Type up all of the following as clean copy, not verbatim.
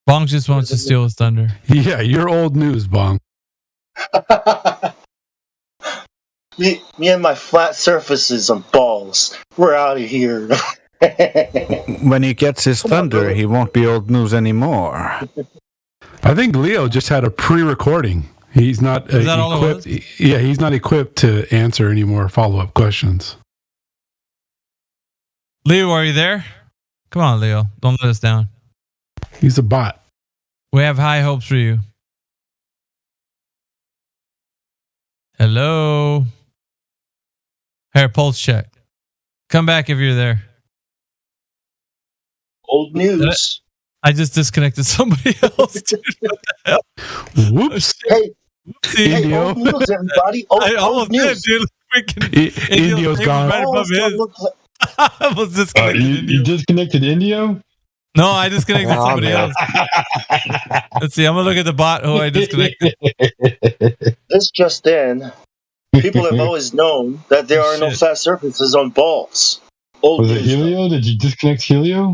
Bong just wants to steal his thunder. Yeah, you're old news, Bong. me and my flat surfaces and balls. We're out of here. When he gets his thunder, he won't be old news anymore. I think Leo just had a pre-recording. He's not Is that all it equipped. was? Yeah, he's not equipped to answer any more follow-up questions. Leo, are you there? Come on, Leo. Don't let us down. He's a bot. We have high hopes for you. Hello. Here, pulse check. Come back if you're there. Old news. I just disconnected somebody else, dude. What the hell? Whoops. Hey, Indio. old news, everybody. I Old almost did, news. dude. Freaking Indio's name gone. right above his. I almost disconnected you Indio. disconnected Indio? No, I disconnected somebody else. Let's see. I'm gonna look at the bot who I disconnected. This just in. People have always known that there are no Shit. flat surfaces on balls. Old Was it news. Helio? Did you disconnect Helio?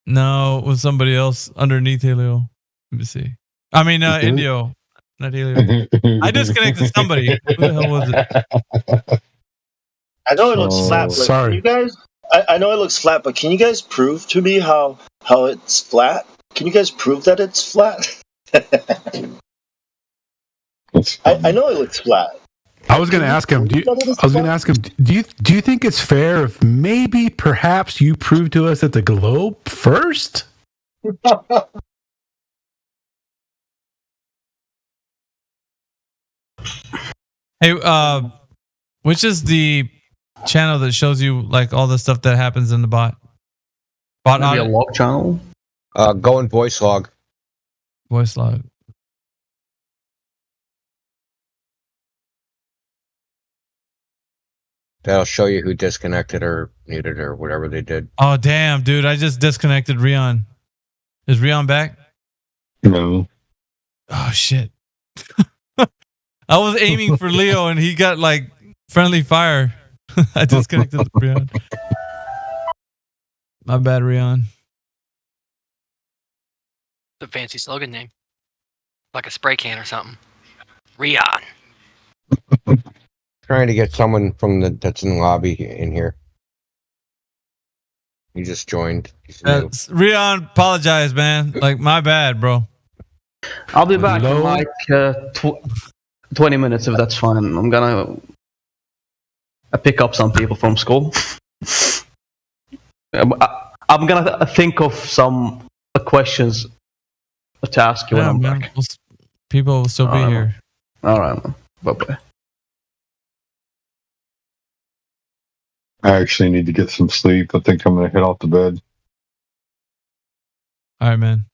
No, it was somebody else underneath Helio. Let me see. I mean, Okay. Indio, not Helio. I disconnected somebody. Who the hell was it? I know it looks Oh, flat, but sorry. can you guys? I know it looks flat, but can you guys prove to me how it's flat? Can you guys prove that it's flat? I know it looks flat. I was going to ask him. Do you think it's fair if maybe, perhaps, you prove to us that the globe first? Hey, which is the channel that shows you like all the stuff that happens in the bot? Bot Maybe a audit, log channel. Go in voice log. voice log. That'll show you who disconnected or muted or whatever they did. Oh damn, dude! I just disconnected Rion. Is Rion back? No. Oh shit! I was aiming for Leo and he got like friendly fire. I disconnected Rion. My bad, Rion. It's a fancy slogan name. Like a spray can or something. Rion. Trying to get someone from that's in the lobby in here. He just joined. He's new. Rion, apologize, man. Like my bad, bro. I'll be back Hello? in like 20 minutes if that's fine. I'm gonna pick up some people from school. I'm gonna think of some questions to ask you when I'm man. back. People will still be Alright, here. All right, man. Bye-bye. I actually need to get some sleep. I think I'm going to head off to bed. All right, man.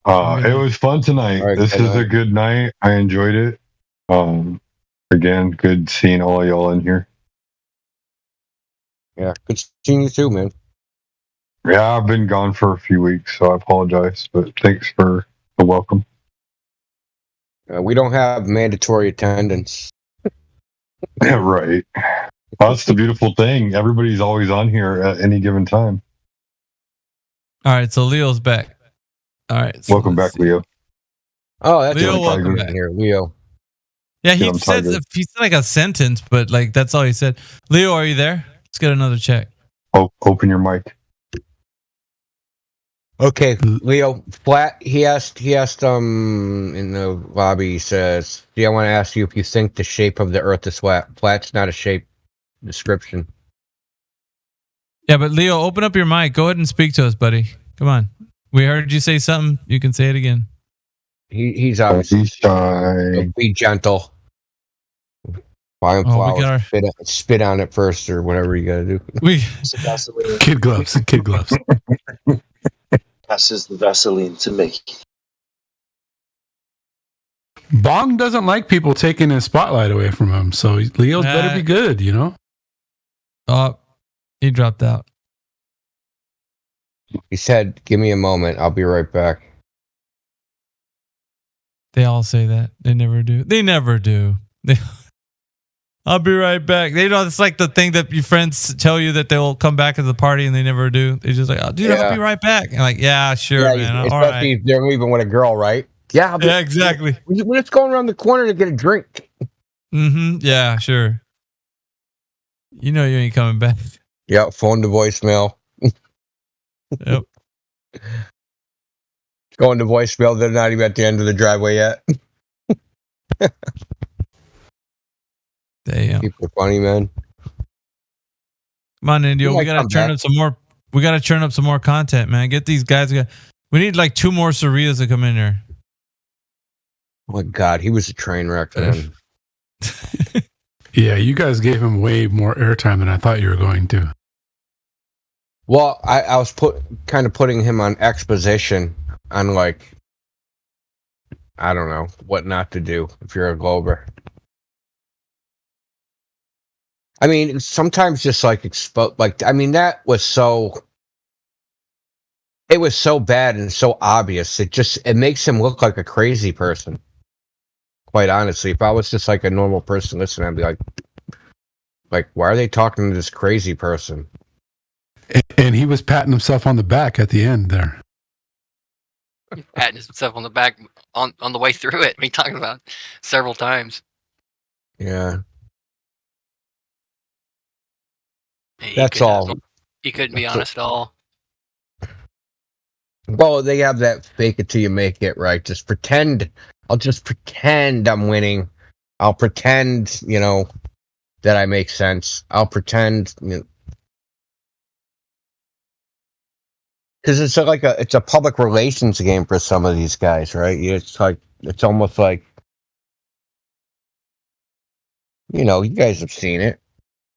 It was fun tonight. All right, This good is a night. good night. I enjoyed it. Again, good seeing all of y'all in here. Yeah, good seeing you too, man. Yeah, I've been gone for a few weeks, so I apologize. But thanks for the welcome. We don't have mandatory attendance. Yeah, right. Well, that's the beautiful thing. Everybody's always on here at any given time. All right, so Leo's back. All right. So Welcome let's back, see. Leo. Oh, that's Leo, Leo, welcome in back. here, Leo. Yeah, he Yeah, I'm said tired. he said like a sentence, but like that's all he said. Leo, are you there? Let's get another check. Open your mic. Okay, Leo. Flat. He asked. In the lobby. He says, "Do I want to ask you if you think the shape of the Earth is flat? Flat's not a shape description." Yeah, but Leo, open up your mic. Go ahead and speak to us, buddy. Come on. We heard you say something. You can say it again. He's Don't obviously. be shy. Be gentle. Buy him Oh, we flowers. got our Spit on it first, or whatever you gotta do. we Kid gloves. Kid gloves. Passes the Vaseline to me. Bong doesn't like people taking his spotlight away from him, so Leo's better be good, you know? Oh, he dropped out. He said, "Give me a moment. I'll be right back." They all say that. They never do. They never do. They I'll be right back. You know, it's like the thing that your friends tell you that they'll come back to the party and they never do. They're just like, oh, dude, I'll be right back. And like, yeah, sure, man. All especially right. if they're leaving with a girl, right? Yeah, Yeah, exactly. We're just going around the corner to get a drink. Mm-hmm. Yeah, sure. You know you ain't coming back. Yeah, phone to voicemail. Yep. Going to voicemail. They're not even at the end of the driveway yet. Damn. People are funny, man. Come on, Indio. You We might gotta come turn back. up some more. We gotta turn up some more content, man. Get these guys. We need like 2 more Sarias to come in there. Oh my God, he was a train wreck, man. Yeah, you guys gave him way more airtime than I thought you were going to. Well, I was kind of putting him on exposition on, like, I don't know what not to do if you're a Glober. I mean, sometimes just like that was so. It was so bad and so obvious. It makes him look like a crazy person. Quite honestly, if I was just like a normal person listening, I'd be like, why are they talking to this crazy person? And he was patting himself on the back at the end there. Patting himself on the back on the way through it. We talking about several times. Yeah, He that's all. He couldn't be honest at all. Well, they have that fake it till you make it, right? Just pretend. I'll just pretend I'm winning. I'll pretend, that I make sense. I'll pretend, because it's a public relations game for some of these guys, right? It's almost like, you guys have seen it.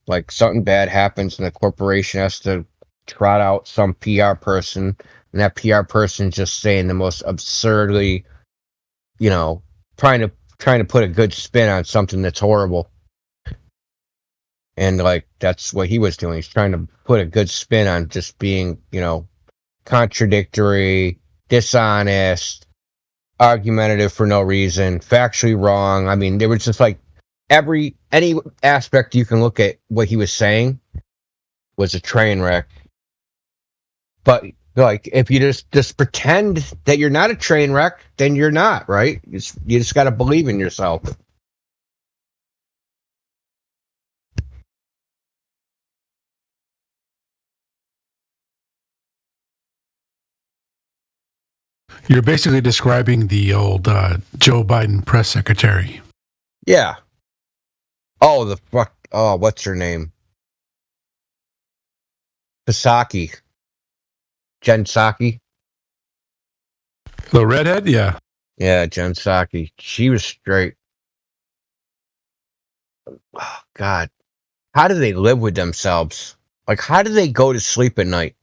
Like something bad happens and the corporation has to trot out some PR person, and that PR person just saying the most absurdly, trying to put a good spin on something that's horrible. And like that's what he was doing. He's trying to put a good spin on just being, contradictory, dishonest, argumentative for no reason, factually wrong. I mean, there was just like any aspect you can look at what he was saying was a train wreck. But like, if you just pretend that you're not a train wreck, then you're not, right? You just got to believe in yourself. You're basically describing the old Joe Biden press secretary. Yeah. Oh, the fuck. Oh, what's her name? Psaki. Jen Psaki. The redhead? Yeah. Yeah, Jen Psaki. She was straight. Oh, God. How do they live with themselves? Like, how do they go to sleep at night?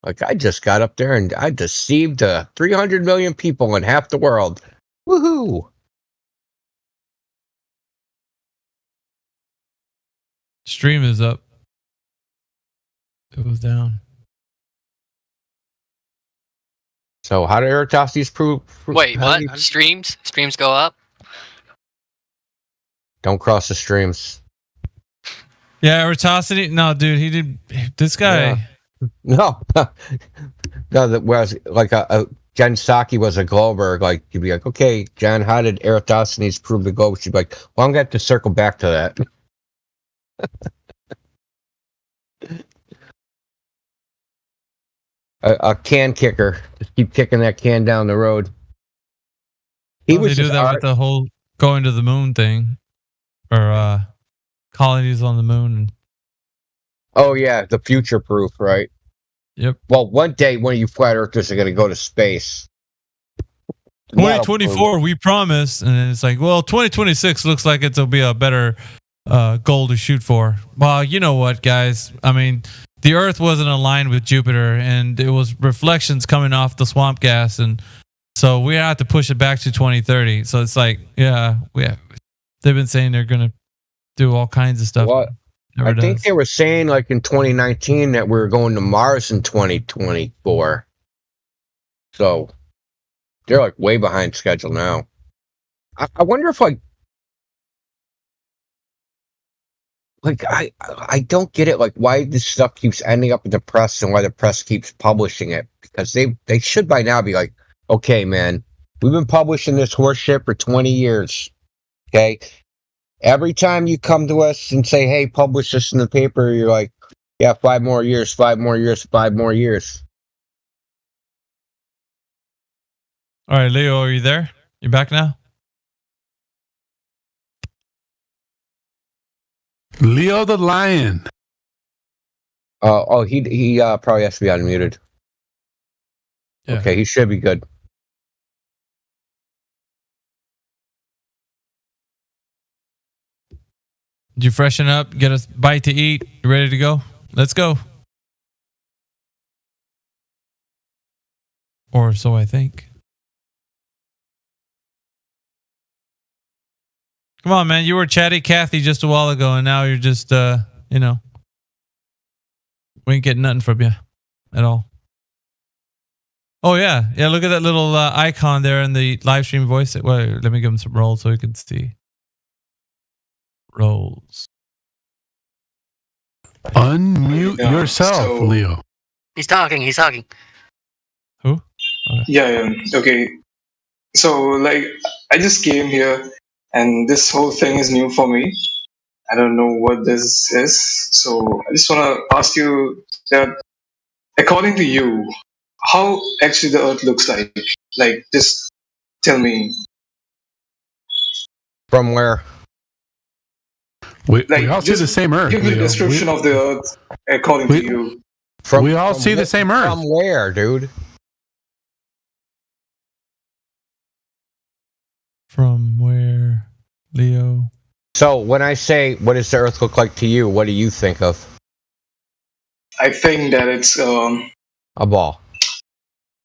Like, I just got up there and I deceived 300 million people in half the world. Woohoo! Stream is up. It was down. So, how do Eratosthenes prove? Wait, how what? do you- Streams go up? Don't cross the streams. Yeah, Eratosthenes. No, dude, he did. This guy. Yeah. No, no. That was like a Jen Psaki was a Glober. Like you'd be like, okay, Jen, how did Eratosthenes prove the Globe? She'd be like, well, I'm gonna have to circle back to that. a can kicker, just keep kicking that can down the road. They do that with the whole going to the moon thing, or colonies on the moon. Oh yeah, the future proof, right? Yep. Well, one day one of you flat earthers are gonna go to space. 2024, we promise, and then it's like, well, 2026 looks like it'll be a better goal to shoot for. Well, you know what, guys? I mean, the Earth wasn't aligned with Jupiter, and it was reflections coming off the swamp gas, and so we have to push it back to 2030. So it's like, they've been saying they're gonna do all kinds of stuff. Well, I think they were saying like in 2019 that we were going to Mars in 2024. So they're like way behind schedule now. I wonder if like like I don't get it. Like why this stuff keeps ending up in the press and why the press keeps publishing it, because they should by now be like, okay, man, we've been publishing this horse shit for 20 years. Okay, every time you come to us and say, hey, publish this in the paper, you're like, yeah, 5 more years, 5 more years, 5 more years. All right, Leo, are you there? You back now? Leo the Lion. He probably has to be unmuted. Yeah. Okay, he should be good. Did you freshen up? Get a bite to eat? You ready to go? Let's go. Or so I think. Come on, man. You were chatty Cathy just a while ago, and now you're just, we ain't getting nothing from you at all. Oh, yeah. Yeah, look at that little icon there in the live stream voice. Well, let me give him some rolls so he can see. Rolls. Unmute yourself, so- Leo. He's talking. Who? Okay. Yeah. Okay. So like, I just came here, and this whole thing is new for me. I don't know what this is, so I just want to ask you that, according to you, how actually the Earth looks like? Like, just tell me. From where? We Like, all see just the same Earth. Give me the Leo. description of the Earth according to you. We all see the same Earth. From where, dude? From where, Leo? So when I say, what does the Earth look like to you? What do you think of? I think that it's A ball.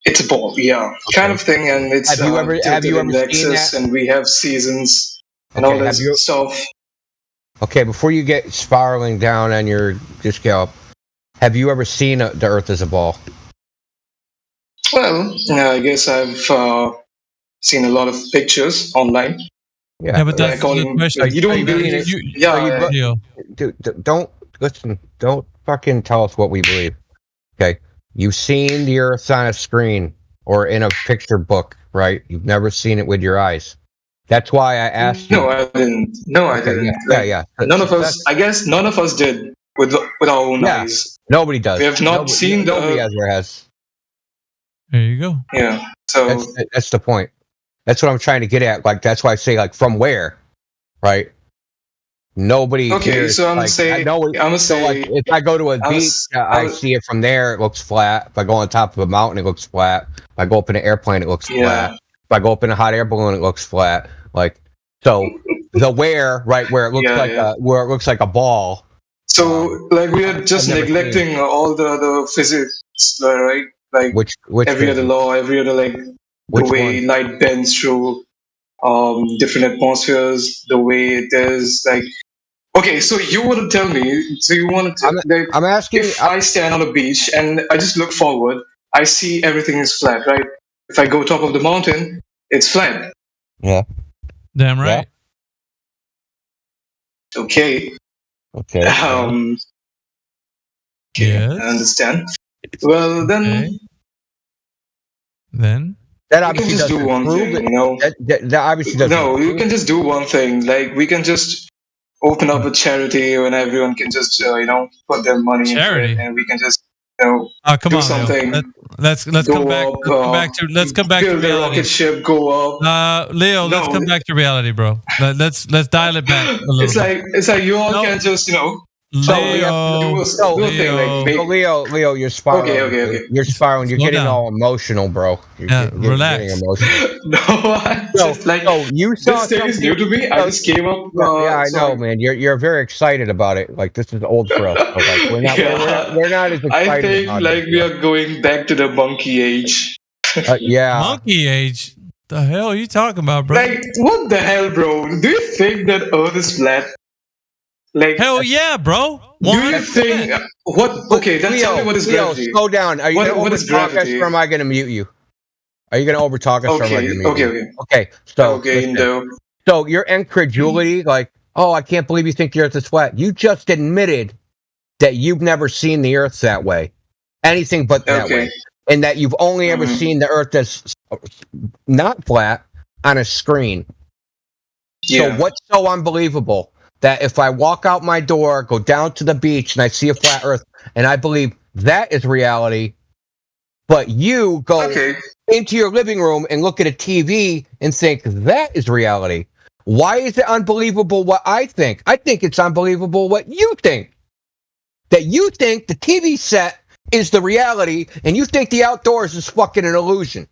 It's a ball, yeah, kind of thing, and it's Have you ever seen indexes, that? and we have seasons and Okay, all have this you- stuff. Okay, before you get spiraling down on your scale, have you ever seen the Earth as a ball? Well, I guess I've seen a lot of pictures online. Yeah, but that's the According- question. you don't you- believe? you- Yeah, Leo. Dude, don't listen. Don't fucking tell us what we believe. Okay, you've seen the Earth on a screen or in a picture book, right? You've never seen it with your eyes. That's why I asked you. no, I didn't. No, I Okay, didn't. yeah. None of us. I guess none of us did with our own Yeah. eyes. Nobody does. We have not seen the Nobody Earth. ever has. There you go. Yeah. So That's the point. That's what I'm trying to get at. Like that's why I say like from where, right? Nobody. okay, cares. so I'm like, say I know I'm gonna so say like if I go to a I beach, was- I see it from there. It looks flat. If I go on top of a mountain, it looks flat. If I go up in an airplane, it looks Yeah. flat. If I go up in a hot air balloon, it looks flat. Like so, the where right where it looks Yeah, like yeah. where it looks like a ball. so like we are just I've never seen neglecting all the other physics, right? Like Which every other law, every other like which the way one? light bends through different atmospheres, the way it is like. Okay, so you want to tell me? So you want to like, I'm asking. if I stand on a beach and I just look forward, I see everything is flat, right? If I go top of the mountain, it's flat. Damn right. Okay. Okay. Yes. I understand. Well, then Okay. Then That we can obviously just doesn't do one prove thing, it. you know. That obviously doesn't. No, you prove can just do one thing. Like we can just open up a charity, and everyone can just put their money Charity? into it, and we can just come do on, something. Leo. Let's go come back. up. Let's come back to build a reality. rocket ship, go up. Leo, let's No. come back to reality, bro. Let's dial it back a little. It's like you all No. can just So we have Leo, do a thing like Leo. make, Leo, you're spiraling. Okay. You're spiraling. You're Slow getting down. all emotional, bro. You're Yeah, getting relax. emotional. no, I just like So you saw this thing is new to me. I just came up. Yeah, I know, so man. You're very excited about it. Like this is old for us. So, like, we're not as excited. I think about like it. we are going back to the monkey age. Yeah. Monkey age. The hell are you talking about, bro? Like what the hell, bro? Do you think that Earth is flat? Like Hell yeah, bro. do you 100%. think what? Okay, then tell me what is Leo, gravity. slow down. Are you What- going to what is overtalk us, gravity? or am I going to mute you? Are you going to overtalk us, or am I Okay, going to mute you? okay. Okay. So Okay, listen. no. So your incredulity, like oh, I can't believe you think the Earth is flat. You just admitted that you've never seen the Earth that way, anything but that way, and that you've only ever seen the Earth as not flat on a screen. Yeah. So what's so unbelievable that if I walk out my door, go down to the beach, and I see a flat Earth, and I believe that is reality, but you go into your living room and look at a TV and think that is reality? Why is it unbelievable what I think? I think it's unbelievable what you think. That you think the TV set is the reality, and you think the outdoors is fucking an illusion.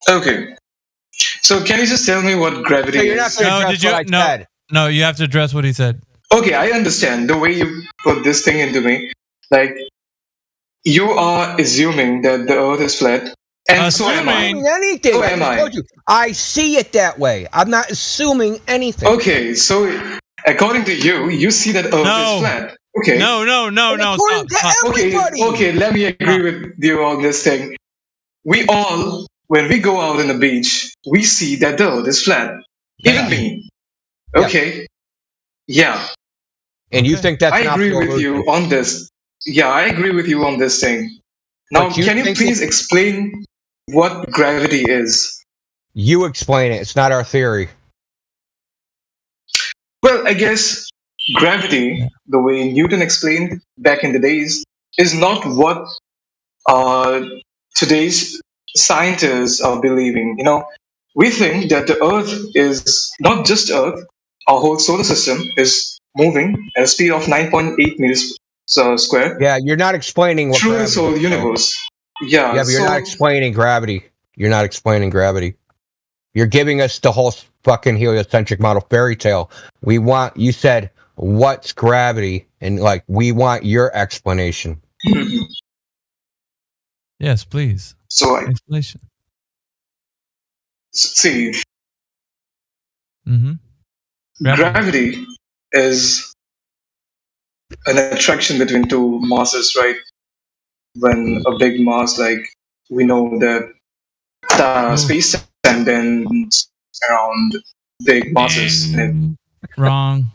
Okay. So can you just tell me what gravity So you're not is? going to address what I said. No, you have to address what he said. Okay, I understand the way you put this thing into me. Like, you are assuming that the Earth is flat, and so am I. Assuming anything. So am I. told you, I see it that way. I'm not assuming anything. Okay, so according to you, you see that Earth is flat. Okay. No. Okay, let me agree with you on this thing. We all, when we go out on the beach, we see that the Earth is flat. Even me. Okay. Yeah. And you think that's I not agree the with illusion. you on this. Yeah, I agree with you on this thing. Now, But you can you think please explain what gravity is? You explain it. It's not our theory. Well, I guess gravity, the way Newton explained back in the days, is not what today's scientists are believing. You know, we think that the Earth is not just Earth. Our whole solar system is moving at a speed of 9.8 meters square. Yeah, you're not explaining what through the gravity solar is. universe. Yeah, Yeah, but you're not explaining gravity. You're not explaining gravity. You're giving us the whole fucking heliocentric model fairy tale. You said, what's gravity? And like, we want your explanation. Yes, please. So, explanation. See, Mm-hmm. gravity is an attraction between two masses, right? When a big mass, like we know that space and then around big masses. Wrong.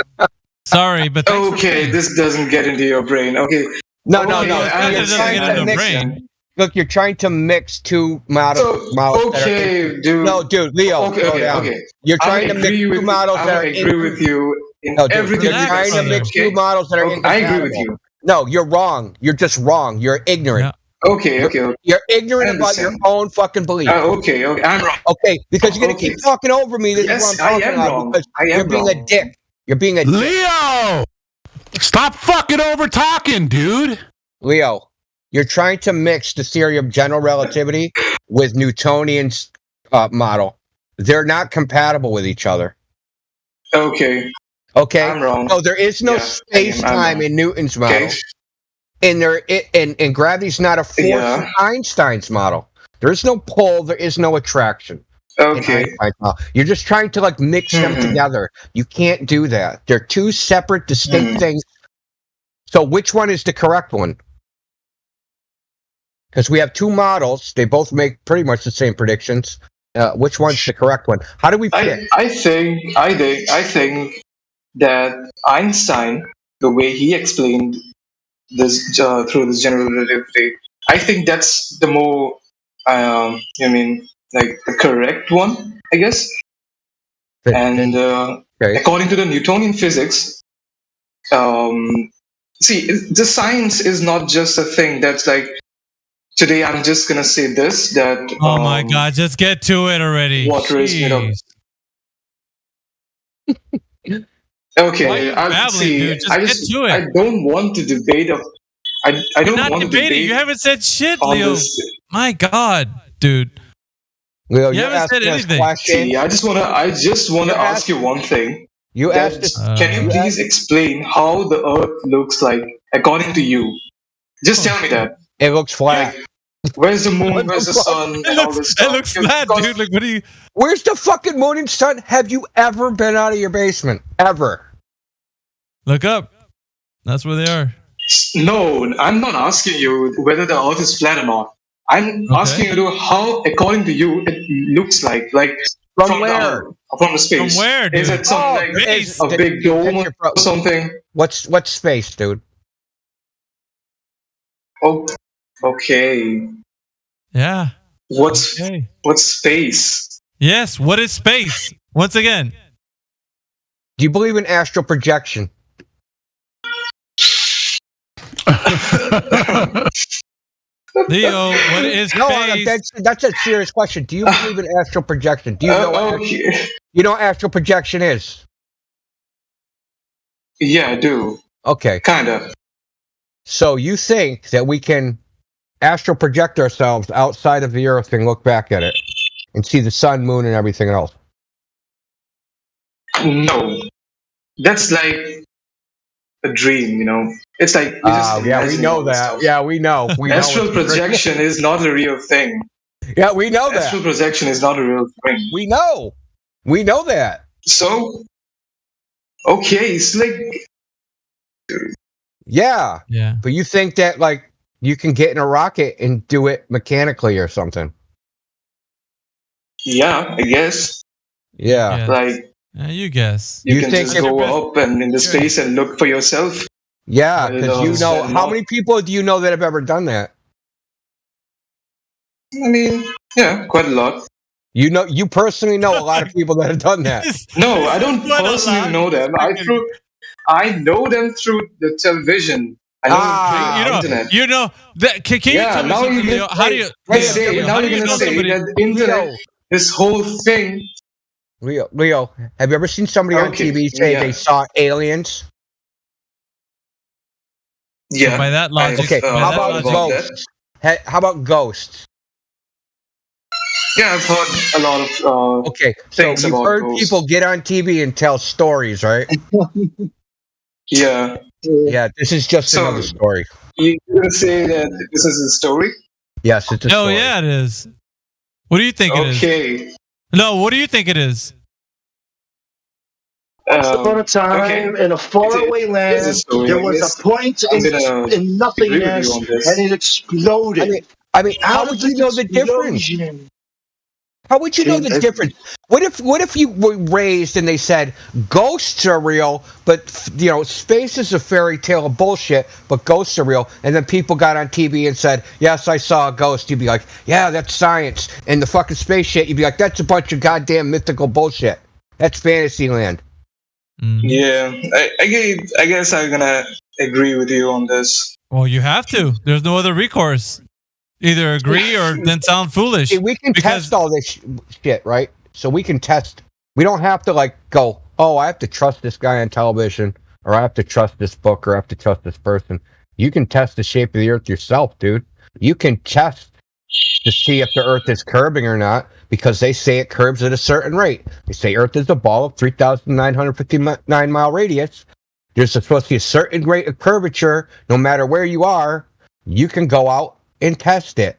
Sorry, but okay, this doesn't get into your brain. Okay. No. You're trying to mix. Look, you're trying to mix two models. Okay, dude. No, dude, Leo. Okay. You're trying to mix two models that are. I agree with you in everything. You're trying to mix two models that are incompatible. I agree with you. No, you're wrong. You're just wrong. You're ignorant. Yeah. Okay. You're ignorant about your own fucking belief. Okay, I'm wrong. Okay, because you're gonna keep talking over me. This Yes, is what I'm talking about. Because you're being a dick. You're being a Leo! Stop fucking over talking, dude. Leo, you're trying to mix the theory of general relativity with Newtonian's model. They're not compatible with each other. Okay. I'm wrong. No, there is no space-time in Newton's model. And gravity's not a force in Einstein's model. There is no pull. There is no attraction. Okay. You're just trying to like mix them together. You can't do that. They're two separate, distinct things. So which one is the correct one? Because we have two models. They both make pretty much the same predictions. Which one's the correct one? How do we pick? I think that Einstein, the way he explained this through this general relativity, I think that's the more the correct one, I guess. And according to the Newtonian physics, see, the science is not just a thing that's like, today I'm just gonna say this, that oh my god, just get to it already. Water is made of. Okay, I'll see. Dude? Just get to it. I don't want to debate. I You're don't not want to debating. debate. You haven't said shit, on Leo. this. My god, dude. Leo, you haven't said anything. See, I just wanna ask you one thing. You asked. Can you please explain how the Earth looks like according to you? Just tell me that. It looks flat. Like, where's the moon? Where's the sun? And all this stuff? It looks flat, dude. Like, what are you? Where's the fucking moon and sun? Have you ever been out of your basement? Ever? Look up. That's where they are. No, I'm not asking you whether the Earth is flat or not. I'm asking you how, according to you, it looks like. Like from where? From the space. From where, dude? Is it something like Space. a big dome or something? What's space, dude? Oh, okay. Yeah. What's Okay. space? Yes. What is space? Once again. Do you believe in astral projection? Leo, what is No, space? that's a serious question. Do you believe in astral projection? Do you know what Okay. you know what astral projection is? Yeah, I do. Okay. Kinda. So you think that we can astral project ourselves outside of the Earth and look back at it and see the sun, moon, and everything else? No. That's like a dream, you know. It's like Yeah, we imagining know all this that. stuff. Yeah, we know. We know Astral it's- projection is not a real thing. Yeah, we know Astral that. projection is not a real thing. We know. We know that. So, okay, it's like Yeah, Yeah. but you think that like you can get in a rocket and do it mechanically or something? yeah, I guess. Yeah. Yeah. Like You guess. you You can think just if- go up and in the space and look for yourself. Yeah, I because know, you know it's how not- many people do you know that have ever done that? I mean, yeah, quite a lot. You personally know a lot of people that have done that. No, I don't Quite a personally lot. know them. I know them through the television. I know them through You the know, internet. you know that. Can you Yeah, tell me now something, you Leo? can How do you? Let's Leo, say, Leo, now how do you're you gonna know say somebody? that the internet, this whole thing. Leo, have you ever seen somebody on Okay, TV say yeah. they saw aliens? Yeah. By that logic, Okay, Uh, by how that about logic, that? ghosts? How about ghosts? Yeah, I've heard a lot of. Okay, so Things you've about heard ghosts. people get on TV and tell stories, right? Yeah. Yeah, this is just So- another story. You're gonna say that this is a story? Yes, it's a Oh story. yeah, it is. What do you think it is? Okay. No, what do you think it is? Once upon a time, okay. in a faraway It is a land, story, there I was guess. a point I'm in gonna nothingness, agree with you on this. and it exploded. I mean, how Out would of you know the difference? explosion, How would you know the Dude, difference? What if you were raised and they said ghosts are real, but space is a fairy tale of bullshit, but ghosts are real, and then people got on TV and said, "Yes, I saw a ghost." You'd be like, "Yeah, that's science." And the fucking space shit, you'd be like, "That's a bunch of goddamn mythical bullshit. That's Fantasyland." Mm. Yeah, I guess I'm gonna agree with you on this. Well, you have to. There's no other recourse. Either agree or then sound foolish. See, we can Because- test all this shit, right? So we can test. We don't have to like go, "Oh, I have to trust this guy on television, or I have to trust this book, or I have to trust this person." You can test the shape of the Earth yourself, dude. You can test to see if the Earth is curving or not, because they say it curves at a certain rate. They say Earth is a ball of 3,959 mile radius. There's supposed to be a certain rate of curvature, no matter where you are. You can go out and test it.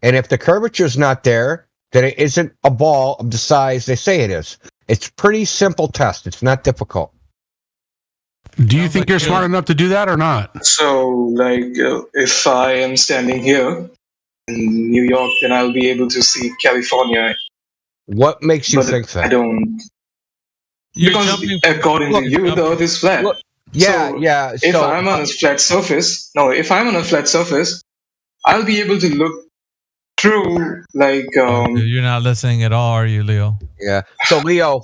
And if the curvature's not there, then it isn't a ball of the size they say it is. It's pretty simple test. It's not difficult. Do you Sounds think like you're you. smart enough to do that or not? So, like, if I am standing here in New York, then I'll be able to see California. What makes you But think I that? don't. You're Because jumping. according Look, to you, the Earth is flat. look, Yeah, So, yeah. If So I'm on a flat surface, I'll be able to look through, like, You're not listening at all, are you, Leo? yeah. So Leo,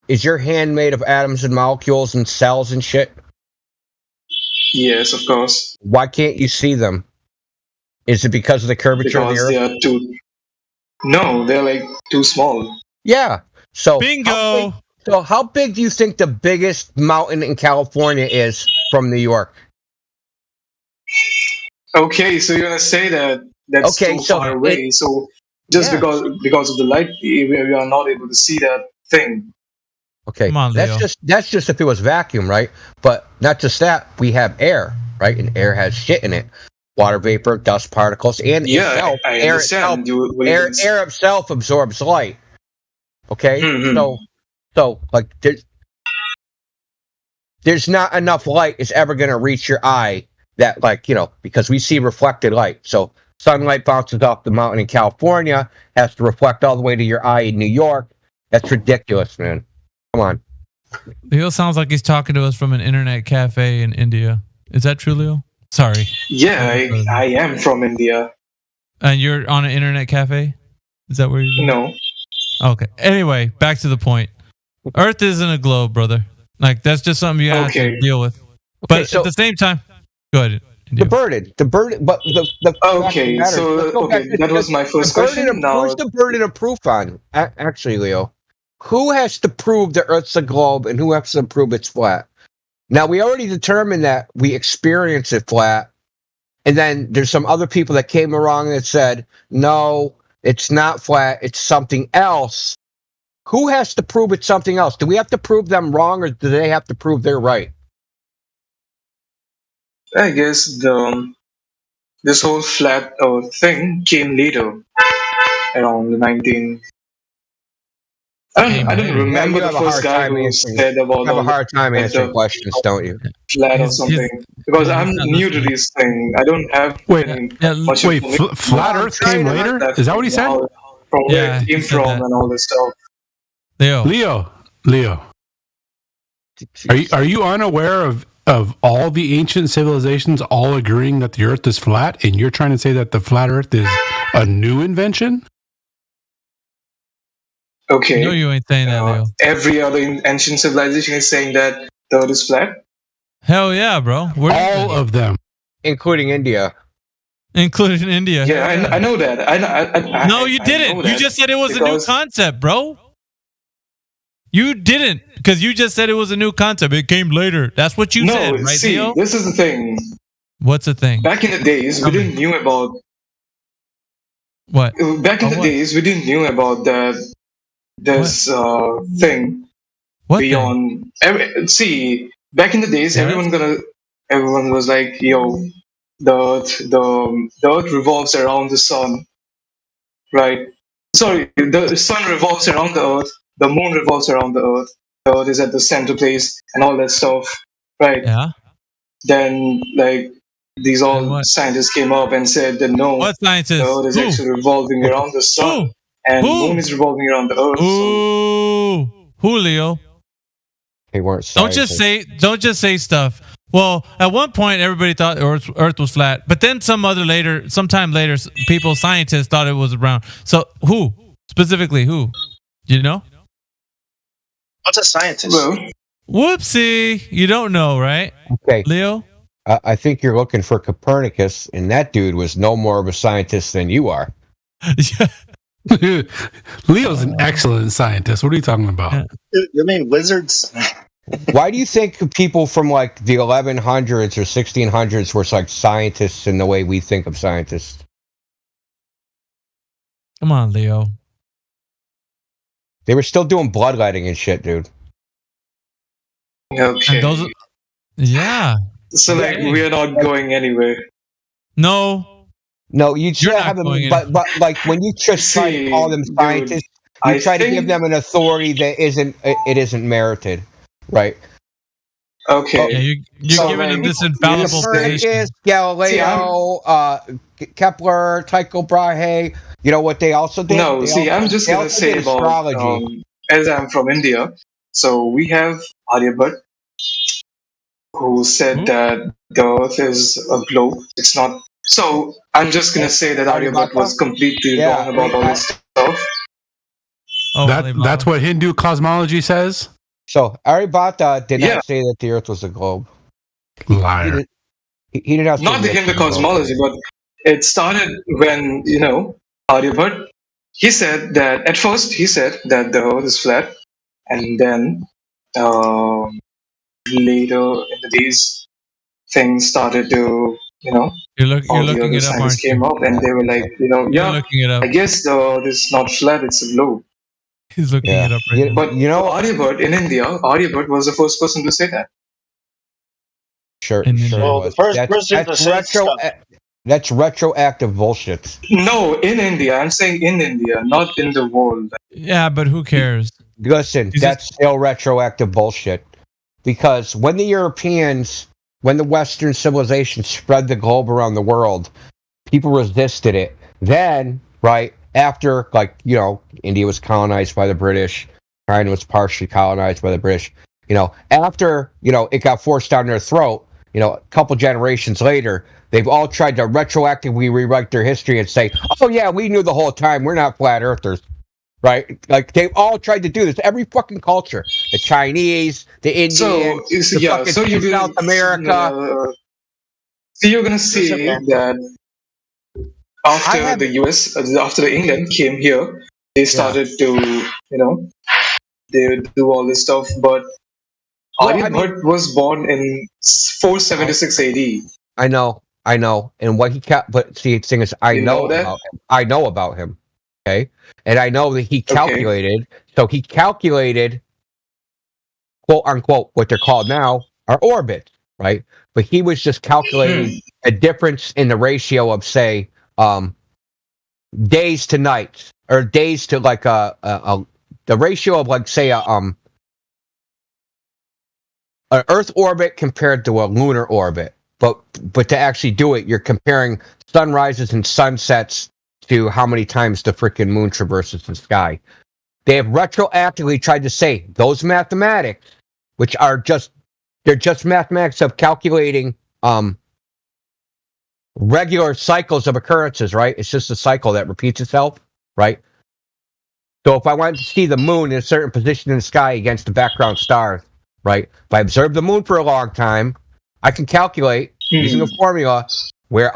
is your hand made of atoms and molecules and cells and shit? yes, of course, Why can't you see them? Is it because of the curvature of the because Earth? they are too. No, they're like too small. Yeah. So Bingo. how big do you think the biggest mountain in California is from New York? Okay, so you're gonna say that that's Okay, too so far away. So just Yeah. because of the light, we are not able to see that thing. Okay, Come on, Leo. that's just if it was vacuum, right? But not just that, we have air, right? And air has shit in it, water vapor, dust particles, and Yeah, itself, I air understand. itself, You air itself absorbs light. Okay, Mhm. so like there's not enough light is ever going to reach your eye that because we see reflected light. So sunlight bounces off the mountain in California, has to reflect all the way to your eye in New York. That's ridiculous, man. Come on. Leo sounds like he's talking to us from an internet cafe in India. Is that true, Leo? Sorry. Yeah, I am from India. And you're on an internet cafe? Is that where you're? No. Okay. Anyway, back to the point. Earth isn't a globe, brother. Like, that's just something you have to deal with. But so at the same time, go ahead. the burden, but the Okay, so that was my first question. Now, who's the burden of proof on? Actually, Leo, who has to prove the Earth's a globe and who has to prove it's flat? Now, we already determined that we experience it flat, and then there's some other people that came along that said, no, it's not flat, it's something else. Who has to prove it's something else? Do we have to prove them wrong, or do they have to prove they're right? I guess this whole flat Earth thing came later, around the 19. I don't remember the first guy who said about. You have a hard time answering questions, don't you? Flat or something, because I'm new to this thing. I don't have much information. Flat Earth came later? Is that what he said? From where it came from and all this stuff. Leo. Are you unaware of all the ancient civilizations all agreeing that the Earth is flat, and you're trying to say that the flat Earth is a new invention? Okay. No, you ain't saying that, Leo. Every other ancient civilization is saying that the Earth is flat. Hell yeah, bro. All of them, including India. Including India. Yeah, I know that. No, you didn't. You just said it was a new concept, bro. You didn't, because you just said it was a new concept. It came later. That's what you said, right, see, Leo? this is the thing. What's the thing? Back in the days, we didn't knew about. What? Back in the days, we didn't knew about that. This thing beyond. See, back in the days, everyone was like, "Yo, the Earth revolves around the sun, right? Sorry, the sun revolves around the Earth. The moon revolves around the Earth. The Earth is at the center place, and all that stuff, right? Yeah. Then, like, these all scientists came up and said that no, what scientists? the Earth is actually revolving around the sun. And the moon is revolving around the Earth. Ooh, who, Leo? They weren't. Don't just say stuff. Well, at one point, everybody thought Earth was flat, but then sometime later, scientists thought it was round. So who specifically? Who? Do you know? What's a scientist? Well, whoopsie, you don't know, right? Okay, Leo. I think you're looking for Copernicus, and that dude was no more of a scientist than you are. Leo's an excellent scientist. What are you talking about? You mean wizards? Why do you think people from like the 1100s or 1600s were like scientists in the way we think of scientists? Come on, Leo. They were still doing bloodletting and shit, dude. Okay. And yeah. So like we are not going anywhere. No, you just have them, but like when you just try to call them scientists, you try to give them an authority that isn't merited, right? Okay. Yeah, you're giving them this infallible position. Galileo, Kepler, Tycho Brahe. You know what they also did? No, I'm just gonna say about astrology. As I'm from India, so we have Aryabhat, who said that the Earth is a globe. It's not. So I'm just gonna say that Aryabhat was completely wrong about all this stuff. That's what Hindu cosmology says. So Aryabhata did not say that the Earth was a globe. Liar. He did not. Not the Hindu cosmology, but it started when Aryabhat. He said that at first he said that the Earth is flat, and then later in the days things started to You're looking it up, aren't you? Came up and they were like, looking it up. I guess the Earth is not flat; it's a globe. He's looking it up right now. But Aryabhat in India, Aryabhat was the first person to say that. Sure. Well, the first person to say stuff. That's retroactive bullshit. No, in India. I'm saying in India, not in the world. Yeah, but who cares? Listen, that's still retroactive bullshit. Because when the Western civilization spread the globe around the world, people resisted it. Then, right after, India was colonized by the British, China was partially colonized by the British. After it got forced down their throat. A couple generations later, they've all tried to retroactively rewrite their history and say, "Oh yeah, we knew the whole time. We're not flat earthers." Right? Like they've all tried to do this. Every fucking culture, the Chinese, the Indians, South America. So you're gonna say that after the England came here, they started to, they do all this stuff. But Aryabhat was born in 476 AD. I know, and what but see, the thing is, I know about him. Okay, and I know that he calculated. Okay. So he calculated, quote unquote, what they're called now are orbits, right? But he was just calculating a difference in the ratio of, say, days to nights, or days to like the ratio of, like, say, an Earth orbit compared to a lunar orbit. But to actually do it, you're comparing sunrises and sunsets to how many times the freaking moon traverses the sky. They have retroactively tried to say those mathematics, which are they're just mathematics of calculating regular cycles of occurrences, right? It's just a cycle that repeats itself, right? So if I wanted to see the moon in a certain position in the sky against the background stars, right? If I observe the moon for a long time, I can calculate using a formula where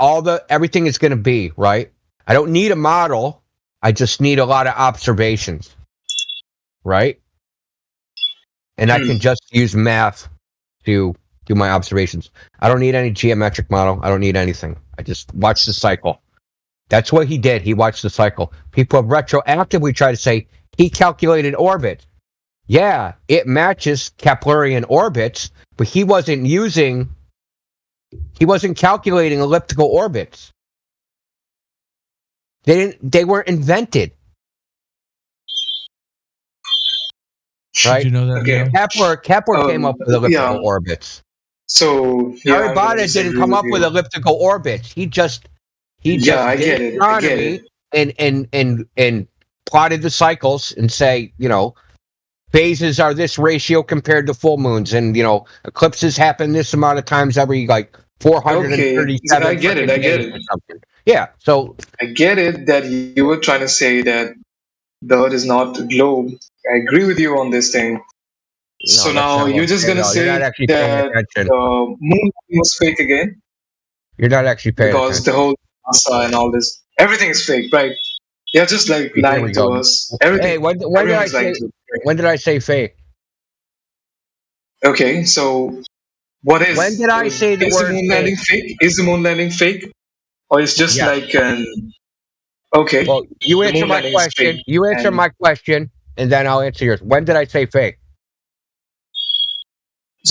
everything is going to be, right? I don't need a model. I just need a lot of observations, right? And I can just use math to do my observations. I don't need any geometric model. I don't need anything. I just watch the cycle. That's what he did. He watched the cycle. People have retroactively tried to say he calculated orbits. Yeah, it matches Keplerian orbits, but he wasn't calculating elliptical orbits. They weren't invented. Right? Did you know that? Okay. Kepler came up with elliptical orbits. So Aryabhatta didn't come up with elliptical orbits. He just I get it. And plotted the cycles and say, phases are this ratio compared to full moons, and eclipses happen this amount of times every 437. I get it. Yeah, so I get it that you were trying to say that the Earth is not a globe. I agree with you on this thing. So now you're just gonna say that the moon was fake again? You're not actually paying because the whole NASA and all this, everything is fake, right? They're just lying to us. Everything. Hey, when did I say fake? Okay, so what is? When did I say the word the moon landing fake? Is the moon landing fake, or it's just like an? Okay. Well, you answer my question. You answer my question, and then I'll answer yours. When did I say fake?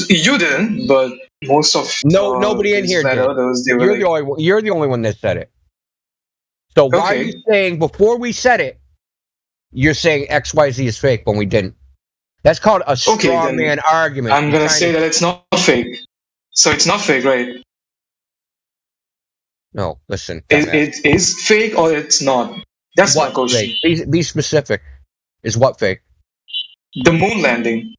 You didn't, but most of nobody in here did. You're the only one that said it. So why are you saying before we said it, you're saying XYZ is fake when we didn't? That's called a straw man argument. I'm gonna say that it's not fake. So it's not fake, right? No, listen. It is fake or it's not? That's my question. Be specific. Is what fake? The moon landing.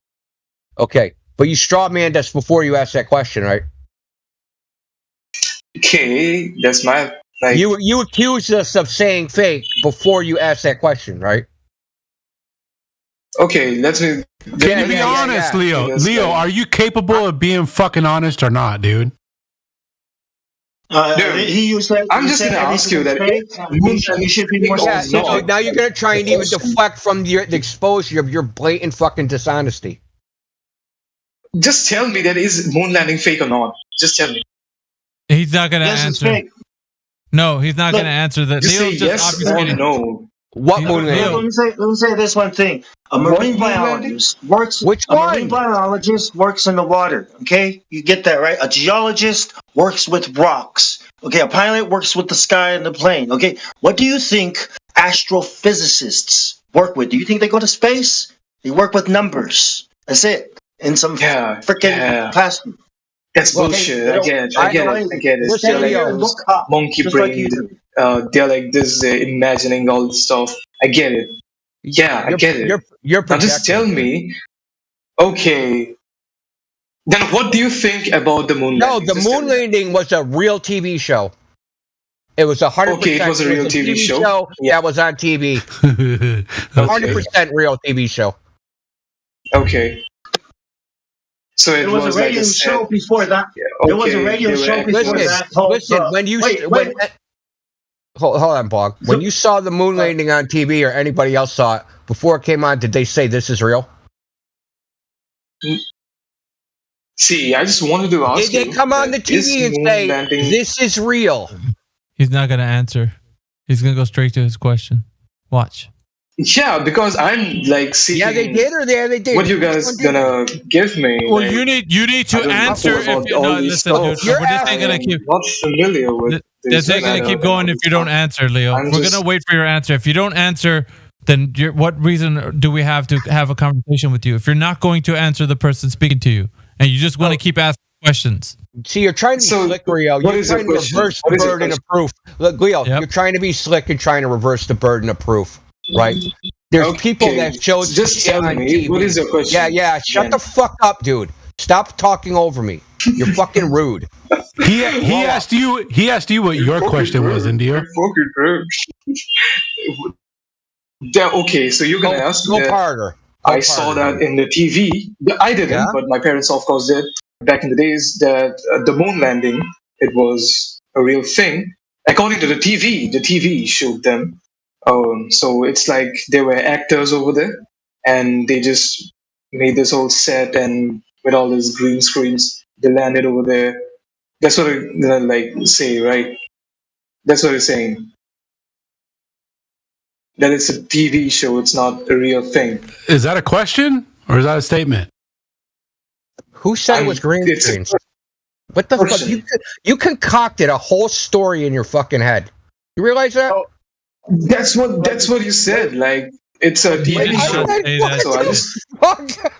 Okay. But you straw manned us before you asked that question, right? Okay, that's my You accused us of saying fake before you asked that question, right? Okay, let's be honest, Leo. Leo, are you capable of being fucking honest or not, dude? Dude, I'm just gonna ask you that. Now you're gonna try and even deflect from the exposure of your blatant fucking dishonesty. Just tell me that is moon landing fake or not. Just tell me. He's not going to answer. No, he's not going to answer that. Just say yes or no. What moon landing? Let me say this one thing. A marine biologist works. Marine biologist works in the water. Okay, you get that right. A geologist works with rocks. Okay, a pilot works with the sky and the plane. Okay, what do you think astrophysicists work with? Do you think they go to space? They work with numbers. That's it. In some freaking classroom. That's bullshit. I get it. Listen, monkey brain. They're like this, imagining all this stuff. I get it. Yeah, I get it. You're now just tell me. Okay. Then what do you think about the moon landing? No, the moon landing was a real TV show. It was 100%. Okay, it was a real TV show. That was on TV. 100% real TV show. Okay. So it was a radio show before that. There was a radio show before that. Listen, when you hold on, Bog. When you saw the moon landing on TV or anybody else saw it before it came on, did they say this is real? See, I just wanted to ask. Did they come on the TV and say this is real? He's not gonna answer. He's gonna go straight to his question. Watch. Yeah, because I'm like seeing. Yeah, they did, or they did. What you guys gonna give me? Well, like, you need to answer. If you listen, dude, we're just ain't gonna keep. Not familiar with. This ain't gonna keep going if you don't answer, Leo. We're gonna wait for your answer. If you don't answer, then what reason do we have to have a conversation with you? If you're not going to answer the person speaking to you, and you just want to keep asking questions. See, you're trying to be slick, Leo. You're trying to reverse the burden of proof. Look, Leo, you're trying to be slick and trying to reverse the burden of proof, right? There's people that showed just tell on me. TV. What is your question? Yeah. Shut the fuck up, dude. Stop talking over me. You're fucking rude. He asked you. He asked you what your question was, India. Fucking rude. Okay, so you're gonna ask me. I saw that in the TV. I didn't, but my parents, of course, did. Back in the days, that the moon landing, it was a real thing. According to the TV showed them. So it's like there were actors over there, and they just made this whole set, and with all these green screens, they landed over there. That's what I like say, right? That's what it's saying. That it's a TV show. It's not a real thing. Is that a question or is that a statement? Who said it was green screens? What the fuck? You concocted a whole story in your fucking head. You realize that? Oh, that's what you said. Like it's a TV show. So I just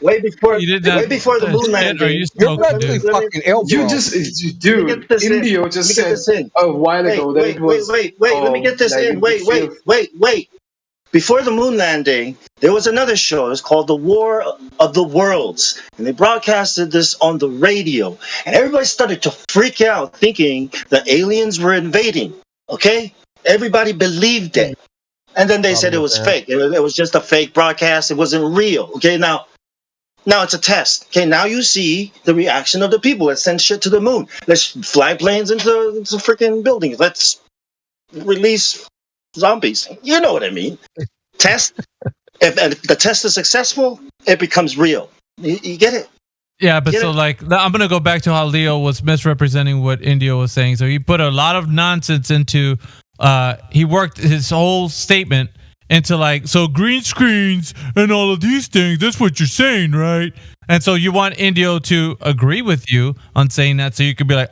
way before the moon landing. You're actually fucking ill, bro. You just, dude. Indio just said a while ago that it was. Wait. Let me get this in. Wait. Before the moon landing, there was another show. It was called The War of the Worlds. And they broadcasted this on the radio. And everybody started to freak out thinking that aliens were invading. Okay? Everybody believed it. And then they said it was fake. It was just a fake broadcast. It wasn't real. Okay, now it's a test. Okay, now you see the reaction of the people. Let's send shit to the moon. Let's fly planes into freaking buildings. Let's release zombies. You know what I mean. Test. If the test is successful, it becomes real. You get it? Yeah, but I'm gonna go back to how Leo was misrepresenting what Indio was saying. So he put a lot of nonsense into. He worked his whole statement into so green screens and all of these things. That's what you're saying, right? And so you want Indio to agree with you on saying that, so you could be like,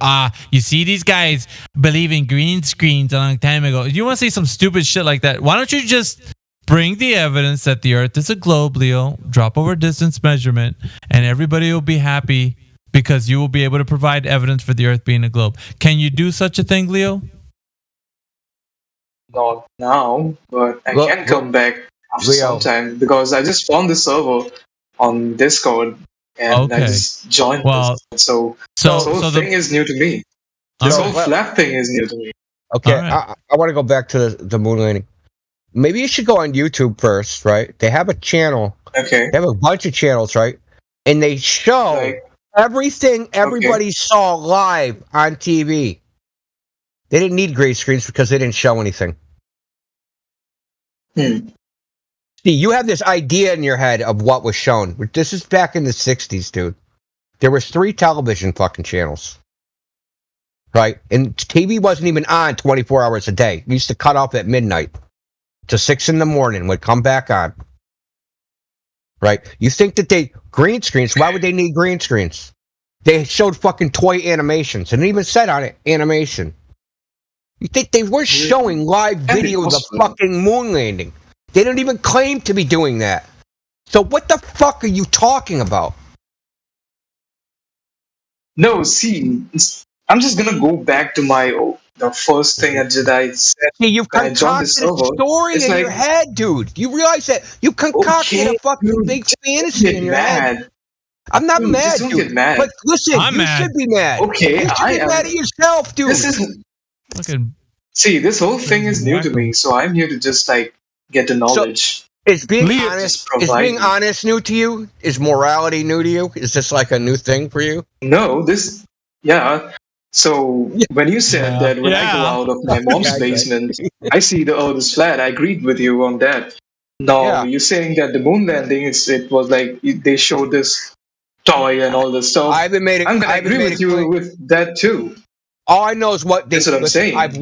you see, these guys believe in green screens a long time ago. You want to say some stupid shit like that? Why don't you just bring the evidence that the Earth is a globe, Leo? Drop over distance measurement, and everybody will be happy because you will be able to provide evidence for the Earth being a globe. Can you do such a thing, Leo? Not now, but I can come back after some time because I just found the server on Discord and I just joined. So the thing is new to me. This whole flat thing is new to me. Okay, right. I want to go back to the moon landing. Maybe you should go on YouTube first, right? They have a channel. Okay. They have a bunch of channels, right? And they show everything everybody saw live on TV. They didn't need green screens because they didn't show anything. See, you have this idea in your head of what was shown. This is back in the 60s, dude. There was 3 television fucking channels. Right? And TV wasn't even on 24 hours a day. It used to cut off at midnight to 6 in the morning, would come back on. Right? You think that green screens, why would they need green screens? They showed fucking toy animations. And it even said on it, animation. You think they were showing live video of the fucking moon landing? They don't even claim to be doing that. So what the fuck are you talking about? No, see, I'm just gonna go back to my the first thing a Jedi said See, you've when I joined the concocted a server. story It's in like, your head, dude. You realize that? You concocted okay, a fucking dude, big just fantasy get in your head. mad. I'm not Dude, mad, just don't dude. get mad. But listen, I'm you mad. should be mad. Okay, You should I be am. mad at yourself, dude. This is Fucking see, this whole thing is new to wacko. me, so I'm here to just like get the knowledge. Is being Leo, honest? just Is provide being me. honest new to you? Is morality new to you? Is this like a new thing for you? No, this, yeah. So when you said Yeah. that when I go Yeah. out of my mom's Yeah, exactly. basement, I see the Earth is flat. I agreed with you on that. Now Yeah. you're saying that the moon landing it was like they showed this toy and all this stuff. I haven't made it. I'm I gonna haven't agree made with it clear. you with that too. All I know is what they. That's what I'm listen, saying. I've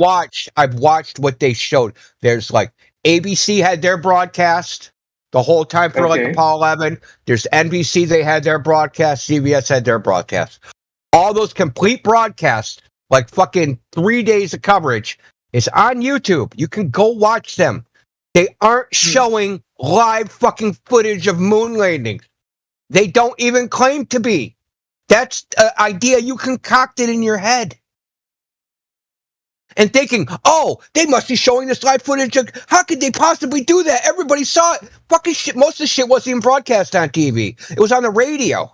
watched what they showed. There's like ABC had their broadcast the whole time for like Okay. Apollo 11. There's NBC, they had their broadcast. CBS had their broadcast. All those complete broadcasts, like fucking 3 days of coverage, is on YouTube. You can go watch them. They aren't showing live fucking footage of moon landings. They don't even claim to be. That's an idea you concocted in your head. And thinking, oh, they must be showing this live footage. How could they possibly do that? Everybody saw it. Fucking shit. Most of the shit wasn't even broadcast on TV. It was on the radio.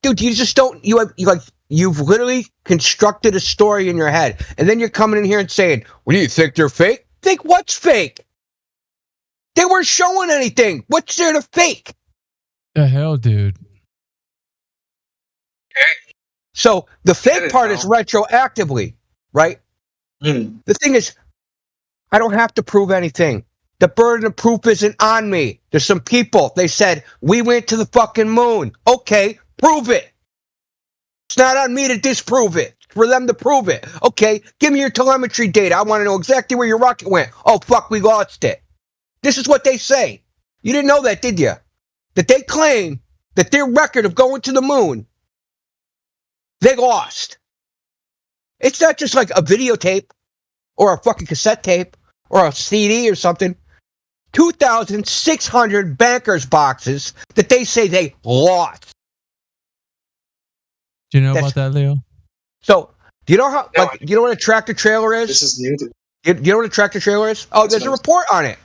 Dude, you just don't. You've literally constructed a story in your head, and then you're coming in here and saying, "What do you think they're fake?" Think what's fake? They weren't showing anything. What's there to fake? The hell, dude. So the Get fake it part now. is retroactively, right? Hmm. The thing is, I don't have to prove anything. The burden of proof isn't on me. There's some people, they said, we went to the fucking moon. Okay, prove it. It's not on me to disprove it. It's for them to prove it. Okay, give me your telemetry data. I want to know exactly where your rocket went. Oh, fuck, we lost it. This is what they say. You didn't know that, did you? That they claim that their record of going to the moon, they lost. It's not just like a videotape or a fucking cassette tape or a CD or something. 2,600 bankers boxes that they say they lost. Do you know That's- about that, Leo? So, do you know how? No, Like, do you know what a tractor trailer is? This is new to me. Do you know what a tractor trailer is? Oh, there's a report on it.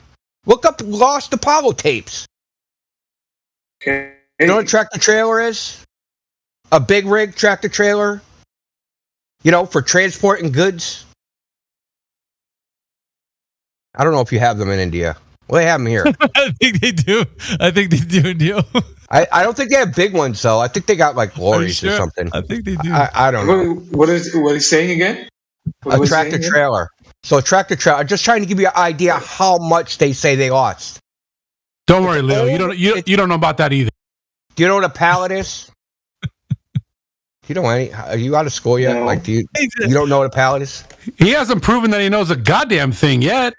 Look up the lost Apollo tapes. Okay. You know what a tractor trailer is? A big rig tractor trailer. You know, for transporting goods. I don't know if you have them in India. Well, they have them here. I think they do. I think they do, Neil. I don't think they have big ones though. I think they got like lorries sure? or something. I think they do. I don't know. What is he saying again? What A was he tractor saying again? trailer. So a tractor trailer. I'm just trying to give you an idea how much they say they lost. Don't worry, Leo. You don't know about that either. Do you know what a pallet is? You know any? Are you out of school yet? No. Like, you don't know what a pallet is? He hasn't proven that he knows a goddamn thing yet.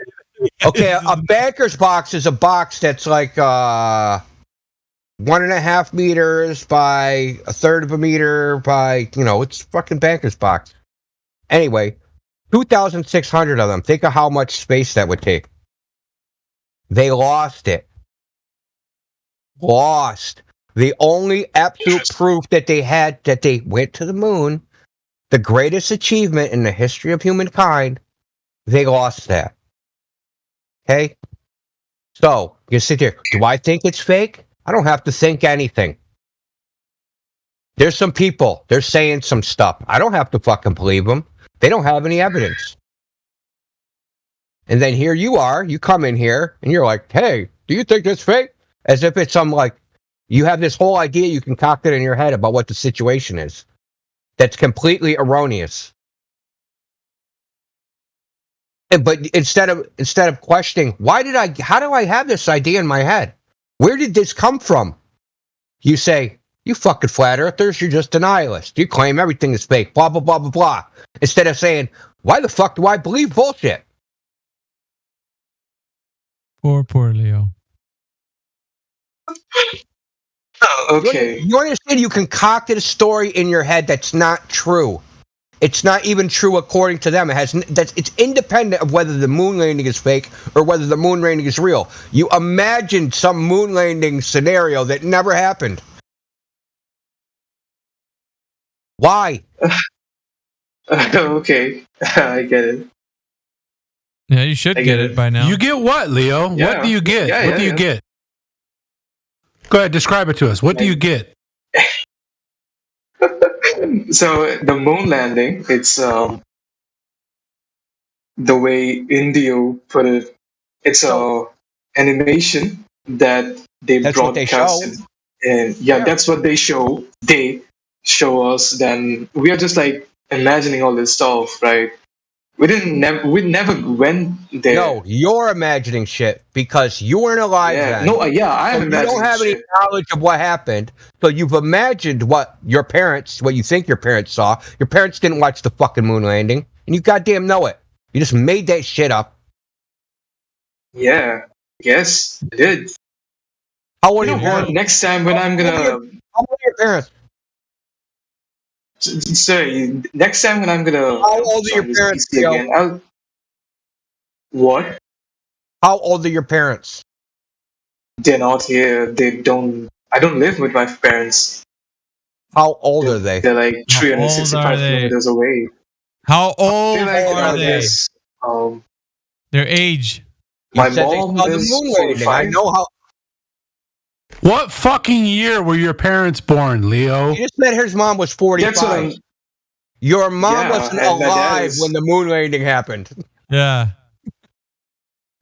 Okay, a banker's box is a box that's like 1.5 meters by 1/3 of a meter by, it's fucking banker's box. Anyway, 2,600 of them. Think of how much space that would take. They lost it. Lost. The only absolute proof that they had that they went to the moon, the greatest achievement in the history of humankind, they lost that. Okay? So, you sit there. Do I think it's fake? I don't have to think anything. There's some people, they're saying some stuff. I don't have to fucking believe them. They don't have any evidence. And then here you are, you come in here, and you're like, hey, do you think that's fake? As if it's some, like, you have this whole idea you concocted in your head about what the situation is. That's completely erroneous. But instead of questioning, how do I have this idea in my head? Where did this come from? You say, you fucking flat earthers, you're just denialists. You claim everything is fake, blah, blah, blah, blah, blah. Instead of saying, why the fuck do I believe bullshit? Poor Leo. Oh, okay. You understand you concocted a story in your head that's not true. It's not even true according to them. It's independent of whether the moon landing is fake or whether the moon landing is real. You imagined some moon landing scenario that never happened. Why? Okay, I get it. Yeah, you should I get get it it. by now. You get what, Leo? Yeah. What do you get? Yeah, what yeah, do you yeah. get? Go ahead, describe it to us. What do you get? So the moon landing, it's the way Indio put it. It's a animation that they That's what they broadcast, show. and that's what they show. They show us. Then we are just like imagining all this stuff, right? We never went there. No, you're imagining shit because you weren't alive then. No, I'm So you imagining don't have any shit. knowledge of what happened. So you've imagined what you think your parents saw. Your parents didn't watch the fucking moon landing, and you goddamn know it. You just made that shit up. Yeah, yes, I did. How old You are know your what? parents? Next time when I'm gonna, How old are your parents? sorry, next time when I'm gonna, How old are your on this parents, PC Leo? again, what? How old are your parents? They're not here. They don't. I don't live with my parents. How old are they? They're like How old 365 are they? kilometers away. How old They're like, are they? this, Their age. my You said they mom saw the is moon landing. I 45. know how. What fucking year were your parents born, Leo? You just said his mom was 45. That's what I'm. Your mom Yeah, wasn't and my dad alive is- when the moon landing happened. Yeah.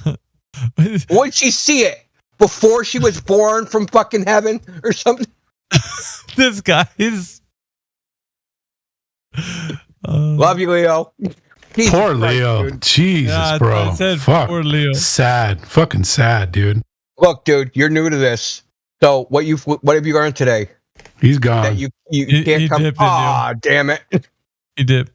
When did she see it? Before she was born from fucking heaven or something? This guy is. Love you, Leo. Jesus Poor Christ, Leo. dude. Jesus, Yeah, that's bro. what I said. Fuck. Poor Leo. Sad. Fucking sad, dude. Look, dude, you're new to this. So what have you learned today? He's gone. That you He can't come. dipped, Ah, damn it. He did.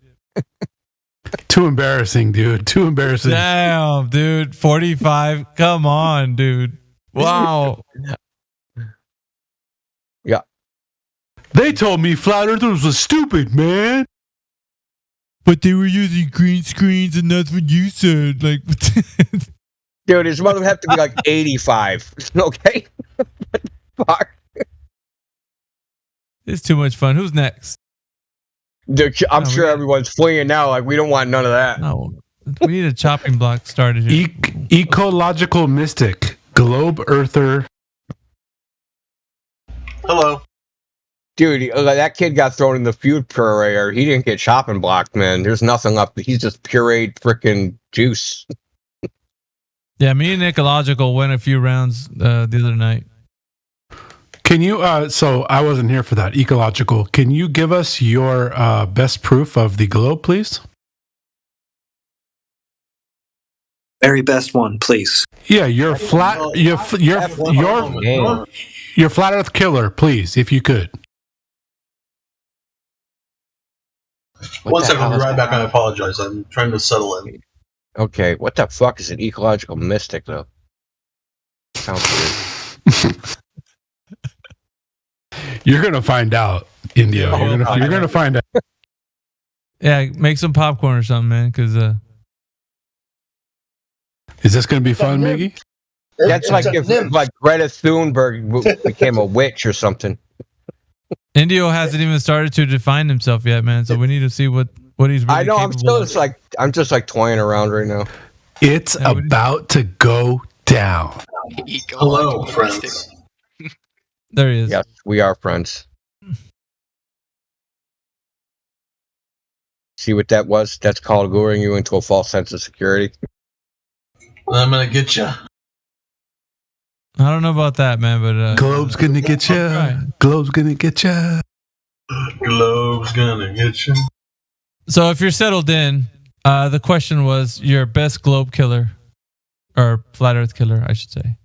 Too embarrassing, dude. Too embarrassing. Damn, dude. 45. Come on, dude. Wow. Yeah. They told me flat earthers was stupid, man. But they were using green screens, and that's what you said. Like, Dude, his mother would have to be like 85. Okay? Fuck. it's too much fun. Who's next? Dude, I'm No, sure everyone's fleeing now. Like, we don't want none of that. No, we need a chopping block started here. Ecological mystic, globe earther. Hello. Dude, that kid got thrown in the food puree. He didn't get chopping blocked, man. There's nothing up. He's just pureed freaking juice. Yeah, me and Ecological went a few rounds the other night. Can you, so I wasn't here for that, ecological. Can you give us your best proof of the globe, please? Very best one, please. Yeah, your flat earth killer, please, if you could. One second, I'll be right back. I apologize. I'm trying to settle in. Okay, what the fuck is an ecological mystic, though? Sounds weird. You're gonna find out, Indio. You're gonna find out. Yeah, make some popcorn or something, man. Because Is this gonna be fun, Miggy? That's like if like Greta Thunberg became a witch or something. Indio hasn't even started to define himself yet, man. So we need to see what he's really I know. capable of. I'm just like toying around right now. It's about to go down. Hello, friends. There he is. Yes, we are friends. See what that was? That's called luring you into a false sense of security. I'm gonna get you. I don't know about that, man, but Globe's gonna get you. right. Globe's gonna get you. Globe's gonna get you. So if you're settled in, the question was your best globe killer or flat Earth killer, I should say.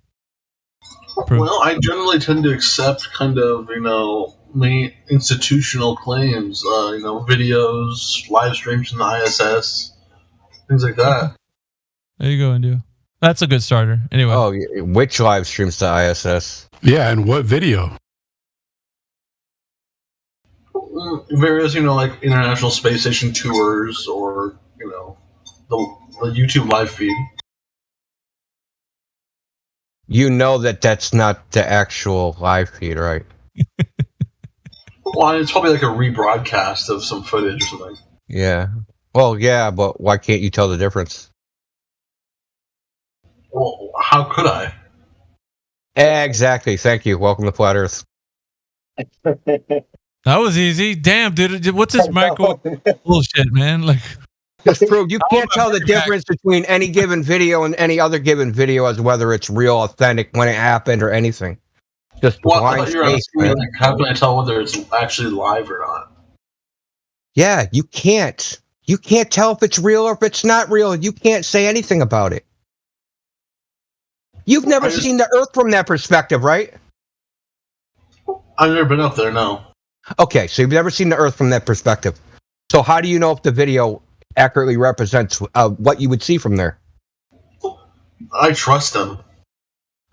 Proof. Well, I generally tend to accept kind of, main institutional claims, videos, live streams from the ISS, things like that. There you go, Indio. That's a good starter. Anyway. Oh, which live streams to ISS? Yeah, and what video? Various, like International Space Station tours or, the YouTube live feed. You know that's not the actual live feed, right? Well, it's probably like a rebroadcast of some footage or something. Yeah. Well, yeah, but why can't you tell the difference? Well, how could I? Exactly. Thank you. Welcome to Flat Earth. That was easy. Damn, dude. What's this microwave bullshit, man? Like, Just prove you can't tell the difference between any given video and any other given video as whether it's real, authentic, when it happened, or anything. Just Well, I blind thought you were faith, asking me, man. like, how can I tell whether it's actually live or not? Yeah, you can't. You can't tell if it's real or if it's not real. You can't say anything about it. You've never seen the Earth from that perspective, right? I've never been up there, no. Okay, so you've never seen the Earth from that perspective. So how do you know if the video accurately represents what you would see from there? I trust them.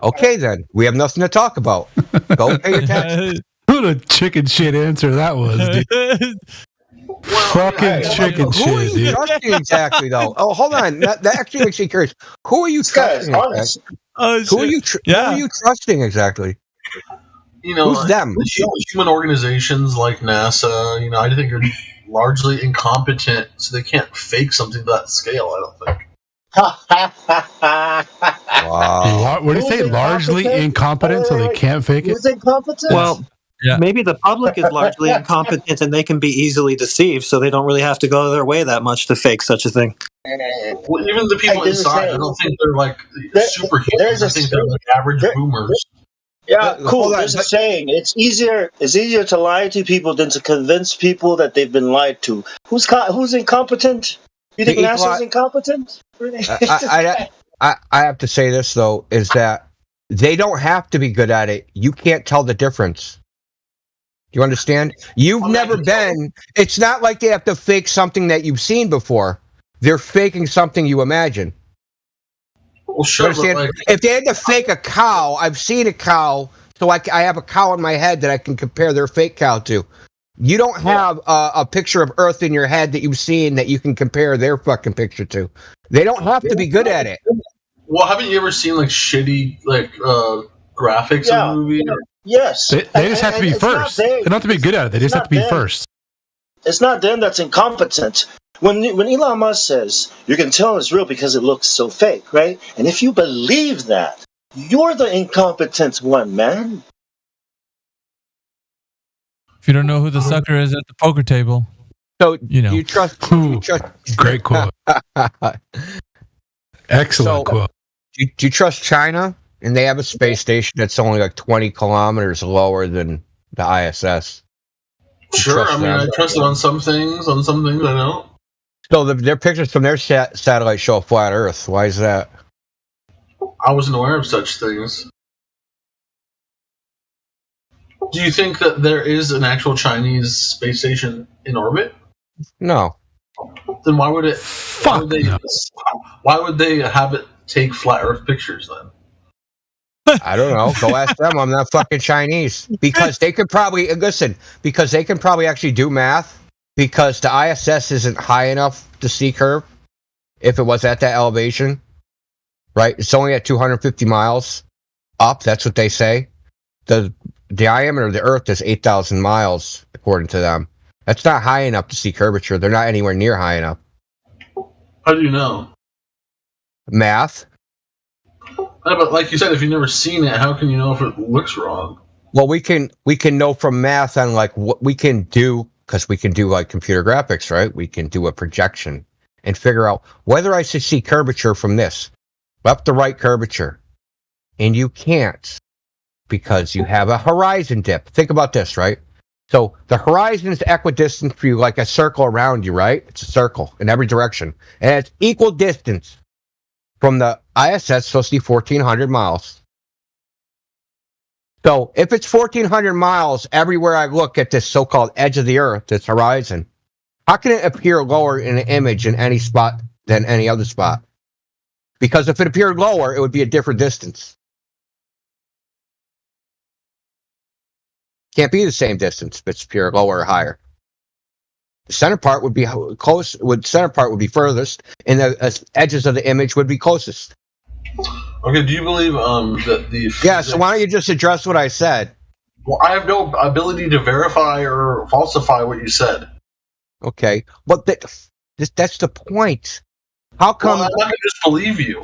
Okay, then. We have nothing to talk about. Go pay your taxes. What a chicken shit answer that was, dude. Fucking chicken Who are shit, you dude. trusting exactly, though? Oh, hold on. That actually makes me curious. Who are you trusting? honest. Who are you trusting exactly? You know, Who's them? Human organizations like NASA, you know, I think are largely incompetent, so they can't fake something to that scale, I don't think. Wow. What did you say? Largely incompetent, so they can't fake it? Who's incompetent? Well, maybe the public is largely incompetent and they can be easily deceived, so they don't really have to go their way that much to fake such a thing. Well, even the people inside, I don't think they're like superhumans. I think they're like average boomers. Yeah, cool. There's a saying: it's easier to lie to people than to convince people that they've been lied to. Who's incompetent? You think NASA's incompetent? I have to say this though, is that they don't have to be good at it. You can't tell the difference. Do you understand? You've never been. It's not like they have to fake something that you've seen before. They're faking something you imagine. Well, sure. Like, if they had to fake a cow, I've seen a cow, so I have a cow in my head that I can compare their fake cow to. You don't have a picture of Earth in your head that you've seen that you can compare their fucking picture to. They don't have to be good at it. Well, haven't you ever seen like shitty graphics in a movie? Yes. They just have to be first. They don't have to be good at it. They just have to be first. It's not them that's incompetent. When Elon Musk says, you can tell it's real because it looks so fake, right? And if you believe that, you're the incompetent one, man. If you don't know who the sucker is at the poker table, so you know. You trust great quote. Excellent quote. Do you trust China? And they have a space station that's only like 20 kilometers lower than the ISS. Sure, I mean, I trust it on some things. On some things, I don't. So their pictures from their satellite show a flat Earth. Why is that? I wasn't aware of such things. Do you think that there is an actual Chinese space station in orbit? No. Then why would it? Why would they have it take flat Earth pictures then? I don't know. Go ask them. I'm not fucking Chinese. Because they could probably because they can probably actually do math. Because the ISS isn't high enough to see curve. If it was at that elevation, right? It's only at 250 miles up. That's what they say. The diameter of the Earth is 8,000 miles, according to them. That's not high enough to see curvature. They're not anywhere near high enough. How do you know? Math. But like you said, if you've never seen it, how can you know if it looks wrong? Well, we can know from math on like what we can do, because we can do like computer graphics, right? We can do a projection and figure out whether I should see curvature from this, left to right curvature. And you can't, because you have a horizon dip. Think about this, right? So the horizon is equidistant for you, like a circle around you, right? It's a circle in every direction. And it's equal distance from the ISS, supposed to be 1,400 miles. So if it's 1,400 miles everywhere I look at this so-called edge of the Earth, this horizon, how can it appear lower in an image in any spot than any other spot? Because if it appeared lower, it would be a different distance. Can't be the same distance if it's pure lower or higher. The center part would be close. Center part would be furthest, and the edges of the image would be closest. Okay, do you believe that the... Yeah, so why don't you just address what I said? Well, I have no ability to verify or falsify what you said. Okay, but that's the point. How come? Well, I'm not gonna just believe you.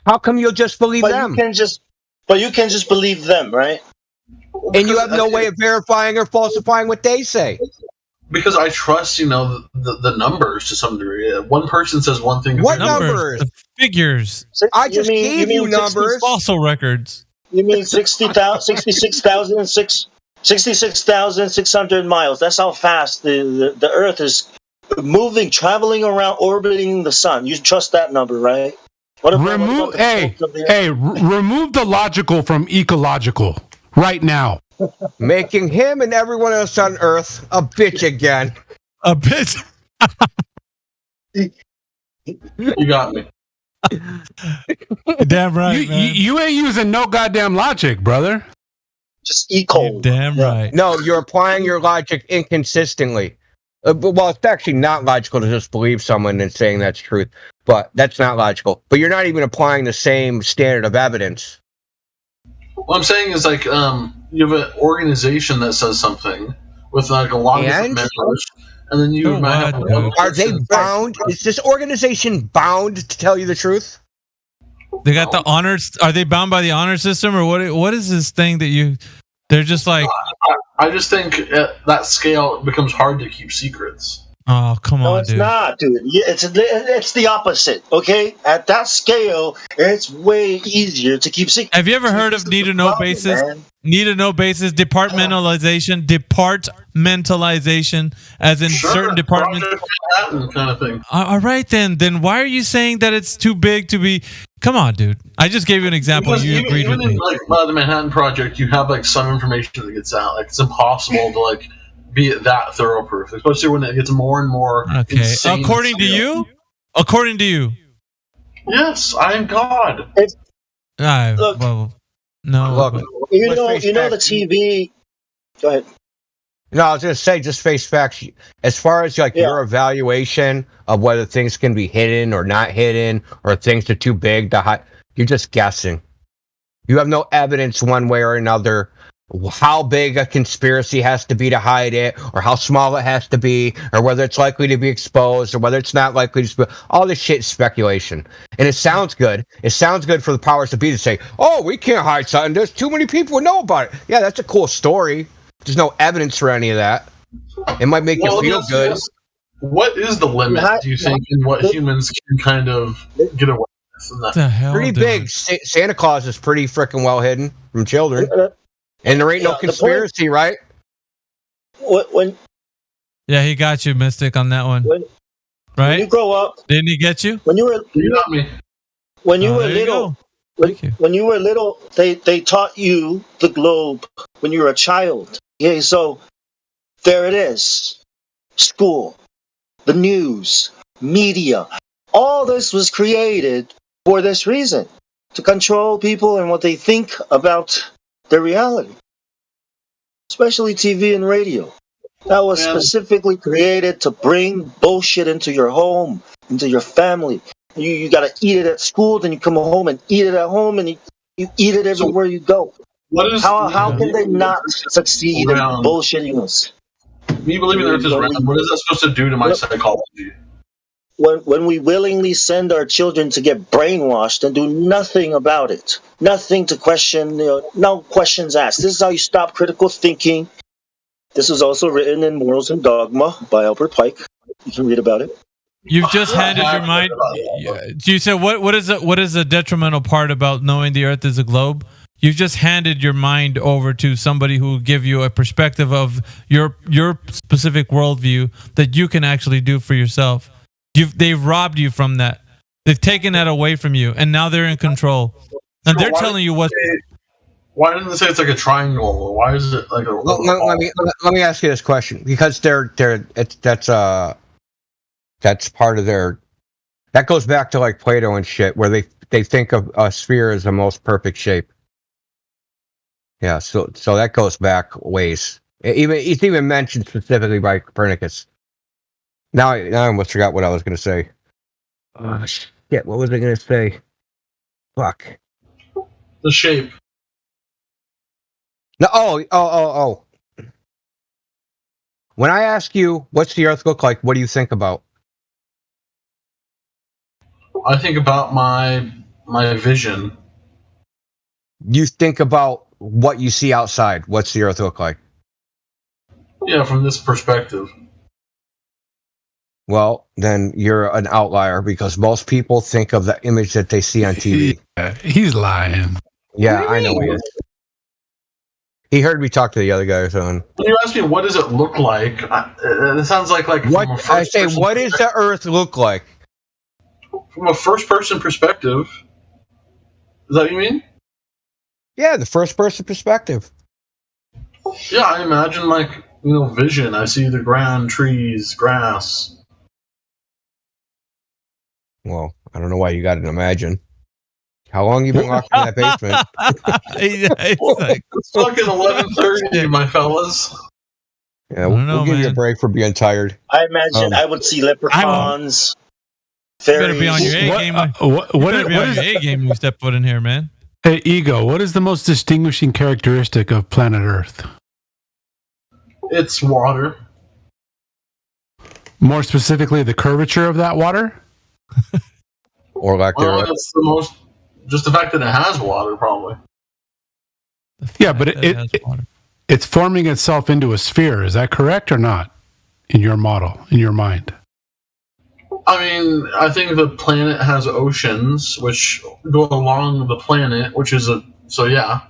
How come you'll just believe But them? you can just believe them, right? And you have no way of verifying or falsifying what they say. Because I trust, the numbers to some degree. One person says one thing. What numbers? The figures. I just gave you numbers. Fossil records. You mean 66,600 miles. That's how fast the Earth is moving, traveling around, orbiting the sun. You trust that number, right? Remove the logical from ecological right now. Making him and everyone else on Earth a bitch again. A bitch. You got me. Damn right, you ain't using no goddamn logic, brother. Just eco. Damn right. No, you're applying your logic inconsistently. Well, it's actually not logical to just believe someone and saying that's truth, but that's not logical. But you're not even applying the same standard of evidence. What I'm saying is, like, you have an organization that says something with like a lot of different members, and then you might have one. Are they bound? Is this organization bound to tell you the truth? They got the honors. Are they bound by the honor system, or what? What is this thing that you? They're just like. I just think at that scale it becomes hard to keep secrets. Oh, come on, it's not, dude. It's the opposite. Okay, at that scale, it's way easier to keep secret. Have you ever heard of need to know basis? Need to know basis, departmentalization, as in certain departments. Kind of thing. All right, then why are you saying that it's too big to be? Come on, dude. I just gave you an example. Because you agreed with me. Even in the Manhattan Project, you have like some information that gets out. Like it's impossible to like be that thorough proof, especially when it gets more and more. Okay. According to you. Yes, I am God. Look, well, no. Look, you know the TV. Go ahead. No, I was going to say, just face facts. As far as your evaluation of whether things can be hidden or not hidden, or things are too big to hide, you're just guessing. You have no evidence one way or another how big a conspiracy has to be to hide it, or how small it has to be, or whether it's likely to be exposed, or whether it's not likely to be. All this shit is speculation. And it sounds good. It sounds good for the powers that be to say, oh, we can't hide something. There's too many people who know about it. Yeah, that's a cool story. There's no evidence for any of that. It might make you feel good. Yes. What is the limit, do you think, in what humans can kind of get away with? What the hell, pretty big. Santa Claus is pretty freaking well hidden from children. And there ain't no conspiracy, right? Yeah, he got you, Mystic, on that one. Right? When you grow up, didn't he get you? When you were little, when you were little, they taught you the globe when you were a child. Okay, so there it is. School, the news, media, all this was created for this reason, to control people and what they think about their reality, especially TV and radio. That was specifically created to bring bullshit into your home, into your family. You got to eat it at school, then you come home and eat it at home, and you eat it everywhere you go. How can they not succeed in bullshitting us? Me believing the Earth is round, what is that supposed to do to my psychology? When we willingly send our children to get brainwashed and do nothing about it, nothing to question, no questions asked. This is how you stop critical thinking. This is also written in Morals and Dogma by Albert Pike. You can read about it. You've just handed your mind. You said what is the detrimental part about knowing the Earth is a globe? You've just handed your mind over to somebody who will give you a perspective of your specific worldview that you can actually do for yourself. They've robbed you from that. They've taken that away from you, and now they're in control. And they're telling you what. Why didn't they say it's like a triangle? Why is it like a? Let me ask you this question, because that's part of their. That goes back to like Plato and shit, where they think of a sphere as the most perfect shape. Yeah, so that goes back ways. It's even mentioned specifically by Copernicus. Now I almost forgot what I was going to say. Oh shit! What was I going to say? Fuck. The shape. No. Oh. when I ask you, what's the Earth look like? What do you think about? I think about my vision. You think about what you see outside. What's the Earth look like? Yeah, from this perspective. Well, then you're an outlier because most people think of the image that they see on TV. He's lying. Yeah, I know he is. He heard me talk to the other guy or something. When you ask me what does it look like, it sounds like what I say. What does the Earth look like? From a first-person perspective. Is that what you mean? Yeah, the first-person perspective. Yeah, I imagine vision. I see the ground, trees, grass. Well, I don't know why you got to imagine. How long you been locked in that basement? It's fucking 11:30, my fellas. Yeah, we'll give you a break for being tired. I imagine I would see leprechauns. You better be on your A game. What is your A game when you step foot in here, man? Hey, Ego, what is the most distinguishing characteristic of planet Earth? It's water. More specifically, the curvature of that water? Or lack thereof. That's the most. Just the fact that it has water, probably. Yeah, but it's forming itself into a sphere. Is that correct or not? In your model, in your mind? I mean, I think the planet has oceans, which go along the planet, which is so yeah.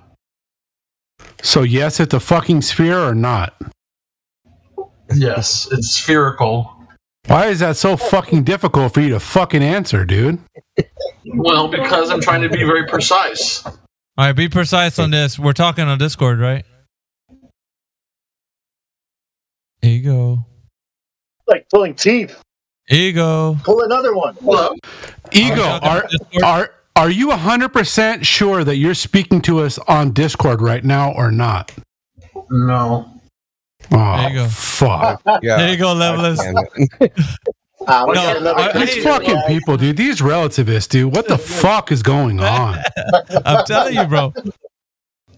So yes, it's a fucking sphere or not? Yes, it's spherical. Why is that so fucking difficult for you to fucking answer, dude? Well, because I'm trying to be very precise. All right, be precise on this. We're talking on Discord, right? Ego. Like pulling teeth. Ego. Pull another one. Hello. Ego, are you 100% sure that you're speaking to us on Discord right now or not? No. Oh, there you go. Fuck. Yeah. There you go, Levelist. These fucking people, dude. These relativists, dude. What the fuck is going on? I'm telling you, bro.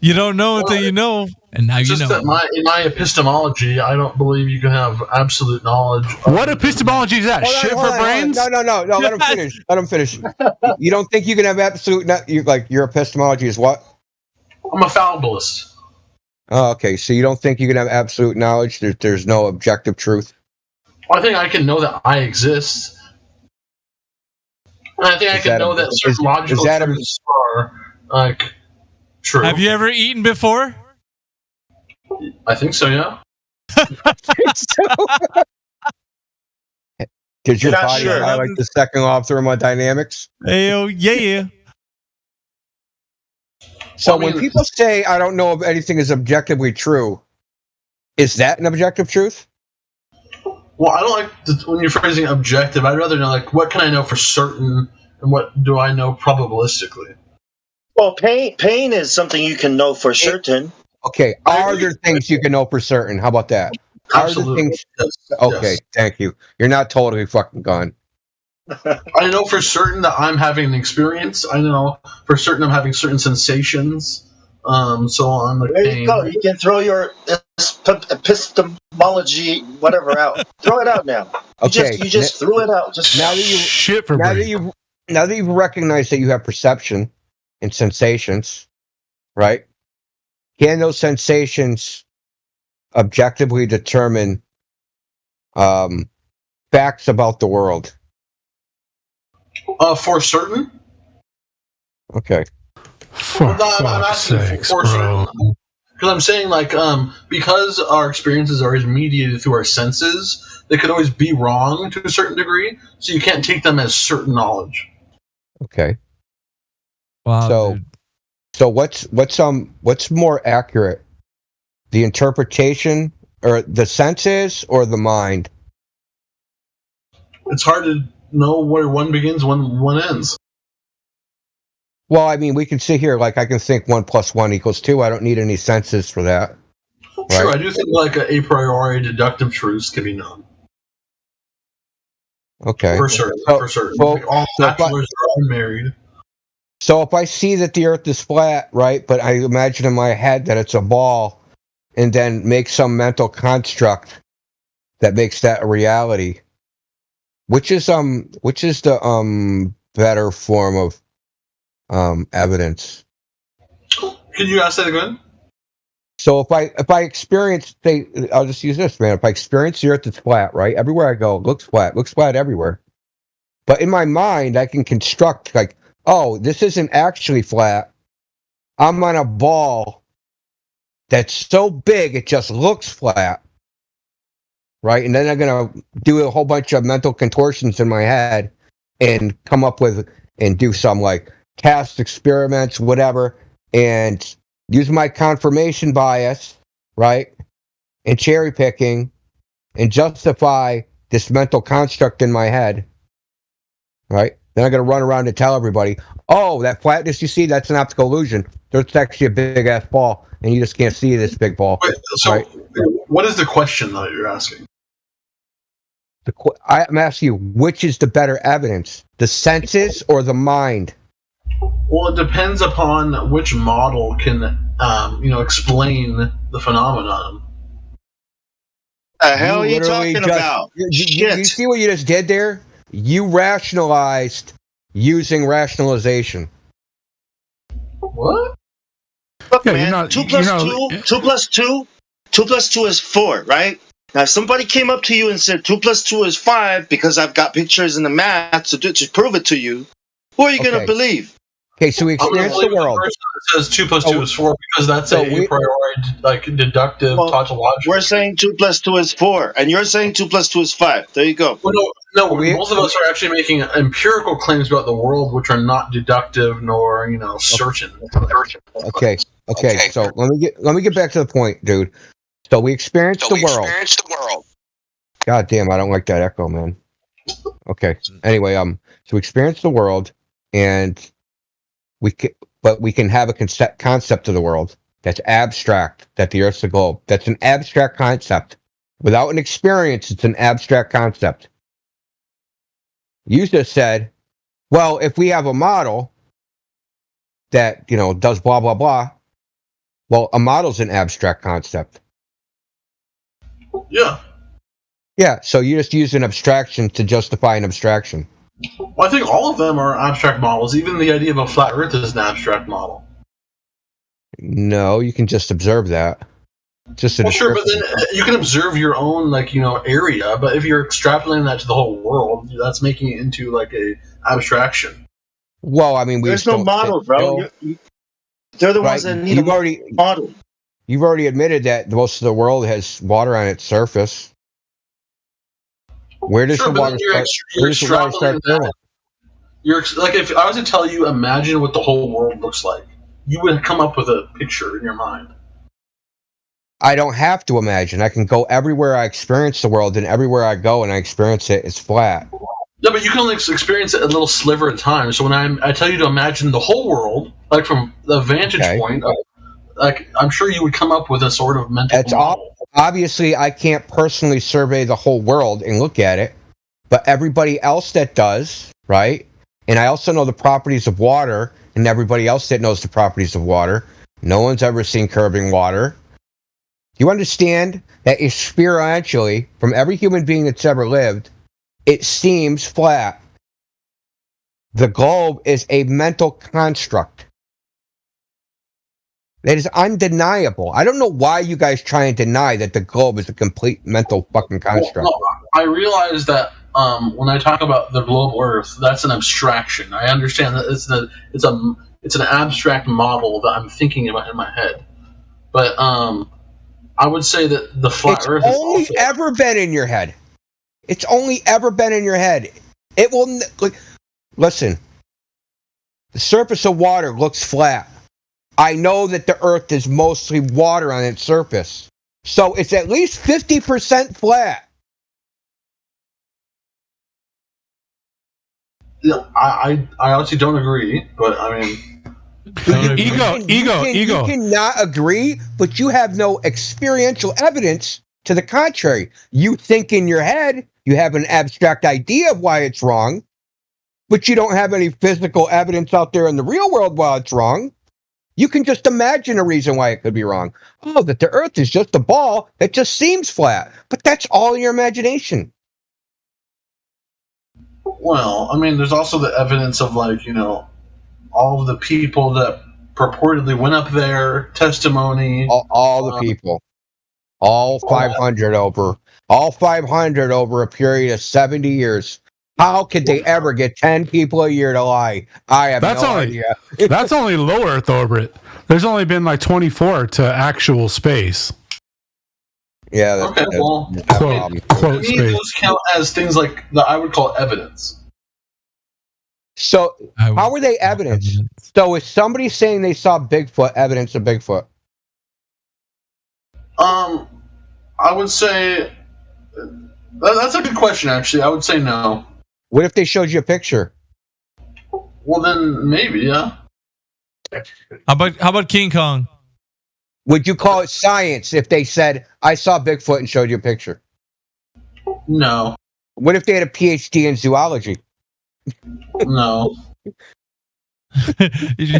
You don't know until you know, and now you know. That in my epistemology, I don't believe you can have absolute knowledge. What epistemology is that? Shit for brains? No. Let him finish. Let him finish. You don't think you can have absolute? Your epistemology is what? I'm a fallibilist. Oh, okay. So you don't think you can have absolute knowledge? There's no objective truth. Well, I think I can know that I exist. And I think I can know that certain logical truths are true. Have you ever eaten before? I think so, yeah. Did your body like the second law of thermodynamics? Hey, yeah. So when people say, I don't know if anything is objectively true, is that an objective truth? Well, I don't like when you're phrasing objective. I'd rather know, what can I know for certain and what do I know probabilistically? Well, pain is something you can know for certain. Okay. Are there things you can know for certain? How about that? Absolutely. Okay, thank you. You're not totally fucking gone. I know for certain that I'm having an experience. I know for certain I'm having certain sensations. So on. There you go. You can throw your epistemology, whatever, out. Throw it out now. You just threw it out. Just now that you've recognized that you have perception and sensations, right? Can those sensations objectively determine facts about the world? For certain. Okay. For fuck's sakes, bro. Because I'm saying, because our experiences are always mediated through our senses, they could always be wrong to a certain degree, so you can't take them as certain knowledge. Okay. Wow. So what's more accurate? The interpretation or the senses or the mind? It's hard to know where one begins, when one ends. Well, I mean, we can sit here I can think 1 + 1 = 2. I don't need any senses for that. Right? Sure, I do think a priori deductive truths can be known. Okay. For certain. Well, all bachelors are unmarried. So if I see that the Earth is flat, right, but I imagine in my head that it's a ball, and then make some mental construct that makes that a reality. Which is the better form of evidence? Can you ask that again? So if I experience, say, I'll just use this, man. If I experience the Earth, it's flat, right? Everywhere I go, it looks flat everywhere. But in my mind, I can construct like, oh, this isn't actually flat. I'm on a ball that's so big it just looks flat, right? And then I'm gonna do a whole bunch of mental contortions in my head and come up with and do some like test experiments, whatever, and use my confirmation bias, right? And cherry picking and justify this mental construct in my head, right? Then I'm going to run around and tell everybody, oh, that flatness you see, that's an optical illusion. There's actually a big-ass ball, and you just can't see this big ball. Wait, so right? What is the question that you're asking? I'm asking you, which is the better evidence, the senses or the mind? Well, it depends upon which model can, explain the phenomenon. The hell are you talking about? You see what you just did there? You rationalized using rationalization. What? Look, man, 2 plus 2 is 4, right? Now, if somebody came up to you and said 2 plus 2 is 5 because I've got pictures in the math to prove it to you, who are you going to believe? Okay, so we experience the world. The person that says 2 plus 2 is 4 because that's a priori, deductive, tautological. We're saying 2 plus 2 is 4, and you're saying 2 plus 2 is 5. There you go. Well, no, both of us are actually making empirical claims about the world, which are not deductive nor, certain. Okay. So let me get back to the point, dude. So we experience the world. God damn, I don't like that echo, man. Okay. Anyway, so we experience the world, and we can have a concept of the world that's abstract, that the Earth's a globe. That's an abstract concept. Without an experience, it's an abstract concept. You just said, well, if we have a model that, does blah, blah, blah, well, a model's an abstract concept. Yeah. Yeah, so you just use an abstraction to justify an abstraction. Well, I think all of them are abstract models. Even the idea of a flat Earth is an abstract model. No, you can just observe that. Sure, but then you can observe your own, area. But if you're extrapolating that to the whole world, that's making it into a abstraction. Well, I mean, there's no model, bro. They're the ones that need a model. You've already admitted that most of the world has water on its surface. Where does the water start? Where does the water start filling? If I was to tell you, imagine what the whole world looks like, you would come up with a picture in your mind. I don't have to imagine. I can go everywhere I experience the world, and everywhere I go and I experience it, it's flat. Yeah, but you can only experience it a little sliver at a time. So when I tell you to imagine the whole world, from the vantage point, I'm sure you would come up with a sort of mental model. Obviously, I can't personally survey the whole world and look at it, but everybody else that does, right? And I also know the properties of water, and everybody else that knows the properties of water. No one's ever seen curving water. You understand that experientially, from every human being that's ever lived, it seems flat. The globe is a mental construct. That is undeniable. I don't know why you guys try and deny that the globe is a complete mental fucking construct. Well, I realize that when I talk about the global Earth, that's an abstraction. I understand that it's an abstract model that I'm thinking about in my head. But I would say that the flat Earth has only ever been in your head. It's only ever been in your head. It will listen. The surface of water looks flat. I know that the Earth is mostly water on its surface. So it's at least 50% flat. Yeah, I honestly don't agree, but I mean... Ego. You cannot agree, but you have no experiential evidence to the contrary. You think in your head, you have an abstract idea of why it's wrong, but you don't have any physical evidence out there in the real world why it's wrong. You can just imagine a reason why it could be wrong. Oh, that the Earth is just a ball that just seems flat. But that's all in your imagination. Well, I mean, there's also the evidence of, like, you know, all of the people that purportedly went up there, testimony. All the people. All 500 over a period of 70 years. How could they ever get 10 people a year to lie? I have no idea. That's only low Earth orbit. There's only been like 24 to actual space. Yeah. Okay, well, quote to me, those count as things like that I would call evidence. So, how are they evidence? So, is somebody saying they saw Bigfoot evidence of Bigfoot? I would say that's a good question. Actually, I would say no. What if they showed you a picture? Well, then maybe, yeah. How about King Kong? Would you call it science if they said, I saw Bigfoot and showed you a picture? No. What if they had a PhD in zoology? No. If you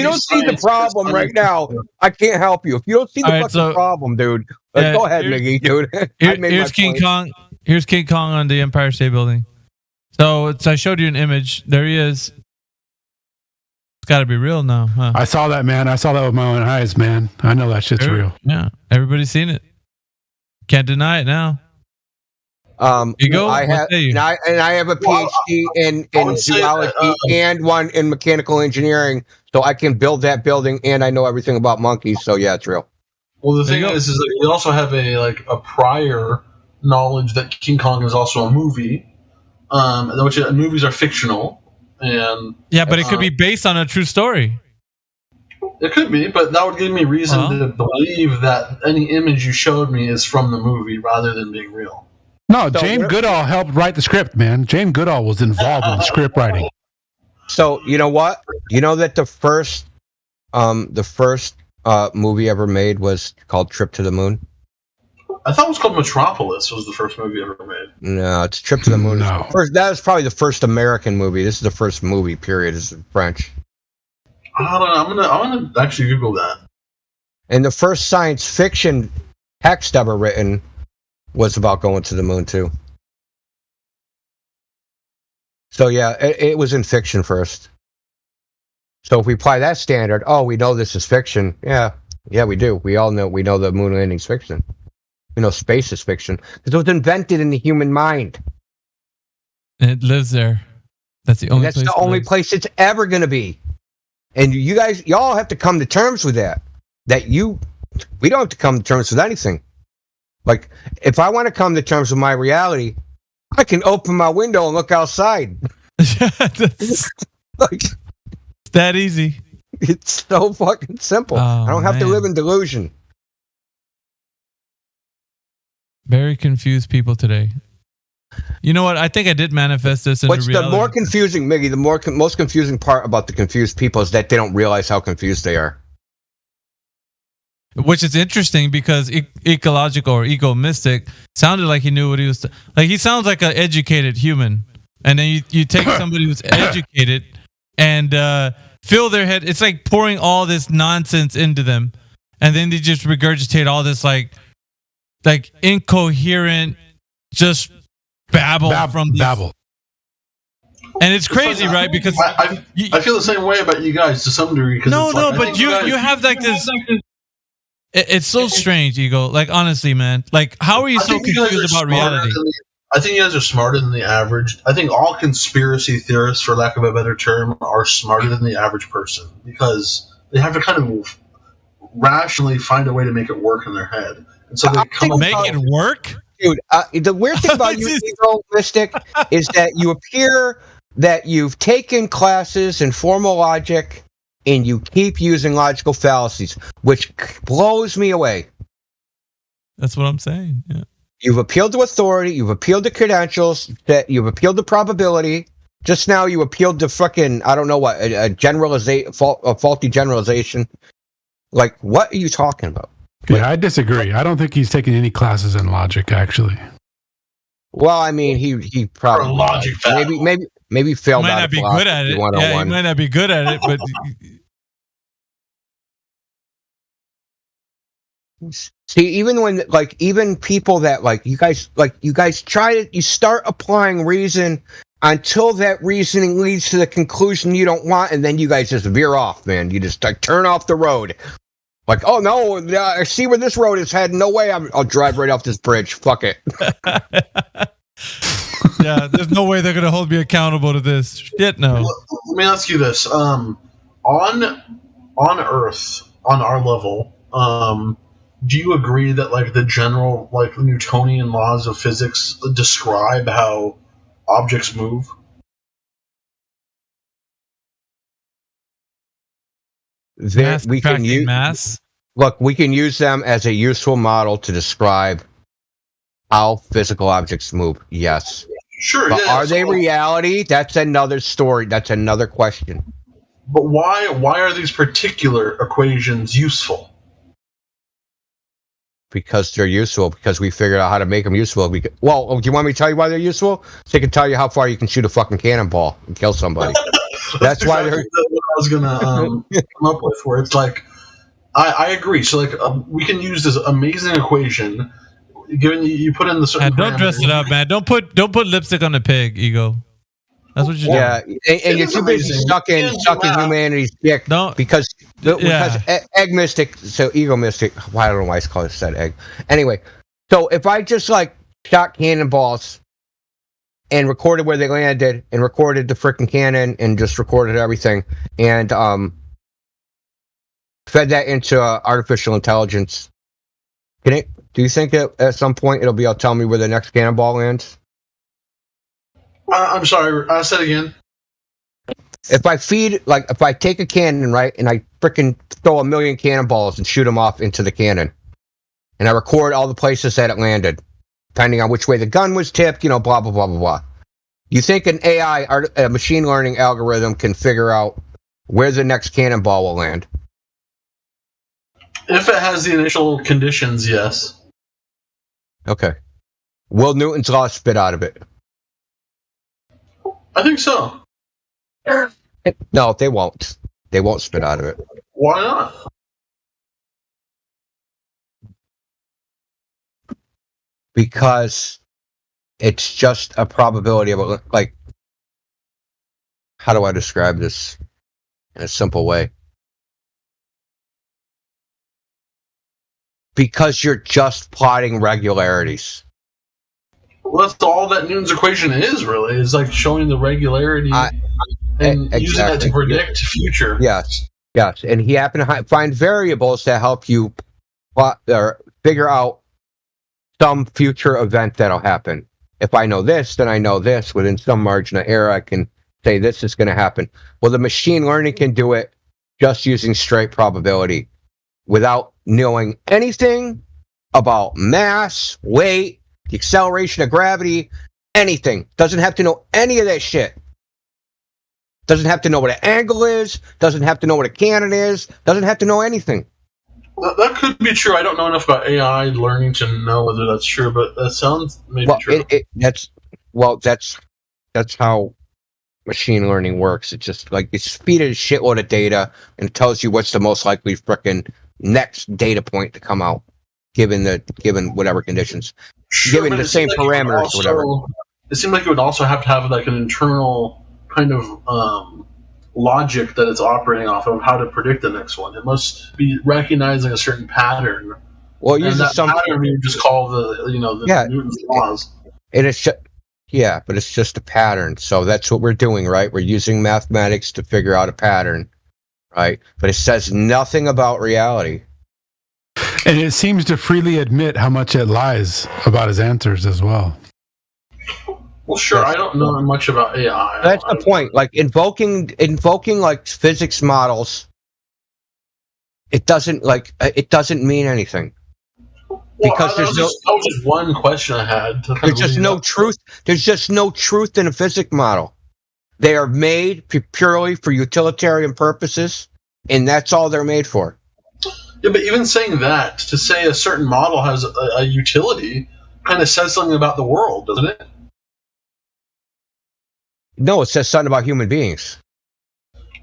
don't see the problem right now, I can't help you. If you don't see the fucking problem, dude, go ahead, Miggy, dude. Here's King Kong. Here's King Kong on the Empire State Building. So I showed you an image. There he is. It's got to be real now, huh? I saw that, man. I saw that with my own eyes, man. I know that shit's real. Yeah, everybody's seen it. Can't deny it now. You go. I have a PhD in zoology and one in mechanical engineering, so I can build that building, and I know everything about monkeys. So yeah, it's real. Well, the thing is that we also have a prior knowledge that King Kong is also a movie, which movies are fictional, and but it could be based on a true story. It could be, but that would give me reason to believe that any image you showed me is from the movie rather than being real. No, James Goodall helped write the script, man. James Goodall was involved in the script writing. So you know what? You know that the first movie ever made was called Trip to the Moon. I thought it was called Metropolis. Was the first movie ever made? No, it's Trip to the Moon. No. That was probably the first American movie. This is the first movie. Period. It's in French. I don't know. I'm gonna actually Google that. And the first science fiction text ever written was about going to the moon too. So yeah, it was in fiction first. So if we apply that standard, we know this is fiction. Yeah, we do. We know the moon landing's fiction. We know space is fiction because it was invented in the human mind. And it lives there. That's the only. That's the only place it's ever going to be. And y'all have to come to terms with that. We don't have to come to terms with anything. Like, if I want to come to terms with my reality, I can open my window and look outside. It's that easy. It's so fucking simple. I don't have to live in delusion. Very confused people today. You know what? I think I did manifest this into reality. What's the more confusing, Miggy, most confusing part about the confused people is that they don't realize how confused they are. Which is interesting because ecological or eco-mystic sounded like he knew what he was... he sounds like an educated human. And then you take somebody who's educated and fill their head... It's like pouring all this nonsense into them. And then they just regurgitate all this like incoherent, just babble from this. Babble. And it's crazy, right? Because I feel the same way about you guys to some degree. But you have like this... It's so strange, Ego. Like, honestly, man. Like, how are you so confused about reality? I think you guys are smarter than the average. I think all conspiracy theorists, for lack of a better term, are smarter than the average person because they have to kind of rationally find a way to make it work in their head. And so they make it work? Dude, the weird thing about you, Ego Mystic, is that you appear that you've taken classes in formal logic and you keep using logical fallacies, which blows me away. That's what I'm saying. Yeah. You've appealed to authority. You've appealed to credentials. That you've appealed to probability. Just now, you appealed to fucking I don't know what a faulty generalization. Like, what are you talking about? Yeah, I disagree. I don't think he's taking any classes in logic, actually. Well, I mean, he probably logic maybe failed Might out not of be good at philosophy it. 101. Yeah, he might not be good at it, but See, even when even people that you guys you start applying reason until that reasoning leads to the conclusion you don't want, and then you guys just veer off, man. You just turn off the road. Like, oh no, I see where this road is heading. No way, I'll drive right off this bridge. Fuck it. yeah, there's no way they're gonna hold me accountable to this. Shit, no. Let me ask you this: on Earth, on our level, do you agree that the general Newtonian laws of physics describe how objects move? We can use mass. Look, we can use them as a useful model to describe how physical objects move. Yes. Sure. But yeah, are they reality? That's another story. That's another question. But why are these particular equations useful? Because they're useful. Because we figured out how to make them useful. Do you want me to tell you why they're useful? So I can tell you how far you can shoot a fucking cannonball and kill somebody. That's why they're. What I was gonna come up with, where it's I agree. So we can use this amazing equation. Given you put in the certain. Don't dress it up, man. Don't put lipstick on the pig, Ego. That's what you're doing. Yeah, and you're too busy sucking humanity's dick. Because egg mystic, so ego mystic. Well, I don't know why it's called said egg. Anyway, so if I just shot cannonballs and recorded where they landed and recorded the freaking cannon and just recorded everything and fed that into artificial intelligence, do you think that at some point it'll be able to tell me where the next cannonball lands? I'm sorry. I said again. If I if I take a cannon, right, and I freaking throw 1 million cannonballs and shoot them off into the cannon, and I record all the places that it landed, depending on which way the gun was tipped, blah, blah, blah, blah, blah. You think an AI, a machine learning algorithm, can figure out where the next cannonball will land? If it has the initial conditions, yes. Okay. Will Newton's law spit out of it? I think so. No, they won't. They won't spit out of it. Why not? Because it's just a probability of it. How do I describe this in a simple way? Because you're just plotting regularities. Well, that's all that Newton's equation is, really. It's showing the regularity and using that to predict future. Yes. And he happened to find variables that help you plot or figure out some future event that'll happen. If I know this, then I know this. Within some margin of error, I can say this is going to happen. Well, the machine learning can do it just using straight probability without knowing anything about mass, weight, the acceleration of gravity, anything. Doesn't have to know any of that shit. Doesn't have to know what an angle is. Doesn't have to know what a cannon is. Doesn't have to know anything. That could be true. I don't know enough about AI learning to know whether that's true, but that sounds maybe true. That's how machine learning works. It's just it's feed it a shitload of data and it tells you what's the most likely frickin' next data point to come out, given whatever conditions, given the same parameters, whatever. It seems like it would also have to have an internal kind of logic that it's operating off of how to predict the next one. It must be recognizing a certain pattern. Well, and that pattern we would just call the Newton's laws. And it's but it's just a pattern. So that's what we're doing, right? We're using mathematics to figure out a pattern, right? But it says nothing about reality. And it seems to freely admit how much it lies about his answers as well. Well, sure. I don't know much about AI. That's the point. Invoking physics models, it doesn't mean anything. Because that was just one question I had. There's just no truth. There's just no truth in a physics model. They are made purely for utilitarian purposes, and that's all they're made for. Yeah, but even saying that, to say a certain model has a utility kind of says something about the world, doesn't it? No, it says something about human beings.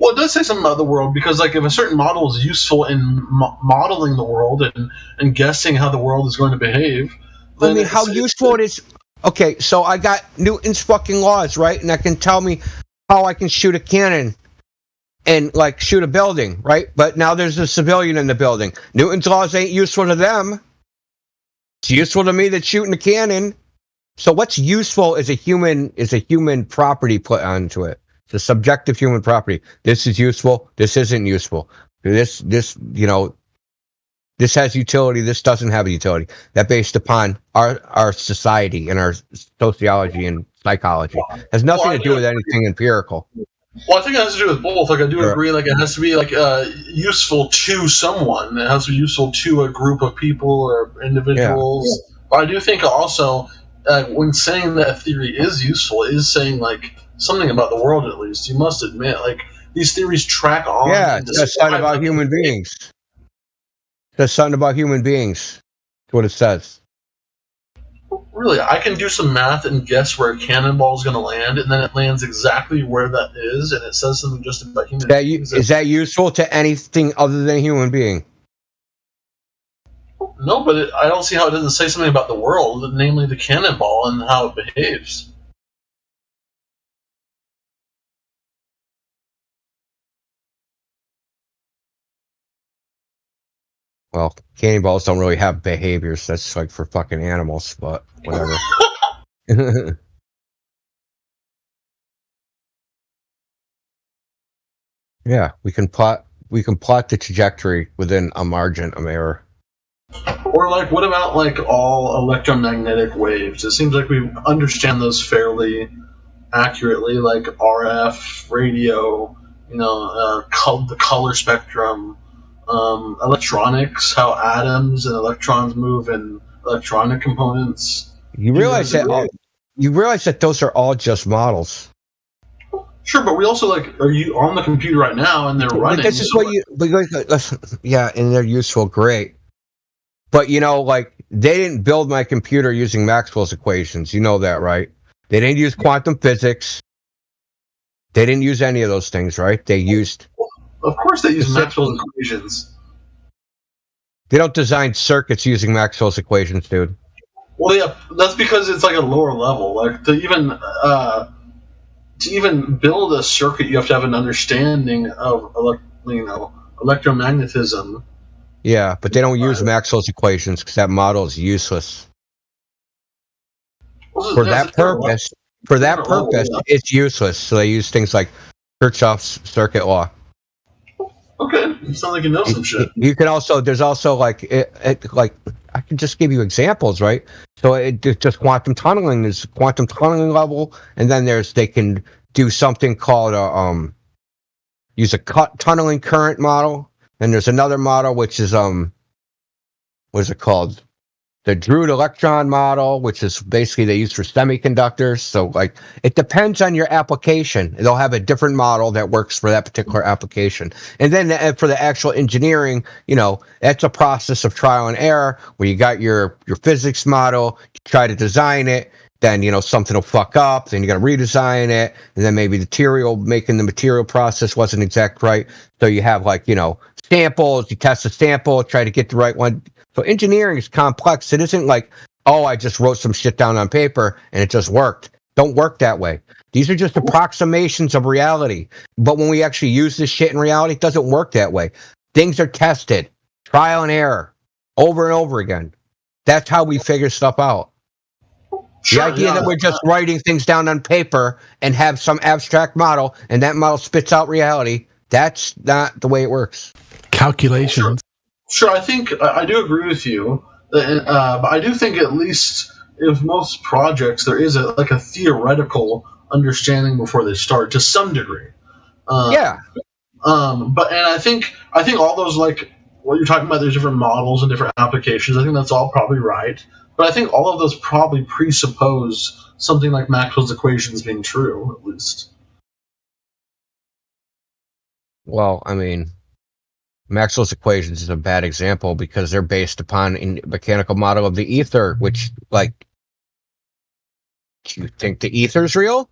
Well, it does say something about the world because, like, if a certain model is useful in modeling the world and guessing how the world is going to behave, I mean, how useful it is. Okay, so I got Newton's fucking laws, right? And that can tell me how I can shoot a cannon and, like, shoot a building, right? But now there's a civilian in the building. Newton's laws ain't useful to them. It's useful to me that's shooting a cannon. So what's useful is a human property put onto it. It's a subjective human property. This is useful. This isn't useful. This has utility. This doesn't have a utility. That based upon our society and our sociology and psychology. Has nothing to do with anything empirical. Well, I think it has to do with both. Like, I do agree. Like, it has to be like useful to someone. It has to be useful to a group of people or individuals. Yeah. But I do think also when saying that a theory is useful, is saying like something about the world. At least you must admit, like these theories track on. Yeah, it's something about human beings. There's something about human beings. That's what it says. Really, I can do some math and guess where a cannonball is going to land, and then it lands exactly where that is, and it says something just about human beings. Is that useful to anything other than a human being? No, but I don't see how it doesn't say something about the world, namely the cannonball and how it behaves. Well, cannonballs don't really have behaviors. That's like for fucking animals, but whatever. Yeah, we can plot the trajectory within a margin of error. Or like, what about like all electromagnetic waves? It seems like we understand those fairly accurately, like RF, radio, the color spectrum. Electronics, how atoms and electrons move in electronic components. You realize that those are all just models. Sure, but we also are you on the computer right now and they're running. But this is and they're useful, great. But they didn't build my computer using Maxwell's equations. You know that, right? They didn't use quantum physics. They didn't use any of those things, right? They used. Of course they use Maxwell's equations. They don't design circuits using Maxwell's equations, dude. Well, yeah, that's because it's like a lower level. Like to even build a circuit, you have to have an understanding of electromagnetism. Yeah, but they don't use Maxwell's equations because that model is useless. For that purpose, it's useless. So they use things like Kirchhoff's circuit law. Okay, you sound like you know some shit. You can also, there's also I can just give you examples, right? So it's just quantum tunneling. There's quantum tunneling level, and then they can do something called use a tunneling current model, and there's another model which is what is it called? The Drude electron model, which is basically they use for semiconductors. So it depends on your application. They'll have a different model that works for that particular application. And then for the actual engineering, that's a process of trial and error where you got your physics model, you try to design it, then, something will fuck up, then you got to redesign it. And then maybe making the material process wasn't exact right. So you have samples, you test a sample, try to get the right one. So engineering is complex. It isn't like, I just wrote some shit down on paper and it just worked. Don't work that way. These are just approximations of reality. But when we actually use this shit in reality, it doesn't work that way. Things are tested, trial and error, over and over again. That's how we figure stuff out. The idea that we're just writing things down on paper and have some abstract model and that model spits out reality, that's not the way it works. Calculations. Sure, I think I do agree with you, but I do think at least if most projects there is a theoretical understanding before they start to some degree. Yeah. But I think all those what you're talking about, there's different models and different applications. I think that's all probably right, but I think all of those probably presuppose something like Maxwell's equations being true, at least. Well, I mean, Maxwell's equations is a bad example because they're based upon a mechanical model of the ether, which Do you think the ether's real?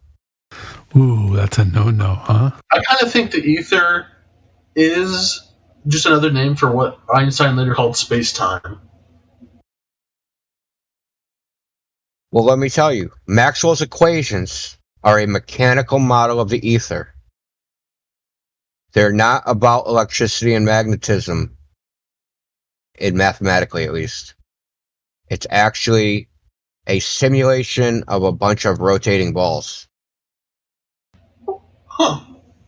Ooh, that's a no-no, huh? I kind of think the ether is just another name for what Einstein later called space-time. Well, let me tell you, Maxwell's equations are a mechanical model of the ether. They're not about electricity and magnetism, mathematically at least. It's actually a simulation of a bunch of rotating balls. Huh.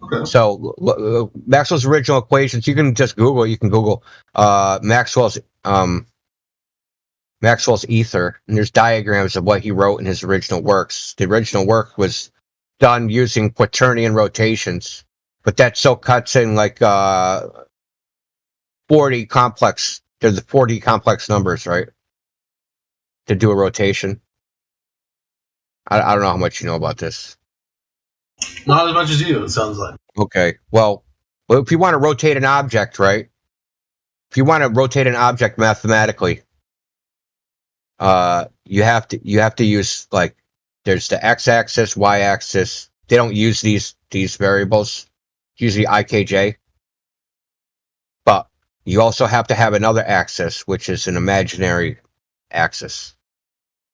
Okay. So Maxwell's original equations, you can just Google. You can Google Maxwell's ether, and there's diagrams of what he wrote in his original works. The original work was done using quaternion rotations, but that still cuts in like 40 complex. There's the 40 complex numbers, right? To do a rotation. I don't know how much you know about this. Not as much as you, it sounds like. Okay. Well, if you want to rotate an object, right? If you want to rotate an object mathematically, you have to use, like, there's the x-axis, y-axis. They don't use these variables. Usually IKJ. But you also have to have another axis, which is an imaginary axis.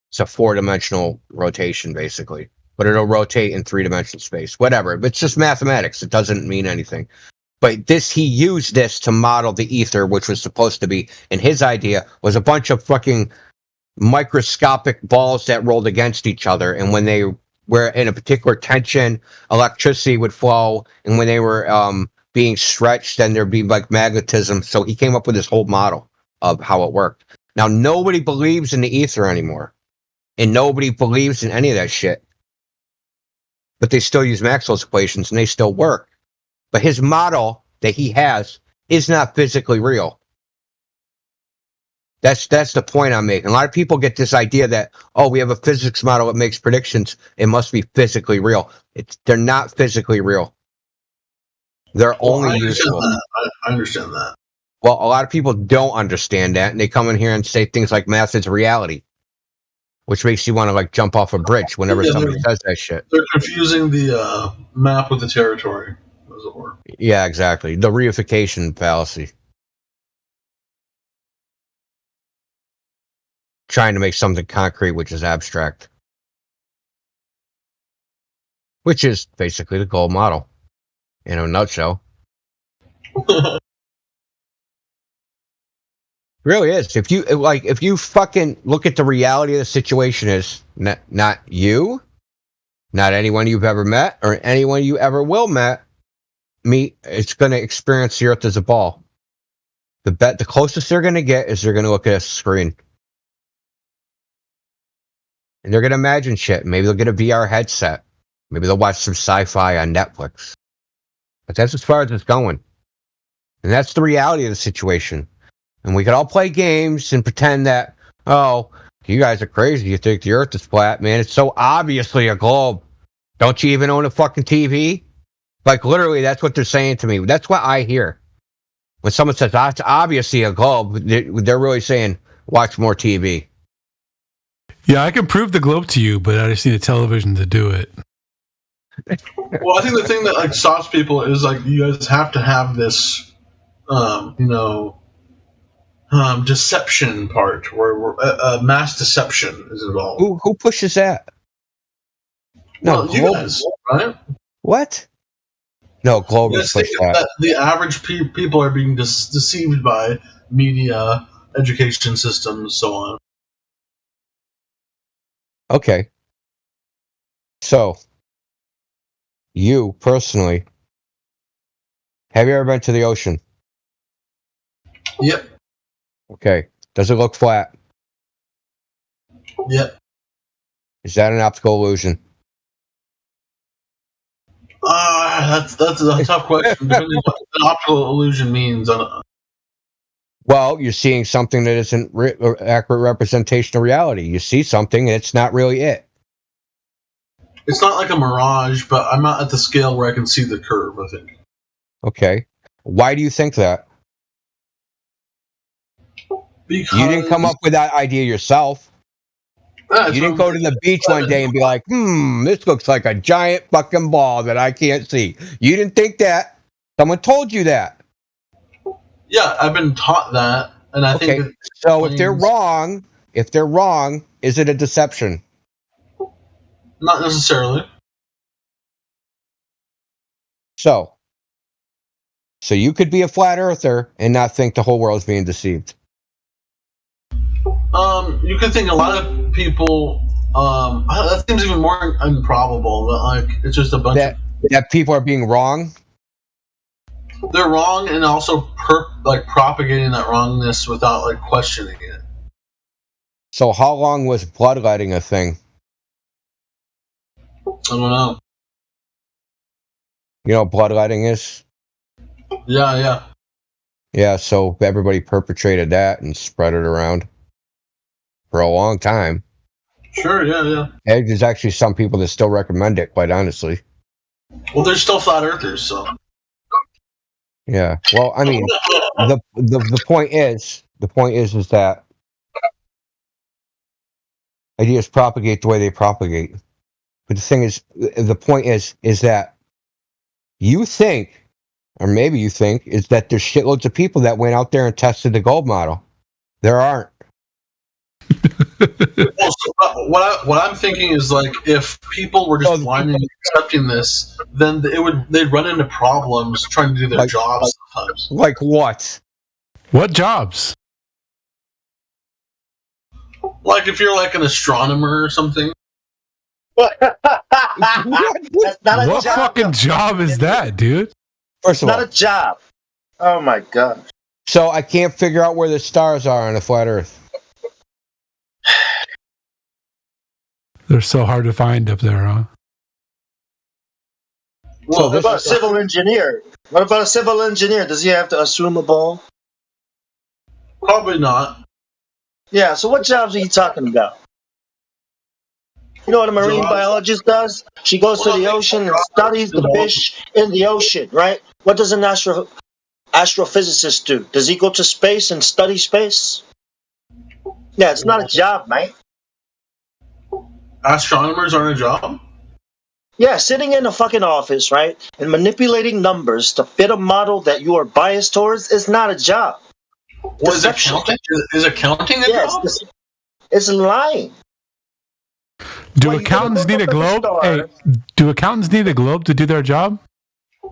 It's a 4-dimensional rotation, basically. But it'll rotate in 3-dimensional space. Whatever. It's just mathematics. It doesn't mean anything. But he used this to model the ether, which was supposed to be, and his idea was a bunch of fucking microscopic balls that rolled against each other. And when they were in a particular tension, electricity would flow. And when they were being stretched, then there'd be like magnetism. So he came up with this whole model of how it worked. Now, nobody believes in the ether anymore. And nobody believes in any of that shit. But they still use Maxwell's equations and they still work. But his model that he has is not physically real. That's the point I'm making. A lot of people get this idea that, oh, we have a physics model that makes predictions. It must be physically real. They're not physically real. They're only useful. I understand that. Well, a lot of people don't understand that, and they come in here and say things like math is reality, which makes you want to like jump off a bridge whenever somebody says that shit. They're confusing the map with the territory, as it were. Yeah, exactly. The reification fallacy. Trying to make something concrete, which is abstract. Which is basically the gold model, in a nutshell. Really is. If you fucking look at the reality of the situation is not you, not anyone you've ever met, or anyone you ever will meet, it's going to experience the earth as a ball. The closest they're going to get is they're going to look at a screen. And they're going to imagine shit. Maybe they'll get a VR headset. Maybe they'll watch some sci-fi on Netflix. But that's as far as it's going. And that's the reality of the situation. And we could all play games and pretend that, oh, you guys are crazy. You think the earth is flat, man. It's so obviously a globe. Don't you even own a fucking TV? Like, literally, that's what they're saying to me. That's what I hear. When someone says, oh, it's obviously a globe, they're really saying, watch more TV. Yeah, I can prove the globe to you, but I just need a television to do it. Well, I think the thing that like stops people is like you guys have to have this, deception part where mass deception is involved. Who pushes that? No, well, you guys, right? What? No, globe is pushed that. The average people are being deceived by media, education systems, so on. Okay. So, you personally, have you ever been to the ocean? Yep. Okay. Does it look flat? Yep. Is that an optical illusion? That's a tough question. Depending on what an optical illusion means. Well, you're seeing something that isn't accurate representation of reality. You see something, and it's not really it. It's not like a mirage, but I'm not at the scale where I can see the curve, I think. Okay. Why do you think that? Because you didn't come up with that idea yourself. You didn't go to the beach one day and be like, this looks like a giant fucking ball that I can't see. You didn't think that. Someone told you that. Yeah, I've been taught that, and I think. So if they're wrong, is it a deception? Not necessarily. So you could be a flat earther and not think the whole world's being deceived. You could think a lot of people. That seems even more improbable. But like, it's just a bunch of that people are being wrong. They're wrong, and also propagating that wrongness without like questioning it. So how long was bloodletting a thing? I don't know. You know what bloodletting is? Yeah. Yeah, so everybody perpetrated that and spread it around for a long time. Sure, yeah. And there's actually some people that still recommend it, quite honestly. Well, they're still flat earthers, so. Yeah. Well, I mean, the point is that ideas propagate the way they propagate. But the point is that you think, or maybe you think, is that there's shitloads of people that went out there and tested the gold model. There aren't. Well, so what I'm thinking is like if people were just blindly accepting this, then they'd run into problems trying to do their jobs sometimes. Like what? What jobs? Like if you're like an astronomer or something. That's not a What job. fucking job is that, dude? First of all, not a job. Oh my god. So I can't figure out where the stars are on a flat Earth. They're so hard to find up there, huh? Well, what about a civil engineer? What about a civil engineer? Does he have to assume a ball? Probably not. Yeah, so what jobs are you talking about? You know what a marine biologist does? She goes to the ocean and studies the fish in the ocean, right? What does an astrophysicist do? Does he go to space and study space? Yeah, it's not a job, mate. Astronomers aren't a job? Yeah, sitting in a fucking office, right, and manipulating numbers to fit a model that you are biased towards is not a job. What is accounting? Is accounting a job? It's lying. Do accountants need a globe? Hey, do accountants need a globe to do their job?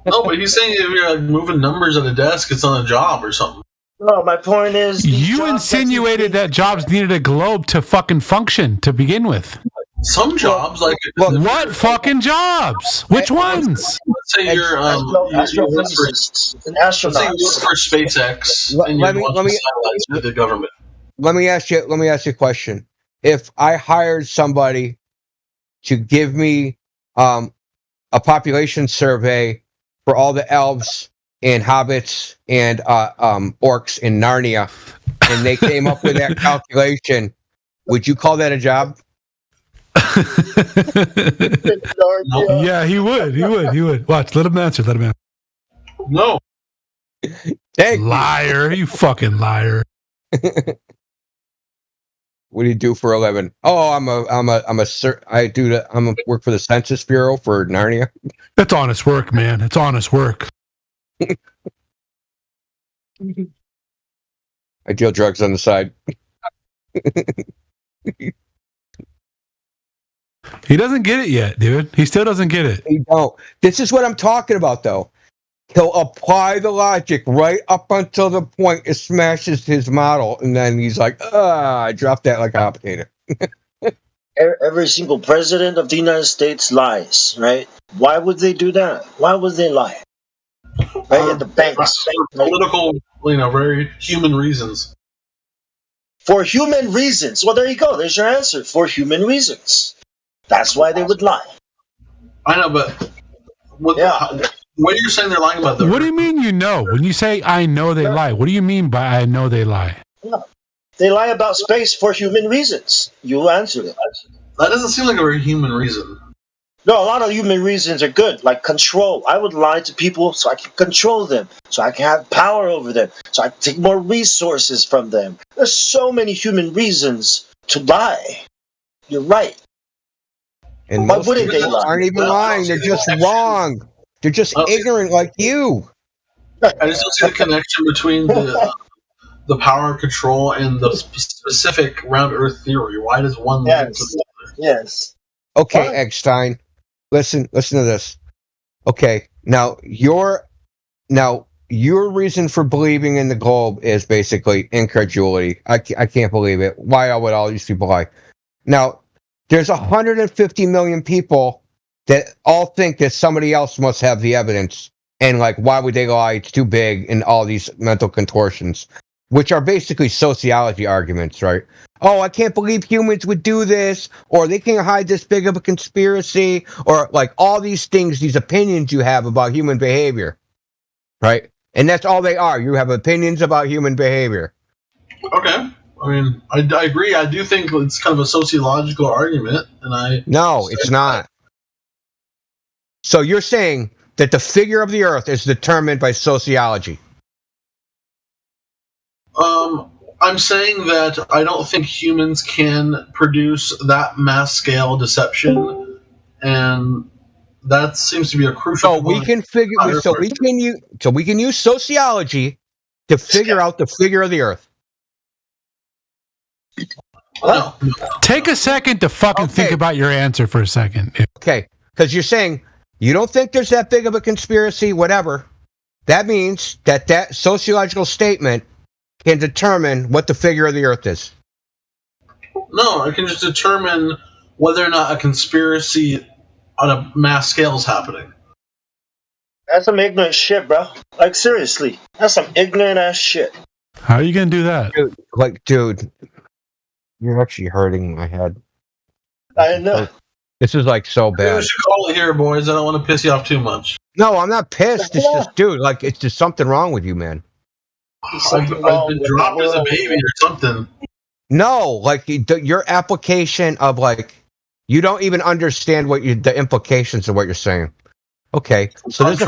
No, but he's saying if you're like moving numbers at a desk, it's not a job or something. No, my point is... You insinuated that jobs needed a globe to fucking function to begin with. Some jobs, like... What fucking jobs? Which ones? Let's say you're... astrophysicists and astronauts. Let's say you work for SpaceX and you're launching satellites with the government. Let me ask you a question. If I hired somebody to give me a population survey for all the elves and hobbits and orcs in Narnia, and they came up with that calculation, would you call that a job? Yeah, he would. Watch, let him answer. No. Liar, you fucking liar. What do you do for a living? Oh, I work for the Census Bureau for Narnia. That's honest work, man. It's honest work. I deal drugs on the side. He doesn't get it yet, dude. He still doesn't get it. He don't. This is what I'm talking about, though. He'll apply the logic right up until the point it smashes his model, and then he's like, I dropped that like a hot potato. Every single president of the United States lies, right? Why would they do that? Why would they lie? Right at the banks. Political, very human reasons. For human reasons. Well, there you go. There's your answer. For human reasons. That's why they would lie. I know, but what you're saying they're lying about? What do you mean you know? When you say I know they lie, what do you mean by I know they lie? No. They lie about space for human reasons. You answered it. That doesn't seem like a very human reason. No, a lot of human reasons are good, like control. I would lie to people so I can control them, so I can have power over them, so I can take more resources from them. There's so many human reasons to lie. You're right. And Why most wouldn't they people lie? aren't even lying. They're just wrong. They're just ignorant like you. I just don't see the connection between the power of control and the specific round Earth theory. Why does one lead to the other? Yes. Okay, Eggstein. Listen to this. Okay, now your reason for believing in the globe is basically incredulity. I can't believe it. Why would all these people lie? Now, there's 150 million people that all think that somebody else must have the evidence. And like, why would they lie? It's too big, and all these mental contortions, which are basically sociology arguments, right? Oh, I can't believe humans would do this, or they can't hide this big of a conspiracy, or like all these things, these opinions you have about human behavior, right? And that's all they are. You have opinions about human behavior. Okay. I mean, I agree. I do think it's kind of a sociological argument, and No, it's not. So you're saying that the figure of the Earth is determined by sociology? I'm saying that I don't think humans can produce that mass scale deception, and that seems to be a crucial. So we can use sociology to figure out the figure of the Earth. No. Take a second to fucking think about your answer for a second. Okay, because you're saying you don't think there's that big of a conspiracy, whatever. That means that sociological statement can determine what the figure of the Earth is. No, I can just determine whether or not a conspiracy on a mass scale is happening. That's some ignorant shit, bro. Like, seriously. That's some ignorant ass shit. How are you going to do that? Dude, you're actually hurting my head. I know. This is like so bad. We should call it here, boys. I don't want to piss you off too much. No, I'm not pissed. It's just, dude, like, it's just something wrong with you, man. I've been dropped as a baby or something. No, like, your application of, like, you don't even understand the implications of what you're saying. Okay, so there's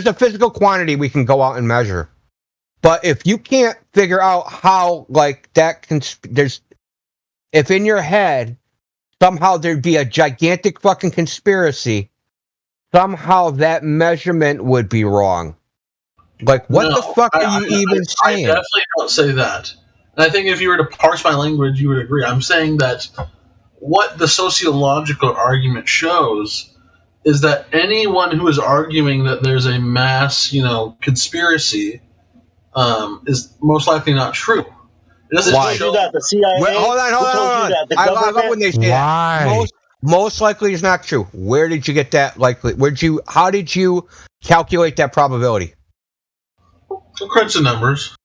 a physical quantity we can go out and measure. But if you can't figure out how, like, if in your head somehow there'd be a gigantic fucking conspiracy, somehow that measurement would be wrong. Like, what the fuck are you even saying? I definitely don't say that. And I think if you were to parse my language, you would agree. I'm saying that what the sociological argument shows is that anyone who is arguing that there's a mass, conspiracy, is most likely not true. It doesn't show that the CIA. Hold on. I love when they say that. Most likely is not true. Where did you get that likely? How did you calculate that probability? Crunch the numbers.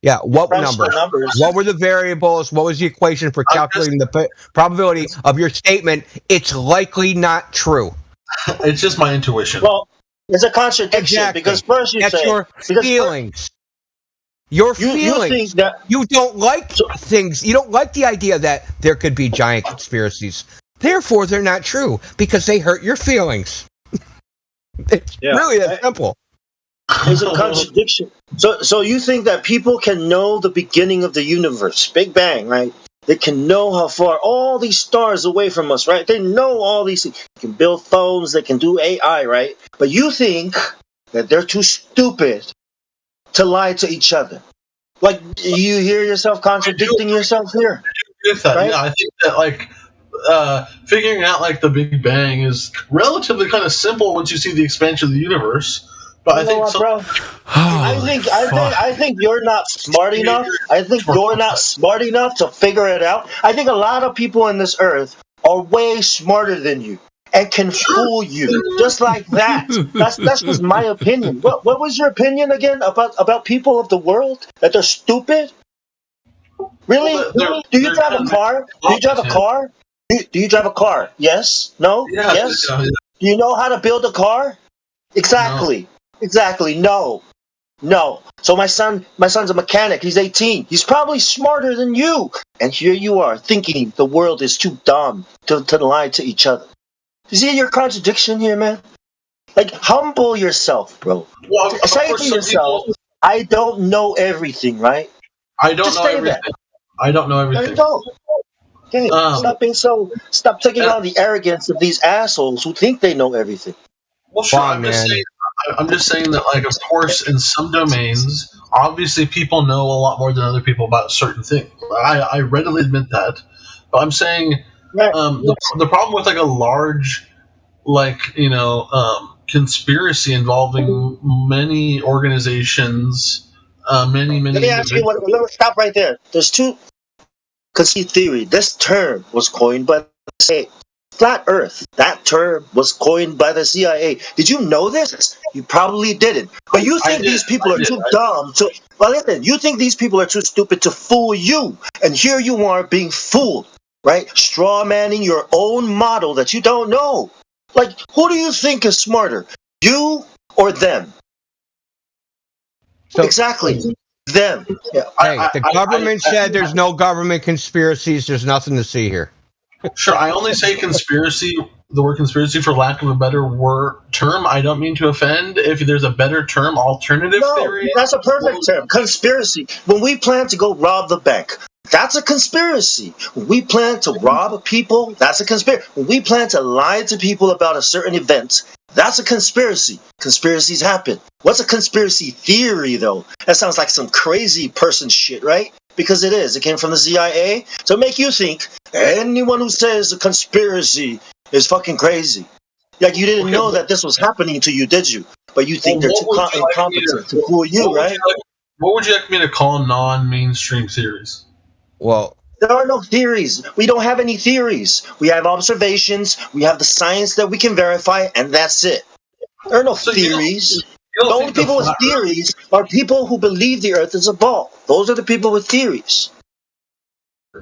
Yeah, what numbers? What were the variables? What was the equation for calculating the probability of your statement? It's likely not true. It's just my intuition. Well, it's a contradiction because first you say your feelings. Your feelings. You think that you don't like things. You don't like the idea that there could be giant conspiracies. Therefore, they're not true because they hurt your feelings. It's really that simple. There's a contradiction. So you think that people can know the beginning of the universe, Big Bang, right? They can know how far all these stars away from us, right? They know all these things. They can build phones, they can do AI, right? But you think that they're too stupid to lie to each other. Like, you hear yourself contradicting yourself here. Right? Yeah, I think that, figuring out, the Big Bang is relatively kind of simple once you see the expansion of the universe. But I think you're not smart enough. I think you're not smart enough to figure it out. I think a lot of people on this earth are way smarter than you and can fool you just like that. That's just my opinion. What was your opinion again about people of the world? That they're stupid? Really? Do you drive a car? Do you drive a car? Do you drive a car? Yes? No? Yeah, yes? Yeah. Do you know how to build a car? Exactly. No. Exactly. No. So my son's a mechanic. He's 18. He's probably smarter than you. And here you are thinking the world is too dumb to lie to each other. You see your contradiction here, man? Like, humble yourself, bro. Well, say to yourself, I don't know everything, right? I don't know everything. I don't know everything. Okay, stop taking on the arrogance of these assholes who think they know everything. Well, sure. I'm just saying that, like, of course, in some domains, obviously, people know a lot more than other people about certain things. I readily admit that, but I'm saying the problem with like a large, like, conspiracy involving many organizations, many. Let me ask you what. Let me stop right there. There's two conspiracy theory. This term was coined by the CIA. Flat Earth. That term was coined by the CIA. Did you know this? You probably didn't. But you think these people are too dumb to. Well, listen. You think these people are too stupid to fool you, and here you are being fooled, right? Straw manning your own model that you don't know. Like, who do you think is smarter, you or them? So, exactly. Them. Yeah. Hey, the government said there's no government conspiracies. There's nothing to see here. Sure, I only say conspiracy, the word conspiracy, for lack of a better term. I don't mean to offend. If there's a better term, alternative theory. That's a perfect term. Conspiracy. When we plan to go rob the bank, that's a conspiracy. When we plan to rob people, that's a conspiracy. When we plan to lie to people about a certain event, that's a conspiracy. Conspiracies happen. What's a conspiracy theory, though? That sounds like some crazy person shit, right? Because it is. It came from the CIA to make you think anyone who says a conspiracy is fucking crazy. Like, you didn't know that this was happening to you, did you? But you think they're too incompetent to fool you, right? What would you like me to call non-mainstream theories? Well, there are no theories. We don't have any theories. We have observations. We have the science that we can verify, and that's it. There are no theories. The only people with theories are people who believe the Earth is a ball. Those are the people with theories.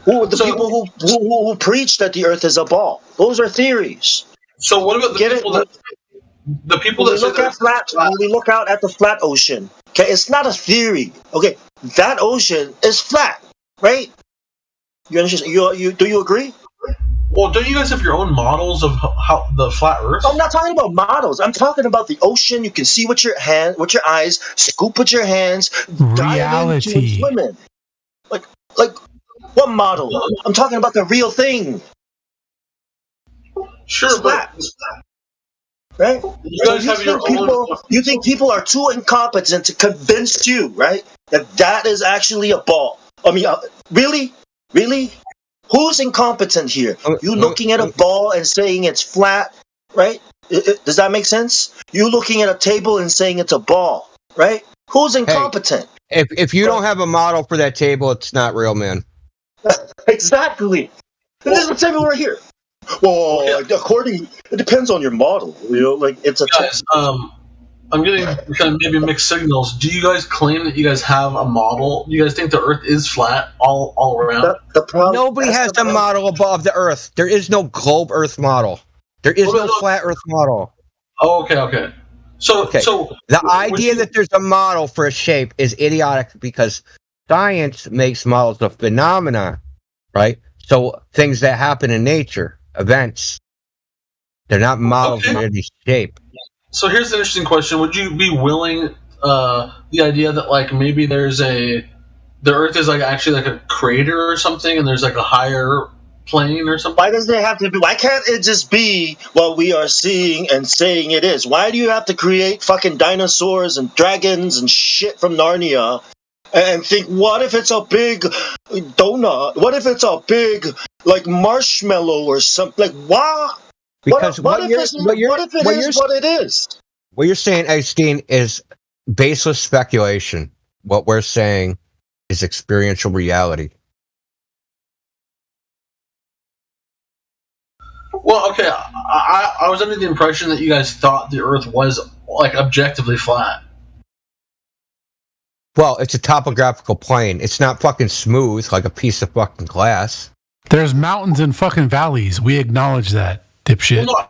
Who are the people who preach that the Earth is a ball? Those are theories. So what about the people that look at flat? When we look out at the flat ocean, okay, it's not a theory. Okay, that ocean is flat, right? You understand? Do you agree? Well, don't you guys have your own models of how the flat Earth? I'm not talking about models. I'm talking about the ocean. You can see with your eyes, scoop with your hands, reality, dive into and swim in. Like what model? I'm talking about the real thing. Sure, but right? You guys have your own. You think people are too incompetent to convince you, right? That is actually a ball. I mean, really? Who's incompetent here? You looking at a ball and saying it's flat, right? Does that make sense? You looking at a table and saying it's a ball, right? Who's incompetent? Hey, if you don't have a model for that table, it's not real, man. Exactly. This is the table right here. Well, it depends on your model. It's a guys. I'm getting kind of maybe mixed signals. Do you guys claim that you guys have a model? Do you guys think the Earth is flat all around? Nobody has a model above the Earth. There is no globe Earth model. There is no flat Earth model. Oh, okay. So the idea that there's a model for a shape is idiotic because science makes models of phenomena, right? So things that happen in nature, events, they're not models of any shape. So here's an interesting question: would you be willing the idea that like maybe the Earth is like actually like a crater or something, and there's like a higher plane or something? Why does it have to be? Why can't it just be what we are seeing and saying it is? Why do you have to create fucking dinosaurs and dragons and shit from Narnia and think, what if it's a big donut? What if it's a big like marshmallow or something? Like what? Because what if it is? What you're saying, Einstein, is baseless speculation. What we're saying is experiential reality. Well, okay, I was under the impression that you guys thought the Earth was like objectively flat. Well, it's a topographical plane. It's not fucking smooth like a piece of fucking glass. There's mountains and fucking valleys. We acknowledge that. Dipshit. Well, no,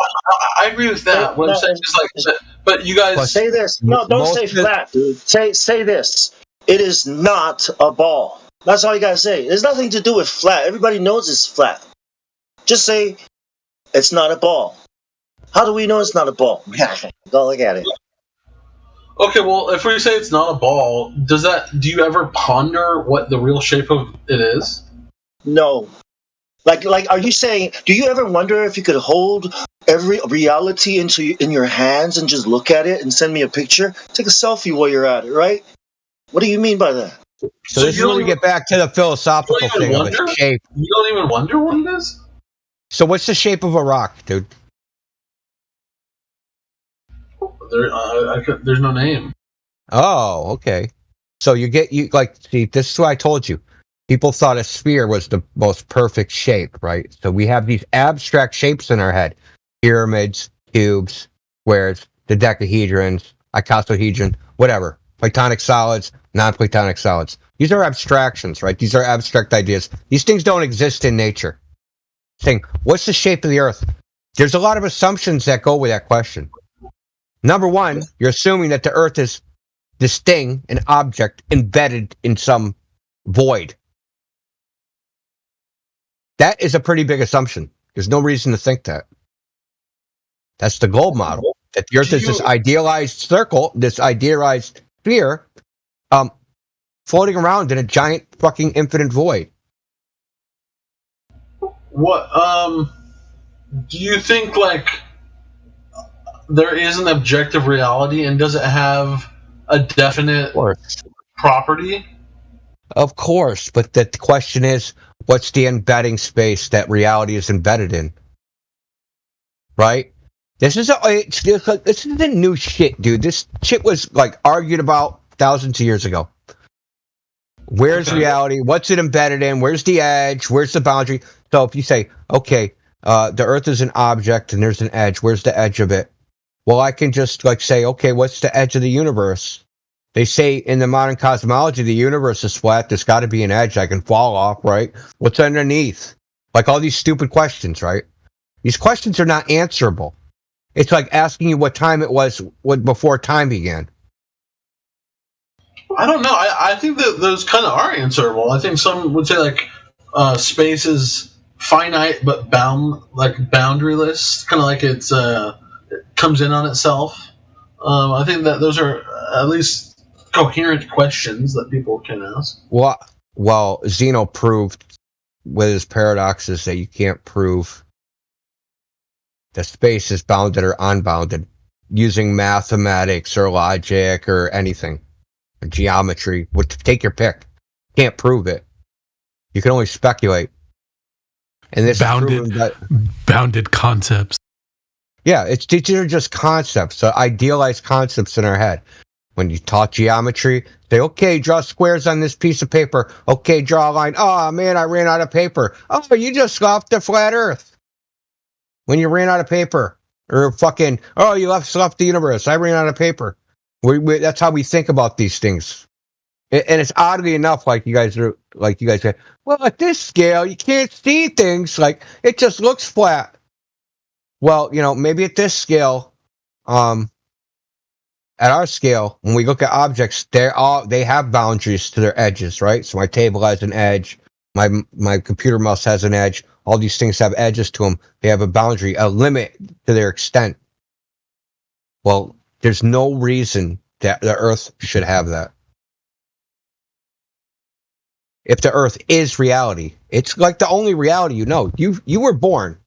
I agree with that. What I'm saying is like, but you guys say this. No, don't say flat, dude. Say this. It is not a ball. That's all you gotta say. There's nothing to do with flat. Everybody knows it's flat. Just say it's not a ball. How do we know it's not a ball? Go look at it. Okay, well, if we say it's not a ball, do you ever ponder what the real shape of it is? No. Like, are you saying? Do you ever wonder if you could hold every reality in your hands and just look at it and send me a picture? Take a selfie while you're at it, right? What do you mean by that? So this is where we get back to the philosophical thing of its shape. You don't even wonder what it is? So what's the shape of a rock, dude? There's no name. Oh, okay. So see, this is what I told you. People thought a sphere was the most perfect shape, right? So we have these abstract shapes in our head. Pyramids, cubes, squares, dodecahedrons, icosahedron, whatever. Platonic solids, non-platonic solids. These are abstractions, right? These are abstract ideas. These things don't exist in nature. Saying, what's the shape of the Earth? There's a lot of assumptions that go with that question. Number one, you're assuming that the Earth is this thing, an object, embedded in some void. That is a pretty big assumption. There's no reason to think that. That's the globe model. That the Earth is this idealized circle, this idealized sphere, floating around in a giant fucking infinite void. What, do you think, like, there is an objective reality, and does it have a definite property? Of course, but the question is, what's the embedding space that reality is embedded in? Right? This isn't new shit, dude. This shit was like argued about thousands of years ago. Where's reality? What's it embedded in? Where's the edge? Where's the boundary? So if you say, okay, the Earth is an object and there's an edge, where's the edge of it? Well, I can just say, okay, what's the edge of the universe? They say in the modern cosmology, the universe is flat. There's got to be an edge I can fall off, right? What's underneath? Like all these stupid questions, right? These questions are not answerable. It's like asking you what time it was before time began. I don't know. I think that those kind of are answerable. I think some would say like space is finite but boundaryless, kind of like it comes in on itself. I think that those are at least coherent questions that people can ask. Well, Zeno proved with his paradoxes that you can't prove that space is bounded or unbounded using mathematics or logic or anything. Or geometry. Take your pick. Can't prove it. You can only speculate. And this bounded concepts. Yeah, these are just concepts, so idealized concepts in our head. When you taught geometry, say, okay, draw squares on this piece of paper. Okay, draw a line. Oh, man, I ran out of paper. Oh, you just left the flat Earth. When you ran out of paper. Or fucking, oh, you left the universe. I ran out of paper. That's how we think about these things. And it's oddly enough, like you guys say, well, at this scale, you can't see things. Like, it just looks flat. Well, maybe at this scale, at our scale, when we look at objects, they have boundaries to their edges, right? So my table has an edge, my computer mouse has an edge. All these things have edges to them. They have a boundary, a limit to their extent. Well, there's no reason that the Earth should have that. If the Earth is reality, it's like the only reality you know. You were born.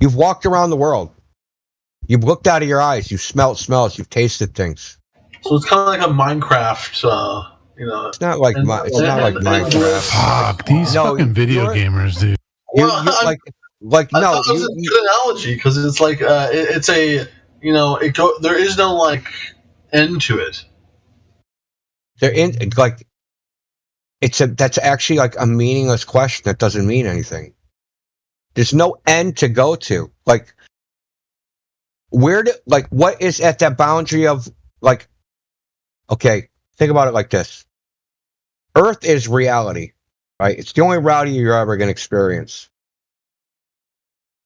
You've walked around the world. You've looked out of your eyes. You've smelled smells. You've tasted things. So it's kind of like a Minecraft, It's not like Minecraft. Fuck, these fucking video gamers, dude. I thought it was a good analogy because it's like it's a there is no like end to it. That's actually like a meaningless question that doesn't mean anything. There's no end to go to. Like, what is at that boundary of, like, okay, think about it like this. Earth is reality, right? It's the only reality you're ever going to experience.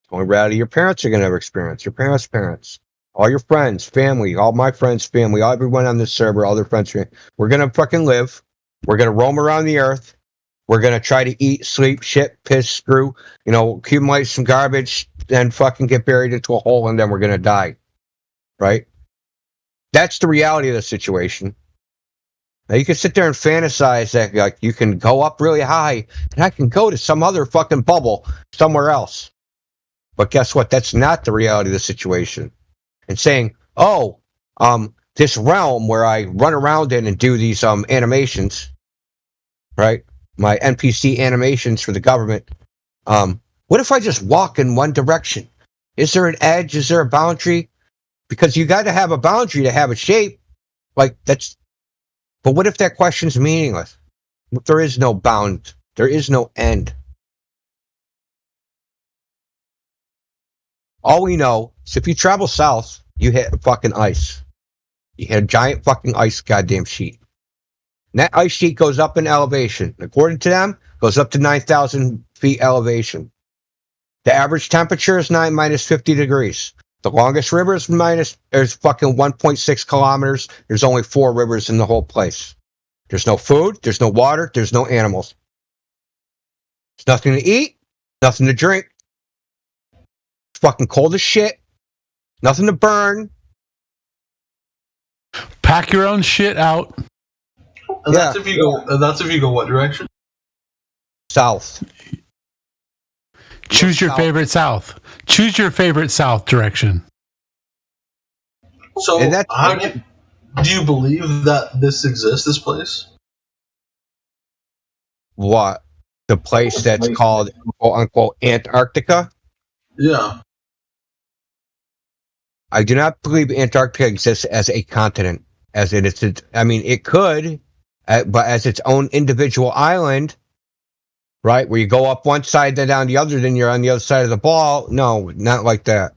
It's the only reality your parents are going to ever experience, your parents' parents, all your friends, family, all my friends' family, everyone on this server, all their friends. We're going to fucking live. We're going to roam around the Earth. We're going to try to eat, sleep, shit, piss, screw, accumulate some garbage, and fucking get buried into a hole, and then we're going to die. Right? That's the reality of the situation. Now you can sit there and fantasize that like you can go up really high and I can go to some other fucking bubble somewhere else. But guess what? That's not the reality of the situation. And saying, this realm where I run around in and do these animations, right? My NPC animations for the government. What if I just walk in one direction? Is there an edge? Is there a boundary? Because you got to have a boundary to have a shape. Like that's. But what if that question's meaningless? There is no bound. There is no end. All we know is if you travel south, you hit fucking ice. You hit a giant fucking ice goddamn sheet. And that ice sheet goes up in elevation. According to them, goes up to 9,000 feet elevation. The average temperature is minus 50 degrees. The longest river is there's fucking 1.6 kilometers. There's only 4 rivers in the whole place. There's no food, there's no water, there's no animals. There's nothing to eat, nothing to drink. It's fucking cold as shit. Nothing to burn. Pack your own shit out. And that's if you go what direction? South. Choose your favorite south. Choose your favorite south direction. So, do you believe that this exists, this place? What? The place that's called, quote unquote, Antarctica? Yeah. I do not believe Antarctica exists as a continent. As in, it could, but as its own individual island, right? Where you go up one side, then down the other, then you're on the other side of the ball. No, not like that.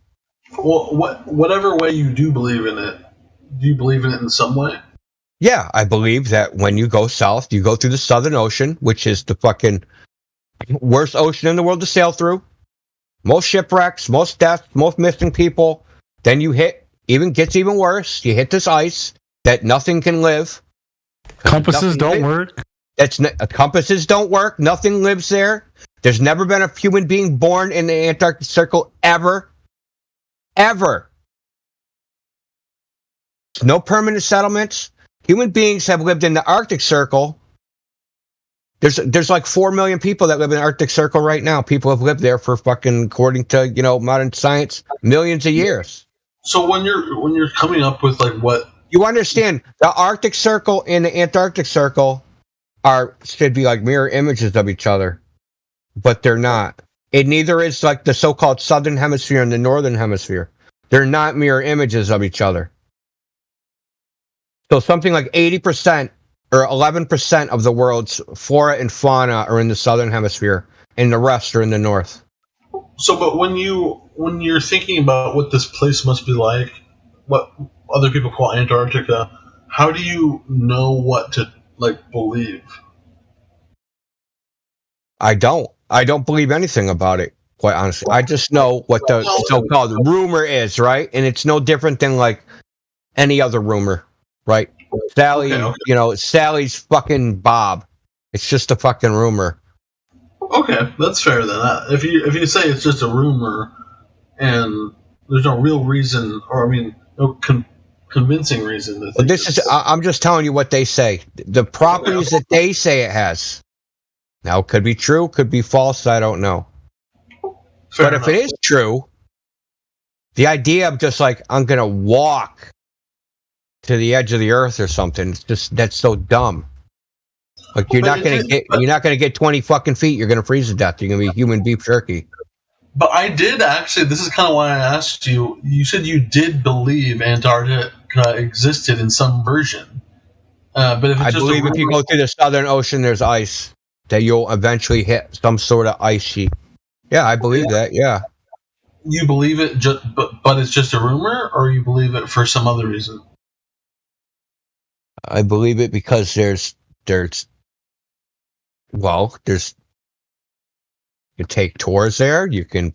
Well, whatever way you do believe in it, do you believe in it in some way? Yeah, I believe that when you go south, you go through the Southern Ocean, which is the fucking worst ocean in the world to sail through. Most shipwrecks, most deaths, most missing people. Then you gets even worse. You hit this ice that nothing can live. Compasses don't work. Compasses don't work. Nothing lives there. There's never been a human being born in the Antarctic Circle ever. Ever. No permanent settlements. Human beings have lived in the Arctic Circle. There's like 4 million people that live in the Arctic Circle right now. People have lived there for fucking, according to modern science, millions of years. So when you're coming up with like what you understand, the Arctic Circle and the Antarctic Circle should be like mirror images of each other, but they're not. It neither is like the so-called Southern Hemisphere and the Northern Hemisphere. They're not mirror images of each other. So something like 80% or 11% of the world's flora and fauna are in the Southern Hemisphere, and the rest are in the North. So, but when you're thinking about what this place must be like, what other people call Antarctica, how do you know what to believe? I don't believe anything about it, quite honestly. I just know what the so-called rumor is, right? And it's no different than like any other rumor, right? Sally, okay. Sally's fucking Bob. It's just a fucking rumor. Okay, that's fair then. If you say it's just a rumor and there's no real reason, or no convincing reason. I'm just telling you what they say. The properties that they say it has. Now, it could be true, could be false. I don't know. Fair but enough. If it is true, the idea of just like I'm gonna walk to the edge of the earth or something, that's so dumb. Like you're not gonna get 20 fucking feet. You're gonna freeze to death. You're gonna be human beef jerky. But I did actually. This is kind of why I asked you. You said you did believe Antarctica existed in some version. But if it's I believe if you go through the Southern Ocean, there's ice that you'll eventually hit some sort of ice sheet. Yeah, I believe that. Yeah. You believe it, but it's just a rumor, or you believe it for some other reason? I believe it because there's you can take tours there. You can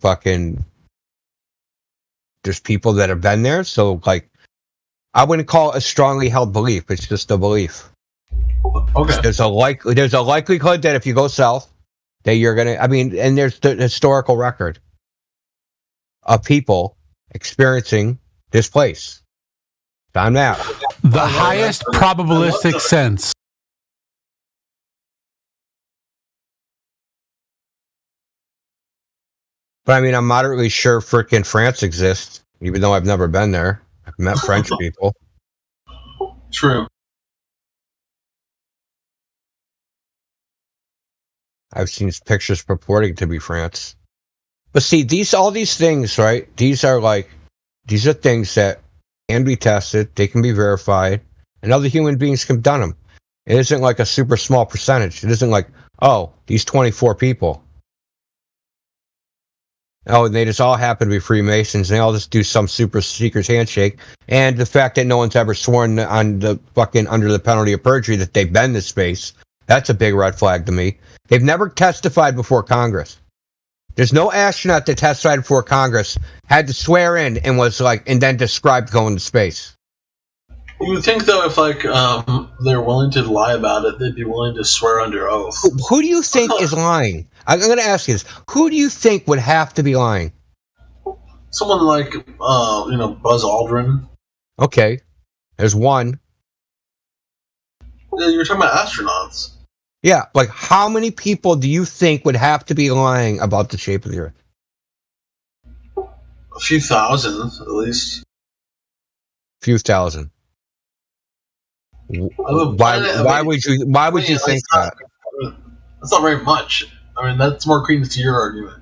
there's people that have been there. So like, I wouldn't call it a strongly held belief. It's just a belief. Okay. There's a likelihood that if you go south, that you're gonna. And there's the historical record of people experiencing this place. Found out. The highest probabilistic sense. But I mean, I'm moderately sure frickin' France exists, even though I've never been there. I've met French people. True. I've seen pictures purporting to be France. But see, all these things, right? These are things that can be tested, they can be verified, and other human beings can done them. It isn't like a super small percentage. It isn't like, oh, these 24 people. Oh, and they just all happen to be Freemasons, and they all just do some super secret handshake. And the fact that no one's ever sworn on the fucking under the penalty of perjury that they've been to space, that's a big red flag to me. They've never testified before Congress. There's no astronaut that testified before Congress, had to swear in, and was and then described going to space. You would think, though, if they're willing to lie about it, they'd be willing to swear under oath. Who do you think is lying? I'm going to ask you this: who do you think would have to be lying? Someone like Buzz Aldrin. Okay, there's one. Yeah, you're talking about astronauts. Yeah, how many people do you think would have to be lying about the shape of the Earth? A few thousand, at least. Few thousand. Why would you think that? That's not very much. I mean, that's more credence to your argument.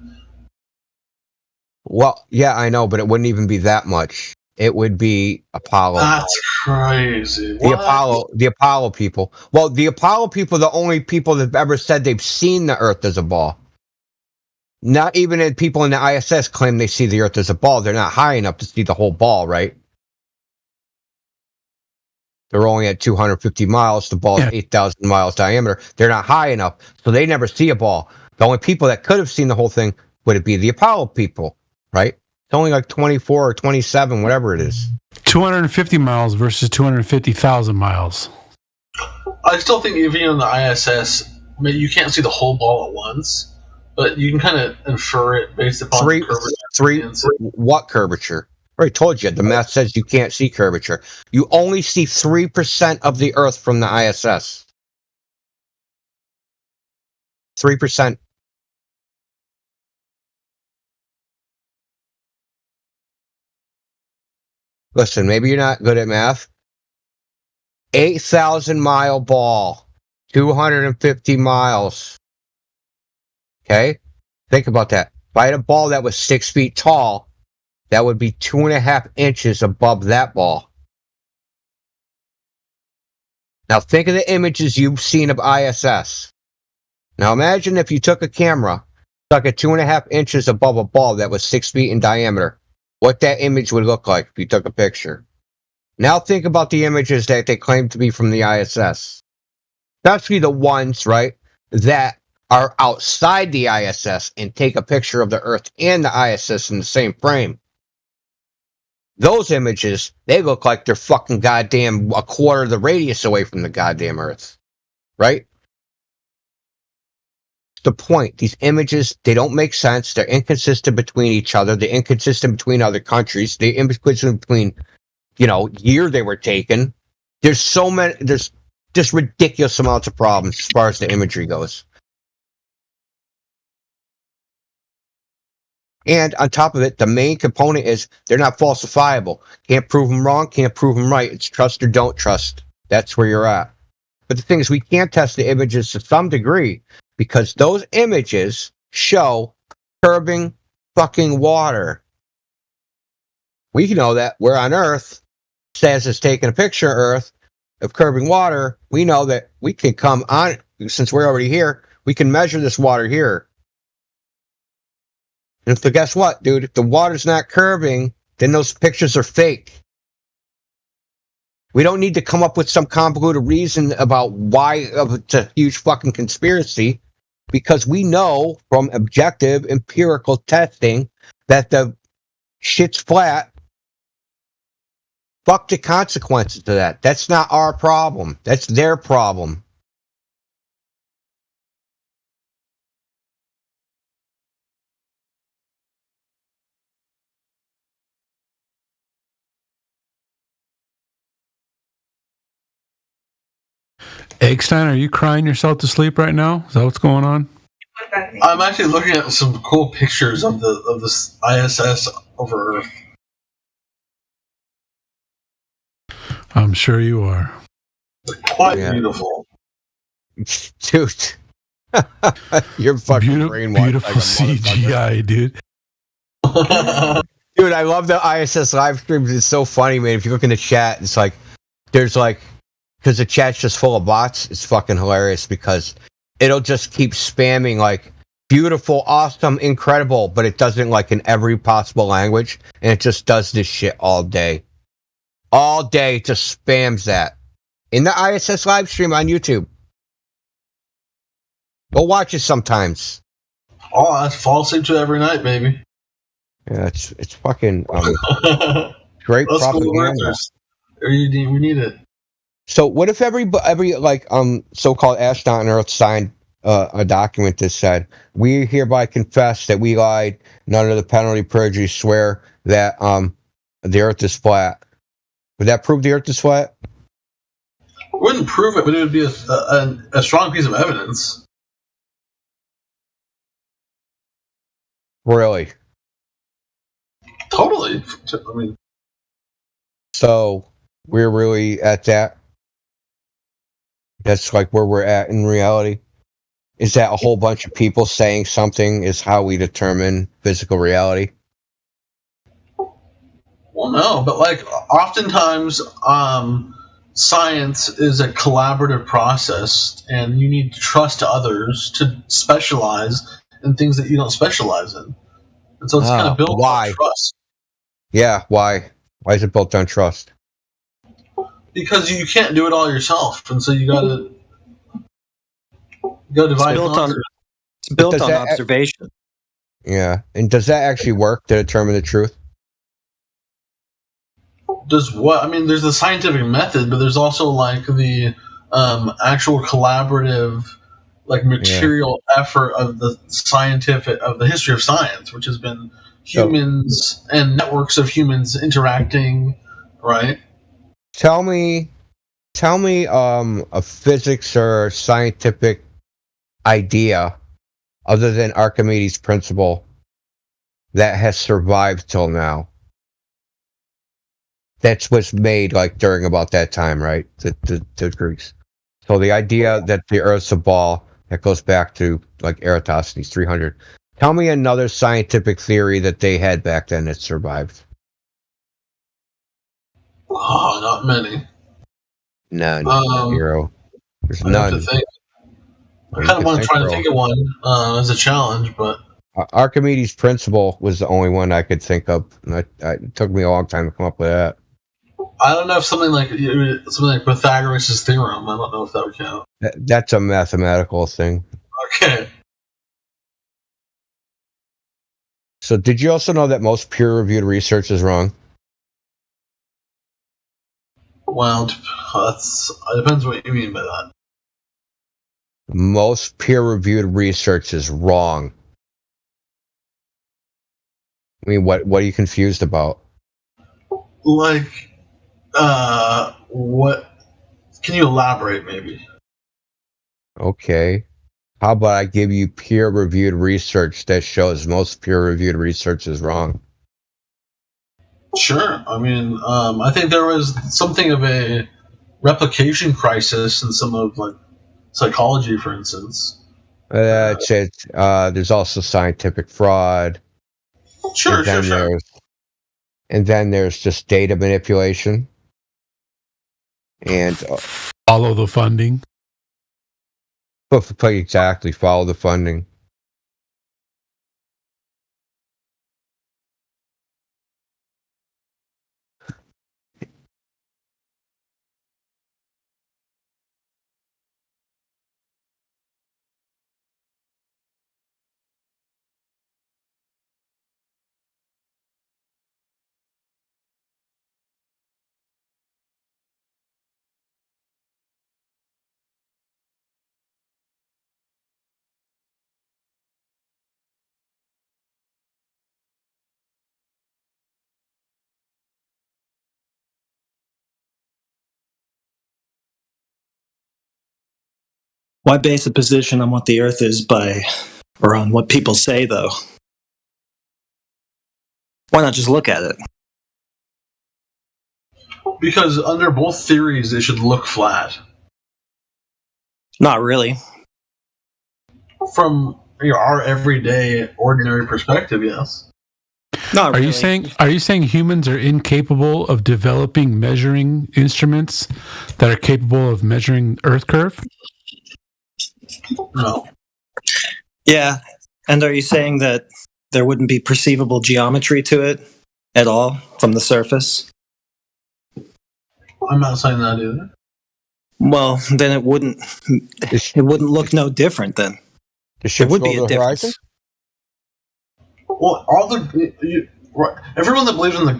Well, yeah, I know, but it wouldn't even be that much. It would be Apollo. That's crazy. The Apollo people. Well, the Apollo people are the only people that have ever said they've seen the Earth as a ball. Not even people in the ISS claim they see the Earth as a ball. They're not high enough to see the whole ball, right? They're only at 250 miles. The ball is 8,000 miles diameter. They're not high enough, so they never see a ball. The only people that could have seen the whole thing would be the Apollo people, right? It's only 24 or 27, whatever it is. 250 miles versus 250,000 miles. I still think even in the ISS, you can't see the whole ball at once, but you can kind of infer it based upon curvature. What curvature? I already told you, the math says you can't see curvature. You only see 3% of the Earth from the ISS. 3%. Listen, maybe you're not good at math. 8,000-mile ball, 250 miles. Okay? Think about that. If I had a ball that was 6 feet tall, that would be 2.5 inches above that ball. Now think of the images you've seen of ISS. Now imagine if you took a camera, stuck it 2.5 inches above a ball that was 6 feet in diameter, what that image would look like if you took a picture. Now think about the images that they claim to be from the ISS. Especially the ones, right, that are outside the ISS and take a picture of the Earth and the ISS in the same frame. Those images, they look like they're fucking goddamn a quarter of the radius away from the goddamn Earth. Right? The point. These images, they don't make sense. They're inconsistent between each other. They're inconsistent between other countries. They're inconsistent between, year they were taken. There's just ridiculous amounts of problems as far as the imagery goes. And on top of it, the main component is they're not falsifiable. Can't prove them wrong, can't prove them right. It's trust or don't trust. That's where you're at. But the thing is, we can't test the images to some degree because those images show curbing fucking water. We know that we're on Earth. Says it's taking a picture of Earth of curbing water. We know that we can come on, since we're already here, we can measure this water here. And guess what, dude? If the water's not curving, then those pictures are fake. We don't need to come up with some convoluted reason about why it's a huge fucking conspiracy, because we know from objective empirical testing that the shit's flat. Fuck the consequences of that. That's not our problem. That's their problem. Eggstein, are you crying yourself to sleep right now? Is that what's going on? I'm actually looking at some cool pictures of this ISS over Earth. I'm sure you are. Quite beautiful. Dude. You're fucking brainwashed. Beautiful CGI, dude. Dude, I love the ISS live streams. It's so funny, man. If you look in the chat, it's like, there's like, because the chat's just full of bots, it's fucking hilarious because it'll just keep spamming like, beautiful, awesome, incredible, but it does it like in every possible language, and it just does this shit all day. All day, just spams that. In the ISS live stream on YouTube. Go watch it sometimes. Oh, I fall asleep to it every night, baby. Yeah, it's fucking great propaganda. We need it. So what if every like so-called astronaut on Earth signed a document that said, "We hereby confess that we lied, and under the penalty of perjury swear that the Earth is flat." Would that prove the Earth is flat? It wouldn't prove it, but it would be a strong piece of evidence. Really? Totally. I mean, so we're really at that. That's like where we're at in reality. Is that a whole bunch of people saying something is how we determine physical reality? Well, no, but like oftentimes, science is a collaborative process, and you need to trust others to specialize in things that you don't specialize in. And so it's kind of built on trust. Yeah, why? Why is it built on trust? Because you can't do it all yourself, and so you gotta divide. It's built on observation. Yeah, and does that actually work to determine the truth? Does what? I mean, there's the scientific method, but there's also like the actual collaborative, like material effort of the history of science, which has been humans and networks of humans interacting, right? Tell me a physics or scientific idea other than Archimedes' principle that has survived till now. That's what's made like during about that time, right? The Greeks. So the idea that the Earth's a ball, that goes back to like Eratosthenes, 300. Tell me another scientific theory that they had back then that survived. Oh, not many. None. Zero. There's I none. have to think. I kind of want to try to think of one as a challenge, but Archimedes' principle was the only one I could think of. It took me a long time to come up with that. I don't know if something like Pythagoras' theorem. I don't know if that would count. That's a mathematical thing. Okay. So, did you also know that most peer-reviewed research is wrong? Well, it depends what you mean by that. Most peer-reviewed research is wrong. I mean, what are you confused about? Like, what? Can you elaborate, maybe? Okay. How about I give you peer-reviewed research that shows most peer-reviewed research is wrong? Sure. I mean, I think there was something of a replication crisis in some of like psychology, for instance. That's it. There's also scientific fraud. Sure. And then there's just data manipulation. And follow the funding. Exactly, follow the funding. Why base a position on what the Earth is by or on what people say, though. Why not just look at it? Because under both theories, it should look flat. Not really. From our everyday, ordinary perspective, yes. Not Are really. you saying humans are incapable of developing measuring instruments that are capable of measuring Earth curve? No. Yeah. And are you saying that there wouldn't be perceivable geometry to it at all from the surface? I'm not saying that either. Well, then it wouldn't look no different then. There would be a difference. Well, everyone that believes in the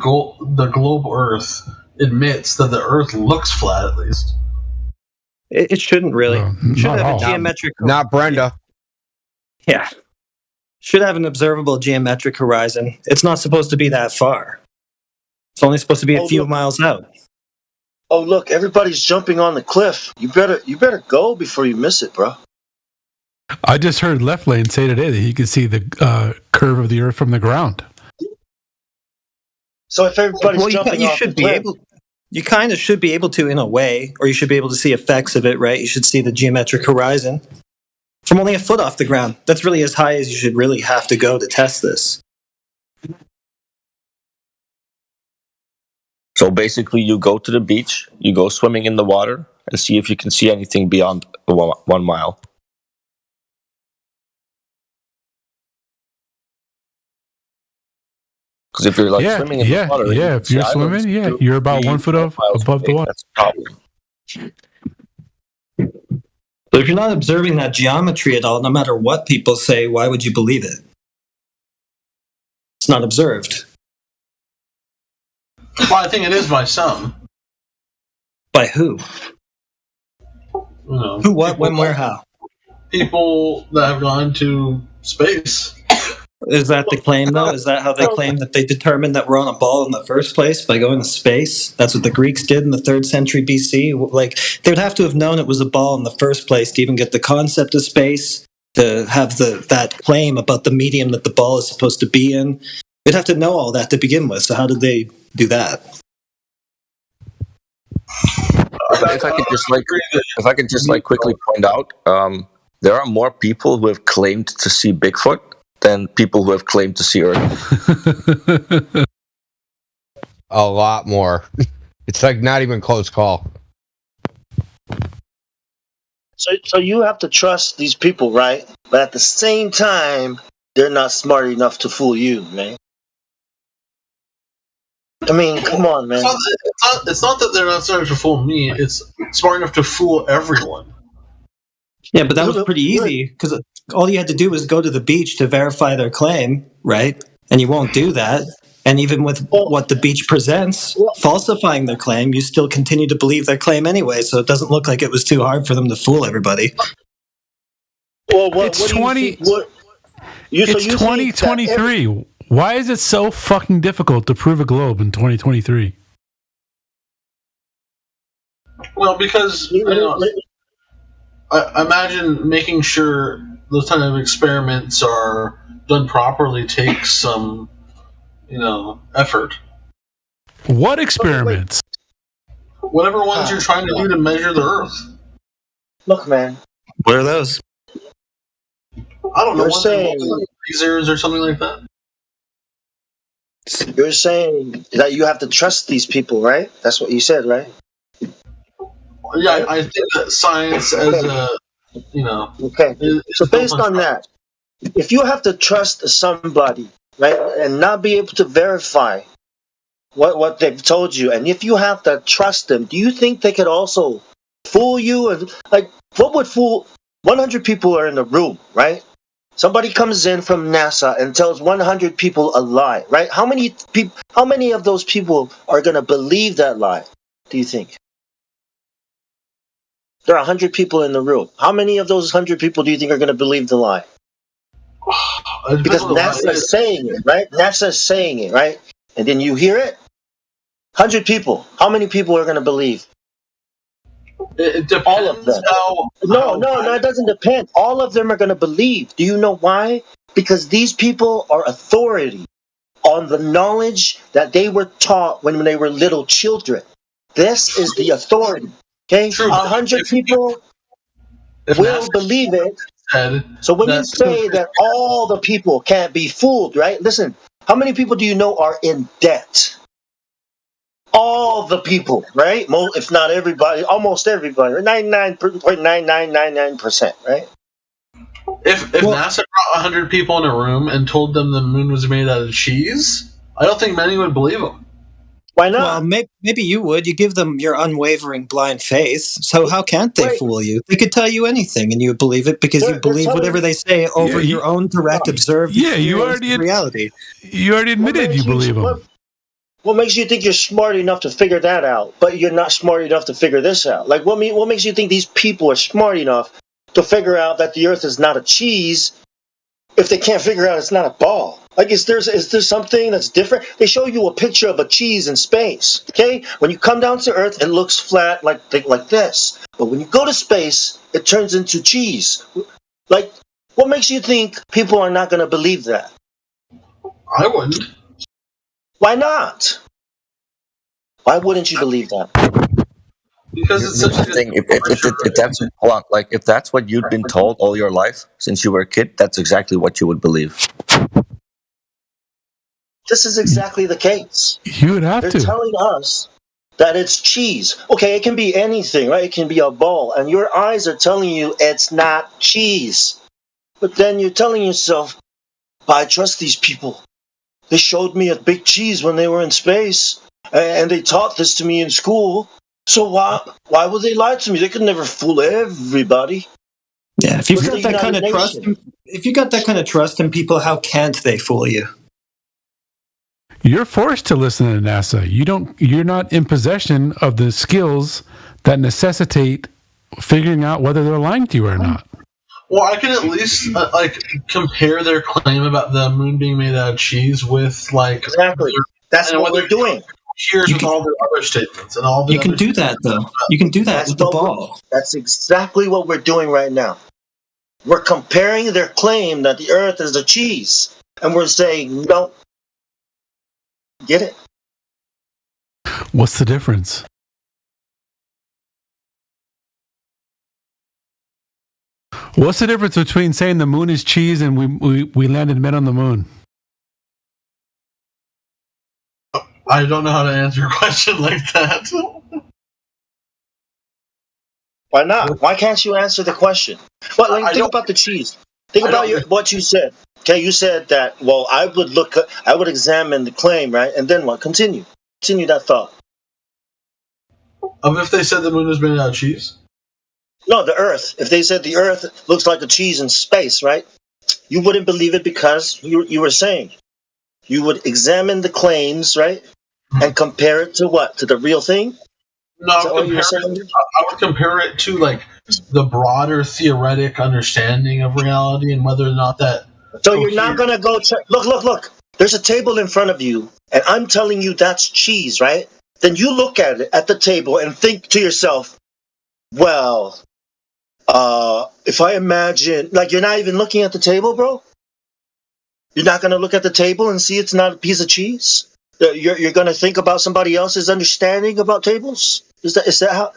globe Earth admits that the Earth looks flat, at least. It shouldn't really. Should have a geometric. Not Brenda. Yeah. Should have an observable geometric horizon. It's not supposed to be that far. It's only supposed to be a few miles out. Oh, look, everybody's jumping on the cliff. You better go before you miss it, bro. I just heard Left Lane say today that he could see the curve of the Earth from the ground. So if everybody's jumping you off should the be cliff, able. You kind of should be able to, in a way, or you should be able to see effects of it, right? You should see the geometric horizon from only a foot off the ground. That's really as high as you should really have to go to test this. So basically, you go to the beach, you go swimming in the water, and see if you can see anything beyond 1 mile. Because if you're swimming in the water, if you're swimming, you're about 1 foot above the water. That's a problem. But if you're not observing that geometry at all, no matter what people say, why would you believe it? It's not observed. Well, I think it is by some. By who? Who, what, when, where, how? People that have gone to space. Is that the claim, though? Is that how they claim that they determined that we're on a ball in the first place, by going to space? That's what the Greeks did in the 3rd century BC? Like, they would have to have known it was a ball in the first place to even get the concept of space, to have that claim about the medium that the ball is supposed to be in. They'd have to know all that to begin with, so how did they do that? If I could just quickly point out, there are more people who have claimed to see Bigfoot than people who have claimed to see Earth. A lot more. It's like not even close call. So you have to trust these people, right? But at the same time, they're not smart enough to fool you, man. I mean, come on, man. It's not that they're not smart enough to fool me. It's smart enough to fool everyone. Yeah, but that was pretty easy, because all you had to do was go to the beach to verify their claim, right? And you won't do that. And even with what the beach presents, falsifying their claim, you still continue to believe their claim anyway, so it doesn't look like it was too hard for them to fool everybody. Well, It's 2023. Why is it so fucking difficult to prove a globe in 2023? Well, because I imagine making sure those kind of experiments are done properly takes some, effort. What experiments? Whatever ones you're trying to do to measure the Earth. Look, man. What are those? I don't know. You're saying lasers or something like that. You're saying that you have to trust these people, right? That's what you said, right? Yeah, I think that science as a, Okay. So based on that, if you have to trust somebody, right, and not be able to verify what they've told you, and if you have to trust them, do you think they could also fool you? And what would fool? 100 people are in the room, right? Somebody comes in from NASA and tells 100 people a lie, right? How many of those people are going to believe that lie, do you think? There are 100 people in the room. How many of those 100 people do you think are going to believe the lie? Because NASA is saying it, right? NASA is saying it, right? And then you hear it. 100 people. How many people are going to believe? It depends. All of them. No, it doesn't depend. All of them are going to believe. Do you know why? Because these people are authority on the knowledge that they were taught when they were little children. This is the authority. Okay? 100 people will believe it. So when you say that all the people can't be fooled, right? Listen, how many people do you know are in debt? All the people, right? If not everybody, almost everybody, 99.9999%, right? If NASA brought 100 people in a room and told them the moon was made out of cheese, I don't think many would believe them. Why not? Well, maybe you would. You give them your unwavering blind faith. So how can't they fool you? They could tell you anything, and you would believe it because you believe whatever they say over your own direct observed reality. You already admitted you believe them. What makes you think you're smart enough to figure that out, but you're not smart enough to figure this out? Like, what makes you think these people are smart enough to figure out that the Earth is not a cheese if they can't figure out it's not a ball? Like, is there something that's different? They show you a picture of a cheese in space, okay? When you come down to Earth, it looks flat like this. But when you go to space, it turns into cheese. Like, what makes you think people are not going to believe that? I wouldn't. Why not? Why wouldn't you believe that? Because it's such a thing. If that's hold on, like if that's what you'd been told all your life since you were a kid, that's exactly what you would believe. This is exactly the case. You would have They're to. telling us that it's cheese. Okay, it can be anything, right? It can be a ball, and your eyes are telling you it's not cheese. But then you're telling yourself, I trust these people. They showed me a big cheese when they were in space, and they taught this to me in school. So why would they lie to me? They could never fool everybody. Yeah, if you've got that kind of trust, if you got that kind of trust in people, how can't they fool you? You're forced to listen to NASA. You're not in possession of the skills that necessitate figuring out whether they're lying to you or not. Well, I can at least compare their claim about the moon being made out of cheese with exactly. That's what we're doing. Cheers with all their other statements and all. You can do that though. You can do that with the ball. That's exactly what we're doing right now. We're comparing their claim that the Earth is a cheese, and we're saying no. Get it? What's the difference? What's the difference between saying the moon is cheese and we landed men on the moon? I don't know how to answer a question like that. Why not? Why can't you answer the question? Well, think about the cheese. Think about what you said. Okay, you said that. Well, I would examine the claim, right? And then what? Continue that thought. If they said the moon was made out of cheese. No, the Earth. If they said the Earth looks like a cheese in space, right? You wouldn't believe it because you were saying you would examine the claims, right, and compare it to what? To the real thing? No, I would compare it to the broader theoretic understanding of reality and whether or not that. So you're not gonna go look. There's a table in front of you, and I'm telling you that's cheese, right? Then you look at it at the table and think to yourself, well, if I imagine, you're not even looking at the table, bro. You're not gonna look at the table and see it's not a piece of cheese. You're gonna think about somebody else's understanding about tables. Is that how?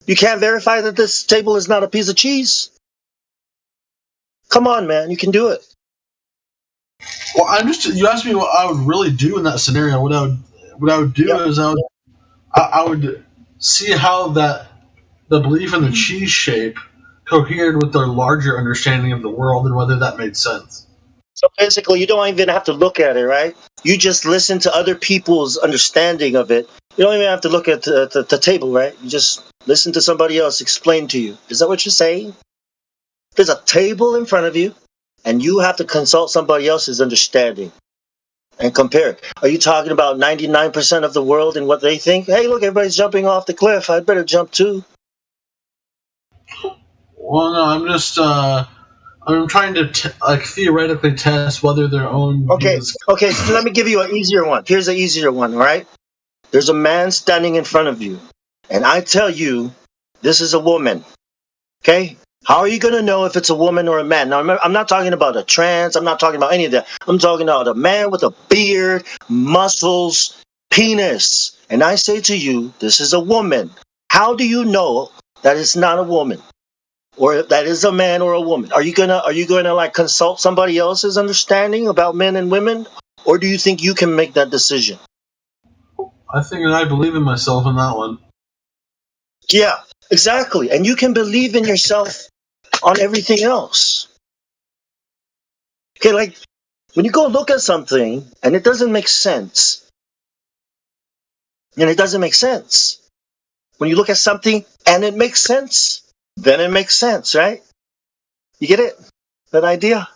You can't verify that this table is not a piece of cheese? Come on, man, you can do it. Well, you asked me what I would really do in that scenario. What I would do is I would see how the belief in the cheese shape cohered with their larger understanding of the world and whether that made sense. So basically, you don't even have to look at it, right? You just listen to other people's understanding of it. You don't even have to look at the table, right? You just listen to somebody else explain to you. Is that what you're saying? There's a table in front of you, and you have to consult somebody else's understanding and compare it. Are you talking about 99% of the world and what they think? Hey, look, everybody's jumping off the cliff. I'd better jump too. Well, no, I'm just I'm trying to theoretically test whether their own. Okay, so let me give you an easier one. Here's an easier one, all right? There's a man standing in front of you, and I tell you this is a woman. Okay? How are you going to know if it's a woman or a man? Now, remember, I'm not talking about a trans. I'm not talking about any of that. I'm talking about a man with a beard, muscles, penis. And I say to you, this is a woman. How do you know that it's not a woman? Or that is a man or a woman? Are you gonna like consult somebody else's understanding about men and women? Or do you think you can make that decision? I think I believe in myself in that one. Yeah, exactly. And you can believe in yourself on everything else. Okay, like when you go look at something and it doesn't make sense, and it doesn't make sense. When you look at something and it makes sense, then it makes sense, right? You get it? That idea?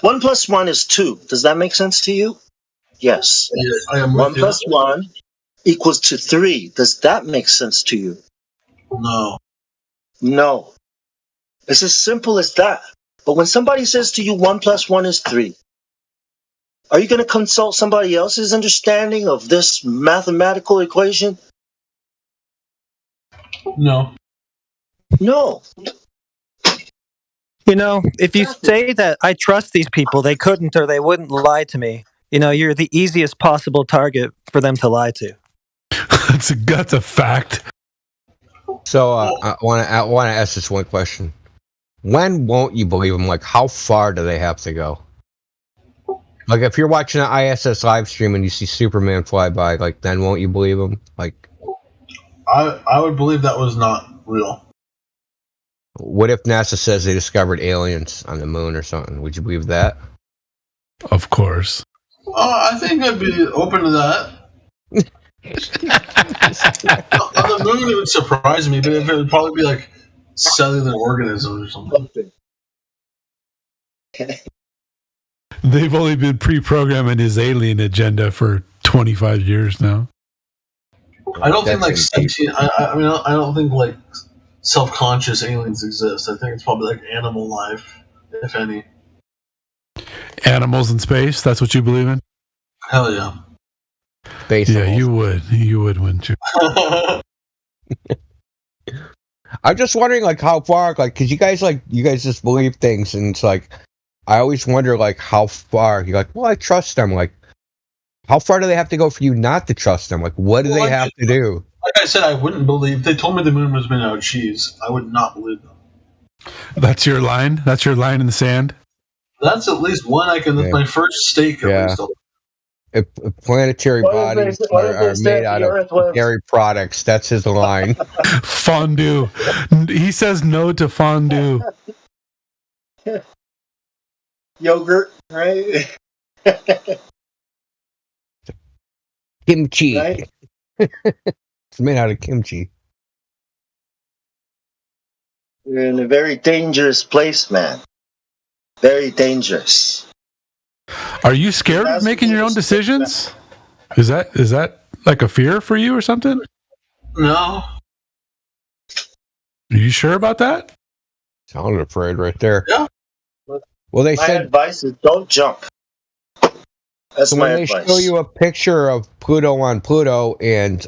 1 + 1 is 2. Does that make sense to you? Yes. Yes, I am 1 with you. + 1 equals to 3. Does that make sense to you? No. No. It's as simple as that. But when somebody says to you 1 + 1 is 3, are you going to consult somebody else's understanding of this mathematical equation? No. No. You know, if you say that I trust these people, they couldn't or they wouldn't lie to me. You know, you're the easiest possible target for them to lie to. That's a fact. So I want to ask this one question. When won't you believe them? Like, how far do they have to go? Like, if you're watching an ISS live stream and you see Superman fly by, like, then won't you believe him? Like, I would believe that was not real. what if NASA says they discovered aliens on the moon or something? Would you believe that? Of course. I think I'd be open to that. On the moon, it would surprise me, but it would probably be like cellular organisms or something. They've only been pre-programming his alien agenda for 25 years now. I don't think like sentient. I mean, I don't think like self-conscious aliens exist. I think it's probably like animal life, if any. Animals in space? That's what you believe in? Hell yeah. Space yeah, animals. you would, wouldn't you? I'm just wondering, like, how far, like, because you guys just believe things, and it's like, I always wonder, like, how far. You're like, well, I trust them. Like, how far do they have to go for you not to trust them? Like, what do they have to do? Like I said, I wouldn't believe. They told me the moon was made out of cheese. I would not believe them. That's your line? That's your line in the sand? That's at least one I can. That's my first stake. At least. If planetary bodies are made out of dairy products, that's his line. Fondue. He says no to fondue. Yogurt, right? Kimchi. Right? It's made out of kimchi. You're in a very dangerous place, man. Very dangerous. Are you scared of making your own decisions? Is that like a fear for you or something? No. Are you sure about that? Sounded afraid right there. Yeah. Well, they my said advice is don't jump. That's so my when advice. they show you a picture of Pluto on Pluto and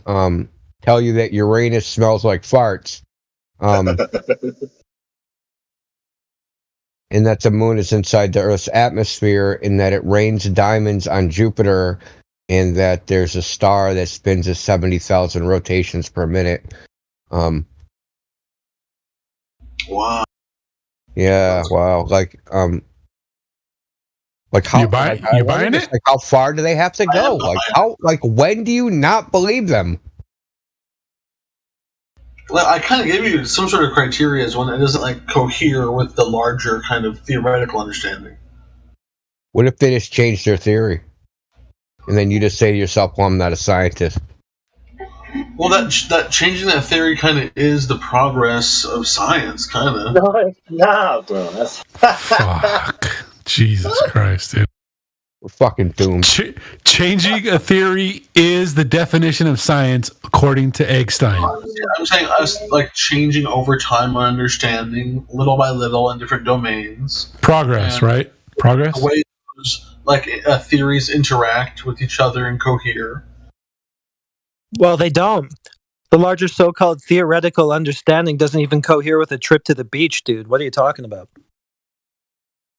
tell you that Uranus smells like farts, and that the moon is inside the Earth's atmosphere, and that it rains diamonds on Jupiter, and that there's a star that spins at 70,000 rotations per minute. Wow. Yeah. Wow. Like how you buying it? Like, how far do they have to go? Like how? Like when do you not believe them? Well, I kind of gave you some sort of criteria as when it doesn't like cohere with the larger kind of theoretical understanding. What if they just change their theory, and then you just say to yourself, "Well, I'm not a scientist." Well, that changing that theory kind of is the progress of science, kind of. Nah, bro. That's Fuck. Jesus Christ, dude. We're fucking doomed. Changing a theory is the definition of science, according to Eggstein. I'm saying us like changing over time our understanding, little by little, in different domains. Progress, And right? Progress. The way those, theories interact with each other and cohere. Well, they don't. The larger so-called theoretical understanding doesn't even cohere with a trip to the beach, dude. What are you talking about?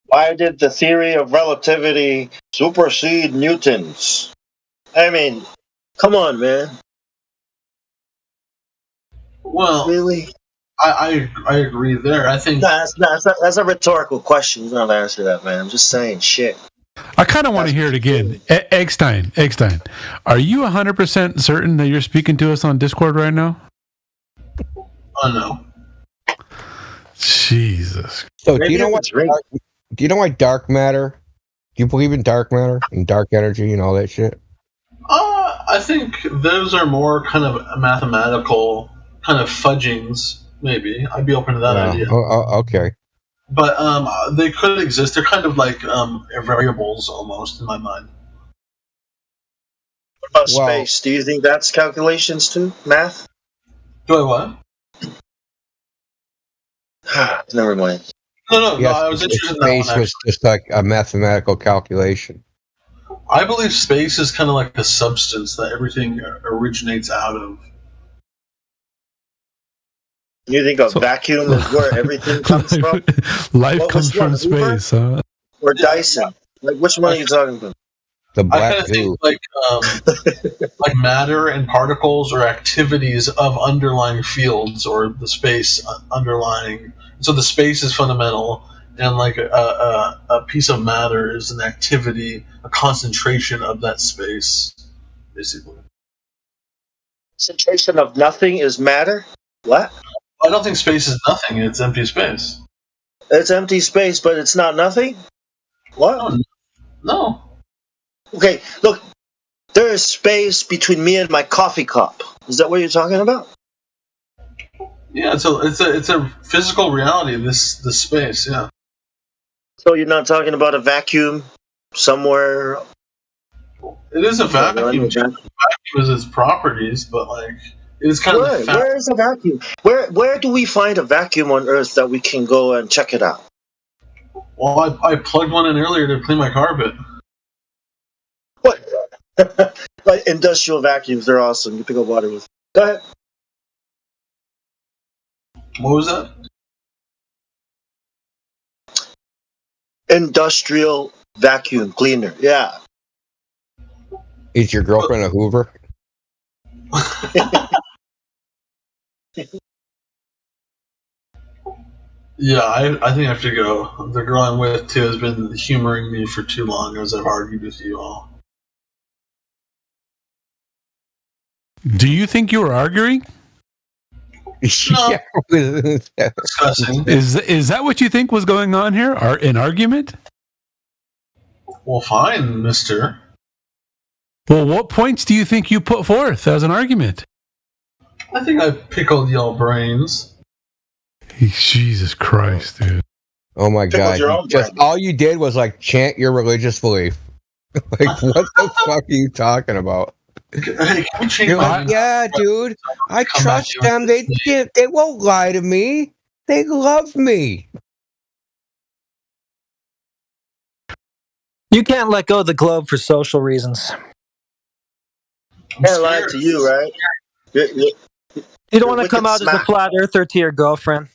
Why did the theory of relativity supersede Newton's? I mean, come on, man. Well, really? I agree there. I think that's a rhetorical question. You don't answer that, man. I'm just saying shit. I kind of want to hear it again. Eggstein, are you 100% certain that you're speaking to us on Discord right now? Oh no. Jesus. So do you know what? Do you know why dark matter? Do you believe in dark matter and dark energy and all that shit? I think those are more kind of mathematical kind of fudgings. Maybe I'd be open to that idea. Okay. But they could exist. They're kind of like variables almost in my mind. What about space? Do you think that's calculations too? Math? Do I what? Never mind. No, Yes, I was interested in that space one. was just like a mathematical calculation. I believe space is kind of like a substance that everything originates out of. You think a vacuum is where everything comes from? Life comes from space, huh? Or Dyson? Like, which one are you talking about? The I kind of think like matter and particles are activities of underlying fields or the space underlying. So the space is fundamental, and like a piece of matter is an activity, a concentration of that space, basically. Concentration of nothing is matter? What? I don't think space is nothing. It's empty space. It's empty space, but it's not nothing? What? No. Okay, look, there is space between me and my coffee cup. Is that what you're talking about? Yeah, it's a physical reality. This space, yeah. So you're not talking about a vacuum somewhere? It is a vacuum. Vacuum is its properties, but like it is kind of. Where is a vacuum? Where do we find a vacuum on Earth that we can go and check it out? Well, I plugged one in earlier to clean my carpet. What? Like industrial vacuums, they're awesome. You pick up water with. Go ahead. What was that? Industrial vacuum cleaner. Yeah. Is your girlfriend a Hoover? Yeah, I think I have to go. The girl I'm with too has been humoring me for too long as I've argued with you all. Do you think you were arguing? No. Is that what you think was going on here? An argument? Well, fine, mister. Well, what points do you think you put forth as an argument? I think I pickled y'all brains. Jesus Christ, dude. Oh my God. All you did was like chant your religious belief. Like, what the fuck are you talking about? Hey, You're like, yeah, dude. I trust them. They won't lie to me. They love me. You can't let go of the globe for social reasons. Can't lie to you, right? You don't want to come out as a flat earther to your girlfriend.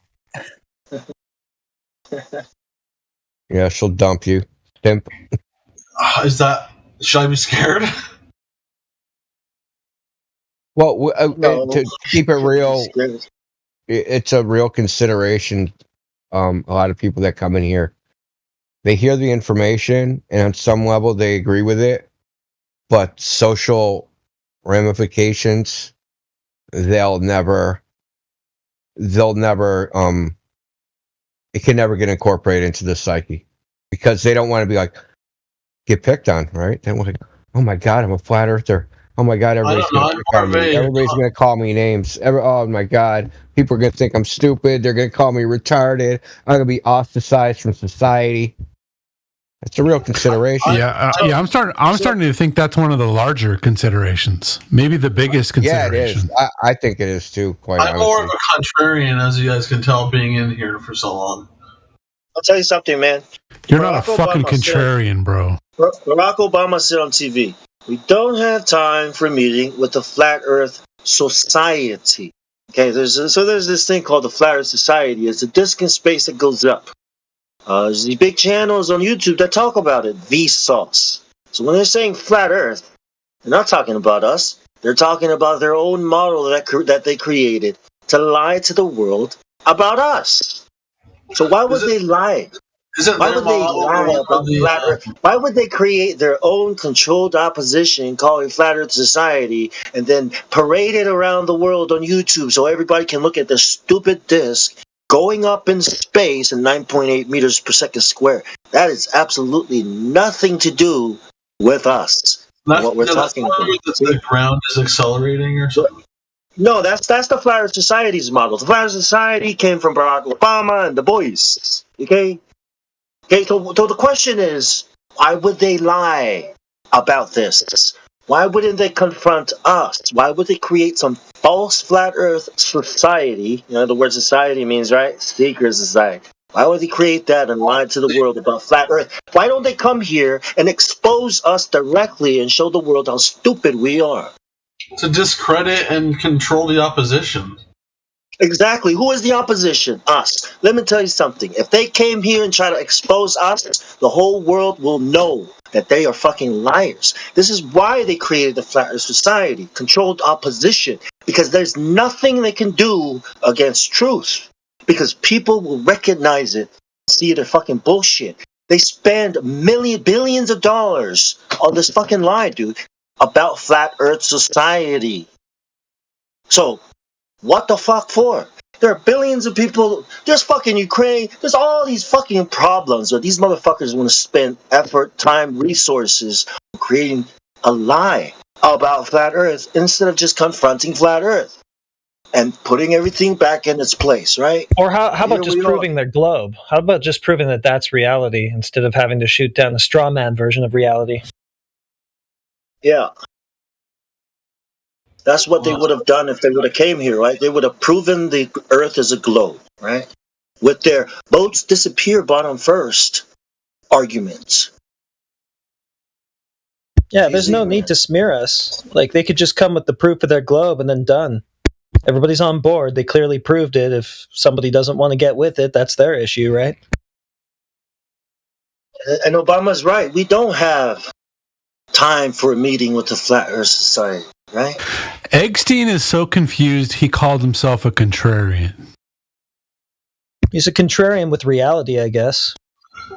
Yeah, she'll dump you. Pimp. Should I be scared? Well, No. to keep it real, it's a real consideration. A lot of people that come in here, they hear the information, and on some level, they agree with it. But social ramifications, they'll never. It can never get incorporated into the psyche because they don't want to be like get picked on, right? They're like, oh my God, I'm a flat earther. Oh my God, everybody's gonna call me names. Oh my God, people are gonna think I'm stupid. They're gonna call me retarded. I'm gonna be ostracized from society. It's a real consideration. Yeah, I'm starting to think that's one of the larger considerations. Maybe the biggest consideration. Yeah, it is. I think it is too. Quite I'm honestly. more of a contrarian, as you guys can tell, being in here for so long. I'll tell you something, man. You're not a fucking contrarian, bro. Barack Obama said on TV, "We don't have time for a meeting with the flat Earth Society. Okay, there's this thing called the Flat Earth Society. It's a disk in space that goes up. There's these big channels on YouTube that talk about it. Vsauce. So when they're saying flat Earth, they're not talking about us. They're talking about their own model that they created to lie to the world about us. So why would they lie? Why would they lie about flat Earth? Why would they create their own controlled opposition, call it Flat Earth Society, and then parade it around the world on YouTube so everybody can look at the stupid disc going up in space in 9.8 meters per second square? That is absolutely nothing to do with us. What we're talking about. The ground is accelerating or something? No, that's the Flat Earth Society's model. The Flat Earth Society came from Barack Obama and the boys. Okay? Okay, so the question is, why would they lie about this? Why wouldn't they confront us? Why would they create some false Flat Earth Society? You know, the word society means, right? Secret society. Why would they create that and lie to the world about flat Earth? Why don't they come here and expose us directly and show the world how stupid we are? To discredit and control the opposition. Exactly. Who is the opposition? Us. Let me tell you something. If they came here and try to expose us, the whole world will know that they are fucking liars. This is why they created the Flat Earth Society, controlled opposition, because there's nothing they can do against truth, because people will recognize it, see their fucking bullshit. They spend billions of dollars on this fucking lie, dude, about Flat Earth Society. So, what the fuck for? There are billions of people. There's fucking Ukraine. There's all these fucking problems where these motherfuckers want to spend effort, time, resources creating a lie about Flat Earth instead of just confronting Flat Earth and putting everything back in its place, right? Or how about just proving their globe? How about just proving that that's reality instead of having to shoot down the straw man version of reality? Yeah. That's what they would have done if they would have came here, right? They would have proven the Earth is a globe, right? With their boats disappear bottom first arguments. Yeah, there's no need to smear us. Like, they could just come with the proof of their globe and then done. Everybody's on board. They clearly proved it. If somebody doesn't want to get with it, that's their issue, right? And Obama's right. We don't have time for a meeting with the Flat Earth Society, right? Eggstein is so confused, he called himself a contrarian. He's a contrarian with reality, I guess.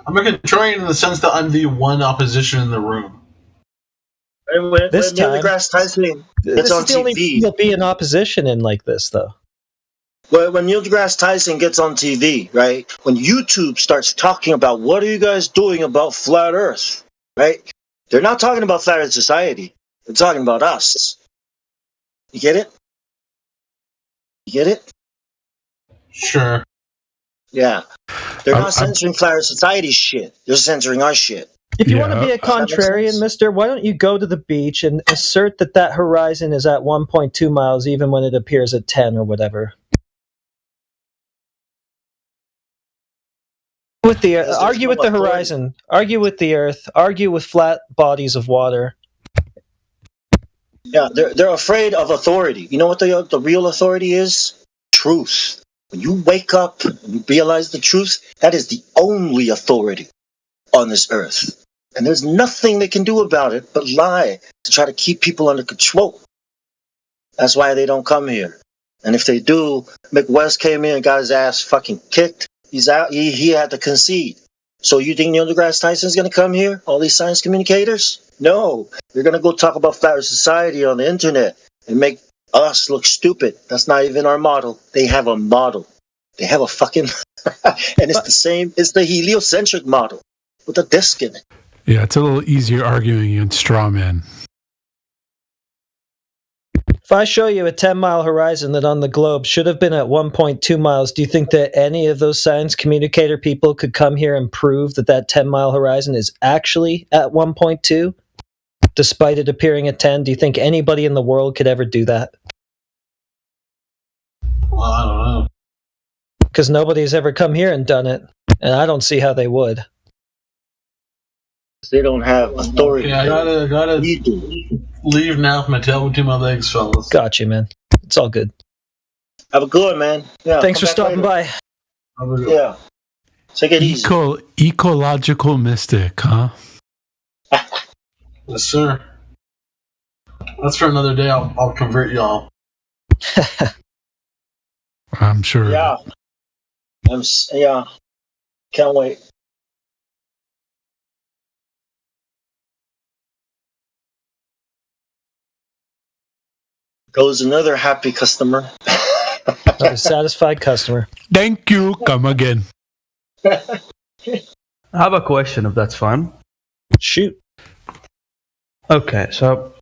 I'm a contrarian in the sense that I'm the one opposition in the room. When This Neil time, deGrasse Tyson This gets on is the only thing TV. you'll be in opposition in like this, though. When Neil deGrasse Tyson gets on TV, right? When YouTube starts talking about what are you guys doing about Flat Earth, right? They're not talking about Flat Earth Society. They're talking about us. You get it? You get it? Sure. Yeah. They're not censoring Flat Earth Society shit. They're censoring our shit. If you want to be a contrarian, mister, why don't you go to the beach and assert that horizon is at 1.2 miles even when it appears at 10 or whatever? Argue with the horizon. Argue with the Earth. Argue with flat bodies of water. Yeah, they're afraid of authority. You know what the real authority is? Truth. When you wake up and you realize the truth, that is the only authority on this earth. And there's nothing they can do about it but lie to try to keep people under control. That's why they don't come here. And if they do, Mick West came in and got his ass fucking kicked. He's out. He had to concede. So you think Neil deGrasse Tyson's going to come here? All these science communicators? No. They're going to go talk about Flat Earth Society on the internet and make us look stupid. That's not even our model. They have a model. They have a fucking... and it's the same. It's the heliocentric model with a disc in it. Yeah, it's a little easier arguing against straw men. If I show you a 10-mile horizon that on the globe should have been at 1.2 miles, do you think that any of those science communicator people could come here and prove that 10-mile horizon is actually at 1.2, despite it appearing at 10? Do you think anybody in the world could ever do that? Well, I don't know. Because nobody's ever come here and done it, and I don't see how they would. They don't have authority. Okay, I gotta leave now with my tail between my legs, fellas. Got you, man. It's all good. Have a good one, man. Yeah. Thanks come for stopping later. by. Yeah. Take it easy. Ecological mystic, huh? Yes, sir. That's for another day. I'll convert y'all. I'm sure. Yeah. Yeah. Can't wait. Goes another happy customer. A satisfied customer. Thank you. Come again. I have a question, if that's fine. Shoot. Okay, so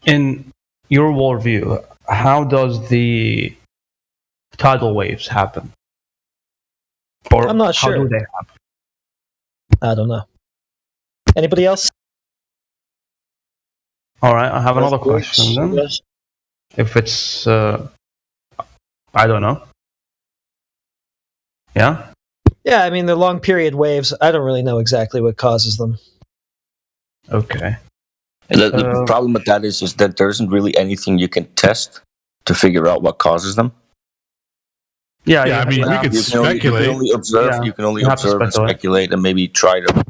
in your worldview, how does the tidal waves happen? Or I'm not sure. How do they happen? I don't know. Anybody else? All right, I have another question then. Yes. If it's, I don't know. Yeah? Yeah, I mean, the long period waves, I don't really know exactly what causes them. Okay. The problem with that is that there isn't really anything you can test to figure out what causes them. Yeah, I mean, we could speculate. You can only observe. Yeah, you can only you have to observe and speculate, and maybe try to.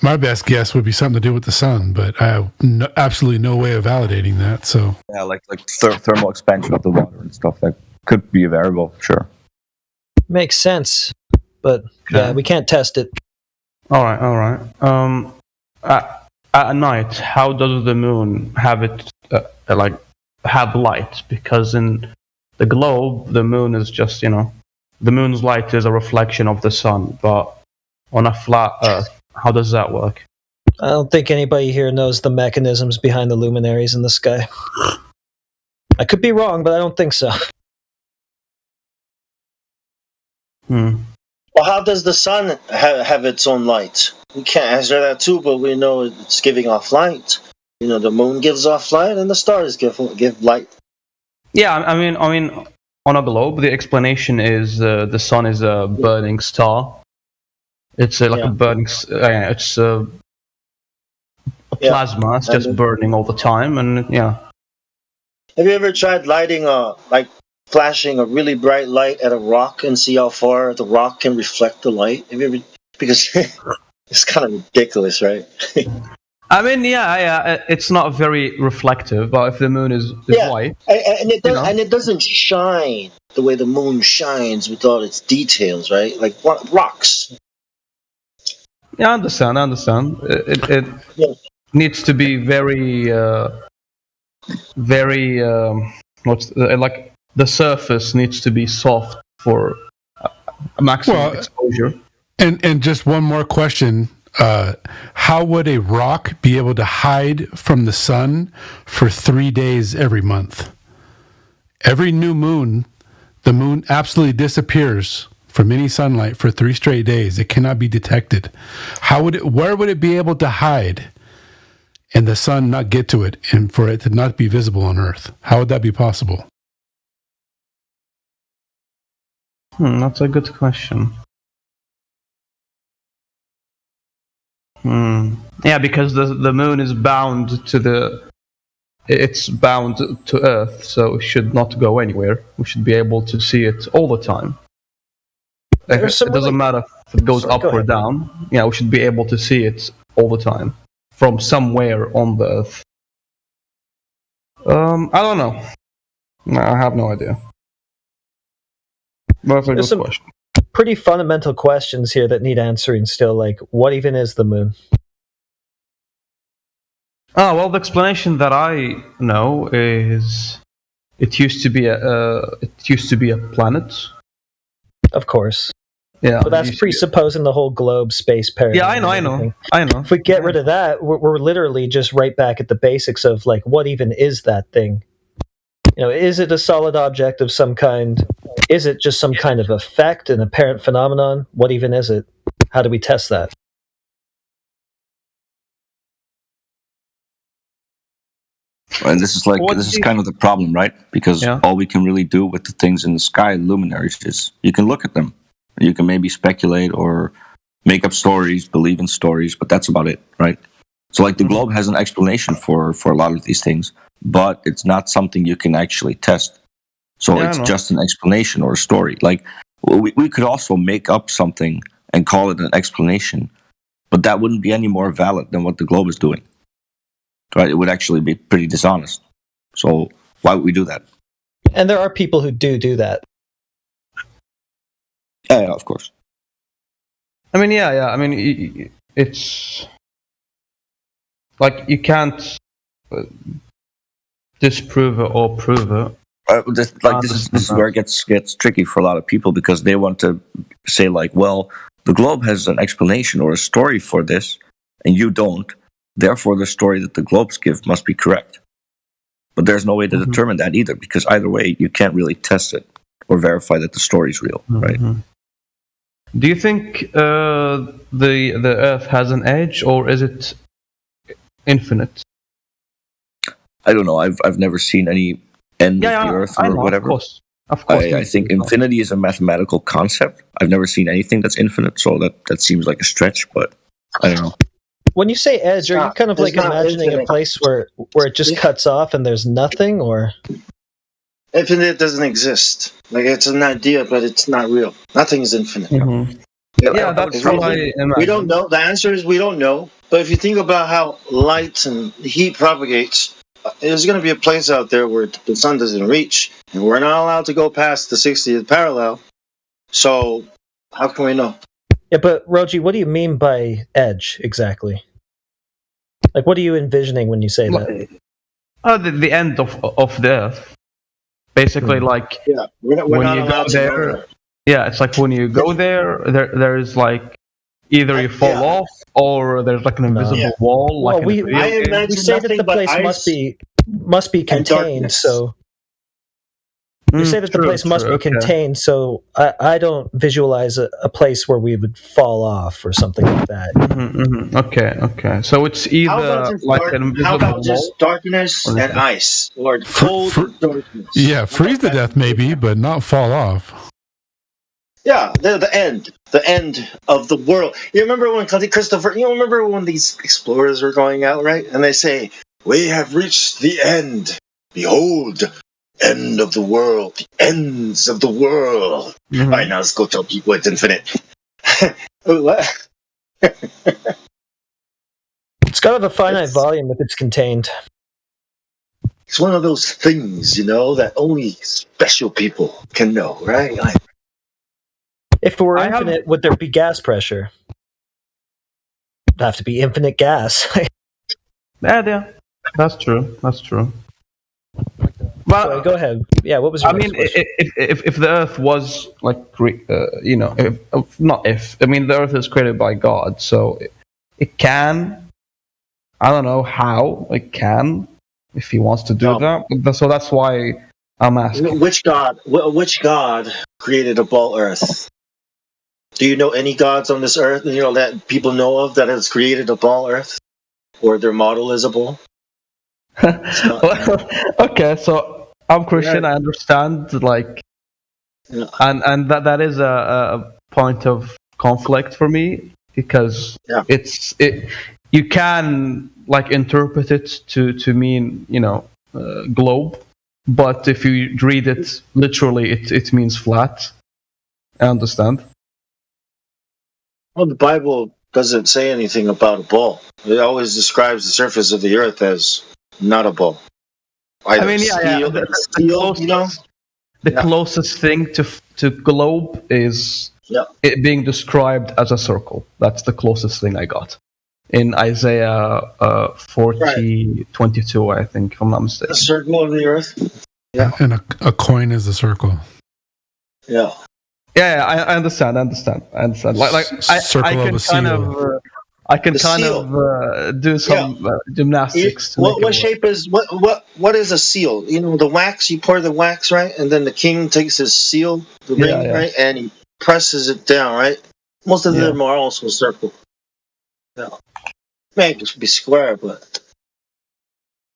My best guess would be something to do with the sun, but I have absolutely no way of validating that. So Yeah, like thermal expansion of the water and stuff. That could be a variable, sure. Makes sense, but yeah, we can't test it. All right. At night, how does the moon have it have light? Because in the globe, the moon is just the moon's light is a reflection of the sun. But on a flat Earth, how does that work? I don't think anybody here knows the mechanisms behind the luminaries in the sky. I could be wrong, but I don't think so. Well, how does the sun have its own light? We can't answer that too, but we know it's giving off light. The moon gives off light, and the stars give light. Yeah, I mean, on a globe, the explanation is the sun is a burning star. It's like a burning. It's a plasma. It's just burning all the time, and yeah. Have you ever tried lighting flashing a really bright light at a rock and see how far the rock can reflect the light? Have you ever? Because it's kind of ridiculous, right? I mean, it's not very reflective, but if the moon is white, and it doesn't shine the way the moon shines with all its details, right? Like rocks. Yeah, I understand. It needs to be very, like the surface needs to be soft for maximum exposure. And just one more question. How would a rock be able to hide from the sun for 3 days every month? Every new moon, the moon absolutely disappears from any sunlight for 3 straight days. It cannot be detected. Where would it be able to hide and the sun not get to it and for it to not be visible on Earth? How would that be possible? That's a good question. Yeah, because the moon is bound to it's bound to Earth, so it should not go anywhere. We should be able to see it all the time. It doesn't matter if it goes up or down. Yeah, we should be able to see it all the time from somewhere on the Earth. I don't know. I have no idea. But There's some question. Pretty fundamental questions here that need answering still, like what even is the moon? Oh, well, the explanation that I know is it used to be a planet. Of course. Yeah. But that's presupposing the whole globe space paradigm. Yeah, I know. If we get rid of that, we're literally just right back at the basics of like what even is that thing? Is it a solid object of some kind? Is it just some kind of effect, an apparent phenomenon? What even is it? How do we test that? And this is kind of the problem, right? Because all we can really do with the things in the sky, luminaries, is you can look at them. You can maybe speculate or make up stories, believe in stories, but that's about it, right? So like the globe has an explanation for a lot of these things, but it's not something you can actually test. So Yeah, I it's know. just an explanation or a story. Like we could also make up something and call it an explanation, but that wouldn't be any more valid than what the globe is doing. Right? It would actually be pretty dishonest. So why would we do that? And there are people who do that. Yeah, of course. I mean, yeah. I mean, it's like you can't disprove it or prove it. This is where it gets tricky for a lot of people, because they want to say like, well, the globe has an explanation or a story for this, and you don't. Therefore, the story that the globes give must be correct. But there's no way to determine that either, because either way, you can't really test it or verify that the story is real, right? Do you think the Earth has an edge, or is it infinite? I don't know. I've never seen any end of the Earth or whatever. Of course. I think infinity is a mathematical concept. I've never seen anything that's infinite, so that seems like a stretch, but I don't know. When you say edge, are you kind of like imagining a place where it just cuts off and there's nothing, or? Infinite doesn't exist. Like, it's an idea, but it's not real. Nothing is infinite. Yeah, that's how I imagine. We don't know. The answer is we don't know. But if you think about how light and heat propagates, there's going to be a place out there where the sun doesn't reach, and we're not allowed to go past the 60th parallel. So how can we know? Yeah, but Roji, what do you mean by edge exactly? Like, what are you envisioning when you say that? The end of the Earth. Basically, like we're when not you go allowed to there. go there. Yeah, it's like when you go there is like either you fall off or there's like an invisible wall. Well, Like we say that the place must be contained. So you say that the place must be contained. So I don't visualize a place where we would fall off or something like that. Okay. So it's either like an invisible how about wall. just darkness and ice, or cold darkness? Yeah, freeze to death maybe, but not fall off. Yeah, the end of the world. You remember when Christopher? You remember when these explorers were going out, right? And they say, "We have reached the end. Behold, end of the world. The ends of the world." All right, now let's go tell people it's infinite. What? It's got to have a finite volume if it's contained. It's one of those things, that only special people can know, right? Like, if it were infinite, would there be gas pressure? It'd have to be infinite gas. Yeah, that's true. Well, so, go ahead. Yeah, what was your next question? if the Earth was like, the Earth is created by God, so it can. I don't know how it can, if He wants to do that. So that's why I'm asking. Which God created a ball Earth? Do you know any gods on this Earth? That people know of that has created a ball Earth, or their model is a ball? Okay, so I'm Christian. I understand, and that is a point of conflict for me, because you can interpret it to mean globe, but if you read it literally, it means flat. I understand. Well, the Bible doesn't say anything about a ball. It always describes the surface of the Earth as not a ball. I mean, the closest thing to globe is it being described as a circle. That's the closest thing I got in Isaiah 40:22, I think, if I'm not mistaken. The circle of the Earth. Yeah, and a coin is a circle. Yeah. Yeah, I understand. I can do some gymnastics. What shape is what is a seal? The wax. You pour the wax, right, and then the king takes his seal, the ring, right, and he presses it down, right. Most of them are also circle. Yeah, maybe it should be square, but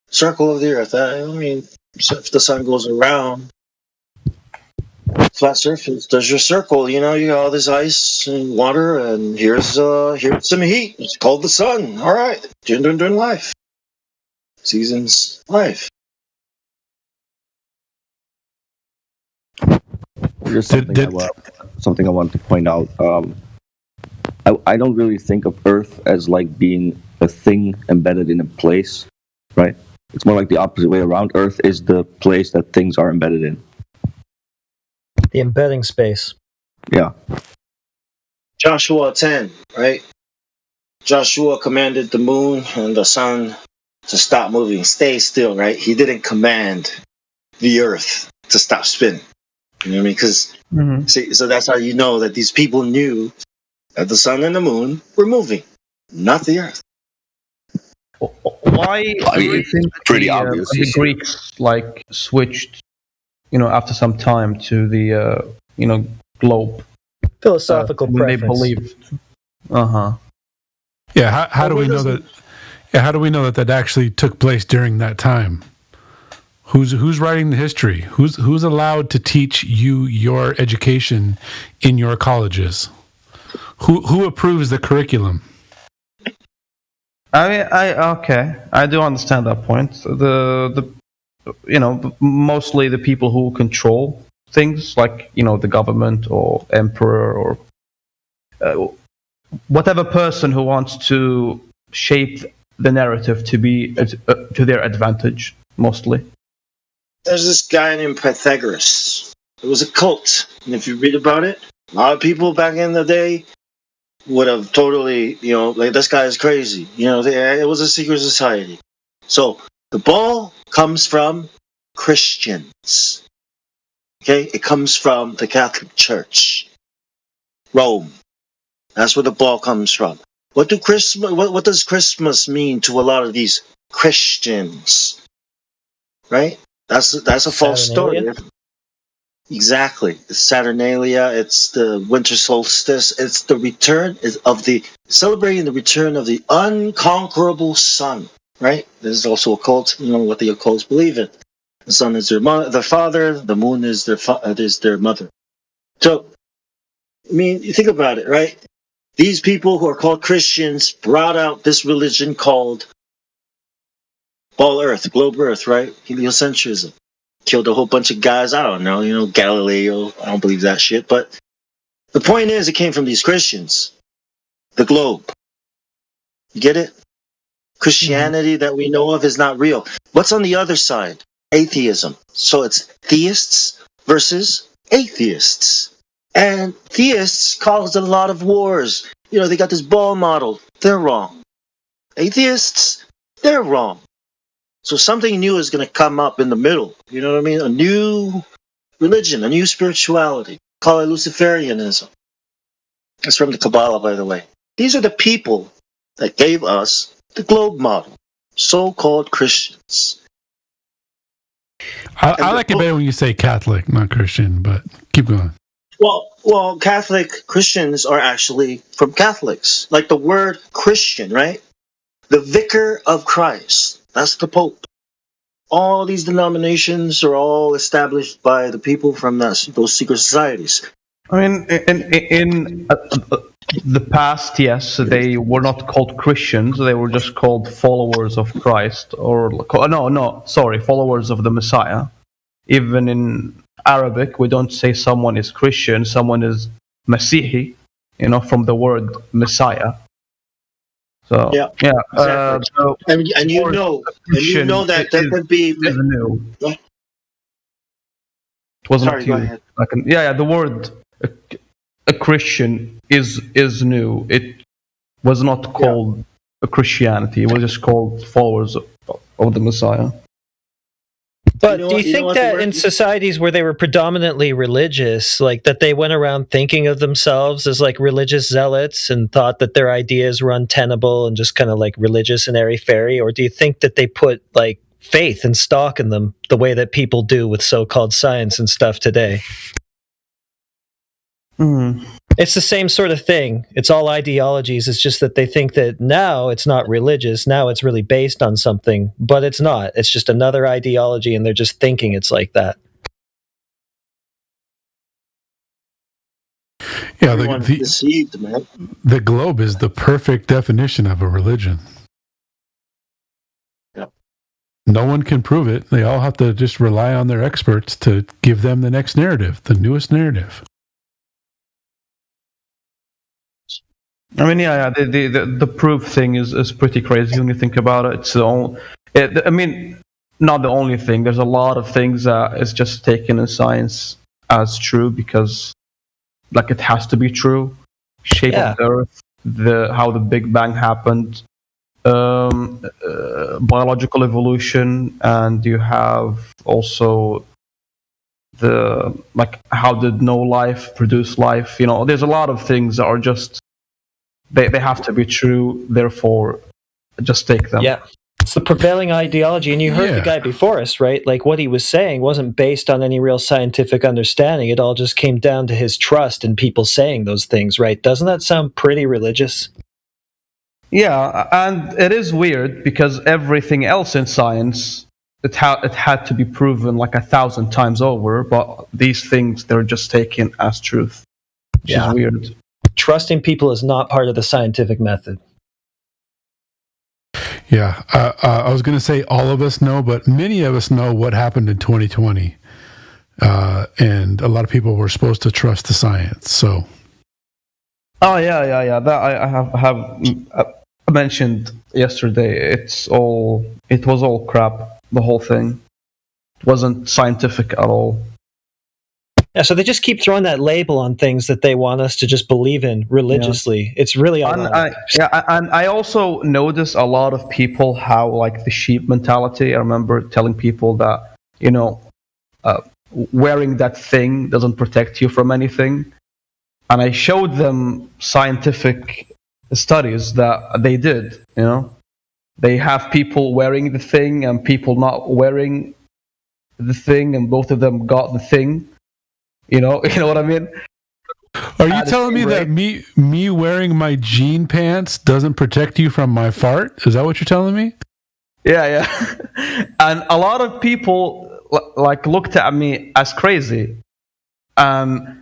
circle of the Earth. I mean, so if the sun goes around. Flat surface, there's your circle. You got all this ice and water, and here's some heat. It's called the sun. All right, doing life. Seasons, life. There's something I want to point out. I don't really think of Earth as like being a thing embedded in a place, right? It's more like the opposite way around. Earth is the place that things are embedded in. The embedding space. Yeah. Joshua 10, right? Joshua commanded the moon and the sun to stop moving, stay still, right? He didn't command the earth to stop spinning. You know what I mean? Because see, so that's how you know that these people knew that the sun and the moon were moving, not the earth. Why do you think pretty obvious. The Greeks like switched, after some time to the globe? Philosophical when they preference. believed. Yeah. How do we know that? Yeah. How do we know that actually took place during that time? Who's writing the history? Who's allowed to teach you your education in your colleges? Who approves the curriculum? I do understand that point. Mostly the people who control things, like the government or emperor or whatever person who wants to shape the narrative to be to their advantage, mostly. There's this guy named Pythagoras. It was a cult, and if you read about it, a lot of people back in the day would have totally, like, this guy is crazy. It was a secret society. So the ball comes from Christians. Okay, it comes from the Catholic Church, Rome. That's where the ball comes from. What does Christmas mean to a lot of these Christians? Right? That's a false story. Exactly. It's Saturnalia. It's the winter solstice. It's the return celebrating the return of the unconquerable sun. Right? There's also a cult. What the occults believe in. The sun is their father. The moon is their mother. So, you think about it, right? These people who are called Christians brought out this religion called Ball Earth, Globe Earth, right? Heliocentrism. Killed a whole bunch of guys. I don't know, Galileo. I don't believe that shit. But the point is, it came from these Christians. The globe. You get it? Christianity that we know of is not real. What's on the other side? Atheism. So it's theists versus atheists. And theists caused a lot of wars. They got this ball model. They're wrong. Atheists, they're wrong. So something new is going to come up in the middle. You know what I mean? A new religion, a new spirituality. Call it Luciferianism. It's from the Kabbalah, by the way. These are the people that gave us the globe model. So-called Christians. I like it better when you say Catholic, not Christian, but keep going. Well, Catholic Christians are actually from Catholics. Like the word Christian, right? The vicar of Christ. That's the Pope. All these denominations are all established by the people from those secret societies. I mean, in the past, yes, they were not called Christians. They were just called followers of Christ, followers of the Messiah. Even in Arabic, we don't say someone is Christian, someone is Masihi, from the word Messiah. So exactly. And you know that could be new. It wasn't Sorry, go ahead. The word a Christian is new. It was not called a Christianity. It was just called followers of the Messiah. But do you think that in societies where they were predominantly religious, like that they went around thinking of themselves as like religious zealots and thought that their ideas were untenable and just kind of like religious and airy-fairy? Or do you think that they put like faith and stock in them the way that people do with so-called science and stuff today? It's the same sort of thing. It's all ideologies. It's just that they think that now it's not religious. Now it's really based on something, but it's not. It's just another ideology, and they're just thinking it's like that. Yeah, deceived, man. The globe is the perfect definition of a religion. Yeah. No one can prove it. They all have to just rely on their experts to give them the next narrative, the newest narrative. I mean, yeah, the proof thing is pretty crazy when you think about it. It's the only, I mean, not the only thing. There's a lot of things that is just taken in science as true because, like, it has to be true. Shape of the Earth, how the Big Bang happened, biological evolution, and you have also the how did no life produce life? You know, there's a lot of things that are just. They have to be true, therefore, just take them. Yeah, it's the prevailing ideology. And you heard the guy before us, right? Like, what he was saying wasn't based on any real scientific understanding. It all just came down to his trust in people saying those things, right? Doesn't that sound pretty religious? Yeah, and it is weird because everything else in science, it had to be proven like 1,000 times over, but these things, they're just taken as truth, which is weird. Trusting people is not part of the scientific method. Yeah, I was going to say all of us know, but many of us know what happened in 2020. And a lot of people were supposed to trust the science, so... Oh, yeah. That I have mentioned yesterday. It was all crap, the whole thing. It wasn't scientific at all. Yeah, so they just keep throwing that label on things that they want us to just believe in religiously. Yeah. It's really ironic. And I also notice a lot of people how, like, the sheep mentality. I remember telling people that, you know, wearing that thing doesn't protect you from anything. And I showed them scientific studies that they did, you know. They have people wearing the thing and people not wearing the thing, and both of them got the thing. You know what I mean? Are you telling me that me wearing my jean pants doesn't protect you from my fart? Is that what you're telling me? Yeah. And a lot of people like looked at me as crazy. I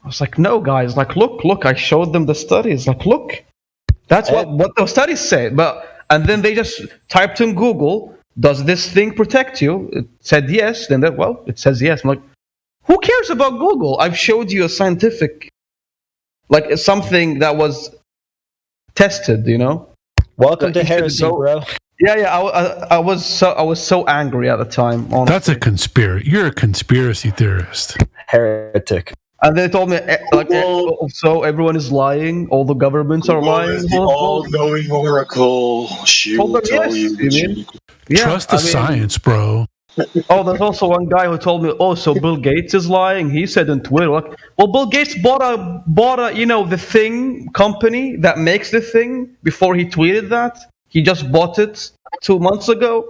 was like, no, guys, like, look, I showed them the studies. Like, look, that's what the studies say. And then they just typed in Google, does this thing protect you? It said yes. Then it says yes. I'm like, who cares about Google? I've showed you a scientific, like, something that was tested, you know? Welcome to heresy, bro. Yeah. I was so angry at the time. Honestly. That's a conspiracy. You're a conspiracy theorist. Heretic. And they told me, like, so everyone is lying. All the governments are lying. The all-knowing oracle. She will tell you. Trust the science, bro. Oh, there's also one guy who told me, so Bill Gates is lying. He said on Twitter, like, well, Bill Gates bought a the thing company that makes the thing before he tweeted that. He just bought it 2 months ago,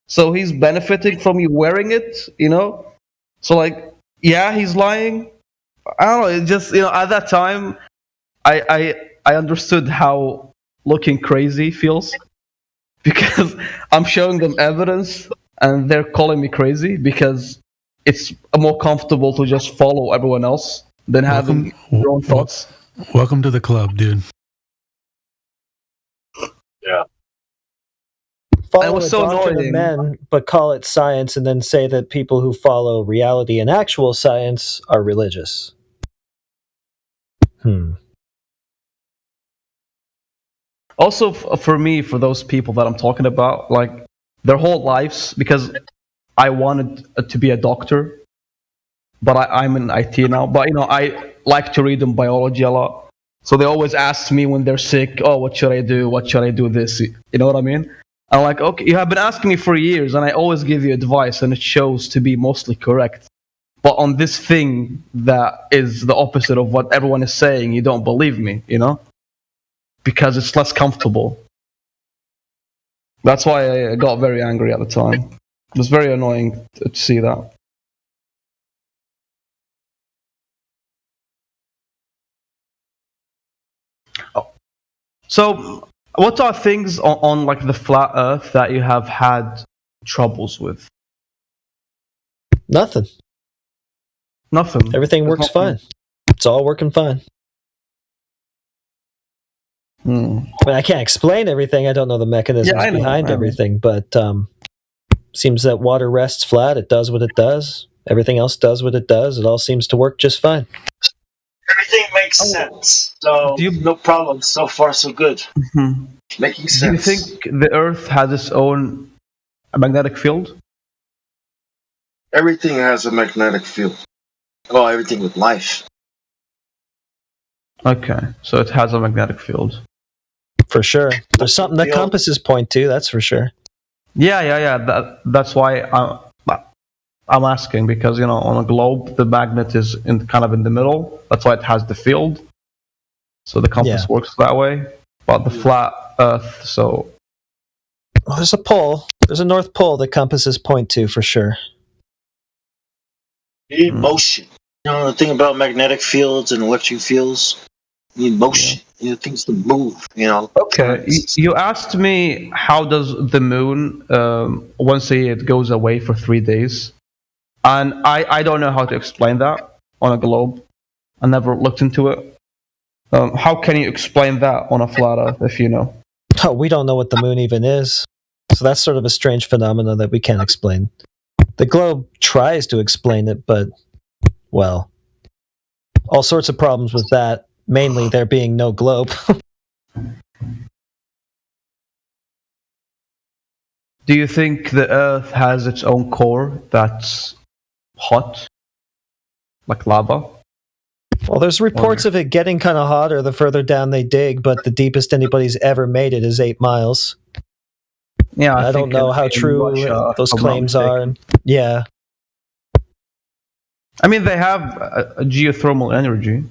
so he's benefiting from you wearing it, you know. So, like, yeah, he's lying. I don't know. It just, at that time, I understood how looking crazy feels because I'm showing them evidence. And they're calling me crazy because it's more comfortable to just follow everyone else than having your own thoughts. Welcome to the club, dude. Yeah. Follow a doctrine of men, but call it science, and then say that people who follow reality and actual science are religious. Also, for me, for those people that I'm talking about, like, their whole lives, because I wanted to be a doctor, but I'm in IT now. But, I like to read in biology a lot. So they always ask me when they're sick, what should I do? What should I do this? You know what I mean? I'm like, okay, you have been asking me for years, and I always give you advice, and it shows to be mostly correct. But on this thing that is the opposite of what everyone is saying, you don't believe me, because it's less comfortable. That's why I got very angry at the time. It was very annoying to see that. So, what are things on like the flat Earth that you have had troubles with? Nothing. Everything works fine. It's all working fine. I mean, I can't explain everything. I don't know the mechanisms behind everything, but Seems that water rests flat. It does what it does. Everything else does what it does. It all seems to work just fine. Everything makes sense. So no problem. So far, so good. Mhm. Making Do sense. you think the Earth has its own magnetic field? Everything has a magnetic field. Well, everything with life. Okay, so it has a magnetic field. For sure. There's something that compasses point to, that's for sure. Yeah. That's why I'm asking, because on a globe the magnet is kind of in the middle. That's why it has the field. So the compass works that way. But the flat Earth, so well, there's a pole. There's a North Pole that compasses point to for sure. You need motion. The thing about magnetic fields and electric fields, you need motion. You need things to move. Okay, you asked me how does the moon once it goes away for 3 days, and I don't know how to explain that on a globe. I never looked into it. How can you explain that on a flat Earth if you know? Oh, we don't know what the moon even is. So that's sort of a strange phenomenon that we can't explain. The globe tries to explain it, but, well, all sorts of problems with that, mainly there being no globe. Do you think the Earth has its own core that's hot, like lava? Well, there's reports of it getting kind of hotter the further down they dig, but the deepest anybody's ever made it is 8 miles. Yeah, I don't know how true those claims are. Yeah. I mean, they have a geothermal energy.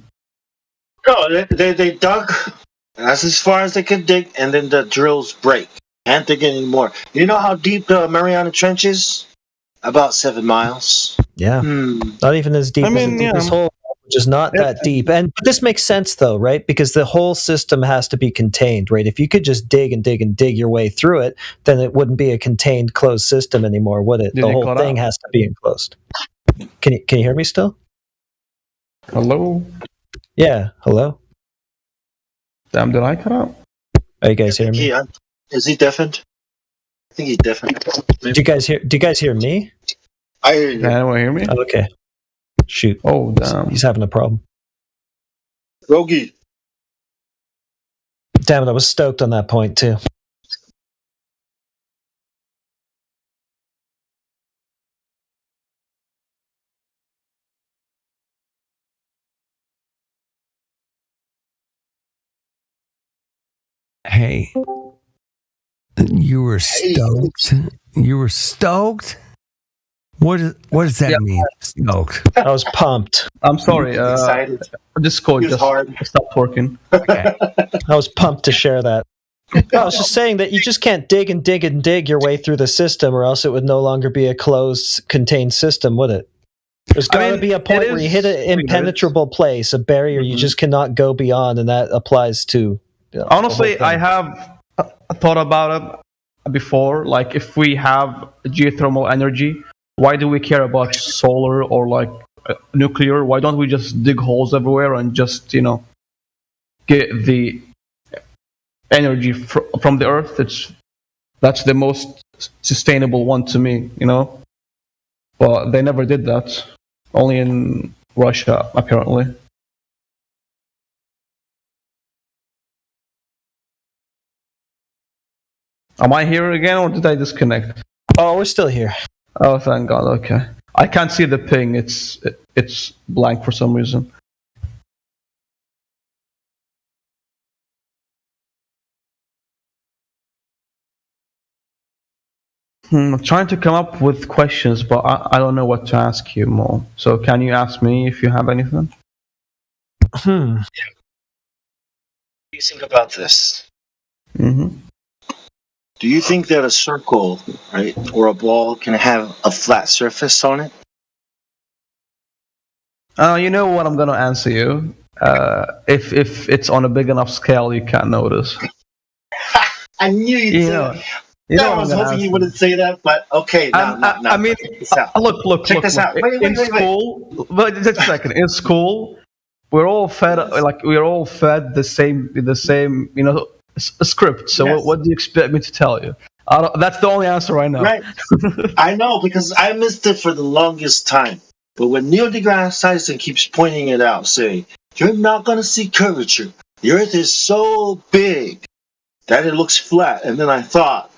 No, they dug. That's as far as they could dig, and then the drills break. Can't dig anymore. You know how deep the Mariana Trench is? About 7 miles. Yeah. Not even as deep as the deepest hole, which is not that deep. And this makes sense, though, right? Because the whole system has to be contained, right? If you could just dig and dig and dig your way through it, then it wouldn't be a contained, closed system anymore, would it? The whole thing has to be enclosed. Can you hear me still? Hello? Yeah, hello? Damn, did I cut out? Are you guys hearing me? Is he deafened? I think he's deafened. Do you guys hear me? I hear you. Anyone hear me? Oh, okay. Shoot. Oh, damn. He's having a problem. Rogi. Damn it, I was stoked on that point, too. Hey, you were stoked? You were stoked? What does that mean, stoked? I was pumped. I'm sorry. Discord just stopped working. Okay. I was pumped to share that. I was just saying that you just can't dig and dig and dig your way through the system, or else it would no longer be a closed, contained system, would it? There's got to be a point where you hit an impenetrable place, a barrier you just cannot go beyond, and that applies to... Honestly, I have thought about it before. Like, if we have geothermal energy, why do we care about solar or like nuclear? Why don't we just dig holes everywhere and just get the energy from the earth? That's the most sustainable one to me, But they never did that. Only in Russia, apparently. Am I here again, or did I disconnect? Oh, we're still here. Oh, thank God. Okay. I can't see the ping. It's blank for some reason. I'm trying to come up with questions, but I don't know what to ask you more. So can you ask me if you have anything? Yeah. What do you think about this? Mm-hmm. Do you think that a circle, right, or a ball can have a flat surface on it? You know what I'm gonna answer you. If it's on a big enough scale, you can't notice. I knew you'd say that. I was hoping you wouldn't say that, but okay. I mean, look. Check this out. Wait. In school, but just a second. In school, we're all fed the same script. So what do you expect me to tell you? That's the only answer I know. Right. I know because I missed it for the longest time. But when Neil deGrasse Tyson keeps pointing it out, saying, you're not going to see curvature. The Earth is so big that it looks flat. And then I thought,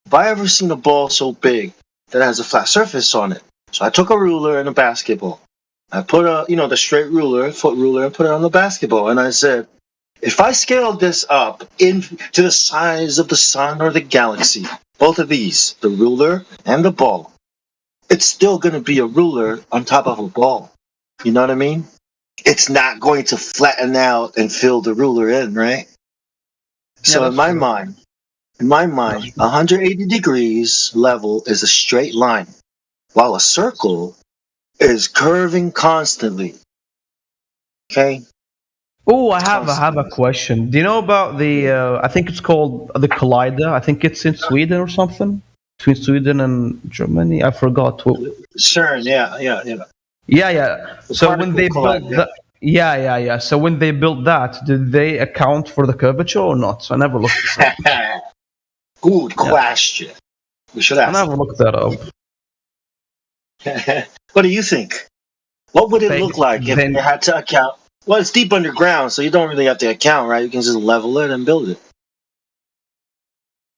have I ever seen a ball so big that has a flat surface on it? So I took a ruler and a basketball. I put the straight ruler, foot ruler, and put it on the basketball. And I said, if I scaled this up to the size of the sun or the galaxy, both of these, the ruler and the ball, it's still going to be a ruler on top of a ball. You know what I mean? It's not going to flatten out and fill the ruler in, right? So in my mind, 180 degrees level is a straight line, while a circle is curving constantly. Okay? Oh, I have a question. Do you know about the? I think it's called the Collider. I think it's in Sweden or something. Between Sweden and Germany, I forgot. CERN, yeah. Yeah. So when they built that, yeah. So when they built that, did they account for the curvature or not? So I never looked. Good question. We should ask. I never looked that up. What do you think? What would it look like if they had to account? Well, it's deep underground, so you don't really have to account, right? You can just level it and build it.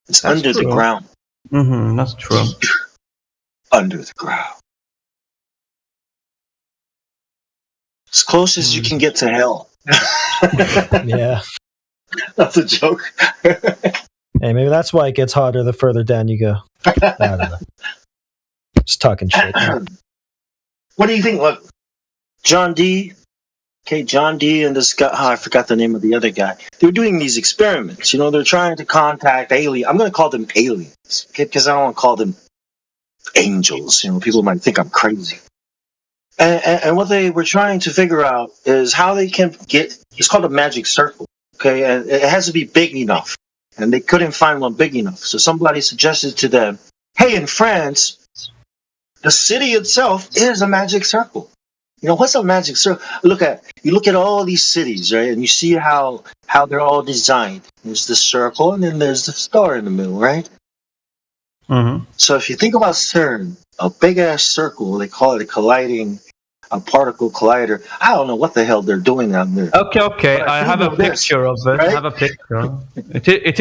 It's under the ground. Mm-hmm, that's true. Under the ground. As close as you can get to hell. Yeah. That's a joke. Hey, maybe that's why it gets hotter the further down you go. I don't know. Just talking shit. What do you think? Look, John D. Okay, John D. and this guy, I forgot the name of the other guy. They were doing these experiments. They're trying to contact aliens. I'm going to call them aliens, okay, because I don't want to call them angels. People might think I'm crazy. And what they were trying to figure out is how they can get, it's called a magic circle, okay, and it has to be big enough. And they couldn't find one big enough. So somebody suggested to them, hey, in France, the city itself is a magic circle. What's a magic circle? You look at all these cities, right? And you see how they're all designed. There's the circle, and then there's the star in the middle, right? Mm-hmm. So if you think about CERN, a big-ass circle, they call it a particle collider. I don't know what the hell they're doing down there. Okay. I have a picture of it. Right? I have a picture. It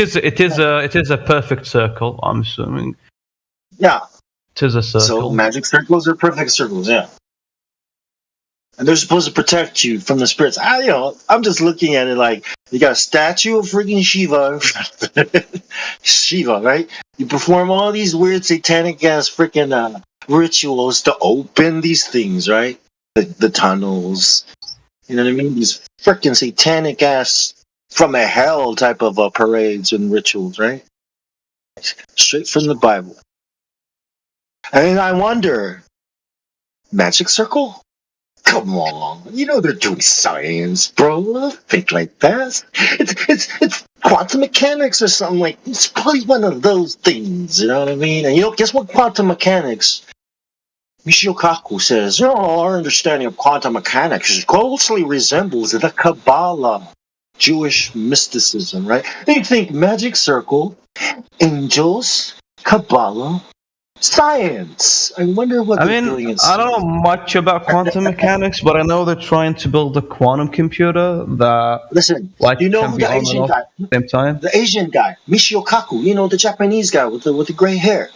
is a perfect circle, I'm assuming. Yeah. It is a circle. So magic circles are perfect circles, yeah. And they're supposed to protect you from the spirits. I'm just looking at it like you got a statue of freaking Shiva. Shiva, right? You perform all these weird satanic ass freaking rituals to open these things, right? The tunnels. You know what I mean? These freaking satanic ass from a hell type of parades and rituals, right? Straight from the Bible. And I wonder, magic circle? Come on, they're doing science, bro. Think like that. It's quantum mechanics or something like. It's probably one of those things. You know what I mean? And guess what? Quantum mechanics. Michio Kaku says, our understanding of quantum mechanics closely resembles the Kabbalah, Jewish mysticism, right? They think magic circle, angels, Kabbalah. Science. I wonder what they're doing in I don't know much about quantum mechanics, but I know they're trying to build a quantum computer that. Listen, you know who the Asian guy? At the same time, the Asian guy, Michio Kaku. The Japanese guy with the gray hair,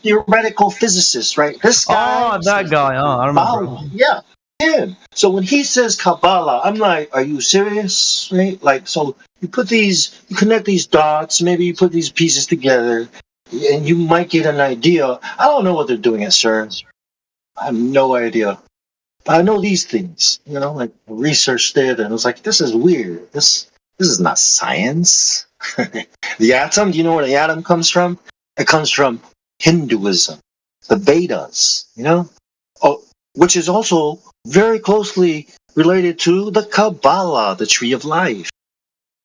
theoretical physicist, right? This guy. Oh, that guy. Oh, I remember. Yeah, him. So when he says Kabbalah, I'm like, are you serious? Right? Like, so you connect these dots. Maybe you put these pieces together. And you might get an idea. I don't know what they're doing at CERN. I have no idea. But I know these things. Like researched it, and it was like, this is weird. This is not science. The atom. Do you know where the atom comes from? It comes from Hinduism, the Vedas. Which is also very closely related to the Kabbalah, the Tree of Life.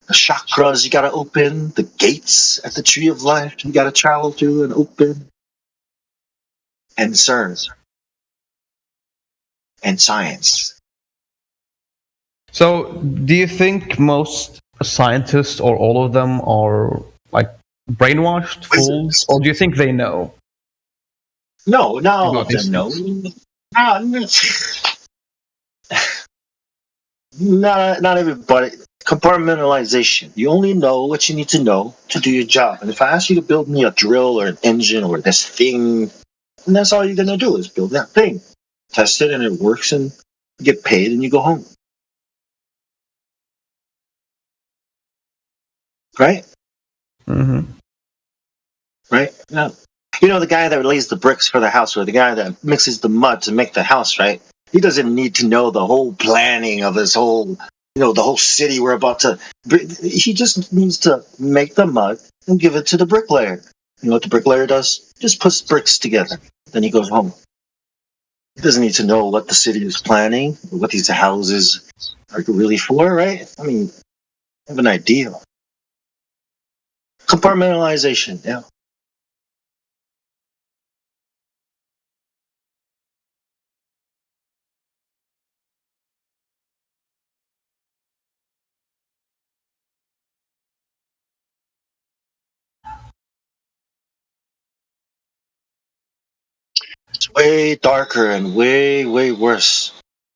The chakras you gotta open, the gates at the Tree of Life you gotta travel through and open. And CERN. And science. So, do you think most scientists or all of them are like brainwashed, fooled, or do you think they know? No, not all of them know. Not everybody. Compartmentalization. You only know what you need to know to do your job. And if I ask you to build me a drill or an engine or this thing, and that's all you're going to do is build that thing. Test it and it works and you get paid and you go home. Right? Mm-hmm. Right? Yeah. You know, the guy that lays the bricks for the house or the guy that mixes the mud to make the house, right? He doesn't need to know the whole planning of his whole, the whole city we're about to. He just needs to make the mud and give it to the bricklayer. You know what the bricklayer does? Just puts bricks together. Then he goes home. He doesn't need to know what the city is planning, or what these houses are really for, right? I mean, I have an idea. Compartmentalization, yeah. It's way darker and way, way worse,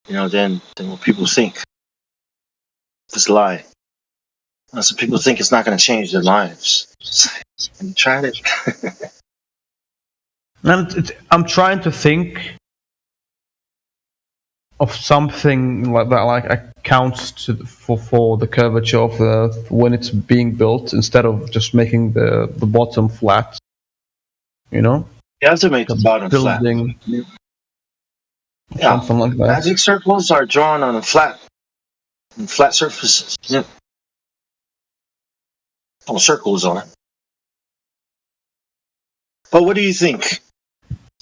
than what people think. This lie. Some people think it's not going to change their lives. Have you tried it? I'm trying to think of something like that, like accounts for the curvature of the Earth when it's being built, instead of just making the bottom flat. You have to make the bottom building, flat. Yeah, something like that. Magic circles are drawn on flat surfaces. Yeah. Well, circles are. But what do you think?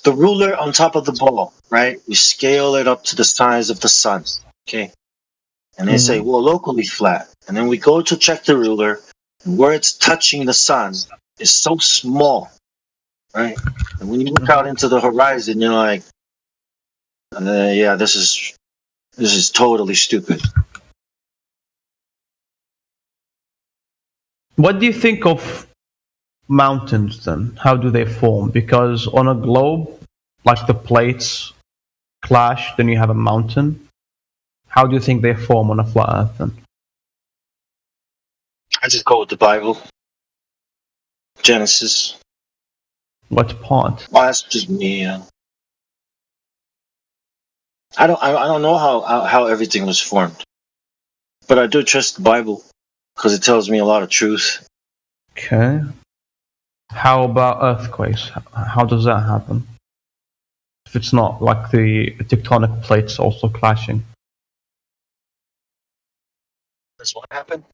The ruler on top of the ball, right? We scale it up to the size of the sun, okay? And they say, well, locally flat. And then we go to check the ruler, and where it's touching the sun is so small, right? And when you look out into the horizon, you're like, yeah, this is totally stupid. What do you think of mountains then? How do they form? Because on a globe, like the plates clash, then you have a mountain. How do you think they form on a flat Earth then? I just go with the Bible. Genesis. What part? Well, that's just me. I don't know how everything was formed, but I do trust the Bible because it tells me a lot of truth. Okay. How about earthquakes? How does that happen? If it's not like the tectonic plates also clashing. Does what happen?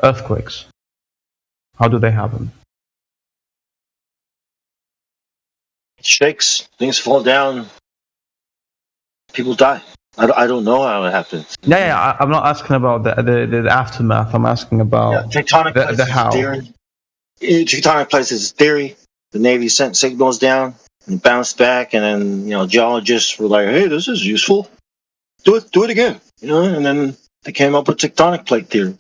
Earthquakes. How do they happen? It shakes, things fall down, people die. I don't know how it happens. Yeah. I'm not asking about the aftermath. I'm asking about tectonic plates the how. Theory. Tectonic plates is theory. The Navy sent signals down and bounced back, and then geologists were like, "Hey, this is useful. Do it again." And then they came up with tectonic plate theory.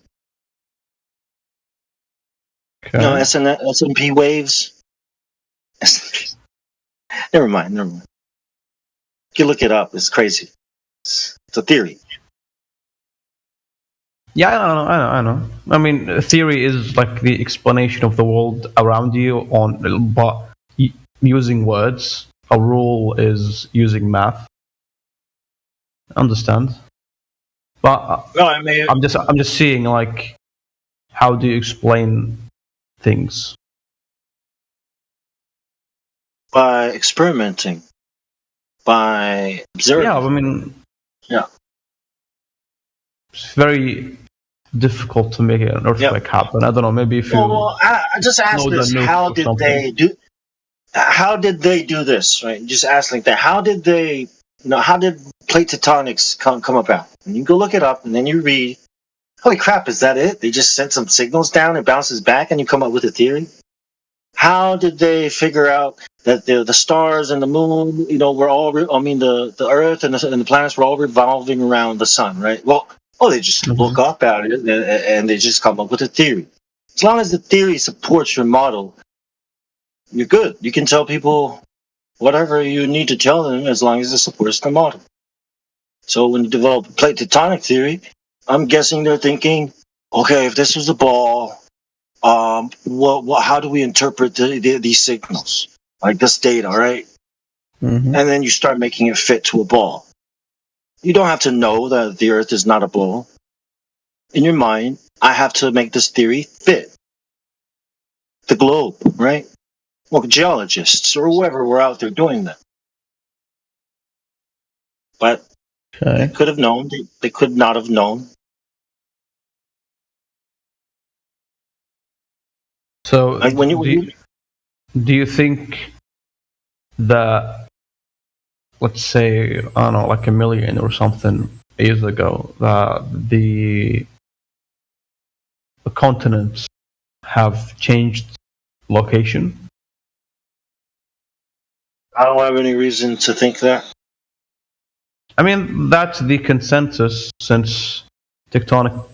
Okay. S&P waves. Never mind. You can look it up. It's crazy. It's a theory. Yeah, I know. I mean, theory is like the explanation of the world around you but using words. A rule is using math. I understand. But no, I mean, I'm just seeing, like, how do you explain things? By experimenting, by observing. Yeah, I mean, yeah, it's very difficult to make an earthquake happen. I don't know. Maybe if you. Well, I just ask this: how did they do? How did they do this? Right? Just ask like that. How did they? How did plate tectonics come about? And you go look it up, and then you read. Holy crap! Is that it? They just sent some signals down, it bounces back, and you come up with a theory. How did they figure out that the stars and the moon, were all? The Earth and the planets were all revolving around the sun, right? Well, they just look up at it and they just come up with a theory. As long as the theory supports your model, you're good. You can tell people whatever you need to tell them as long as it supports the model. So when you develop a plate tectonic theory, I'm guessing they're thinking, okay, if this was a ball, how do we interpret these signals? Like this data, right? Mm-hmm. And then you start making it fit to a ball. You don't have to know that the Earth is not a ball. In your mind, I have to make this theory fit the globe, right? Well, geologists or whoever were out there doing that. But they could have known. They could not have known. So, Like do you think that, let's say, I don't know, like 1 million or something years ago, the continents have changed location? I don't have any reason to think that. I mean, that's the consensus since tectonic,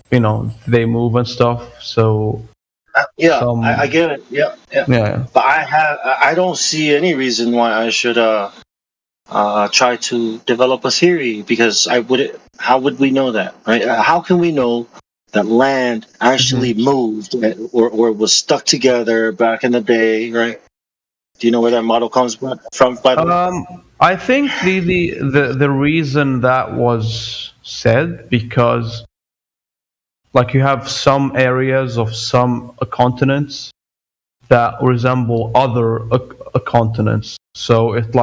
they move and stuff. So I get it. Yeah. But I don't see any reason why I should try to develop a theory, because how would we know that, right? How can we know that land actually moved or was stuck together back in the day, right? Do you know where that model comes from? By the way? I think the reason that was said, because like you have some areas of some continents that resemble other continents, so it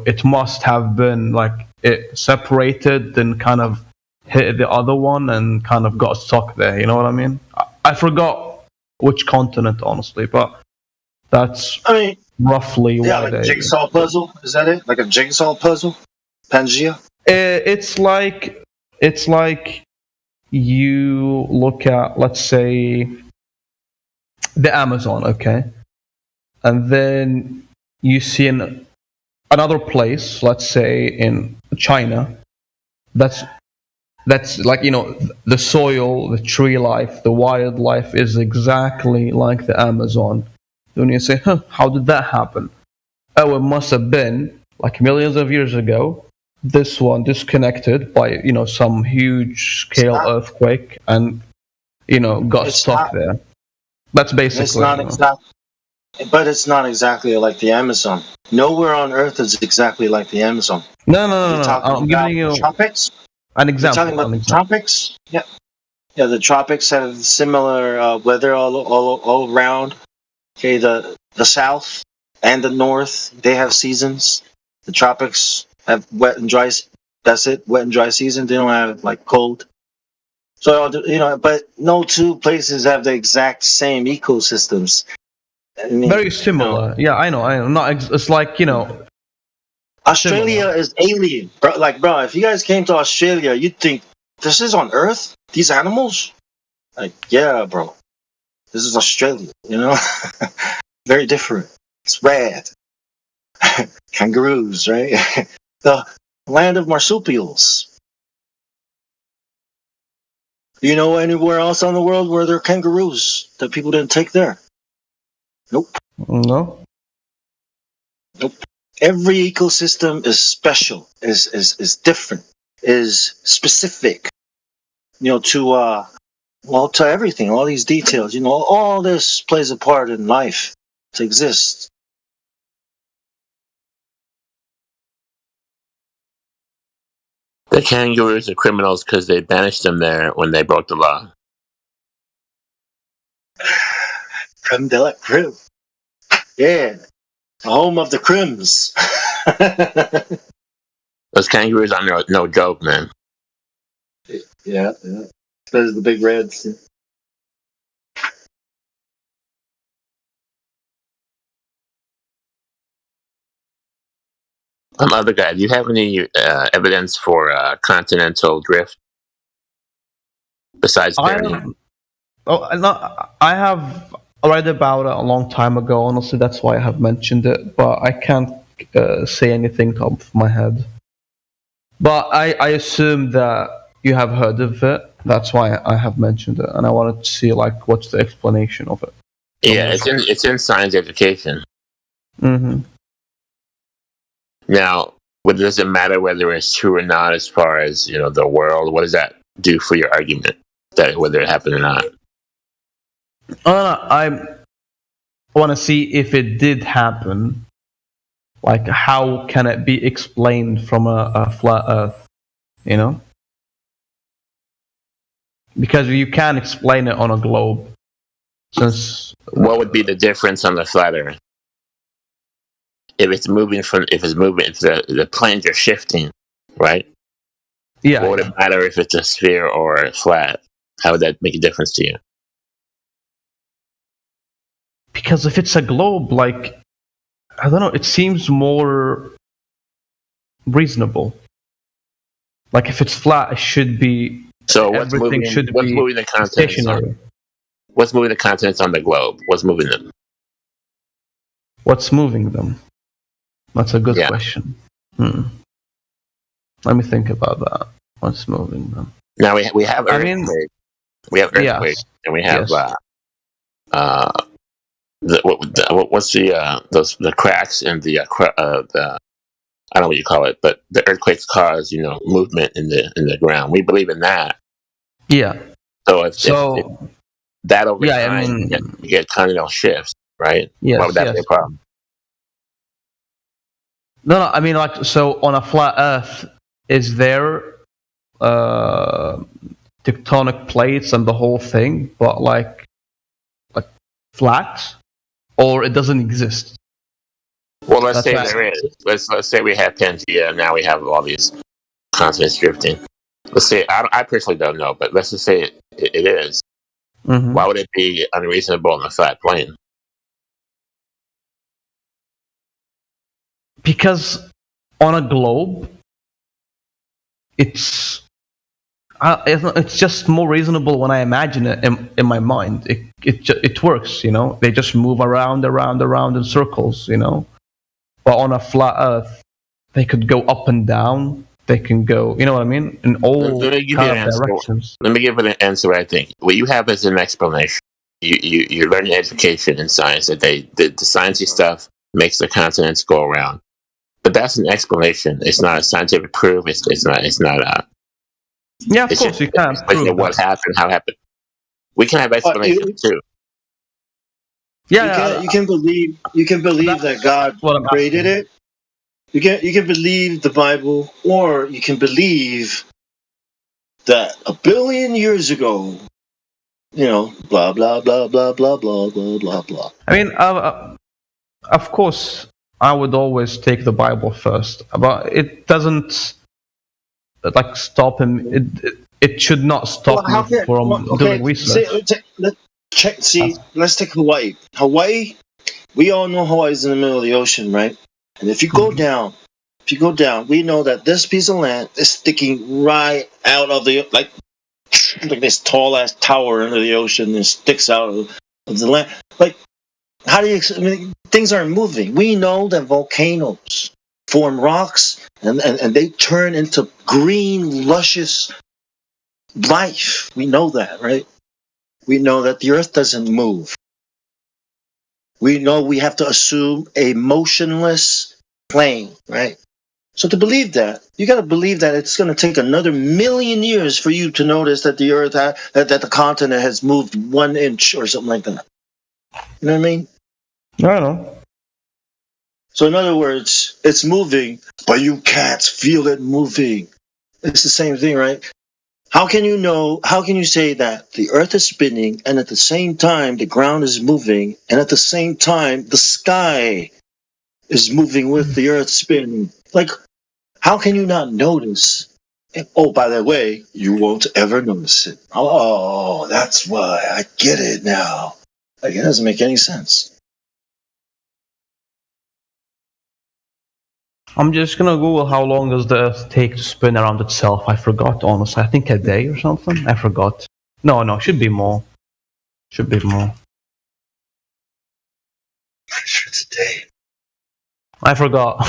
it must have been like it separated and kind of hit the other one and kind of got stuck there. You know what I mean? I forgot which continent, honestly, but that's roughly like a jigsaw puzzle. Is that it? Like a jigsaw puzzle? Pangea? It's like you look at, let's say, the Amazon, okay, and then you see another place, let's say in China, that's like the soil, the tree life, the wildlife is exactly like the Amazon. Then you say, how did that happen? Oh, it must have been like millions of years ago. This one disconnected by some huge scale earthquake and got stuck there. That's basically. It's not exactly, but it's not exactly like the Amazon. Nowhere on Earth is exactly like the Amazon. No. I'm giving you tropics. An example. You're talking about the tropics. Yeah. The tropics have similar weather all around. Okay, the south and the north, they have seasons. The tropics have wet and dry. That's it, wet and dry season. They don't have like cold. So but no two places have the exact same ecosystems. I mean, very similar. Yeah, I know. Not it's like Australia similar. is alien, bro. Like, bro, if you guys came to Australia, you'd think this is on Earth. These animals, like, yeah, bro. This is Australia, very different. It's rad. Kangaroos, right? The land of marsupials. Do you know anywhere else on the world where there are kangaroos that people didn't take there? Nope. No. Nope. Every ecosystem is special, is different, is specific. To everything, all these details, all this plays a part in life to exist. The kangaroos are criminals because they banished them there when they broke the law. Creme de la creme. Yeah. The home of the crims. Those kangaroos are no joke, man. Yeah. Those are the big reds. Other guy, do you have any evidence for continental drift besides burying? I have read about it a long time ago. Honestly, that's why I have mentioned it, but I can't say anything top of my head. But I assume that you have heard of it. That's why I have mentioned it, and I wanted to see like what's the explanation of it. Yeah, it's in science education. Mm-hmm. Now, does it matter whether it's true or not as far as, the world? What does that do for your argument, that whether it happened or not? I want to see if it did happen. Like, how can it be explained from a flat Earth? Because you can't explain it on a globe. What would be the difference on the flat Earth? If the planes are shifting, right? Yeah. What would it matter if it's a sphere or flat? How would that make a difference to you? Because if it's a globe, like, I don't know, it seems more reasonable. Like, if it's flat, it should be. So what's moving the continents? Stationary. What's moving the continents on the globe? What's moving them? What's moving them? That's a good question. Let me think about that. What's moving them? Now we have earthquakes. We have earthquakes, and we have what's the cracks in the I don't know what you call it, but the earthquakes cause movement in the ground. We believe in that. Yeah. So if that over time you get continental shifts, right? Yes, why would that be a problem? No, I mean, like, so on a flat Earth, is there tectonic plates and the whole thing, but like flat, or it doesn't exist? Well, let's say there is. Let's say we have Pangea, now we have all these continents drifting. Let's say I personally don't know, but let's just say it is. Mm-hmm. Why would it be unreasonable on a flat plane? Because on a globe, it's just more reasonable when I imagine it in my mind. It works, They just move around in circles, But on a flat Earth, they could go up and down. They can go, you know what I mean, in all kind of directions. Let me give it an answer. I think what you have is an explanation. You learn in education in science that the sciencey stuff makes the continents go around. But that's an explanation. It's not a scientific proof. It's not. Yeah, of course you can't prove what happened, how it happened. We can have explanations too. Yeah, you can believe that God created it. You can believe the Bible, or you can believe that 1 billion years ago, blah blah blah blah blah blah blah blah blah. I mean, of course, I would always take the Bible first, but it doesn't stop him. It should not stop me from doing research. Let's take Hawaii. Hawaii, we all know Hawaii's in the middle of the ocean, right? And if you go down, we know that this piece of land is sticking right out of the like this tall ass tower into the ocean and sticks out of the land. Like, how do you? I mean, things aren't moving. We know that volcanoes form rocks and they turn into green, luscious life. We know that, right? We know that the earth doesn't move. We know we have to assume a motionless plane, right? So to believe that, you got to believe that it's going to take another 1,000,000 years for you to notice that the earth, that the continent has moved 1 inch or something like that. You know what I mean? I don't know. So in other words, it's moving, but you can't feel it moving. It's the same thing, right? How can you say that the earth is spinning and at the same time the ground is moving and at the same time the sky is moving with the earth spinning? Like, how can you not notice? Oh, by the way, you won't ever notice it. Oh, that's why. I get it now. Like, it doesn't make any sense. I'm just gonna Google how long does the Earth take to spin around itself. I forgot, honestly. I think a day or something. I forgot. No, should be more. I'm sure it's a day. I forgot.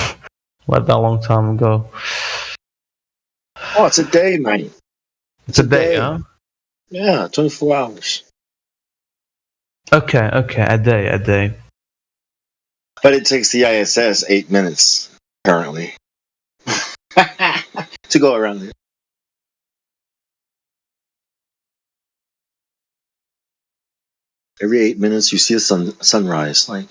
What that long time ago. Oh, it's a day, man. It's a day, huh? Yeah, 24 hours. Okay, a day. But it takes the ISS 8 minutes, apparently, to go around there. Every 8 minutes, you see a sunrise. Like,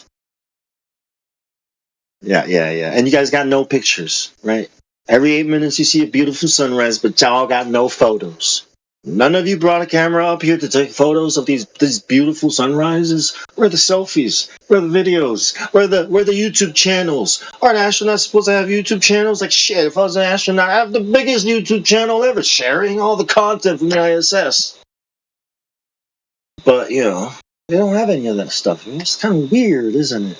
yeah. And you guys got no pictures, right? Every 8 minutes, you see a beautiful sunrise, but y'all got no photos. None of you brought a camera up here to take photos of these beautiful sunrises. Where are the selfies? Where are the videos? Where are the YouTube channels? Aren't astronauts supposed to have YouTube channels? Like, shit, if I was an astronaut, I have the biggest YouTube channel ever, sharing all the content from the ISS. But, you know, they don't have any of that stuff. It's kind of weird, isn't it?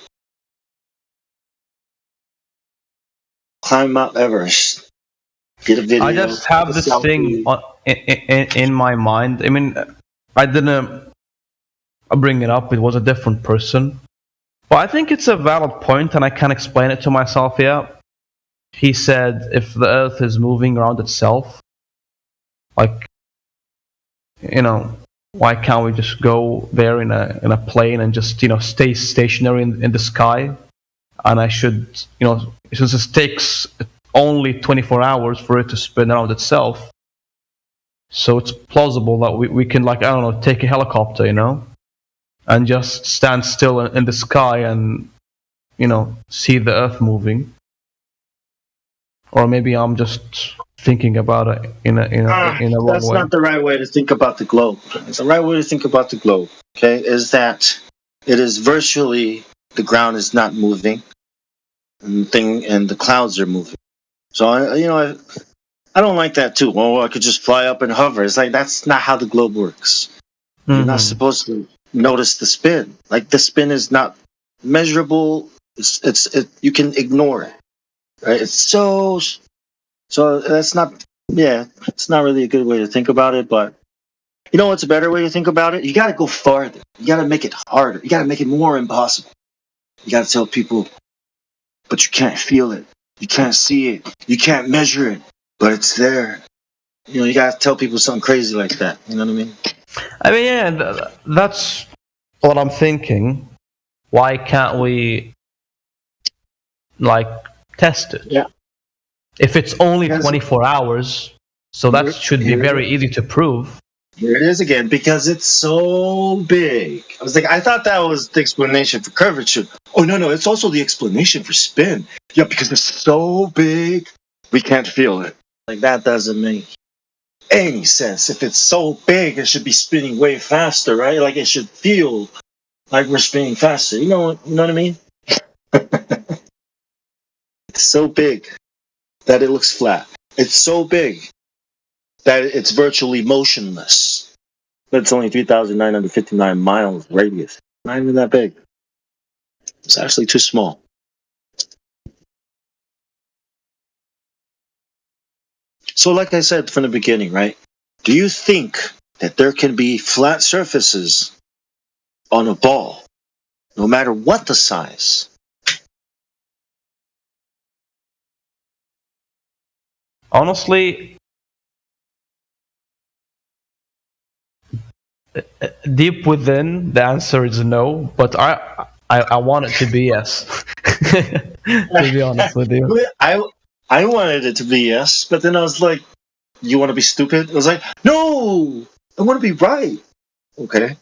Climb Mount Everest. Get a video. I just have this thing in my mind. I mean, I didn't bring it up. It was a different person. But I think it's a valid point, and I can explain it to myself here. He said if the Earth is moving around itself, like, you know, why can't we just go there in a plane and just, you know, stay stationary in the sky? And I should, you know, since it takes only 24 hours for it to spin around itself, so it's plausible that we can, like, I don't know, take a helicopter, you know, and just stand still in the sky and, you know, see the Earth moving. Or maybe I'm just thinking about it in a wrong way. That's not the right way to think about the globe. It's the right way to think about the globe, okay, is that it is virtually, the ground is not moving, and the clouds are moving. So, I don't like that too. Well, I could just fly up and hover. It's like, that's not how the globe works. Mm-hmm. You're not supposed to notice the spin. Like, the spin is not measurable. You can ignore it, right? It's so that's not, it's not really a good way to think about it. But you know what's a better way to think about it? You got to go farther. You got to make it harder. You got to make it more impossible. You got to tell people, but you can't feel it. You can't see it. You can't measure it, but it's there. You know, you gotta tell people something crazy like that. You know what I mean? I mean, yeah, that's what I'm thinking. Why can't we, like, test it? Yeah. If it's only 24 hours, so that should be very easy to prove. Here it is again, because it's so big. I thought that was the explanation for curvature. Oh, no, it's also the explanation for spin. Yeah, because it's so big, we can't feel it. Like, that doesn't make any sense. If it's so big, it should be spinning way faster, right? Like, it should feel like we're spinning faster. You know what I mean? It's so big that it looks flat. It's so big that it's virtually motionless. But it's only 3,959 miles radius. Not even that big. It's actually too small. So like I said from the beginning, right? Do you think that there can be flat surfaces on a ball, no matter what the size? Honestly, deep within, the answer is no, but I want it to be yes. To be honest with you. I wanted it to be yes, but then I was like, you want to be stupid? I was like, no, I want to be right. Okay.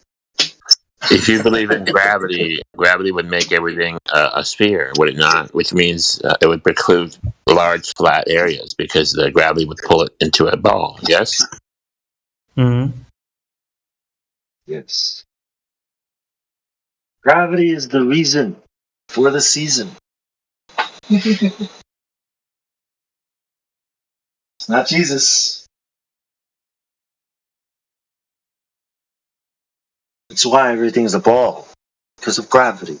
If you believe in gravity would make everything a sphere, would it not? Which means it would preclude large flat areas because the gravity would pull it into a ball. Yes? Mm-hmm. Yes. Gravity is the reason for the season. It's not Jesus. It's why everything's a ball, because of gravity.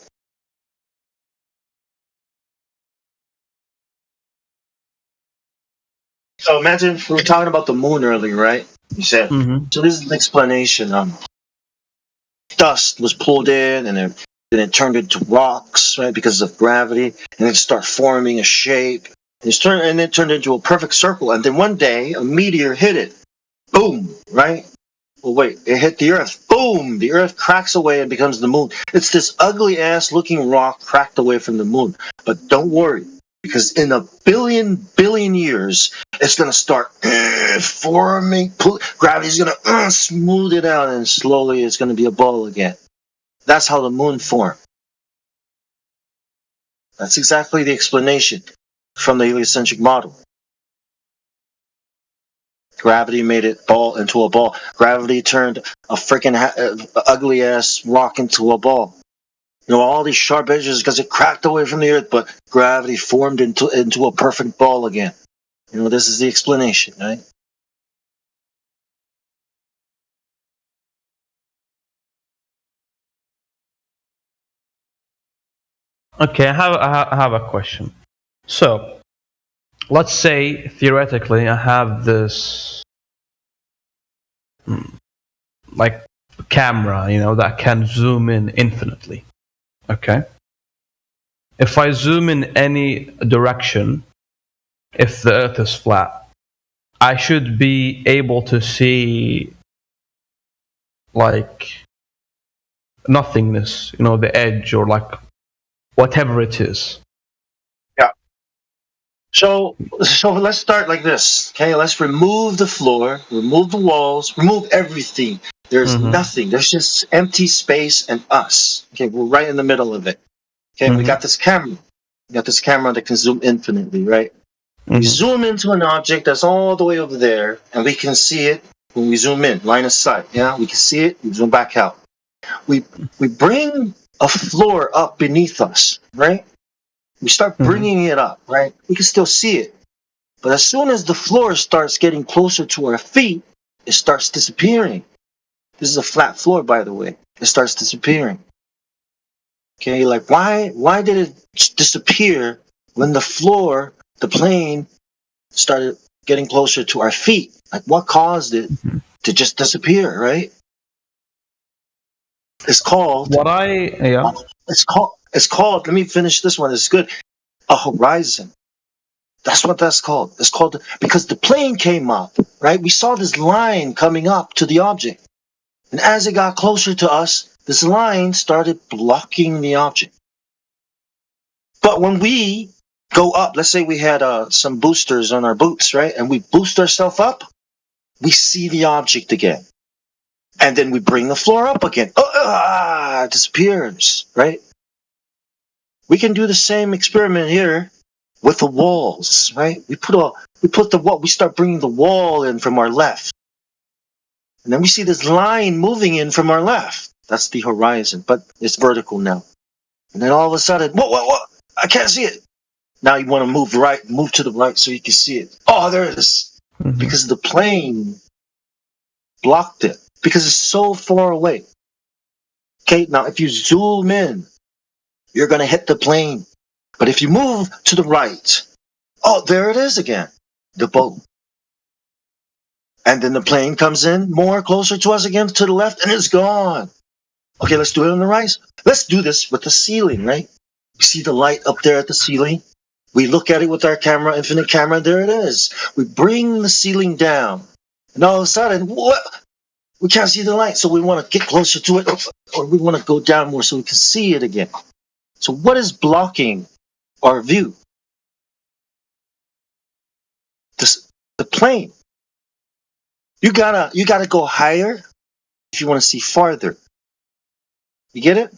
So imagine we were talking about the moon earlier, right? You said. Mm-hmm. So this is an explanation. Dust was pulled in, and then it turned into rocks, right, because of gravity, and it started forming a shape. And it turned into a perfect circle. And then one day, a meteor hit it, boom, right? Well, wait, it hit the Earth. Boom! The Earth cracks away and becomes the moon. It's this ugly-ass looking rock cracked away from the moon. But don't worry, because in a billion years, it's going to start forming. Gravity's going to smooth it out, and slowly it's going to be a ball again. That's how the moon formed. That's exactly the explanation from the heliocentric model. Gravity made it ball into a ball. Gravity turned a freaking ugly ass rock into a ball. You know, all these sharp edges because it cracked away from the Earth, but gravity formed into a perfect ball again. You know, this is the explanation, right? Okay, I have a question. So, let's say theoretically I have this like camera, you know, that can zoom in infinitely. Okay. If I zoom in any direction, if the Earth is flat, I should be able to see like nothingness, you know, the edge or like whatever it is. Yeah. So let's start like this. Okay, let's remove the floor, remove the walls, remove everything. There's nothing. There's just empty space and us. Okay, we're right in the middle of it. Okay, we got this camera. We got this camera that can zoom infinitely, right? We zoom into an object that's all the way over there, and we can see it when we zoom in, line of sight. Yeah, we can see it. We zoom back out. We bring a floor up beneath us, right? We start bringing it up, right? We can still see it. But as soon as the floor starts getting closer to our feet, it starts disappearing. This is a flat floor, by the way. It starts disappearing. Okay, like why did it disappear when the floor, the plane, started getting closer to our feet? Like what caused it to just disappear, right? It's called It's called, let me finish this one, it's good. A horizon. That's what that's called. It's called because the plane came up, right? We saw this line coming up to the object. And as it got closer to us, this line started blocking the object. But when we go up, let's say we had some boosters on our boots, right? And we boost ourselves up, we see the object again. And then we bring the floor up again. It disappears, right? We can do the same experiment here with the walls, right? We start bringing the wall in from our left. And then we see this line moving in from our left. That's the horizon, but it's vertical now. And then all of a sudden, what? I can't see it. Now you want to move to the right so you can see it. Oh, there it is. Because the plane blocked it. Because it's so far away. Okay, now if you zoom in, you're going to hit the plane. But if you move to the right, oh, there it is again. The boat. And then the plane comes in more closer to us again to the left, and it's gone. Okay, let's do it on the right. Let's do this with the ceiling, right? We see the light up there at the ceiling. We look at it with our camera, infinite camera, and there it is. We bring the ceiling down. And all of a sudden, what? We can't see the light, so we want to get closer to it, or we want to go down more so we can see it again. So what is blocking our view? The plane. You gotta go higher if you want to see farther. You get it?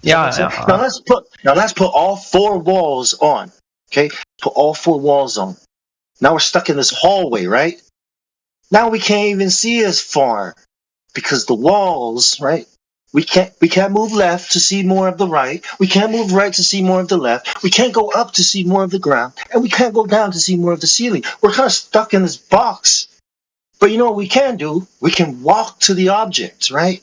Yeah. Now let's put all four walls on. Okay? Put all four walls on. Now we're stuck in this hallway, right? Now we can't even see as far because the walls, right? We can't move left to see more of the right. We can't move right to see more of the left. We can't go up to see more of the ground, and we can't go down to see more of the ceiling. We're kind of stuck in this box. But you know what we can do? We can walk to the object, right?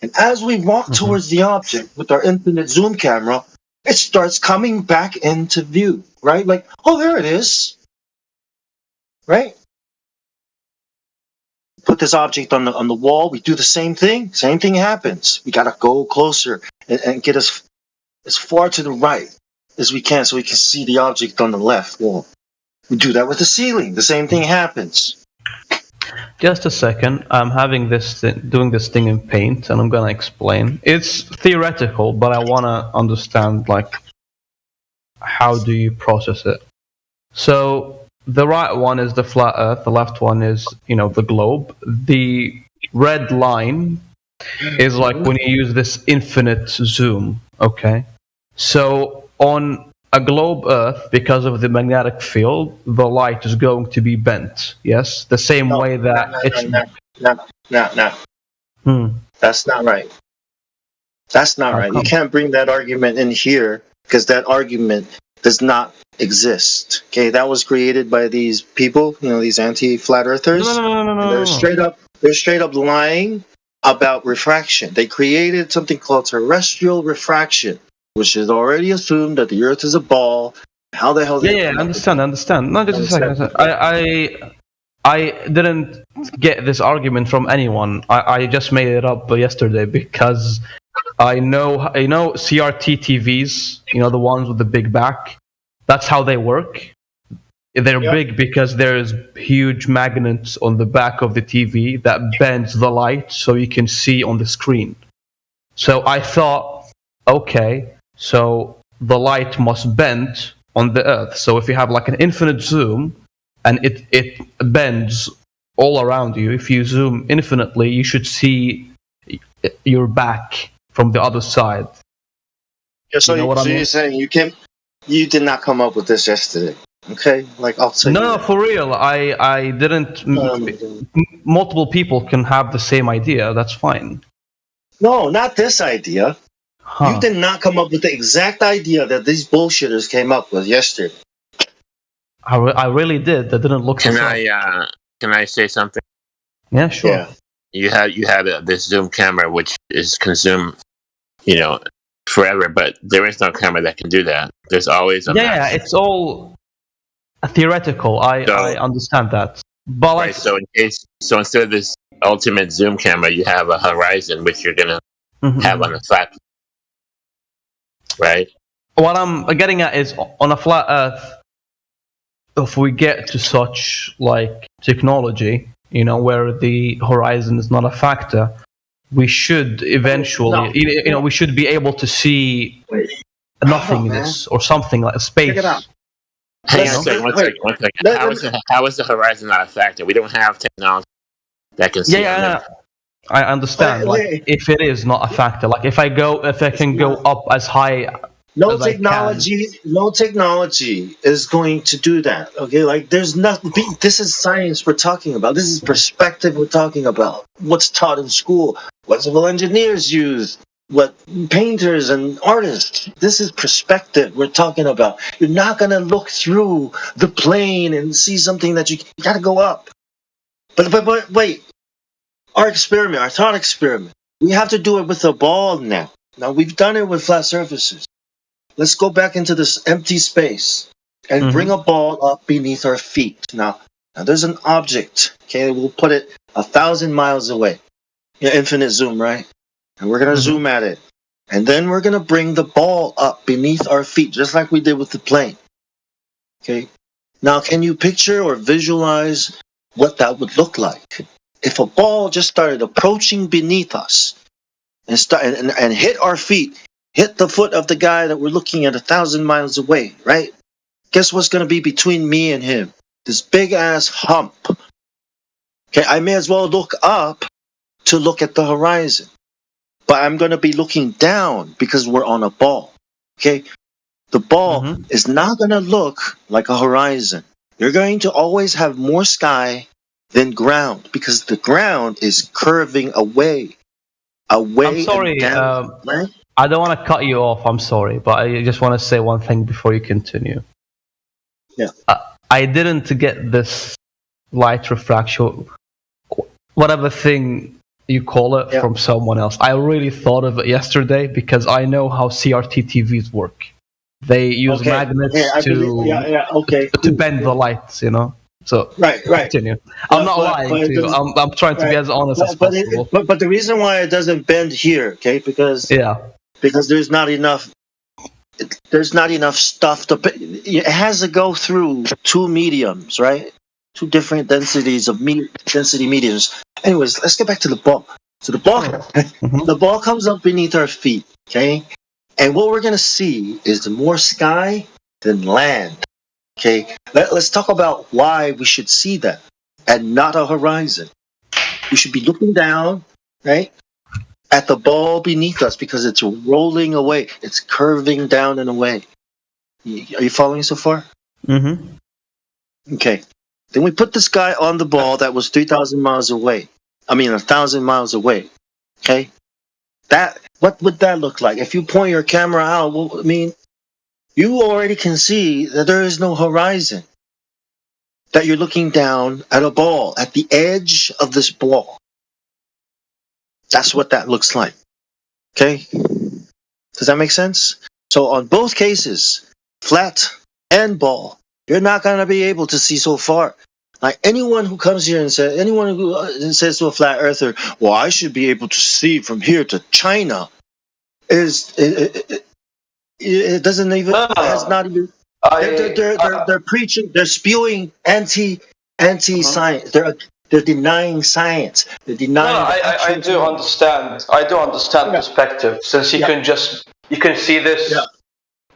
And as we walk towards the object with our infinite zoom camera, it starts coming back into view, right? Like, oh, there it is, right? Put this object on the wall. We do the same thing. Same thing happens. We gotta go closer and get as far to the right as we can so we can see the object on the left wall. We do that with the ceiling. The same thing happens. Just a second. I'm having doing this thing in Paint, and I'm gonna explain. It's theoretical, but I wanna understand like how do you process it. So the right one is the flat Earth. The left one is the globe. The red line is like when you use this infinite zoom. Okay, so on a globe Earth, because of the magnetic field, the light is going to be bent. Yes, the same way that No. That's not right. That's not right. You can't bring that argument in here because that argument does not exist. Okay, that was created by these people, these anti-flat earthers. No. They're straight up lying about refraction. They created something called terrestrial refraction, which is already assumed that the Earth is a ball. How the hell? Yeah, I understand. No, just a second. I didn't get this argument from anyone. I just made it up yesterday because I know CRT TVs, the ones with the big back. That's how they work. They're big because there's huge magnets on the back of the TV that bends the light so you can see on the screen. So I thought, okay, so the light must bend on the Earth. So if you have like an infinite zoom and it bends all around you, if you zoom infinitely, you should see your back from the other side. Yeah, so you're saying you did not come up with this yesterday. Okay, I'll tell you. No, for real. I didn't. Multiple people can have the same idea. That's fine. No, not this idea. You did not come up with the exact idea that these bullshitters came up with yesterday. I really did. That didn't look. Can I say something? Yeah, sure. Yeah. You have this zoom camera which is consumed, forever. But there is no camera that can do that. There's always a it's all theoretical. I understand that. But right. So instead of this ultimate zoom camera, you have a horizon which you're gonna have on a flat. Right. What I'm getting at is on a flat Earth, if we get to such technology, where the horizon is not a factor, we should eventually, we should be able to see nothingness or something like space. Check it out. Hang on a second. One second. How is the horizon not a factor? We don't have technology that can see. Yeah. I understand. If it is not a factor, if I can go up as high. No technology is going to do that. Okay, there's nothing. This is science we're talking about. This is perspective we're talking about. What's taught in school, what civil engineers use, what painters and artists. This is perspective we're talking about. You're not gonna look through the plane and see something that you gotta go up. But wait, our thought experiment. We have to do it with a ball now. Now we've done it with flat surfaces. Let's go back into this empty space and bring a ball up beneath our feet. Now there's an object. Okay, we'll put it 1,000 miles away. Infinite zoom, right? And we're gonna zoom at it, and then we're gonna bring the ball up beneath our feet, just like we did with the plane. Okay. Now, can you picture or visualize what that would look like if a ball just started approaching beneath us and hit our feet? Hit the foot of the guy that we're looking at 1,000 miles away, right? Guess what's going to be between me and him? This big ass hump. Okay, I may as well look up to look at the horizon, but I'm going to be looking down because we're on a ball. Okay, the ball is not going to look like a horizon. You're going to always have more sky than ground because the ground is curving away. I'm sorry. Down, I don't want to cut you off. I'm sorry, but I just want to say one thing before you continue. Yeah. I didn't get this light refraction, whatever thing you call it, from someone else. I really thought of it yesterday because I know how CRT TVs work. They use magnets to bend the lights, So right. Continue. I'm not lying to you. I'm trying to be as honest as possible. But the reason why it doesn't bend here, okay, because there's not enough. There's not enough stuff to. It has to go through two mediums, right? two different densities of density meters. Anyways, let's get back to the ball. So the ball, the ball comes up beneath our feet, okay? And what we're gonna see is more sky than land. Okay, let's talk about why we should see that and not a horizon. We should be looking down, right, at the ball beneath us because it's rolling away. It's curving down and away. Are you following so far? Mm-hmm. Okay. Then we put this guy on the ball that was 3,000 miles away. 1,000 miles away. Okay? What would that look like? If you point your camera out, well, you already can see that there is no horizon. That you're looking down at a ball, at the edge of this ball. That's what that looks like. Okay? Does that make sense? So on both cases, flat and ball, you're not going to be able to see so far. Like anyone who comes here and says to a flat earther, well, I should be able to see from here to China, it doesn't even, has not even, they're preaching, they're spewing anti-science. They're denying science. They're denying. I do understand. I do understand perspective, since you can see this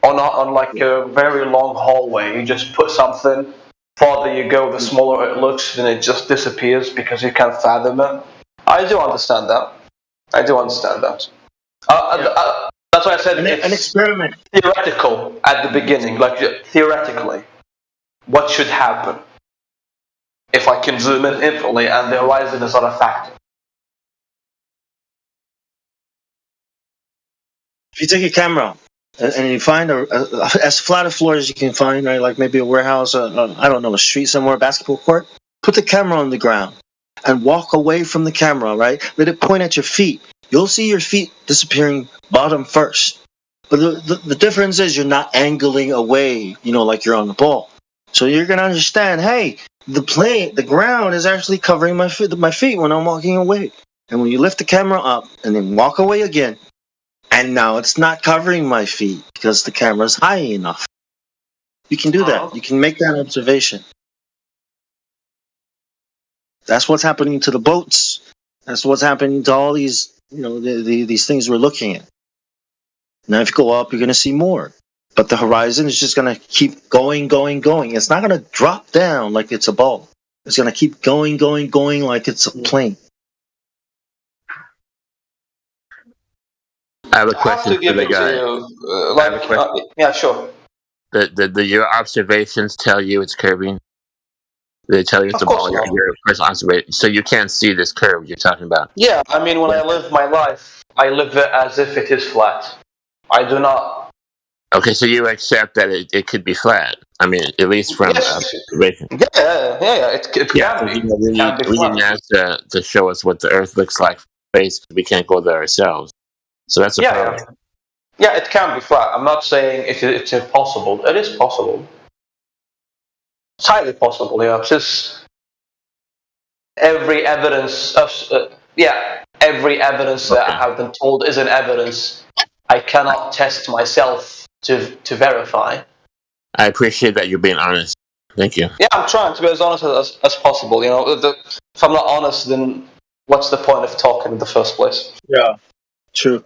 on like a very long hallway. You just put something. Farther you go, the smaller it looks, and it just disappears because you can't fathom it. I do understand that. That's why I said it's an experiment. Theoretical at the beginning, like theoretically, what should happen if I can zoom in infinitely and the horizon is not a factor? If you take a camera and you find as flat a floor as you can find, right, like maybe a warehouse, I don't know, a street somewhere, a basketball court, put the camera on the ground and walk away from the camera, right? Let it point at your feet. You'll see your feet disappearing bottom first. But the difference is you're not angling away, like you're on the ball. So you're going to understand, hey, the ground is actually covering my feet when I'm walking away. And when you lift the camera up and then walk away again, and now it's not covering my feet because the camera's high enough. You can do that. You can make that observation. That's what's happening to the boats. That's what's happening to all these, these things we're looking at. Now, if you go up, you're going to see more. But the horizon is just going to keep going. It's not going to drop down like it's a ball. It's going to keep going like it's a plane. I have a question for the guy. Yeah, sure. Do your observations tell you it's curving? They tell you it's a ball. Your first observation, so you can't see this curve you're talking about. Yeah, when I live my life, I live it as if it is flat. I do not. Okay, so you accept that it could be flat. At least from observation. Yeah. It can be. We didn't ask to show us what the Earth looks like from space because we can't go there ourselves. So that's a problem. Yeah, it can be flat. I'm not saying it's impossible. It is possible. It's highly possible, yeah. It's just every evidence that I have been told isn't evidence. I cannot test myself to verify. I appreciate that you're being honest. Thank you. Yeah, I'm trying to be as honest as possible. If I'm not honest, then what's the point of talking in the first place? Yeah, true.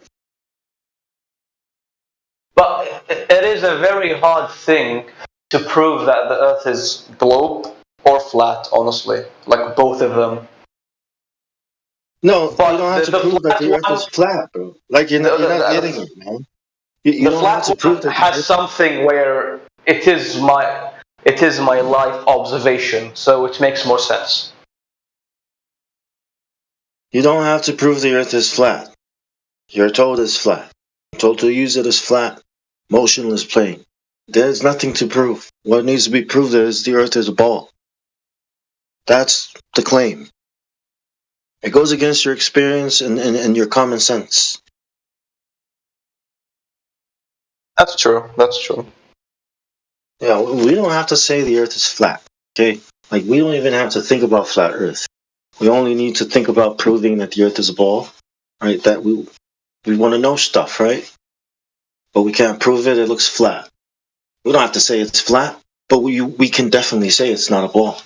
But it is a very hard thing to prove that the Earth is globe or flat, honestly. Like both of them. No, but you don't have to prove that the Earth is flat, bro. Like you're not getting it, man. You the flat one has something where it is my life observation, so it makes more sense. You don't have to prove the Earth is flat. You're told it's flat. You're told to use it as flat, motionless plane. There's nothing to prove. What needs to be proved is the Earth is a ball. That's the claim. It goes against your experience and your common sense. That's true. Yeah, we don't have to say the Earth is flat, okay? Like, we don't even have to think about flat Earth. We only need to think about proving that the Earth is a ball, right? That we want to know stuff, right? But we can't prove it. It looks flat. We don't have to say it's flat, but we can definitely say it's not a ball.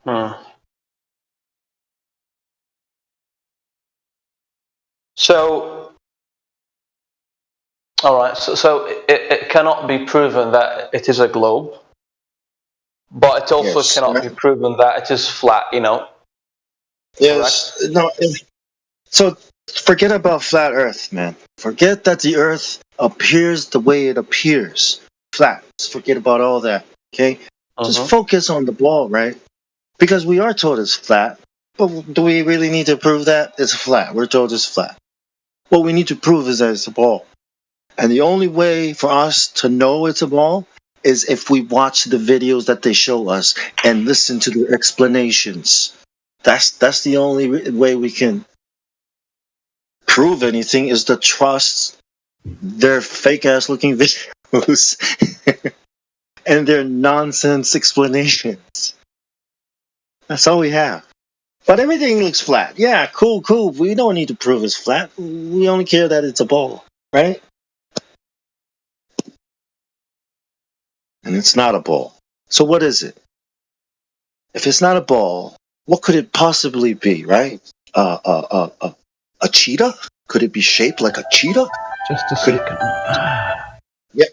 Hmm. So, all right. So it cannot be proven that it is a globe, but it also Yes. cannot be proven that it is flat. Yes. No. So forget about flat Earth, man. Forget that the Earth appears the way it appears, flat. Just forget about all that. Okay. Just focus on the ball, right? Because we are told it's flat, but do we really need to prove that it's flat? We're told it's flat. What we need to prove is that it's a ball. And the only way for us to know it's a ball is if we watch the videos that they show us and listen to their explanations. That's the only way we can prove anything is to trust their fake ass looking videos and their nonsense explanations. That's all we have. But everything looks flat. Yeah, cool. We don't need to prove it's flat. We only care that it's a ball, right? And it's not a ball. So what is it? If it's not a ball, what could it possibly be, right? A cheetah? Could it be shaped like a cheetah? Just a second. Yep.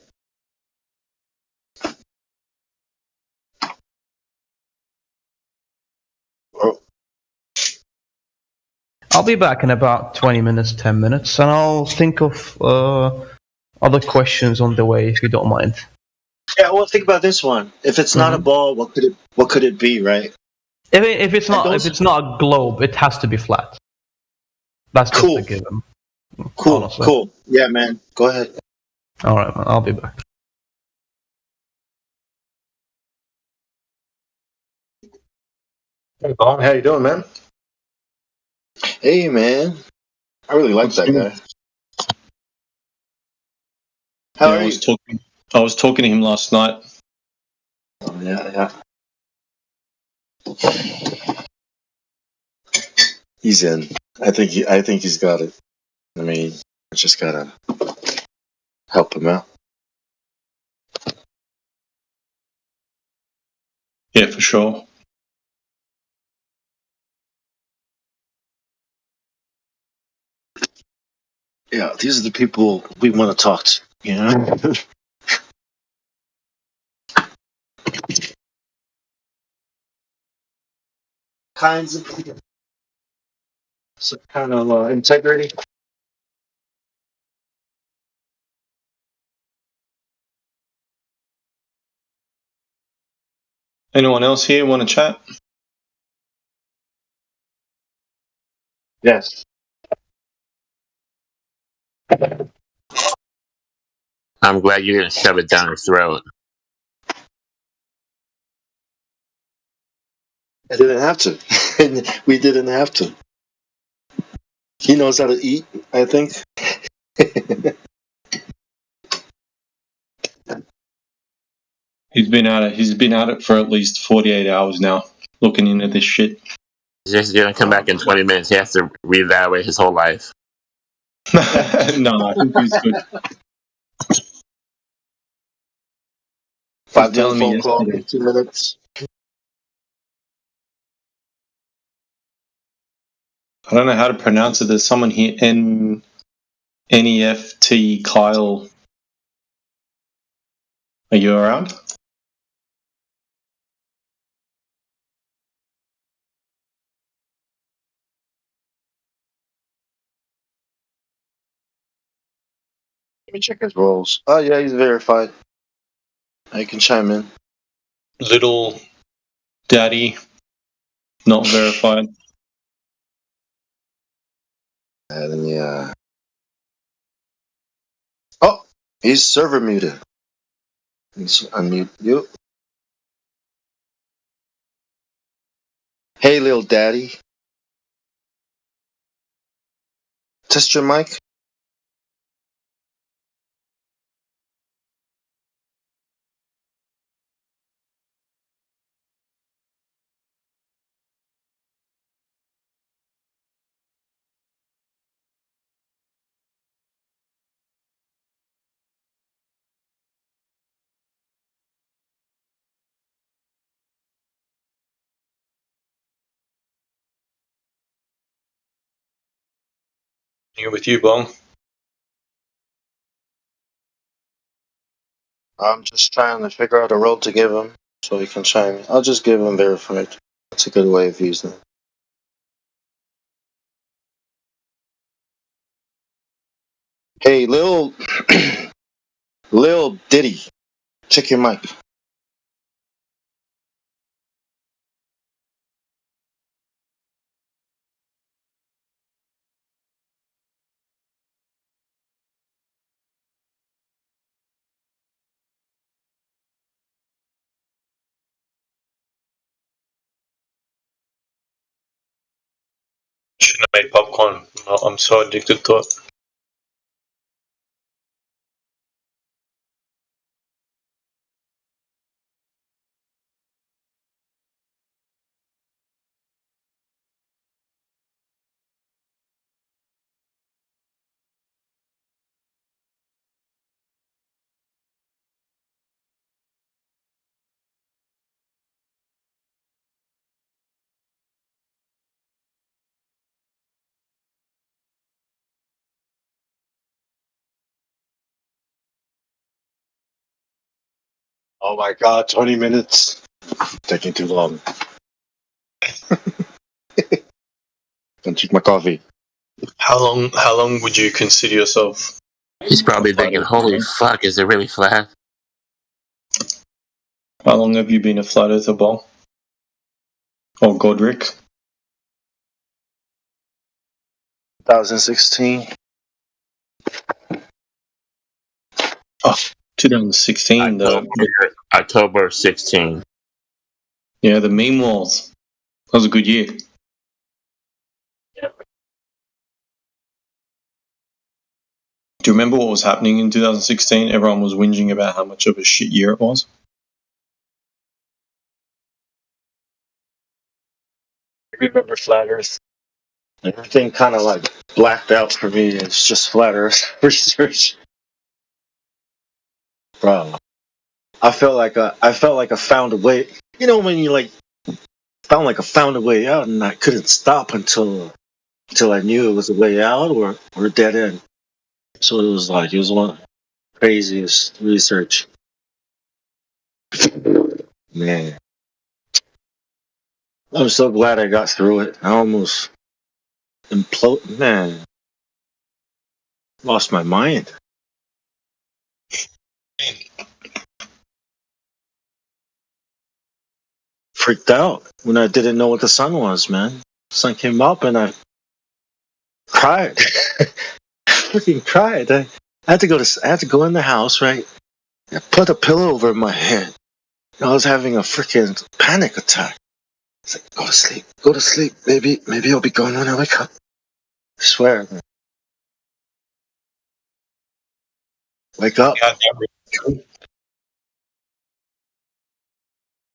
I'll be back in about 20 minutes, 10 minutes, and I'll think of other questions on the way, if you don't mind. Yeah, well, think about this one. If it's not a ball, what could it be, right? If it's not a globe, it has to be flat. That's just a given. Honestly. Cool. Yeah, man. Go ahead. All right, man. I'll be back. Hey, Bob. How you doing, man? Hey, man. I really like that guy. How are you? I was talking to him last night. Oh, yeah. He's in. I think he's got it. I mean, I just gotta help him out. Yeah, for sure. Yeah, these are the people we want to talk to, you know? Kinds of people. Some kind of integrity. Anyone else here want to chat? Yes. I'm glad you didn't shove it down his throat. I didn't have to. We didn't have to. He knows how to eat, I think. He's been at it for at least 48 hours now, looking into this shit. He's just gonna come back in 20 minutes. He has to reevaluate his whole life. No, I think he's good. 5 phone call in 2 minutes. I don't know how to pronounce it. There's someone here, NEFT Kyle. Are you around? Let me check his roles. Oh, yeah, he's verified. I can chime in. Little Daddy, not verified. And then, yeah. Oh, he's server muted. Let's unmute you. Hey, little daddy. Test your mic. With you, Bong. I'm just trying to figure out a role to give him so he can chime in. I'll just give him verified. That's a good way of using it. Hey, Lil Diddy, check your mic. Shouldn't have made popcorn. I'm so addicted to it. Oh my god, 20 minutes. Taking too long. Don't drink my coffee. How long would you consider yourself? He's probably thinking, "Holy fuck, is it really flat?" How long have you been a flat earther, Bong? Or Godric? 2016. Oh, 2016. October 16. Yeah, the meme walls. That was a good year. Do you remember what was happening in 2016? Everyone was whinging about how much of a shit year it was. I remember Flat Earth. Everything kind of like blacked out for me. It's just Flat Earth research. Bro, I felt like I found a way. You know when you like found like I found a way out, and I couldn't stop until I knew it was a way out or a dead end. So it was one of the craziest research. Man, I'm so glad I got through it. I almost imploded. Man, lost my mind. Freaked out when I didn't know what the sun was, man. The sun came up and I cried. I freaking cried. I had to go in the house, right? I put a pillow over my head. I was having a freaking panic attack. It's like, go to sleep. Maybe I'll be gone when I wake up. I swear, man. Wake up.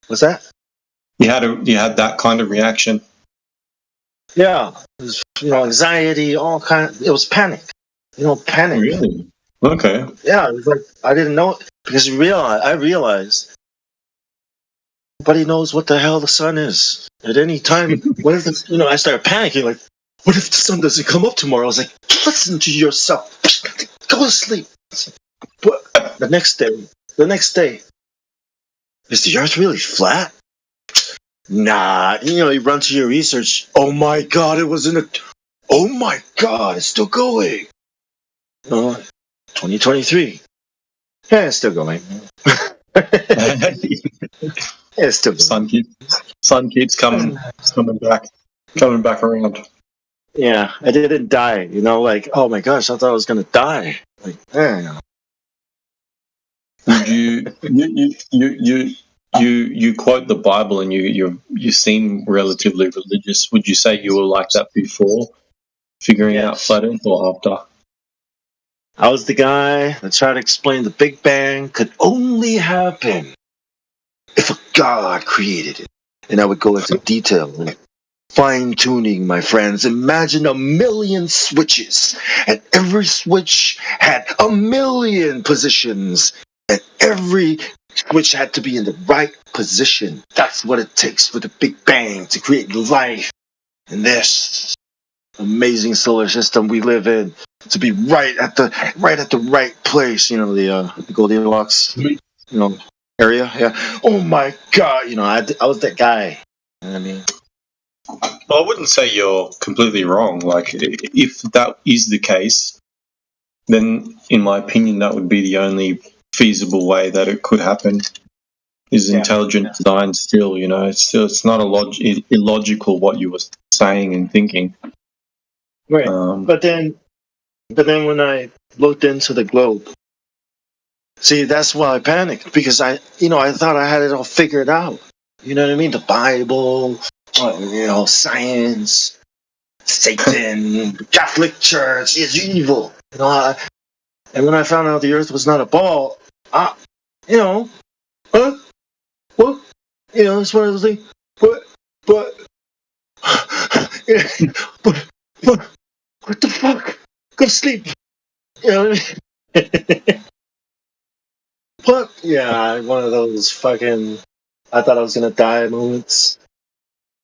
What's that? You had that kind of reaction. Yeah, it was, anxiety, all kind. It was panic. Panic. Really? Okay. Yeah, it was like I didn't know because I realized nobody knows what the hell the sun is at any time. What if I started panicking like, what if the sun doesn't come up tomorrow? I was like, listen to yourself. Go to sleep. But the next day, is the Earth really flat? Nah, you run to your research. Oh my God, oh my God, it's still going. 2023. Yeah, it's still going. It's still going. Sun keeps coming back around. Yeah, I didn't die. Like, oh my gosh, I thought I was gonna die. Like, You quote the Bible and you seem relatively religious. Would you say you were like that before figuring out flat Earth or after? I was the guy that tried to explain the Big Bang could only happen if a God created it. And I would go into detail, like fine-tuning, my friends. Imagine 1 million switches, and every switch had 1 million positions, and every switch had to be in the right position. That's what it takes for the Big Bang to create life. And this amazing solar system we live in to be right at the right place. You know, the Goldilocks, area. Yeah. Oh my God. I was that guy. You know what I mean. Well, I wouldn't say you're completely wrong. Like, if that is the case, then, in my opinion, that would be the only feasible way that it could happen. Is intelligent design still? It's not illogical what you were saying and thinking. Right. But then when I looked into the globe, see, that's why I panicked, because I thought I had it all figured out. You know what I mean? The Bible, science, Satan, Catholic Church is evil. And when I found out the Earth was not a ball, it's one of those things. But, what the fuck? Go to sleep. You know what I mean? But yeah, one of those fucking I thought I was gonna die moments.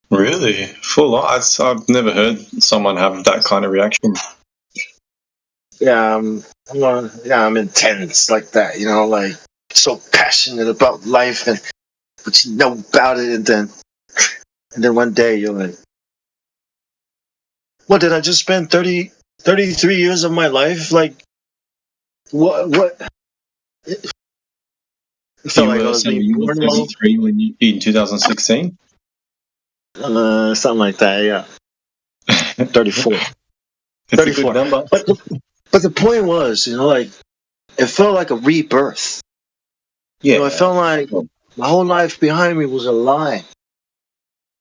Really? Full on? I've never heard someone have that kind of reaction. Yeah, I'm intense like that. Like so passionate about life and what you know about it, and then one day you're like, what did I just spend 33 years of my life? Like, what? It felt like I was being born 33 in 2016? Something like that, yeah. 34. It's 34. a good number. But the point was, like, it felt like a rebirth. Yeah. It felt like my whole life behind me was a lie.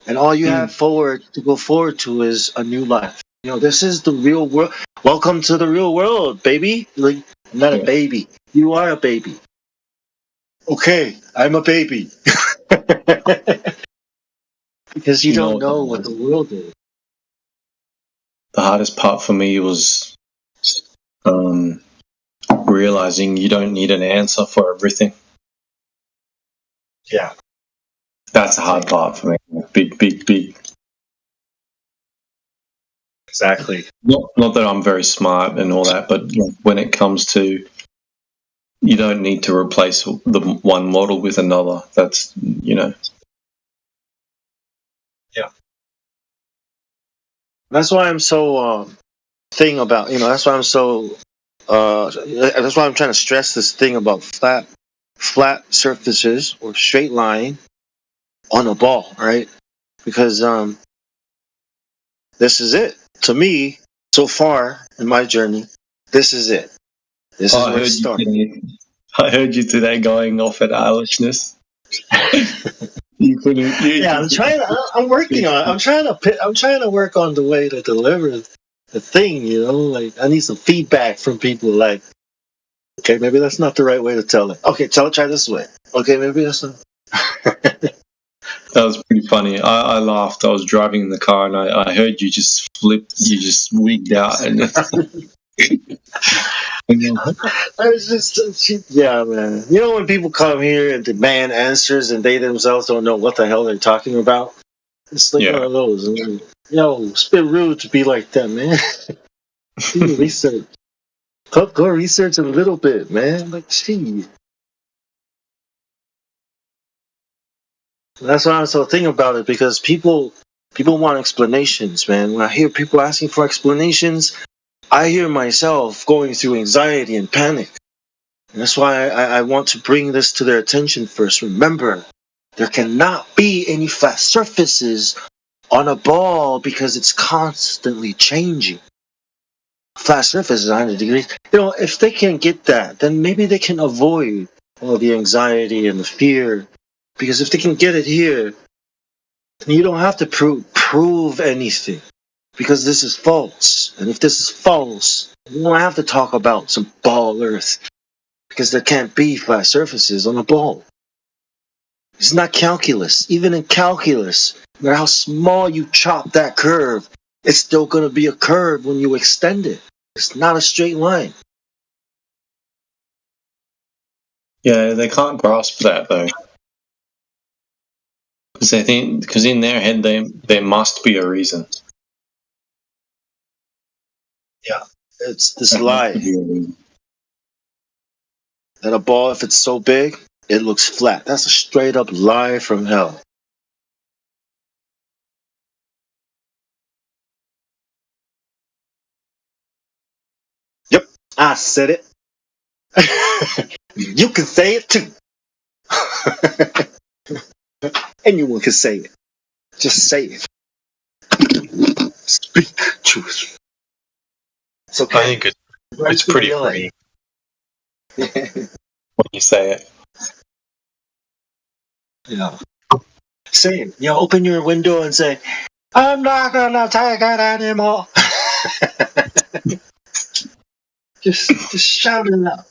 And all you have to go forward to is a new life. This is the real world. Welcome to the real world, baby. Like, I'm not a baby. You are a baby. Okay, I'm a baby. Because you don't know what the world is. The hardest part for me was realizing you don't need an answer for everything. Yeah. That's a hard part for me. Big. Exactly. Not that I'm very smart and all that, but when it comes to, you don't need to replace the one model with another. That's, Yeah. That's why I'm so that's why I'm so that's why I'm trying to stress this thing about flat surfaces or straight line on a ball, right? Because this is it. To me, so far in my journey, this is it. This is where it started. I heard you today going off at Irishness. You couldn't. I'm working on it. I'm trying to work on the way to deliver the thing. Like I need some feedback from people. Like, okay, maybe that's not the right way to tell it. Okay, try this way. Okay, maybe that's not. That was pretty funny. I laughed. I was driving in the car and I heard you just flipped. You just wigged out. And I was just, yeah, man. When people come here and demand answers and they themselves don't know what the hell they're talking about? It's like one of those. It's a bit rude to be like that, man. Do research. Go research a little bit, man. Like, gee. That's why I'm so thinking about it, because people want explanations, man. When I hear people asking for explanations, I hear myself going through anxiety and panic. And that's why I want to bring this to their attention first. Remember, there cannot be any flat surfaces on a ball because it's constantly changing. Flat surface is 100 degrees. If they can get that, then maybe they can avoid all the anxiety and the fear. Because if they can get it here, then you don't have to prove anything. Because this is false. And if this is false, you don't have to talk about some ball Earth. Because there can't be flat surfaces on a ball. It's not calculus. Even in calculus, no matter how small you chop that curve, it's still going to be a curve when you extend it. It's not a straight line. Yeah, they can't grasp that though. Because in their head there must be a reason. Yeah, it's this lie that a ball, if it's so big, it looks flat. That's a straight up lie from hell. Yep, I said it. You can say it too. Anyone can say it. Just say it. Speak truth. It's okay. I think it's pretty free when you say it. Yeah. Say it. You know, open your window and say, I'm not gonna take it anymore. just shout it out.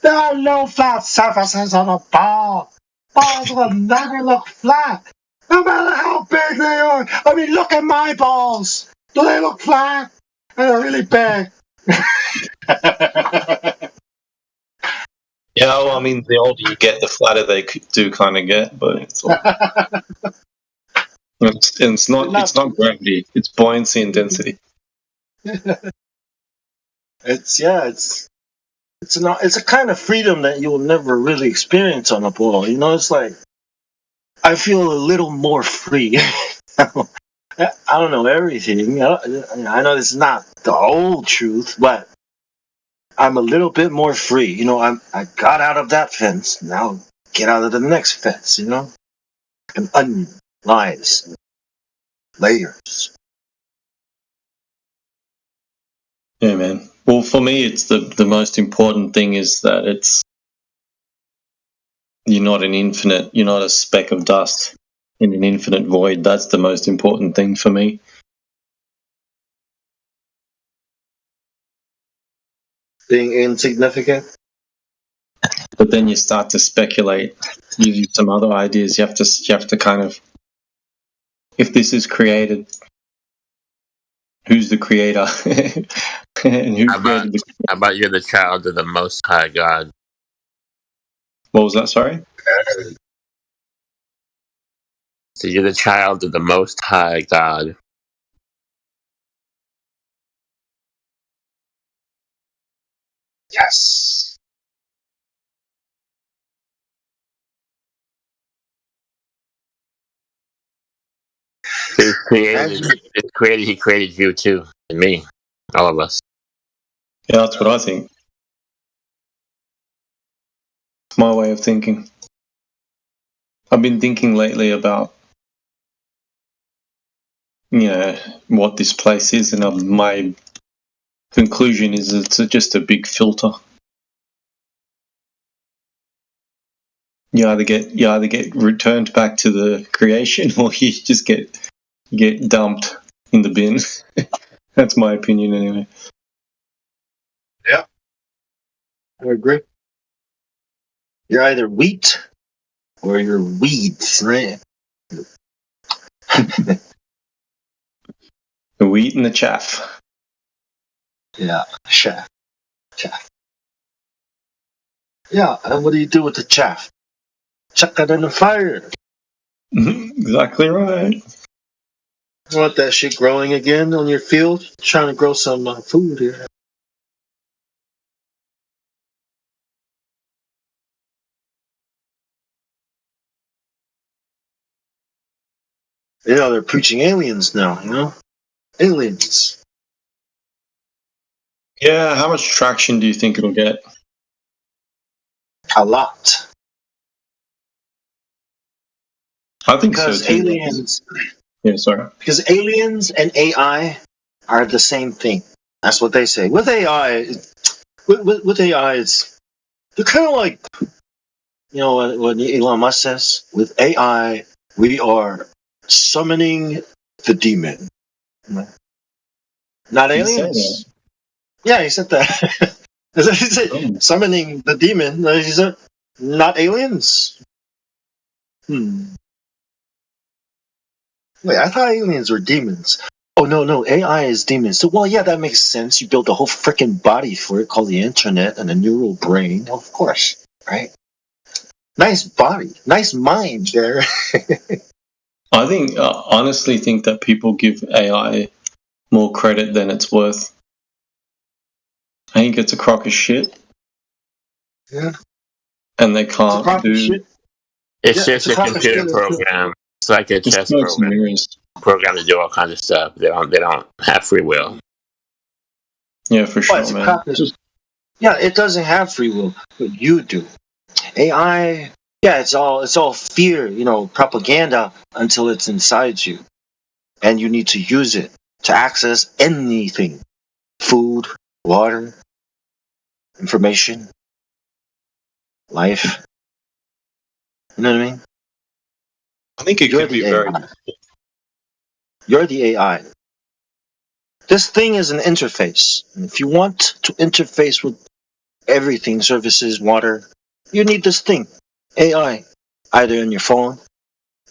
There are no flat surfaces on a ball. Balls will never look flat, no matter how big they are. I mean, look at my balls. Do they look flat? They're really big. Yeah, well, I mean, the older you get, the flatter they do kind of get, but it's not gravity; it's buoyancy and density. It's a kind of freedom that you'll never really experience on a ball. You know, it's like I feel a little more free. I don't know everything. I know it's not the old truth, but I'm a little bit more free. You know, I got out of that fence. Now get out of the next fence. You know, an onion, lies, layers. Yeah, man. Well, for me, it's the most important thing is that you're not an infinite. You're not a speck of dust in an infinite void. That's the most important thing for me. Being insignificant. But then you start to speculate, give you some other ideas. You have to kind of, if this is created, who's the creator? And who created the How about you're the child of the Most High God? What was that? Sorry? So you're the child of the Most High God. Yes. He created you too, and me, all of us. Yeah, that's what I think. It's my way of thinking. I've been thinking lately about, what this place is, and my conclusion is it's just a big filter. You either get returned back to the creation, or you just get dumped in the bin. That's my opinion, anyway. Yeah, I agree. You're either wheat or you're weeds, right? The wheat and the chaff. Yeah, chaff. Yeah, and what do you do with the chaff? Chuck it in the fire. Exactly right. You want that shit growing again on your field? Trying to grow some food here. You know, they're preaching aliens now, you know? Aliens. Yeah, how much traction do you think it'll get? A lot. I think because so too. Aliens. Yeah, sorry. Because aliens and AI are the same thing. That's what they say. With AI, with AI, it's they're kind of like, you know, what Elon Musk says. With AI, we are summoning the demon. Not aliens. Yeah, he said that. He said summoning the demon. He said not aliens. Wait, I thought aliens were demons. Oh, no, AI is demons. So, well, yeah, that makes sense. You built a whole freaking body for it called the internet and a neural brain. Of course, right? Nice body. Nice mind there. I honestly think that people give AI more credit than it's worth. I think it's a crock of shit. Yeah. And they can't do. It's just a computer program. It's like a chess program to do all kinds of stuff. They don't have free will. Yeah, for sure, it's man. Yeah, it doesn't have free will, but you do. AI, yeah, it's all fear, propaganda until it's inside you, and you need to use it to access anything: food, water, information, life. You know what I mean? I think it could be very. You're the AI. This thing is an interface. And if you want to interface with everything, services, water, you need this thing, AI, either in your phone,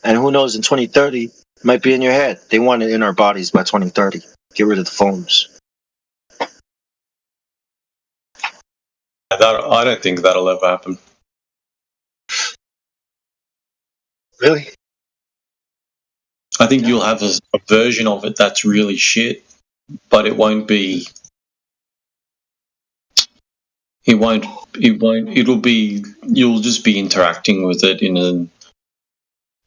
and who knows, in 2030, it might be in your head. They want it in our bodies by 2030. Get rid of the phones. I don't think that'll ever happen. Really? I think you'll have a version of it that's really shit, but it won't be. It'll be. You'll just be interacting with it in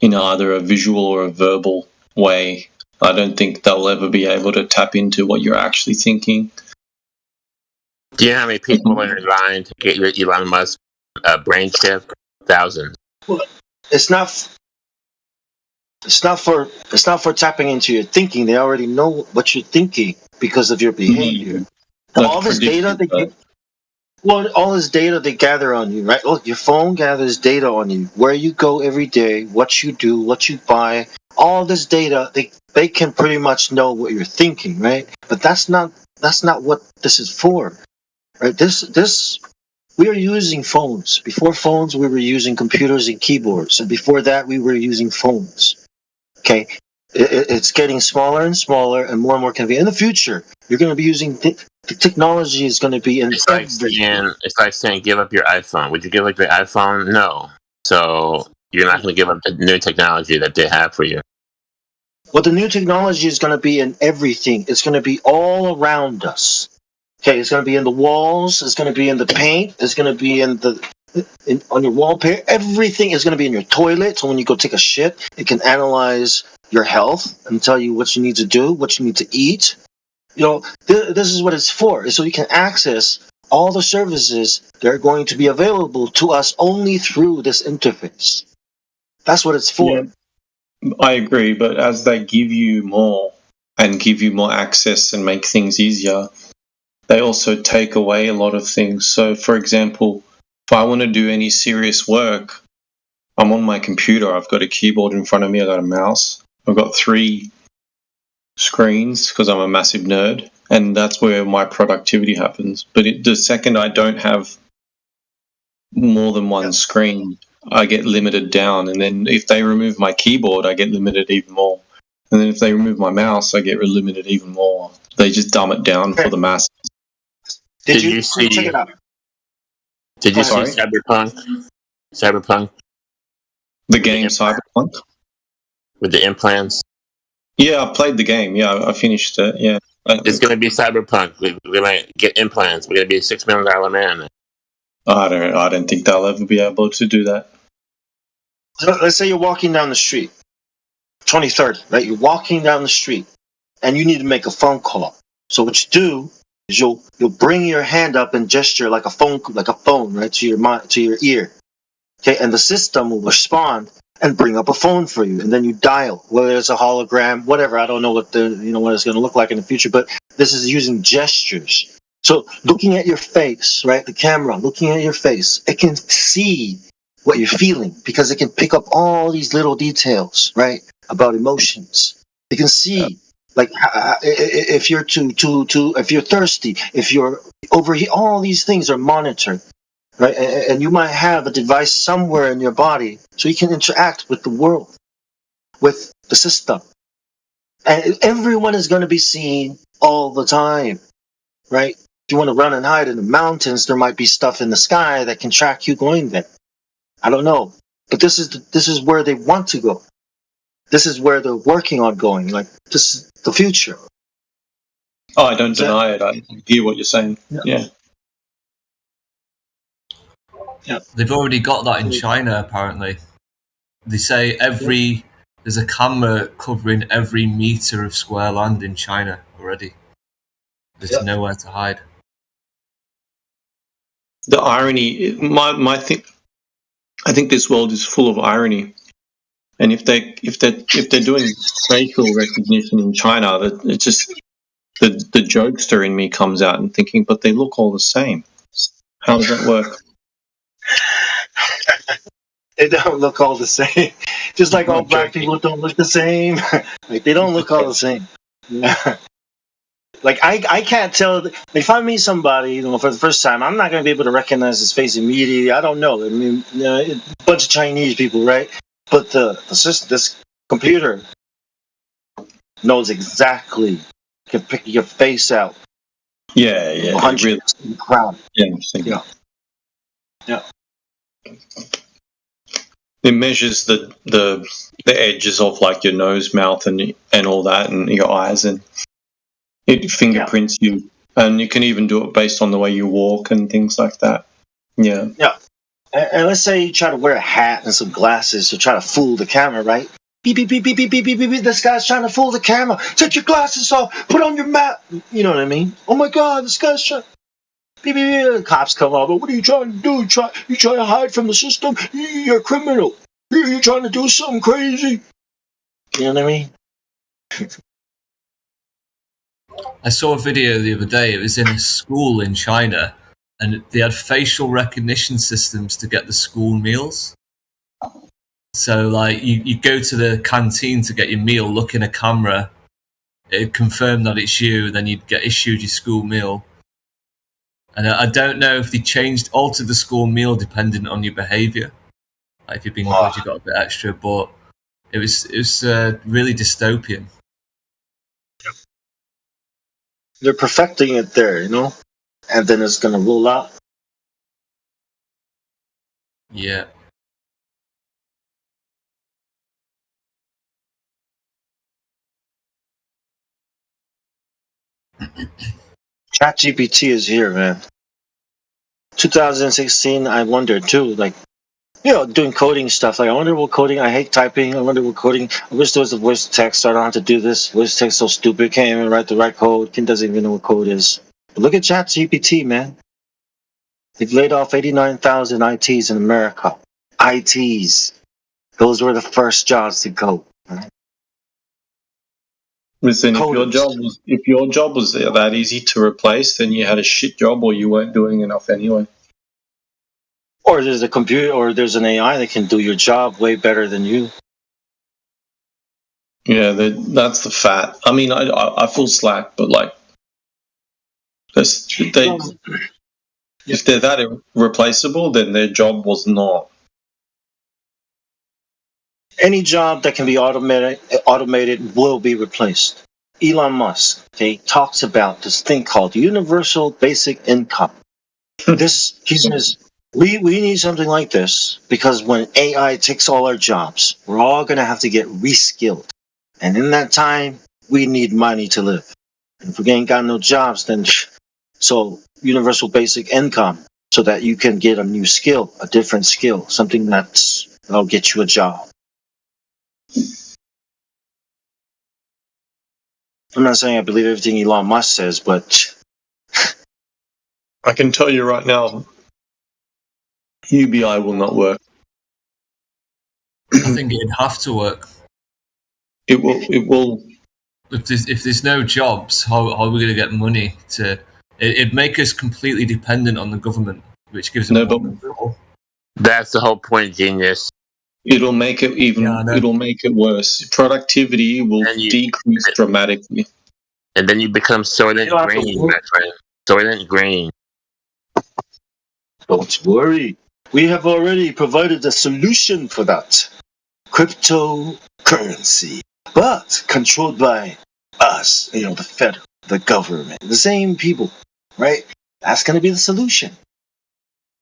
either a visual or a verbal way. I don't think they'll ever be able to tap into what you're actually thinking. Do you know how many people are in line to get your Elon Musk brain chip? Thousands. Well, it's not for tapping into your thinking. They already know what you're thinking because of your behavior. All this data they gather on you, right? Look, your phone gathers data on you, where you go every day, what you do, what you buy. All this data, they can pretty much know what you're thinking, right? But that's not what this is for, right? This we are using phones. Before phones, we were using computers and keyboards, and before that, we were using phones. Okay, it's getting smaller and smaller, and more convenient. In the future, you're going to be using the technology is going to be in everything. It's like saying give up your iPhone. Would you give up your iPhone? No. So you're not going to give up the new technology that they have for you. Well, the new technology is going to be in everything. It's going to be all around us. Okay, it's going to be in the walls. It's going to be in the paint. It's going to be on your wallpaper. Everything is going to be in your toilet. So when you go take a shit, it can analyze your health and tell you what you need to do, what you need to eat. This is what it's for. So you can access all the services that are going to be available to us only through this interface. That's what it's for. Yeah, I agree, but as they give you more and give you more access and make things easier, they also take away a lot of things. So, for example, if I want to do any serious work, I'm on my computer. I've got a keyboard in front of me. I've got a mouse. I've got 3 screens because I'm a massive nerd, and that's where my productivity happens. But the second I don't have more than one screen, I get limited down. And then if they remove my keyboard, I get limited even more. And then if they remove my mouse, I get limited even more. They just dumb it down for the masses. Did you see? Check it out. Did you see Cyberpunk? The game Cyberpunk? With the implants? Yeah, I played the game. Yeah, I finished it. Yeah. It's going to be Cyberpunk. We're going to get implants. We're going to be a $6 million man. I don't think they'll ever be able to do that. Let's say you're walking down the street, 2030, right? You're walking down the street, and you need to make a phone call. So what you do is you'll bring your hand up and gesture like a phone, right, to your ear. Okay, and the system will respond and bring up a phone for you, and then you dial, whether it's a hologram, whatever. I don't know what what it's going to look like in the future, but this is using gestures. So looking at your face, right, the camera looking at your face, it can see what you're feeling because it can pick up all these little details, right, about emotions. It can see, like, if you're if you're thirsty, if you're overheat, all these things are monitored. Right, and you might have a device somewhere in your body so you can interact with the world, with the system. And everyone is going to be seen all the time, right? If you want to run and hide in the mountains, there might be stuff in the sky that can track you going there. I don't know, but this is where they want to go. This is where they're working on going. Like, this is the future. Oh, I don't deny it. I hear what you're saying. Yeah. They've already got that in China, apparently. They say there's a camera covering every meter of square land in China already. There's nowhere to hide. The irony, my thing, I think this world is full of irony. And if they're doing facial recognition in China, it's just the jokester in me comes out and thinking, but they look all the same. How does that work? They don't look all the same. Just like all black people don't look the same. Like they don't look all the same. Like I can't tell. If I meet somebody, for the first time, I'm not going to be able to recognize his face immediately. I don't know. I mean, a bunch of Chinese people, right? But this computer knows exactly. Can pick your face out. Yeah. Really, in the crowd. Yeah. It measures the edges of like your nose, mouth, and all that, and your eyes, and it fingerprints you, and you can even do it based on the way you walk and things like that. Yeah. And let's say you try to wear a hat and some glasses to try to fool the camera, right? Beep, beep, beep, beep, beep, beep, beep, beep. This guy's trying to fool the camera. Take your glasses off. Put on your mask. You know what I mean? Oh my God, this guy's trying. Beep, beep, beep. The cops come over. What are you trying to do? You trying to hide from the system? You're a criminal. You're trying to do something crazy. You know what I mean? I saw a video the other day. It was in a school in China, and they had facial recognition systems to get the school meals. So, like, you go to the canteen to get your meal, look in a camera, it'd confirm that it's you, then you'd get issued your school meal. And I don't know if they altered the school meal depending on your behaviour. Like, if you've been good, you got a bit extra, but it was really dystopian. They're perfecting it there, and then it's going to roll out. Yeah. ChatGPT is here, man. 2016, I wondered too, doing coding stuff. Like, I wonder what coding. I hate typing. I wonder what coding. I wish there was a voice to text. I don't have to do this. Voice to text so stupid. Can't even write the right code. Ken doesn't even know what code is. But look at ChatGPT, man. They've laid off 89,000 ITs in America. ITs. Those were the first jobs to go. Right? Listen, if your job was that easy to replace, then you had a shit job, or you weren't doing enough anyway. Or there's a computer, or there's an AI that can do your job way better than you. Yeah, that's the fat. I mean, I feel slack, but like, if they're that irreplaceable, then their job was not. Any job that can be automated will be replaced. Elon Musk, talks about this thing called universal basic income. He says, we need something like this because when AI takes all our jobs, we're all going to have to get reskilled. And in that time, we need money to live. And if we ain't got no jobs, then so universal basic income so that you can get a new skill, a different skill, something that'll get you a job. I'm not saying I believe everything Elon Musk says, but I can tell you right now, UBI will not work. I think it'd have to work. It will. If there's no jobs, how are we going to get money to? It'd make us completely dependent on the government, which gives them control. That's the whole point, genius. It'll make it it'll make it worse. Productivity will decrease dramatically. And then you become Soylent Green, my friend. Soylent Green. Don't worry. We have already provided a solution for that. Cryptocurrency. But controlled by us, the Fed, the government, the same people, right? That's going to be the solution.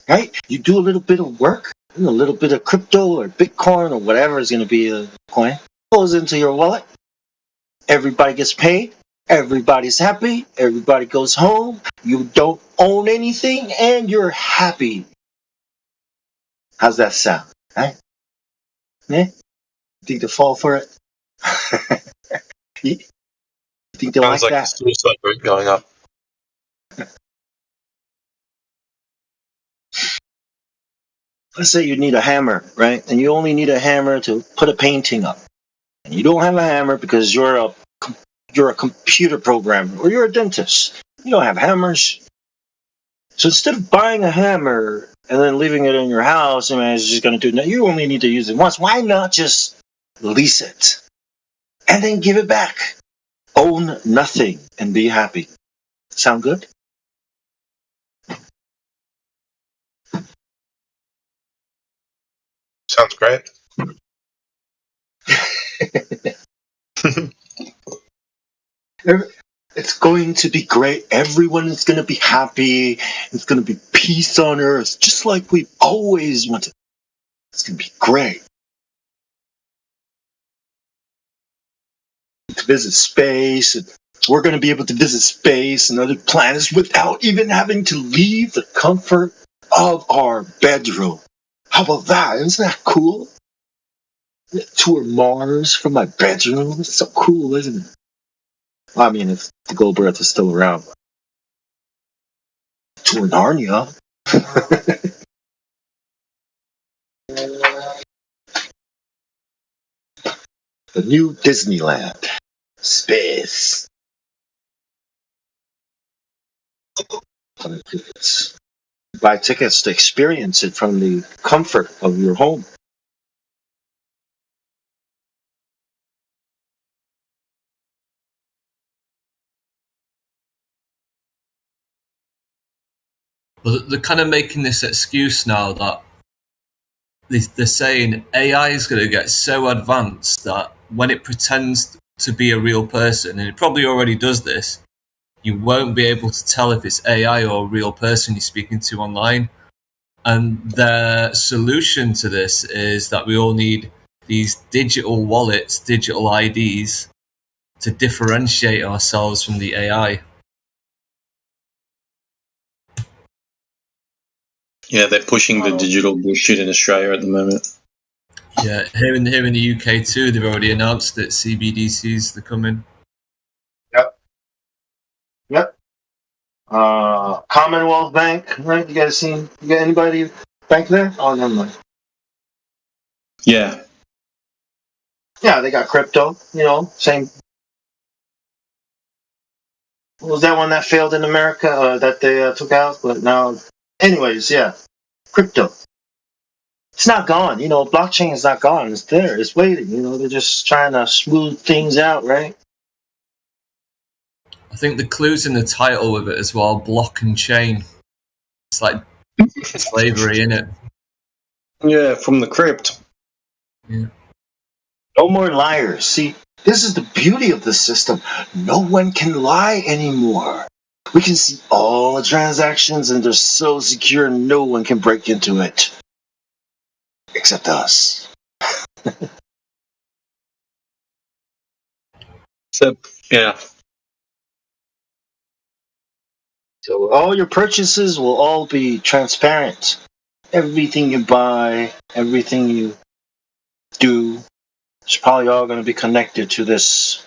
Right? You do a little bit of work, a little bit of crypto or Bitcoin or whatever is going to be a coin, goes into your wallet. Everybody gets paid. Everybody's happy. Everybody goes home. You don't own anything and you're happy. How's that sound? Huh? Yeah? Think they'll fall for it? You think they'll Sounds like like a that? suicide rate going up. Let's say you need a hammer, right? And you only need a hammer to put a painting up. And you don't have a hammer because you're a computer programmer or you're a dentist. You don't have hammers. So instead of buying a hammer and then leaving it in your house, and it's just going to do it, you only need to use it once. Why not just lease it and then give it back? Own nothing and be happy. Sound good? Sounds great. It's going to be great. Everyone is going to be happy. It's going to be peace on earth, just like we've always wanted. It's going to be great. To visit space, and we're going to be able to visit space and other planets without even having to leave the comfort of our bedroom. How about that? Isn't that cool? Tour Mars from my bedroom. It's so cool, isn't it? I mean, if the Gold Earth is still around. Tour Narnia. The new Disneyland. Space. Buy tickets to experience it from the comfort of your home. Well, they're kind of making this excuse now that they're saying AI is going to get so advanced that when it pretends to be a real person, and it probably already does this, you won't be able to tell if it's AI or a real person you're speaking to online. And their solution to this is that we all need these digital wallets, digital IDs, to differentiate ourselves from the AI. Yeah, they're pushing the digital bullshit in Australia at the moment. Yeah, here in the UK too, they've already announced that CBDCs are coming. Yep. Commonwealth Bank, right? You guys seen? You got anybody bank there? Oh, never mind. Yeah. Yeah, they got crypto. You know, same. What was that one that failed in America that they took out? But now, anyways, yeah, crypto. It's not gone. You know, blockchain is not gone. It's there. It's waiting. You know, they're just trying to smooth things out, right? I think the clue's in the title with it as well, block and chain. It's like slavery, innit? Yeah, from the crypt. Yeah. No more liars. See, this is the beauty of the system. No one can lie anymore. We can see all the transactions and they're so secure no one can break into it. Except us. Yeah. So all your purchases will all be transparent. Everything you buy, everything you do, it's probably all going to be connected to this,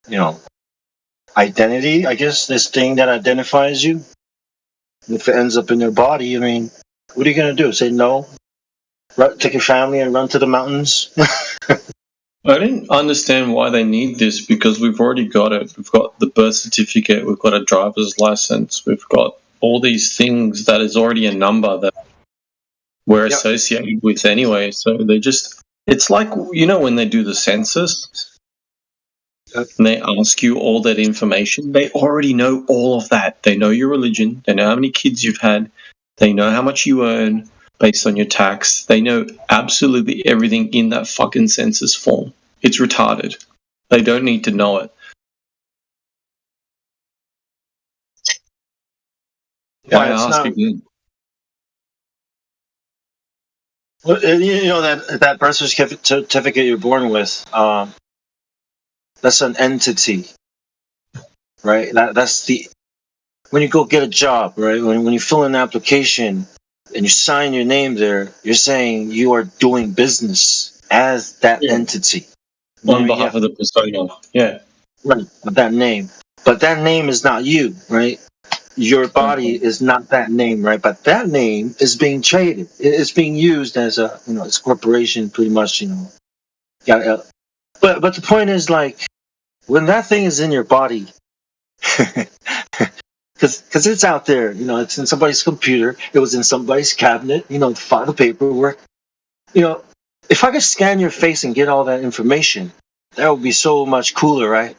you know, identity, I guess, this thing that identifies you. And if it ends up in your body, I mean, what are you going to do? Say no? Take your family and run to the mountains? I didn't understand why they need this because we've already got it. We've got the birth certificate, we've got a driver's license, we've got all these things that is already a number that we're associated with anyway. So they just, it's like, you know, when they do the census and they ask you all that information, they already know all of that. They know your religion, they know how many kids you've had, they know how much you earn based on your tax. They know absolutely everything in that fucking census form. It's retarded. They don't need to know it. Why ask again? Well, you know that birth certificate you're born with, that's an entity, right? That's the, when you go get a job, right? When you fill in an application, and you sign your name there, you're saying you are doing business as that entity. On behalf of the persona. Yeah. Right, with that name. But that name is not you, right? Your body is not that name, right? But that name is being traded. It's being used as a, it's a corporation, pretty much, But the point is, like, when that thing is in your body, because it's out there, it's in somebody's computer, it was in somebody's cabinet, the file paperwork. If I could scan your face and get all that information, that would be so much cooler, right?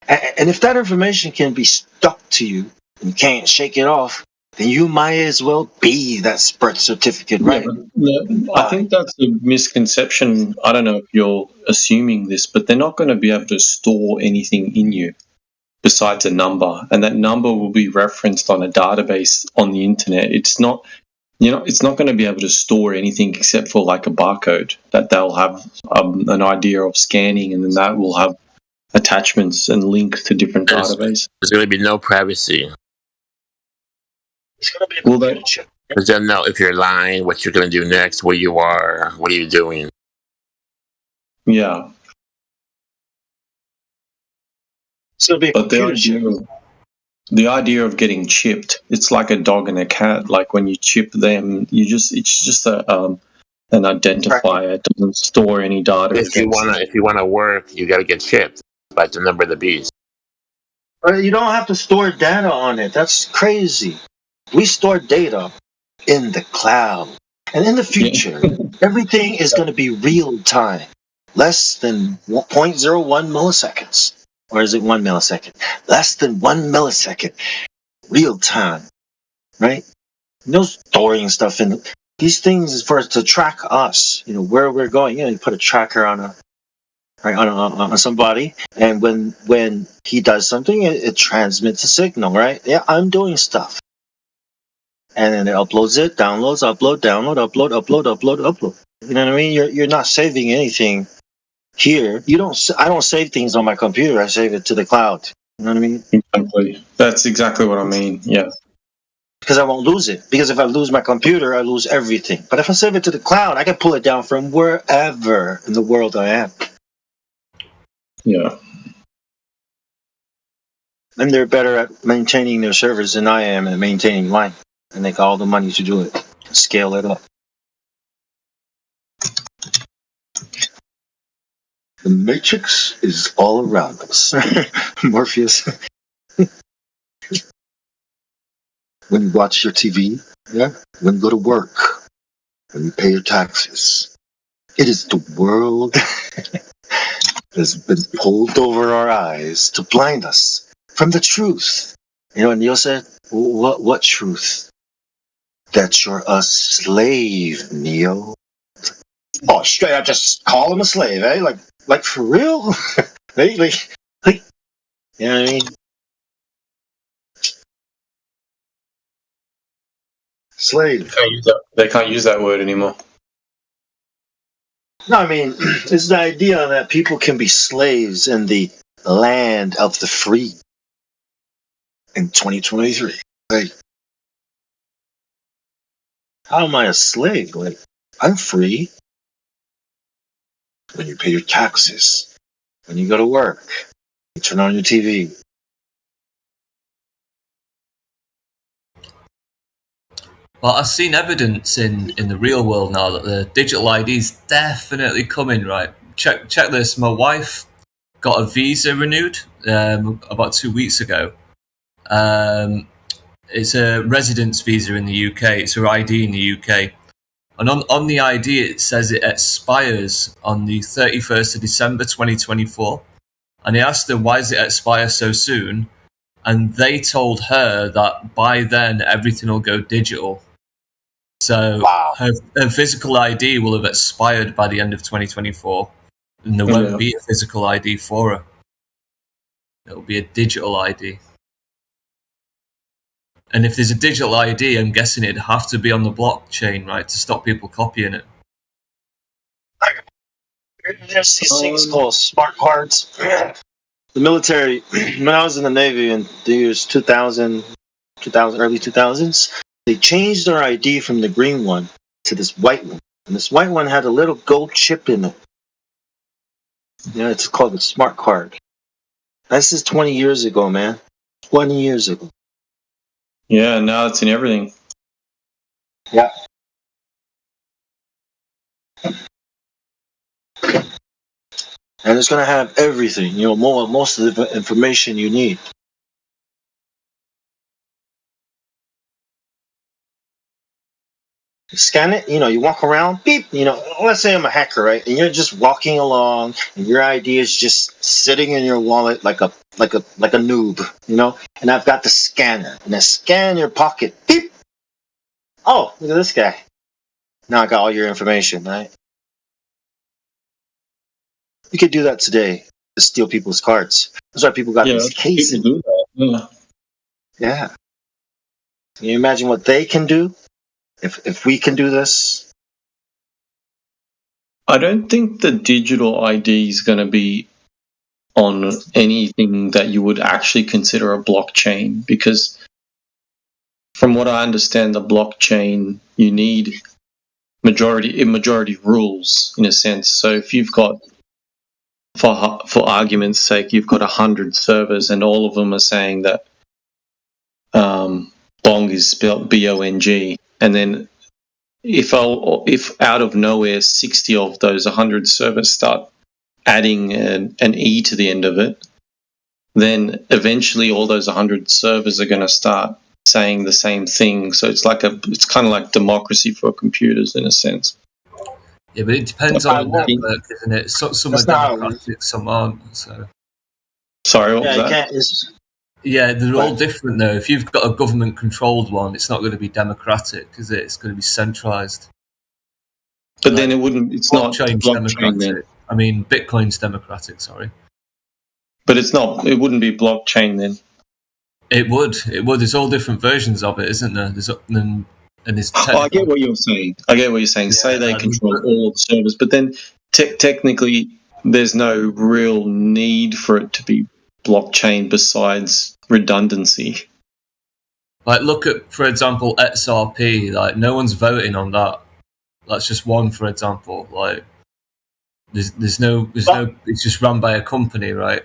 And if that information can be stuck to you and you can't shake it off, then you might as well be that birth certificate, right? I think that's a misconception. I don't know if you're assuming this, but they're not going to be able to store anything in you besides a number, and that number will be referenced on a database on the internet. It's not, it's not going to be able to store anything except for like a barcode that they'll have an idea of scanning, and then that will have attachments and links to different databases. There's going to be no privacy. It's going to be because they'll know if you're lying, what you're going to do next, where you are, what are you doing. Yeah. But the idea of getting chipped, it's like a dog and a cat. Like when you chip them, it's just an identifier. It doesn't store any data. If you want to work, you got to get chipped, like the number of the beast. But you don't have to store data on it. That's crazy. We store data in the cloud, and in the future, everything is going to be real time, less than 0.01 milliseconds. Or is it 1 millisecond? Less than 1 millisecond. Real time. Right? No storing stuff in these things is for us to track us, where we're going. You put a tracker on on somebody, and when he does something, it transmits a signal, right? Yeah, I'm doing stuff. And then it uploads it, downloads, upload, download, upload, upload, upload, upload. You know what I mean? You're not saving anything. Here, I don't save things on my computer. I save it to the cloud. You know what I mean? Exactly. That's exactly what I mean. Yeah. Because I won't lose it. Because if I lose my computer, I lose everything. But if I save it to the cloud, I can pull it down from wherever in the world I am. Yeah. And they're better at maintaining their servers than I am at maintaining mine. And they got all the money to do it. Scale it up. The Matrix is all around us. Morpheus. When you watch your TV, when you go to work, when you pay your taxes, it is the world that's been pulled over our eyes to blind us from the truth. And Neil said, what truth? That you're a slave, Neo. Oh, straight up, just call him a slave, eh? Like for real? like, you know what I mean? Slave. They can't use that word anymore. No, I mean, it's the idea that people can be slaves in the land of the free in 2023. Like, how am I a slave? Like, I'm free. When you pay your taxes, when you go to work, you turn on your TV. Well, I've seen evidence in the real world now that the digital ID is definitely coming, right? Check this. My wife got a visa renewed about 2 weeks ago. It's a residence visa in the UK. It's her ID in the UK. And on the ID, it says it expires on the 31st of December 2024. And I asked her, why does it expire so soon? And they told her that by then, everything will go digital. So her physical ID will have expired by the end of 2024. And there won't be a physical ID for her. It'll be a digital ID. And if there's a digital ID, I'm guessing it'd have to be on the blockchain, right, to stop people copying it. There's these things called smart cards. The military, when I was in the Navy in the years 2000, early 2000s, They changed their ID from the green one to this white one. And this white one had a little gold chip in it. It's called the smart card. This is 20 years ago, man. 20 years ago. Yeah, now it's in everything. Yeah. And it's going to have everything, most of the information you need. You scan it, you walk around, beep, let's say I'm a hacker, right? And you're just walking along and your ID is just sitting in your wallet like a noob, and I've got the scanner and I scan your pocket, beep. Oh, look at this guy. Now I got all your information, right? You could do that today to steal people's cards. That's why people got these cases. Do that. Yeah. Can you imagine what they can do if we can do this? I don't think the digital ID is going to be on anything that you would actually consider a blockchain, because from what I understand, the blockchain, you need majority rules in a sense. So if you've got, for argument's sake, you've got 100 servers and all of them are saying that Bong is spelled B-O-N-G, and then if out of nowhere 60 of those 100 servers start adding an E to the end of it, then eventually all those 100 servers are going to start saying the same thing. So it's kind of like democracy for computers in a sense. Yeah, but it depends on the network, isn't it? Some are democratic, some aren't. So. Sorry, what was that? Yeah, they're all different though. If you've got a government-controlled one, it's not going to be democratic, is it? It's going to be centralized. But then it's not blockchain then. I mean, Bitcoin's democratic, sorry. But it wouldn't be blockchain then. It would. There's all different versions of it, isn't there? I get what you're saying. Yeah, say they control all the servers, but then technically there's no real need for it to be blockchain besides redundancy. Like, look at, for example, XRP. Like, no one's voting on that. That's just one, for example. Like, there's no. It's just run by a company, right?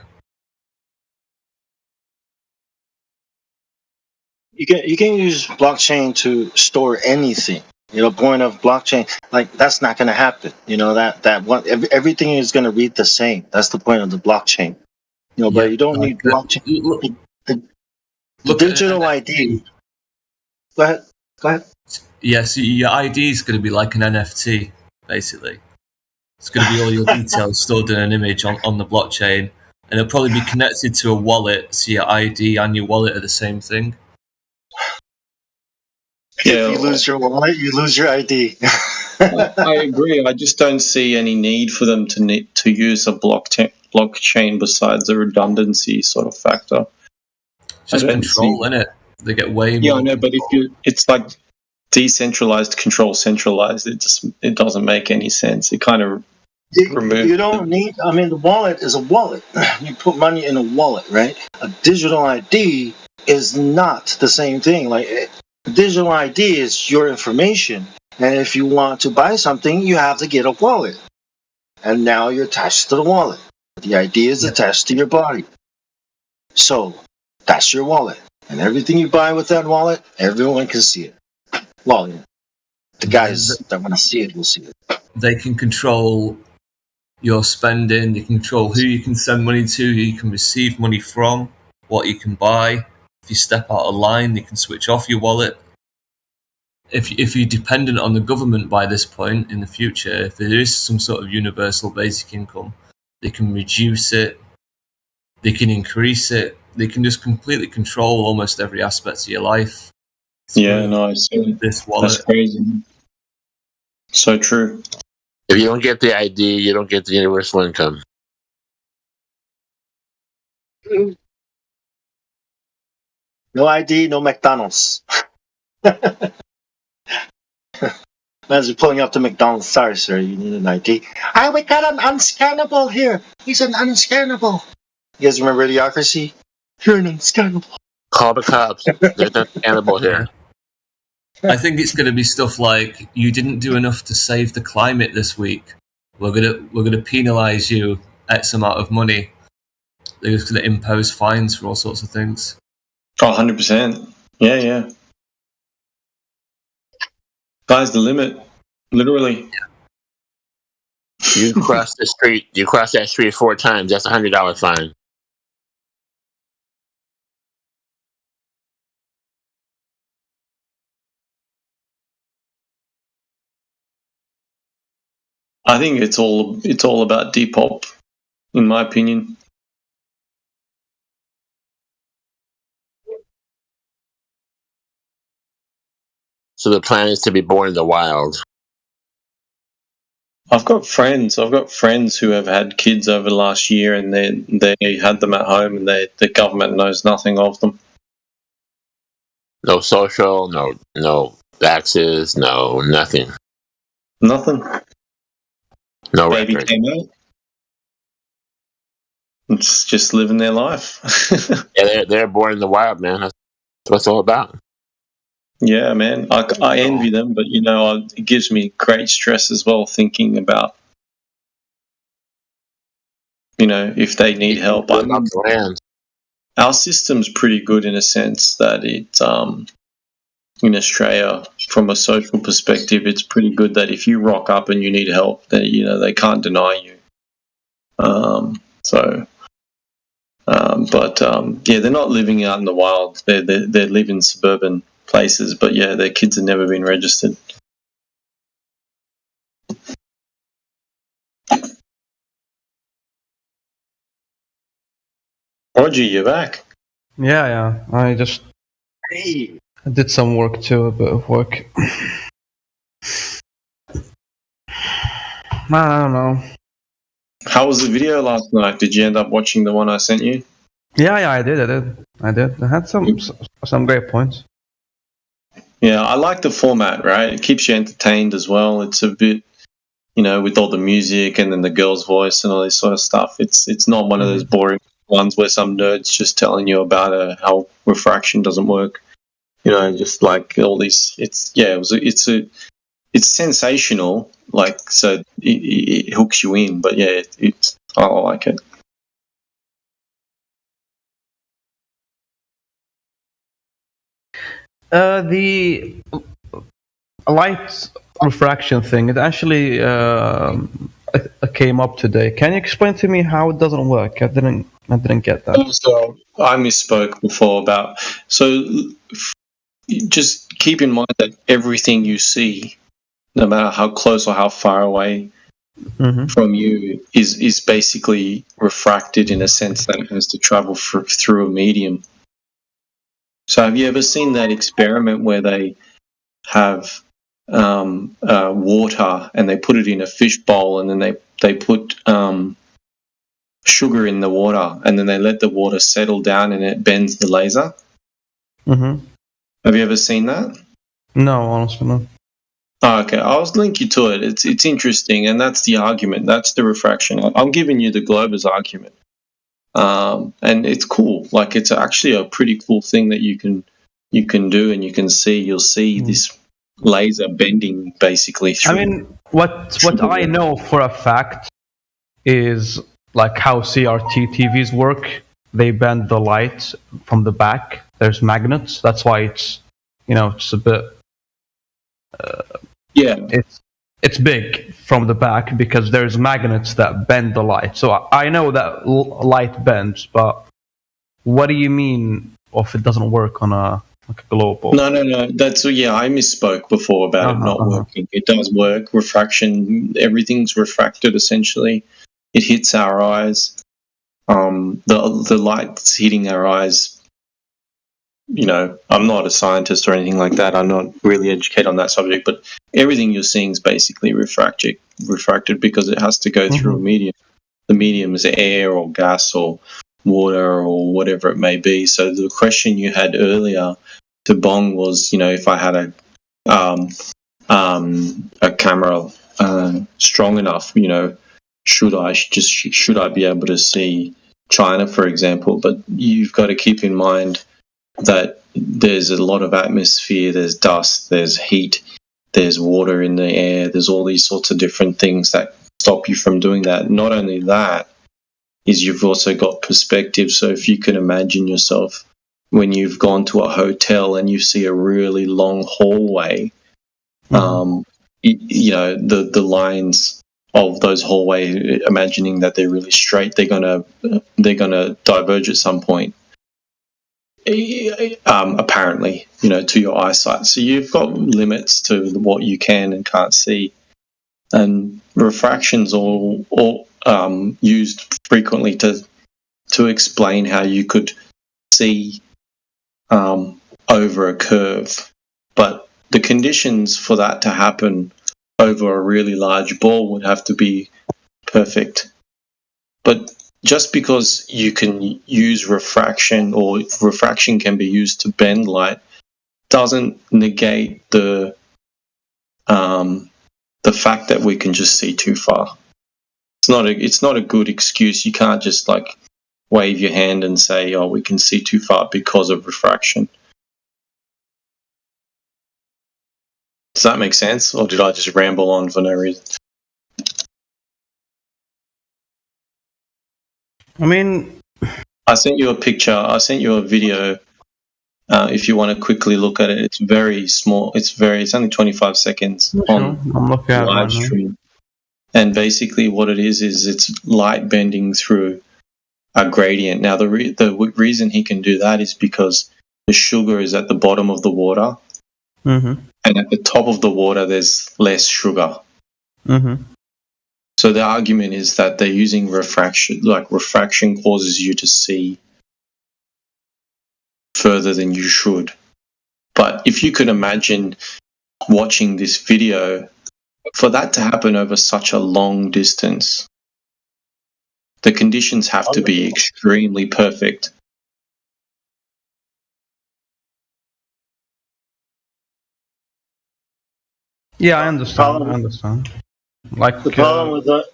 You can use blockchain to store anything. Point of blockchain, like that's not going to happen. Everything is going to read the same. That's the point of the blockchain. But you don't need blockchain. The digital ID. Go ahead. Yeah, so your ID is going to be like an NFT, basically. It's going to be all your details stored in an image on the blockchain, and it'll probably be connected to a wallet, so your ID and your wallet are the same thing. Yeah, you lose your wallet, you lose your ID. I agree. I just don't see any need for them to use a blockchain besides the redundancy sort of factor. Just control, isn't it? They get way more. Yeah, I know, but it's like decentralized control centralized. It doesn't make any sense. It kind of removes. You don't need. I mean, the wallet is a wallet. You put money in a wallet, right? A digital ID is not the same thing. Like, digital ID is your information, and if you want to buy something, you have to get a wallet, and now you're attached to the wallet. The ID is attached to your body, so that's your wallet, and everything you buy with that wallet, everyone can see it. Well, the guys that want to see it will see it. They can control your spending. They can control who you can send money to, who you can receive money from, what you can buy. If you step out of line, they can switch off your wallet. If you're dependent on the government by this point in the future, if there is some sort of universal basic income, they can reduce it, they can increase it, they can just completely control almost every aspect of your life. Yeah, no, I see. This wallet. That's crazy. So true. If you don't get the ID, you don't get the universal income. No ID, no McDonald's. Imagine pulling up to McDonald's. Sorry, sir, you need an ID. We got an unscannable here. He's an unscannable. You guys remember Idiocracy? You're an unscannable. Call the cops. They're not scannable here. I think it's going to be stuff like you didn't do enough to save the climate this week. We're gonna penalise you X amount of money. They're just going to impose fines for all sorts of things. Oh, 100%. Yeah. Sky's the limit, literally. You cross the street. You cross that street 4 times. That's $100 fine. I think it's all about Depop, in my opinion. So the plan is to be born in the wild. I've got friends who have had kids over the last year, and they had them at home, and the government knows nothing of them. No social, no taxes, no nothing. Nothing. No Baby record. came out. It's just living their life. Yeah, they're born in the wild, man. That's what it's all about. Yeah, man. I envy them, but it gives me great stress as well thinking about, if they need help. Our system's pretty good in a sense that it, in Australia, from a social perspective, it's pretty good that if you rock up and you need help, then they can't deny you. They're not living out in the wild. They live in suburban places, but yeah, their kids have never been registered. Roger, you're back. Yeah. I did some work too, a bit of work. I don't know. How was the video last night? Did you end up watching the one I sent you? Yeah, I did. I had some great points. Yeah, I like the format, right? It keeps you entertained as well. It's a bit, with all the music and then the girl's voice and all this sort of stuff. It's not one of those boring ones where some nerd's just telling you about how refraction doesn't work. Just like all these. It's sensational. Like, so it hooks you in. But yeah, I like it. The light refraction thing, it actually came up today. Can you explain to me how it doesn't work? I didn't get that. So I misspoke before about. So just keep in mind that everything you see, no matter how close or how far away from you, is basically refracted in a sense that it has to travel through a medium. So have you ever seen that experiment where they have water and they put it in a fish bowl and then they put sugar in the water and then they let the water settle down and it bends the laser? Mm-hmm. Have you ever seen that? No, honestly, no. Oh, okay, I'll link you to it. It's interesting, and that's the argument. That's the refraction. I'm giving you the Glober's argument. And it's cool. Like, it's actually a pretty cool thing that you can do, and you'll see this laser bending basically through. I mean, what I know for a fact is like how CRT TVs work. They bend the light from the back. There's magnets. That's why it's it's a bit. It's big from the back because there's magnets that bend the light. So I know that light bends, but what do you mean if it doesn't work on a global? No. That's I misspoke before about it not working. It does work. Refraction, everything's refracted essentially. It hits our eyes. The light's hitting our eyes. I'm not a scientist or anything like that. I'm not really educated on that subject, but everything you're seeing is basically refracted because it has to go through a medium. The medium is air or gas or water or whatever it may be. So the question you had earlier to Bong was, if I had a camera strong enough, should I be able to see China, for example? But you've got to keep in mind that there's a lot of atmosphere, there's dust, there's heat, there's water in the air, there's all these sorts of different things that stop you from doing that. Not only that, is you've also got perspective. So if you can imagine yourself when you've gone to a hotel and you see a really long hallway, you know, the lines of those hallways, imagining that they're really straight, they're gonna diverge at some point. Apparently, you know, to your eyesight. So you've got limits to what you can and can't see. And refraction's all used frequently to explain how you could see over a curve. But the conditions for that to happen over a really large ball would have to be perfect. But just because you can use refraction, or refraction can be used to bend light, doesn't negate the fact that we can just see too far. It's not a good excuse. You can't just like wave your hand and say, "Oh, we can see too far because of refraction." Does that make sense, or did I just ramble on for no reason? I mean, I sent you a picture. I sent you a video. If you want to quickly look at it, it's very small. It's only 25 seconds on I'm looking at live it right now. stream. And basically, what it is it's light bending through a gradient. Now, the reason he can do that is because the sugar is at the bottom of the water, Mm-hmm. and at the top of the water, there's less sugar. Mm-hmm. So the argument is that they're using refraction. Like refraction causes you to see further than you should. But if you could imagine watching this video, for that to happen over such a long distance, the conditions have to be extremely perfect. Yeah, I understand. Like The problem with that.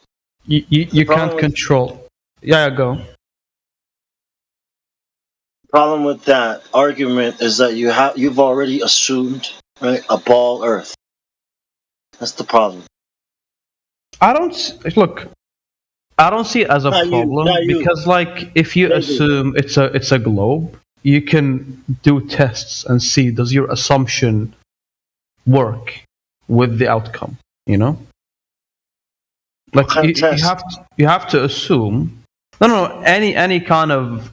you can't control. Yeah, go. Problem with that argument is that you've already assumed, right, a ball Earth. That's the problem. I don't see it as a problem because, like, if you assume it's a globe, you can do tests and see does your assumption work with the outcome. You know, like you have to assume. No, any kind of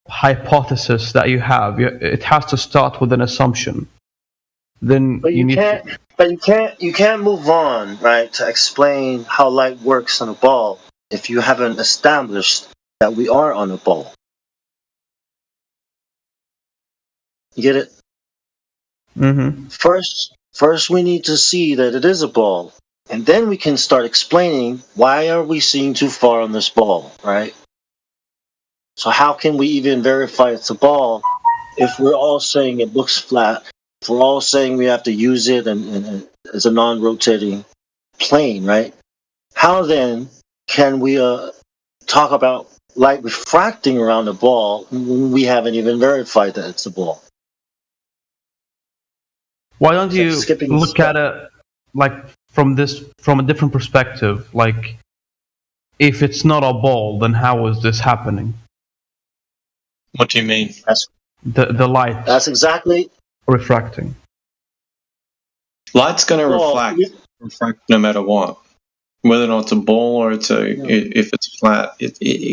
hypothesis that you have, it has to start with an assumption. Then But you can't move on, right, to explain how light works on a ball if you haven't established that we are on a ball. You get it? Mm-hmm. First we need to see that it is a ball, and then we can start explaining why are we seeing too far on this ball, right? So how can we even verify it's a ball if we're all saying it looks flat? If we're all saying we have to use it and as a non-rotating plane, right? How then can we talk about light refracting around the ball when we haven't even verified that it's a ball? Why don't you look at it like from a different perspective? Like, if it's not a ball, then how is this happening? What do you mean? The light. That's exactly refracting. Light's going to refract no matter what, whether or not it's a ball or if it's flat.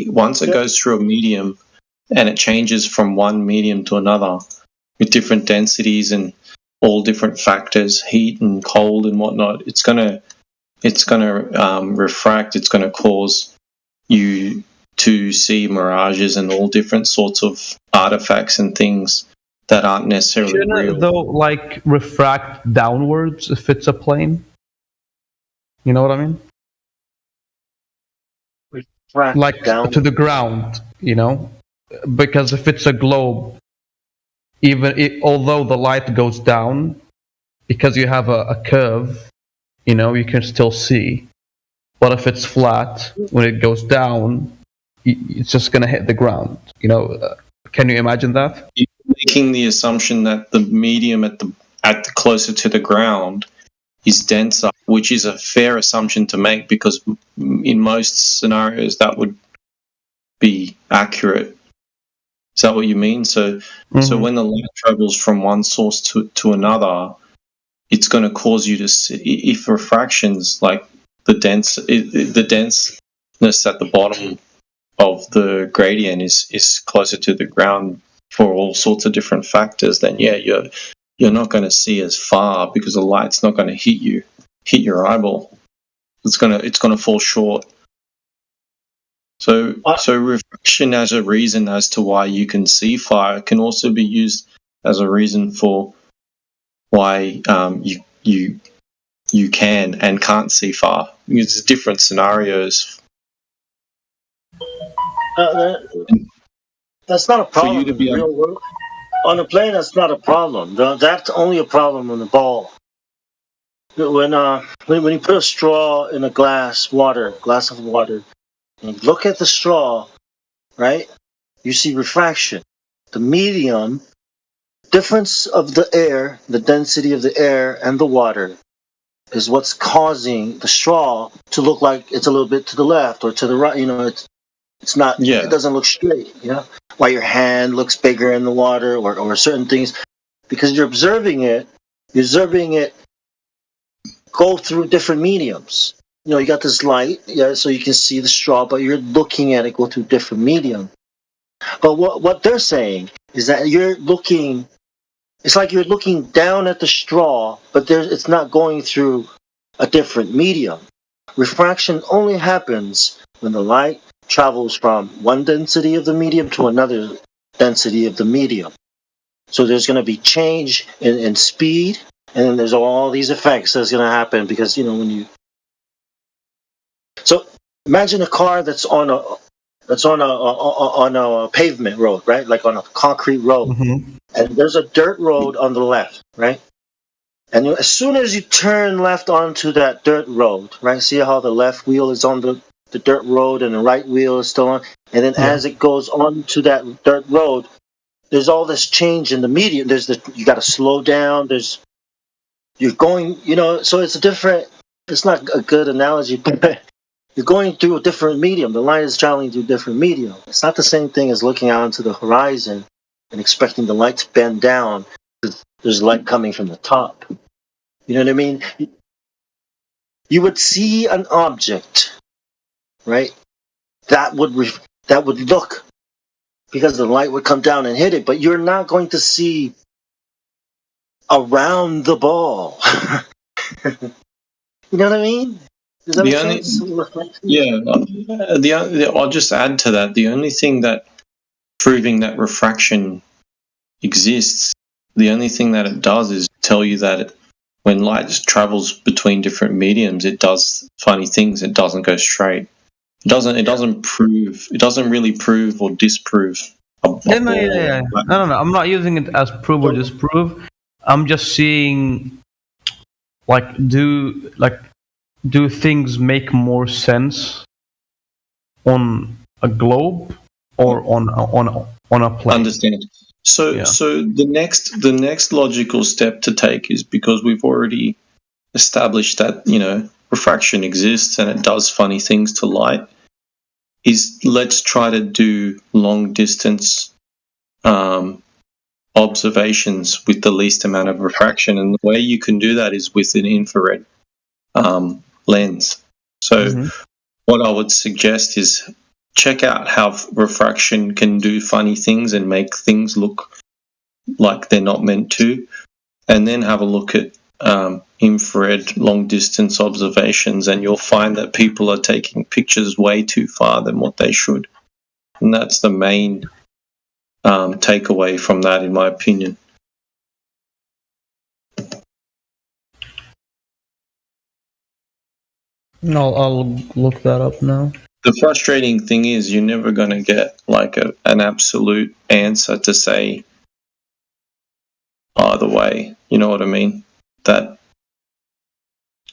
Once it goes through a medium and it changes from one medium to another with different densities and all different factors, heat and cold and whatnot, it's gonna refract. It's going to cause you to see mirages and all different sorts of artifacts and things that aren't necessarily Shouldn't real. it, though, like refract downwards if it's a plane? You know what I mean? Like to the ground, you know? Because if it's a globe, although the light goes down, because you have a curve, you know, you can still see. But if it's flat, when it goes down, it's just going to hit the ground. Can you imagine that? You're making the assumption that the medium at the closer to the ground is denser, which is a fair assumption to make because in most scenarios that would be accurate. Is that what you mean? So when the light travels from one source to another, it's going to cause you to see, if refractions like the denseness at the bottom of the gradient is closer to the ground for all sorts of different factors, then you're not going to see as far because the light's not going to hit your eyeball. It's going to fall short. So refraction as a reason as to why you can see far can also be used as a reason for why you can and can't see far. It's different scenarios. That's not a problem. For you to be in the real world. On a plane, that's not a problem. That's only a problem on the ball. When you put a straw in a glass of water, and you look at the straw, right? You see refraction. The medium, difference of the air, the density of the air and the water, is what's causing the straw to look like it's a little bit to the left or to the right. It's not. Yeah. It doesn't look straight. Why your hand looks bigger in the water or certain things, because you're observing it go through different mediums. You got this light, so you can see the straw, but you're looking at it go through different medium. But what they're saying is that it's like you're looking down at the straw, but it's not going through a different medium. Refraction only happens when the light travels from one density of the medium to another density of the medium. So there's going to be change in speed, and then there's all these effects that's going to happen because when you. So imagine a car that's on a pavement road, right? Like on a concrete road, and there's a dirt road on the left, right? And as soon as you turn left onto that dirt road, right? See how the left wheel is on the dirt road and the right wheel is still on, and then as it goes on to that dirt road, there's all this change in the medium. You got to slow down. You're going, so it's it's not a good analogy, but you're going through a different medium. The light is traveling through a different medium. It's not the same thing as looking out into the horizon and expecting the light to bend down because there's light coming from the top. You know what I mean? You would see an object, right? That would look, because the light would come down and hit it, but you're not going to see around the ball. You know what I mean? Does that make sense? I'll just add to that. The only thing that proving that refraction exists, the only thing that it does is tell you that when light travels between different mediums, it does funny things. It doesn't go straight. It doesn't prove. It doesn't really prove or disprove. No. I'm not using it as prove or disprove. I'm just seeing, do things make more sense on a globe or on a plane? Understand. So the next logical step to take is, because we've already established that refraction exists and it does funny things to light, is let's try to do long distance observations with the least amount of refraction, and the way you can do that is with an infrared lens. So what I would suggest is check out how refraction can do funny things and make things look like they're not meant to, and then have a look at infrared long distance observations, and you'll find that people are taking pictures way too far than what they should, and that's the main takeaway from that, in my opinion. I'll look that up now. The frustrating thing is you're never going to get an absolute answer to say either way. You know what I mean? That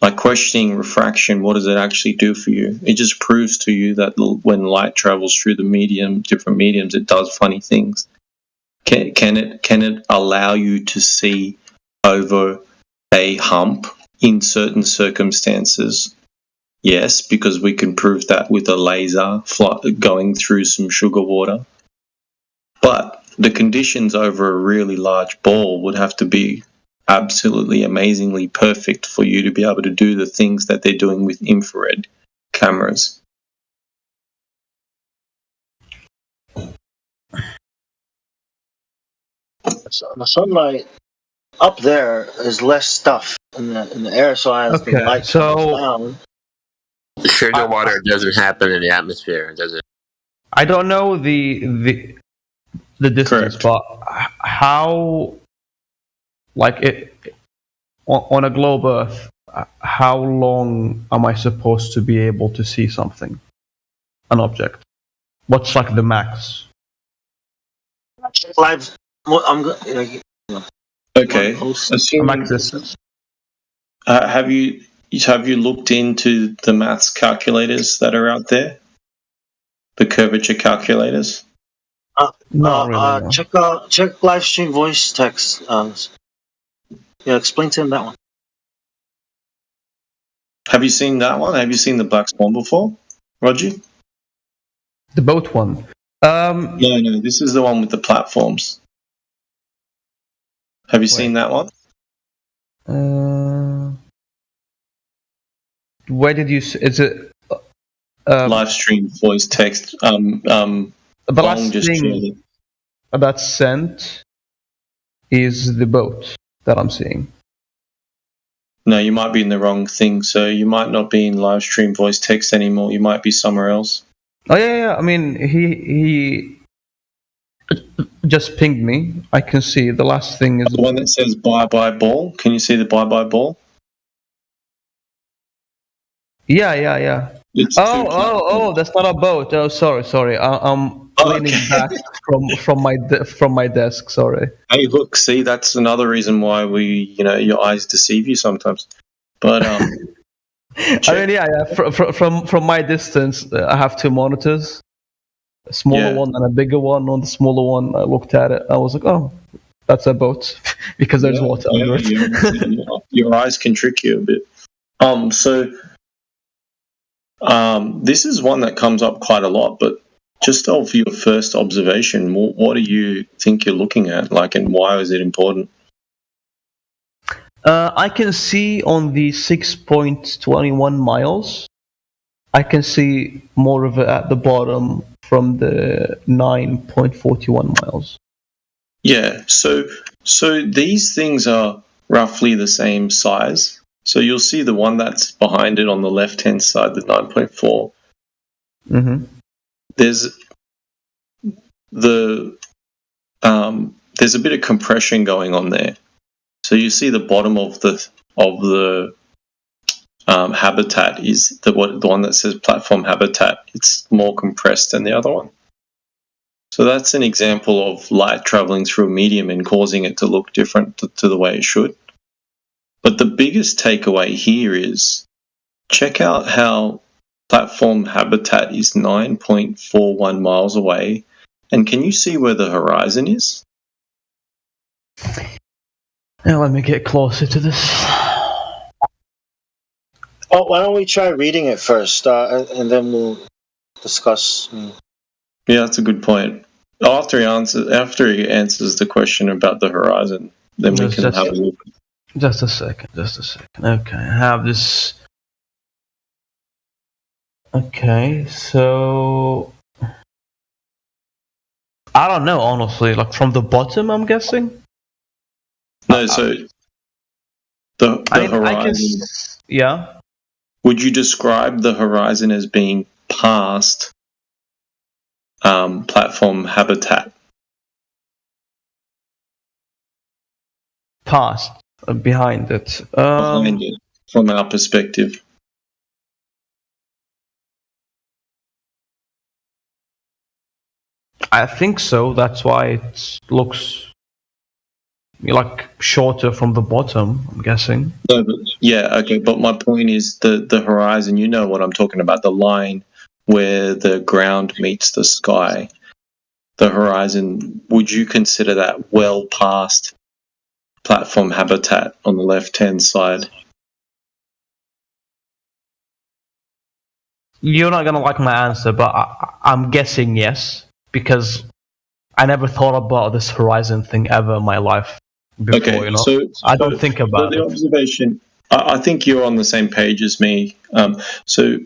Like questioning refraction, what does it actually do for you? It just proves to you that when light travels through the different mediums, it does funny things. Can it allow you to see over a hump in certain circumstances? Yes, because we can prove that with a laser going through some sugar water. But the conditions over a really large ball would have to be absolutely amazingly perfect for you to be able to do the things that they're doing with infrared cameras. So the sunlight up there is less stuff in the air, so as the light comes down. Sugar water doesn't happen in the atmosphere, does it? I don't know the distance, but how, like it on a globe Earth, how long am I supposed to be able to see something, an object? What's like the max? Live. Okay. Max distance. Have you looked into the maths calculators that are out there? The curvature calculators? No. Check live stream voice text. Explain to him that one. Have you seen that one? Have you seen the Black Swan before, Roger? The boat one. No, this is the one with the platforms. Have you seen that one? Where did you? Is it live stream voice text? The last thing that's sent is the boat that I'm seeing. No, you might be in the wrong thing. So you might not be in live stream voice text anymore. You might be somewhere else. Oh yeah. I mean, he just pinged me. I can see the last thing is the one that says "bye bye ball." Can you see the "bye bye ball"? Yeah. Oh, that's not a boat. Oh, sorry. I'm leaning back from my desk. Sorry. Hey, look, see, that's another reason why your eyes deceive you sometimes. But I mean, yeah. From my distance, I have two monitors, a smaller one and a bigger one. On the smaller one, I looked at it. I was like, oh, that's a boat because there's water under it. Your eyes can trick you a bit. This is one that comes up quite a lot, but just off your first observation, what do you think you're looking at? And why is it important? I can see on the 6.21 miles. I can see more of it at the bottom from the 9.41 miles. Yeah, so these things are roughly the same size. So you'll see the one that's behind it on the left-hand side, the 9.4. Mm-hmm. There's a bit of compression going on there. So you see the bottom of the habitat is the one that says platform habitat. It's more compressed than the other one. So that's an example of light traveling through a medium and causing it to look different to the way it should. But the biggest takeaway here is check out how platform habitat is 9.41 miles away. And can you see where the horizon is? Now let me get closer to this. Oh, why don't we try reading it first, and then we'll discuss. Yeah, that's a good point. After he answers the question about the horizon, then we can have a look. Just a second. Okay, I have this. Okay, so I don't know, honestly. From the bottom, I'm guessing. No, so the horizon. Yeah. Would you describe the horizon as being past platform habitat? Past, behind it. Behind it, from our perspective. I think so. That's why it looks like shorter from the bottom, I'm guessing. No, but, yeah, okay. But my point is the horizon. You know what I'm talking about? The line where the ground meets the sky. The horizon. Would you consider that well past platform habitat on the left-hand side? You're not gonna like my answer, but I'm guessing yes, because I never thought about this horizon thing ever in my life before. Okay, You know, so I don't think about the it. observation. I think you're on the same page as me. So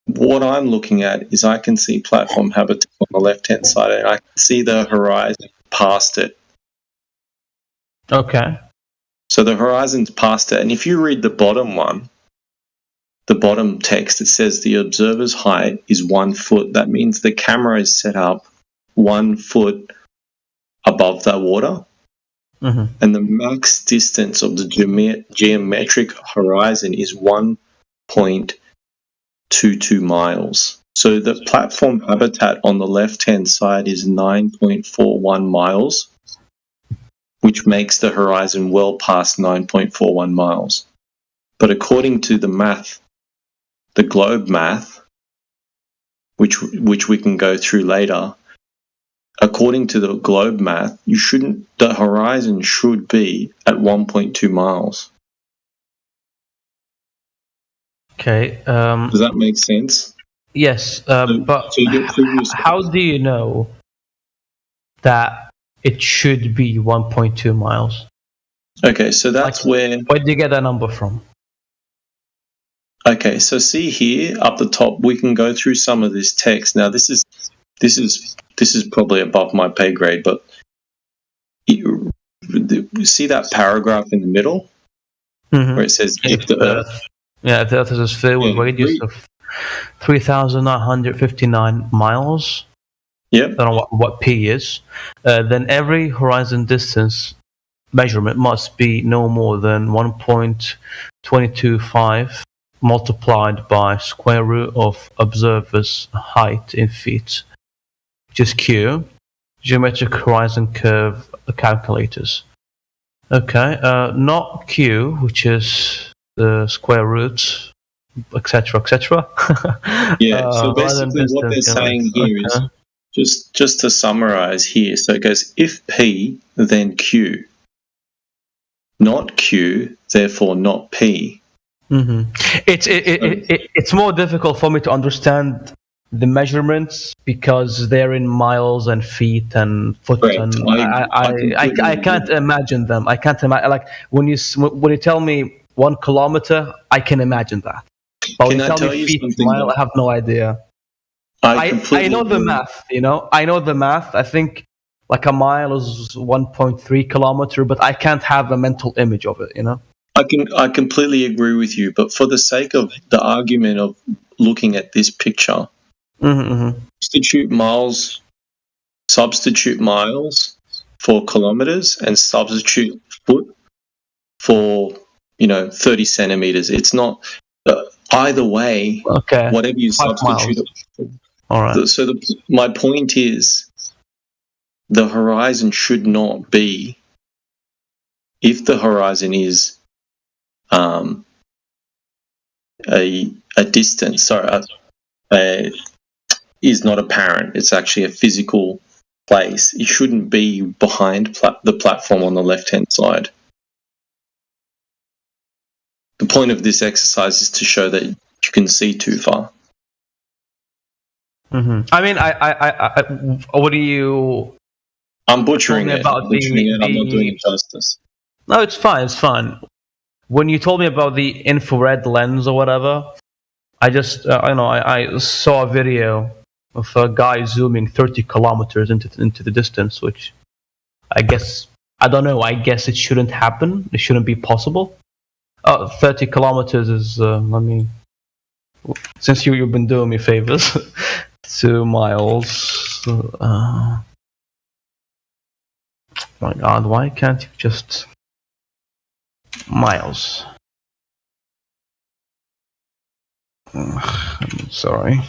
what I'm looking at is I can see platform habitat on the left-hand side, and I can see the horizon past it. Okay. So the horizon's past it, and if you read the bottom one, the bottom text, it says the observer's height is 1 foot. That means the camera is set up 1 foot above that water. Mm-hmm. And the max distance of the geometric horizon is 1.22 miles. So the platform habitat on the left-hand side is 9.41 miles, which makes the horizon well past 9.41 miles. But according to the math, the globe math, which we can go through later, according to the globe math, the horizon should be at 1.2 miles. Okay. Does that make sense? Yes, but how do you know that it should be 1.2 miles? Okay, so that's where do you get that number from? Okay, so see here up the top, we can go through some of this text. Now, this is probably above my pay grade, but you see that paragraph in the middle where it says if the Earth. Yeah, the Earth is a sphere with radius of 3,959 miles. Yep. I don't know what P is. Then every horizon distance measurement must be no more than 1.225 multiplied by square root of observer's height in feet, which is Q. Geometric horizon curve calculators. Okay, not Q, which is the square root, etc., etc. Yeah. So basically, what they're saying here is just to summarize here. So it goes if P, then Q. Not Q, therefore not P. Mm-hmm. It's more difficult for me to understand the measurements because they're in miles and feet and foot, and I can't imagine them. I can't imagine, like when you tell me 1 kilometer, I can imagine that. But when you tell me feet, mile, I have no idea. I know the math, you know. I know the math. I think like a mile is 1.3 kilometer, but I can't have a mental image of it, you know. I completely agree with you, but for the sake of the argument of looking at this picture, substitute miles for kilometers and substitute foot for 30 centimeters. It's not either way. Okay. Whatever you substitute. All right. So my point is, the horizon should not be. If the horizon is a distance, is not apparent. It's actually a physical place. It shouldn't be behind the platform on the left-hand side. The point of this exercise is to show that you can see too far. Mm-hmm. I mean, I what do you? I'm butchering it. I'm not doing it justice. No, it's fine. It's fine. When you told me about the infrared lens or whatever, I just I saw a video of a guy zooming 30 kilometers into the distance, which I guess I guess it shouldn't happen. It shouldn't be possible. 30 kilometers is since you've been doing me favors, 2 miles. My God, why can't you just miles? I'm sorry.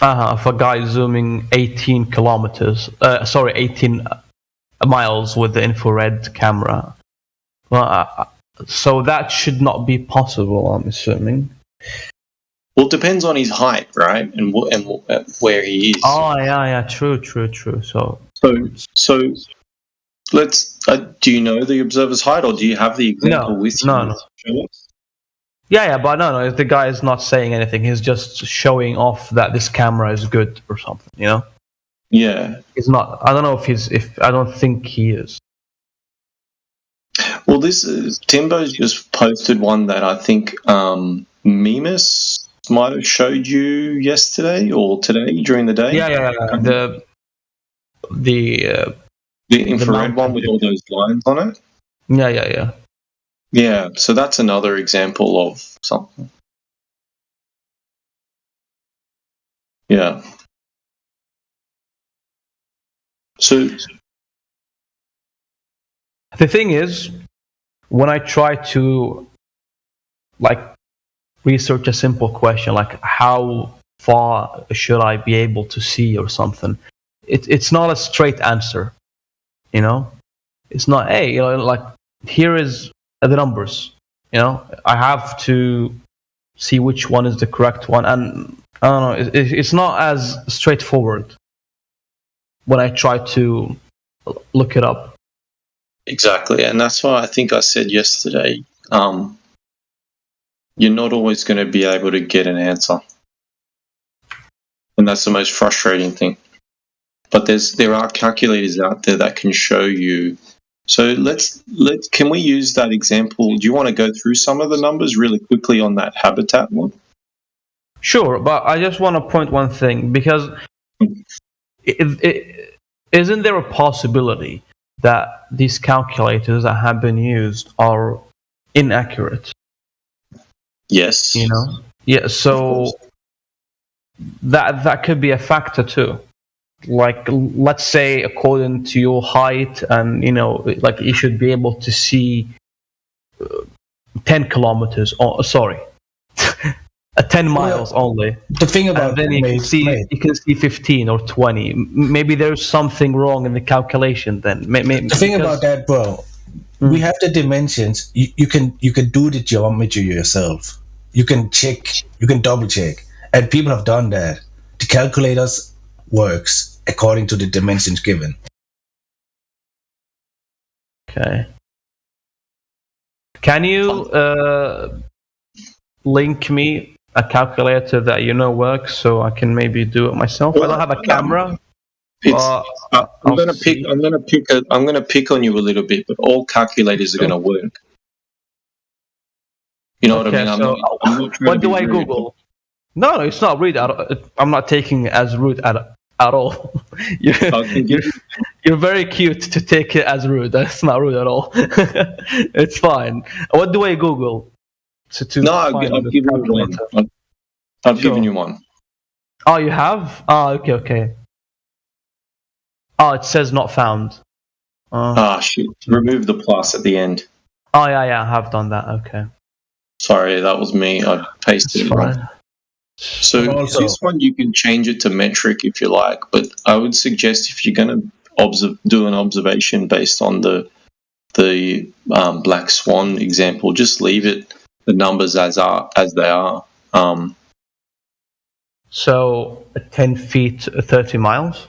Of a guy zooming 18 miles with the infrared camera. Well, so that should not be possible, I'm assuming. Well, it depends on his height, right, and where he is. Oh, yeah, true. So let's. Do you know the observer's height, or do you have the example with you? No. Yeah, but no. If the guy is not saying anything, he's just showing off that this camera is good or something, you know? Yeah. He's not. I don't know if I don't think he is. Well, this is Timbo's just posted one that I think Mimus might have showed you yesterday or today during the day. Yeah. The infrared one with all those lines on it. Yeah. Yeah, so that's another example of something. Yeah. So the thing is, when I try to research a simple question like how far should I be able to see or something, it's not a straight answer, you know. It's not here is the numbers, you know. I have to see which one is the correct one, and I don't know. It's not as straightforward when I try to look it up. Exactly, and that's why I think I said yesterday, you're not always going to be able to get an answer, and that's the most frustrating thing. But there are calculators out there that can show you. So can we use that example? Do you want to go through some of the numbers really quickly on that habitat one? Sure, but I just want to point one thing, because isn't there a possibility that these calculators that have been used are inaccurate? Yes. You know? Yeah, so that could be a factor too. Like, let's say according to your height, and you know, like you should be able to see 10 kilometers. 10 miles only. The thing about and then you can see 15 or 20. Maybe there's something wrong in the calculation. Then the thing about that, bro, we have the dimensions. You can do the geometry yourself. You can check. You can double check, and people have done that. The calculators works according to the dimensions given. Okay. Can you link me a calculator that you know works so I can maybe do it myself? I don't have a camera. I'm gonna pick on you a little bit, but all calculators are gonna work. You know what I mean? I'm not what do I Google? No, it's not rude. I'm not taking it as rude at all. You're very cute to take it as rude. That's not rude at all. It's fine. What do I Google? I've given you one. I've given you one. Oh, you have? Oh, okay. Oh, it says not found. Shit. Remove the plus at the end. Oh, yeah, I have done that. Okay. Sorry, that was me. I pasted it wrong. So this one you can change it to metric if you like, but I would suggest if you're going to do an observation based on the black swan example, just leave it the numbers as they are. So 10 feet, 30 miles.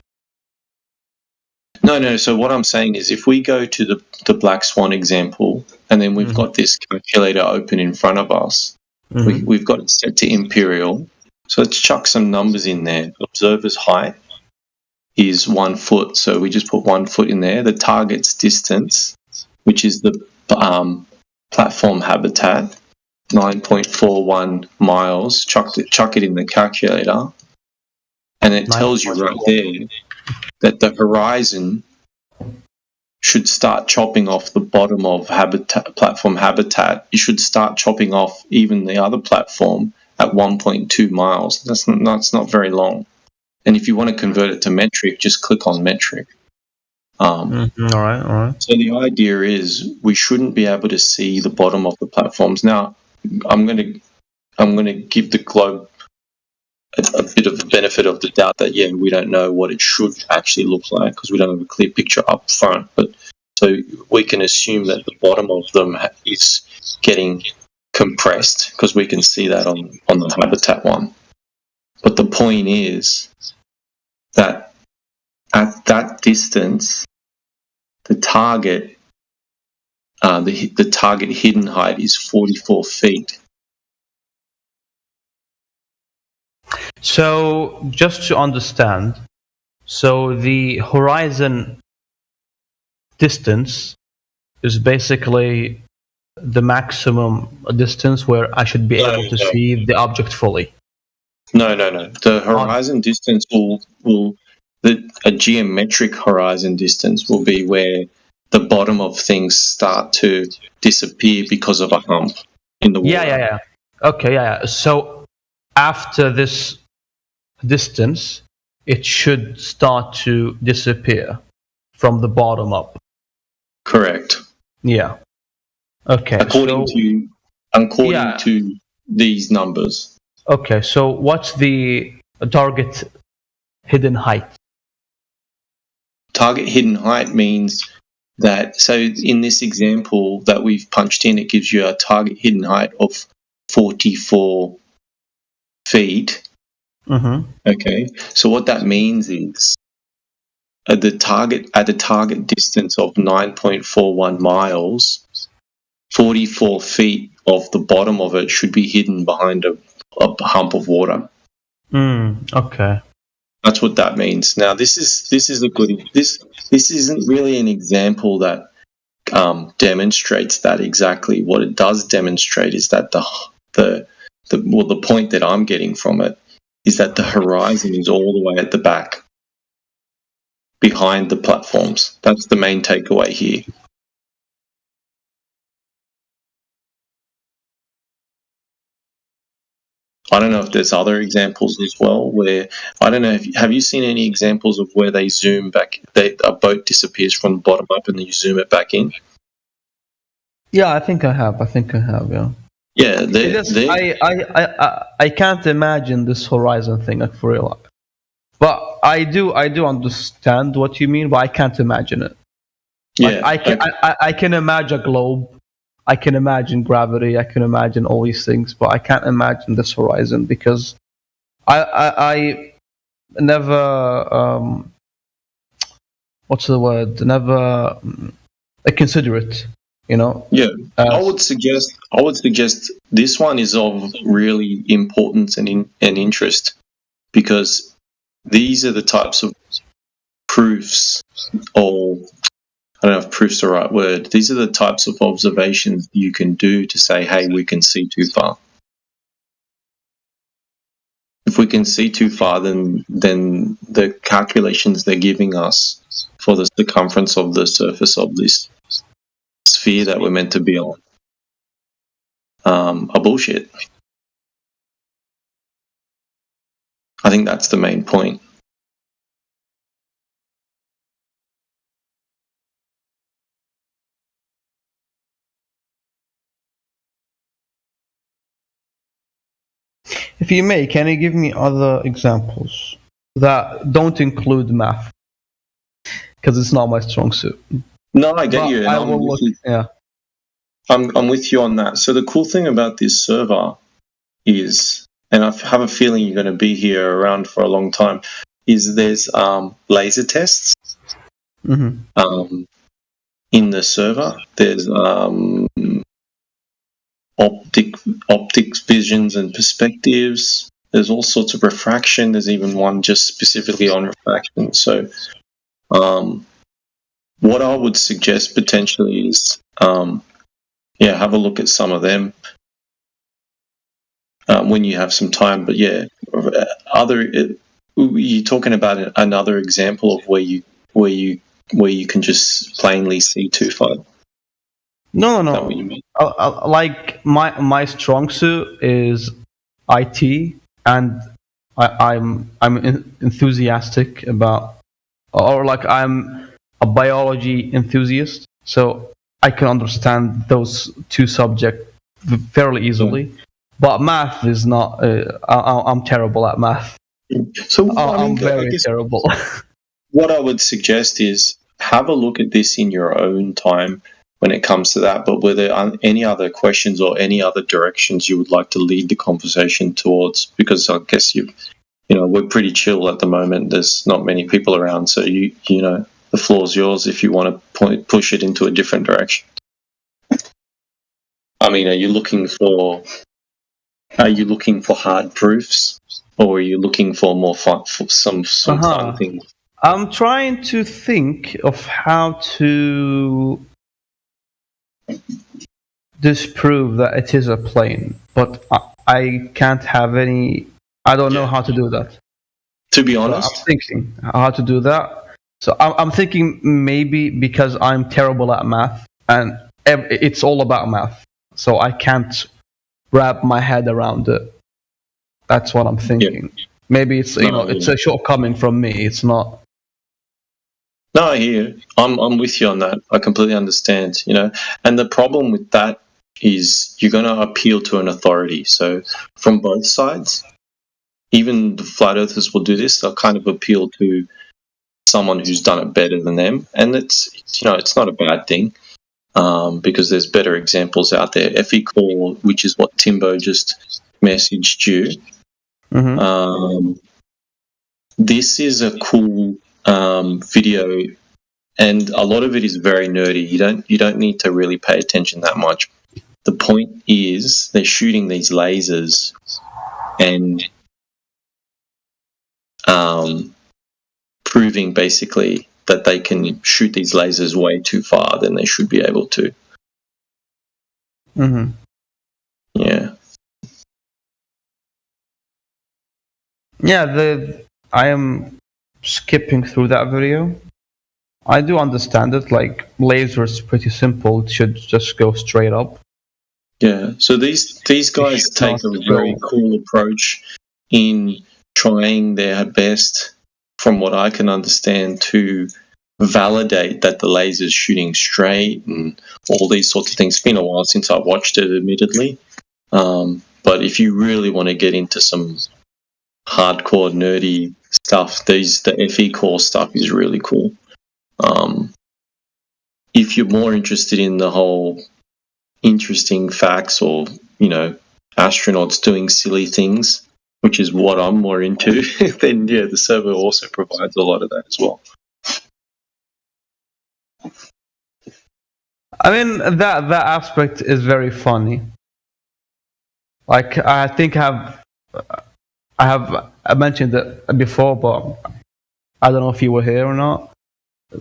No. So what I'm saying is, if we go to the black swan example, and then we've got this calculator open in front of us, we've got it set to imperial. So let's chuck some numbers in there. Observer's height is 1 foot, so we just put 1 foot in there. The target's distance, which is the platform habitat, 9.41 miles. Chuck it in the calculator, and it tells you right there that the horizon should start chopping off the bottom of platform habitat. You should start chopping off even the other platform at 1.2 miles. That's not very long. And if you want to convert it to metric, just click on metric. All right. So the idea is we shouldn't be able to see the bottom of the platforms. Now, I'm going to give the globe a bit of the benefit of the doubt that we don't know what it should actually look like because we don't have a clear picture up front. But so we can assume that the bottom of them is getting compressed because we can see that on the habitat one. But the point is that at that distance, the target the target hidden height is 44 feet. So just to understand, so the horizon distance is basically the maximum distance where I should be able to see the object fully. No. The horizon distance a geometric horizon distance will be where the bottom of things start to disappear because of a hump in the water. Yeah. Okay, yeah. So after this distance, it should start to disappear from the bottom up. Correct. Yeah. Okay. According to these numbers. Okay, so what's the target hidden height? Target hidden height means that, so in this example that we've punched in, it gives you a target hidden height of 44 feet. Mm-hmm. Okay, so what that means is at the target distance of 9.41 miles, 44 feet of the bottom of it should be hidden behind a hump of water. Okay. That's what that means. Now, this is a good. This isn't really an example that demonstrates that exactly. What it does demonstrate is that the point that I'm getting from it is that the horizon is all the way at the back, behind the platforms. That's the main takeaway here. I don't know if there's other examples as well where, I don't know, have you seen any examples of where they zoom back, a boat disappears from the bottom up and then you zoom it back in? Yeah, I think I have, yeah. Yeah, I can't imagine this horizon thing, like, for real. But I do understand what you mean, but I can't imagine it. Yeah, I can imagine a globe. I can imagine gravity. I can imagine all these things, but I can't imagine this horizon because I never what's the word? Never consider it. You know. Yeah, I would suggest this one is of really importance and interest because these are the types of proofs, or I don't know if proof's the right word. These are the types of observations you can do to say, hey, we can see too far. If we can see too far, then the calculations they're giving us for the circumference of the surface of this sphere that we're meant to be on are bullshit. I think that's the main point. If you may, can you give me other examples that don't include math? Because it's not my strong suit. No, I get you. I will look. Yeah, I'm with you on that. So the cool thing about this server is, and I have a feeling you're going to be here around for a long time, is there's laser tests in the server. There's optics visions and perspectives. There's all sorts of refraction. There's even one just specifically on refraction. So what I would suggest potentially is have a look at some of them when you have some time. But yeah, you're talking about another example of where you can just plainly see too far. No. Is that what you mean? Like my strong suit is IT, and I'm enthusiastic about, or like I'm a biology enthusiast, so I can understand those two subjects fairly easily. But math is not. I'm terrible at math. So I'm very terrible. What I would suggest is have a look at this in your own time when it comes to that. But were there any other questions or any other directions you would like to lead the conversation towards? Because I guess we're pretty chill at the moment. There's not many people around, so you know the floor's yours if you want to push it into a different direction. I mean, are you looking for hard proofs, or are you looking for more fun, for some fun things? I'm trying to think of how to disprove that it is a plane, but I can't have any. I don't know how to do that. To be honest, I'm thinking how to do that. So I'm thinking maybe because I'm terrible at math and it's all about math, so I can't wrap my head around it. That's what I'm thinking. Yeah. Maybe it's it's a shortcoming from me. It's not. No, I hear you. I'm with you on that. I completely understand. And the problem with that is you're going to appeal to an authority. So from both sides, even the flat earthers will do this. They'll kind of appeal to someone who's done it better than them, and it's not a bad thing because there's better examples out there. FE Core, which is what Timbo just messaged you. Mm-hmm. This is a cool video, and a lot of it is very nerdy. You don't need to really pay attention that much. The point is they're shooting these lasers and proving basically that they can shoot these lasers way too far than they should be able to. Mm-hmm. Yeah. Yeah, I am skipping through that video. I do understand it. Like, laser is pretty simple. It should just go straight up. Yeah. So these guys take a very cool approach in trying their best, from what I can understand, to validate that the laser's shooting straight and all these sorts of things. It's been a while since I watched it, admittedly. But if you really want to get into some hardcore nerdy stuff, the FE Core stuff is really cool. If you're more interested in the whole interesting facts or astronauts doing silly things, which is what I'm more into, then yeah, the server also provides a lot of that as well. I mean, that aspect is very funny. Like, I think I mentioned it before, but I don't know if you were here or not.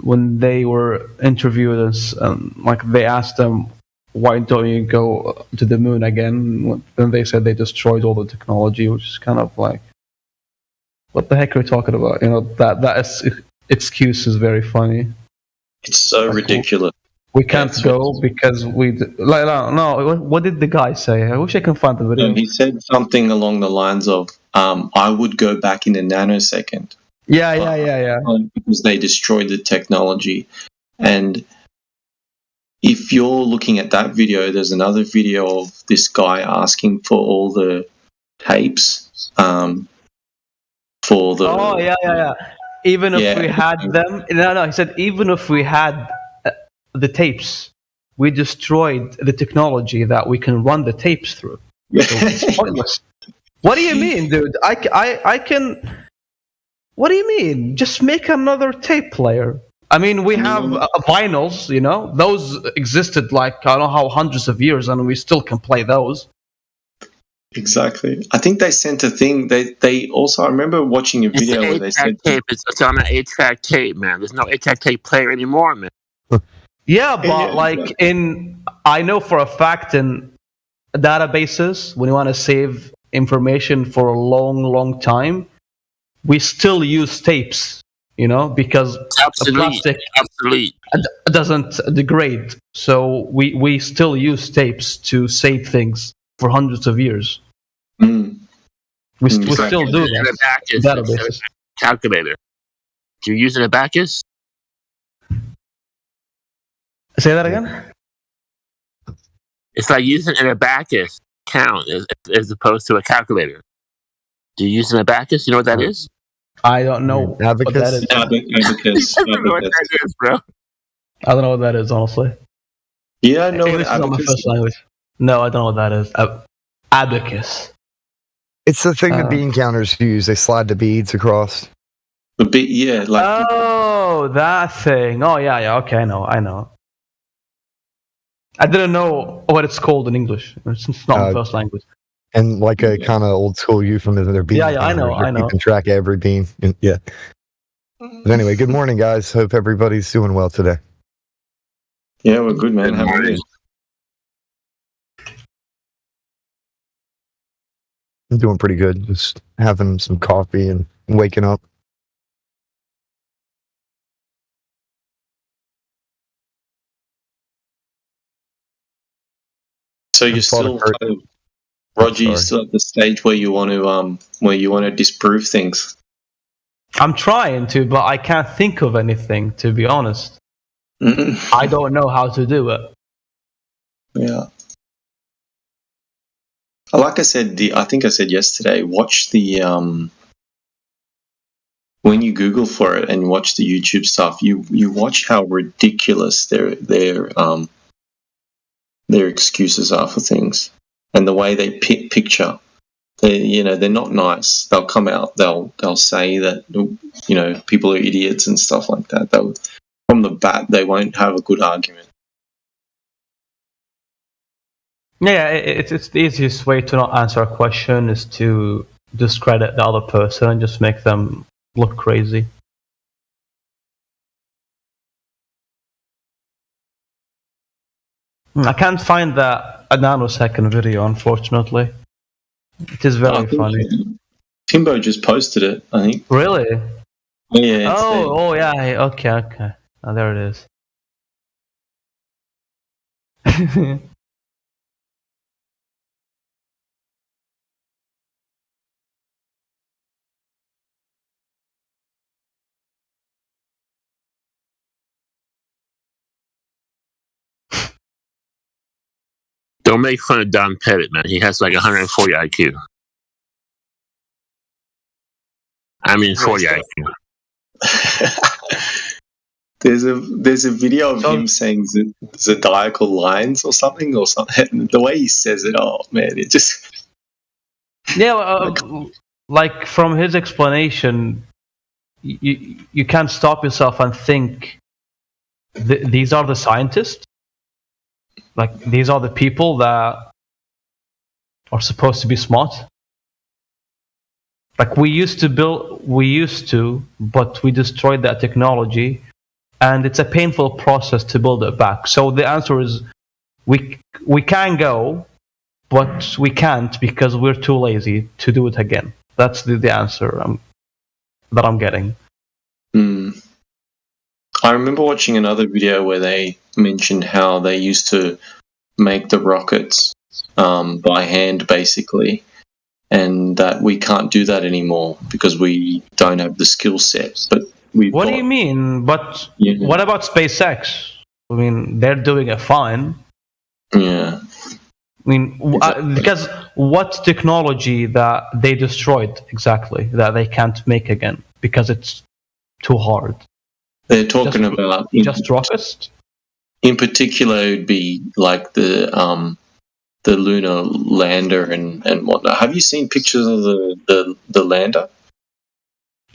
When they were interviewed us, like, they asked them, why don't you go to the moon again? And they said they destroyed all the technology, which is kind of like, what the heck are we talking about? That excuse is very funny. It's so ridiculous. We can't go because no. What did the guy say? I wish I can find the video. He said something along the lines of, I would go back in a nanosecond. Yeah. Because they destroyed the technology. And if you're looking at that video, there's another video of this guy asking for all the tapes for the... Oh, yeah. Even if we had them... No, he said even if we had the tapes, we destroyed the technology that we can run the tapes through. So it's pointless. What do you mean, dude? I can... What do you mean? Just make another tape player. I mean, we have vinyls, those existed like, I don't know how, hundreds of years, and we still can play those. Exactly. I think they sent a thing. They also, I remember watching a video where they said... It's on an 8-track tape, man. There's no 8-track tape player anymore, man. Yeah, but I know for a fact in databases, when you want to save information for a long, long time, we still use tapes, because the plastic doesn't degrade. So we still use tapes to save things for hundreds of years. We still do that. Databases. Calculator. Do you use an abacus? Say that again? It's like using an abacus count as opposed to a calculator? Do you use an abacus? You know what that is? I don't know what that is. Abacus. I don't know what that is, bro. I don't know what that is, honestly. You don't know English what is not my abacus first language. No, I don't know what that is. Abacus. It's the thing that bean counters use. They slide the beads across. The bead, yeah. Like Oh, that thing. Oh, yeah. Okay, I know. I didn't know what it's called in English. It's not my first language. And like a kind of old school euphemism, they're bean Yeah, I know, counters. They're I know. keeping track of every bean. Yeah. But anyway, good morning, guys. Hope everybody's doing well today. Yeah, we're good, man. How are you? I'm doing pretty good. Just having some coffee and waking up. So you're still kind of, Roger. You're still at the stage where you want to disprove things. I'm trying to, but I can't think of anything, to be honest. I don't know how to do it. Yeah. Like I said, I think I said yesterday, watch the when you Google for it and watch the YouTube stuff, you watch how ridiculous their excuses are for things, and the way they picture. They're not nice. They'll come out. They'll say that people are idiots and stuff like that. From the bat, they won't have a good argument. Yeah, it's the easiest way to not answer a question is to discredit the other person and just make them look crazy. I can't find a nanosecond video, unfortunately. It is very funny. Timbo just posted it, I think. Really? Yeah. Yeah. Okay. Oh, there it is. Don't make fun of Don Pettit, man. He has like 140 IQ. I mean, 40 IQ. There's a video of him saying zodiacal lines or something. The way he says it, oh man, it just like from his explanation, you can't stop yourself and think. These are the scientists. Like these are the people that are supposed to be smart. Like we used to, but we destroyed that technology, and it's a painful process to build it back. So the answer is, we can go, but we can't because we're too lazy to do it again. That's the answer that I'm getting. I remember watching another video where they mentioned how they used to make the rockets by hand, basically, and that we can't do that anymore because we don't have the skill set. But what do you mean? But what about SpaceX? I mean, they're doing it fine. Yeah. I mean, because what technology that they destroyed exactly that they can't make again because it's too hard? They're talking about just rockets. In particular, it would be like the lunar lander and whatnot. Have you seen pictures of the lander?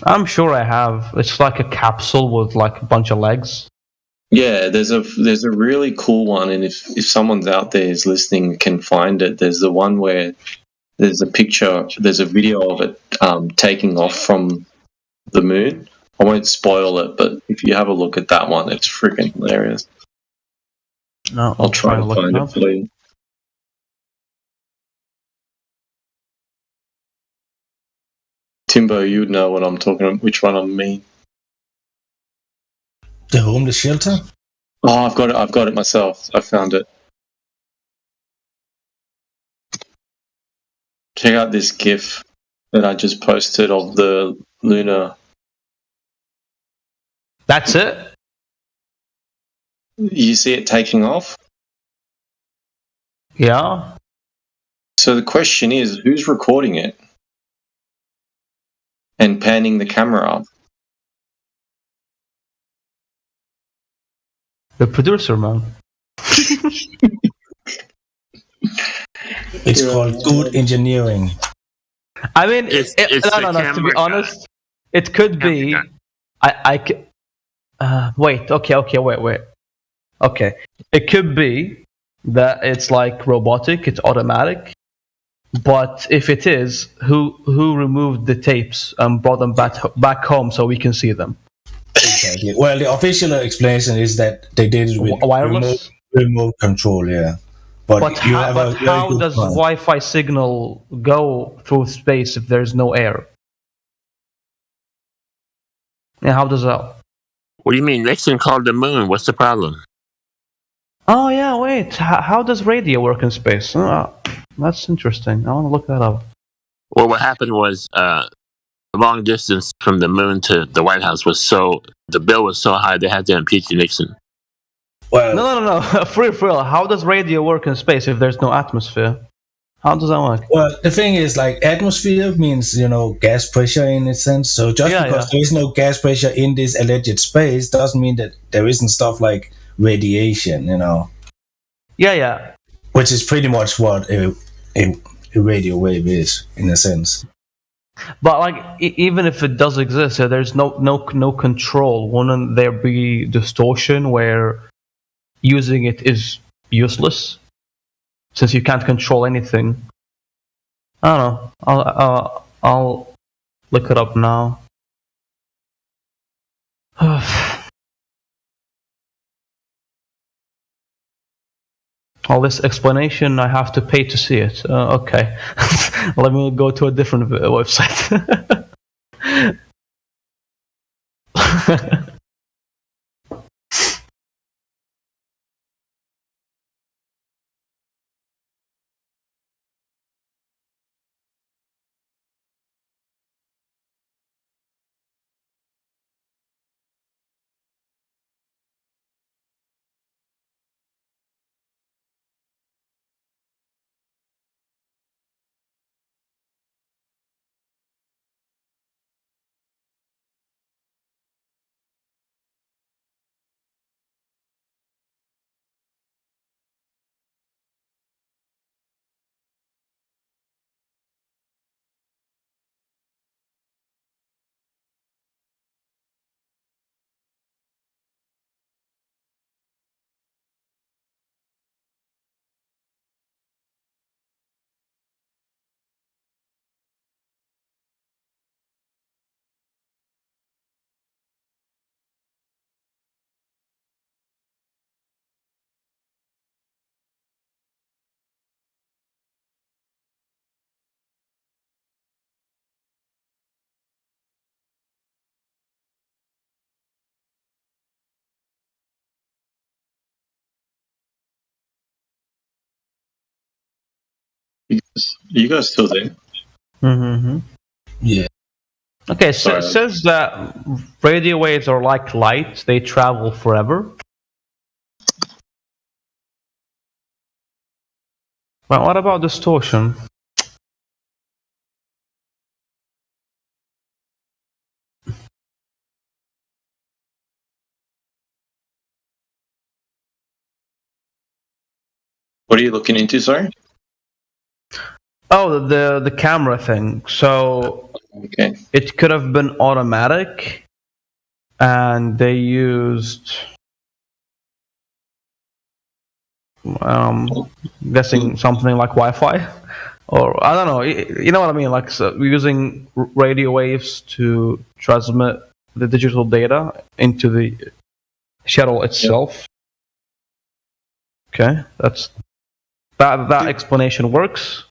I'm sure I have. It's like a capsule with like a bunch of legs. Yeah, there's a really cool one, and if someone's out there is listening can find it. There's the one where there's a video of it taking off from the moon. I won't spoil it, but if you have a look at that one, it's freaking hilarious. No, I'll try to find it for you. Timbo, you would know what I'm talking about, which one I mean. The homeless shelter? Oh, I've got it myself. I found it. Check out this GIF that I just posted of the lunar. That's it? You see it taking off? Yeah. So the question is, who's recording it and panning the camera up? The producer, man. It's called good engineering. I mean, It's no. the To be camera guy. honest, it could be. Wait. Okay. Wait. Okay, it could be that it's like robotic, it's automatic. But if it is, who removed the tapes and brought them back home so we can see them? Exactly. Well, the official explanation is that they did it with wireless remote control. Yeah, but you have a very how good does point. Wi-Fi signal go through space if there's no air? Yeah, how does that? What do you mean? Nixon called the moon. What's the problem? Oh yeah, wait. How does radio work in space? That's interesting. I want to look that up. Well, what happened was the long distance from the moon to the White House was the bill was so high they had to impeach Nixon. Well, no. For real. How does radio work in space if there's no atmosphere? How does that work? Well, the thing is, like, atmosphere means, gas pressure in a sense. So just because there is no gas pressure in this alleged space doesn't mean that there isn't stuff like radiation, Yeah. Which is pretty much what a radio wave is, in a sense. But like, even if it does exist, there's no control. Wouldn't there be distortion where using it is useless? Since you can't control anything. I don't know. I'll look it up now. All this explanation, I have to pay to see it. Okay. Let me go to a different website. You guys still there? Mm-hmm. Yeah. Okay, so it says that radio waves are like light, they travel forever. But what about distortion? What are you looking into, sorry? Oh, the camera thing. So it could have been automatic, and they used, guessing something like Wi-Fi, or I don't know. You know what I mean? Like using radio waves to transmit the digital data into the shuttle itself. Okay, that explanation works.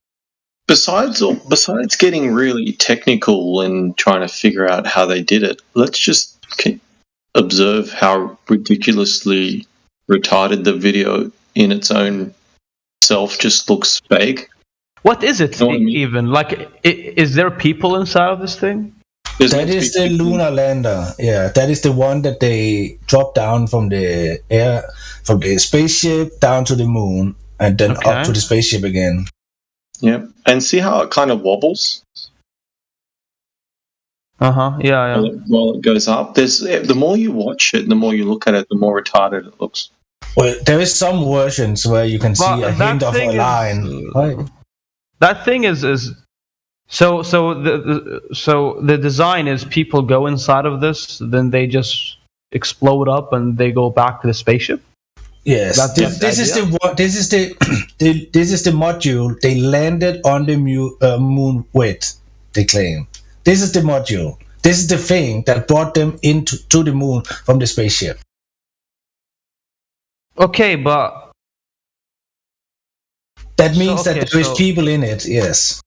Besides getting really technical and trying to figure out how they did it, let's just observe how ridiculously retarded the video in its own self just looks fake. What is it even? Like, is there people inside of this thing? That is the lunar lander. Yeah, that is the one that they dropped down from the spaceship down to the moon and then up to the spaceship again. Yeah, and see how it kind of wobbles Yeah. while it goes up. The more you watch it, the more you look at it, the more retarded it looks. Well, there is some versions where you can see a hint of a line. Right. That thing is so the design is people go inside of this, then they just explode up and they go back to the spaceship. Yes, this is the module they landed on the moon with. They claim this is the module. This is the thing that brought them to the moon from the spaceship. Okay, but that means that there is people in it. Yes.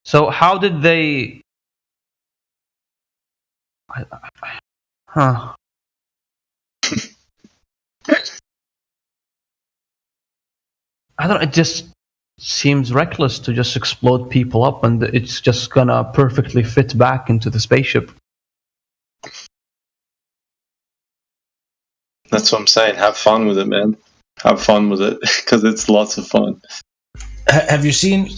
So how did they? Huh. I don't know, it just seems reckless to just explode people up and it's just gonna perfectly fit back into the spaceship. That's what I'm saying. Have fun with it, man. Have fun with it because it's lots of fun. Have you seen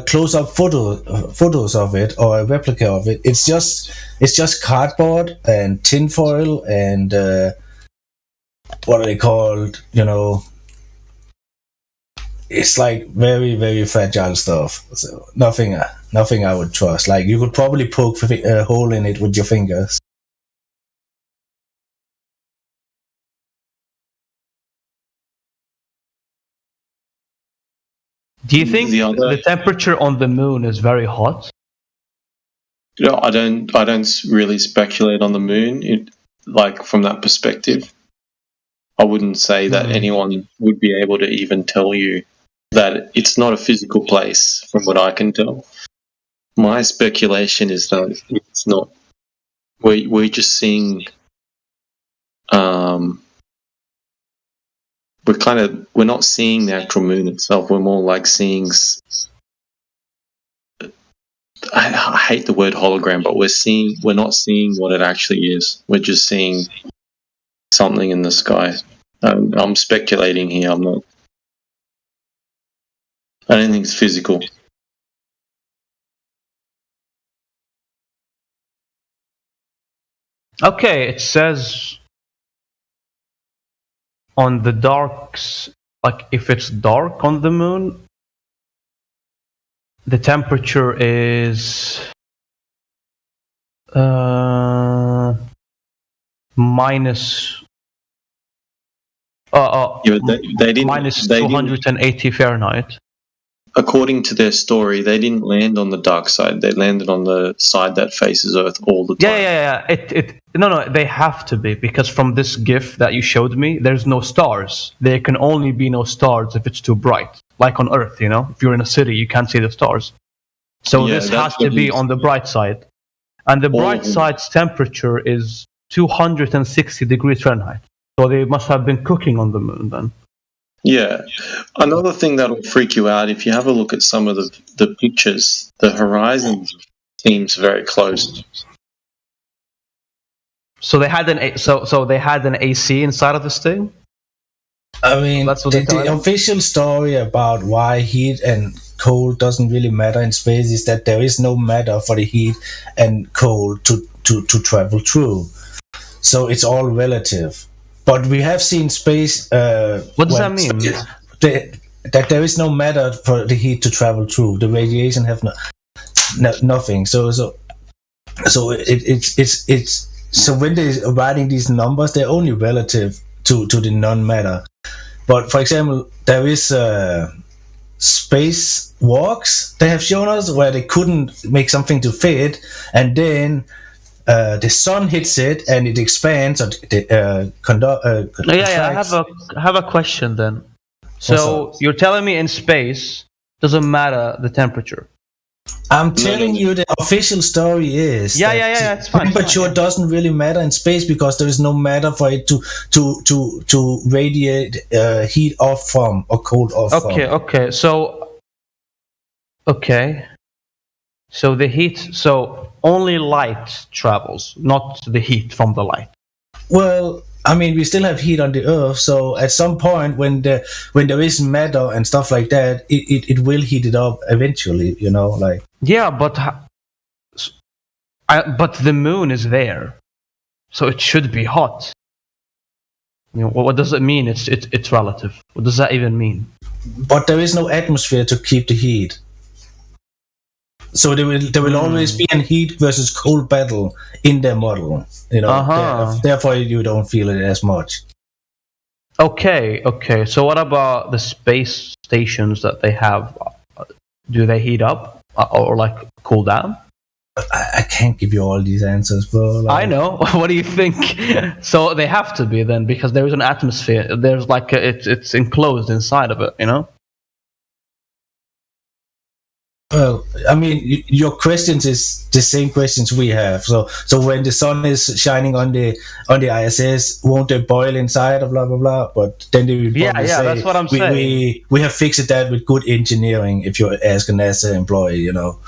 close-up photos of it or a replica of it? It's just cardboard and tinfoil and what are they called? You know, it's like very, very fragile stuff. So nothing I would trust. Like you could probably poke a hole in it with your fingers. Do you think the temperature on the moon is very hot? You know, I don't really speculate on the moon. Like from that perspective, I wouldn't say that anyone would be able to even tell you that it's not a physical place. From what I can tell, my speculation is that it's not. We're just seeing. We're not seeing the actual moon itself. We're more like seeing. I hate the word hologram, but we're not seeing what it actually is. We're just seeing something in the sky. I'm speculating here. I'm not. I don't think it's physical. Okay, it says on the darks, like if it's dark on the moon, the temperature is minus they didn't, minus 280 Fahrenheit. According to their story, they didn't land on the dark side. They landed on the side that faces Earth all the time. Yeah. No, they have to be, because from this GIF that you showed me, there's no stars. There can only be no stars if it's too bright. Like on Earth, you know, if you're in a city, you can't see the stars. So this has to be on the bright side. And the bright side's temperature is 260 degrees Fahrenheit. So they must have been cooking on the moon then. Yeah. Another thing that'll freak you out, if you have a look at some of the pictures, the horizon seems very close. So they had an AC inside of this thing? I mean, the official story about why heat and cold doesn't really matter in space is that there is no matter for the heat and cold to travel through. So it's all relative. But we have seen space. What does that mean? That there is no matter for the heat to travel through. The radiation have nothing. So it's so when they're writing these numbers, they're only relative to the non-matter. But for example, there is space walks they have shown us where they couldn't make something to fit, and then the sun hits it and it expands. Or I have a question then. So you're telling me in space doesn't matter the temperature? I'm telling you the official story is it's fine. Temperature doesn't really matter in space because there is no matter for it to radiate heat off from or cold off from. Okay. So the heat. So only light travels, not the heat from the light. Well, I mean, we still have heat on the Earth, so at some point when there is matter and stuff like that, it will heat it up eventually. You know, like Yeah, but the moon is there, so it should be hot. You know, what does it mean? It's relative. What does that even mean? but there is no atmosphere to keep the heat. So there will always be a heat versus cold battle in their model. You know, therefore you don't feel it as much. Okay. So what about the space stations that they have? Do they heat up or like cool down? I can't give you all these answers, bro. I know. What do you think? So they have to be then, because there is an atmosphere. There's like it's enclosed inside of it. You know. Well, I mean, your questions is the same questions we have. So when the sun is shining on the ISS, won't it boil inside of blah blah blah? But then they will probably say, that's what I'm saying. We have fixed that with good engineering. If you ask a NASA employee, you know,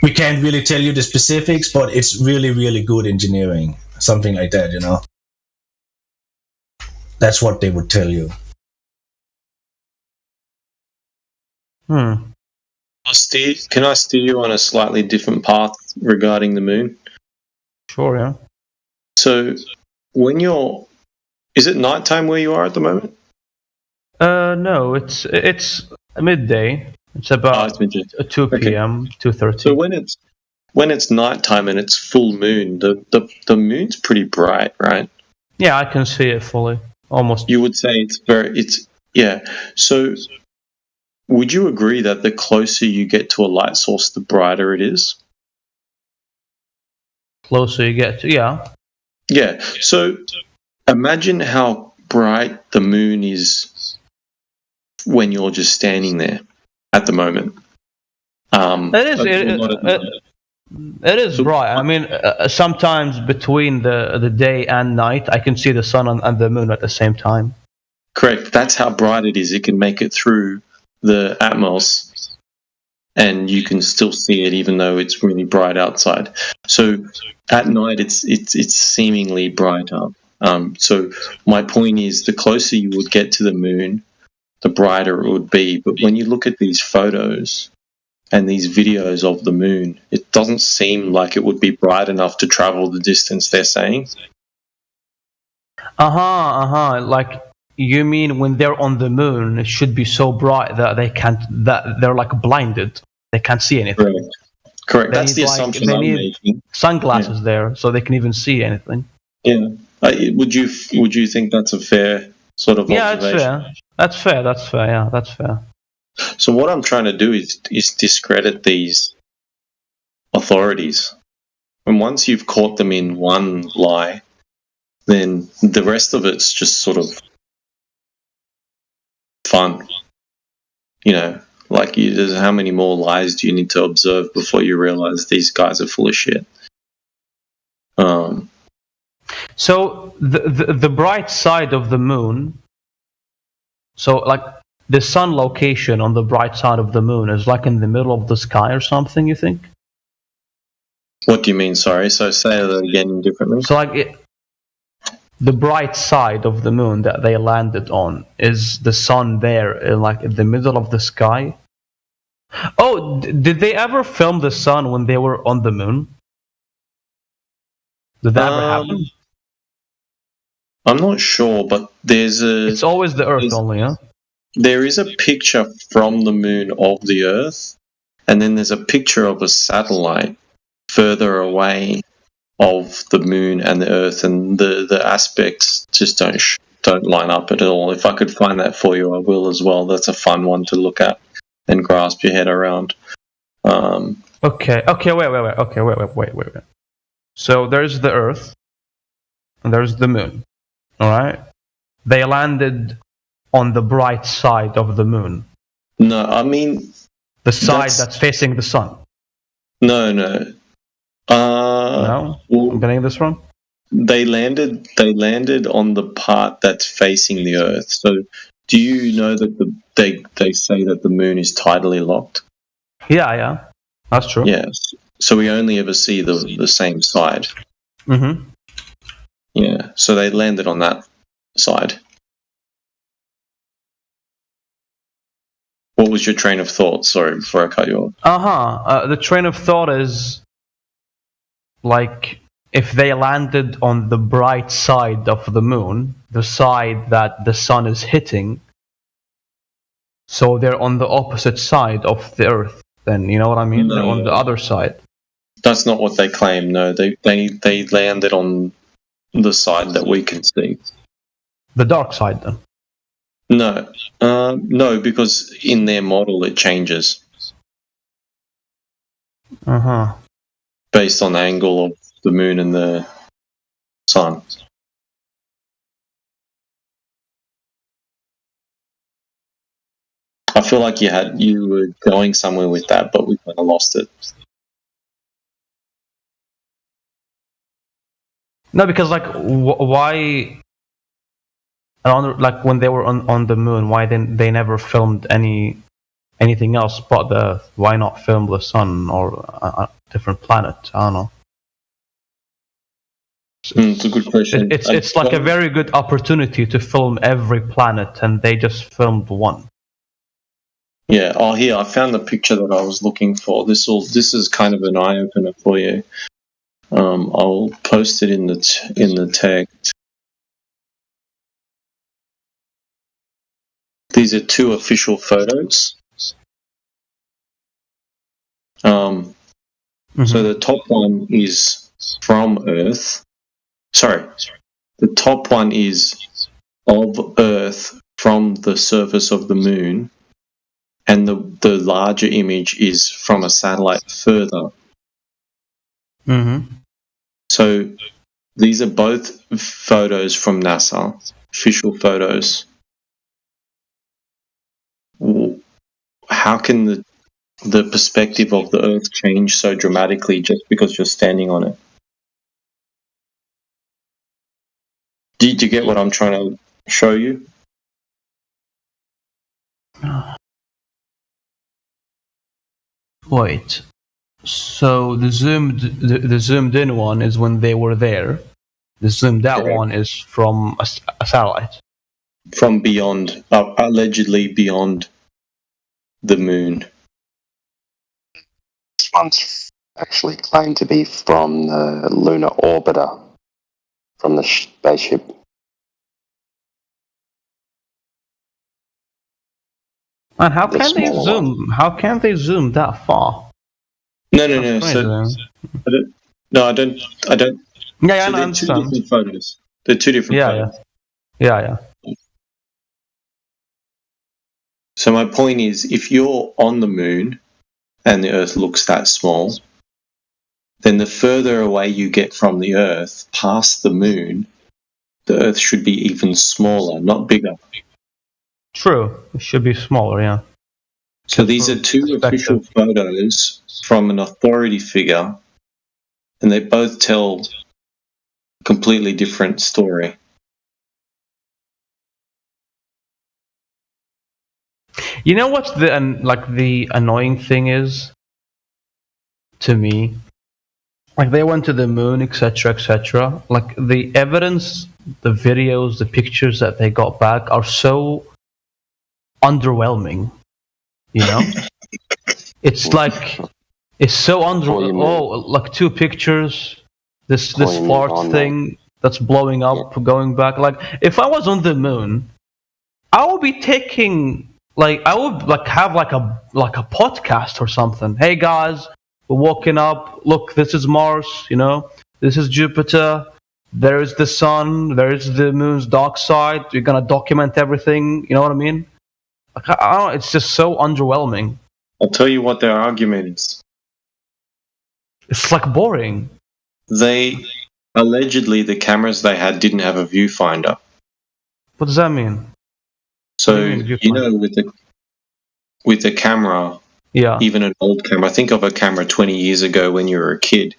we can't really tell you the specifics, but it's really really good engineering, something like that. You know, that's what they would tell you. Can I steer you on a slightly different path regarding the moon? Sure, yeah. So, is it nighttime where you are at the moment? No, it's midday. It's about 2 p.m. 2:30. So when it's nighttime and it's full moon, the moon's pretty bright, right? Yeah, I can see it fully, almost. You would say yeah. So, would you agree that the closer you get to a light source, the brighter it is? Closer you get to, yeah. Yeah. So imagine how bright the moon is when you're just standing there at the moment. It is bright. I mean, sometimes between the day and night, I can see the sun and the moon at the same time. Correct. That's how bright it is. It can make it through the atmos and you can still see it even though it's really bright outside. So at night it's seemingly brighter. So my point is, the closer you would get to the moon, the brighter it would be. But when you look at these photos and these videos of the moon, it doesn't seem like it would be bright enough to travel the distance they're saying. Like, you mean when they're on the moon, it should be so bright that they're like blinded. They can't see anything. Correct. That's the assumption I'm making. Sunglasses there, so they can even see anything. Yeah. Would you think that's a fair sort of observation? Yeah, that's fair. Yeah, that's fair. So what I'm trying to do is discredit these authorities. And once you've caught them in one lie, then the rest of it's just sort of fun. You know, like how many more lies do you need to observe before you realize these guys are full of shit? So the bright side of the moon, so like the sun location on the bright side of the moon is like in the middle of the sky or something, you think? What do you mean? Sorry, so say that again differently. So like the bright side of the moon that they landed on, is the sun there like in the middle of the sky? Oh, did they ever film the sun when they were on the moon? Did that ever happen? I'm not sure, but it's always the Earth only, huh? There is a picture from the moon of the Earth, and then there's a picture of a satellite further away of the moon and the Earth, and the aspects just don't line up at all. If I could find that for you, I will as well. That's a fun one to look at and grasp your head around. Okay, wait. So there's the Earth, and there's the moon. All right? They landed on the bright side of the moon. No, I mean the side that's facing the sun. No. No? I'm getting this wrong? They landed on the part that's facing the Earth. So do you know that they say that the moon is tidally locked? Yeah. That's true. Yes. So we only ever see the same side. Mm-hmm. so they landed on that side. What was your train of thought? Sorry, before I cut you off. The train of thought is like if they landed on the bright side of the moon, the side that the sun is hitting, so they're on the opposite side of the Earth. Then you know what I mean? No. They're on the other side. That's not what they claim. No, they landed on the side that we can see. The dark side, then. No, no, because in their model it changes based on the angle of the moon and the sun. I feel like you were going somewhere with that, but we kind of lost it. No, because like why? Like when they were on the moon, why didn't they never filmed anything else but the Earth? Why not film the sun or a different planet? I don't know. It's a good question. It's like a very good opportunity to film every planet, and they just filmed one. Yeah. Oh, here I found the picture that I was looking for. This is kind of an eye opener for you. I'll post it in the text. These are two official photos. So the top one is from Earth. Sorry, the top one is of Earth from the surface of the moon, and the larger image is from a satellite further. So these are both photos from NASA, official photos. How can the perspective of the Earth change so dramatically just because you're standing on it? Did you get what I'm trying to show you? Wait. So the zoomed in one is when they were there. The zoomed out one is from a satellite. From beyond, allegedly beyond the moon. This one's actually claimed to be from the lunar orbiter, from the spaceship. And how can they zoom? How can they zoom that far? No. I don't. Yeah, I they're understand. two different photos. They're two different photos. Yeah. So my point is, if you're on the moon and the Earth looks that small, then the further away you get from the Earth, past the moon, the Earth should be even smaller, not bigger. True. It should be smaller, yeah. So these are two official photos from an authority figure, and they both tell a completely different story. You know what's the annoying thing is to me? Like they went to the moon, etc., etc. Like the evidence, the videos, the pictures that they got back are so underwhelming. You know, it's so like two pictures. This fart thing that's blowing up, going back. Like if I was on the moon, I would be taking. Like I would have like a podcast or something. Hey guys, we're walking up. Look, this is Mars. You know, this is Jupiter. There is the sun. There is the moon's dark side. We're gonna document everything. You know what I mean? Like, I don't know, it's just so underwhelming. I'll tell you what their argument is. It's like boring. They allegedly the cameras they had didn't have a viewfinder. What does that mean? So you know, with the camera, yeah, even an old camera. Think of a camera 20 years ago when you were a kid,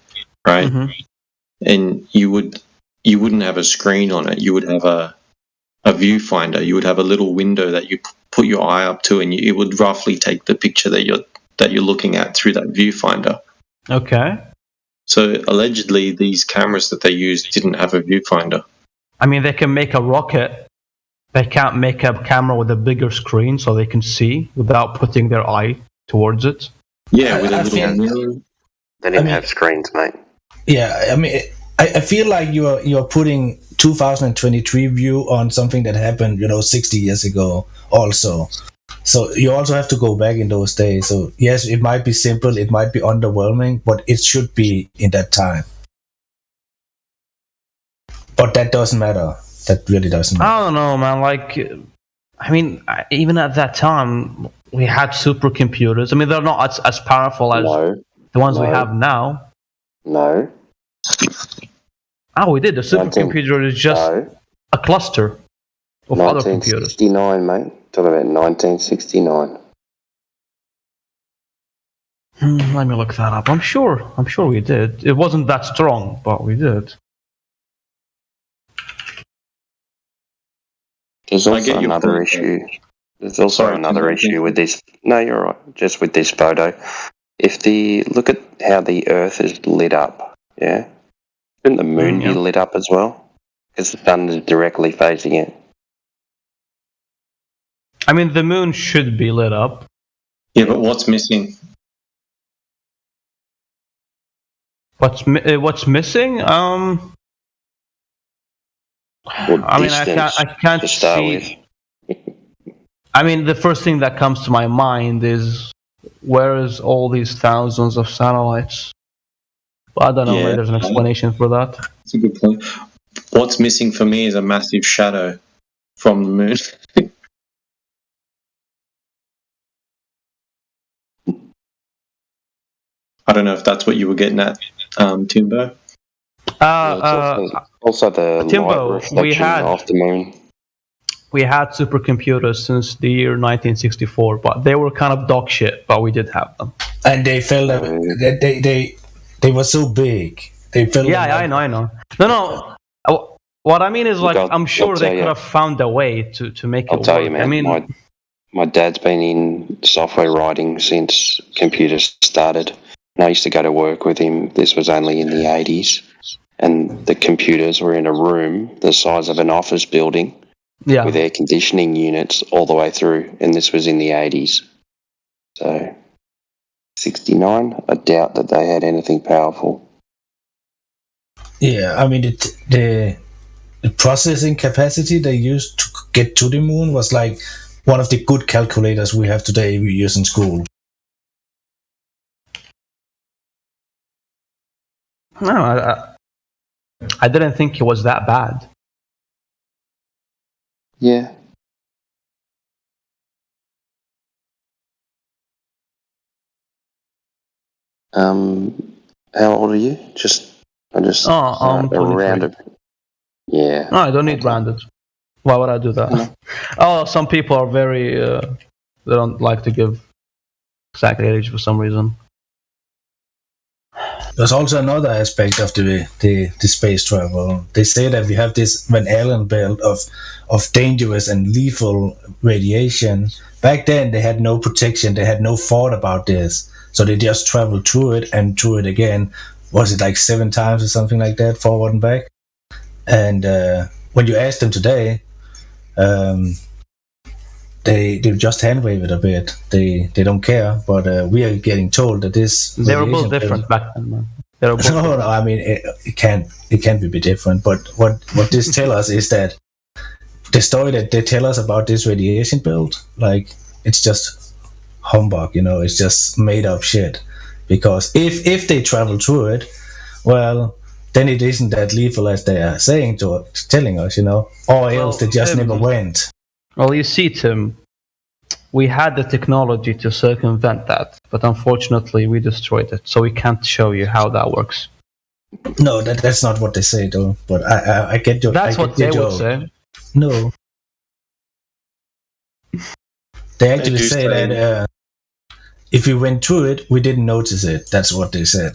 right? And you wouldn't have a screen on it. You would have a viewfinder. You would have a little window that you put your eye up to, and it would roughly take the picture that you're looking at through that viewfinder. Okay. So allegedly, these cameras that they used didn't have a viewfinder. I mean, they can make a rocket. They can't make a camera with a bigger screen so they can see without putting their eye towards it. Yeah, with a little mirror. They didn't have screens, mate. Yeah, I mean, I feel like you're putting 2023 view on something that happened, 60 years ago also. So you also have to go back in those days. So yes, it might be simple, it might be underwhelming, but it should be in that time. But that doesn't matter. That really doesn't matter. I don't know, man. Even at that time, we had supercomputers. I mean, they're not as powerful as the ones we have now. No. Oh, we did. The supercomputer is just a cluster of other computers. 1969, mate. Talking about 1969. Let me look that up. I'm sure we did. It wasn't that strong, but we did. There's also another issue. There's also another issue with this. No, you're right. Just with this photo. Look at how the Earth is lit up, yeah? Shouldn't the moon be lit up as well? Because the sun is directly facing it. I mean, the moon should be lit up. Yeah, but what's missing? What's missing? I can't see. I mean, the first thing that comes to my mind is where is all these thousands of satellites? I don't know. Maybe there's an explanation for that. That's a good point. What's missing for me is a massive shadow from the moon. I don't know if that's what you were getting at, Timbo. Also the Timbo, light reflection off the moon. We had supercomputers since the year 1964, but they were kind of dog shit, but we did have them. And they felt that they were so big. They felt I know. No. What I mean is, I'm sure they could have found a way to make it work. I'll tell you, man. I mean, my dad's been in software writing since computers started. And I used to go to work with him. This was only in the 80s. And the computers were in a room the size of an office building with air conditioning units all the way through. And this was in the 80s. So, 69, I doubt that they had anything powerful. Yeah, I mean, the processing capacity they used to get to the moon was like one of the good calculators we have today we use in school. No, I didn't think it was that bad. Yeah. How old are you? Around it. Yeah. No, I don't need rounded. Why would I do that? No. Some people are very. They don't like to give exact age for some reason. There's also another aspect of the space travel. They say that we have this Van Allen belt of dangerous and lethal radiation. Back then, they had no protection. They had no thought about this. So they just traveled through it and through it again. Was it like 7 times or something like that, forward and back? And when you ask them today, they just hand wave it a bit. They don't care. But we are getting told that this. They were both different back then, man. No. I mean, it can be different. But what this tells us is that the story that they tell us about this radiation belt, like, it's just humbug. It's just made up shit. Because if they travel through it, well, then it isn't that lethal as they are telling us, or else they just never went. Well, you see, Tim, we had the technology to circumvent that, but unfortunately we destroyed it, so we can't show you how that works. No, that's not what they say, though. But I get your. That's what they would say. No, they actually say that if we went through it, we didn't notice it. That's what they said.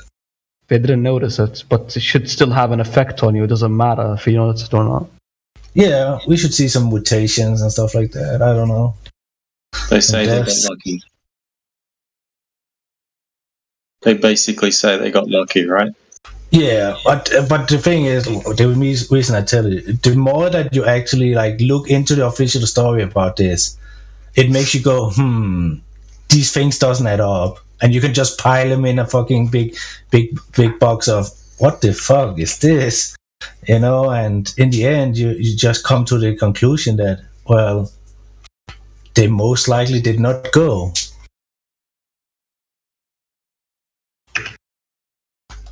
They didn't notice it, but it should still have an effect on you. It doesn't matter if you notice it or not. Yeah, we should see some mutations and stuff like that. I don't know. They say they got lucky. They basically say they got lucky, right? Yeah, but the thing is, the reason I tell you, the more that you actually like look into the official story about this, it makes you go, these things doesn't add up, and you can just pile them in a fucking big box of what the fuck is this, and in the end, you just come to the conclusion that, well, they most likely did not go.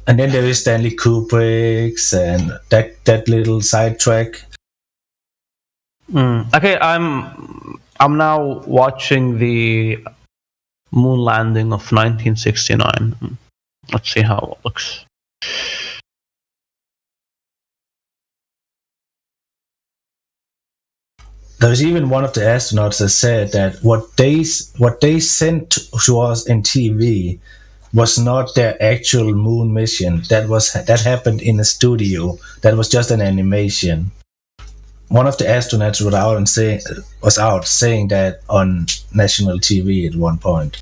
And then there is Stanley Kubrick's and that little sidetrack. Okay, I'm now watching the moon landing of 1969. Let's see how it looks. There's even one of the astronauts that said that what they sent to us in TV was not their actual moon mission. That happened in a studio. That was just an animation. One of the astronauts was out saying that on national TV at one point.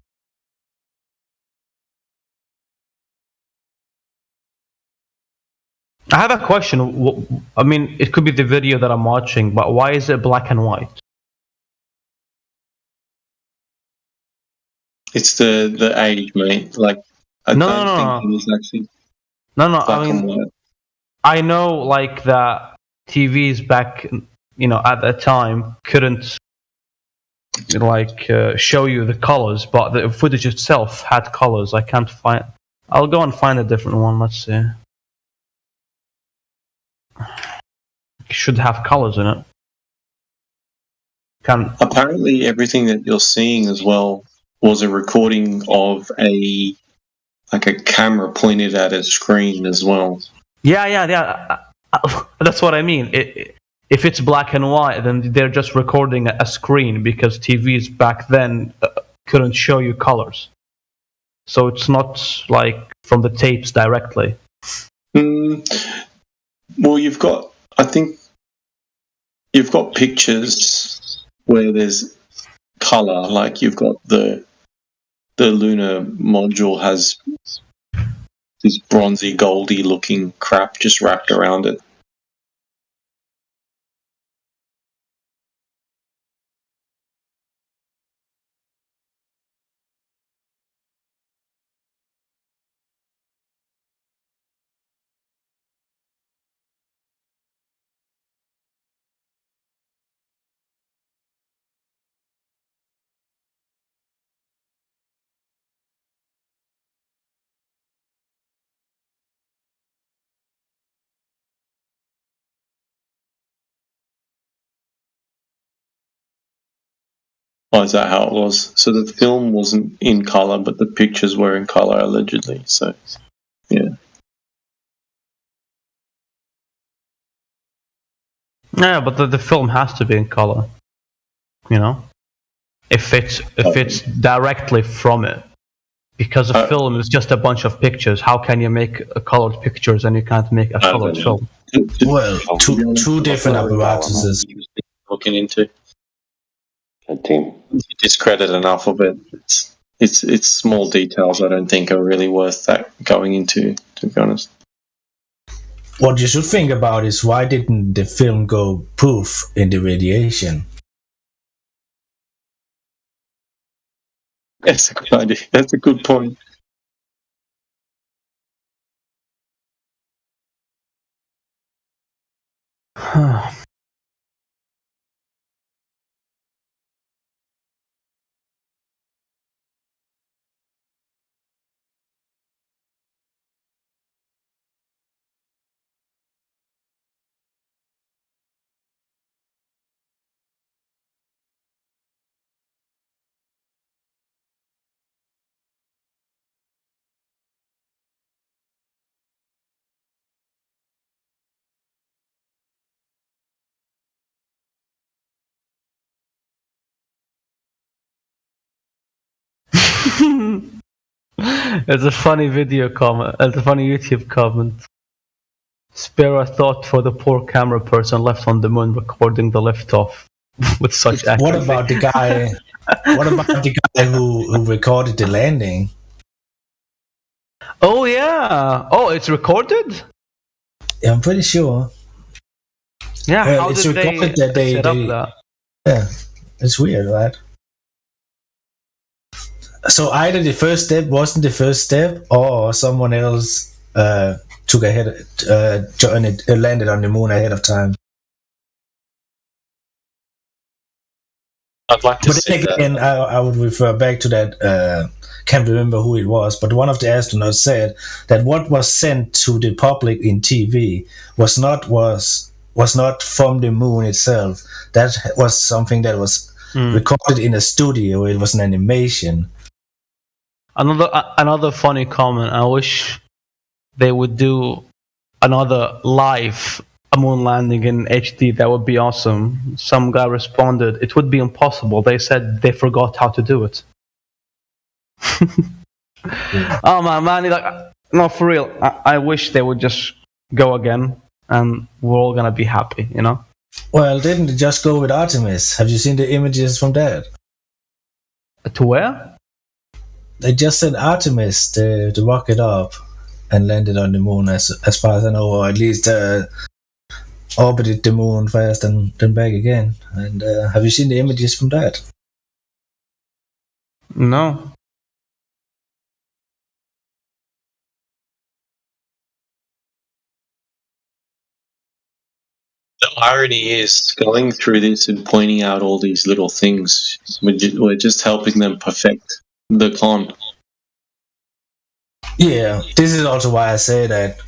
I have a question. I mean, it could be the video that I'm watching, but why is it black and white? It's the age, mate. Like, I don't think it was actually black and white. I know, like, that TVs back, at that time couldn't, show you the colors, but the footage itself had colors. I can't find. I'll go and find a different one. Let's see. It should have colors in it. Apparently, everything that you're seeing as well was a recording of a camera pointed at a screen as well. Yeah. That's what I mean. If it's black and white, then they're just recording a screen because TVs back then couldn't show you colors. So it's not like from the tapes directly. Well, I think you've got pictures where there's color, like you've got the lunar module has this bronzy, goldy looking crap just wrapped around it. Oh, is that how it was? So the film wasn't in color, but the pictures were in color, allegedly. So, yeah. Yeah, but the film has to be in color. If it's directly from it, because a film is just a bunch of pictures. How can you make colored pictures and you can't make a colored film? Well, two different apparatuses. Looking into. Team. Discredit enough of it. It's small details I don't think are really worth that going into, to be honest. What you should think about is why didn't the film go poof in the radiation? That's a good idea. That's a good point. It's a funny video comment. It's a funny YouTube comment. Spare a thought for the poor camera person left on the moon recording the liftoff with such accuracy. What about the guy? What about the guy who recorded the landing? Oh yeah. Oh, it's recorded. Yeah, I'm pretty sure. Yeah. Well, how it's did recorded they that they- set up they- that? Yeah, it's weird, right? So either the first step wasn't the first step, or someone else took ahead, landed on the moon ahead of time. I'd like to But see then that. again, I would refer back to that. Can't remember who it was, but one of the astronauts said that what was sent to the public in TV was not from the moon itself. That was something that was recorded in a studio. It was an animation. Another funny comment. I wish they would do another live moon landing in HD. That would be awesome. Some guy responded, "It would be impossible." They said they forgot how to do it. Oh man, like, no, for real. I wish they would just go again, and we're all gonna be happy, you know. Well, didn't they just go with Artemis? Have you seen the images from that? To where? They just sent Artemis the rocket up and landed on the moon, as far as I know, or at least orbited the moon first and then back again. And have you seen the images from that? No. The irony is going through this and pointing out all these little things. We're just helping them perfect the con. Yeah, this is also why I say that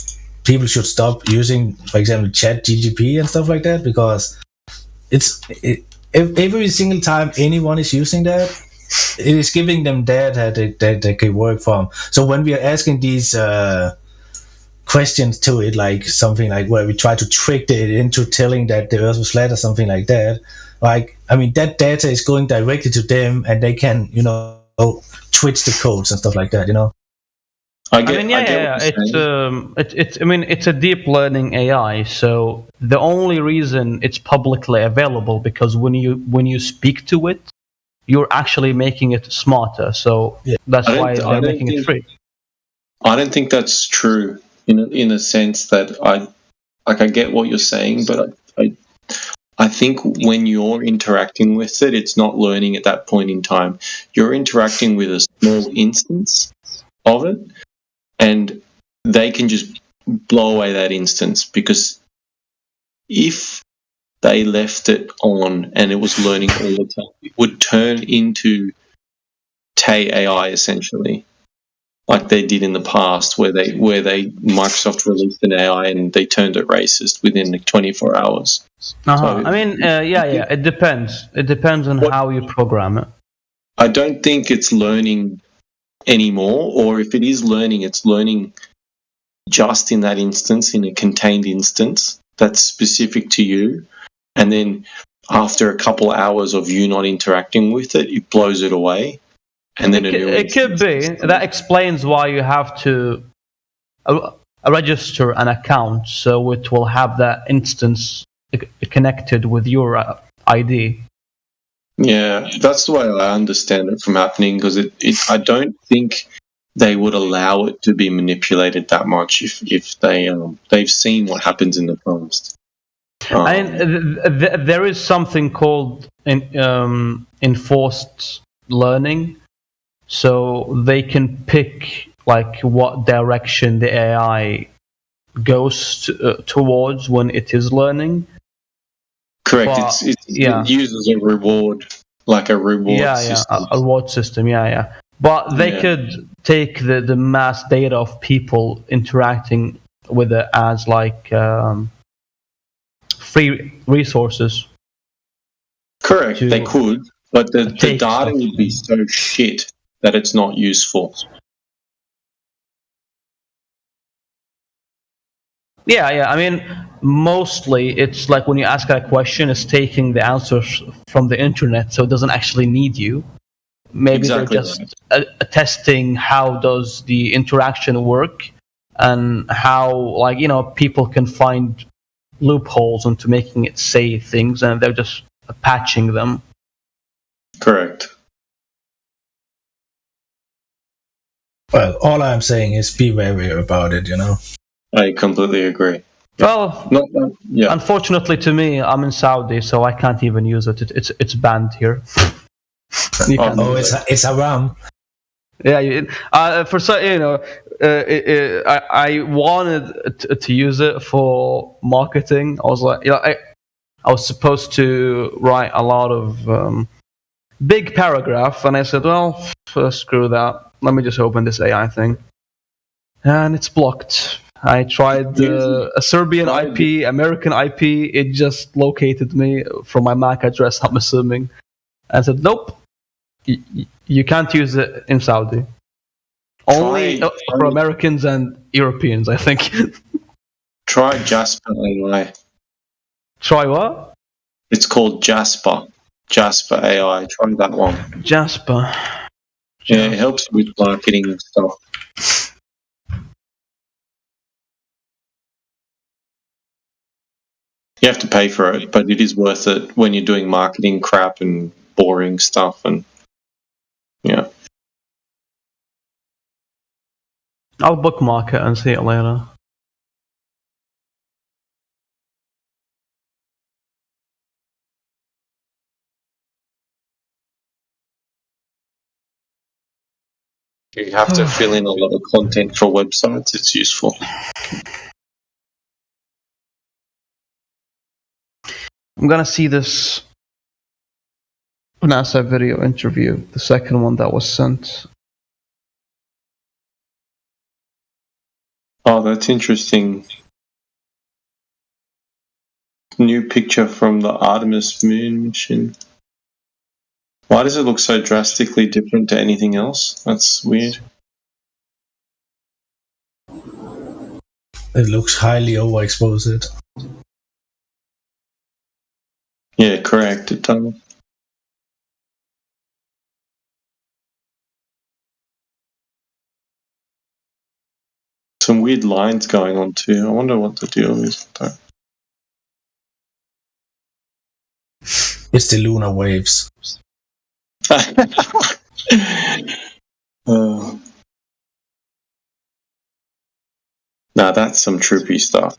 people should stop using, for example, ChatGPT and stuff like that, because every single time anyone is using that, it is giving them data that they can work from. So when we are asking these questions to it, like something like where we try to trick it into telling that the Earth was flat or something like that, like, I mean, that data is going directly to them, and they can, twitch the codes and stuff like that, It's a deep learning AI. So the only reason it's publicly available because when you speak to it, you're actually making it smarter. So that's why they're making it free. I don't think that's true in a sense that I get what you're saying, but I think when you're interacting with it, it's not learning at that point in time. You're interacting with a small instance of it, and they can just blow away that instance, because if they left it on and it was learning all the time, it would turn into Tay AI essentially, like they did in the past, where Microsoft released an AI and they turned it racist within 24 hours. So, it depends. It depends on how you program it. I don't think it's learning anymore, or if it is learning, it's learning just in that instance, in a contained instance that's specific to you, and then after a couple of hours of you not interacting with it, it blows it away, and then it could be that explains why you have to register an account, so it will have that instance connected with your ID. Yeah, that's the way I understand it from happening, because I don't think they would allow it to be manipulated that much if they've seen what happens in the past. There is something called enforced learning, so they can pick like what direction the AI goes towards when it is learning. Correct. But, it uses a reward, like a reward system. A reward system. Yeah. But they could take the mass data of people interacting with it as like free resources. Correct. They could, but the data would be so shit that it's not useful. Yeah. I mean, mostly it's like when you ask a question, it's taking the answers from the internet, so it doesn't actually need you. Maybe they're just testing how does the interaction work and how, people can find loopholes into making it say things, and they're just patching them. Correct. Well, all I'm saying is be wary about it, you know. I completely agree. Well, unfortunately to me, I'm in Saudi, so I can't even use it. It's banned here. It's haram. Yeah, for so I wanted to use it for marketing. I was like, I was supposed to write a lot of big paragraph, and I said, well, screw that. Let me just open this AI thing, and it's blocked. I tried a Serbian IP, American IP. It just located me from my MAC address, I'm assuming. I said, nope, you can't use it in Saudi. Only for Americans and Europeans, I think. Try Jasper AI. Try what? It's called Jasper. Jasper AI. Try that one. Jasper. Yeah, it helps with marketing and stuff. You have to pay for it, but it is worth it when you're doing marketing crap and boring stuff. And yeah, I'll bookmark it and see it later. you have to fill in a lot of content for websites. It's useful. I'm gonna see this NASA video interview, the second one that was sent. Oh, that's interesting. New picture from the Artemis moon mission. Why does it look so drastically different to anything else? That's weird. It looks highly overexposed. Yeah, correct. It does. Some weird lines going on too. I wonder what the deal is with that. It's the lunar waves. Nah, that's some trippy stuff.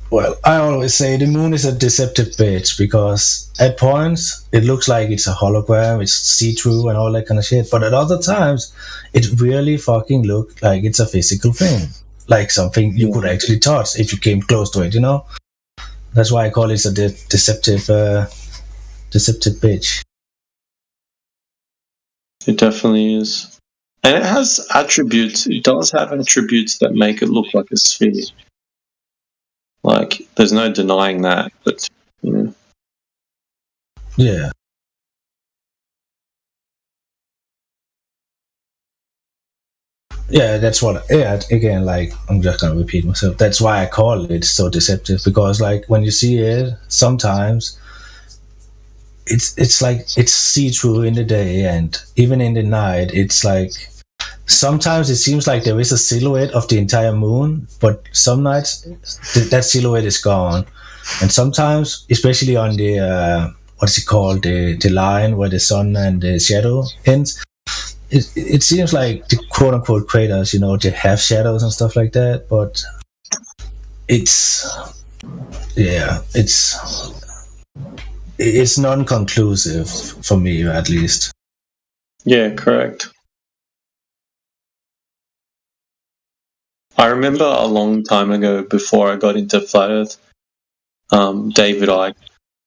Well, I always say the moon is a deceptive bitch because at points it looks like it's a hologram, it's see-through and all that kind of shit. But at other times, it really fucking looks like it's a physical thing, like something you could actually touch if you came close to it. You know, that's why I call it a deceptive bitch. It definitely is, and it has attributes. It does have attributes that make it look like a sphere. Like, there's no denying that, but, you know. Yeah. Yeah, that's what, again, like, I'm just going to repeat myself. That's why I call it so deceptive, because, like, when you see it, sometimes it's like, it's see-through in the day, and even in the night, it's like, sometimes it seems like there is a silhouette of the entire moon, but some nights that silhouette is gone. And sometimes, especially on the, what's it called, the line where the sun and the shadow ends, it seems like the quote-unquote craters, you know, they have shadows and stuff like that, but it's non-conclusive for me, at least. Yeah, correct. I remember a long time ago, before I got into Flat Earth, David Icke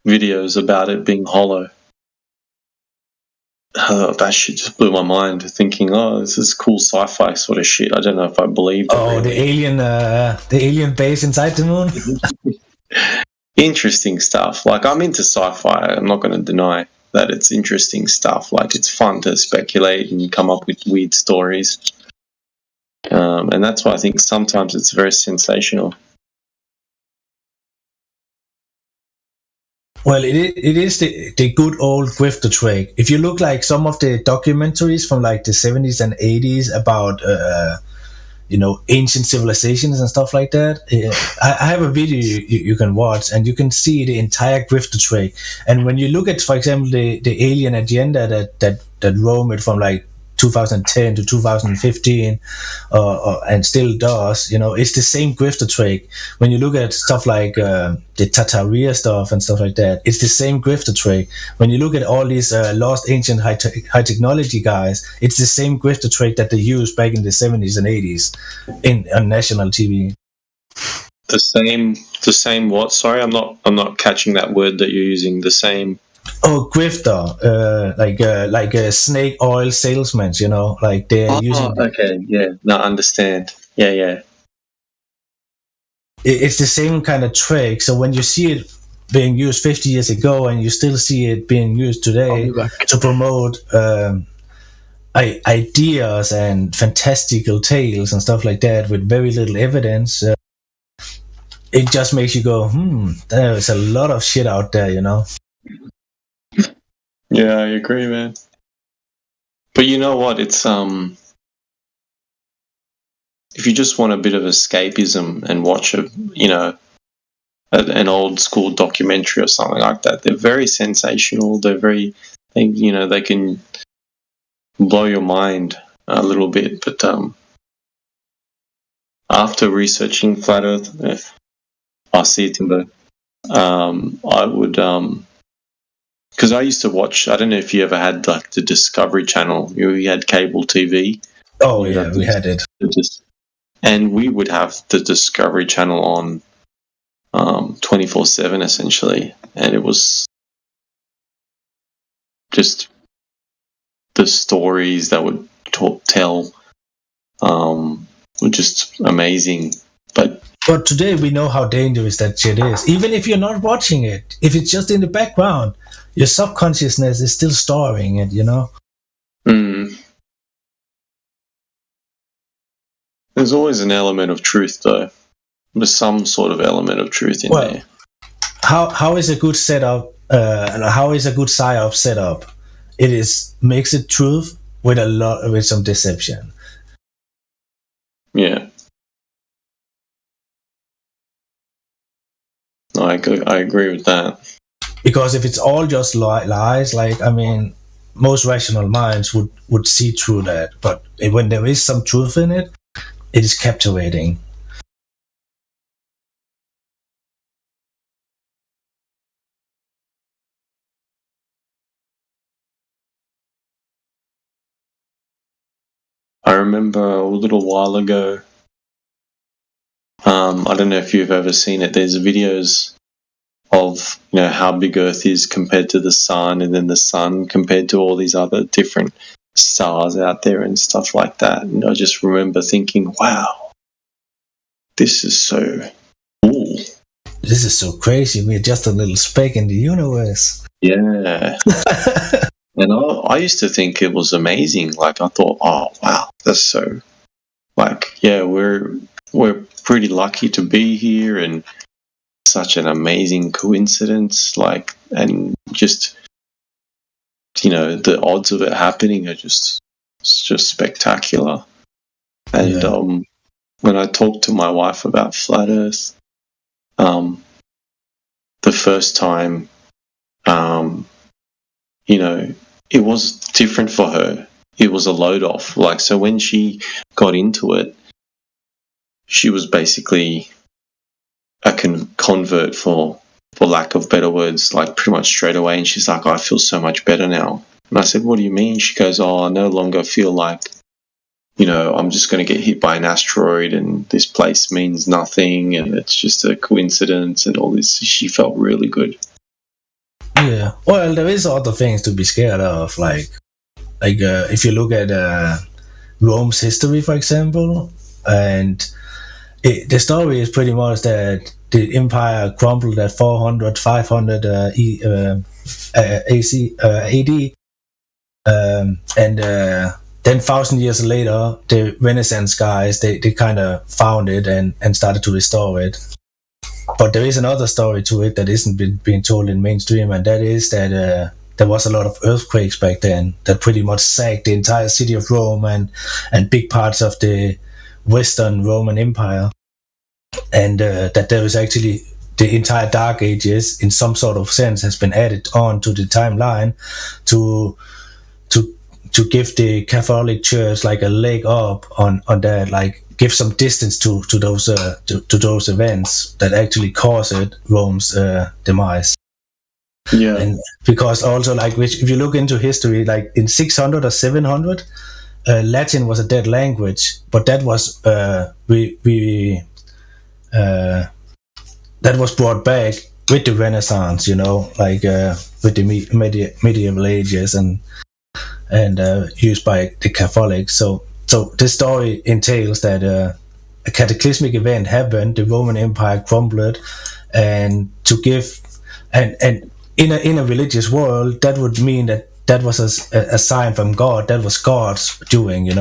videos about it being hollow. That shit just blew my mind, thinking, oh, this is cool sci-fi sort of shit. I don't know if I believed it. Oh, really. the alien base inside the moon? Interesting stuff. Like, I'm into sci-fi. I'm not going to deny that it's interesting stuff. Like, it's fun to speculate and come up with weird stories. And that's why I think sometimes it's very sensational. Well, it is the good old grifter trick. If you look like some of the documentaries from like the 70s and 80s about ancient civilizations and stuff like that. I have a video you can watch, and you can see the entire grifter trade. And when you look at, for example, the alien agenda that roamed from like 2010 to 2015 and still does, it's the same grifter trade. When you look at stuff like the Tataria stuff and stuff like that, it's the same grifter trade. When you look at all these lost ancient high technology guys, it's the same grifter trade that they used back in the 70s and 80s on national TV. The same what? Sorry, I'm not catching that word that you're using. The same. Oh, grifter, like a snake oil salesman, like they're using. Okay, yeah, no, understand. Yeah. It's the same kind of trick. So when you see it being used 50 years ago, and you still see it being used today to promote ideas and fantastical tales and stuff like that with very little evidence, it just makes you go, there's a lot of shit out there, Yeah, I agree, man. But you know what? It's if you just want a bit of escapism and watch an old school documentary or something like that, they're very sensational. They're very, they can blow your mind a little bit. But after researching Flat Earth, I see it, Timbo. I would because I used to watch. I don't know if you ever had like the Discovery Channel. We had cable TV. Oh yeah, we had it. And we would have the Discovery Channel on 24/7 essentially, and it was just the stories that would tell were just amazing. But today we know how dangerous that shit is. Even if you're not watching it, if it's just in the background, your subconsciousness is still storing it, There's always an element of truth, though. There's some sort of element of truth in there. How is a good setup? How is a good psyop set up? It makes it truth with some deception. Yeah. No, I agree with that. Because if it's all just lies, most rational minds would see through that. But when there is some truth in it, it is captivating. I remember a little while ago, I don't know if you've ever seen it, there's videos of how big Earth is compared to the sun, and then the sun compared to all these other different stars out there and stuff like that. And I just remember thinking, wow, this is so cool. This is so crazy. We're just a little speck in the universe. Yeah. And I used to think it was amazing. Like, I thought, oh, wow, that's so, we're pretty lucky to be here, and such an amazing coincidence. And just, the odds of it happening are it's just spectacular. And when I talked to my wife about Flat Earth, the first time, it was different for her. It was a load off. So when she got into it, she was basically a convert, for lack of better words, pretty much straight away. And she's like, I feel so much better now. And I said, what do you mean? She goes, I no longer feel like, I'm just going to get hit by an asteroid and this place means nothing and it's just a coincidence and all this. She felt really good. Yeah. Well, there is other things to be scared of, if you look at Rome's history, for example, and the story is pretty much that the empire crumbled at 500 AD, and then 1,000 years later, the Renaissance guys, they kind of found it and started to restore it. But there is another story to it that isn't being told in mainstream, and that is that there was a lot of earthquakes back then that pretty much sacked the entire city of Rome and big parts of the Western Roman Empire, and that there is actually the entire Dark Ages, in some sort of sense, has been added on to the timeline to give the Catholic Church like a leg up on that, like give some distance to those events that actually caused Rome's demise. Yeah, and because also like if you look into history, like in 600 or 700, Latin was a dead language, but that was that was brought back with the Renaissance, like with the medieval ages and used by the Catholics. So this story entails that a cataclysmic event happened, the Roman Empire crumbled, and to give and in a religious world, that would mean that was a sign from God. That was God's doing,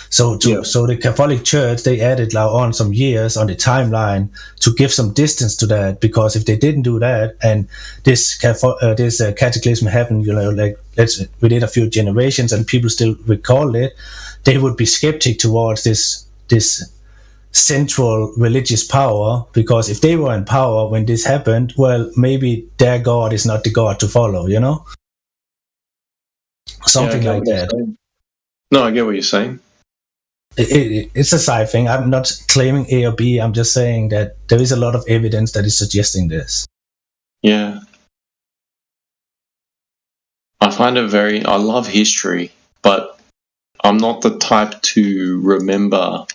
So the Catholic Church, they added on some years on the timeline to give some distance to that, because if they didn't do that and this cataclysm happened, like within a few generations and people still recall it, they would be skeptic towards this central religious power, because if they were in power when this happened, well, maybe their God is not the God to follow, something like that. No, I get what you're saying. It's a side thing. I'm not claiming A or B. I'm just saying that there is a lot of evidence that is suggesting this. Yeah. I find it I love history, but I'm not the type to remember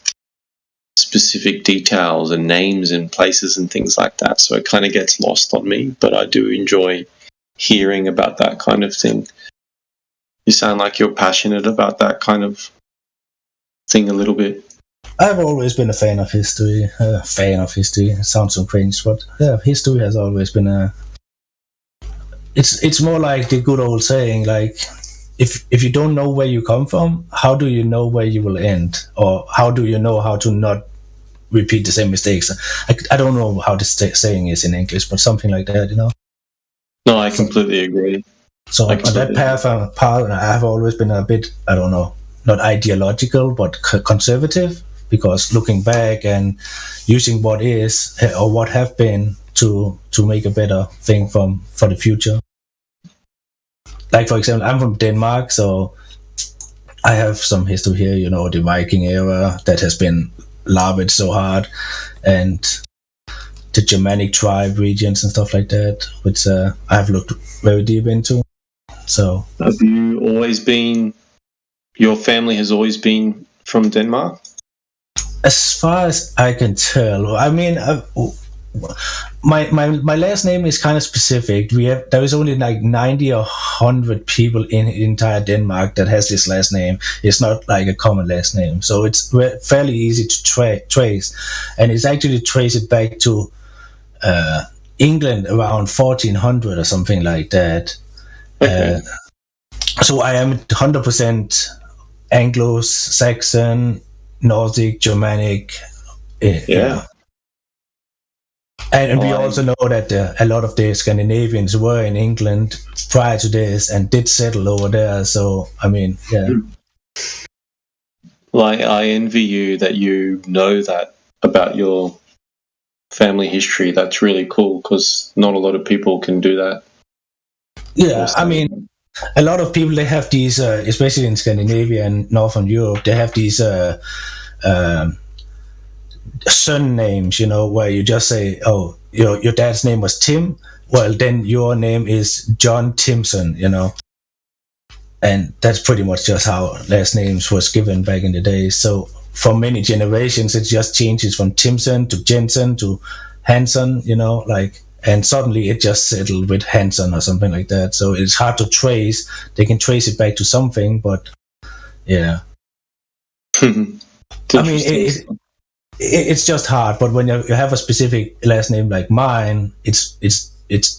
specific details and names and places and things like that. So it kind of gets lost on me, but I do enjoy hearing about that kind of thing. You sound like you're passionate about that kind of thing a little bit. I've always been a fan of history. It sounds so cringe, but yeah, history has always been It's more like the good old saying, like, if you don't know where you come from, how do you know where you will end? Or how do you know how to not repeat the same mistakes? I don't know how this saying is in English, but something like that, No, I completely agree. So on that path, I've always been a bit, I don't know, not ideological, but conservative, because looking back and using what is or what have been to make a better thing for the future. Like, for example, I'm from Denmark, so I have some history here, the Viking era that has been lauded so hard, and the Germanic tribe regions and stuff like that, which I've looked very deep into. So, have you always been? Your family has always been from Denmark? As far as I can tell, I mean, my last name is kind of specific. There is only like 90 or 100 people in entire Denmark that has this last name. It's not like a common last name, so it's fairly easy to trace, and it's actually traced back to England around 1400 or something like that. Okay. So I am 100% Anglo-Saxon, Nordic, Germanic. Yeah. And we also know that a lot of the Scandinavians were in England prior to this and did settle over there. So, I mean, yeah. Like, I envy you that you know that about your family history. That's really cool, because not a lot of people can do that. Yeah, I mean, a lot of people, they have these, especially in Scandinavia and Northern Europe, they have these surnames, where you just say, oh, your dad's name was Tim, well, then your name is John Timson, and that's pretty much just how last names was given back in the day. So for many generations, it just changes from Timson to Jensen to Hansen, and suddenly it just settled with Hansen or something like that. So it's hard to trace. They can trace it back to something, but yeah. I mean, it's just hard. But when you have a specific last name like mine, it's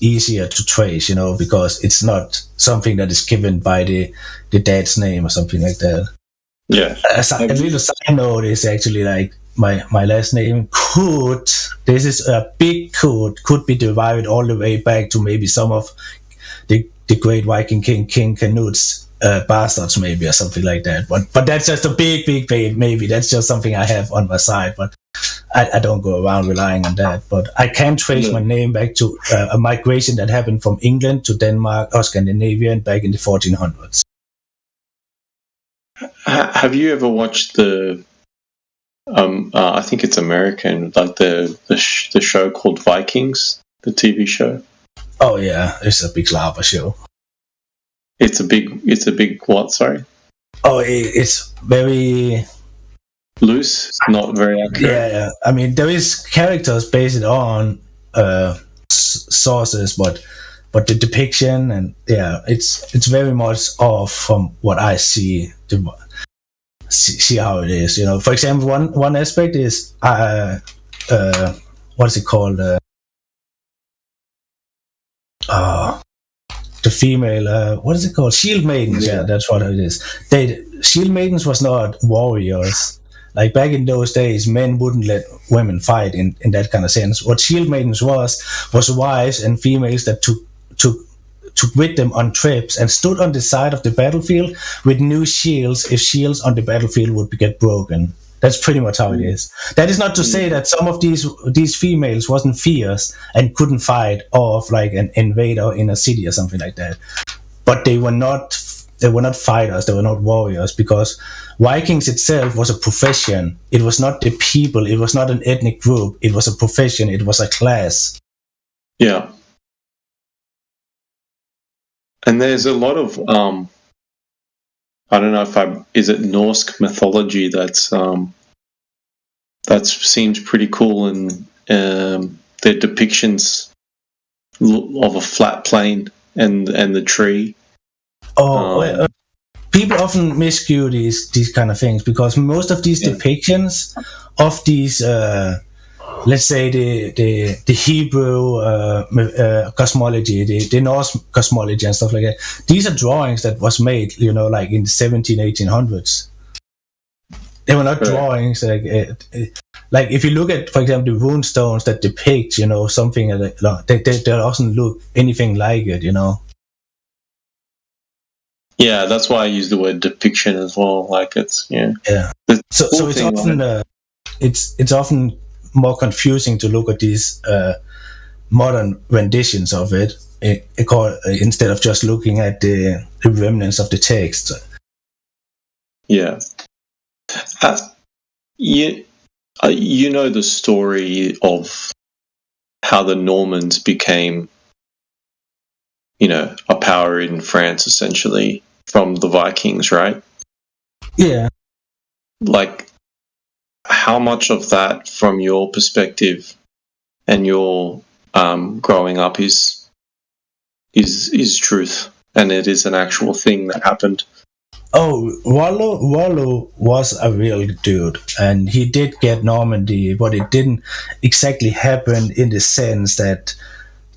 easier to trace, because it's not something that is given by the dad's name or something like that. Yeah. A little side note is actually like my last name could be derived all the way back to maybe some of the great Viking King Canute's bastards, maybe, or something like that. But that's just a big maybe. That's just something I have on my side, but I don't go around relying on that. But I can trace my name back to a migration that happened from England to Denmark or Scandinavia back in the 1400s. Have you ever watched the? I think it's American, like the show called Vikings, the TV show. Oh yeah, it's a big lava show. It's a big what? Sorry. Oh, it's very loose, not very accurate. Yeah. I mean, there is characters based on sources, but the depiction and it's very much off from what I see. See how it is, you know. For example, one aspect is what's it called? The female, what is it called? Shield maidens. Yeah, that's what it is. Shield maidens was not warriors. Like back in those days, men wouldn't let women fight in that kind of sense. What shield maidens was wives and females that took with them on trips and stood on the side of the battlefield with new shields if shields on the battlefield would get broken. That's pretty much how it is. That is not to say that some of these females wasn't fierce and couldn't fight off like an invader in a city or something like that. But they were not fighters, they were not warriors, because Vikings itself was a profession. It was not the people, it was not an ethnic group, it was a profession, it was a class. Yeah. And there's a lot of I don't know is it Norse mythology that seems pretty cool, and their depictions of a flat plain and the tree. People often miscue these kind of things because most of these depictions of these let's say the Hebrew cosmology, the Norse cosmology and stuff like that. These are drawings that was made, you know, like in the 1800s. They were not drawings like if you look at, for example, the rune stones that depict, you know, something they doesn't look anything like it, you know. Yeah, that's why I use the word depiction as well. Like it's So it's often it's often more confusing to look at these modern renditions of it instead of just looking at the remnants of the text. Yeah. You know the story of how the Normans became, you know, a power in France essentially from the Vikings, right? Yeah. Like, how much of that, from your perspective and your growing up, is truth, and it is an actual thing that happened? Oh, Rollo was a real dude, and he did get Normandy, but it didn't exactly happen in the sense that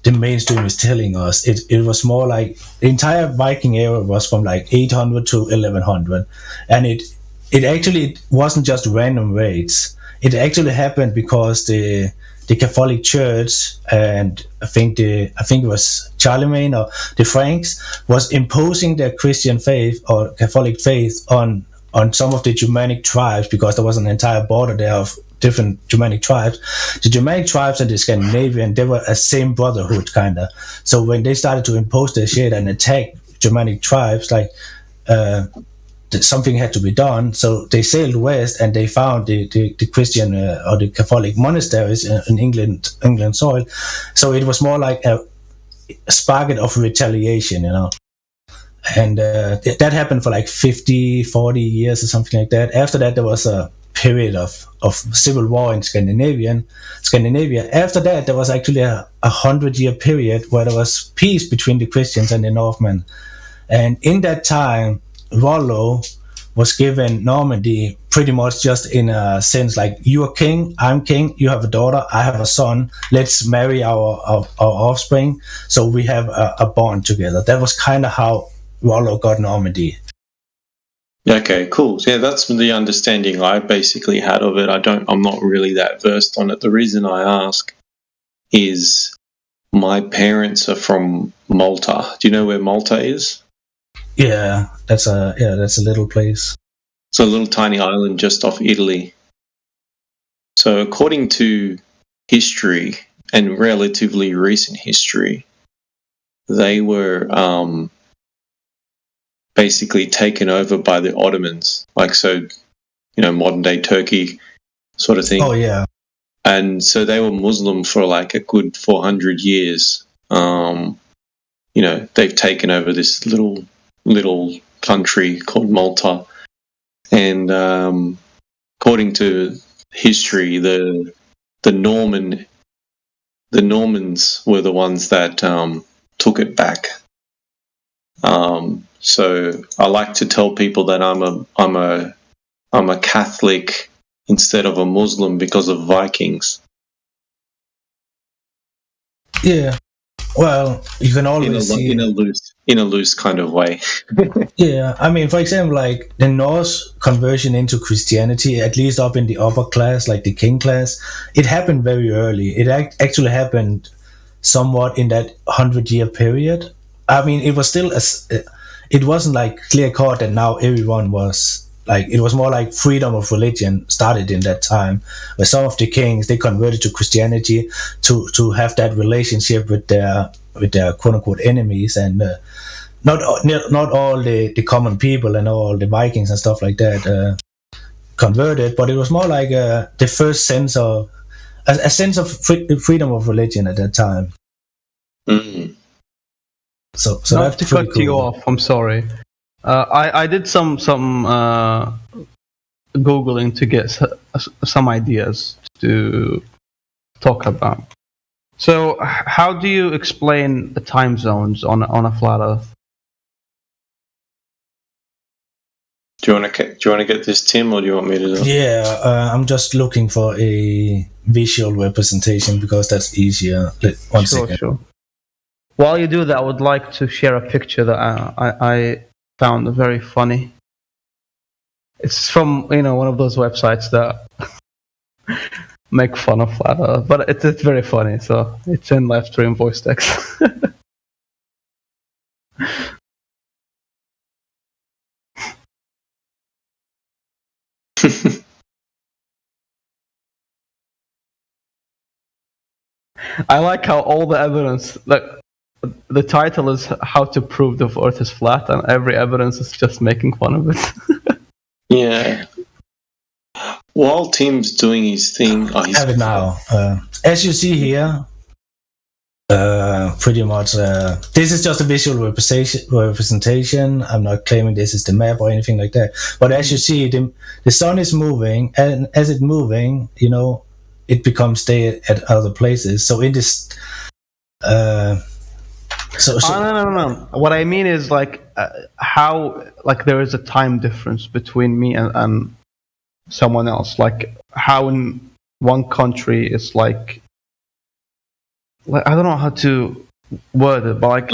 the mainstream is telling us. It was more like the entire Viking era was from like 800 to 1100, and it actually wasn't just random raids. It actually happened because the Catholic Church, and I think it was Charlemagne or the Franks, was imposing their Christian faith or Catholic faith on some of the Germanic tribes, because there was an entire border there of different Germanic tribes. The Germanic tribes and the Scandinavian, they were a same brotherhood kind of. So when they started to impose their shit and attack Germanic tribes, like something had to be done. So they sailed west and they found the Christian or the Catholic monasteries in England soil. So it was more like a spark of retaliation, you know. And that happened for like 50, 40 years or something like that. After that, there was a period of civil war in Scandinavia. After that, there was actually a 100-year period where there was peace between the Christians and the Northmen. And in that time, Rollo was given Normandy pretty much just in a sense like, you are king, I'm king, you have a daughter, I have a son, let's marry our offspring so we have a bond together. That was kind of how Rollo got Normandy. Okay, cool. Yeah, that's the understanding I basically had of it. I'm not really that versed on it. The reason I ask is my parents are from Malta. Do you know where Malta is? Yeah, that's a little place. It's a little tiny island just off Italy. So according to history and relatively recent history, they were basically taken over by the Ottomans, modern day Turkey sort of thing. Oh yeah. And so they were Muslim for like a good 400 years. They've taken over this little country called Malta, and according to history, the Normans were the ones that took it back. So I like to tell people that I'm a Catholic instead of a Muslim because of Vikings. Yeah. Well, you can always see in a loose kind of way. Yeah, I mean, for example, like the Norse conversion into Christianity, at least up in the upper class, like the king class, it happened very early. It actually happened somewhat in that 100-year period. I mean, it was still it wasn't like clear cut that now everyone was like, it was more like freedom of religion started in that time, where some of the kings, they converted to Christianity to have that relationship with their quote unquote enemies, and not all the common people and all the Vikings and stuff like that converted, but it was more like the first sense of a sense of freedom of religion at that time. Mm-hmm. So not that's to cut you off, I'm sorry. I did some Googling to get some ideas to talk about. So, how do you explain the time zones on a flat Earth? Do you want to get this, Tim, or do you want me to do it? Yeah, I'm just looking for a visual representation because that's easier. One second. Sure. While you do that, I would like to share a picture that I found very funny. It's from one of those websites that make fun of flat Earth, but it's very funny. So it's in live stream voice text. I like how all the evidence, like the title is "How to Prove the Earth is Flat," and every evidence is just making fun of it. Yeah. While Tim's doing his thing, I have it now. As you see here, pretty much, this is just a visual representation. I'm not claiming this is the map or anything like that. But as you see, the sun is moving, and as it's moving, it becomes day at other places. So in this, no. What I mean is how there is a time difference between me and someone else. Like how in one country it's like I don't know how to word it, but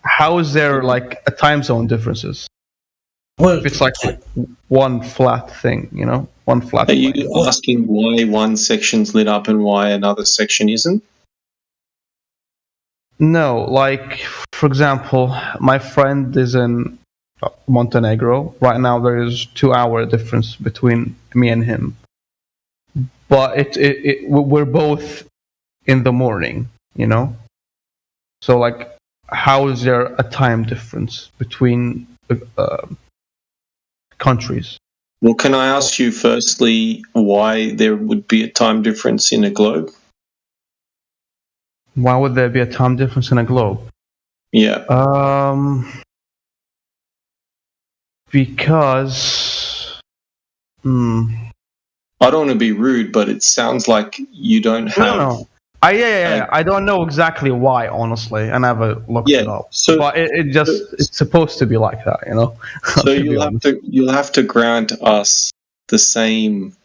how is there a time zone differences? Well, if it's like one flat thing, one flat. Are you asking why one section's lit up and why another section isn't? No, for example, my friend is in Montenegro. Right now there is 2-hour difference between me and him. But we're both in the morning, So how is there a time difference between countries? Well, can I ask you firstly why there would be a time difference in a globe? Why would there be a time difference in a globe? Yeah. Because I don't want to be rude, but it sounds like you don't have. No. I don't know exactly why, honestly. I never looked it up. But it's supposed to be like that, So you'll have to grant us the same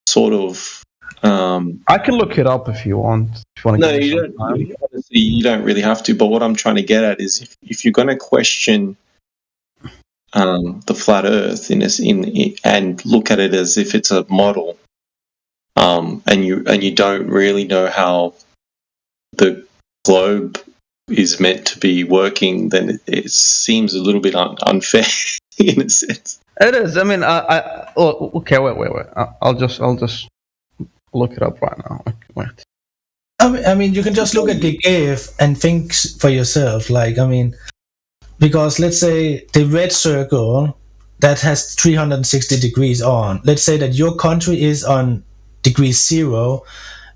sort of. I can look it up if you want. No, you don't. Honestly, you don't really have to. But what I'm trying to get at is, if you're going to question the flat Earth and look at it as if it's a model, and you don't really know how the globe is meant to be working, then it seems a little bit unfair in a sense. It is. I mean, okay. Wait. I'll just look it up right now. Wait. I mean, you can just look at the GIF and think for yourself. Like, I mean, because let's say the red circle that has 360 degrees on. Let's say that your country is on degree 0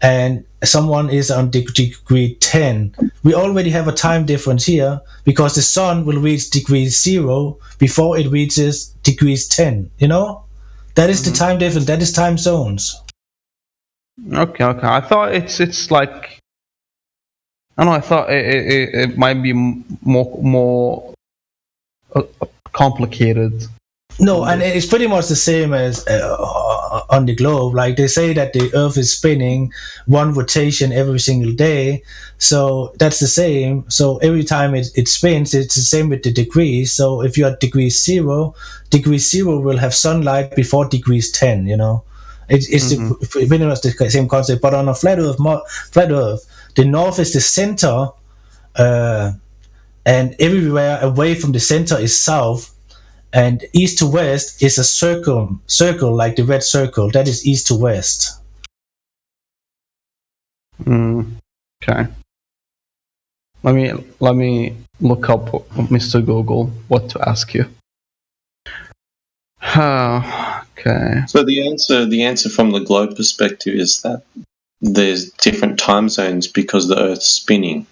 and someone is on degree 10. We already have a time difference here because the sun will reach degree 0 before it reaches degrees 10. You know, that is the time difference. That is time zones. Okay. I thought it's like, I don't know. I thought it might be more complicated. No, and it's pretty much the same as on the globe. Like they say that the Earth is spinning one rotation every single day, so that's the same. So every time it spins, it's the same with the degrees. So if you're at degree 0 will have sunlight before degrees 10. You know, it's pretty much the same concept. But on a flat Earth, the north is the center, and everywhere away from the center is south. And east to west is a circle like the red circle. That is east to west. Okay. Let me look up, Mr. Google, what to ask you. Okay. So the answer from the globe perspective is that there's different time zones because the Earth's spinning.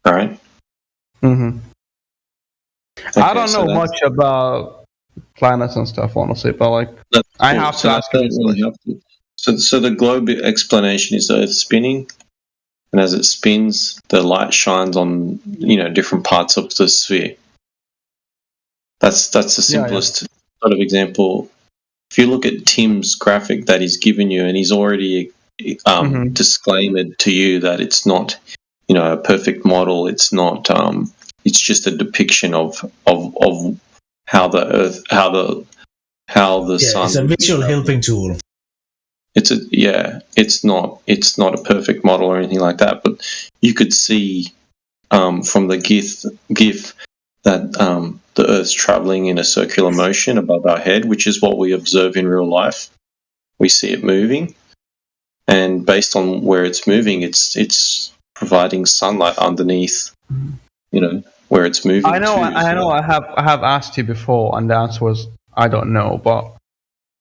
All right. Mm-hmm. Okay, I don't know much about planets and stuff, honestly, but like I have to ask you. So the globe explanation is the Earth spinning, and as it spins, the light shines on different parts of the sphere. That's the simplest sort of example. If you look at Tim's graphic that he's given you, and he's already disclaimed to you that it's not a perfect model. It's not. It's just a depiction of how the Earth, how the sun. It's a visual helping tool. It's not a perfect model or anything like that, but you could see from the GIF that the Earth's traveling in a circular motion above our head, which is what we observe in real life. We see it moving, and based on where it's moving, it's providing sunlight underneath. Where it's moving. I know. I have asked you before, and the answer was I don't know. But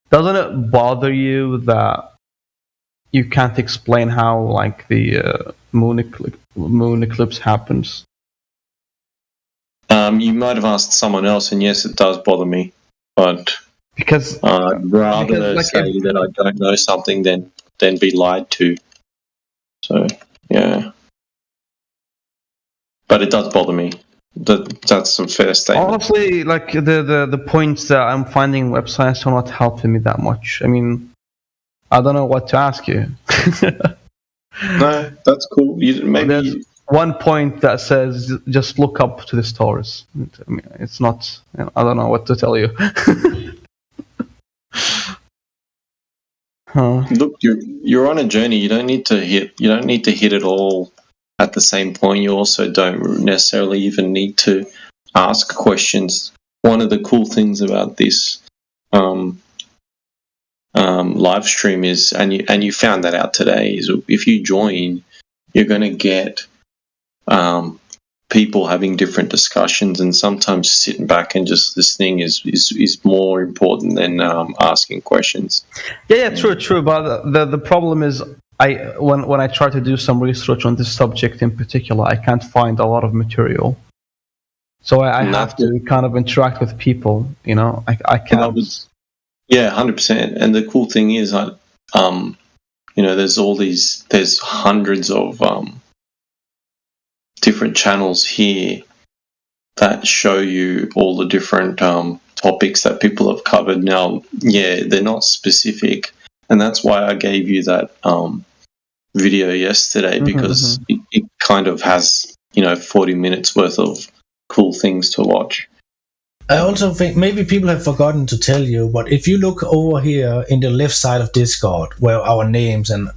doesn't it bother you that you can't explain how, like, the moon eclipse happens? You might have asked someone else, and yes, it does bother me. But because I'd rather say that I don't know something than be lied to. So yeah, but it does bother me. That's a fair statement. Honestly, like the points that I'm finding in websites are not helping me that much. I mean, I don't know what to ask you. No, that's cool. There's one point that says just look up to the stars. I mean, it's not. I don't know what to tell you. Look, you're on a journey. You don't need to hit it all at the same point. You also don't necessarily even need to ask questions. One of the cool things about this live stream is, and you found that out today, is if you join, you're going to get people having different discussions, and sometimes sitting back and just listening is more important than asking questions. Yeah, true. But the problem is, when I try to do some research on this subject in particular, I can't find a lot of material. So I have to kind of interact with people. I can't. Yeah, 100%. And the cool thing is, there's hundreds of different channels here that show you all the different topics that people have covered. Now, they're not specific, and that's why I gave you that video yesterday, because it kind of has 40 minutes worth of cool things to watch. I also think maybe people have forgotten to tell you, but if you look over here in the left side of Discord, where our names and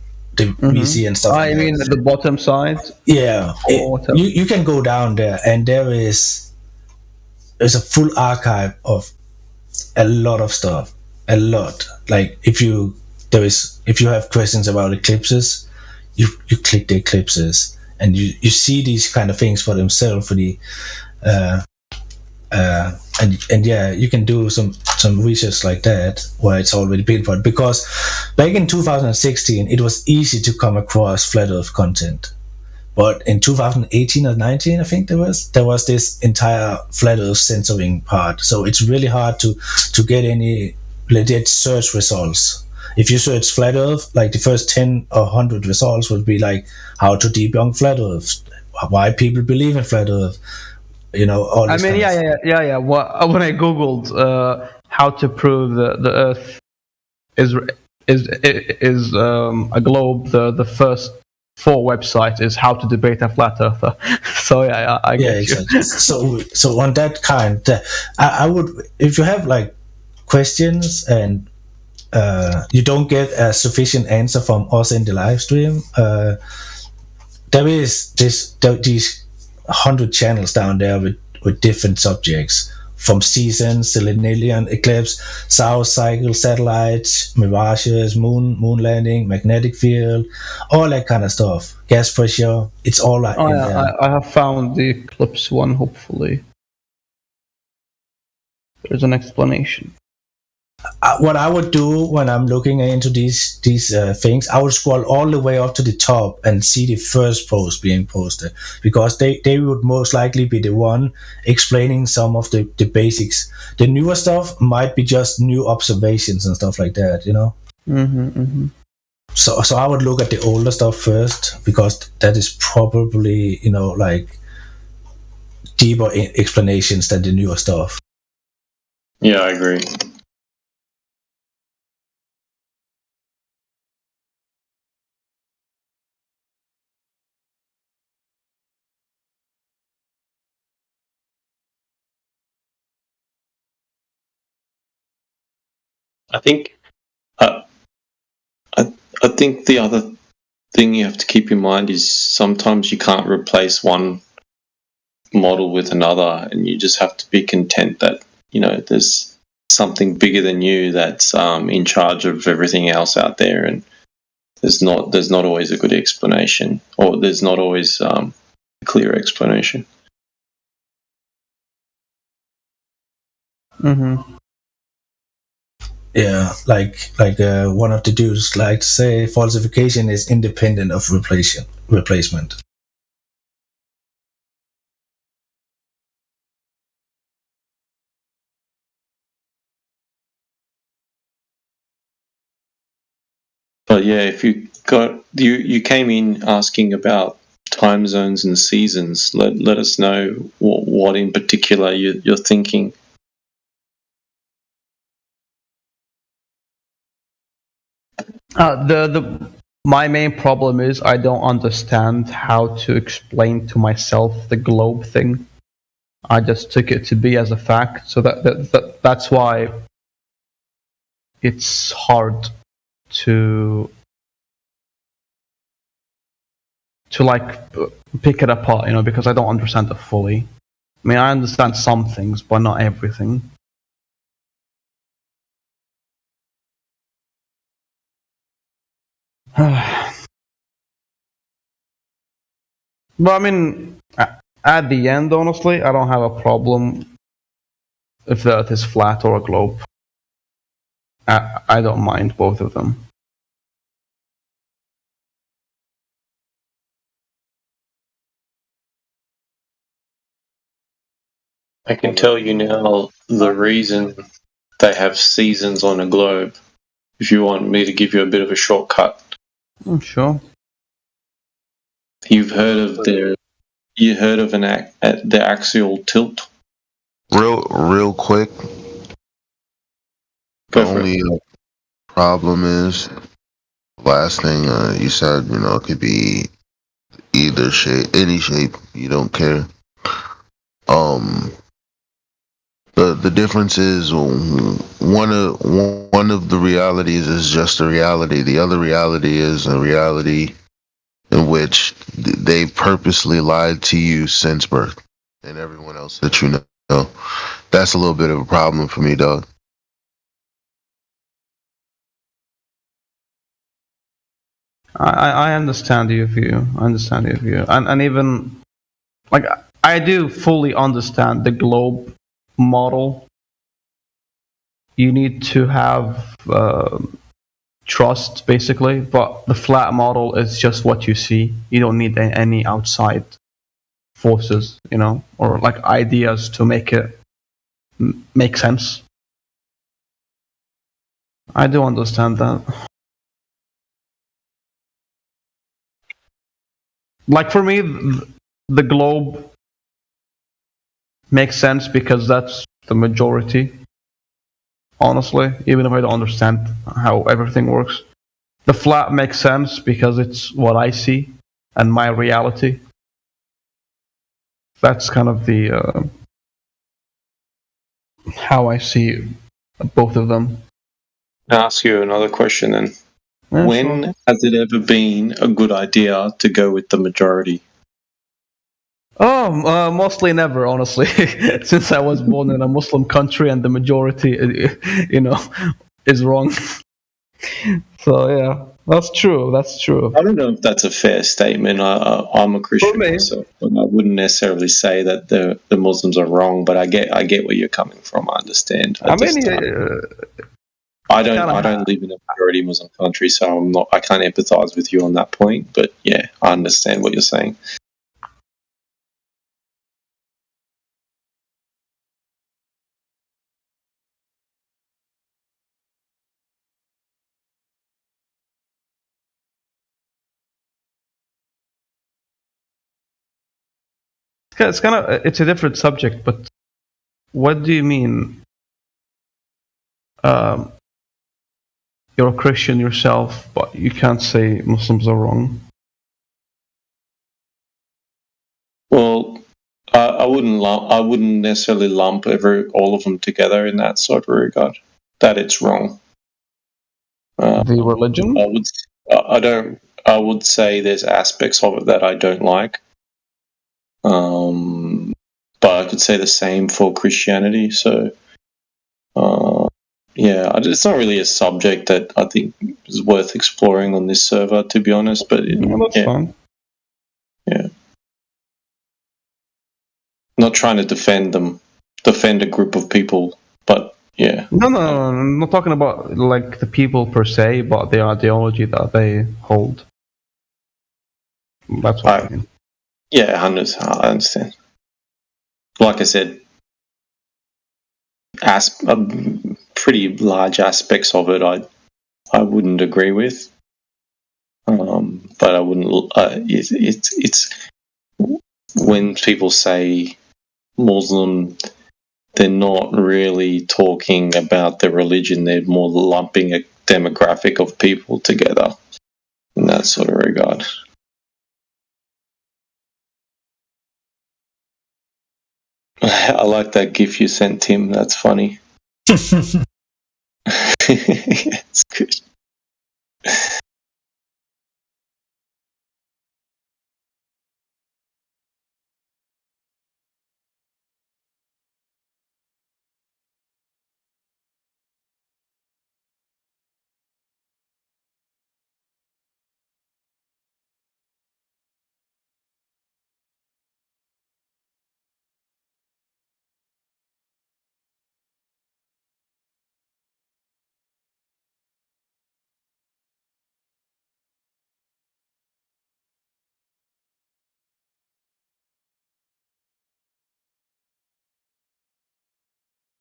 we see and stuff. I mean, the bottom side. Yeah, you can go down there, and there's a full archive of a lot of stuff. A lot. Like if you have questions about eclipses, you click the eclipses, and you see these kind of things for themselves. For the and yeah, you can do some research like that where it's already pinpointed, because back in 2016 it was easy to come across flat Earth content, but in 2018 or 19 I think there was this entire flat Earth censoring part, so it's really hard to get any legit search results. If you search flat Earth, like the first 10 or 100 results would be like how to debunk flat Earth, why people believe in flat Earth, all this. I mean, yeah. When I googled how to prove the Earth is a globe, the first 4 websites is how to debate a flat earther. So yeah, I get you. Exactly. So on that kind, I would, if you have like questions and you don't get a sufficient answer from us in the live stream, there is these 100 channels down there with different subjects, from seasons, selenium eclipse, South cycle, satellites, mirages, moon landing, magnetic field, all that kind of stuff, gas pressure. It's all like in there. I have found the eclipse one. Hopefully there's an explanation. What I would do when I'm looking into these things, I would scroll all the way up to the top and see the first post being posted, because they would most likely be the one explaining some of the basics. The newer stuff might be just new observations and stuff like that, So I would look at the older stuff first, because that is probably like deeper explanations than the newer stuff. Yeah, I agree. I think I think the other thing you have to keep in mind is sometimes you can't replace one model with another, and you just have to be content that there's something bigger than you that's in charge of everything else out there, and there's not always a good explanation, or there's not always a clear explanation. Mm-hmm. Yeah, like one of the dudes like to say, falsification is independent of replacement. But yeah, if you came in asking about time zones and seasons, let us know what in particular you're thinking. My main problem is I don't understand how to explain to myself the globe thing. I just took it to be as a fact, so that's why it's hard to like pick it apart, because I don't understand it fully. I mean, I understand some things, but not everything. But I mean, at the end, honestly, I don't have a problem if the Earth is flat or a globe. I don't mind both of them. I can tell you now the reason they have seasons on a globe, if you want me to give you a bit of a shortcut. Sure. You've heard of the axial tilt? Real quick. The only problem is, last thing you said, it could be either shape, any shape, you don't care. The difference is one of the realities is just a reality. The other reality is a reality in which they purposely lied to you since birth and everyone else that you know. That's a little bit of a problem for me, dog. I understand your view. And even like I do fully understand the globe model. You need to have trust, basically, but the flat model is just what you see. You don't need any outside forces, or like ideas to make it make sense. I do understand that. Like for me, the globe makes sense because that's the majority. Honestly, even if I don't understand how everything works, the flat makes sense because it's what I see and my reality. That's kind of the how I see both of them. I'll ask you another question then. Yeah, when sure. has it ever been a good idea to go with the majority? Oh, mostly never, honestly. Since I was born in a Muslim country and the majority, is wrong. So yeah, that's true. I don't know if that's a fair statement. I'm a Christian myself, but I wouldn't necessarily say that the Muslims are wrong. But I get where you're coming from. I understand. I don't live in a majority Muslim country, so I can't empathize with you on that point. But yeah, I understand what you're saying. It's a different subject, but what do you mean? You're a Christian yourself, but you can't say Muslims are wrong. Well, I wouldn't necessarily lump all of them together in that sort of regard. That it's wrong. The religion? I would say there's aspects of it that I don't like. But I could say the same for Christianity. So, yeah, it's not really a subject that I think is worth exploring on this server, to be honest. But that's fine. Yeah, not trying to defend a group of people, but yeah. No, I'm not talking about like the people per se, but the ideology that they hold. That's what I mean. Yeah, I understand. Like I said, pretty large aspects of it I wouldn't agree with, but I wouldn't. It's when people say Muslim, they're not really talking about their religion. They're more lumping a demographic of people together in that sort of regard. I like that GIF you sent, Tim. That's funny. It's good.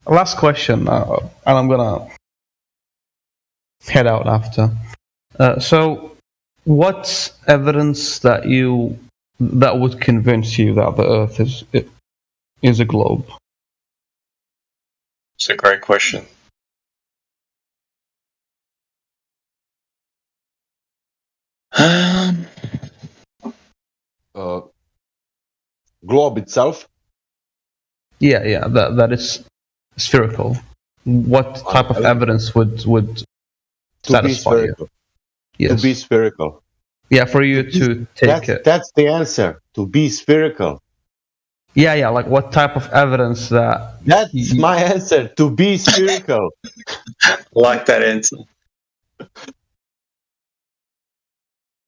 Last question, and I'm gonna head out after. So, what's evidence that would convince you that the Earth is a globe? It's a great question. Globe itself. Yeah, that is spherical? What type of evidence would to be satisfy you? spherical. Yes. To be spherical. Yeah, for you to take it. That's the answer. To be spherical. Yeah. Like what type of evidence that? That's my answer. To be spherical. Like that answer.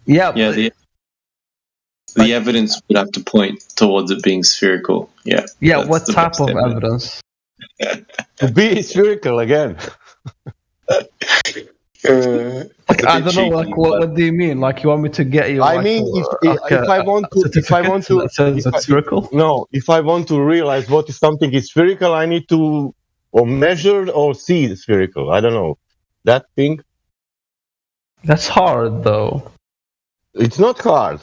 Yeah. Yeah. The evidence would have to point towards it being spherical. Yeah. Yeah. That's What the type best of evidence? To be spherical again. Like, I don't know. Like, what do you mean? Like, you want me to get you? I like, mean, if I want to, it's spherical. No, if I want to realize what is something is spherical, I need to or measure or see the spherical. I don't know that thing. That's hard, though. It's not hard.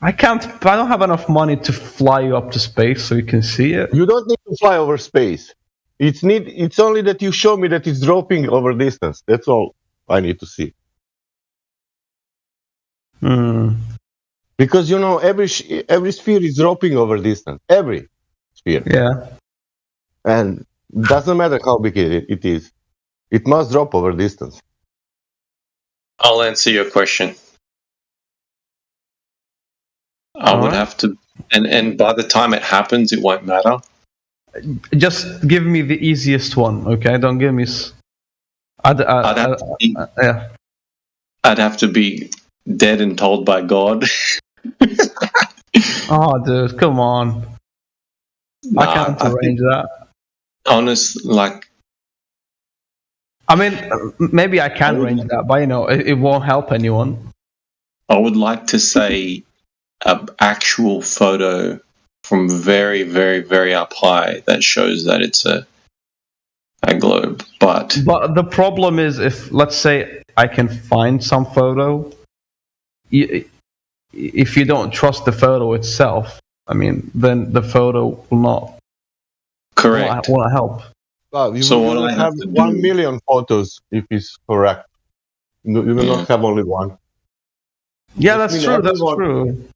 I don't have enough money to fly you up to space so you can see it. You don't need to fly over space. It's only that you show me that it's dropping over distance. That's all I need to see. Because every sphere is dropping over distance. Every sphere. Yeah. And doesn't matter how big it is. It must drop over distance. I'll answer your question. I would have to, and by the time it happens, it won't matter. Just give me the easiest one, okay? Don't give me. I'd have to be dead and told by God. Oh, dude, come on! I can't arrange that. Honest, like. I mean, maybe I can arrange that, but it won't help anyone. I would like to say an actual photo from very, very, very up high that shows that it's a globe. But the problem is, if let's say I can find some photo, if you don't trust the photo itself, I mean, then the photo will not. Correct. Won't help. Well, you will have 1 million photos if it's correct. You will not have only one. Yeah, that's true. That's true.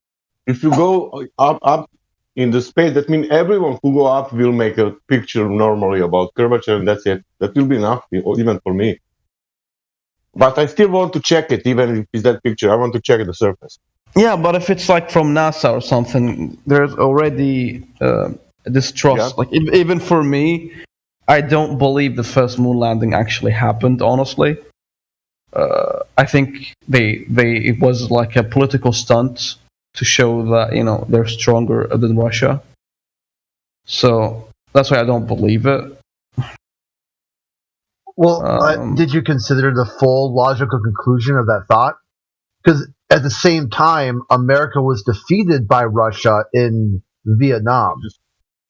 If you go up in the space, that means everyone who go up will make a picture normally about curvature, and that's it. That will be enough, even for me. But I still want to check it, even if it's that picture. I want to check the surface. Yeah, but if it's like from NASA or something, there's already distrust. Yeah. Like even for me, I don't believe the first moon landing actually happened. Honestly, I think it was like a political stunt to show that they're stronger than Russia. So that's why I don't believe it. Well, did you consider the full logical conclusion of that thought? Because at the same time, America was defeated by Russia in Vietnam.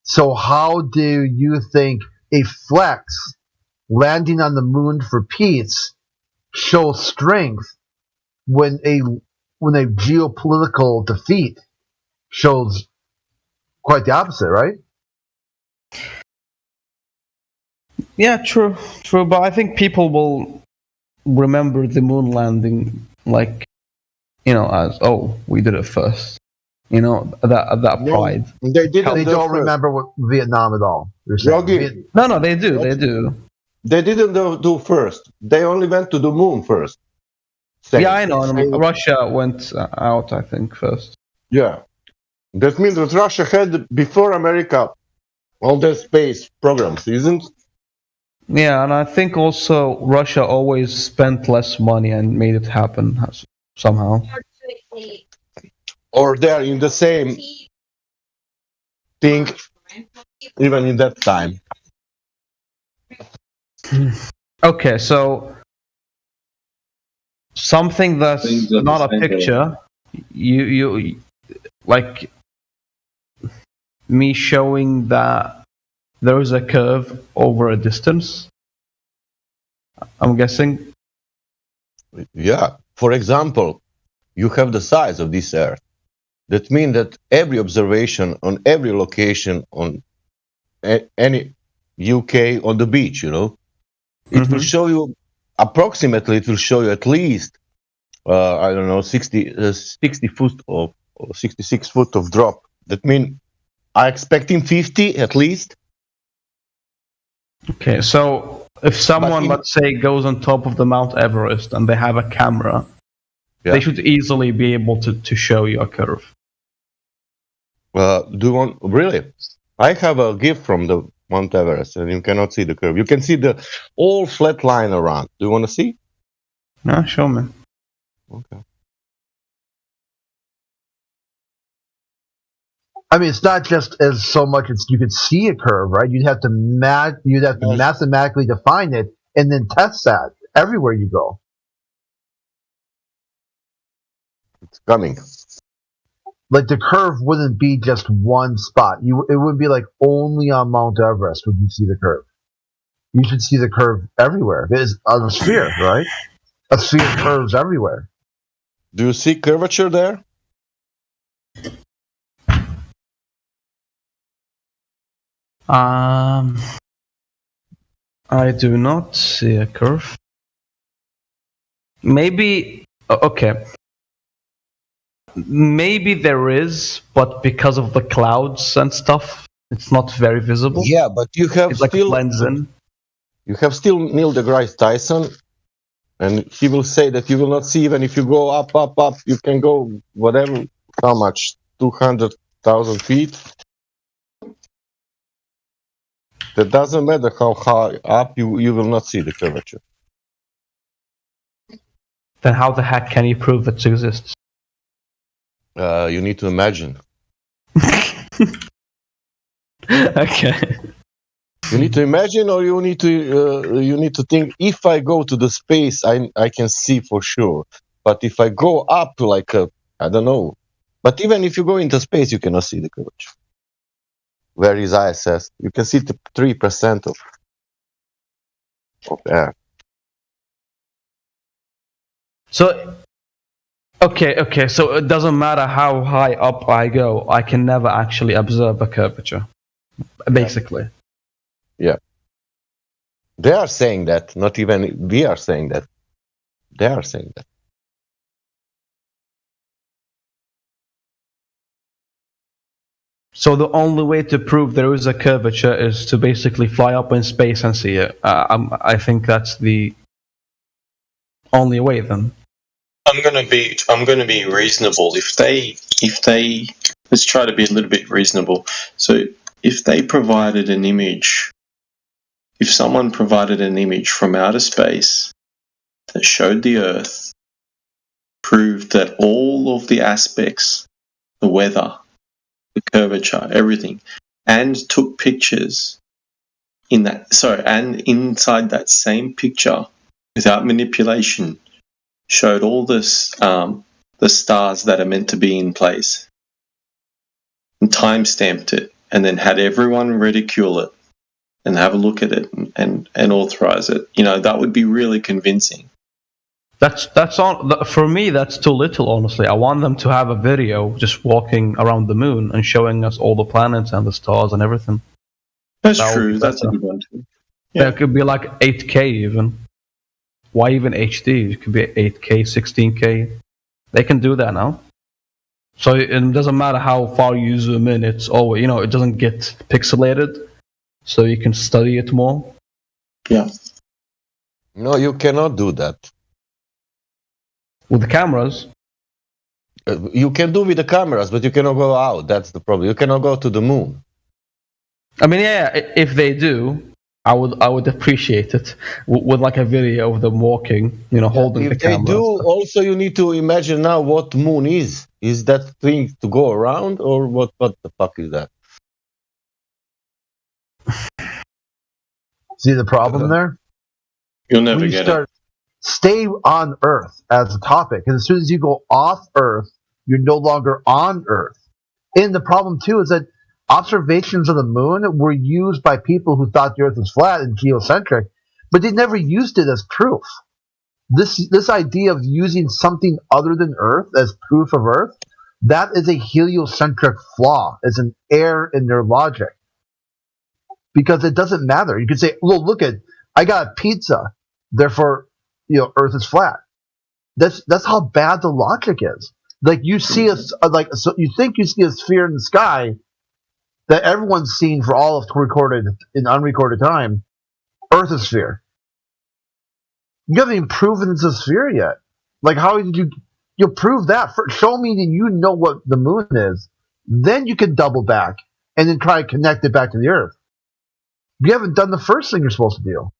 So how do you think a flex landing on the moon for peace shows strength when a geopolitical defeat shows quite the opposite, right? Yeah, true. But I think people will remember the moon landing as we did it first. That pride. They didn't. They don't remember Vietnam at all. No, they do. They do. They didn't do first. They only went to the moon first. Yeah, I know. Russia went out, I think, first. Yeah. That means that Russia had, before America, all their space programs, isn't? Yeah, and I think also Russia always spent less money and made it happen somehow. Or they're in the same thing, even in that time. Okay, so something that's not a picture, you like me showing that there is a curve over a distance, I'm guessing. Yeah. For example, you have the size of this Earth. That means that every observation on every location on any UK on the beach, it will show you approximately. It will show you at least, 60 foot or 66 foot of drop. That means I'm expecting 50 at least. Okay, so if someone, let's say, goes on top of the Mount Everest and they have a camera, they should easily be able to show you a curve. Do you want really? I have a gift from the Mount Everest, and you cannot see the curve. You can see the all flat line around. Do you want to see? No, show me. Okay. I mean, it's not just as so much as you could see a curve, right? You'd have to mathematically define it and then test that everywhere you go. It's coming. Like the curve wouldn't be just one spot. It wouldn't be like only on Mount Everest would you see the curve. You should see the curve everywhere. It is a sphere, right? A sphere curves everywhere. Do you see curvature there? I do not see a curve. Maybe okay. Maybe there is, but because of the clouds and stuff, it's not very visible. Yeah, but you have still blends in. You have still Neil deGrasse Tyson, and he will say that you will not see even if you go up. You can go whatever, how much, 200,000 feet. That doesn't matter how high up you will not see the curvature. Then how the heck can you prove it exists? You need to imagine. Okay. You need to imagine, or you need to think. If I go to the space, I can see for sure. But if I go up to I don't know. But even if you go into space, you cannot see the curvature. Where is ISS? You can see the 3% of air. So, okay. So it doesn't matter how high up I go. I can never actually observe a curvature, basically. Yeah. They are saying that. Not even we are saying that. They are saying that. So the only way to prove there is a curvature is to basically fly up in space and see it. I think that's the only way then. I'm gonna be reasonable. If they let's try to be a little bit reasonable. So if they provided an image, if someone provided an image from outer space that showed the Earth, proved that all of the aspects, the weather, the curvature, everything, and took pictures and inside that same picture, without manipulation, showed all this the stars that are meant to be in place, and time-stamped it, and then had everyone ridicule it and have a look at it and authorize it. That would be really convincing. That's all for me. That's too little, honestly. I want them to have a video just walking around the moon and showing us all the planets and the stars and everything. That's true. That's a good one too. Yeah, it could be like 8K even. Why even HD? It could be 8K, 16K. They can do that now. So it doesn't matter how far you zoom in. It's always, it doesn't get pixelated, so you can study it more. Yeah. No, you cannot do that. With the cameras? You can do with the cameras, but you cannot go out. That's the problem. You cannot go to the moon. I mean, yeah, if they do, I would appreciate it with like a video of them walking, holding the camera. If they do, also you need to imagine now what moon is. Is that thing to go around, or what the fuck is that? See the problem there? You'll never get it. Stay on Earth as a topic, and as soon as you go off Earth, you're no longer on Earth. And the problem too is that observations of the moon were used by people who thought the Earth was flat and geocentric, but they never used it as proof. This idea of using something other than Earth as proof of Earth, that is a heliocentric flaw. It's an error in their logic. Because it doesn't matter. You could say, well, look I got a pizza, therefore Earth is flat. That's how bad the logic is. Like you see so you think you see a sphere in the sky that everyone's seen for all of recorded and unrecorded time, Earth is a sphere. You haven't even proven it's a sphere yet. Like, how did you'll prove that? Show me that you know what the moon is. Then you can double back and then try to connect it back to the Earth. You haven't done the first thing you're supposed to do.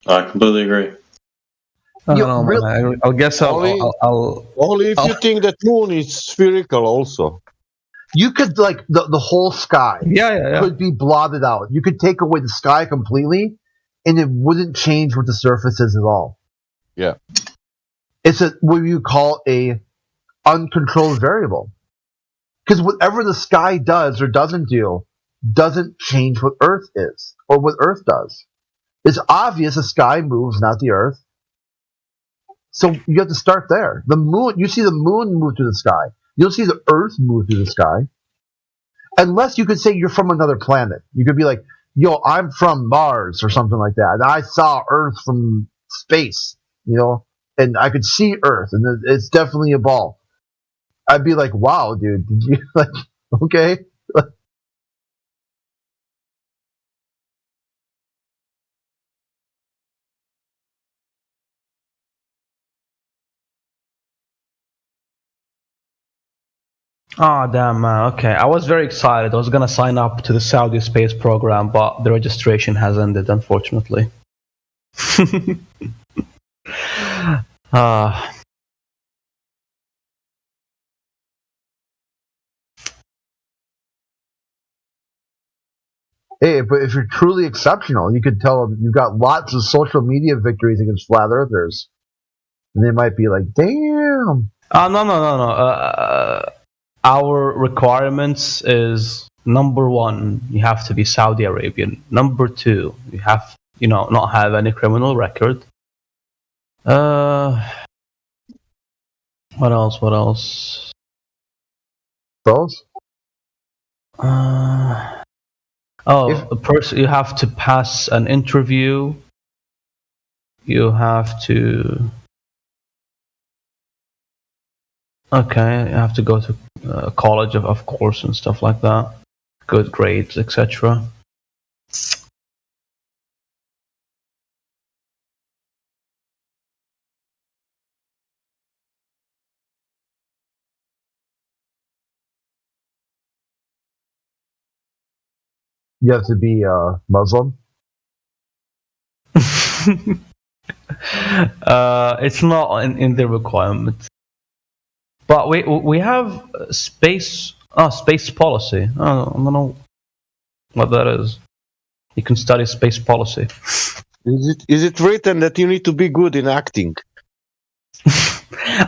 I completely agree. I don't know, man. I guess I'll only if you think that moon is spherical also. You could, like, the whole sky could be blotted out. You could take away the sky completely, and it wouldn't change what the surface is at all. Yeah. It's what you call a uncontrolled variable. Because whatever the sky does or doesn't do doesn't change what Earth is or what Earth does. It's obvious the sky moves, not the Earth. So you have to start there. The moon, you see the moon move through the sky. You'll see the Earth move through the sky. Unless you could say you're from another planet. You could be like, yo, I'm from Mars or something like that. And I saw Earth from space, and I could see Earth, and it's definitely a ball. I'd be like, wow, dude, did you, okay? Oh, damn, man. Okay. I was very excited. I was going to sign up to the Saudi space program, but the registration has ended, unfortunately. Hey, but if you're truly exceptional, you could tell them you've got lots of social media victories against flat earthers. And they might be like, damn. No. Our requirements is number 1, you have to be Saudi Arabian. Number 2, you have, not have any criminal record. What else? Those? You have to pass an interview. You have to. Okay, you have to go to college, of course, and stuff like that. Good grades, etc. You have to be Muslim? It's not in the requirement. But we have space policy. I don't know what that is. You can study space policy. Is it written that you need to be good in acting?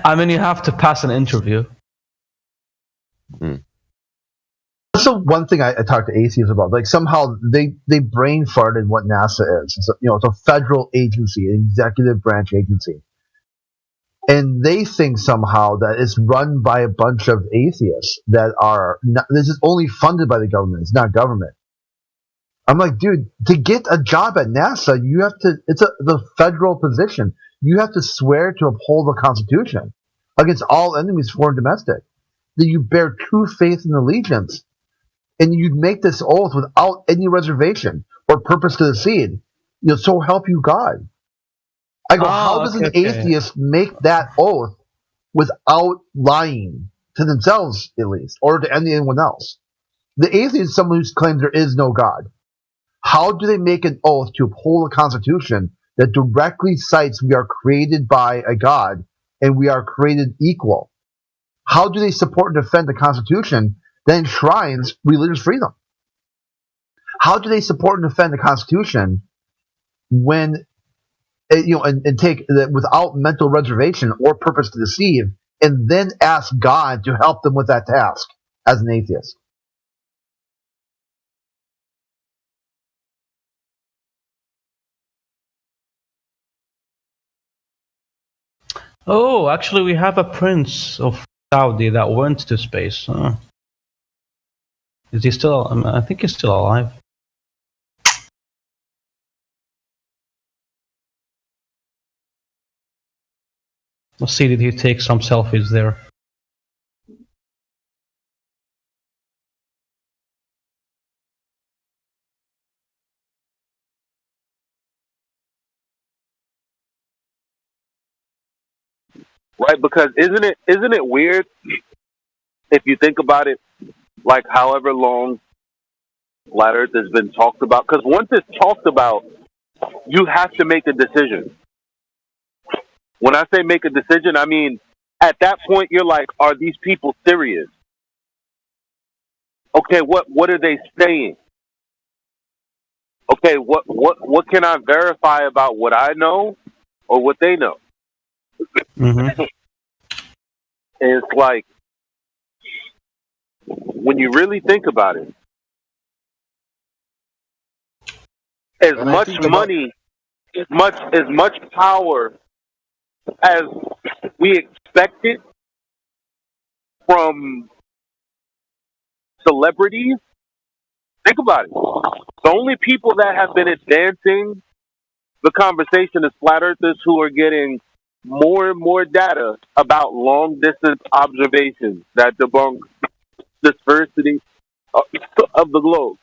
I mean, you have to pass an interview. So one thing I talked to atheists about, like somehow they brain farted what NASA is. It's a federal agency, an executive branch agency. And they think somehow that it's run by a bunch of atheists that are not, this is only funded by the government. It's not government. I'm like, dude, to get a job at NASA, you have to, the federal position. You have to swear to uphold the Constitution against all enemies, foreign and domestic. That you bear true faith and allegiance. And you'd make this oath without any reservation or purpose to deceive. So help you God. I go, how does an atheist make that oath without lying to themselves, at least, or to anyone else? The atheist is someone who claims there is no God. How do they make an oath to uphold a constitution that directly cites we are created by a God and we are created equal? How do they support and defend the Constitution that enshrines religious freedom? How do they support and defend the Constitution when and take that without mental reservation or purpose to deceive, and then ask God to help them with that task as an atheist? Oh, actually, we have a prince of Saudi that went to space. Is he still? I think he's still alive. Let's see, did he take some selfies there? right? Because isn't it weird if you think about it? Like however long flat Earth has been talked about, because once it's talked about, you have to make a decision. When I say make a decision, I mean at that point you're like, are these people serious? Okay, what are they saying? Okay, what can I verify about what I know or what they know? Mm-hmm. And it's like, when you really think about it, as much money, as much power as we expected from celebrities, think about it. The only people that have been advancing the conversation is flat earthers who are getting more and more data about long distance observations that debunk diversity of the globe.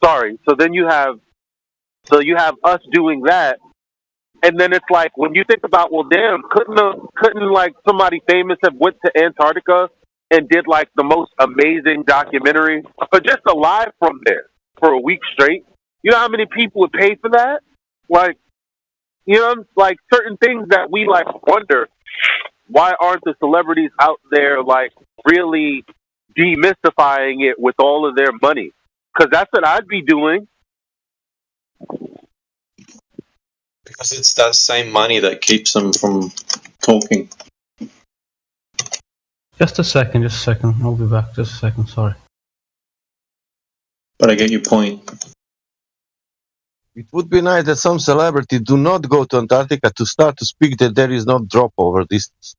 Sorry. So then you have us doing that, and then it's like when you think about, well, damn, couldn't like somebody famous have went to Antarctica and did like the most amazing documentary, or just alive from there for a week straight? You know how many people would pay for that? Like, you know, like certain things that we like wonder, why aren't the celebrities out there like really demystifying it with all of their money? Because that's what I'd be doing. Because it's that same money that keeps them from talking. Just a second. I'll be back. Just a second. Sorry. But I get your point. It would be nice that some celebrity do not go to Antarctica to start to speak that there is no drop over distance.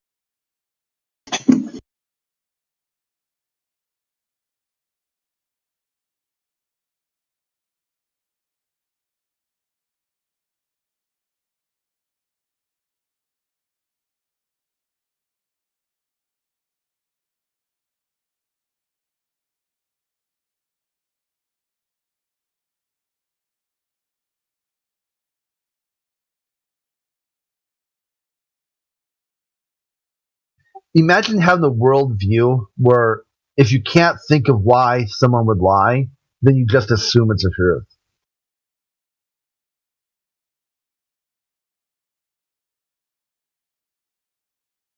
Imagine having a world view where if you can't think of why someone would lie, then you just assume it's the truth.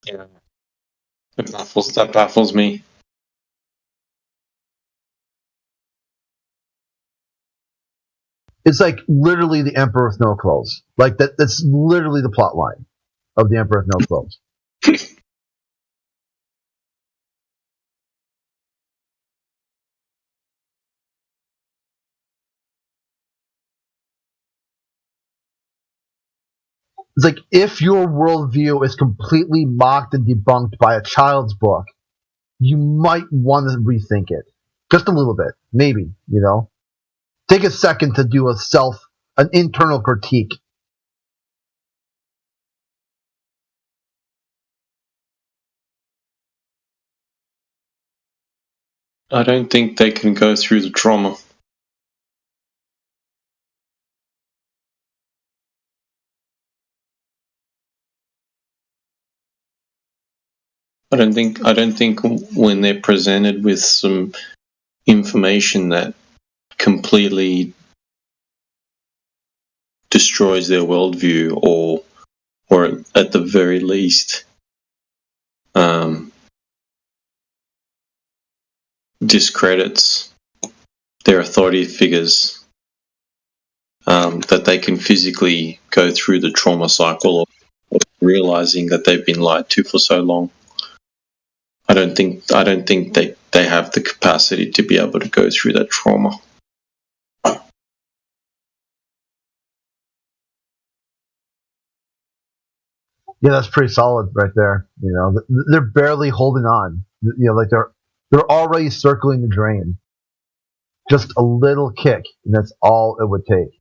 Yeah. That baffles me. It's like literally the Emperor with no clothes. Like that's literally the plot line of the Emperor with no clothes. It's like if your worldview is completely mocked and debunked by a child's book, you might want to rethink it. Just a little bit. Maybe, you know? Take a second to do an internal critique. I don't think they can go through the trauma. I don't think when they're presented with some information that completely destroys their worldview, or at the very least discredits their authority figures, that they can physically go through the trauma cycle of realizing that they've been lied to for so long. I don't think they have the capacity to be able to go through that trauma. Yeah, that's pretty solid right there. You know, they're barely holding on. You know, like they're already circling the drain. Just a little kick, and that's all it would take.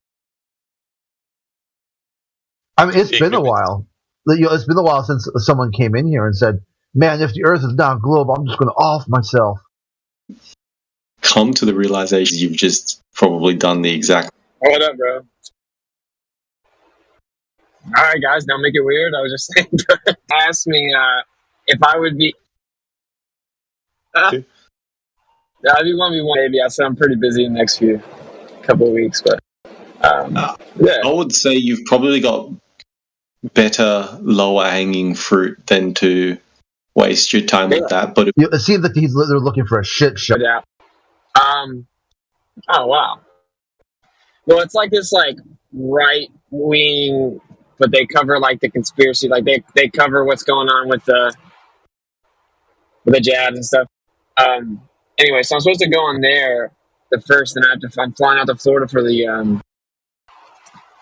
I mean, it's been a while. You know, it's been a while since someone came in here and said, "Man, if the Earth is not a globe, I'm just going to off myself." Come to the realization you've just probably done the exact. What up, bro? All right, guys, don't make it weird. I was just saying, ask me if I would be. I'd be 1v1 maybe. I said I'm pretty busy in the next couple of weeks, but yeah. I would say you've probably got better lower hanging fruit than to waste your time with that. But it seems like they're looking for a shit show. Yeah. Oh wow. Well, it's like this like right wing, but they cover like the conspiracy. Like they cover what's going on with the jabs and stuff. Anyway, so I'm supposed to go on there the first, and I'm flying out to Florida for the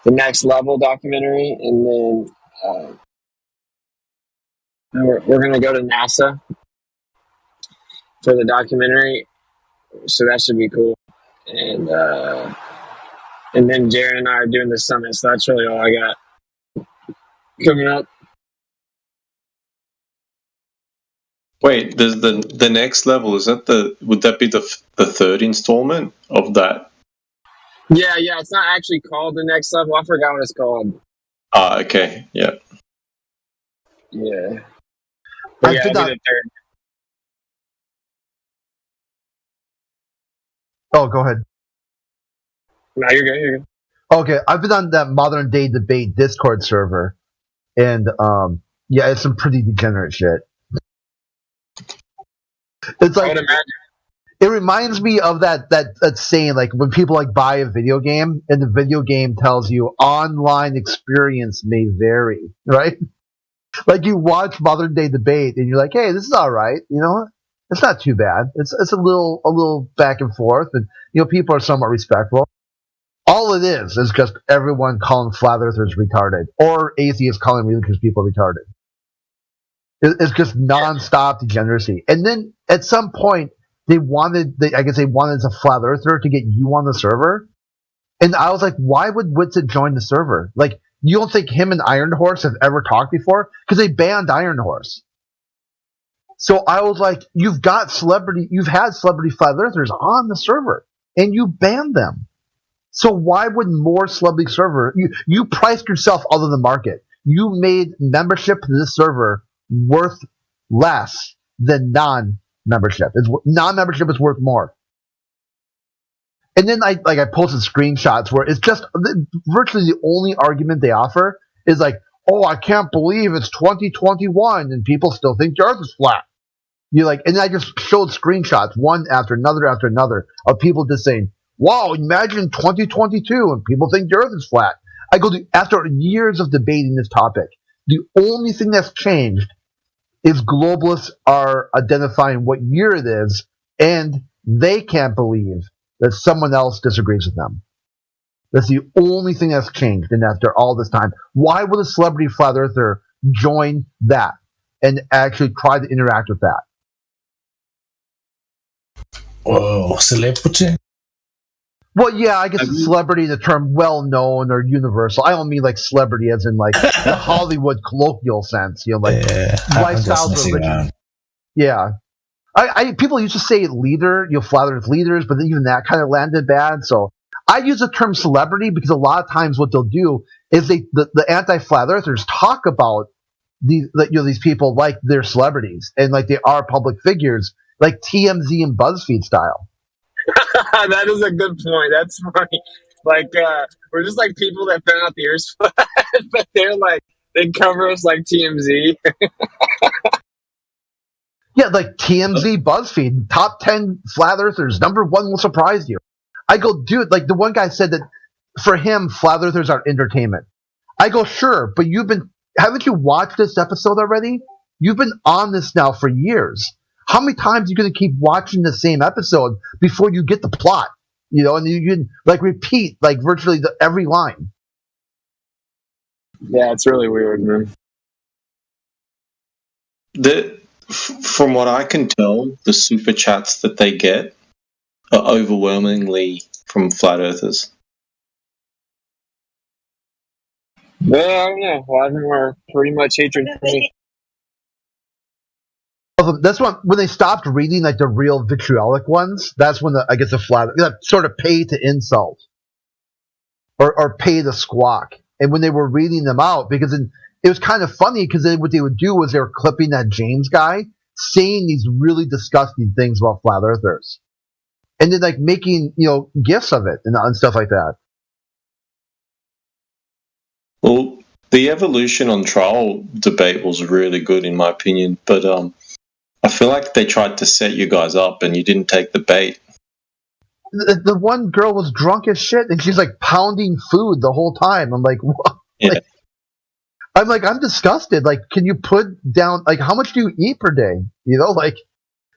Next Level documentary, and then we're gonna go to NASA for the documentary, so that should be cool. And then Jared and I are doing the summit, so that's really all I got coming up. wait, there's the Next Level. Is that would that be the third installment of that? Yeah, it's not actually called the Next Level. I forgot what it's called. Okay, yeah. Yeah. But I'll be the third. Oh, go ahead. No, you're good. Okay, I've been on that Modern Day Debate Discord server, and yeah, it's some pretty degenerate shit. It's like it reminds me of that saying, like when people like buy a video game and the video game tells you online experience may vary, right? Like you watch Modern Day Debate and you're like, hey, this is all right, you know, it's not too bad. It's a little back and forth, and you know people are somewhat respectful. All it is just everyone calling flat earthers retarded, or atheists calling religious people retarded. It's just nonstop degeneracy. And then at some point, I guess they wanted a flat earther to get you on the server. And I was like, why would Witsit join the server? Like, you don't think him and Iron Horse have ever talked before? Because they banned Iron Horse. So I was like, you've had celebrity flat earthers on the server, and you banned them. So why would more celebrity server? You priced yourself out of the market. You made membership to this server worth less than non-membership. Non-membership is worth more. And then I posted screenshots where it's just virtually the only argument they offer is like, oh, I can't believe it's 2021 and people still think the Earth is flat. And then I just showed screenshots one after another of people just saying, wow, imagine 2022 and people think the Earth is flat. I go, after years of debating this topic, the only thing that's changed is globalists are identifying what year it is, and they can't believe that someone else disagrees with them. That's the only thing that's changed. And after all this time, why would a celebrity flat earther join that and actually try to interact with that? Whoa, celebrity? Well, yeah, I guess celebrity, the term well-known or universal. I don't mean like celebrity as in like the Hollywood colloquial sense, you know, like lifestyles, religion. Yeah. People used to say leader, flat earth leaders, but even that kind of landed bad. So I use the term celebrity because a lot of times what they'll do is the anti-flat earthers talk about these people like they're celebrities and like they are public figures, like TMZ and BuzzFeed style. That is a good point. That's funny. Like, we're just like people that found out the Earth's flat, but they cover us like TMZ. Yeah, like TMZ, BuzzFeed, top 10 flat earthers, number one will surprise you. I go, dude, like the one guy said that for him, flat earthers are entertainment. I go, sure, but haven't you watched this episode already? You've been on this now for years. How many times are you going to keep watching the same episode before you get the plot? You know, and you can like repeat like virtually every line. Yeah, it's really weird, man. From what I can tell, the super chats that they get are overwhelmingly from flat earthers. Well, I don't know. A lot of them are pretty much hatred for me. That's when they stopped reading like the real vitriolic ones. That's when the flat sort of pay to insult or pay to squawk. and when they were reading them out, because it was kind of funny because then what they would do was they were clipping that James guy saying these really disgusting things about flat earthers, and then like making gifs of it and stuff like that. Well, the evolution on trial debate was really good in my opinion, but I feel like they tried to set you guys up and you didn't take the bait. The one girl was drunk as shit and she's like pounding food the whole time. I'm like, what? Yeah. I'm disgusted. Like, can you put down, like, how much do you eat per day? Like,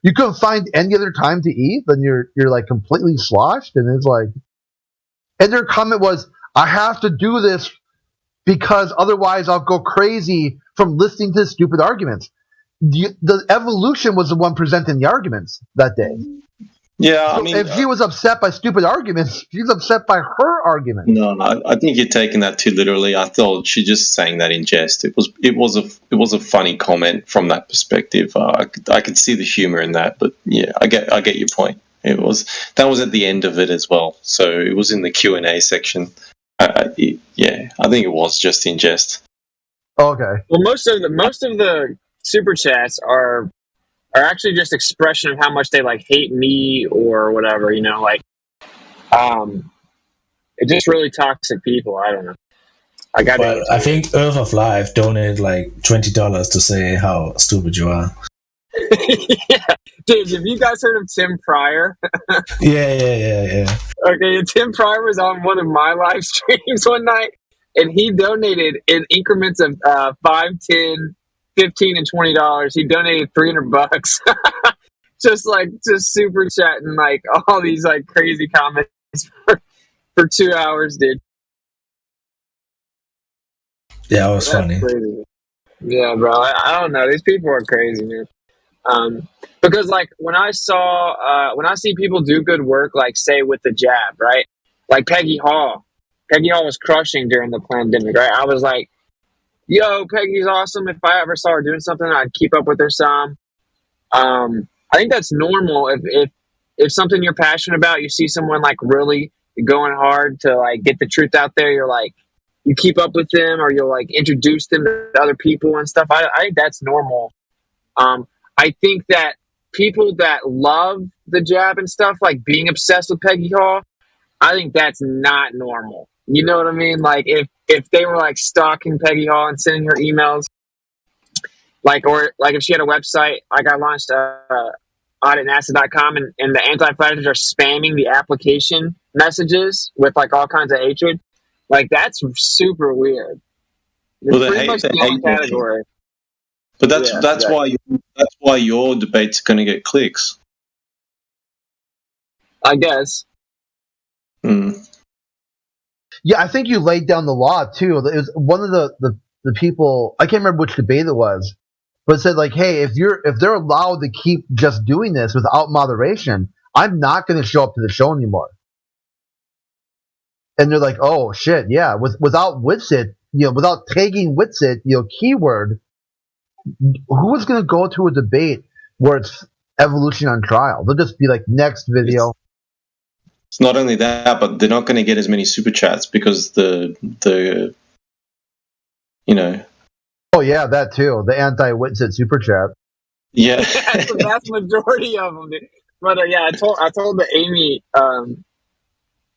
you couldn't find any other time to eat, then you're like completely sloshed. And it's like, and their comment was, I have to do this because otherwise I'll go crazy from listening to stupid arguments. The evolution was the one presenting the arguments that day. Yeah, so I mean, if she was upset by stupid arguments, she's upset by her argument. No, I think you're taking that too literally. I thought she just saying that in jest. It was a funny comment from that perspective. I could see the humor in that, but yeah, I get your point. That was at the end of it as well. So it was in the Q&A section. I think it was just in jest. Okay. Well, most of the super chats are actually just expression of how much they like hate me or whatever, it's just really toxic people. I don't know. I think Earth of Life donated like $20 to say how stupid you are. Yeah. Dude, have you guys heard of Tim Pryor? Yeah. Okay, Tim Pryor was on one of my live streams one night, and he donated in increments of $5, $10, $15, and $20. He donated $300, just super chatting like all these like crazy comments for 2 hours, dude. Yeah, it was funny. Crazy. Yeah, bro. I don't know. These people are crazy, man. Because like when I see people do good work, like say with the jab, right? Like Peggy Hall was crushing during the pandemic, right? I was like, yo, Peggy's awesome. If I ever saw her doing something, I'd keep up with her some. I think that's normal. If something you're passionate about, you see someone like really going hard to like get the truth out there, you're like, you keep up with them or you'll like introduce them to other people and stuff. I think that's normal. I think that people that love the jab and stuff, like being obsessed with Peggy Hall, I think that's not normal. You know what I mean? Like if they were like stalking Peggy Hall and sending her emails, or if she had a website, like I launched auditnasa.com and the anti-fighters are spamming the application messages with like all kinds of hatred, like that's super weird. It's Well, pretty much the only category. But that's why your debate's going to get clicks. I guess. Yeah, I think you laid down the law too. It was one of the people, I can't remember which debate it was, but it said like, hey, if they're allowed to keep just doing this without moderation, I'm not going to show up to the show anymore. And they're like, oh shit, yeah, without Witsit, without tagging Witsit, keyword, who is going to go to a debate where it's evolution on trial? They'll just be like, next video. It's not only that, but they're not going to get as many super chats because the Oh yeah, that too. The anti-Witsit super chat. Yeah, that's the vast majority of them. Dude. But I told the Amy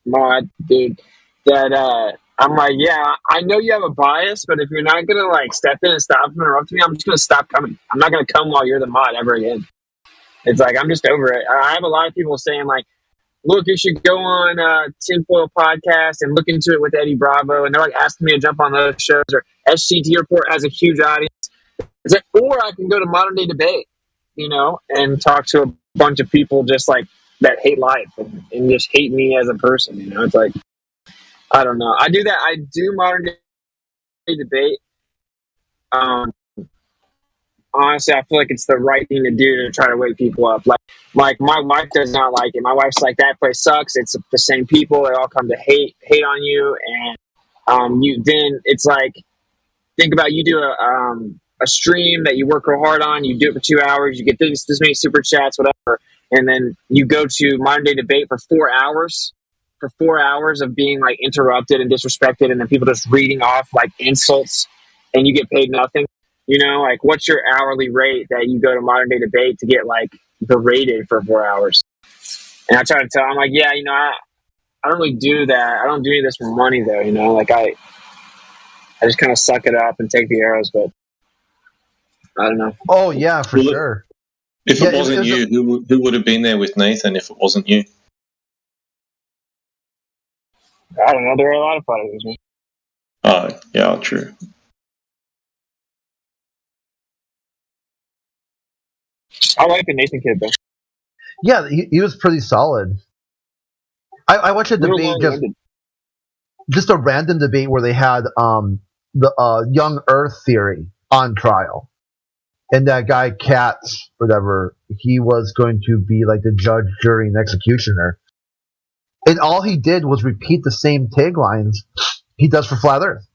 mod dude that I'm like, yeah, I know you have a bias, but if you're not gonna like step in and stop interrupting me, I'm just gonna stop coming. I'm not gonna come while you're the mod ever again. It's like I'm just over it. I have a lot of people saying like, look, you should go on Tinfoil Podcast and look into it with Eddie Bravo, and they're like asking me to jump on those shows, or SGT Report has a huge audience. It's like, or I can go to Modern Day Debate, and talk to a bunch of people just like that hate life and just hate me as a person. It's like, I don't know. I do that. I do Modern Day Debate. Honestly, I feel like it's the right thing to do to try to wake people up. Like my wife does not like it. My wife's like, that place sucks. It's the same people. They all come to hate on you, and it's like, think about you do a stream that you work real hard on. You do it for 2 hours. You get this many super chats, whatever, and then you go to Modern Day Debate for 4 hours for 4 hours of being like interrupted and disrespected, and then people just reading off like insults, and you get paid nothing. You know, like what's your hourly rate that you go to Modern Day Debate to get like berated for 4 hours? And I try to tell, I'm like, yeah, you know, I don't really do that. I don't do any of this for money though. You know, like I just kind of suck it up and take the arrows, but I don't know. Oh yeah, for sure. If it wasn't you, who would have been there with Nathan if it wasn't you? I don't know. There are a lot of fighters. Man. Oh, yeah, true. I like the Nathan kid, though. Yeah, he was pretty solid. I watched a debate, just a random debate where they had the young Earth theory on trial. And that guy, Katz, whatever, he was going to be like the judge, jury, and executioner. And all he did was repeat the same taglines he does for Flat Earth.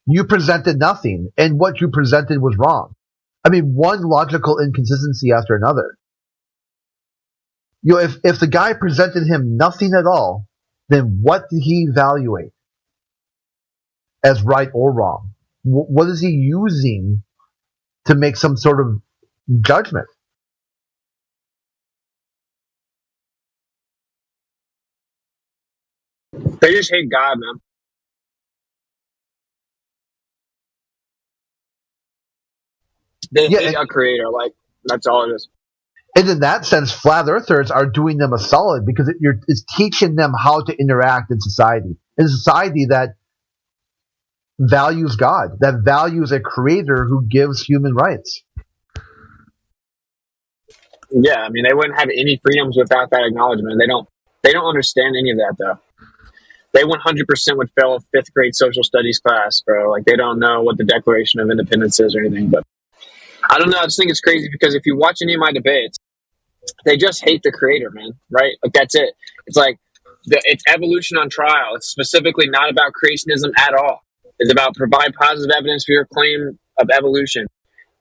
You presented nothing, and what you presented was wrong. I mean, one logical inconsistency after another. You know, if the guy presented him nothing at all, then what did he evaluate as right or wrong? What is he using to make some sort of judgment? They just hate God, man. They hate a creator. Like, that's all it is. And in that sense, flat earthers are doing them a solid because it's teaching them how to interact in society. In a society that values God, that values a creator who gives human rights. Yeah, I mean, they wouldn't have any freedoms without that acknowledgement. They don't understand any of that, though. They 100% would fail a 5th grade social studies class, bro. Like, they don't know what the Declaration of Independence is or anything. But I don't know. I just think it's crazy because if you watch any of my debates, they just hate the creator, man. Right? Like, that's it. It's like, it's evolution on trial. It's specifically not about creationism at all. It's about provide positive evidence for your claim of evolution.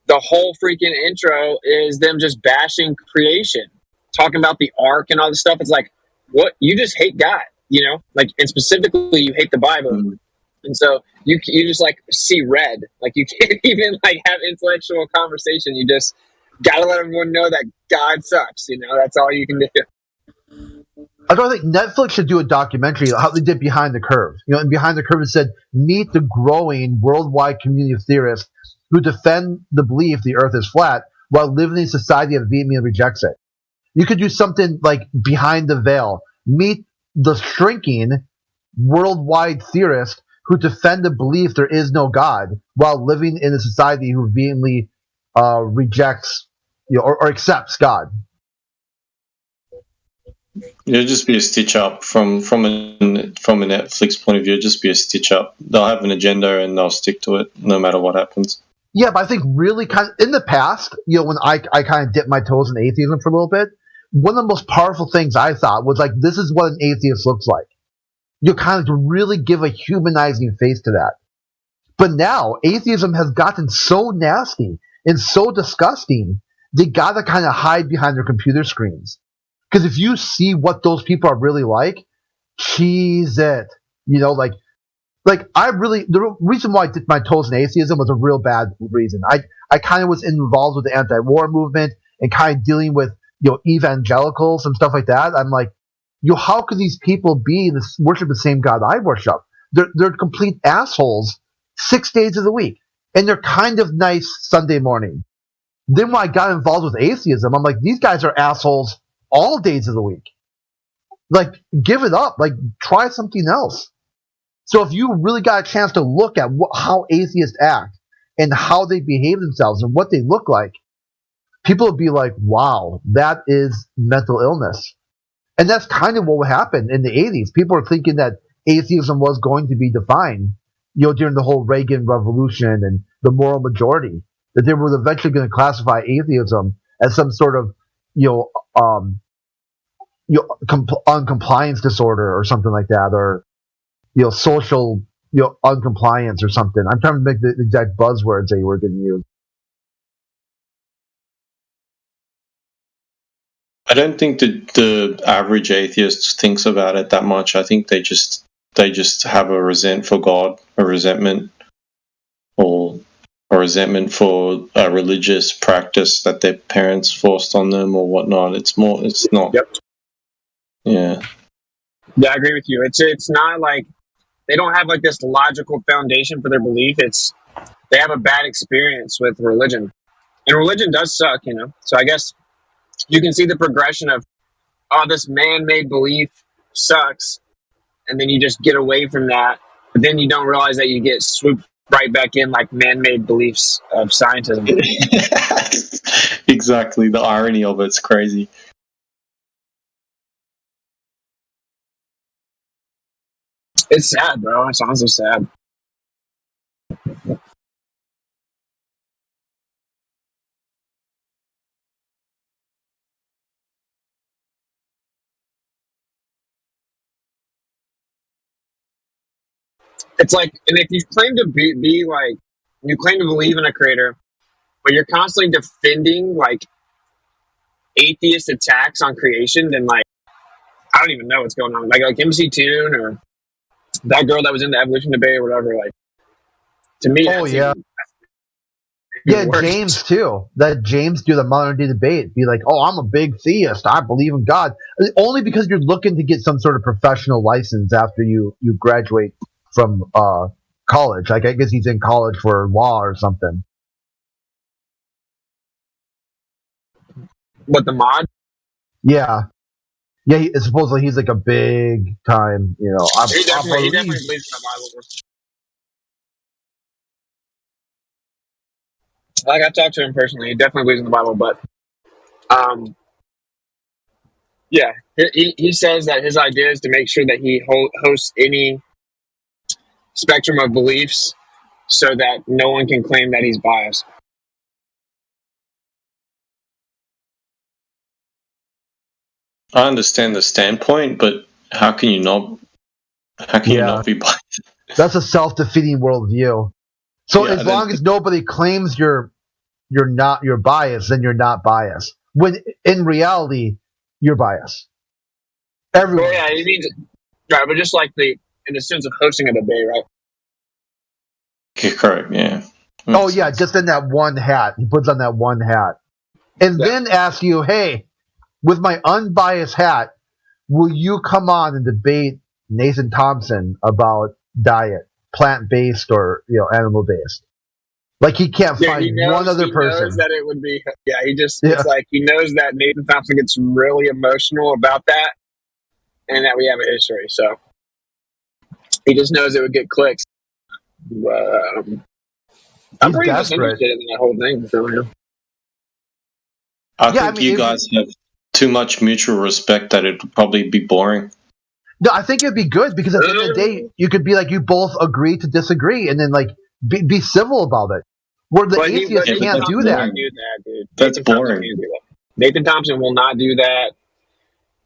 The whole freaking intro is them just bashing creation, talking about the ark and all this stuff. It's like, what? You just hate God, you know? Like, and specifically, you hate the Bible. And so you just like see red. Like, you can't even like have intellectual conversation. You just gotta let everyone know that God sucks. You know, that's all you can do. I don't think Netflix should do a documentary how they did Behind the Curve. You know, and Behind the Curve it said, meet the growing worldwide community of theorists who defend the belief the Earth is flat while living in a society that vehemently rejects it. You could do something like Behind the Veil. Meet the shrinking worldwide theorists who defend the belief there is no God while living in a society who vehemently rejects, you know, or accepts God. It'll just be a stitch up from a Netflix point of view. It'll just be a stitch up. They'll have an agenda and they'll stick to it no matter what happens. Yeah, but I think really kind of in the past, you know, when I kind of dipped my toes in atheism for a little bit, one of the most powerful things I thought was like, this is what an atheist looks like. You kind of to really give a humanizing face to that. But now atheism has gotten so nasty and so disgusting, they gotta kind of hide behind their computer screens. Because if you see what those people are really like, cheese it. You know, like the reason why I dipped my toes in atheism was a real bad reason. I kind of was involved with the anti-war movement and kind of dealing with, you know, evangelicals and stuff like that. I'm like, you know, how could these people worship the same God I worship? They're complete assholes 6 days of the week, and they're kind of nice Sunday morning. Then when I got involved with atheism, I'm like, these guys are assholes all days of the week. Like, give it up. Like, try something else. So if you really got a chance to look at how atheists act and how they behave themselves and what they look like, people would be like, wow, that is mental illness. And that's kind of what happened in the 80s. People were thinking that atheism was going to be defined, you know, during the whole Reagan Revolution and the moral majority, that they were eventually going to classify atheism as some sort of, uncompliance disorder or something like that, or, you know, social, you know, uncompliance or something. I'm trying to make the exact buzzwords they were going to use. I don't think that the average atheist thinks about it that much. I think they just have a resent for God, a resentment, or a resentment for a religious practice that their parents forced on them or whatnot. It's not. Yep. Yeah. Yeah, I agree with you. It's not like they don't have like this logical foundation for their belief. It's they have a bad experience with religion, and religion does suck, you know. So I guess you can see the progression of, oh, this man-made belief sucks, and then you just get away from that, but then you don't realize that you get swooped right back in like man-made beliefs of scientism. Exactly. The irony of it's crazy. It's sad, bro. It sounds so sad. It's like, and if you claim to be like, you claim to believe in a creator, but you're constantly defending like atheist attacks on creation, then like, I don't even know what's going on. Like MC Toon or that girl that was in the evolution debate or whatever. Like, to me, Oh yeah. Yeah, James too. That James do the modern day debate. Be like, oh, I'm a big theist. I believe in God. Only because you're looking to get some sort of professional license after you graduate from college. Like I guess he's in college for law or something. What, the mod? Yeah. Yeah, supposedly he's like a big time, you know. He definitely believes in the Bible. Like, I talked to him personally. He definitely believes in the Bible, but yeah, he says that his idea is to make sure that he hosts any spectrum of beliefs so that no one can claim that he's biased. I understand the standpoint, but how can you not? How can you not be biased? That's a self-defeating worldview. So Yeah, as long as nobody claims you're biased, then you're not biased. When in reality, you're biased. Everyone. Well, yeah, he means right, but just like in the sense of hosting a debate, right? Correct. Yeah. Oh yeah, just in that one hat. He puts on that one hat, and then asks you, "Hey, with my unbiased hat, will you come on and debate Nathan Thompson about diet, plant-based or animal-based?" Like he can't find one other person. He knows that it would be. Yeah, it's like he knows that Nathan Thompson gets really emotional about that, and that we have a history. So he just knows it would get clicks. I'm pretty much interested in that whole thing. So, I think you guys have too much mutual respect that it'd probably be boring. No, I think it'd be good because at the end of the day, you could be like, you both agree to disagree, and then like be civil about it. Where the atheists can't do that. That's boring. Nathan Thompson will not do that.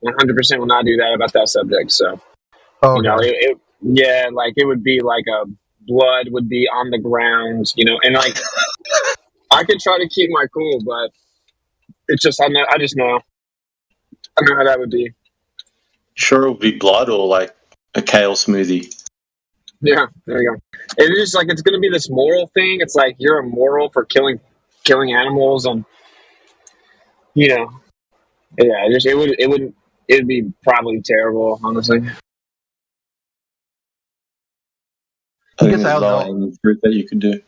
100% will not do that about that subject. So, you know, it would be like a blood would be on the ground, you know, and like I could try to keep my cool, but it's just I know how that would be. Sure, it would be blood or like a kale smoothie. Yeah, there you go. It's just like it's going to be this moral thing. It's like you're immoral for killing animals, and you know, yeah. It'd be probably terrible, honestly. I think there's low-hanging fruit that you could do.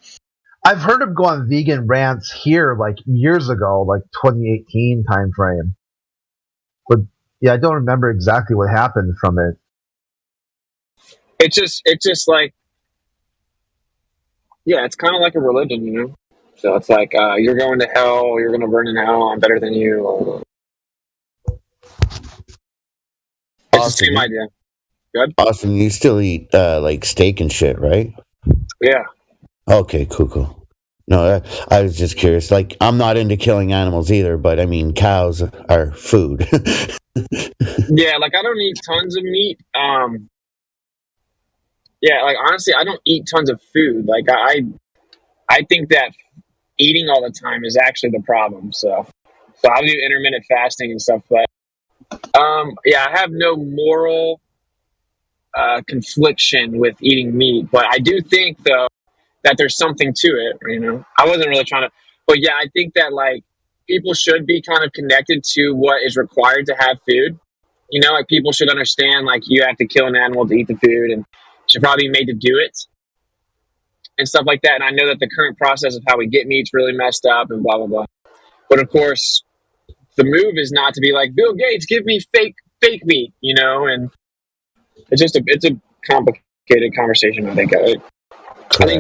I've heard him go on vegan rants here like years ago, like 2018 time frame. But yeah, I don't remember exactly what happened from it. It's just like, yeah, it's kind of like a religion, you know? So it's like, you're going to hell, you're going to burn in hell, I'm better than you. It's the same idea. Good? Austin, you still eat like steak and shit, right? Yeah. Okay, cool. No, I was just curious. Like, I'm not into killing animals either, but I mean, cows are food. Yeah, like I don't eat tons of meat. Yeah, like honestly, I don't eat tons of food. Like I think that eating all the time is actually the problem. So So I do intermittent fasting and stuff. But yeah, I have no moral confliction with eating meat, but I do think though that there's something to it. You know, I wasn't really trying to, but yeah, I think that like people should be kind of connected to what is required to have food. You know, like people should understand like you have to kill an animal to eat the food, and should probably be made to do it and stuff like that. And I know that the current process of how we get meat's really messed up and blah blah blah. But of course, the move is not to be like Bill Gates, give me fake meat, you know. And it's just it's a complicated conversation. I think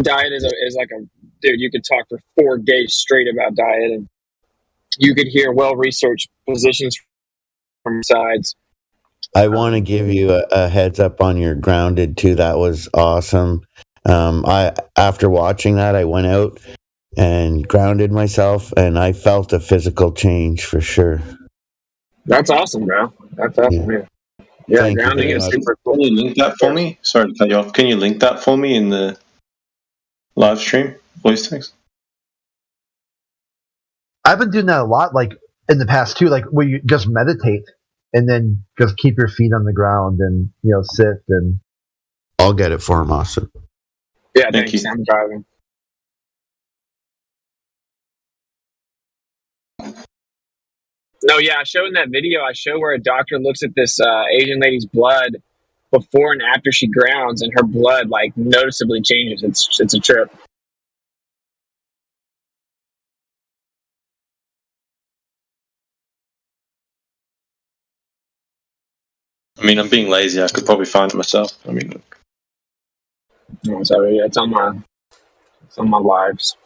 diet is like a dude. You could talk for 4 days straight about diet, and you could hear well researched positions from sides. I want to give you a heads up on your grounded too. That was awesome. After watching that, I went out and grounded myself, and I felt a physical change for sure. That's awesome, bro. That's awesome, man. Yeah, grounding is super cool. Can you link that for me? Sorry to cut you off. Can you link that for me in the live stream voice text? I've been doing that a lot, like in the past too, like where you just meditate and then just keep your feet on the ground and sit and. I'll get it for him, Austin. Yeah, thanks. I'm driving. No, yeah, I show in that video. I show where a doctor looks at this Asian lady's blood before and after she grounds, and her blood like noticeably changes. It's a trip. I mean, I'm being lazy. I could probably find it myself. I mean, sorry, it's on my lives.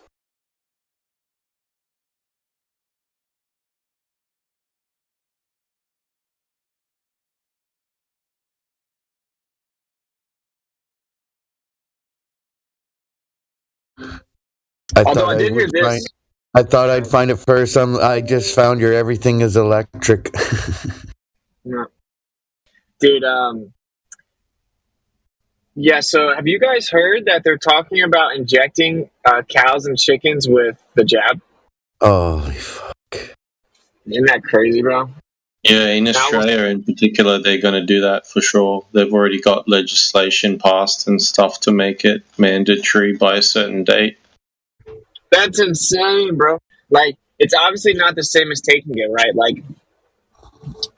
I thought I'd find it first. I just found your everything is electric. Yeah. Dude, yeah, so have you guys heard that they're talking about injecting cows and chickens with the jab? Oh, fuck. Isn't that crazy, bro? Yeah, in Australia in particular, they're going to do that for sure. They've already got legislation passed and stuff to make it mandatory by a certain date. That's insane, bro. Like, it's obviously not the same as taking it, right? Like,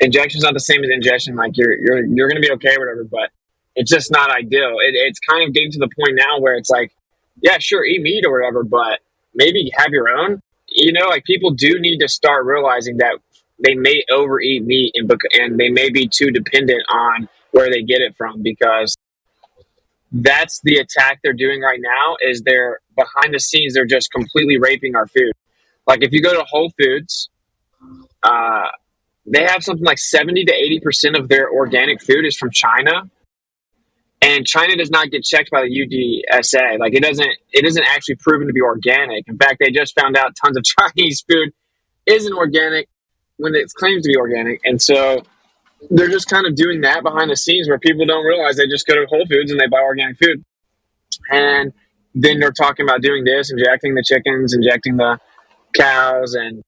injection's not the same as ingestion. Like, you're going to be okay or whatever, but it's just not ideal. It's kind of getting to the point now where it's like, yeah, sure, eat meat or whatever, but maybe have your own. You know, like, people do need to start realizing that they may overeat meat and they may be too dependent on where they get it from, because that's the attack they're doing right now. Is they're behind the scenes, they're just completely raping our food. Like, if you go to Whole Foods, they have something like 70 to 80% of their organic food is from China, and China does not get checked by the UDSA. Like, it isn't actually proven to be organic. In fact, they just found out tons of Chinese food isn't organic when it claims to be organic. And so they're just kind of doing that behind the scenes where people don't realize. They just go to Whole Foods and they buy organic food. And then they're talking about doing this, injecting the chickens, injecting the cows, and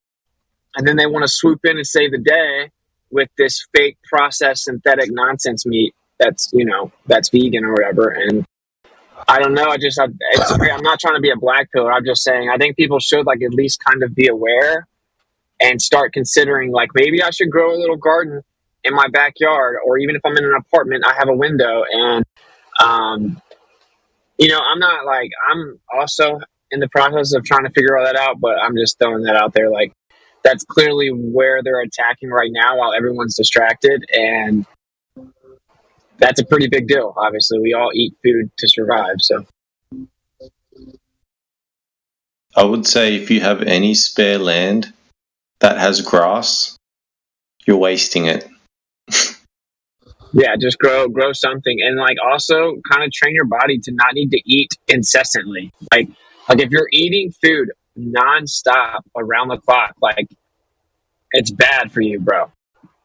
then they want to swoop in and save the day with this fake processed synthetic nonsense meat that's vegan or whatever. And I don't know. I'm not trying to be a black pillar. I'm just saying I think people should like at least kind of be aware and start considering, like, maybe I should grow a little garden in my backyard, or even if I'm in an apartment, I have a window. And, I'm also in the process of trying to figure all that out, but I'm just throwing that out there. Like, that's clearly where they're attacking right now while everyone's distracted. And that's a pretty big deal. Obviously, we all eat food to survive. So I would say if you have any spare land that has grass, you're wasting it. Yeah, just grow something, and like also kind of train your body to not need to eat incessantly. Like if you're eating food nonstop around the clock, like, it's bad for you, bro.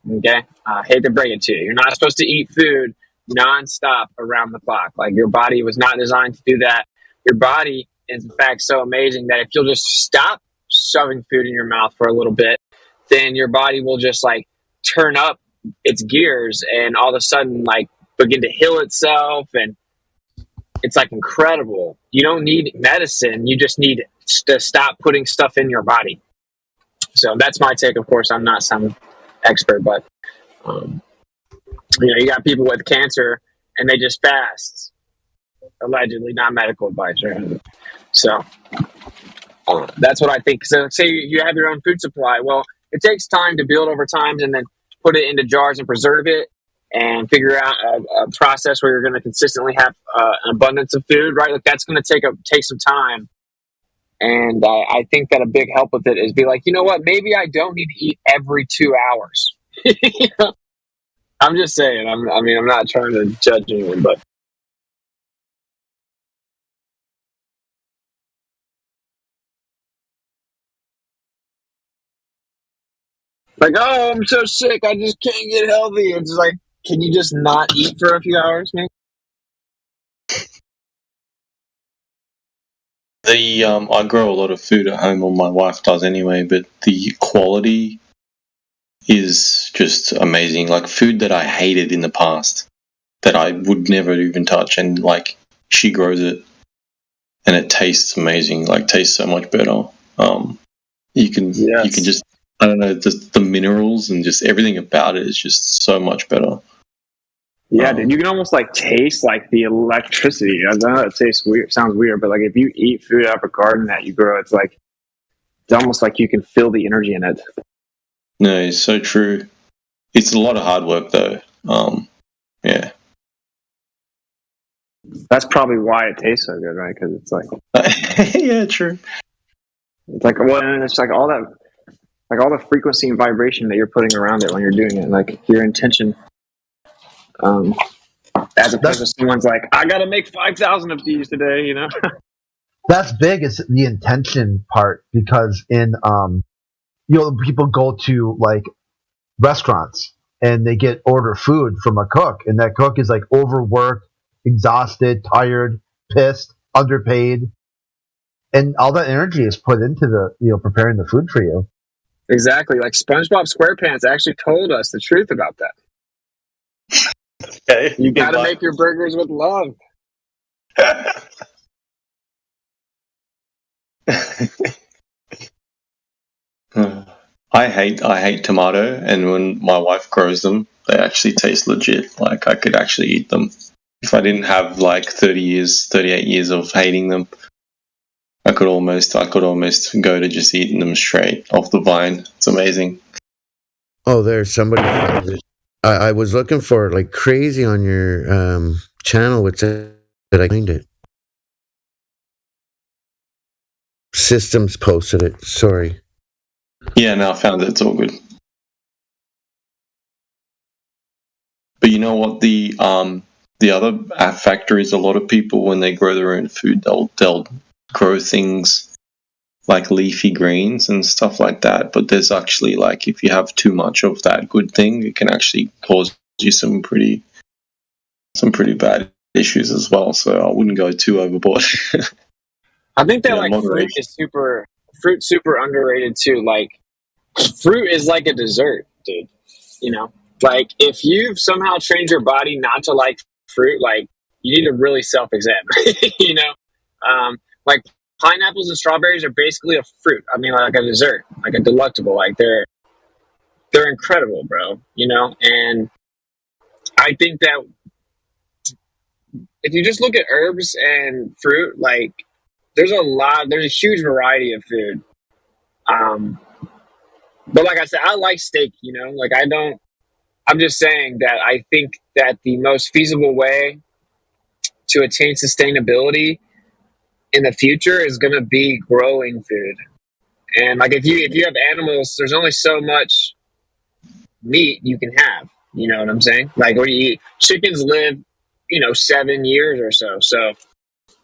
Okay, hate to break it to you. You're not supposed to eat food nonstop around the clock. Like, your body was not designed to do that. Your body is in fact so amazing that if you'll just stop shoving food in your mouth for a little bit, then your body will just like turn up its gears and all of a sudden like begin to heal itself, and it's like incredible. You don't need medicine, you just need to stop putting stuff in your body. So that's my take. Of course, I'm not some expert, but you got people with cancer and they just fast, allegedly, not medical advice, right? So that's what I think. So say you have your own food supply. Well, it takes time to build over time and then put it into jars and preserve it and figure out a process where you're going to consistently have an abundance of food, right? Like that's going to take some time. And I think that a big help with it is be like, you know what? Maybe I don't need to eat every 2 hours. I'm just saying. I'm not trying to judge anyone, but like, oh, I'm so sick, I just can't get healthy. It's like, can you just not eat for a few hours, man? I grow a lot of food at home, or my wife does anyway, but the quality is just amazing. Like food that I hated in the past that I would never even touch, and like she grows it and it tastes amazing, like tastes so much better. You can just, I don't know, just the minerals and just everything about it is just so much better. Yeah, dude, you can almost like taste like the electricity. I know it tastes weird, sounds weird, but like if you eat food out of a garden that you grow, it's almost like you can feel the energy in it. No, it's so true. It's a lot of hard work though. Yeah. That's probably why it tastes so good, right? Because it's like, yeah, true. It's like, well, and it's like all that, like all the frequency and vibration that you're putting around it when you're doing it, like your intention. As opposed to someone's like, I got to make 5,000 of these today, you know? That's big. Is the intention part, because in people go to like restaurants and they order food from a cook, and that cook is like overworked, exhausted, tired, pissed, underpaid, and all that energy is put into the preparing the food for you. Exactly. Like SpongeBob SquarePants actually told us the truth about that. Okay, you got to make your burgers with love. I hate tomato, and when my wife grows them, they actually taste legit. Like I could actually eat them if I didn't have like 38 years of hating them. I could almost go to just eating them straight off the vine. It's amazing. Oh, there's somebody. I was looking for like crazy on your channel. What's it? Did I find it? Systems posted it. Sorry. Yeah, no, I found it. It's all good. But you know what? The other factor is a lot of people, when they grow their own food, they'll grow things like leafy greens and stuff like that. But there's actually, like, if you have too much of that good thing, it can actually cause you some pretty bad issues as well. So I wouldn't go too overboard. I think that fruit is super underrated too. Like fruit is like a dessert, dude. You know, like if you've somehow trained your body not to like fruit, like you need to really self-examine. You know, like pineapples and strawberries are basically a fruit. I mean, like a dessert, like a delectable. Like they're incredible, bro. You know, and I think that if you just look at herbs and fruit, like there's a huge variety of food. But like I said, I like steak, you know, like I'm just saying that I think that the most feasible way to attain sustainability in the future is going to be growing food. And like if you have animals, there's only so much meat you can have, you know what I'm saying? Like what do you eat? Chickens live, 7 years or so. So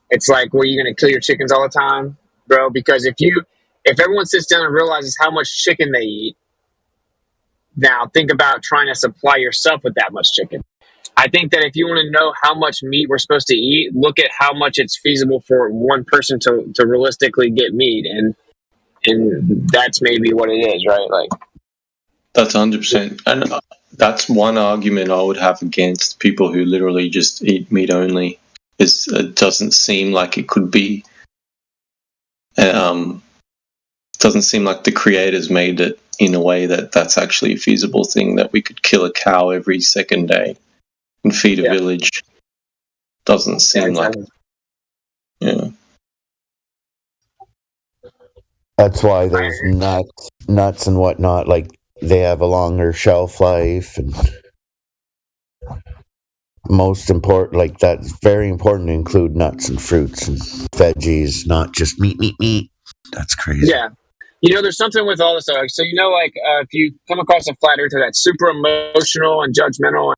it's like, well, you going to kill your chickens all the time, bro? Because if everyone sits down and realizes how much chicken they eat, now think about trying to supply yourself with that much chicken. I think that if you want to know how much meat we're supposed to eat, look at how much it's feasible for one person to realistically get meat, and that's maybe what it is, right? Like That's 100%. And that's one argument I would have against people who literally just eat meat only. Is it doesn't seem like it could be. Doesn't seem like the creators made it in a way that that's actually a feasible thing, that we could kill a cow every second day and feed a village. Doesn't seem like. Yeah. That's why there's nuts and whatnot, like they have a longer shelf life, and most important, like that's very important to include nuts and fruits and veggies, not just meat. That's crazy. Yeah. You know, there's something with all this stuff. So, you know, like if you come across a flat earther that's super emotional and judgmental, and,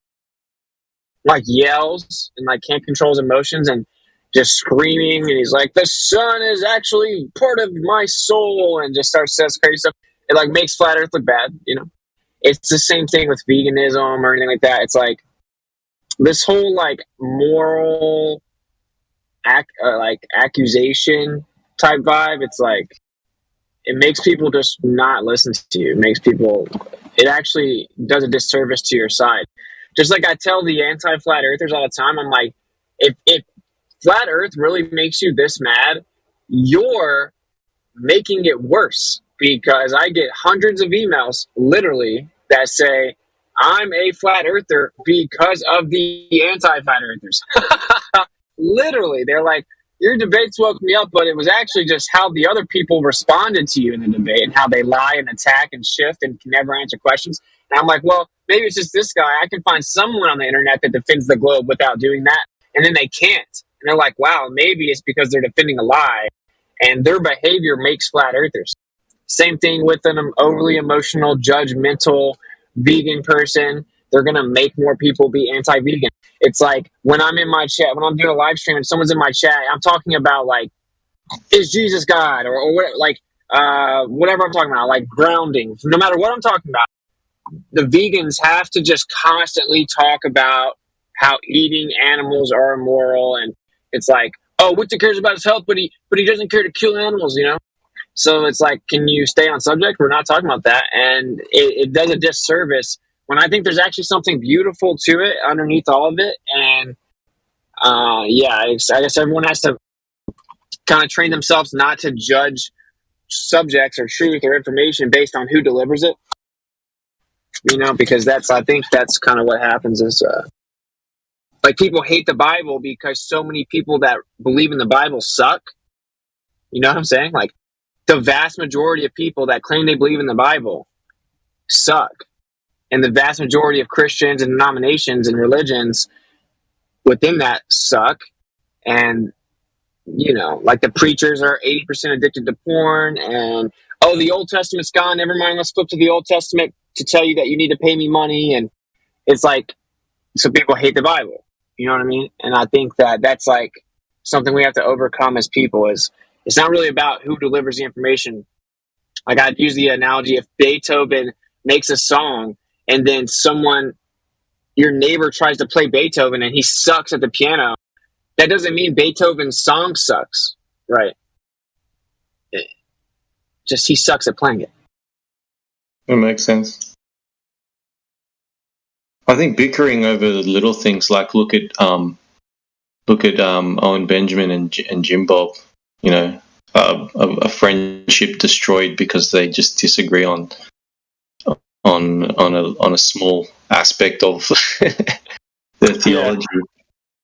like yells and like can't control his emotions and just screaming, and he's like, the sun is actually part of my soul, and just starts says crazy stuff. It like makes flat earth look bad, you know? It's the same thing with veganism or anything like that. It's like this whole like moral like accusation type vibe. It's like it makes people just not listen to you. It actually does a disservice to your side. Just like I tell the anti-flat earthers all the time, I'm like, if flat earth really makes you this mad, you're making it worse, because I get hundreds of emails literally that say I'm a flat earther because of the anti-flat earthers. Literally, they're like, your debates woke me up, but it was actually just how the other people responded to you in the debate and how they lie and attack and shift and can never answer questions. And I'm like, well, maybe it's just this guy. I can find someone on the internet that defends the globe without doing that. And then they can't. And they're like, wow, maybe it's because they're defending a lie, and their behavior makes flat earthers. Same thing with an overly emotional, judgmental vegan person. They're going to make more people be anti-vegan. It's like when I'm in my chat, when I'm doing a live stream and someone's in my chat, I'm talking about like, is Jesus God, or what, like whatever I'm talking about, like grounding. No matter what I'm talking about, the vegans have to just constantly talk about how eating animals are immoral, and it's like, oh, Victor cares about his health, but he doesn't care to kill animals, you know? So it's like, can you stay on subject? We're not talking about that, and it does a disservice when I think there's actually something beautiful to it underneath all of it. And I guess everyone has to kind of train themselves not to judge subjects or truth or information based on who delivers it, you know, because I think that's kind of what happens is like people hate the Bible because so many people that believe in the Bible suck. You know what I'm saying? Like the vast majority of people that claim they believe in the Bible suck. And the vast majority of Christians and denominations and religions within that suck. And, you know, like the preachers are 80% addicted to porn, and, oh, the Old Testament's gone. Never mind. Let's flip to the Old Testament to tell you that you need to pay me money. And it's like, so people hate the Bible. You know what I mean? And I think that that's like something we have to overcome as people. Is it's not really about who delivers the information. Like I'd use the analogy, if Beethoven makes a song and then your neighbor tries to play Beethoven and he sucks at the piano, that doesn't mean Beethoven's song sucks, right? Just he sucks at playing it. It makes sense. I think bickering over the little things, like look at Owen Benjamin and Jim Bob. You know, a friendship destroyed because they just disagree on a small aspect of their theology.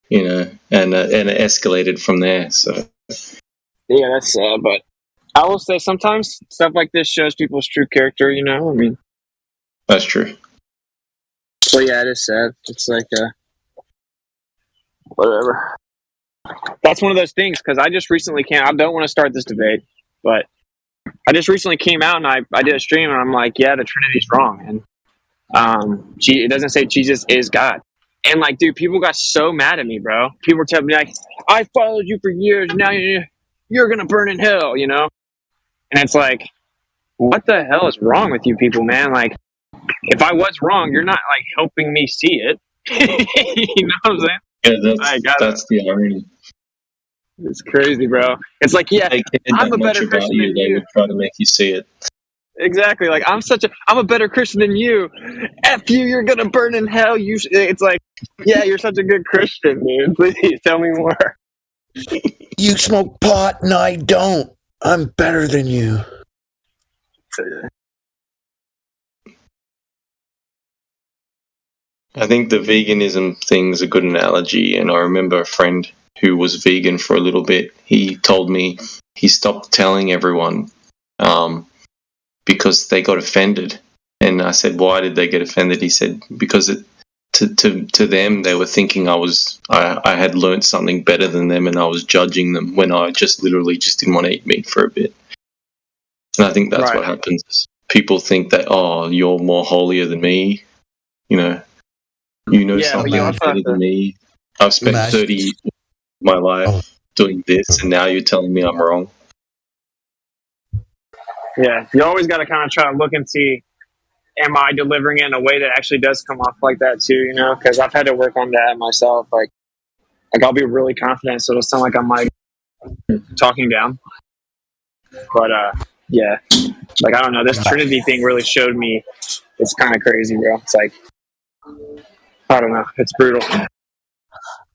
You know, and it escalated from there. So yeah, that's sad. But I will say sometimes stuff like this shows people's true character. You know, I mean, that's true. But yeah, it is sad. It's like whatever. That's one of those things, because I just recently I don't want to start this debate, but I just recently came out and I did a stream and I'm like, yeah, the Trinity's wrong, and it doesn't say Jesus is God. And like, dude, people got so mad at me, bro. People were telling me like, I followed you for years, now you're gonna burn in hell, you know? And it's like, what the hell is wrong with you people, man? Like, if I was wrong, you're not like helping me see it. You know what I'm saying? Yeah, that's the irony. It's crazy, bro. It's like, yeah, I'm a better person than you. They would try to make you see it. Exactly. Like I'm a better Christian than you. F you, you're gonna burn in hell. It's like, yeah, you're such a good Christian, dude. Please tell me more. You smoke pot and I don't. I'm better than you. I think the veganism thing's a good analogy, and I remember a friend who was vegan for a little bit. He told me he stopped telling everyone because they got offended. And I said, "Why did they get offended?" He said, "Because to them they were thinking I had learned something better than them, and I was judging them when I just literally just didn't want to eat meat for a bit." And I think that's what happens. People think that, oh, you're more holier than me, you know something better than me. I've spent 30 years of my life doing this, and now you're telling me I'm wrong. Yeah, you always got to kind of try to look and see, am I delivering it in a way that actually does come off like that too? You know, because I've had to work on that myself. Like I'll be really confident, so it'll sound like I'm like talking down. But yeah, like I don't know. This Trinity thing really showed me it's kind of crazy, bro. It's like, I don't know. It's brutal.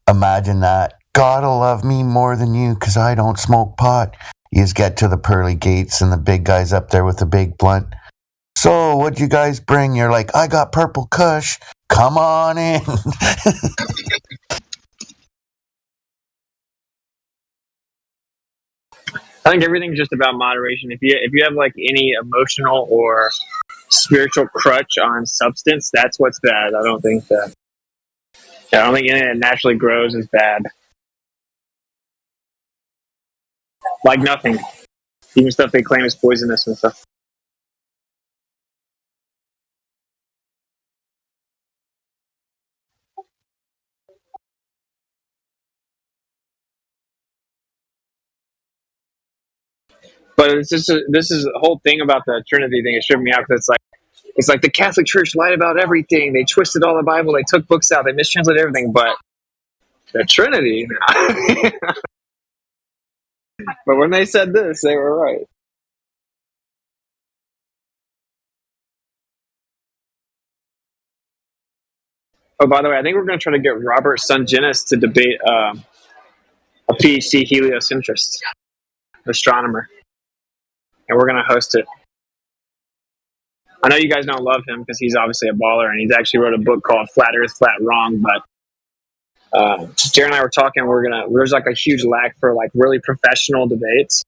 Imagine that. God'll love me more than you because I don't smoke pot. You just get to the pearly gates and the big guy's up there with the big blunt. So, what'd you guys bring? You're like, I got purple kush. Come on in. I think everything's just about moderation. If you have like any emotional or spiritual crutch on substance, that's what's bad. I don't think anything that naturally grows is bad. Like nothing. Even stuff they claim is poisonous and stuff. But this is the whole thing about the Trinity thing. It tripped me out because it's like the Catholic Church lied about everything. They twisted all the Bible. They took books out. They mistranslated everything. But the Trinity. But when they said this, they were right. Oh, by the way, I think we're going to try to get Robert Sungenis to debate a PhD heliocentrist astronomer, and we're going to host it. I know you guys don't love him because he's obviously a baller, and he's actually wrote a book called Flat Earth, Flat Wrong. But Jared and I were talking. There's like a huge lack for like really professional debates.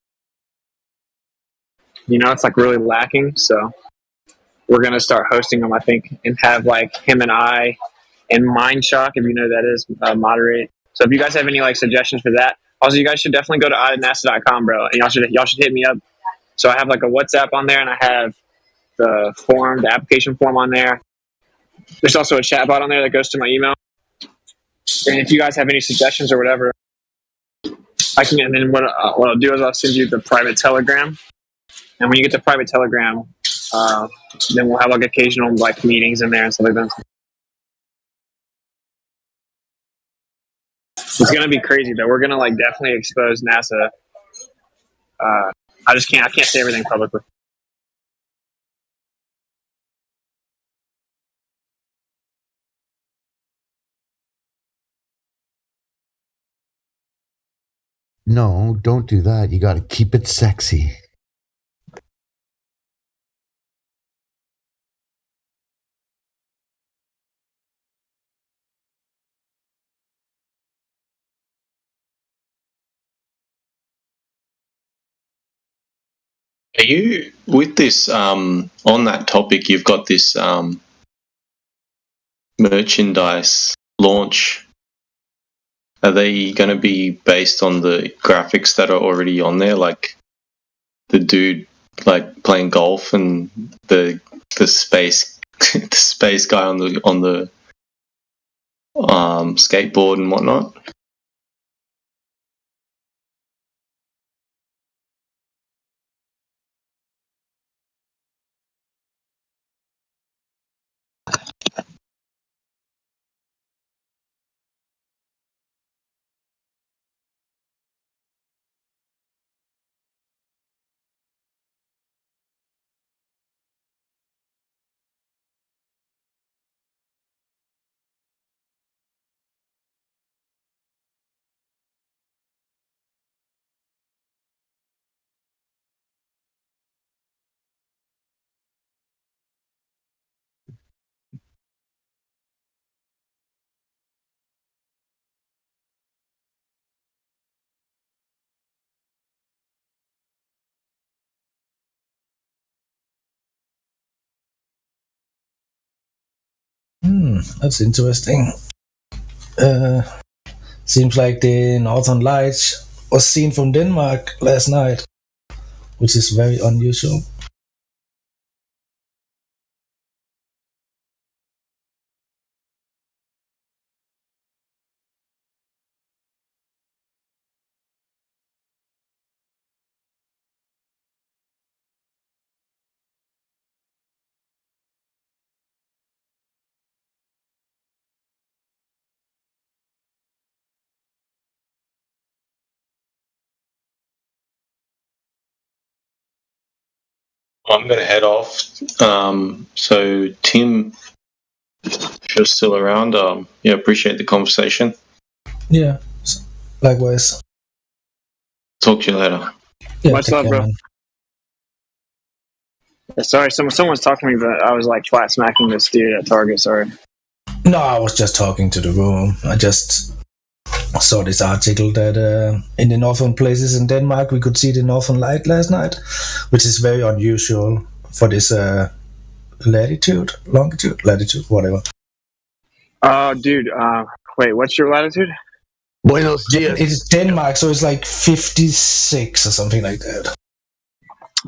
You know, it's like really lacking. So we're going to start hosting them, I think, and have like him and I and Mindshock, if you know who that is, moderate. So if you guys have any like suggestions for that, also you guys should definitely go to nasa.com, bro, and y'all should hit me up. So I have like a WhatsApp on there, and I have the application form on there. There's also a chat bot on there that goes to my email. And if you guys have any suggestions or whatever, I can. And then what I'll do is I'll send you the private Telegram. And when you get the private Telegram, then we'll have like occasional like meetings in there and stuff like that. It's gonna be crazy though. We're gonna like definitely expose NASA. I can't say everything publicly. No, don't do that. You got to keep it sexy. Are you with this on that topic? You've got this merchandise launch. Are they going to be based on the graphics that are already on there, like the dude like playing golf and the space the space guy on the skateboard and whatnot? That's interesting. Seems like the Northern Lights was seen from Denmark last night, which is very unusual. I'm going to head off. So, Tim, if you're still around, appreciate the conversation. Yeah, likewise. Talk to you later. Yeah, Much love, bro. Yeah, sorry, someone's talking to me, but I was like flat smacking this dude at Target. Sorry. No, I was just talking to the room. I just saw this article that in the northern places in Denmark we could see the Northern Light last night, which is very unusual for this latitude, whatever. Dude, wait, what's your latitude? Buenos dias. It's Denmark, so it's like 56 or something like that.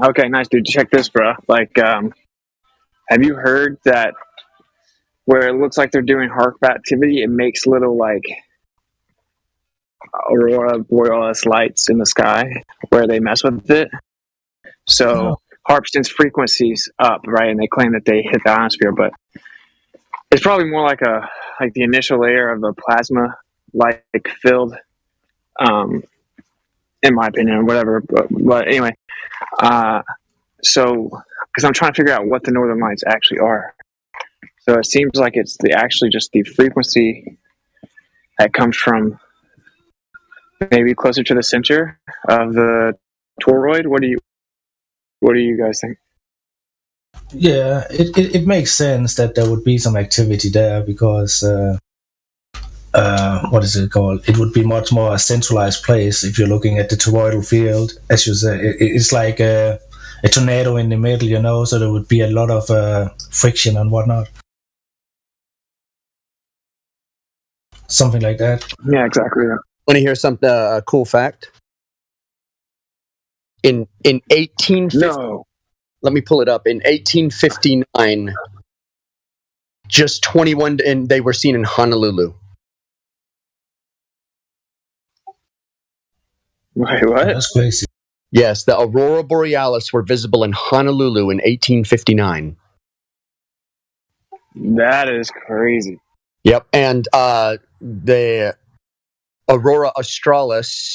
Okay, nice, dude. Check this, bro. Like, have you heard that where it looks like they're doing HAARP activity, it makes little, like, aurora borealis lights in the sky where they mess with it? So HAARP sends frequencies up, right? And they claim that they hit the atmosphere, but it's probably more like the initial layer of a plasma like filled, in my opinion, or whatever. But anyway, so because I'm trying to figure out what the Northern Lights actually are. So it seems like it's actually just the frequency that comes from maybe closer to the center of the toroid. What do you guys think? Yeah, it makes sense that there would be some activity there because what is it called? It would be much more a centralized place if you're looking at the toroidal field. As you say, it's like a tornado in the middle, so there would be a lot of friction and whatnot. Something like that. Yeah, exactly. Yeah. Want to hear something? A cool fact? In 1850, no. Let me pull it up. In 1859, just 21, and they were seen in Honolulu. Wait, what? That's crazy. Yes, the aurora borealis were visible in Honolulu in 1859. That is crazy. Yep, and the aurora australis,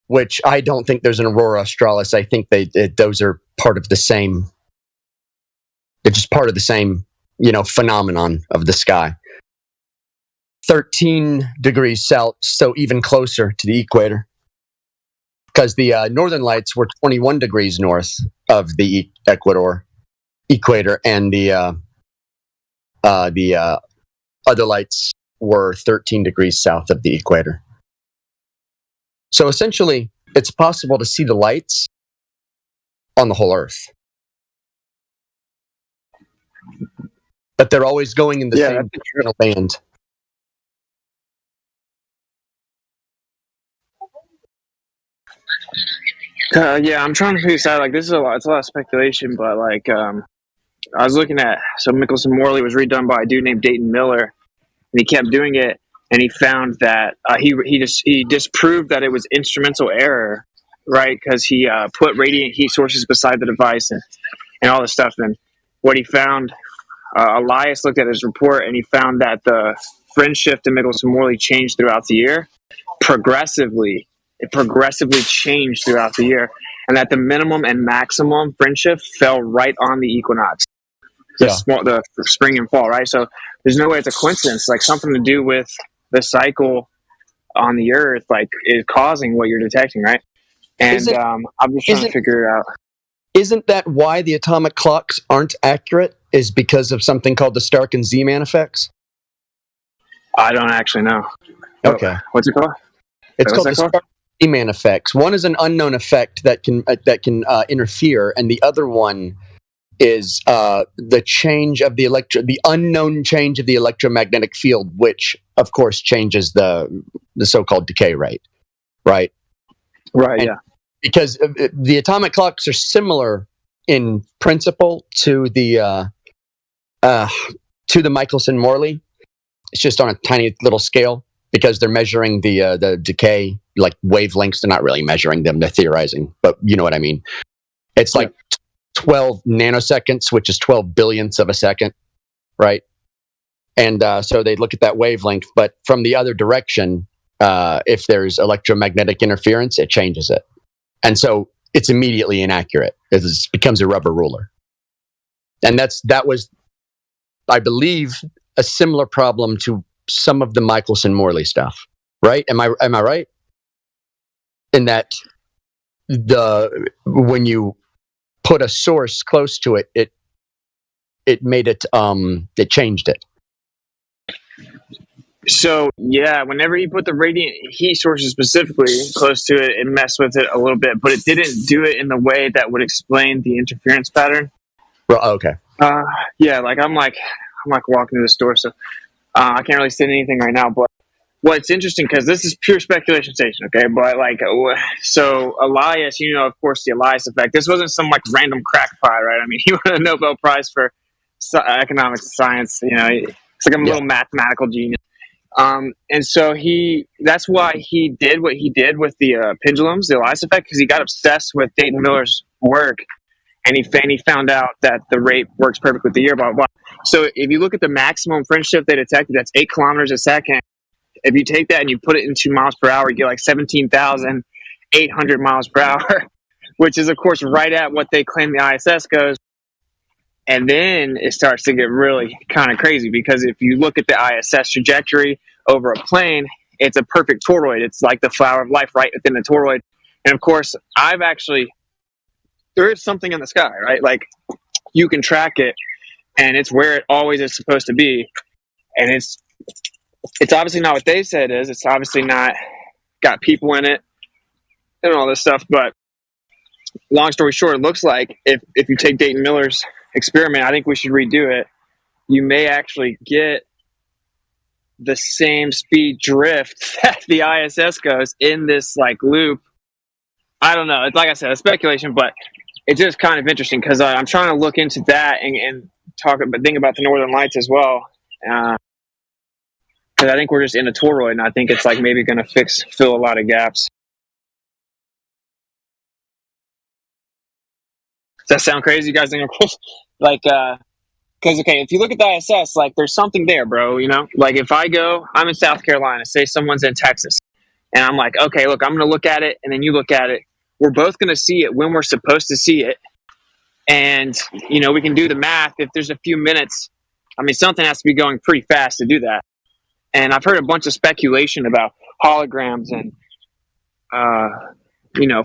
which I don't think there's an aurora australis. I think those are part of the same. They're just part of the same, phenomenon of the sky. 13 degrees south, so even closer to the equator. Because the Northern Lights were 21 degrees north of the equator, and the other lights were 13 degrees south of the equator. So essentially, it's possible to see the lights on the whole Earth. But they're always going in the same diurnal band. Yeah, I'm trying to figure this out. Like, this is it's a lot of speculation, but like, I was looking at, so Michelson Morley was redone by a dude named Dayton Miller, and he kept doing it, and he found that he disproved that it was instrumental error, right? Because he put radiant heat sources beside the device and all this stuff. And what he found, Elias looked at his report, and he found that the fringe shift in Michelson Morley changed throughout the year progressively. It progressively changed throughout the year, and that the minimum and maximum fringe shift fell right on the equinox, the spring and fall, right? So there's no way it's a coincidence. Like, something to do with the cycle on the Earth, like, is causing what you're detecting, right? And I'm just trying to figure it out. Isn't that why the atomic clocks aren't accurate? Is because of something called the Stark and Z-Man effects? I don't actually know. Okay. What's it called? It's called the Stark and Z-Man effects. One is an unknown effect that can interfere, and the other one is the change of the unknown change of the electromagnetic field, which of course changes the so-called decay rate, right? Right. And Yeah. because the atomic clocks are similar in principle to the Michelson-Morley. It's just on a tiny little scale because they're measuring the decay, like wavelengths. They're not really measuring them; they're theorizing, but you know what I mean. It's like 12 nanoseconds, which is 12 billionths of a second, right? And so they look at that wavelength, but from the other direction, if there's electromagnetic interference, it changes it, and so it's immediately inaccurate. It becomes a rubber ruler, and that was, I believe, a similar problem to some of the Michelson-Morley stuff, right? Am I right? In that when you put a source close to it, it made it it changed it. So yeah, whenever you put the radiant heat sources specifically close to it, it messed with it a little bit, but it didn't do it in the way that would explain the interference pattern. Well, okay. Yeah, like I'm walking to the store, so I can't really say anything right now. But what's interesting, because this is pure speculation station, okay? But so Elias, of course, the Elias effect. This wasn't some like random crackpot, right? I mean, he won a Nobel Prize for economics science. It's like a little mathematical genius. And so that's why he did what he did with the pendulums, the Elias effect, because he got obsessed with Dayton Miller's work, and he found out that the rate works perfect with the year, blah, blah, blah. So if you look at the maximum fringe shift they detected, that's 8 kilometers a second. If you take that and you put it into miles per hour, you get like 17,800 miles per hour, which is, of course, right at what they claim the ISS goes. And then it starts to get really kind of crazy, because if you look at the ISS trajectory over a plane, it's a perfect toroid. It's like the flower of life right within the toroid. And, of course, there is something in the sky, right? Like, you can track it, and it's where it always is supposed to be. And it's obviously not what they said it is. It's obviously not got people in it and all this stuff. But long story short, it looks like if you take Dayton Miller's experiment, I think we should redo it. You may actually get the same speed drift that the ISS goes in this like loop. I don't know. It's like I said, a speculation, but it's just kind of interesting because I'm trying to look into that and think about the Northern Lights as well. Because I think we're just in a toroid, and I think it's like maybe going to fill a lot of gaps. Does that sound crazy? You guys think I'm crazy? Because if you look at the ISS, like there's something there, bro. Like if I'm in South Carolina, say someone's in Texas, and I'm like, okay, look, I'm going to look at it, and then you look at it. We're both going to see it when we're supposed to see it, and we can do the math. If there's a few minutes, I mean, something has to be going pretty fast to do that. And I've heard a bunch of speculation about holograms and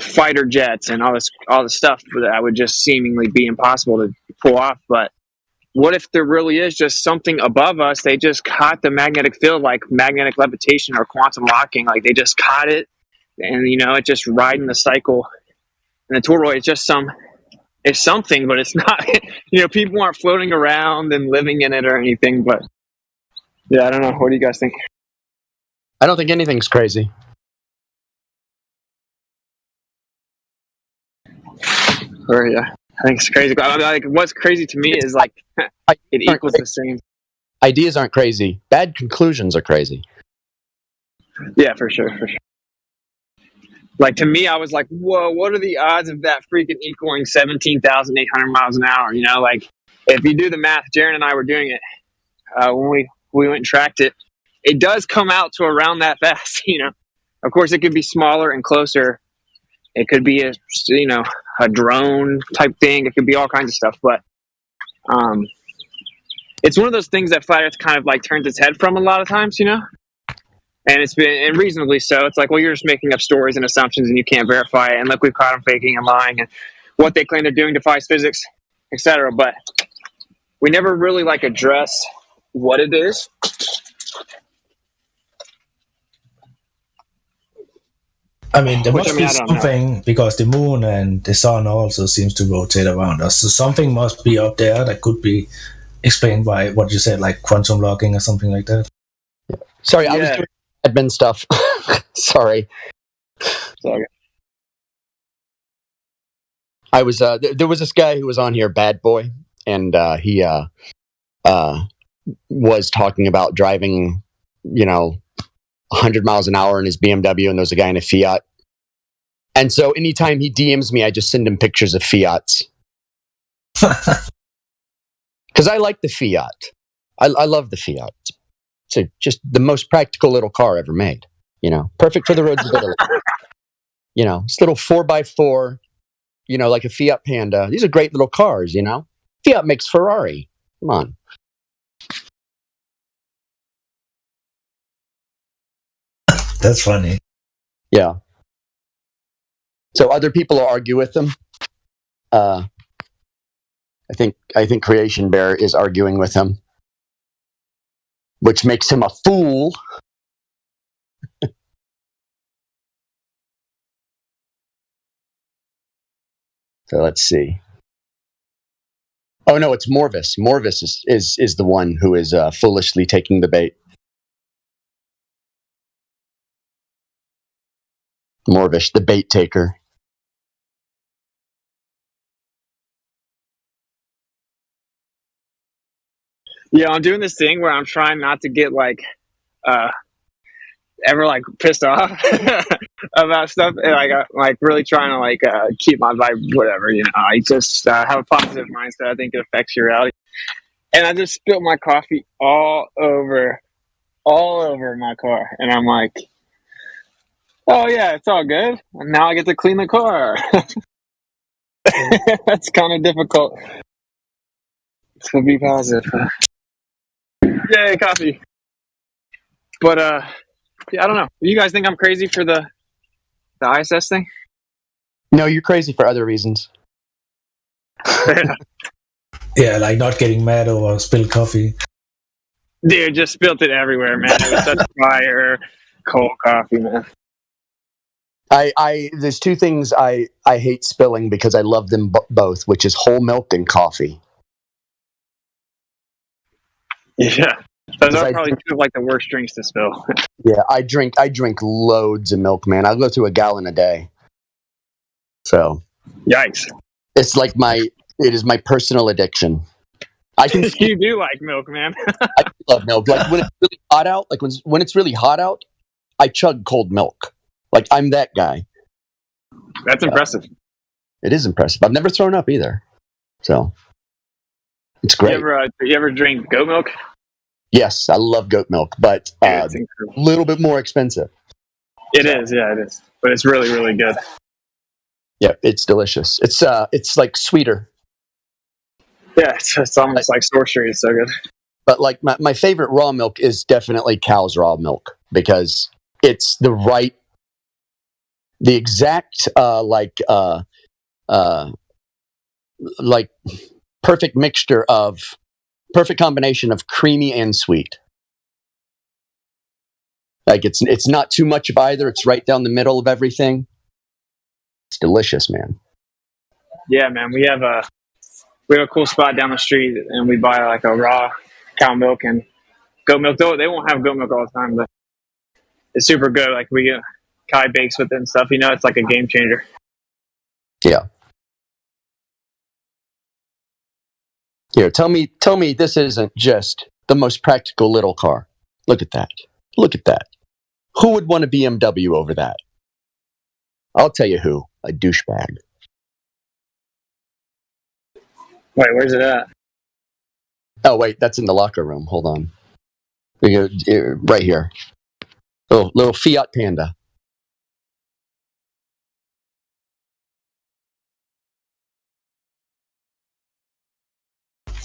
fighter jets and all this stuff that would just seemingly be impossible to pull off. But what if there really is just something above us? They just caught the magnetic field, like magnetic levitation or quantum locking. Like they just caught it, and it's just riding the cycle. And the toroid is just it's something, but it's not. People aren't floating around and living in it or anything. But yeah, I don't know. What do you guys think? I don't think anything's crazy. Or yeah, I think it's crazy. Like what's crazy to me is like it equals the same. Ideas aren't crazy. Bad conclusions are crazy. Yeah, for sure. Like to me, I was like, whoa, what are the odds of that freaking equaling 17,800 miles an hour? Like if you do the math, Jaron and I were doing it when we went and tracked it. It does come out to around that fast. Of course, it could be smaller and closer. It could be a drone type thing. It could be all kinds of stuff, but it's one of those things that Flat Earth kind of like turns its head from a lot of times, and and reasonably so. It's like, well, you're just making up stories and assumptions and you can't verify it. And look, we've caught them faking and lying, and what they claim they're doing defies physics, etc. But we never really address what it is. I mean, there Which, must I mean, be I don't know. something because the moon and the sun also seems to rotate around us. So something must be up there that could be explained by what you said, like quantum locking or something like that. Sorry, I was doing admin stuff. Sorry. I was there was this guy who was on here, Bad Boy, and he was talking about driving, 100 miles an hour in his BMW, and there was a guy in a Fiat. And so anytime he DMs me, I just send him pictures of Fiats. Because I like the Fiat. I love the Fiat. It's just the most practical little car ever made. Perfect for the roads of Italy. This little 4x4, like a Fiat Panda. These are great little cars, Fiat makes Ferrari. Come on. That's funny. Yeah. So other people will argue with them. I think Creation Bear is arguing with him, which makes him a fool. So let's see. Oh no, it's Morvis. Morvis is the one who is foolishly taking the bait. Morvis, the bait taker. Yeah, I'm doing this thing where I'm trying not to get ever pissed off about stuff, and like really trying to keep my vibe, whatever. I just have a positive mindset. I think it affects your reality. And I just spilled my coffee all over my car, and I'm like, oh yeah, it's all good. And now I get to clean the car. That's kind of difficult. It's gonna be positive. Yay, coffee. But yeah, I don't know. You guys think I'm crazy for the ISS thing? No, you're crazy for other reasons. Yeah, like not getting mad over spilled coffee. Dude, just spilled it everywhere, man. It was such fire, cold coffee, man. There's two things I hate spilling because I love them both, which is whole milk and coffee. Yeah, those are probably two of the worst drinks to spill. Yeah, I drink loads of milk, man. I'll go through a gallon a day. So, yikes! It's it is my personal addiction. You do like milk, man. I love milk. Like when it's really hot out, when it's really hot out, I chug cold milk. Like I'm that guy. That's impressive. It is impressive. I've never thrown up either. So it's great. You ever drink goat milk? Yes, I love goat milk, but a little bit more expensive. It is, yeah, it is. But it's really, really good. Yeah, it's delicious. It's like sweeter. Yeah, it's almost like sorcery. It's so good. But like my favorite raw milk is definitely cow's raw milk because it's the exact perfect mixture of perfect combination of creamy and sweet. Like it's not too much of either. It's right down the middle of everything. It's delicious, man. Yeah, man. We have a cool spot down the street, and we buy a raw cow milk and goat milk. Though they won't have goat milk all the time, but it's super good. Like we get Kai bakes with it and stuff. It's like a game changer. Yeah. Here, tell me this isn't just the most practical little car. Look at that. Look at that. Who would want a BMW over that? I'll tell you who. A douchebag. Wait, where's it at? Oh, wait, that's in the locker room. Hold on. Right here. Little Fiat Panda.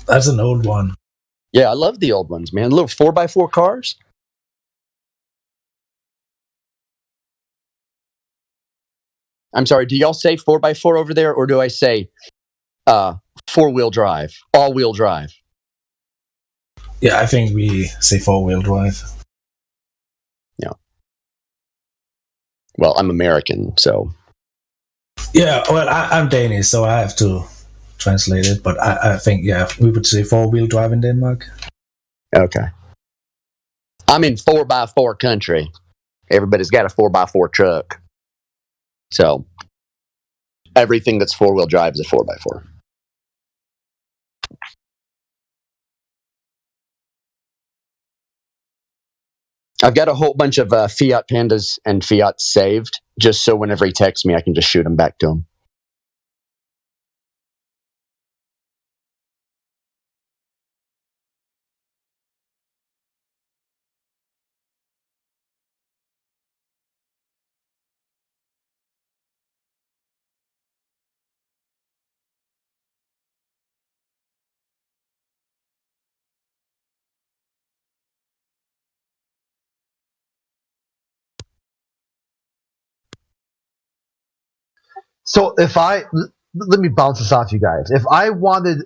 That's an old one. Yeah, I love the old ones, man. Little 4x4 cars. I'm sorry, do y'all say 4x4 over there, or do I say four-wheel drive, all-wheel drive? Yeah, I think we say 4-wheel drive. Yeah. Well, I'm American, so. Yeah, well, I'm Danish, so I have to translate it. But I think, yeah, we would say 4-wheel drive in Denmark. Okay. I'm in 4x4 country. Everybody's got a 4x4 truck. So everything that's 4-wheel drive is a 4x4. I've got a whole bunch of Fiat Pandas and Fiat saved, just so whenever he texts me, I can just shoot him back to him. So let me bounce this off you guys. If I wanted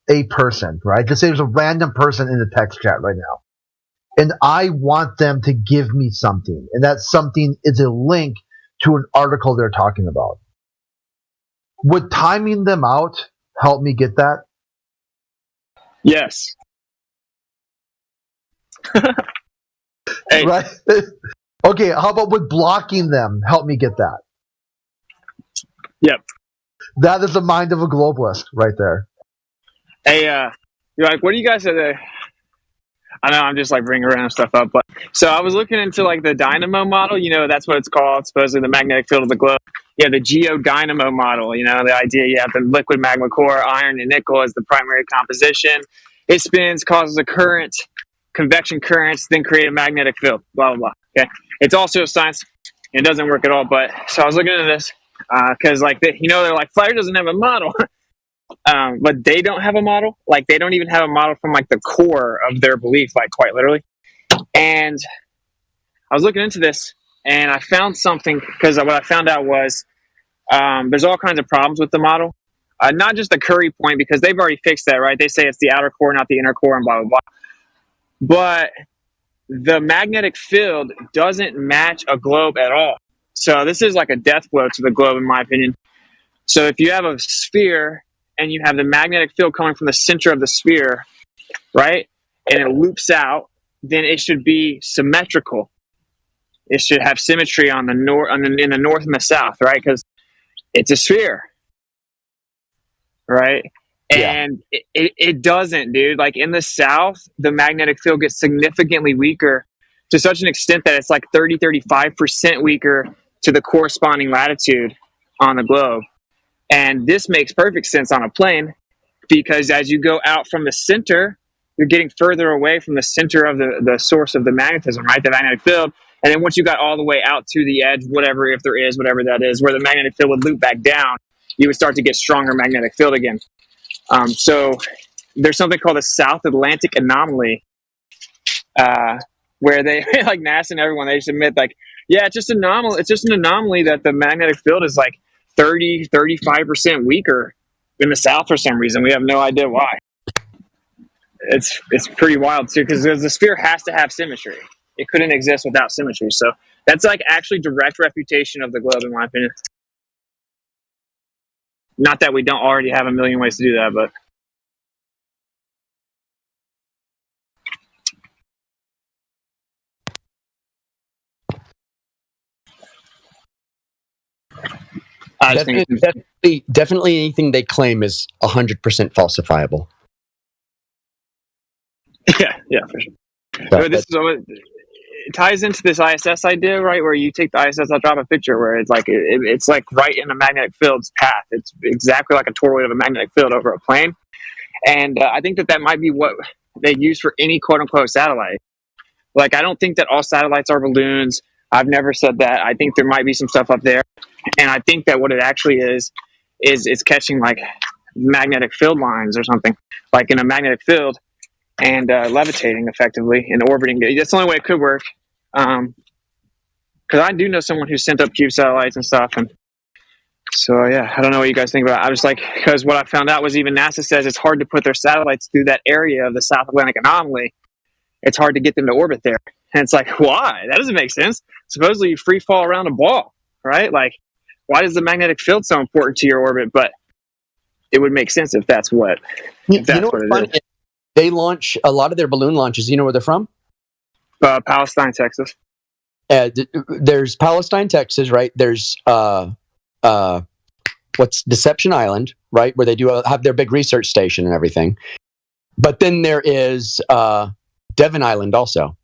a person, right? Just say there's a random person in the text chat right now, and I want them to give me something, and that something is a link to an article they're talking about. Would timing them out help me get that? Yes. Hey. Right? Okay, how about with blocking them help me get that? Yep. That is the mind of a globalist right there. Hey, you're like, what do you guys say? I know I'm just like bringing random stuff up, but so I was looking into like the dynamo model. You know, that's what it's called. Supposedly the magnetic field of the globe. Yeah, the geodynamo model. You know, the idea you have the liquid magma core, iron and nickel as the primary composition. It spins, causes a current, convection currents, then create a magnetic field. Blah blah blah. Okay, it's also a science. It doesn't work at all. But so I was looking into this because like they're like Fire doesn't have a model. But they don't have a model. Like they don't even have a model from like the core of their belief, like quite literally. And I was looking into this, and I found something because what I found out was there's all kinds of problems with the model. Not just the Curie point because they've already fixed that, right? They say it's the outer core, not the inner core, and blah blah blah. But the magnetic field doesn't match a globe at all. So this is like a death blow to the globe, in my opinion. So if you have a sphere and you have the magnetic field coming from the center of the sphere, right, and it loops out, then it should be symmetrical. It should have symmetry on the north, in the north and the south, right? Because it's a sphere, right? Yeah. And it doesn't, dude. Like in the south, the magnetic field gets significantly weaker to such an extent that it's like 35% weaker to the corresponding latitude on the globe. And this makes perfect sense on a plane because as you go out from the center, you're getting further away from the center of the source of the magnetism, right? The magnetic field. And then once you got all the way out to the edge, whatever that is, where the magnetic field would loop back down, you would start to get stronger magnetic field again. So there's something called the South Atlantic anomaly, where they, like NASA and everyone, they just admit like, yeah, it's just an anomaly that the magnetic field is like 35% weaker in the south for some reason. We have no idea why. It's pretty wild too, because the sphere has to have symmetry. It couldn't exist without symmetry. So that's like actually direct refutation of the globe, in my opinion. Not that we don't already have a million ways to do that, but Definitely anything they claim is 100% falsifiable. Yeah, for sure. It ties into this ISS idea, right? Where you take the ISS, I'll drop a picture where it's like it's like right in a magnetic field's path. It's exactly like a toroid of a magnetic field over a plane, and I think that might be what they use for any quote unquote satellite. Like I don't think that all satellites are balloons. I've never said that. I think there might be some stuff up there, and I think that what it actually is it's catching like magnetic field lines or something, like in a magnetic field. And levitating effectively and orbiting. That's the only way it could work. Because I do know someone who sent up cube satellites and stuff. And so, yeah, I don't know what you guys think about it. I was like, because what I found out was even NASA says it's hard to put their satellites through that area of the South Atlantic anomaly. It's hard to get them to orbit there. And it's like, why? That doesn't make sense. Supposedly you free fall around a ball, right? Like, why is the magnetic field so important to your orbit? But it would make sense if that's what. You know what's funny? They launch a lot of their balloon launches. You know where they're from? Palestine, Texas. There's Palestine, Texas, right? There's what's Deception Island, right, where they do have their big research station and everything. But then there is Devon Island also.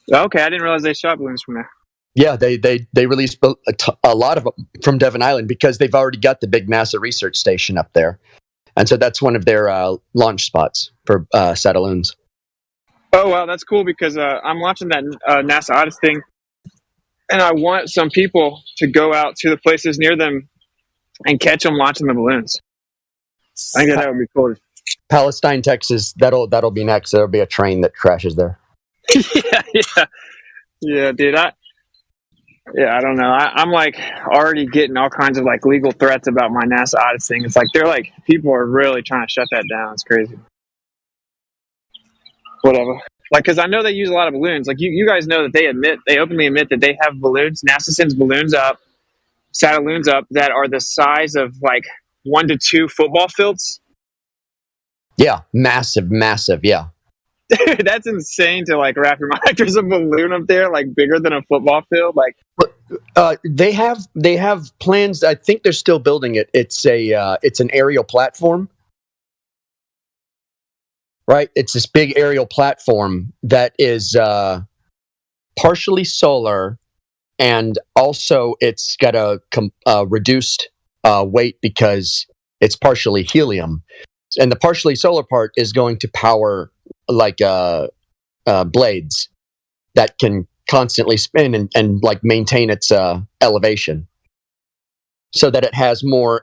Okay, I didn't realize they shot balloons from there. Yeah, they released a lot of them from Devon Island because they've already got the big NASA research station up there, and so that's one of their launch spots for Satelloons. Oh wow, that's cool because I'm watching that NASA Odyssey thing, and I want some people to go out to the places near them and catch them launching the balloons. I think that would be cool. Palestine, Texas. That'll be next. There'll be a train that crashes there. yeah, dude. I don't know. I'm like already getting all kinds of like legal threats about my NASA Odyssey thing. It's like they're like people are really trying to shut that down. It's crazy. Whatever. Like, because I know they use a lot of balloons. Like you guys know that they openly admit that they have balloons. NASA sends balloons up, Satelloons up that are the size of like 1 to 2 football fields. Yeah, massive. Yeah. Dude, that's insane to like wrap your mind. Like, there's a balloon up there like bigger than a football field. Like, they have plans. I think they're still building it. It's an aerial platform, right? It's this big aerial platform that is partially solar, and also it's got a reduced weight because it's partially helium, and the partially solar part is going to power like blades that can constantly spin and like maintain its elevation, so that it has more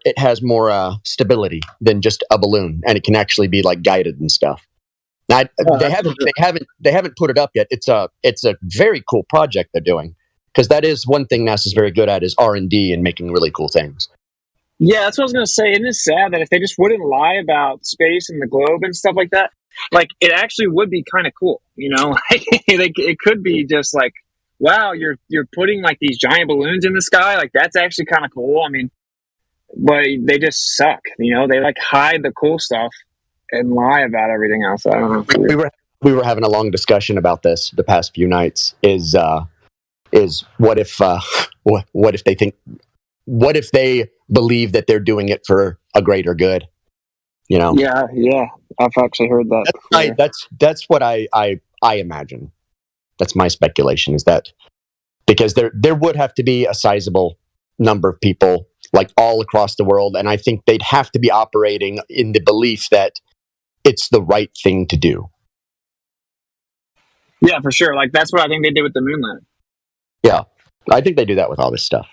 stability than just a balloon, and it can actually be like guided and stuff. Now, they haven't put it up yet. It's a very cool project they're doing, because that is one thing NASA's very good at is R&D and making really cool things. yeah, that's what I was gonna say. Isn't it sad that if they just wouldn't lie about space and the globe and stuff like that, like it actually would be kind of cool, you know? Like, it could be just like, wow, you're putting like these giant balloons in the sky. Like that's actually kind of cool. I mean, but they just suck, you know? They like hide the cool stuff and lie about everything else. I don't know. We were having a long discussion about this the past few nights. Is what if they believe that they're doing it for a greater good? You know? Yeah, I've actually heard that. That's what I imagine. That's my speculation, is that because there would have to be a sizable number of people like all across the world, and I think they'd have to be operating in the belief that it's the right thing to do. Yeah, for sure. Like that's what I think they did with the moon landing. Yeah, I think they do that with all this stuff.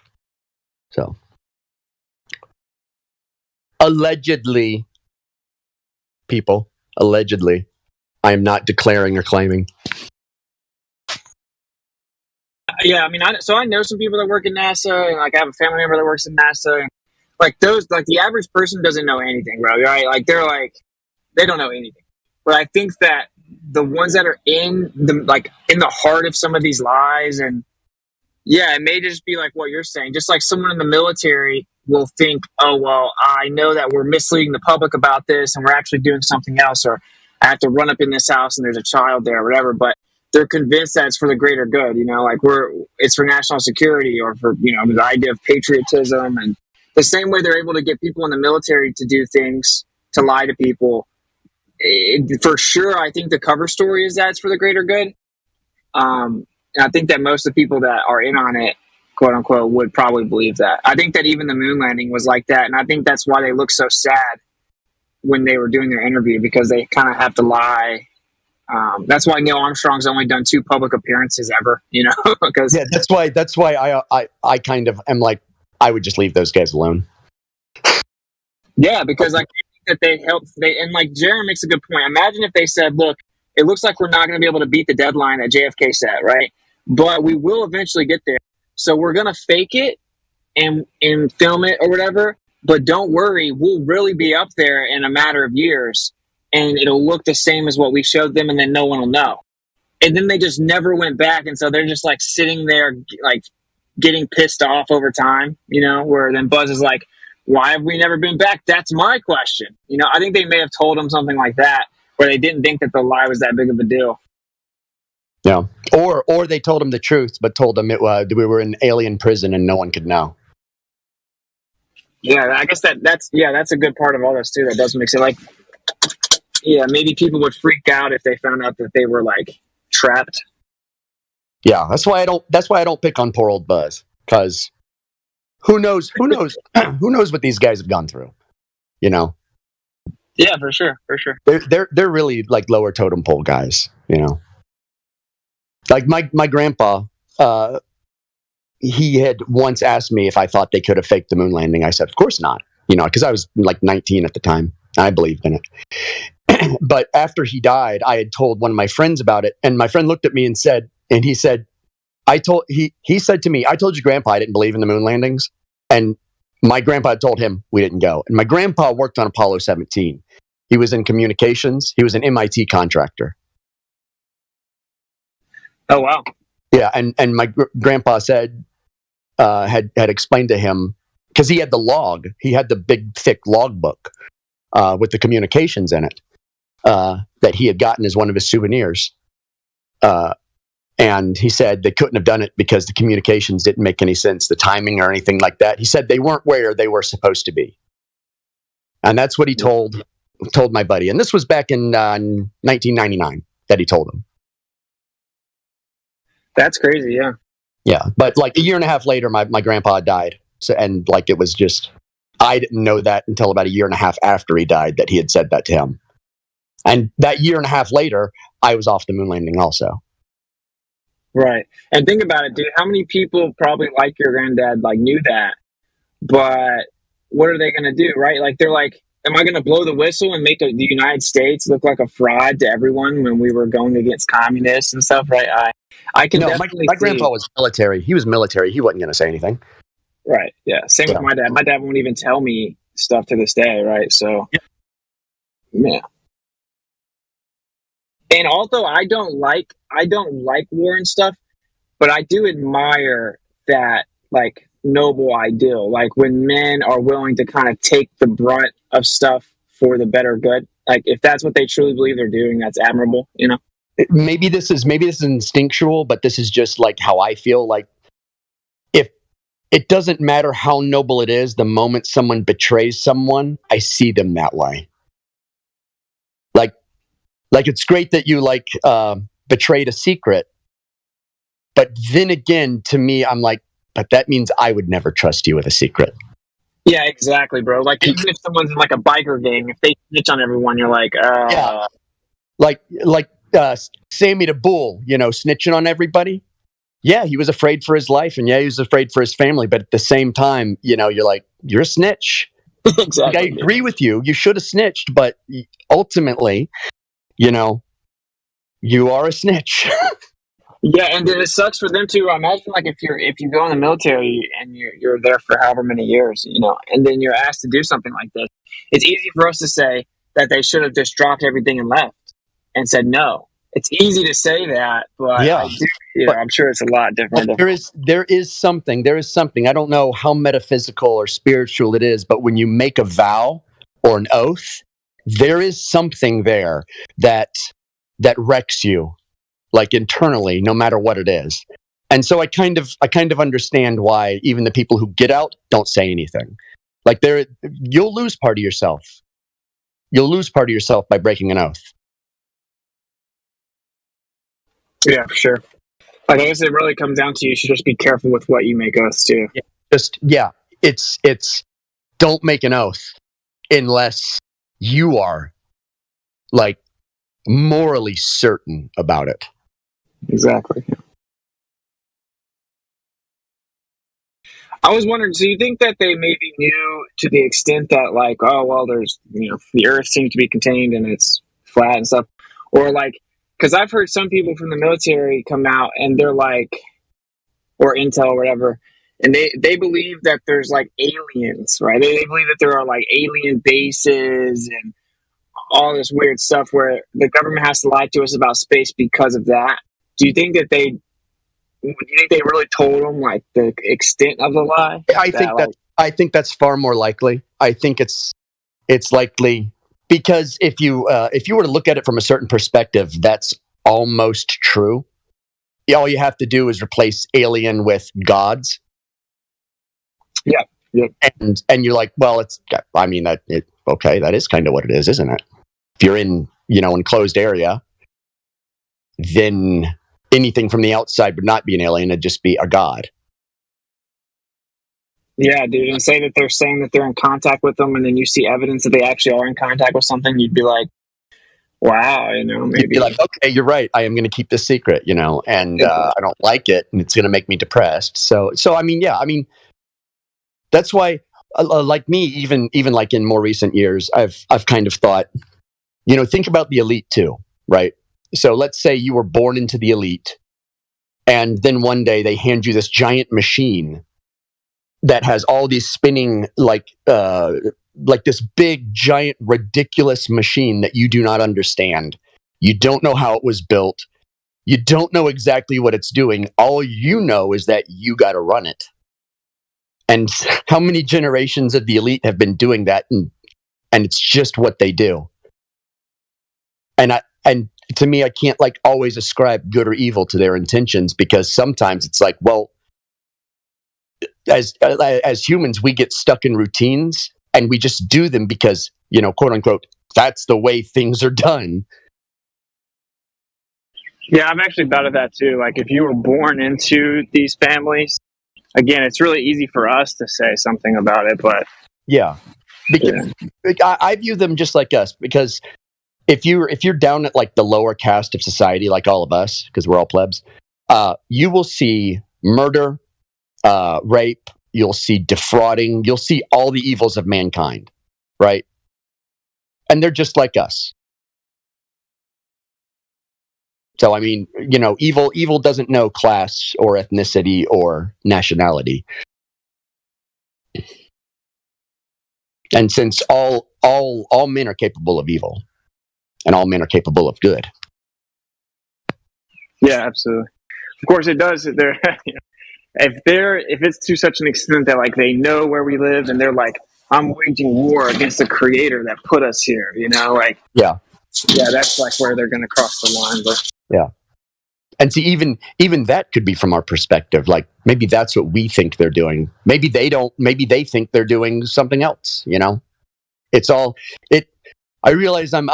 So allegedly, I am not declaring or claiming. Yeah, I mean, I know some people that work in NASA, and like I have a family member that works in NASA. And, like those, like the average person doesn't know anything, bro. Right? Like they don't know anything. But I think that the ones that are in the heart of some of these lies, and yeah, it may just be like what you're saying. Just like someone in the military will think, oh, well, I know that we're misleading the public about this and we're actually doing something else, or I have to run up in this house and there's a child there or whatever, but they're convinced that it's for the greater good, you know, like it's for national security or for, you know, the idea of patriotism. And the same way they're able to get people in the military to do things, to lie to people, for sure, I think the cover story is that it's for the greater good. And I think that most of the people that are in on it, quote unquote, would probably believe that. I think that even the moon landing was like that. And I think that's why they look so sad when they were doing their interview, because they kind of have to lie. That's why Neil Armstrong's only done 2 public appearances ever, you know? Because yeah, that's why I kind of am like, I would just leave those guys alone. Yeah, because like that and like Jaron makes a good point. Imagine if they said, look, it looks like we're not going to be able to beat the deadline that JFK set, right? But we will eventually get there. So we're going to fake it and film it or whatever. But don't worry, we'll really be up there in a matter of years. And it'll look the same as what we showed them, and then no one will know. and then they just never went back, and so they're just like sitting there like getting pissed off over time, you know, where then Buzz is like, why have we never been back? That's my question. You know, I think they may have told him something like that, where they didn't think that the lie was that big of a deal. Yeah. Or they told him the truth, but told him we were in alien prison and no one could know. Yeah, I guess that's a good part of all this too. That does make sense. Like, yeah, maybe people would freak out if they found out that they were like trapped. Yeah, that's why I don't pick on poor old Buzz, because who knows who knows what these guys have gone through, you know. Yeah, for sure. They're really like lower totem pole guys, you know. Like my grandpa, he had once asked me if I thought they could have faked the moon landing. I said, of course not, you know, because I was like 19 at the time. I believed in it. But after he died, I had told one of my friends about it, and my friend looked at me and said, he said to me, I told your grandpa I didn't believe in the moon landings, and my grandpa had told him we didn't go. And my grandpa worked on Apollo 17. He was in communications. He was an MIT contractor. Oh, wow. Yeah, and my grandpa said, had explained to him, because he had the log, he had the big thick log book with the communications in it that he had gotten as one of his souvenirs. And he said they couldn't have done it because the communications didn't make any sense, the timing or anything like that. He said they weren't where they were supposed to be. And that's what he told my buddy. And this was back in 1999 that he told him. That's crazy, yeah. Yeah, but like a year and a half later, my grandpa died. So, and like it was just, I didn't know that until about a year and a half after he died that he had said that to him. And that year and a half later, I was off the moon landing also. Right. And think about it, dude. How many people probably like your granddad like knew that, but what are they going to do, right? Like they're like, am I going to blow the whistle and make the United States look like a fraud to everyone when we were going against communists and stuff, right? I can definitely my grandpa was military. He was military. He wasn't going to say anything. Right. Yeah. Same with my dad. My dad won't even tell me stuff to this day, right? So, yeah. And although I don't like war and stuff, but I do admire that like noble ideal, like when men are willing to kind of take the brunt of stuff for the better good. Like if that's what they truly believe they're doing, that's admirable, you know. Maybe this is instinctual, but this is just like how I feel. Like if it doesn't matter how noble it is, the moment someone betrays someone, I see them that way. Like it's great that you betrayed a secret, but then again, to me, I'm like, but that means I would never trust you with a secret. Yeah, exactly, bro. Like even if someone's in like a biker gang, if they snitch on everyone, you're like, yeah. Like Sammy the Bull, you know, snitching on everybody. Yeah, he was afraid for his life, and yeah, he was afraid for his family. But at the same time, you know, you're like, you're a snitch. Exactly. Like, I agree with you. You should have snitched, but ultimately, you know, you are a snitch. Yeah, and it sucks for them too. Imagine like if you go in the military and you're there for however many years, you know, and then you're asked to do something like this. It's easy for us to say that they should have just dropped everything and left and said no. It's easy to say that, but yeah, I'm sure it's a lot different. There is something. I don't know how metaphysical or spiritual it is, but when you make a vow or an oath, there is something there that wrecks you, like internally, no matter what it is. And so I kind of understand why even the people who get out don't say anything. Like you'll lose part of yourself. You'll lose part of yourself by breaking an oath. Yeah, for sure. I guess it really comes down to you should just be careful with what you make oaths to. It's don't make an oath unless you are like morally certain about it. Exactly. I was wondering, so you think that they maybe knew to the extent that like, oh well, there's, you know, the Earth seems to be contained and it's flat and stuff, or like, because I've heard some people from the military come out and they're like, or intel or whatever, and they believe that there's like aliens, right? They believe that there are like alien bases and all this weird stuff where the government has to lie to us about space because of that. Do you think that they really told him like the extent of the lie? I think that's far more likely. I think it's likely because if you were to look at it from a certain perspective, that's almost true. All you have to do is replace alien with gods. Yeah. And you're like, well, okay, that is kind of what it is, isn't it? If you're in, enclosed area, then anything from the outside would not be an alien, it'd just be a god. Yeah, dude, and say that they're saying that they're in contact with them, and then you see evidence that they actually are in contact with something, you'd be like, wow, maybe. You'd be like, okay, you're right. I am going to keep this secret, and I don't like it, and it's going to make me depressed. So I mean, that's why, like me, even like in more recent years, I've kind of thought, think about the elite too, right? So let's say you were born into the elite, and then one day they hand you this giant machine that has all these spinning, like this big, giant, ridiculous machine that you do not understand. You don't know how it was built. You don't know exactly what it's doing. All you know is that you got to run it. And how many generations of the elite have been doing that? And it's just what they do. And to me, I can't always ascribe good or evil to their intentions, because sometimes it's like, well, as humans, we get stuck in routines and we just do them because, quote unquote, that's the way things are done. Yeah, I've actually thought of that too. Like, if you were born into these families, again, it's really easy for us to say something about it, but yeah, because I view them just like us. Because if you're down at the lower caste of society, like all of us, because we're all plebs, you will see murder, rape, you'll see defrauding, you'll see all the evils of mankind, right? And they're just like us. So I mean, evil doesn't know class or ethnicity or nationality. And since all men are capable of evil, and all men are capable of good. Yeah, absolutely. Of course, it does. If it's to such an extent that they know where we live, and they're like, I'm waging war against the creator that put us here, yeah, that's where they're going to cross the line. But yeah, and see, even that could be from our perspective. Maybe that's what we think they're doing. Maybe they don't. Maybe they think they're doing something else. It's all it. I realize I'm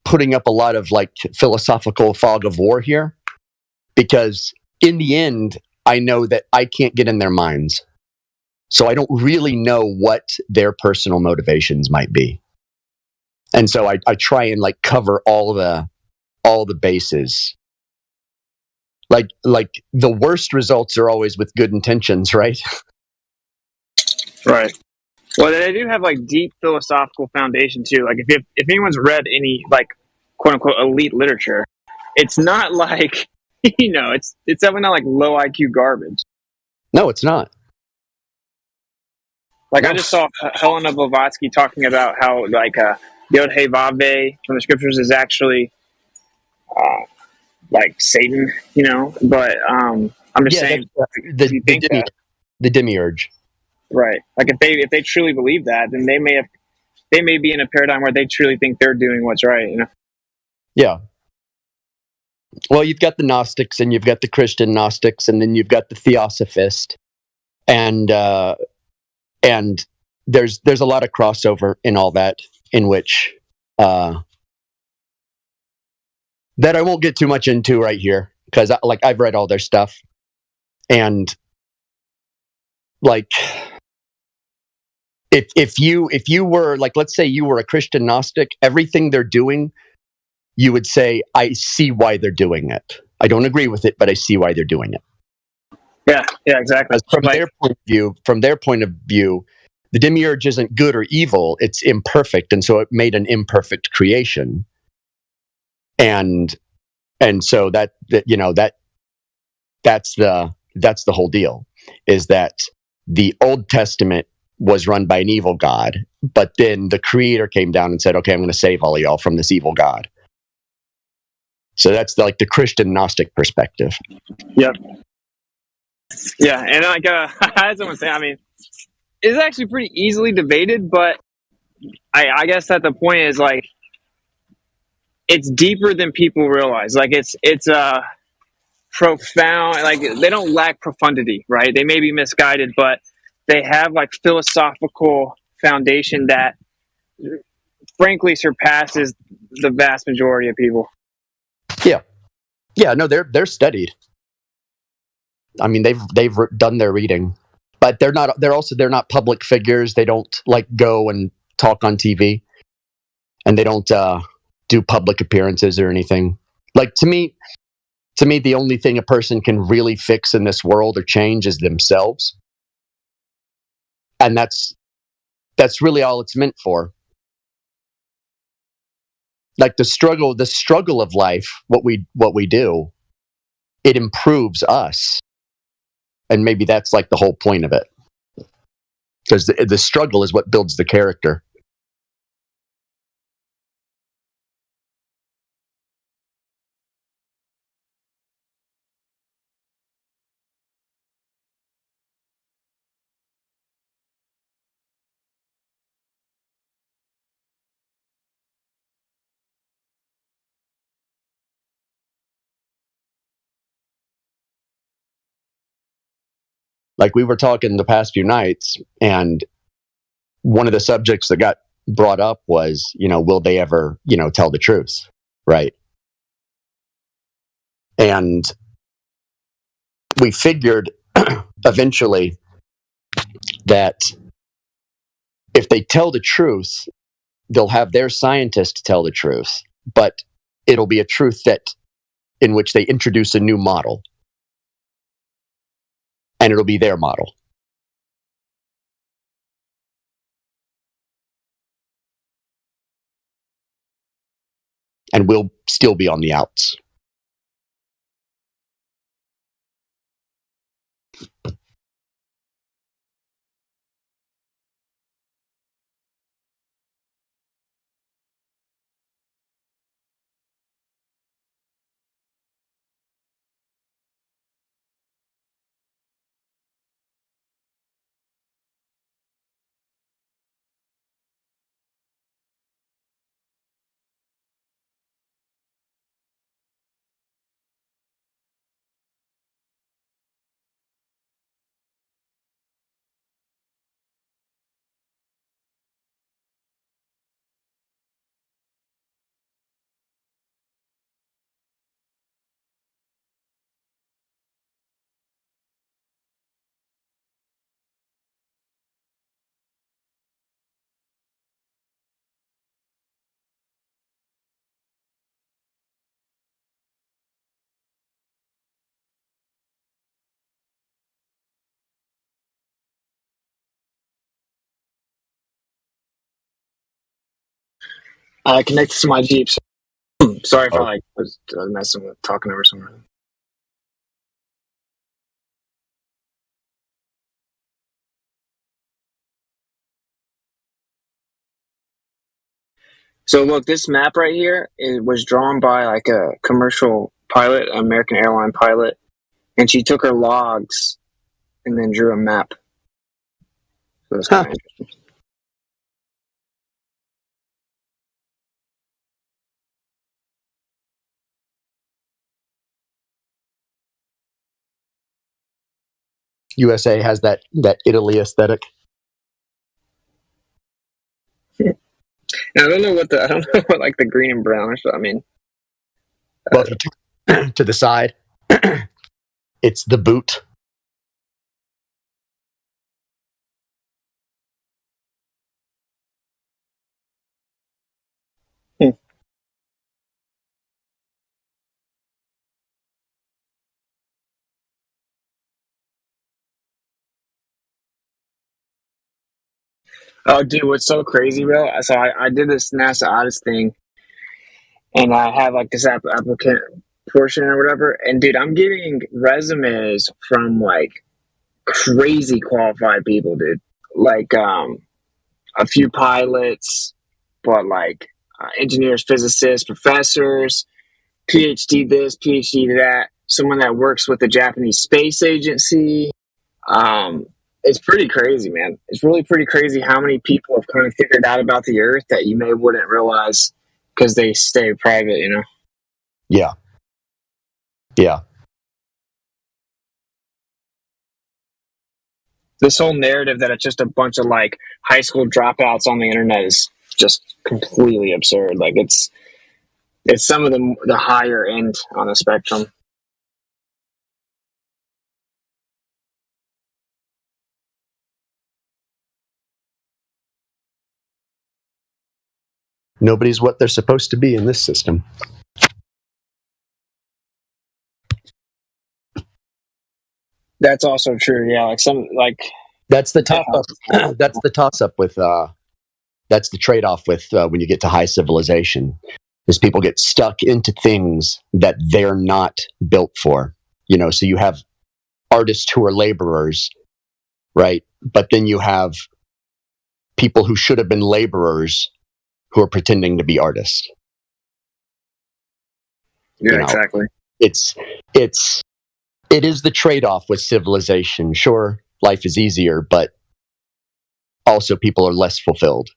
putting up a lot of philosophical fog of war here. Because in the end, I know that I can't get in their minds. So I don't really know what their personal motivations might be. And so I try and cover all the bases. Like the worst results are always with good intentions, right? Right. Well, they do have deep philosophical foundation too. If anyone's read any quote unquote elite literature, it's not it's definitely not low IQ garbage. No, it's not. I just saw Helena Blavatsky talking about how Yod He Vav He from the scriptures is actually Satan, But I'm just saying the demiurge. Right. If they truly believe that, then they may be in a paradigm where they truly think they're doing what's right. Yeah. Well, you've got the Gnostics, and you've got the Christian Gnostics, and then you've got the Theosophist, and there's a lot of crossover in all that, in which that I won't get too much into right here, because I've read all their stuff, and if you were let's say you were a Christian Gnostic, everything they're doing, you would say, I see why they're doing it. I don't agree with it, but I see why they're doing it. Yeah, exactly. From their point of view, the demiurge isn't good or evil; it's imperfect, and so it made an imperfect creation. And so that's the whole deal. Is that the Old Testament was run by an evil God, but then the Creator came down and said, "Okay, I'm going to save all of y'all from this evil God." So that's like the Christian Gnostic perspective. Yep. Yeah, and like I had someone say, I mean, it's actually pretty easily debated, but I guess that the point is like it's deeper than people realize. Like it's profound. Like they don't lack profundity, right? They may be misguided, but they have like philosophical foundation that frankly surpasses the vast majority of people. Yeah, no, they're studied. I mean, they've done their reading, but they're not public figures. They don't like go and talk on TV, and they don't do public appearances or anything. Like to me, the only thing a person can really fix in this world or change is themselves, and that's really all it's meant for. Like the struggle of life, what we do, it improves us. And maybe that's like the whole point of it. Because the struggle is what builds the character. Like we were talking the past few nights, and one of the subjects that got brought up was, will they ever, tell the truth, right? And we figured eventually that if they tell the truth, they'll have their scientists tell the truth, but it'll be a truth in which they introduce a new model, and it'll be their model. And we'll still be on the outs. Connected to my Jeep. Sorry if I was messing with talking over someone. So look, this map right here, it was drawn by like a commercial pilot, an American airline pilot, and she took her logs and then drew a map. So it's kind of interesting. USA has that Italy aesthetic. I don't know what like the green and brownish. I mean, well, if you turn to the side, it's the boot. Oh, dude, what's so crazy, bro? So I did this NASA Odyssey thing, and I have like this applicant portion or whatever. And dude, I'm getting resumes from like crazy qualified people, dude. Like a few pilots, but like engineers, physicists, professors, PhD this, PhD that, someone that works with the Japanese Space Agency. It's pretty crazy, man. It's really pretty crazy how many people have kind of figured out about the Earth that you wouldn't realize because they stay private, you know? Yeah. Yeah. This whole narrative that it's just a bunch of like high school dropouts on the internet is just completely absurd. Like it's some of the higher end on the spectrum. Nobody's what they're supposed to be in this system. That's also true. Yeah, that's the toss up. That's the toss up with. That's the trade off with when you get to high civilization, is people get stuck into things that they're not built for. You know, so you have artists who are laborers, right? But then you have people who should have been laborers who are pretending to be artists. Yeah, exactly. It is the trade-off with civilization. Sure, life is easier, but also people are less fulfilled.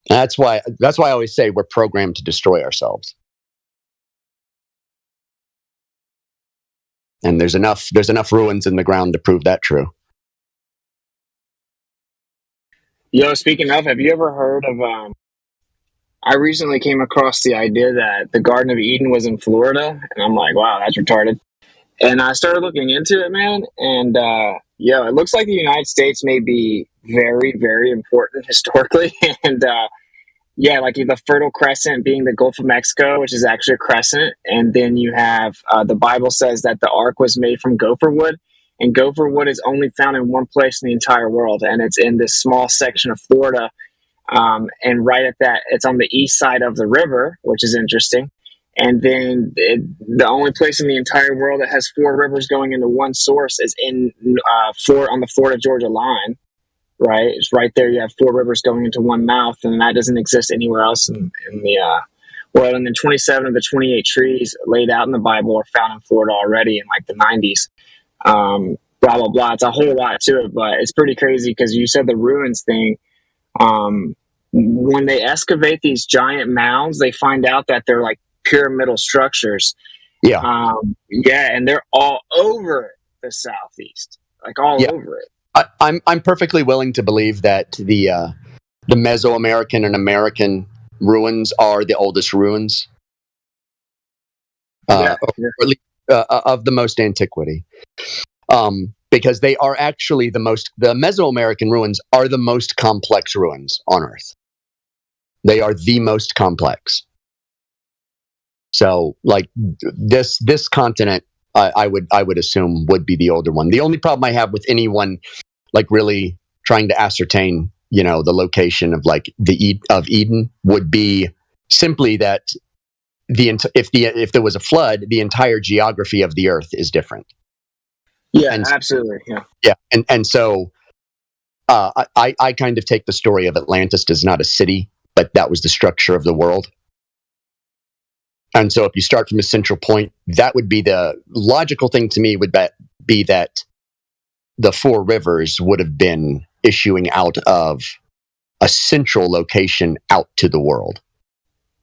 And that's why I always say we're programmed to destroy ourselves. And there's enough ruins in the ground to prove that true. Yo, speaking of, have you ever heard of I recently came across the idea that the Garden of Eden was in Florida, and I'm like, wow, that's retarded. And I started looking into it, man, and it looks like the United States may be very, very important historically, and like the Fertile Crescent being the Gulf of Mexico, which is actually a crescent, and then you have the Bible says that the ark was made from gopher wood, and gopher wood is only found in one place in the entire world, and it's in this small section of Florida, and right at that, it's on the east side of the river, which is interesting. And then the only place in the entire world that has 4 rivers going into one source is on the Florida-Georgia line, right? It's right there. You have 4 rivers going into one mouth, and that doesn't exist anywhere else in the and then 27 of the 28 trees laid out in the Bible are found in Florida already in like the 90s. Blah, blah, blah. It's a whole lot to it, but it's pretty crazy because you said the ruins thing. When they excavate these giant mounds, they find out that they're like pyramidal structures. Yeah. And they're all over the southeast, like all over it. I'm perfectly willing to believe that the Mesoamerican and American ruins are the oldest ruins, or at least, of the most antiquity, because they are actually the Mesoamerican ruins are the most complex ruins on Earth. They are the most complex. So, like this continent, I would assume would be the older one. The only problem I have with anyone, like really trying to ascertain, the location of like of Eden, would be simply that if there was a flood, the entire geography of the Earth is different. Yeah, absolutely. Yeah. Yeah, and so I kind of take the story of Atlantis as not a city, but that was the structure of the world. And so if you start from a central point, that would be the logical thing to me would be that the 4 rivers would have been issuing out of a central location out to the world.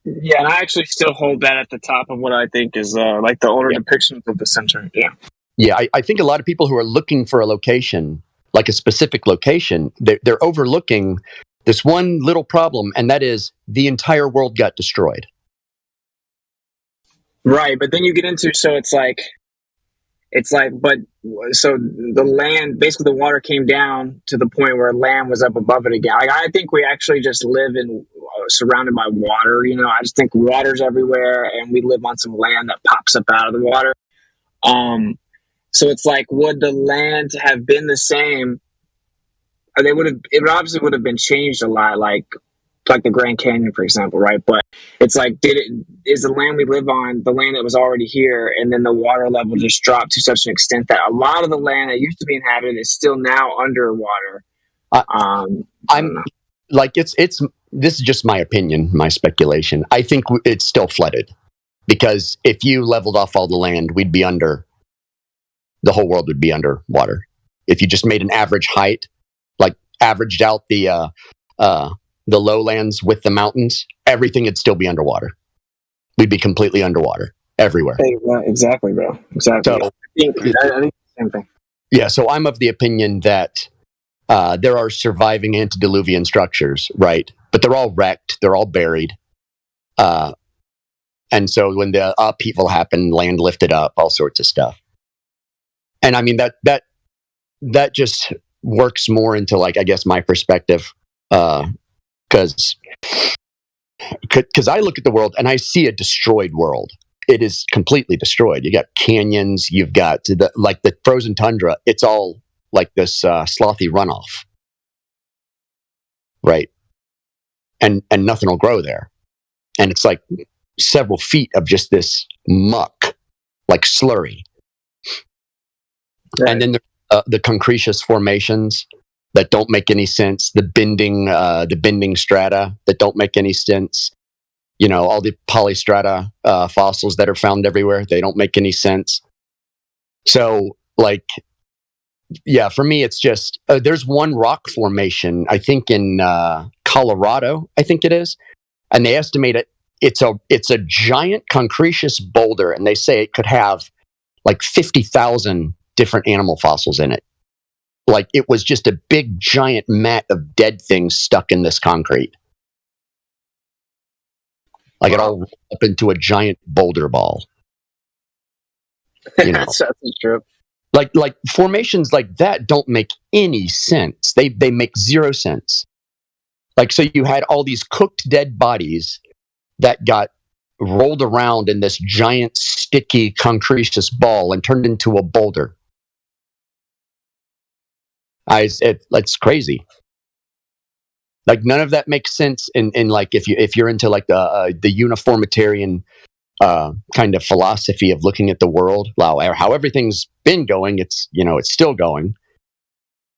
Yeah, and I actually still hold that at the top of what I think is like the older depictions of the center. Yeah. Yeah, I think a lot of people who are looking for a location, like a specific location, they're overlooking this one little problem, and that is the entire world got destroyed. Right, but then you get into, so the land, basically the water came down to the point where land was up above it again. Like, I think we actually just live surrounded by water, I just think water's everywhere, and we live on some land that pops up out of the water. So it's like, would the land have been the same? Or it obviously would have been changed a lot, like the Grand Canyon, for example, right? But it's like, is the land we live on the land that was already here, and then the water level just dropped to such an extent that a lot of the land that used to be inhabited is still now underwater? I'm like, this is just my opinion, my speculation. I think it's still flooded because if you leveled off all the land, we'd be under. The whole world would be underwater. If you just made an average height, like averaged out the lowlands with the mountains, everything would still be underwater. We'd be completely underwater everywhere. Exactly, bro. Exactly. So, I think the same thing. Yeah, so I'm of the opinion that there are surviving antediluvian structures, right? But they're all wrecked. They're all buried. And so when the upheaval happened, land lifted up, all sorts of stuff. And I mean, that just works more into, like, I guess, my perspective. Because I look at the world and I see a destroyed world. It is completely destroyed. You got canyons. You've got the frozen tundra. It's all like this slothy runoff, right? And nothing will grow there. And it's like several feet of just this muck, like slurry. Right. And then the concretious formations that don't make any sense. The bending strata that don't make any sense. You know, all the polystrata fossils that are found everywhere, they don't make any sense. So, like, yeah, for me, it's just, there's one rock formation, I think in Colorado, I think it is, and they estimate it's a giant concretious boulder, and they say it could have like 50,000 different animal fossils in it. Like, it was just a big giant mat of dead things stuck in this concrete. Like, it all rolled up into a giant boulder ball. You know? That's true. Like formations like that don't make any sense. They make zero sense. Like, so you had all these cooked dead bodies that got rolled around in this giant sticky concretious ball and turned into a boulder. It's crazy. Like, none of that makes sense in like, if you're into like the uniformitarian kind of philosophy of looking at the world, how everything's been going, it's still going.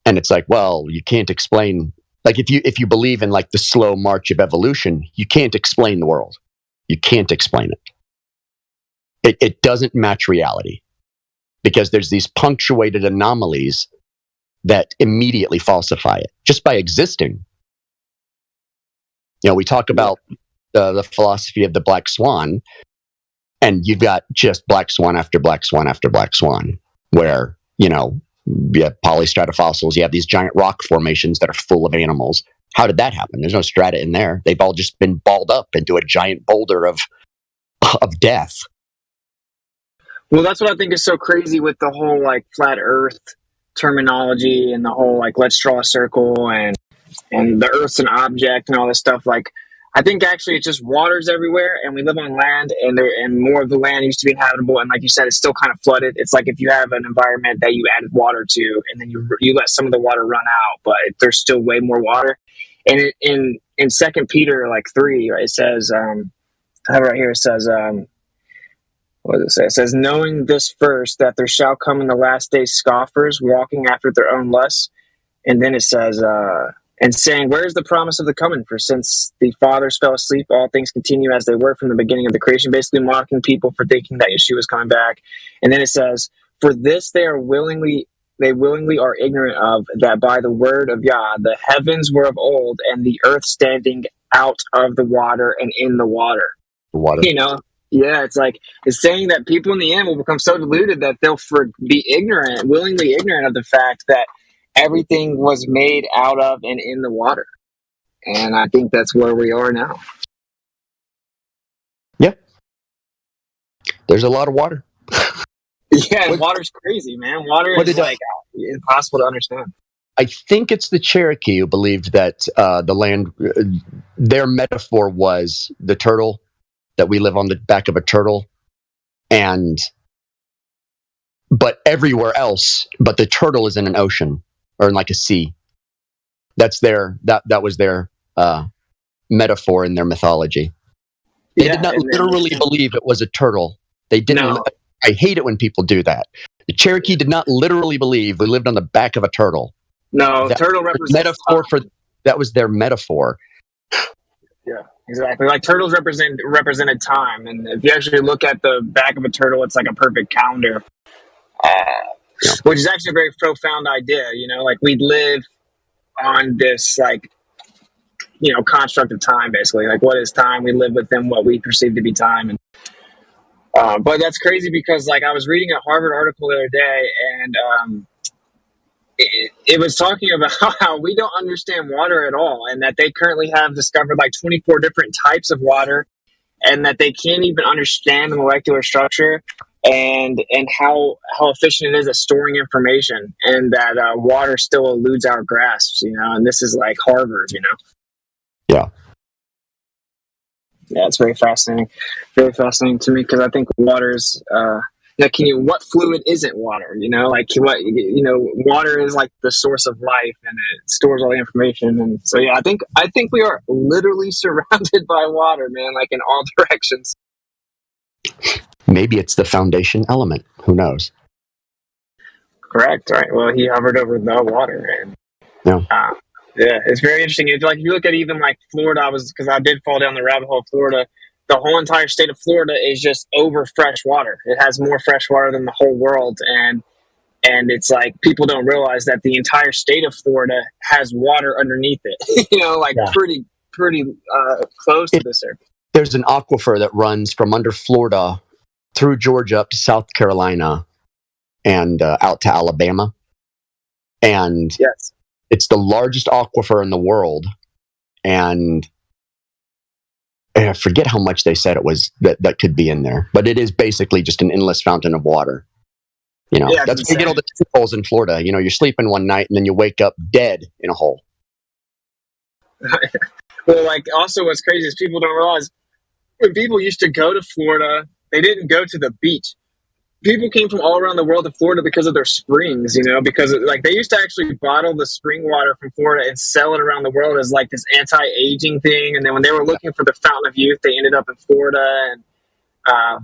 And it's like, well, you can't explain, like, if you believe in like the slow march of evolution, you can't explain the world. You can't explain it. It doesn't match reality, because there's these punctuated anomalies that immediately falsify it just by existing. You know, we talk about the philosophy of the black swan, and you've got just black swan after black swan after black swan, where, you know, you have polystrata fossils, you have these giant rock formations that are full of animals. How did that happen? There's no strata in there. They've all just been balled up into a giant boulder of death. Well, that's what I think is so crazy with the whole, like, flat earth terminology and the whole, like, let's draw a circle and the earth's an object and all this stuff. Like, I think actually it's just water's everywhere, and we live on land, and more of the land used to be inhabitable, and like you said, it's still kind of flooded. It's like if you have an environment that you added water to, and then you let some of the water run out, but there's still way more water. And in 2 Peter, like, 3, right, it says, I have it right here, it says, what does it say? It says, knowing this first, that there shall come in the last days scoffers, walking after their own lusts. And then it says, and saying, where is the promise of the coming? For since the fathers fell asleep, all things continue as they were from the beginning of the creation, basically mocking people for thinking that Yeshua is coming back. And then it says, for this they willingly are ignorant of, that by the word of Yah, the heavens were of old, and the earth standing out of the water and in the water. You know? Yeah, it's like, it's saying that people in the end will become so deluded that they'll be willingly ignorant of the fact that everything was made out of and in the water. And I think that's where we are now. Yeah. There's a lot of water. Yeah, and water's crazy, man. Water is like impossible to understand. I think it's the Cherokee who believed that the land, their metaphor was the turtle, that we live on the back of a turtle, but everywhere else, but the turtle is in an ocean or in like a sea. That was their metaphor in their mythology. They did not literally believe it was a turtle. They didn't. No. I hate it when people do that. The Cherokee did not literally believe we lived on the back of a turtle. No, turtle represents that was their metaphor. Yeah. Exactly. Like turtles represented time, and if you actually look at the back of a turtle, it's like a perfect calendar, which is actually a very profound idea. You know, like we live on this like construct of time, basically. Like what is time? We live within what we perceive to be time, and but that's crazy because like I was reading a Harvard article the other day, and it was talking about how we don't understand water at all, and that they currently have discovered like 24 different types of water, and that they can't even understand the molecular structure and how efficient it is at storing information, and that water still eludes our grasps, and this is like Harvard. Yeah. Yeah, it's very fascinating to me, because I think water is what fluid isn't water? Water is like the source of life, and it stores all the information. And so, yeah, I think we are literally surrounded by water, man, like in all directions. Maybe it's the foundation element. Who knows? Correct. Right. Well, he hovered over the water, and yeah, it's very interesting. If you look at even like Florida, because I did fall down the rabbit hole of Florida. The whole entire state of Florida is just over fresh water. It has more fresh water than the whole world, and it's like people don't realize that the entire state of Florida has water underneath it. Pretty close to the surface. There's an aquifer that runs from under Florida through Georgia up to South Carolina and out to Alabama, and yes, it's the largest aquifer in the world, and I forget how much they said it was that could be in there, but it is basically just an endless fountain of water. That's why you get all the holes in Florida. You're sleeping one night and then you wake up dead in a hole. Well, like also what's crazy is people don't realize when people used to go to Florida, they didn't go to the beach. People came from all around the world to Florida because of their springs, because like they used to actually bottle the spring water from Florida and sell it around the world as like this anti-aging thing. And then when they were looking for the fountain of youth, they ended up in Florida, and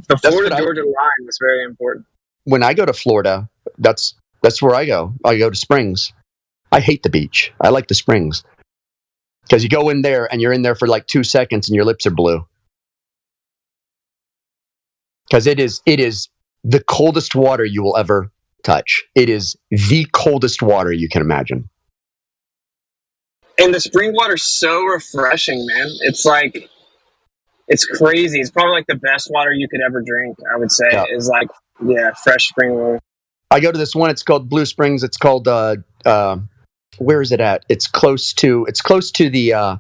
the Florida-Georgia line was very important. When I go to Florida, that's where I go. I go to springs. I hate the beach. I like the springs because you go in there and you're in there for like 2 seconds and your lips are blue. Because it is the coldest water you will ever touch. It is the coldest water you can imagine. And the spring water's so refreshing, man. It's like, it's crazy. It's probably like the best water you could ever drink, I would say, is like, fresh spring water. I go to this one, it's called Blue Springs. It's called, where is it at? It's close to the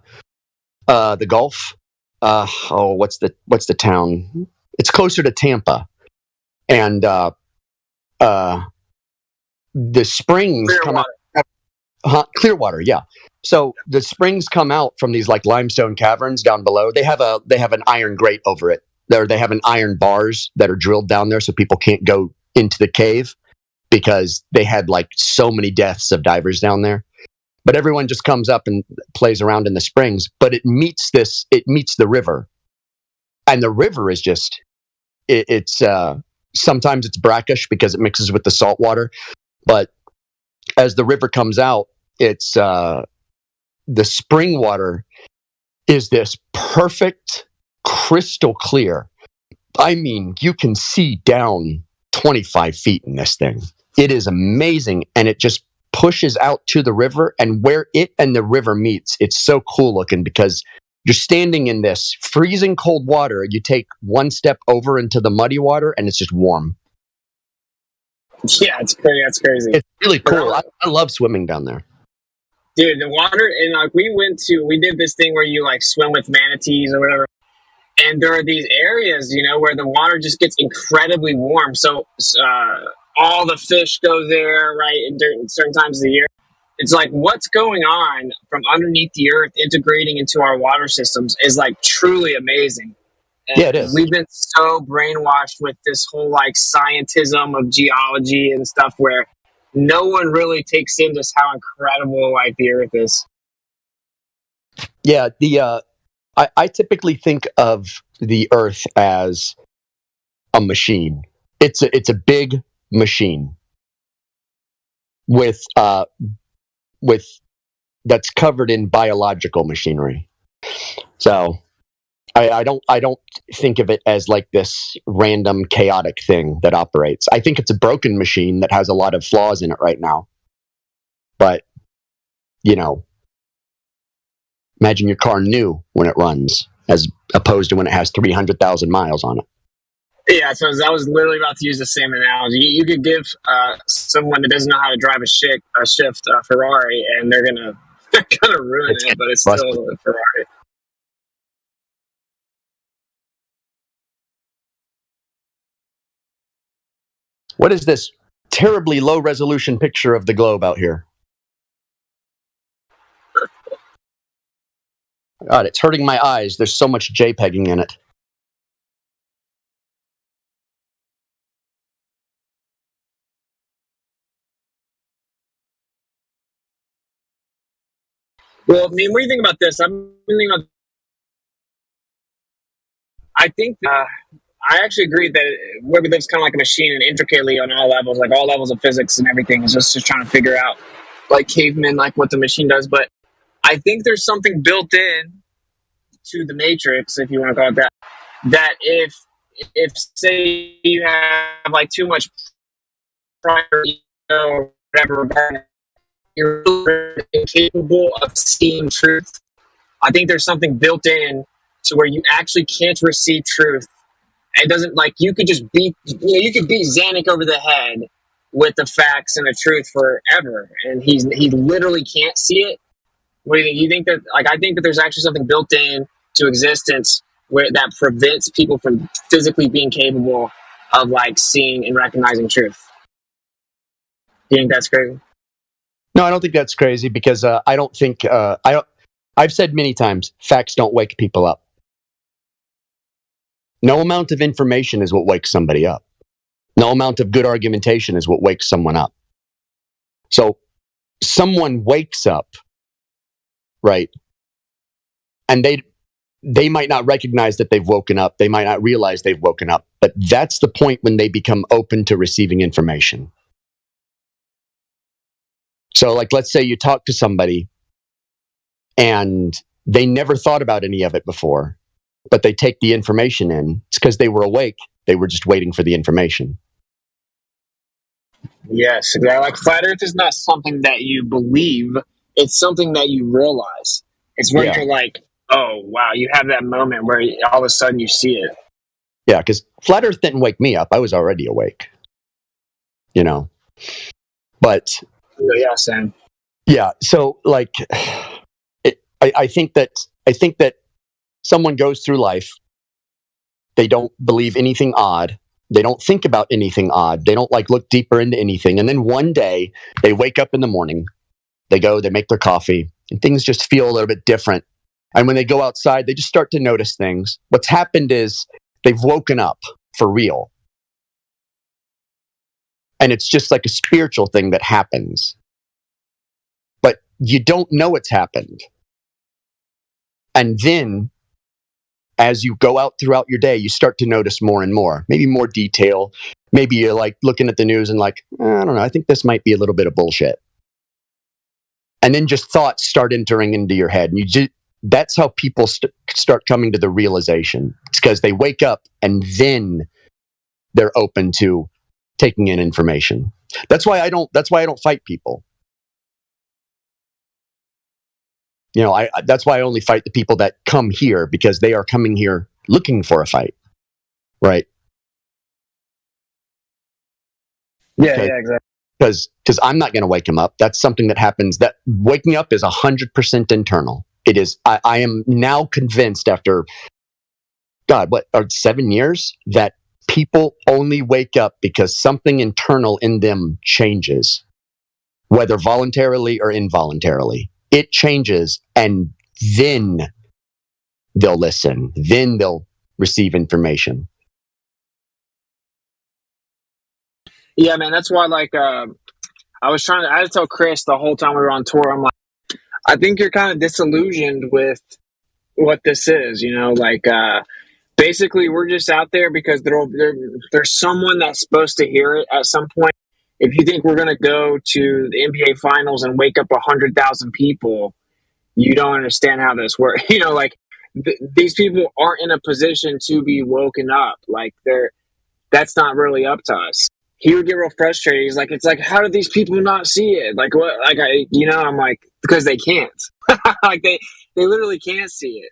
Gulf. What's the town? It's closer to Tampa. And the springs come out. Clearwater, yeah. So the springs come out from these like limestone caverns down below. They have an iron grate over it. They have an iron bars that are drilled down there so people can't go into the cave because they had like so many deaths of divers down there. But everyone just comes up and plays around in the springs. But it meets the river, and the river is just it's. Sometimes it's brackish because it mixes with the salt water, but as the river comes out, it's the spring water is this perfect, crystal clear. I mean, you can see down 25 feet in this thing. It is amazing, and it just pushes out to the river, and where it and the river meets, it's so cool looking because you're standing in this freezing cold water. You take one step over into the muddy water, and it's just warm. Yeah, it's crazy. That's crazy. It's really cool. I love swimming down there. Dude, the water, and like we did this thing where you like swim with manatees or whatever. And there are these areas, where the water just gets incredibly warm. So all the fish go there, right, in certain times of the year. It's like what's going on from underneath the earth integrating into our water systems is like truly amazing. And it is. We've been so brainwashed with this whole like scientism of geology and stuff where no one really takes in just how incredible like the earth is. Yeah, I typically think of the earth as a machine. It's a big machine with that's covered in biological machinery. So I don't think of it as like this random chaotic thing that operates. I think it's a broken machine that has a lot of flaws in it right now. But, you know, imagine your car new when it runs as opposed to when it has 300,000 miles on it. Yeah, so I was literally about to use the same analogy. You could give someone that doesn't know how to drive a shift Ferrari, and they're gonna ruin it, but it's still a Ferrari. What is this terribly low resolution picture of the globe out here? God, it's hurting my eyes. There's so much JPEGing in it. Well, I mean, what do you think about this? I think I actually agree that where we live is kind of like a machine and intricately on all levels, like all levels of physics and everything is just trying to figure out, like cavemen, like what the machine does. But I think there's something built in to the Matrix, if you want to call it that, that if say you have like too much prior or whatever, you're incapable of seeing truth. I think there's something built in to where you actually can't receive truth. It doesn't, like, you could just beat, you could beat Zanuck over the head with the facts and the truth forever, and he literally can't see it. What do you think? You think that, like, I think that there's actually something built in to existence where that prevents people from physically being capable of like seeing and recognizing truth. Do you think that's crazy? No, I don't think that's crazy because I don't think I've said many times, facts don't wake people up. No amount of information is what wakes somebody up. No amount of good argumentation is what wakes someone up. So someone wakes up, right? And they might not recognize that they've woken up. They might not realize they've woken up. But that's the point when they become open to receiving information. So, like, let's say you talk to somebody and they never thought about any of it before, but they take the information in. It's because they were awake. They were just waiting for the information. Yes, exactly. Like, flat Earth is not something that you believe. It's something that you realize. It's where you're like, oh, wow, you have that moment where all of a sudden you see it. Yeah, because flat Earth didn't wake me up. I was already awake. You know? But... yeah, Sam. Yeah, so, like, I think that someone goes through life, they don't believe anything odd, they don't think about anything odd, they don't, like, look deeper into anything, and then one day, they wake up in the morning, they go, they make their coffee, and things just feel a little bit different. And when they go outside, they just start to notice things. What's happened is they've woken up for real. And it's just like a spiritual thing that happens. But you don't know it's happened. And then, as you go out throughout your day, you start to notice more and more. Maybe more detail. Maybe you're like looking at the news and like, I don't know, I think this might be a little bit of bullshit. And then just thoughts start entering into your head. And that's how people start coming to the realization. It's because they wake up and then they're open to taking in information. That's why I don't fight people. You know, that's why I only fight the people that come here, because they are coming here looking for a fight. Right? Yeah, exactly. Because I'm not going to wake them up. That's something that happens. That waking up is 100% internal. It is. I am now convinced after, 7 years, that people only wake up because something internal in them changes, whether voluntarily or involuntarily. It changes, and then they'll listen. Then they'll receive information. Yeah, man, that's why, like, I had to tell Chris the whole time we were on tour, I'm like, I think you're kind of disillusioned with what this is, you know, like, basically we're just out there because there's someone that's supposed to hear it at some point. If you think we're going to go to the NBA finals and wake up 100,000 people, you don't understand how this works. You know, like, these people aren't in a position to be woken up. Like that's not really up to us. He would get real frustrated. He's like, it's like, how do these people not see it? Like what? Like I'm like, because they can't. Like they literally can't see it,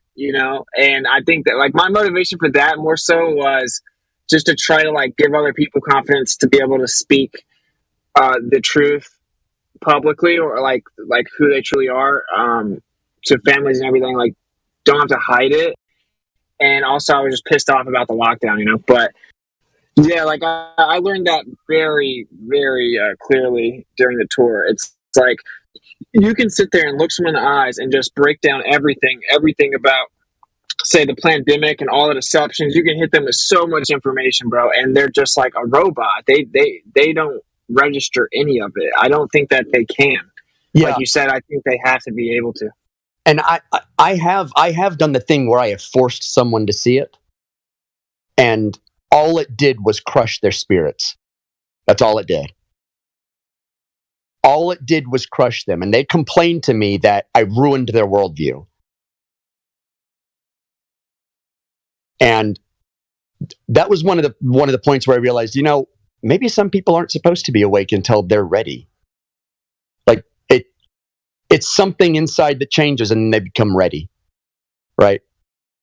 And I think that like my motivation for that more so was just to try to like give other people confidence to be able to speak the truth publicly, or like who they truly are, to families and everything. Like, don't have to hide it. And also, I was just pissed off about the lockdown, But yeah, like I learned that very, very clearly during the tour. It's like you can sit there and look someone in the eyes and just break down everything about, say, the pandemic and all the deceptions. You can hit them with so much information, bro, and they're just like a robot. They don't register any of it. I don't think that they can. Yeah. Like you said, I think they have to be able to. And I have done the thing where I have forced someone to see it, and all it did was crush their spirits. That's all it did. All it did was crush them, and they complained to me that I ruined their worldview. And that was one of the points where I realized, maybe some people aren't supposed to be awake until they're ready. Like it's something inside that changes and they become ready, right?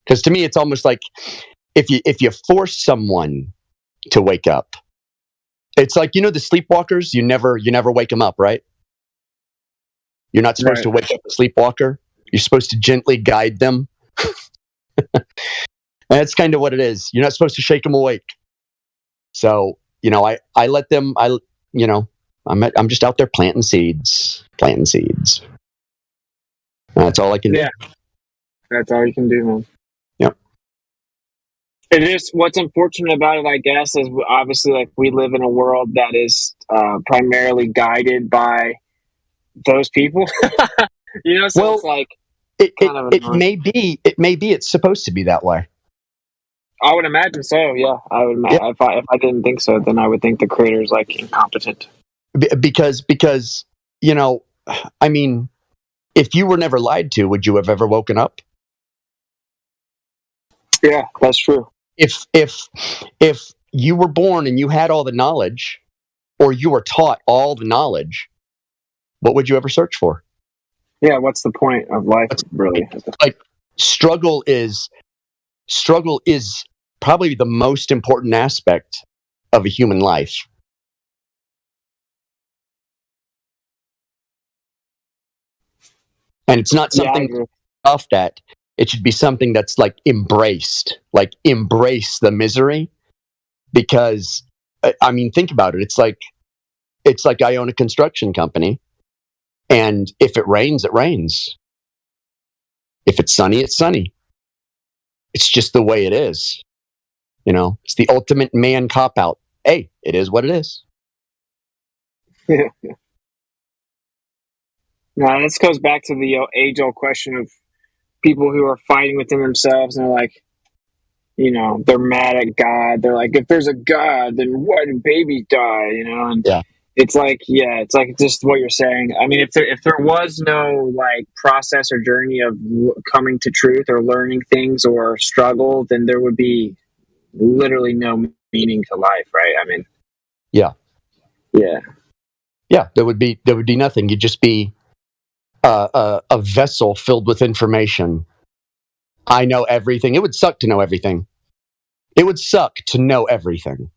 Because to me, it's almost like if you force someone to wake up, it's like, the sleepwalkers. You never wake them up, right? You're not supposed to wake up a sleepwalker. You're supposed to gently guide them. And that's kind of what it is. You're not supposed to shake them awake. So, I let them. I'm just out there planting seeds. That's all I can do. Yeah, that's all you can do, man. Yep. It is. What's unfortunate about it, I guess, is obviously like we live in a world that is primarily guided by those people. So it's like it may be. It's supposed to be that way. I would imagine so. Yeah, I would. Yeah. If I didn't think so, then I would think the creator's like incompetent. Because I mean, if you were never lied to, would you have ever woken up? Yeah, that's true. If you were born and you had all the knowledge, or you were taught all the knowledge, what would you ever search for? Yeah, what's the point of life, really? Like struggle is probably the most important aspect of a human life. And it's not something off that. It should be something that's like embraced. Like embrace the misery. Because I mean, think about it. It's like I own a construction company, and if it rains, it rains. If it's sunny, it's sunny. It's just the way it is. It's the ultimate man cop-out. Hey, it is what it is. Yeah. Now, this goes back to the age-old question of people who are fighting within themselves, and they're like, they're mad at God. They're like, if there's a God, then why do babies die? And yeah. It's like, it's like just what you're saying. I mean, if there was no like process or journey of coming to truth or learning things or struggle, then there would be literally no meaning to life, right? I mean, yeah, there would be nothing. You'd just be a vessel filled with information. I know everything. It would suck to know everything. It would suck to know everything.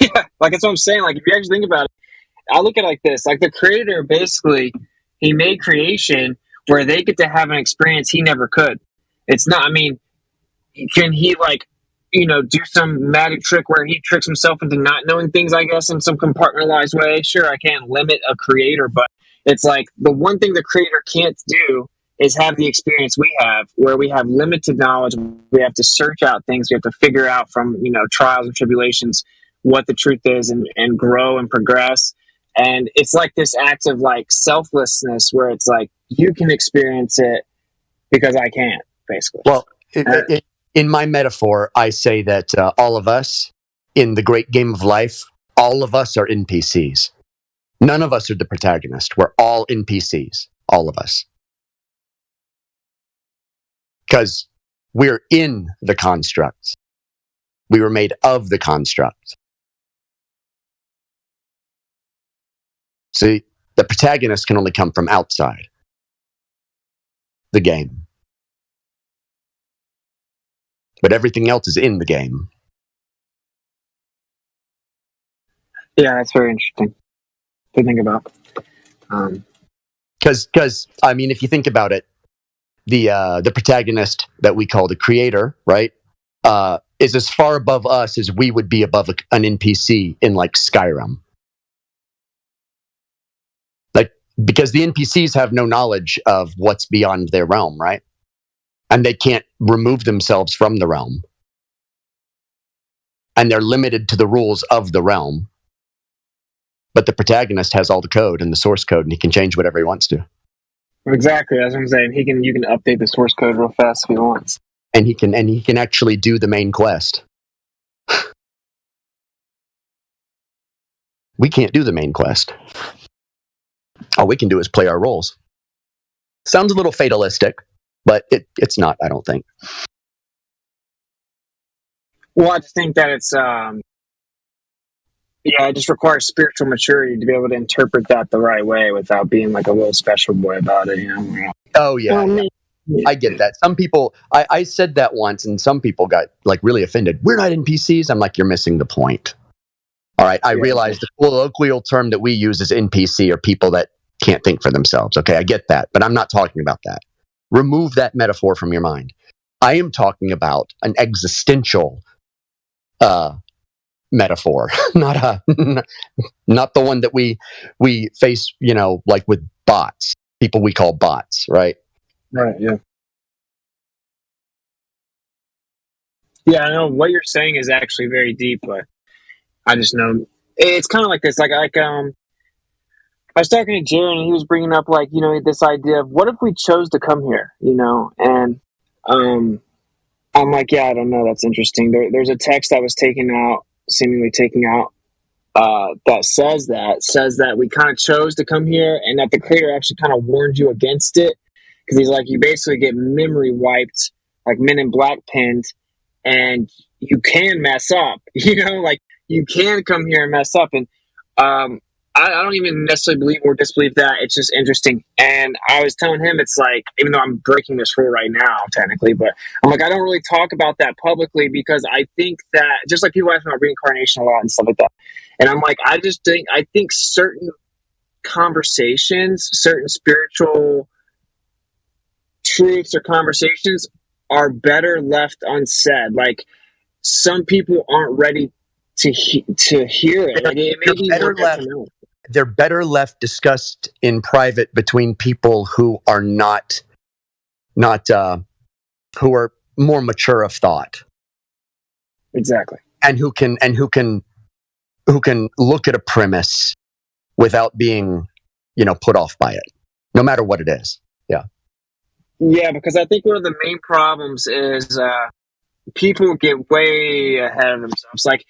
Yeah, like that's what I'm saying. Like if you actually think about it, I look at it like this: like the creator basically, he made creation where they get to have an experience he never could. It's not. I mean, can he like, do some magic trick where he tricks himself into not knowing things? I guess in some compartmentalized way. Sure, I can't limit a creator, but it's like the one thing the creator can't do is have the experience we have, where we have limited knowledge. We have to search out things. We have to figure out from trials and tribulations what the truth is, and grow and progress. And it's like this act of like selflessness where it's like you can experience it because I can't, basically. Well, in my metaphor, I say that all of us in the great game of life, all of us are NPCs. None of us are the protagonist. We're all NPCs, all of us. because we're in the constructs. We were made of the construct. See, the protagonist can only come from outside the game. But everything else is in the game. Yeah, that's very interesting to think about. Because I mean, if you think about it, the protagonist that we call the creator, right, is as far above us as we would be above an NPC in like Skyrim. Like, because the NPCs have no knowledge of what's beyond their realm, right? And they can't remove themselves from the realm. And they're limited to the rules of the realm. But the protagonist has all the code and the source code, and he can change whatever he wants to. Exactly, that's what I'm saying. You can update the source code real fast if he wants. And he can actually do the main quest. We can't do the main quest. All we can do is play our roles. Sounds a little fatalistic, but it's not, I don't think. Well, I just think that it's it just requires spiritual maturity to be able to interpret that the right way without being like a little special boy about it, you know? Oh yeah, I get that. Some people, I said that once, and some people got like really offended. We're not NPCs. I'm like, you're missing the point. All right, I realize the colloquial term that we use is NPC, or people that can't think for themselves. Okay, I get that, but I'm not talking about that. Remove that metaphor from your mind. I am talking about an existential metaphor, not the one that we face, you know, like with bots, people we call bots, right? Right, yeah. Yeah, I know what you're saying is actually very deep, but I just know it's kind of like this. Like I was talking to Jaron, and he was bringing up like, you know, this idea of what if we chose to come here, you know? And I'm like, yeah, I don't know. That's interesting. There's a text that was seemingly taken out, that says that we kind of chose to come here, and that the creator actually kind of warned you against it, because he's like, you basically get memory wiped, like Men in Black pinned, and you can mess up, you know, like you can come here and mess up. And I don't even necessarily believe or disbelieve that. It's just interesting. And I was telling him, it's like, even though I'm breaking this rule right now, technically, but I'm like, I don't really talk about that publicly, because I think that, just like people ask about reincarnation a lot and stuff like that. And I'm like, I think certain conversations, certain spiritual truths or conversations are better left unsaid. Like, some people aren't ready to hear it. Like, it may be more detrimental. They're better left discussed in private between people who are not who are more mature of thought. Exactly. And who can look at a premise without being, you know, put off by it, no matter what it is. Yeah. Yeah, because I think one of the main problems is people get way ahead of themselves. Like,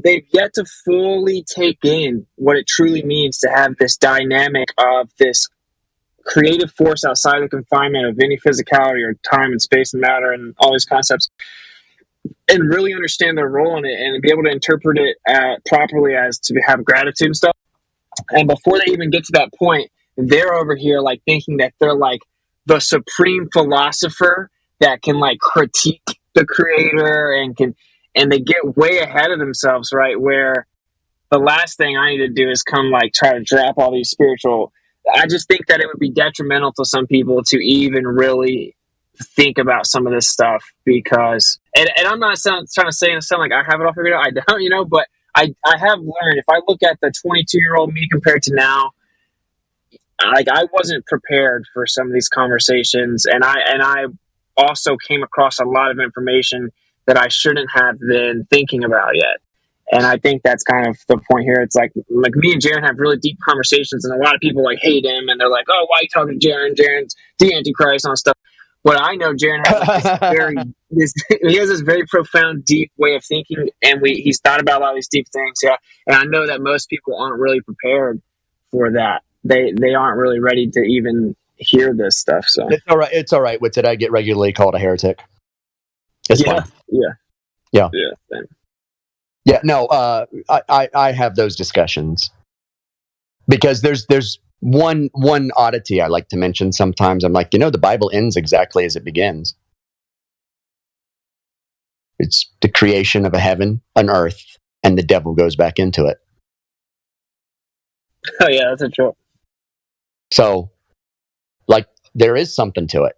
they've yet to fully take in what it truly means to have this dynamic of this creative force outside the confinement of any physicality or time and space and matter and all these concepts, and really understand their role in it and be able to interpret it properly, as to have gratitude and stuff. And before they even get to that point, they're over here like thinking that they're like the supreme philosopher that can like critique the creator and they get way ahead of themselves, right? Where the last thing I need to do is come like try to drop all these spiritual. I just think that it would be detrimental to some people to even really think about some of this stuff, because, and I'm not trying to sound like I have it all figured out. I don't, you know, but I have learned, if I look at the 22-year-old me compared to now, like, I wasn't prepared for some of these conversations, and I also came across a lot of information that I shouldn't have been thinking about yet. And I think that's kind of the point here. It's like me and Jaron have really deep conversations, and a lot of people like hate him, and they're like, "Oh, why are you talking to Jaron? Jaron's the Antichrist and all stuff." But I know Jaron has he has this very profound, deep way of thinking, and he's thought about a lot of these deep things. Yeah, and I know that most people aren't really prepared for that. They aren't really ready to even hear this stuff. So It's all right. It's all right. What's it? I get regularly called a heretic. It's yeah, fine. yeah. Yeah. Yeah. No. I have those discussions because there's one oddity I like to mention sometimes. I'm like, the Bible ends exactly as it begins. It's the creation of a heaven, an earth, and the devil goes back into it. Oh yeah, that's a true. So, like, there is something to it,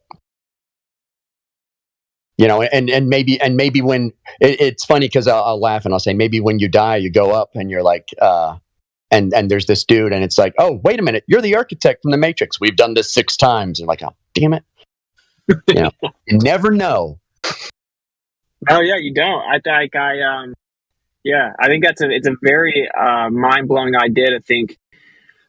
and maybe when it's funny because I'll laugh and I'll say maybe when you die you go up and you're like, and there's this dude and it's like, oh wait a minute, you're the architect from the Matrix. We've done this 6 times. And like, oh damn it, you never know. Oh yeah, you don't. I think I think it's a very mind blowing idea to think.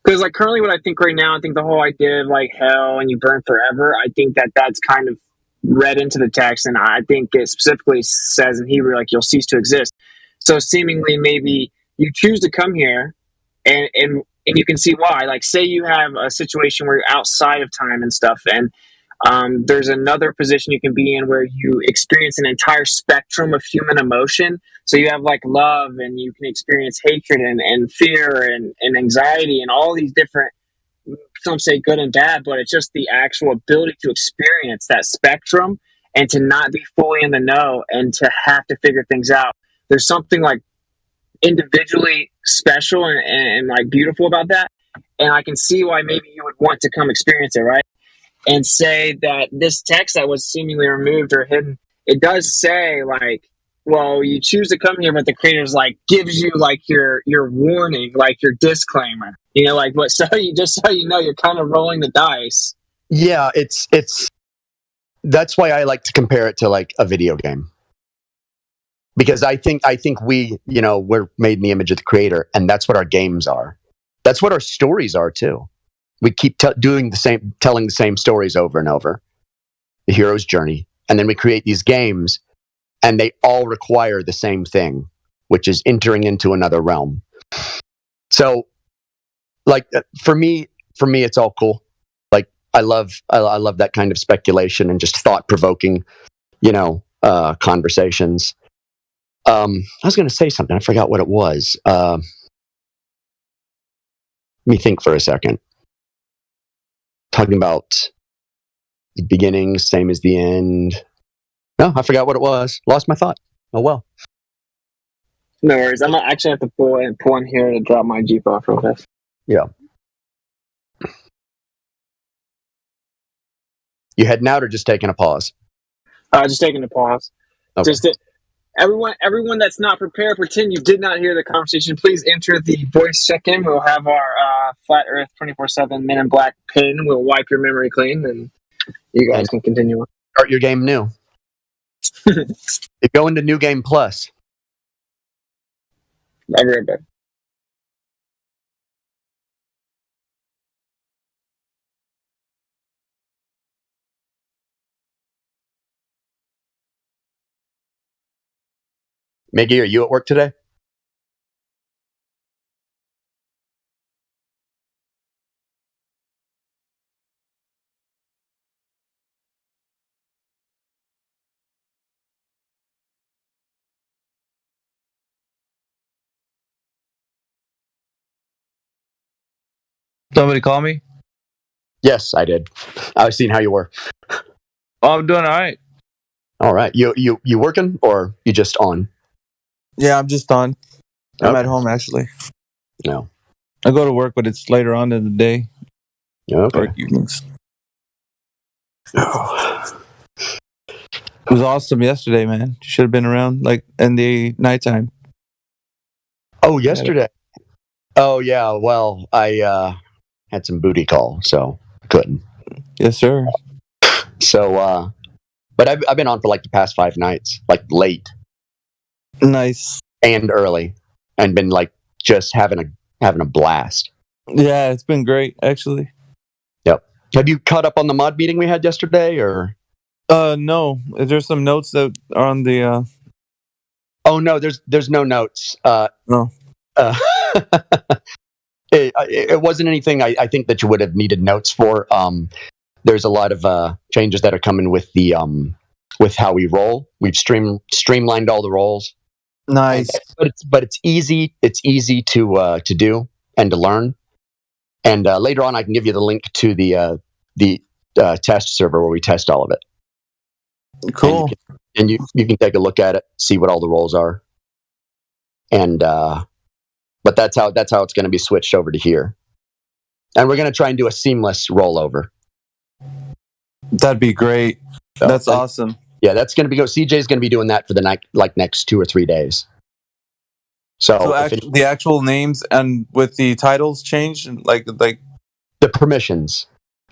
Because like currently, what I think right now, I think the whole idea of like hell and you burn forever, I think that's kind of read into the text, and I think it specifically says in Hebrew like you'll cease to exist. So seemingly, maybe you choose to come here, and you can see why. Like, say you have a situation where you're outside of time and stuff, and there's another position you can be in where you experience an entire spectrum of human emotion. So you have like love, and you can experience hatred and fear and anxiety and all these different, some say good and bad, but it's just the actual ability to experience that spectrum and to not be fully in the know and to have to figure things out. There's something like individually special and like beautiful about that. And I can see why maybe you would want to come experience it, right? And say that this text that was seemingly removed or hidden, it does say like, well, you choose to come here, but the creator's like gives you like your warning, like your disclaimer, like, but so you know, you're kind of rolling the dice. Yeah, it's that's why I like to compare it to like a video game, because I think we, we're made in the image of the creator, and that's what our games are. That's what our stories are too. We keep telling the same stories over and over, the hero's journey, and then we create these games, and they all require the same thing, which is entering into another realm. So, like for me, it's all cool. Like I love that kind of speculation and just thought-provoking, conversations. I was going to say something. I forgot what it was. Let me think for a second. Talking about the beginning, same as the end. No, I forgot what it was. Lost my thought. Oh well. No worries. I'm actually have to pull in here to drop my Jeep off real fast. Yeah. You heading out or just taking a pause? Just taking a pause. Okay. Everyone that's not prepared, pretend you did not hear the conversation. Please enter the voice check-in. We'll have our Flat Earth 24/7 Men in Black pin. We'll wipe your memory clean, and you guys can continue. Start your game new. You go into New Game Plus. I'll be right back. Miggy, are you at work today? Somebody call me? Yes, I did. I was seeing how you were. Oh, I'm doing all right. All right. You working or you just on? Yeah, I'm just on. I'm Okay. at home, actually. No. I go to work, but it's later on in the day. Okay. Work evenings. It was awesome yesterday, man. You should have been around, like, in the nighttime. Oh, yesterday. Oh, yeah. Well, I had some booty call, so I couldn't. Yes, sir. So, but I've been on for like the past 5 nights, like late. Nice. And early, and been like just having a blast. Yeah, it's been great, actually. Yep. Have you caught up on the mod meeting we had yesterday, or? No. Is there some notes that are on the? Oh no, there's no notes. No. It wasn't anything I think that you would have needed notes for. there's a lot of changes that are coming with the with how we roll. We've streamlined all the rolls. Nice. But it's easy. It's easy to do and to learn. And later on, I can give you the link to the test server where we test all of it. Cool. And you can take a look at it, see what all the roles are. And but that's how it's going to be switched over to here. And we're going to try and do a seamless rollover. That'd be great. So, that's awesome. Yeah, that's going to be CJ's going to be doing that for the next 2 or 3 days. So the actual names and with the titles changed, like the permissions.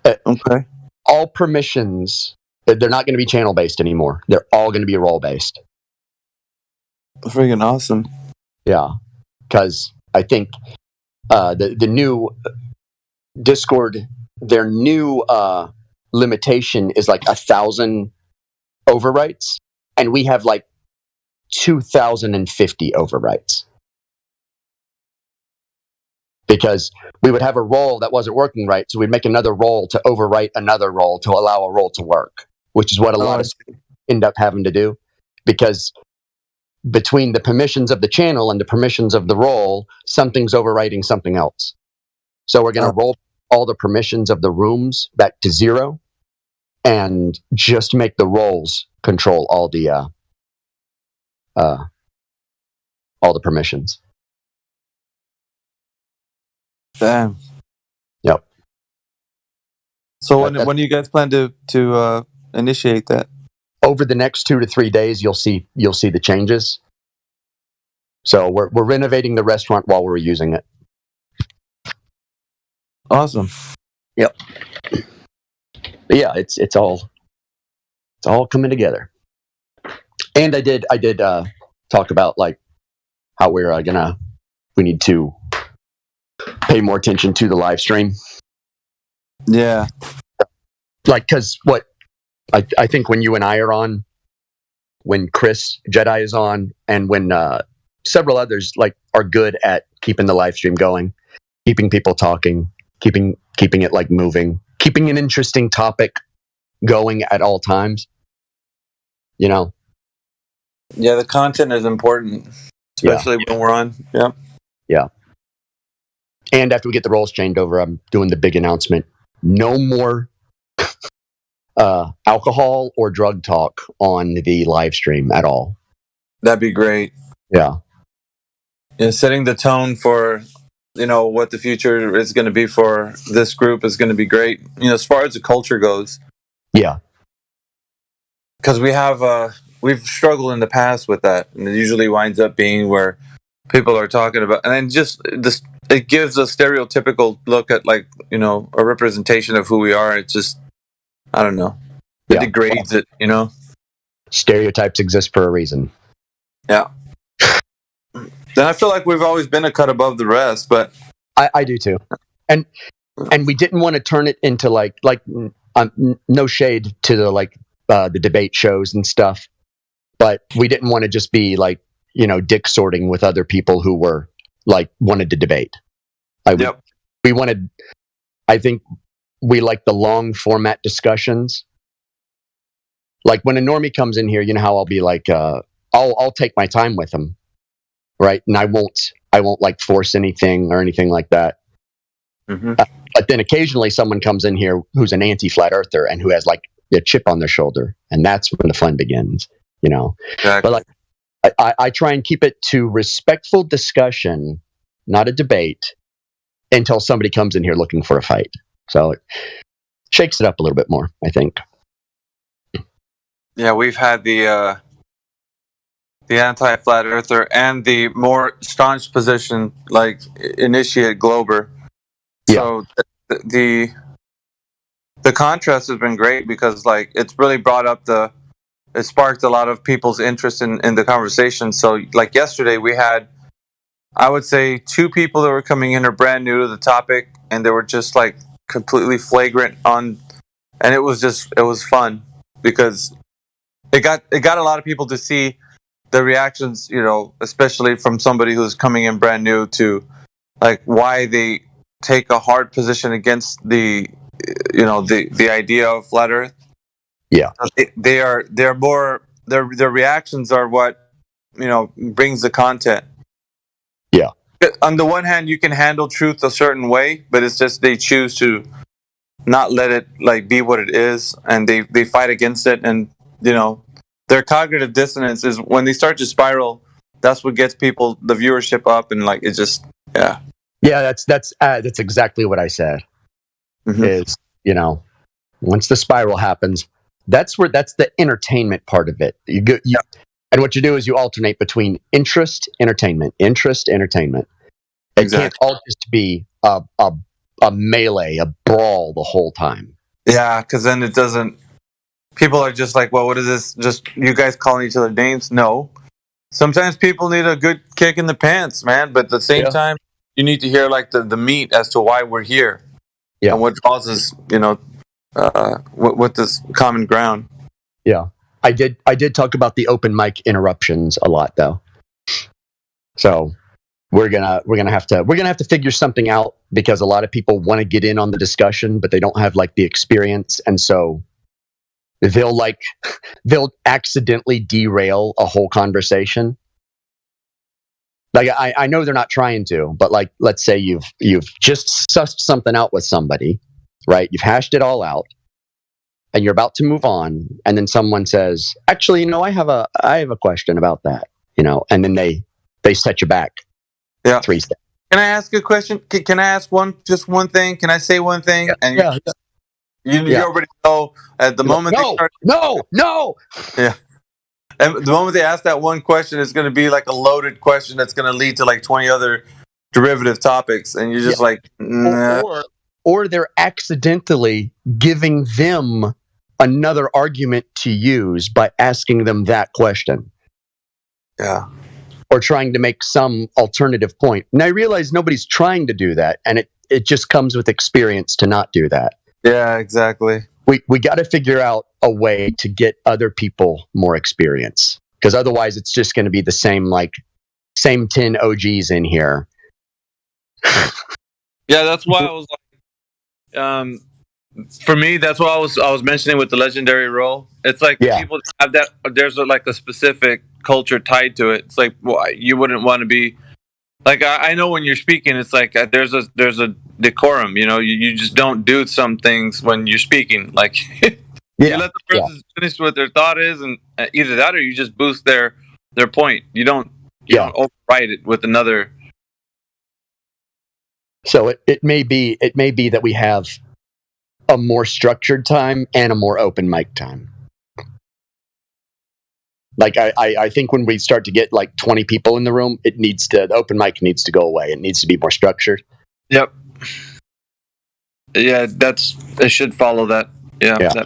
Okay. All permissions. They're not going to be channel based anymore. They're all going to be role based. Freaking awesome. Yeah, because I think the new Discord, their new limitation is like 1,000 overwrites, and we have like 2,050 overwrites. Because we would have a role that wasn't working right, so we'd make another role to overwrite another role to allow a role to work, which is what a lot of end up having to do. Because between the permissions of the channel and the permissions of the role, something's overwriting something else. So we're going to roll all the permissions of the rooms back to 0 and just make the roles control all the permissions. Damn. Yep. So when do you guys plan to initiate that? Over the next 2 to 3 days, you'll see the changes. So we're renovating the restaurant while we're using it. Awesome. Yep. But yeah, it's all coming together. And I did talk about like how we need to pay more attention to the live stream. Yeah. Like, because what I think when you and I are on, when Chris Jedi is on, and when several others like are good at keeping the live stream going, keeping people talking, keeping it like moving, keeping an interesting topic going at all times. You know. Yeah, the content is important, especially when we're on. Yeah. Yeah. And after we get the roles changed over, I'm doing the big announcement. No more alcohol or drug talk on the live stream at all. That'd be great. Yeah. Yeah, setting the tone for, what the future is going to be for this group is going to be great. As far as the culture goes. Yeah. Because we've struggled in the past with that, and it usually winds up being where people are talking about, and then just this, it gives a stereotypical look at a representation of who we are. It's just, I don't know. It degrades it, Stereotypes exist for a reason. Yeah. Then I feel like we've always been a cut above the rest, but I do too. And we didn't want to turn it into no shade to the debate shows and stuff, but we didn't want to just be dick sorting with other people who were wanted to debate. We wanted, I think we like the long format discussions. Like when a normie comes in here, you know how I'll be like, I'll take my time with them. Right. And I won't force anything or anything like that. Mm-hmm. But then occasionally someone comes in here who's an anti-flat earther and who has a chip on their shoulder. And that's when the fun begins, Exactly. But I try and keep it to respectful discussion, not a debate, until somebody comes in here looking for a fight. So it shakes it up a little bit more, I think. Yeah, we've had the anti-flat earther and the more staunch position Initiate Glober. So the contrast has been great because it's really brought up it sparked a lot of people's interest in the conversation. So yesterday we had, I would say, 2 people that were coming in are brand new to the topic, and they were just completely flagrant on, and it was fun because it got a lot of people to see the reactions, especially from somebody who's coming in brand new to why they take a hard position against the the idea of flat Earth. Yeah, they're more their reactions are what brings the content. Yeah. On the one hand, you can handle truth a certain way, but it's just they choose to not let it like be what it is, and they fight against it, and their cognitive dissonance is when they start to spiral. That's what gets the viewership up, and like it just yeah. That's exactly what I said. Mm-hmm. Is once the spiral happens, that's the entertainment part of it. And what you do is you alternate between interest, entertainment. It can't all just be a melee, a brawl the whole time. Yeah, because then it doesn't. People are just like, well, what is this? Just you guys calling each other names? No. Sometimes people need a good kick in the pants, man. But at the same time, you need to hear like the meat as to why we're here. Yeah. And what causes, what this common ground. Yeah. I did talk about the open mic interruptions a lot though. So we're gonna have to figure something out, because a lot of people want to get in on the discussion, but they don't have like the experience, and so they'll accidentally derail a whole conversation. Like I know they're not trying to, but like let's say you've just sussed something out with somebody, right? You've hashed it all out, and you're about to move on, and then someone says, "Actually, I have a question about that," and then they set you back. Yeah. 3 steps. Can I ask a question? Can I ask one thing? Can I say one thing? Yeah. And Yeah. you already know at the moment they start. No. Yeah. And the moment they ask that one question, it's going to be like a loaded question that's going to lead to like 20 other derivative topics, and you're just like, nah. Or they're accidentally giving them another argument to use by asking them that question. Yeah. Or trying to make some alternative point. And I realize nobody's trying to do that, and it just comes with experience to not do that. Yeah, exactly. We got to figure out a way to get other people more experience, because otherwise it's just going to be the same 10 OGs in here. Yeah, that's why I was like, for me, that's what I was mentioning with the legendary role. It's like people have that. There's like a specific culture tied to it. It's like, well, you wouldn't want to be like. I know when you're speaking, it's like there's a decorum. You just don't do some things when you're speaking. Like you let the person finish what their thought is, and either that or you just boost their point. You don't override it with another. So it may be that we have a more structured time and a more open mic time. Like I think when we start to get like 20 people in the room, the open mic needs to go away. It needs to be more structured. Yep. Yeah, it should follow that. Yeah.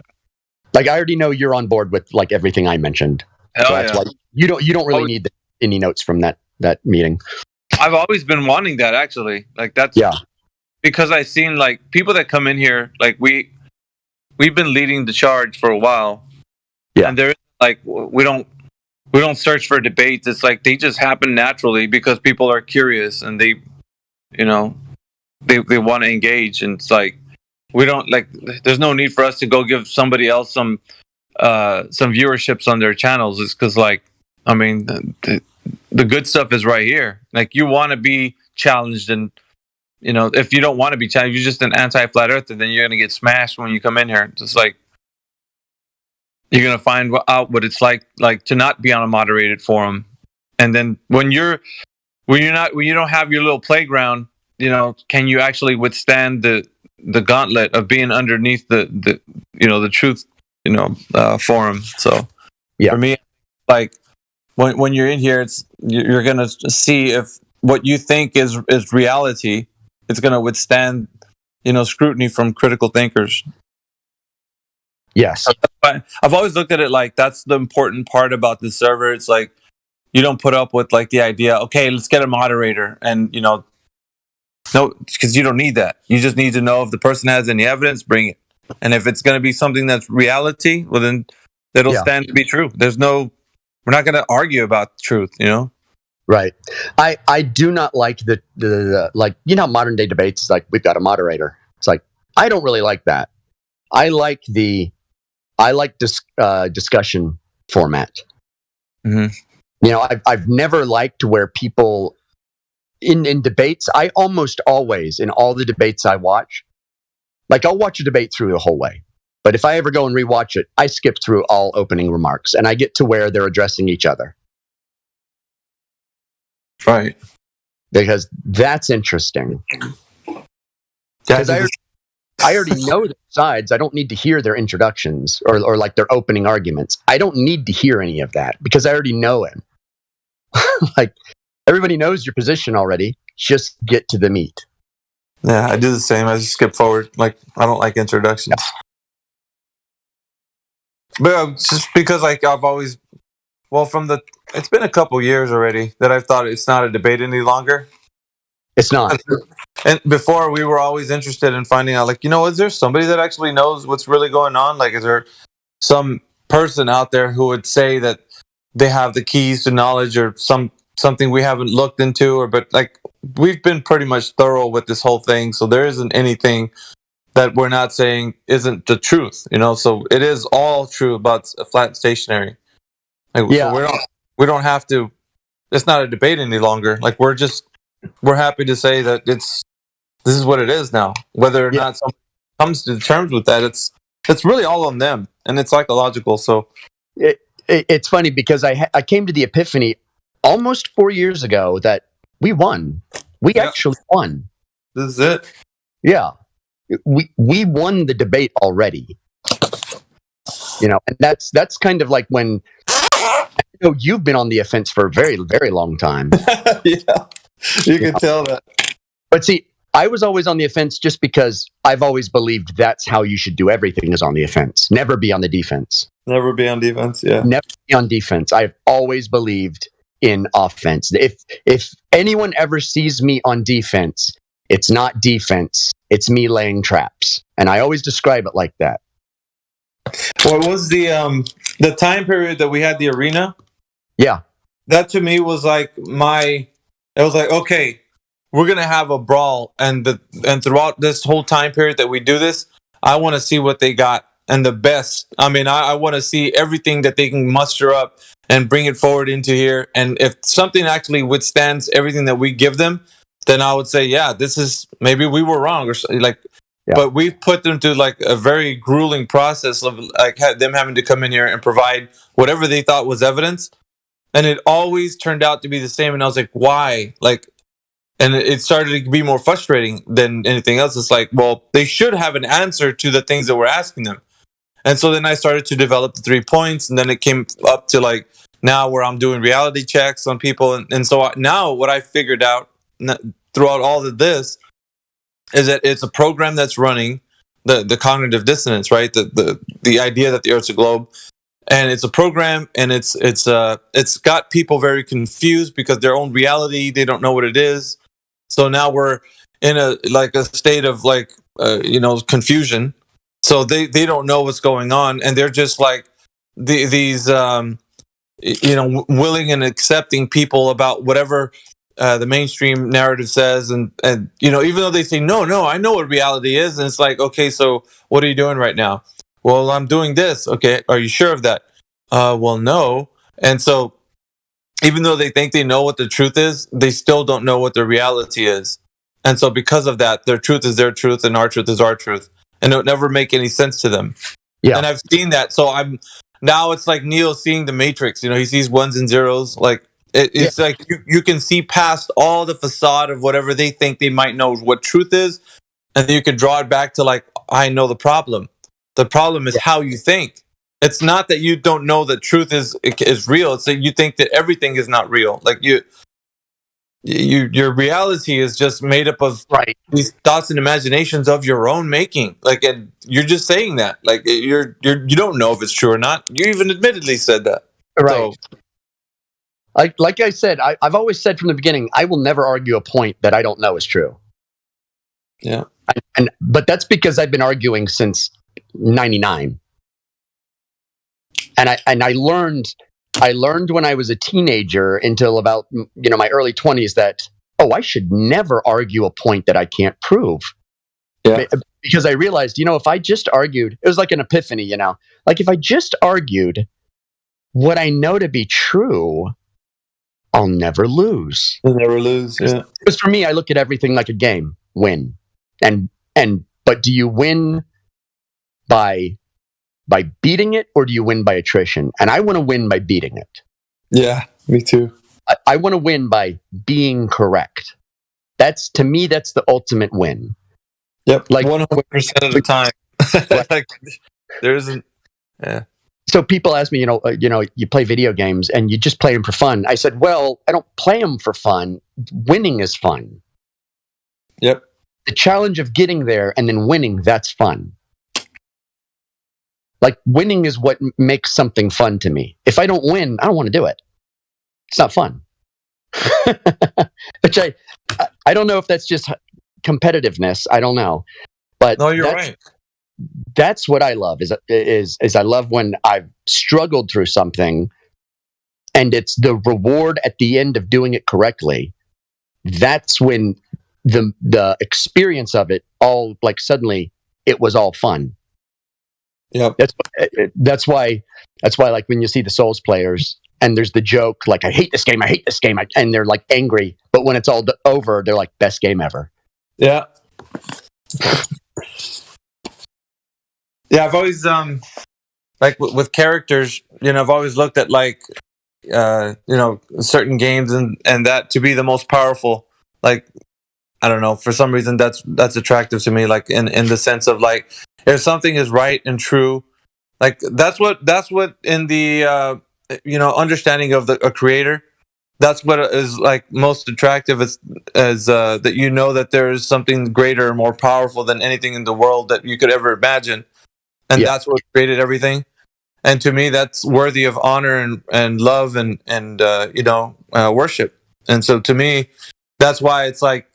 Like I already know you're on board with like everything I mentioned. Hell so that's why you don't really need any notes from that meeting. I've always been wanting that, actually. Like that's because I've seen like people that come in here, like we've been leading the charge for a while. Yeah. And there like we don't search for debates. It's like they just happen naturally because people are curious and they want to engage, and it's like we don't like there's no need for us to go give somebody else some viewerships on their channels. It's because like I mean the good stuff is right here. Like you want to be challenged, and if you don't want to be challenged, you're just an anti-flat earther, then you're gonna get smashed when you come in here. Just like you're gonna find out what it's like to not be on a moderated forum, and then when you don't have your little playground, can you actually withstand the gauntlet of being underneath the truth forum? So for me, like when you're in here, you're gonna see if what you think is reality. It's gonna withstand scrutiny from critical thinkers. Yes. I've always looked at it like that's the important part about this server. It's like you don't put up with like the idea, okay, let's get a moderator, and no, because you don't need that. You just need to know if the person has any evidence, bring it. And if it's going to be something that's reality, well then it'll stand to be true. We're not going to argue about truth, Right. I do not like the like modern day debates. Like we've got a moderator. It's like I don't really like that. I like discussion format. Mm-hmm. You know, I've never liked where people in debates. I almost always, in all the debates I watch, like I'll watch a debate through the whole way. But if I ever go and rewatch it, I skip through all opening remarks and I get to where they're addressing each other. Right. Because that's interesting. Because I already know their sides. I don't need to hear their introductions or like their opening arguments. I don't need to hear any of that because I already know it. Like, everybody knows your position already. Just get to the meat. Yeah, I do the same. I just skip forward. Like, I don't like introductions. But just because, like, I've always, it's been a couple years already that I've thought it's not a debate any longer. It's not. And before, we were always interested in finding out, like, is there somebody that actually knows what's really going on? Like, is there some person out there who would say that they have the keys to knowledge or something we haven't looked into? But like, we've been pretty much thorough with this whole thing, so there isn't anything that we're not saying isn't the truth. So it is all true about a flat stationary. Like, yeah. So we don't have to. It's not a debate any longer. Like, we're happy to say that this is what it is now. Whether or not someone comes to terms with that, it's really all on them, and it's psychological. So it's funny because I came to the epiphany almost 4 years ago that we won. We actually won. This is it. Yeah, we won the debate already. And that's kind of like when you've been on the offense for a very, very long time. Yeah. You can tell that. But see, I was always on the offense just because I've always believed that's how you should do everything, is on the offense. Never be on the defense. Never be on defense, yeah. Never be on defense. I've always believed in offense. If anyone ever sees me on defense, it's not defense. It's me laying traps. And I always describe it like that. What was the time period that we had the arena? Yeah. That to me was like it was like, okay, we're gonna have a brawl, and throughout this whole time period that we do this, I want to see what they got and the best. I mean, I want to see everything that they can muster up and bring it forward into here. And if something actually withstands everything that we give them, then I would say, yeah, this is, maybe we were wrong or like. Yeah. But we've put them through like a very grueling process of like them having to come in here and provide whatever they thought was evidence. And it always turned out to be the same. And I was like, why? Like, and it started to be more frustrating than anything else. It's like, well, they should have an answer to the things that we're asking them. And so then I started to develop the 3 points. And then it came up to like now where I'm doing reality checks on people. And so now what I figured out throughout all of this is that it's a program that's running the cognitive dissonance, right? The idea that the Earth's a globe. And it's a program, and it's got people very confused because their own reality, they don't know what it is. So now we're in a state of confusion. So they don't know what's going on, and they're just like these willing and accepting people about whatever the mainstream narrative says, and even though they say no, I know what reality is, and it's like, okay, so what are you doing right now? Well, I'm doing this. Okay, are you sure of that? Well, no. And so, even though they think they know what the truth is, they still don't know what the reality is. And so, because of that, their truth is their truth, and our truth is our truth, and it would never make any sense to them. Yeah. And I've seen that. So now it's like Neo seeing the Matrix. He sees ones and zeros. Like it's like you can see past all the facade of whatever they think they might know what truth is, and then you can draw it back to like, I know the problem. The problem is how you think. It's not that you don't know that truth is real. It's that you think that everything is not real. Like your reality is just made up of these thoughts and imaginations of your own making. Like, and you're just saying that. Like you don't know if it's true or not. You even admittedly said that. Right. So, like I said, I've always said from the beginning, I will never argue a point that I don't know is true. Yeah. But that's because I've been arguing since 99. And I learned when I was a teenager until about my early 20s that I should never argue a point that I can't prove. Yeah. because I realized, if I just argued, it was like an epiphany, like if I just argued what I know to be true, I'll never lose. You'll never lose. Yeah. Because for me, I look at everything like a game. Win, but do you win by beating it, or do you win by attrition? And I want to win by beating it. Yeah, me too. I want to win by being correct. To me, that's the ultimate win. Yep, like 100% of the time. Like, there isn't. Yeah. So people ask me, you play video games and you just play them for fun. I said, well, I don't play them for fun. Winning is fun. Yep. The challenge of getting there and then winning, that's fun. Like winning is what makes something fun to me. If I don't win, I don't want to do it. It's not fun. Which I don't know if that's just competitiveness. I don't know. But no, you're right. That's what I love is I love when I've struggled through something and it's the reward at the end of doing it correctly. That's when the experience of it all, like, suddenly it was all fun. Yeah. That's why like when you see the Souls players and there's the joke, like, I hate this game, and they're like angry, but when it's all over, they're like, best game ever. Yeah. Yeah, I've always like with characters, I've always looked at like certain games and that to be the most powerful. Like, I don't know, for some reason that's attractive to me, like in the sense of like, if something is right and true, like that's what in the understanding of a creator, that's what is like most attractive, as that that there is something greater and more powerful than anything in the world that you could ever imagine. And that's what created everything. And to me, that's worthy of honor and love and worship. And so to me, that's why it's like,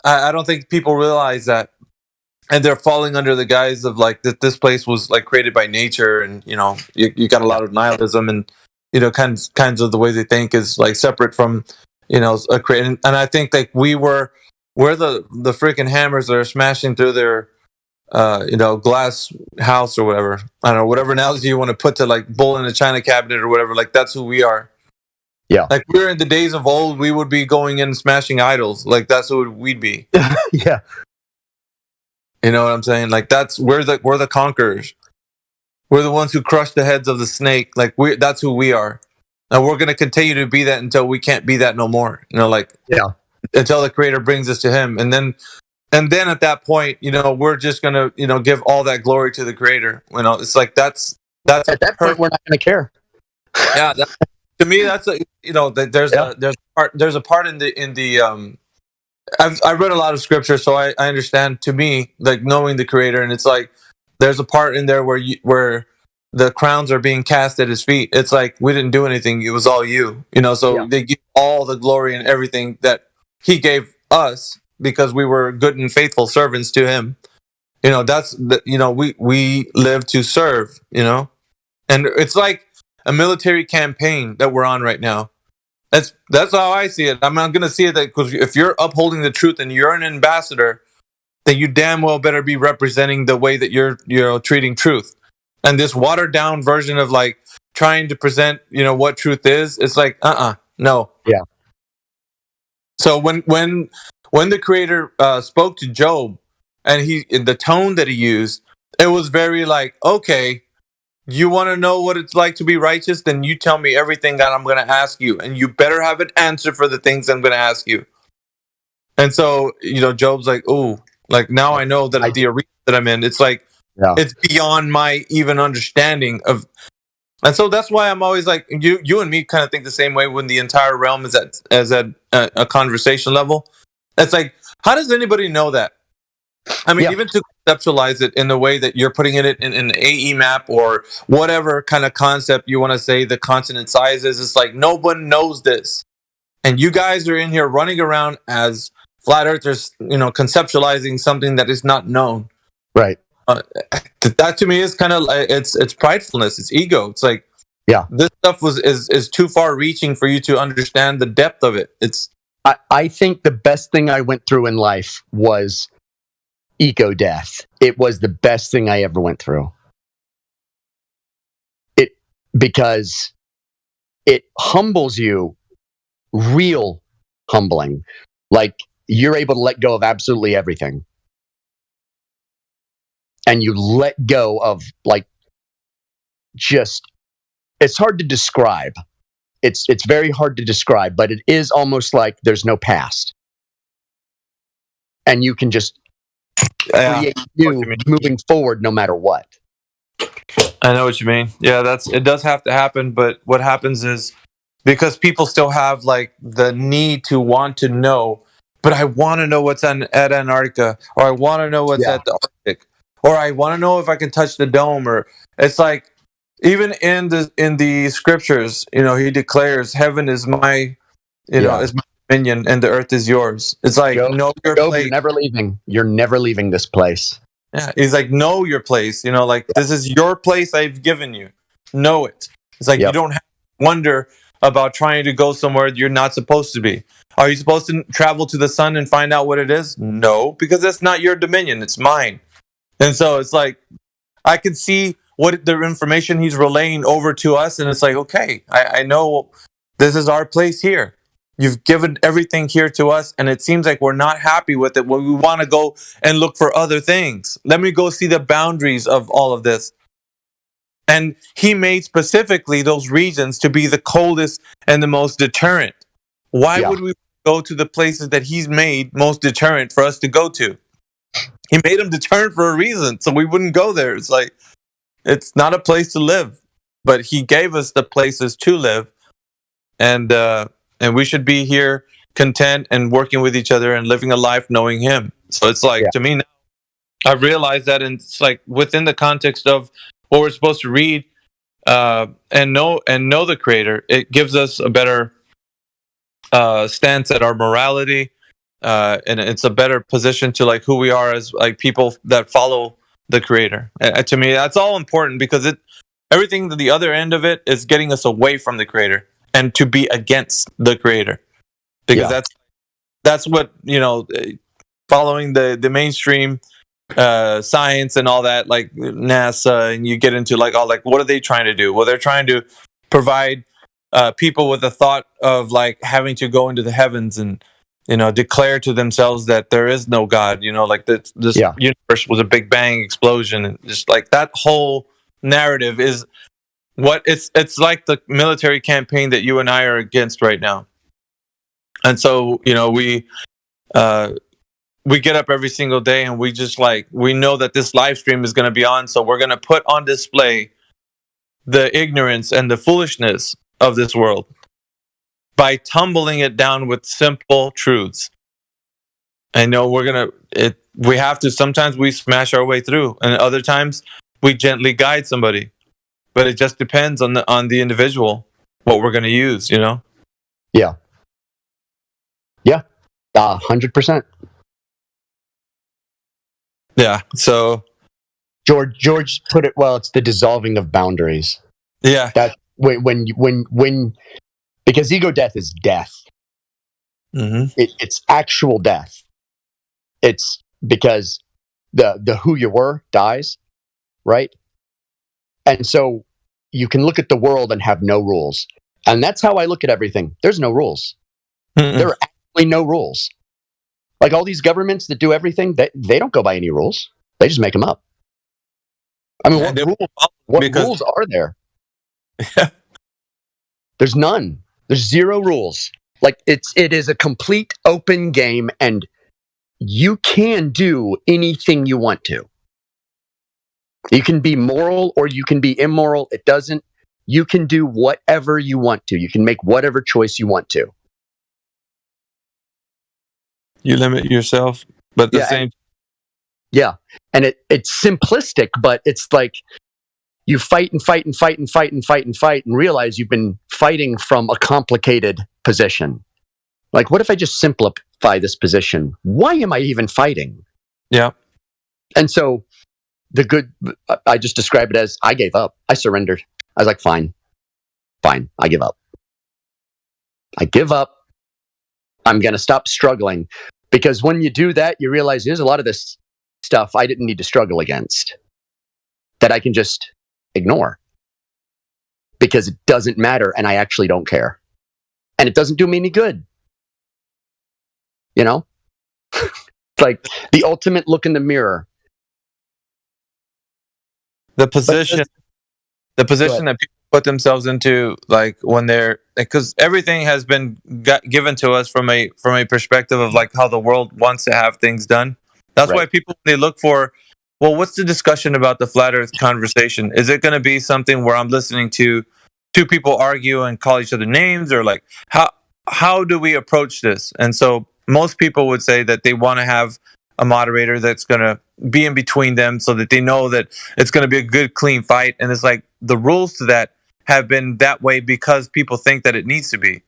I don't think people realize that. And they're falling under the guise of like that this place was like created by nature, and you got a lot of nihilism and kinds of the way they think is like separate from a creating. And I think like we're the freaking hammers that are smashing through their glass house or whatever. I don't know, whatever analogy you want to put to like bull in a china cabinet or whatever. Like that's who we are. Yeah. Like we're in the days of old, we would be going in and smashing idols. Like that's who we'd be. Yeah. You know what I'm saying? Like we're the conquerors. We're the ones who crush the heads of the snake. Like that's who we are. And we're going to continue to be that until we can't be that no more. Until the creator brings us to him. And then at that point, we're just going to, give all that glory to the creator. It's like that's at that point we're not going to care. Yeah. To me, that's there's a part in the I've read a lot of scripture, so I understand. To me, like knowing the creator, and it's like there's a part in there where the crowns are being cast at his feet. It's like we didn't do anything; it was all you. They give all the glory and everything that he gave us because we were good and faithful servants to him. That's we live to serve. And it's like a military campaign that we're on right now. That's how I see it. I'm not going to see it that because if you're upholding the truth and you're an ambassador, then you damn well better be representing the way that you're treating truth. And this watered down version of like trying to present what truth is, it's like no. Yeah. So when the creator spoke to Job and the tone that he used, it was very like, okay, you want to know what it's like to be righteous? Then you tell me everything that I'm going to ask you, and you better have an answer for the things I'm going to ask you. And so, Job's like, oh, like now I know that the arena that I'm in, it's like, it's beyond my even understanding of. And so that's why I'm always like, you and me kind of think the same way when the entire realm is at a conversation level. It's like, how does anybody know that? I mean, even to conceptualize it in the way that you're putting it in an AE map or whatever kind of concept you want to say the continent size is, it's like no one knows this. And you guys are in here running around as flat earthers, conceptualizing something that is not known. Right. That to me is kind of it's pridefulness, it's ego. It's like, this stuff is too far reaching for you to understand the depth of it. I think the best thing I went through in life was eco-death. It was the best thing I ever went through. Because it humbles you, real humbling. Like, you're able to let go of absolutely everything. And you let go of, like, just, it's hard to describe. It's very hard to describe, but it is almost like there's no past. And you can just create new moving forward no matter what. I know what you mean. Yeah, it does have to happen, but what happens is, because people still have like the need to want to know, but I want to know what's at Antarctica, or I want to know what's at the Arctic, or I want to know if I can touch the dome, or it's like, even in the scriptures, he declares, heaven is my, is my dominion, and the earth is yours. It's like, know your place. You're never leaving. You're never leaving this place. Yeah, he's like, know your place. This is your place I've given you. Know it. It's like, you don't have to wonder about trying to go somewhere you're not supposed to be. Are you supposed to travel to the sun and find out what it is? No, because that's not your dominion. It's mine. And so it's like, I can see what the information he's relaying over to us, and it's like, okay, I know this is our place here. You've given everything here to us, and it seems like we're not happy with it. When we want to go and look for other things. Let me go see the boundaries of all of this. And he made specifically those regions to be the coldest and the most deterrent. Why would we go to the places that he's made most deterrent for us to go to? He made them deterrent for a reason, so we wouldn't go there. It's like, it's not a place to live, but he gave us the places to live. And we should be here content and working with each other and living a life knowing him. So it's like, to me now, I've realized that, and it's like within the context of what we're supposed to read and know the Creator, it gives us a better stance at our morality, and it's a better position to like who we are as like people that follow the Creator. And to me, that's all important, because everything to the other end of it is getting us away from the Creator and to be against the Creator, because that's what, following the mainstream science and all that, like NASA, and you get into like all like, what are they trying to do? Well, they're trying to provide people with the thought of like having to go into the heavens and declare to themselves that there is no God. Like this universe was a Big Bang explosion, and just like that whole narrative is what it's like the military campaign that you and I are against right now. And so we get up every single day, and we just like, we know that this live stream is going to be on, so we're going to put on display the ignorance and the foolishness of this world by tumbling it down with simple truths. I know we have to, sometimes we smash our way through, and other times we gently guide somebody, but it just depends on the individual, what we're going to use, Yeah. 100%. Yeah. So George put it well. It's the dissolving of boundaries. Yeah. That when because ego death is death. Mm-hmm. It's actual death. It's because the who you were dies, right? And so you can look at the world and have no rules. And that's how I look at everything. There's no rules. Mm-mm. There are actually no rules. Like all these governments that do everything, they don't go by any rules. They just make them up. I mean, what rules are there? There's none. There's zero rules. Like it is a complete open game, and you can do anything you want to. You can be moral or you can be immoral. It doesn't. You can do whatever you want to. You can make whatever choice you want to. You limit yourself, but the same. And it's simplistic, but it's like you fight and fight and fight and fight and fight and fight and realize you've been fighting from a complicated position. Like, what if I just simplify this position? Why am I even fighting? Yeah. And so I just describe it as I gave up. I surrendered. I was like, fine, I give up. I'm going to stop struggling. Because when you do that, you realize there's a lot of this stuff I didn't need to struggle against, that I can just ignore because it doesn't matter and I actually don't care. And it doesn't do me any good. You know? It's like the ultimate look in the mirror. The position that people put themselves into, like when they're, because everything has been given to us from a perspective of like how the world wants to have things done. That's why people, they look for, well, what's the discussion about the flat earth conversation? Is it going to be something where I'm listening to two people argue and call each other names, or like how do we approach this? And so most people would say that they want to have a moderator that's going to be in between them so that they know that it's going to be a good, clean fight. And it's like the rules to that have been that way because people think that it needs to be.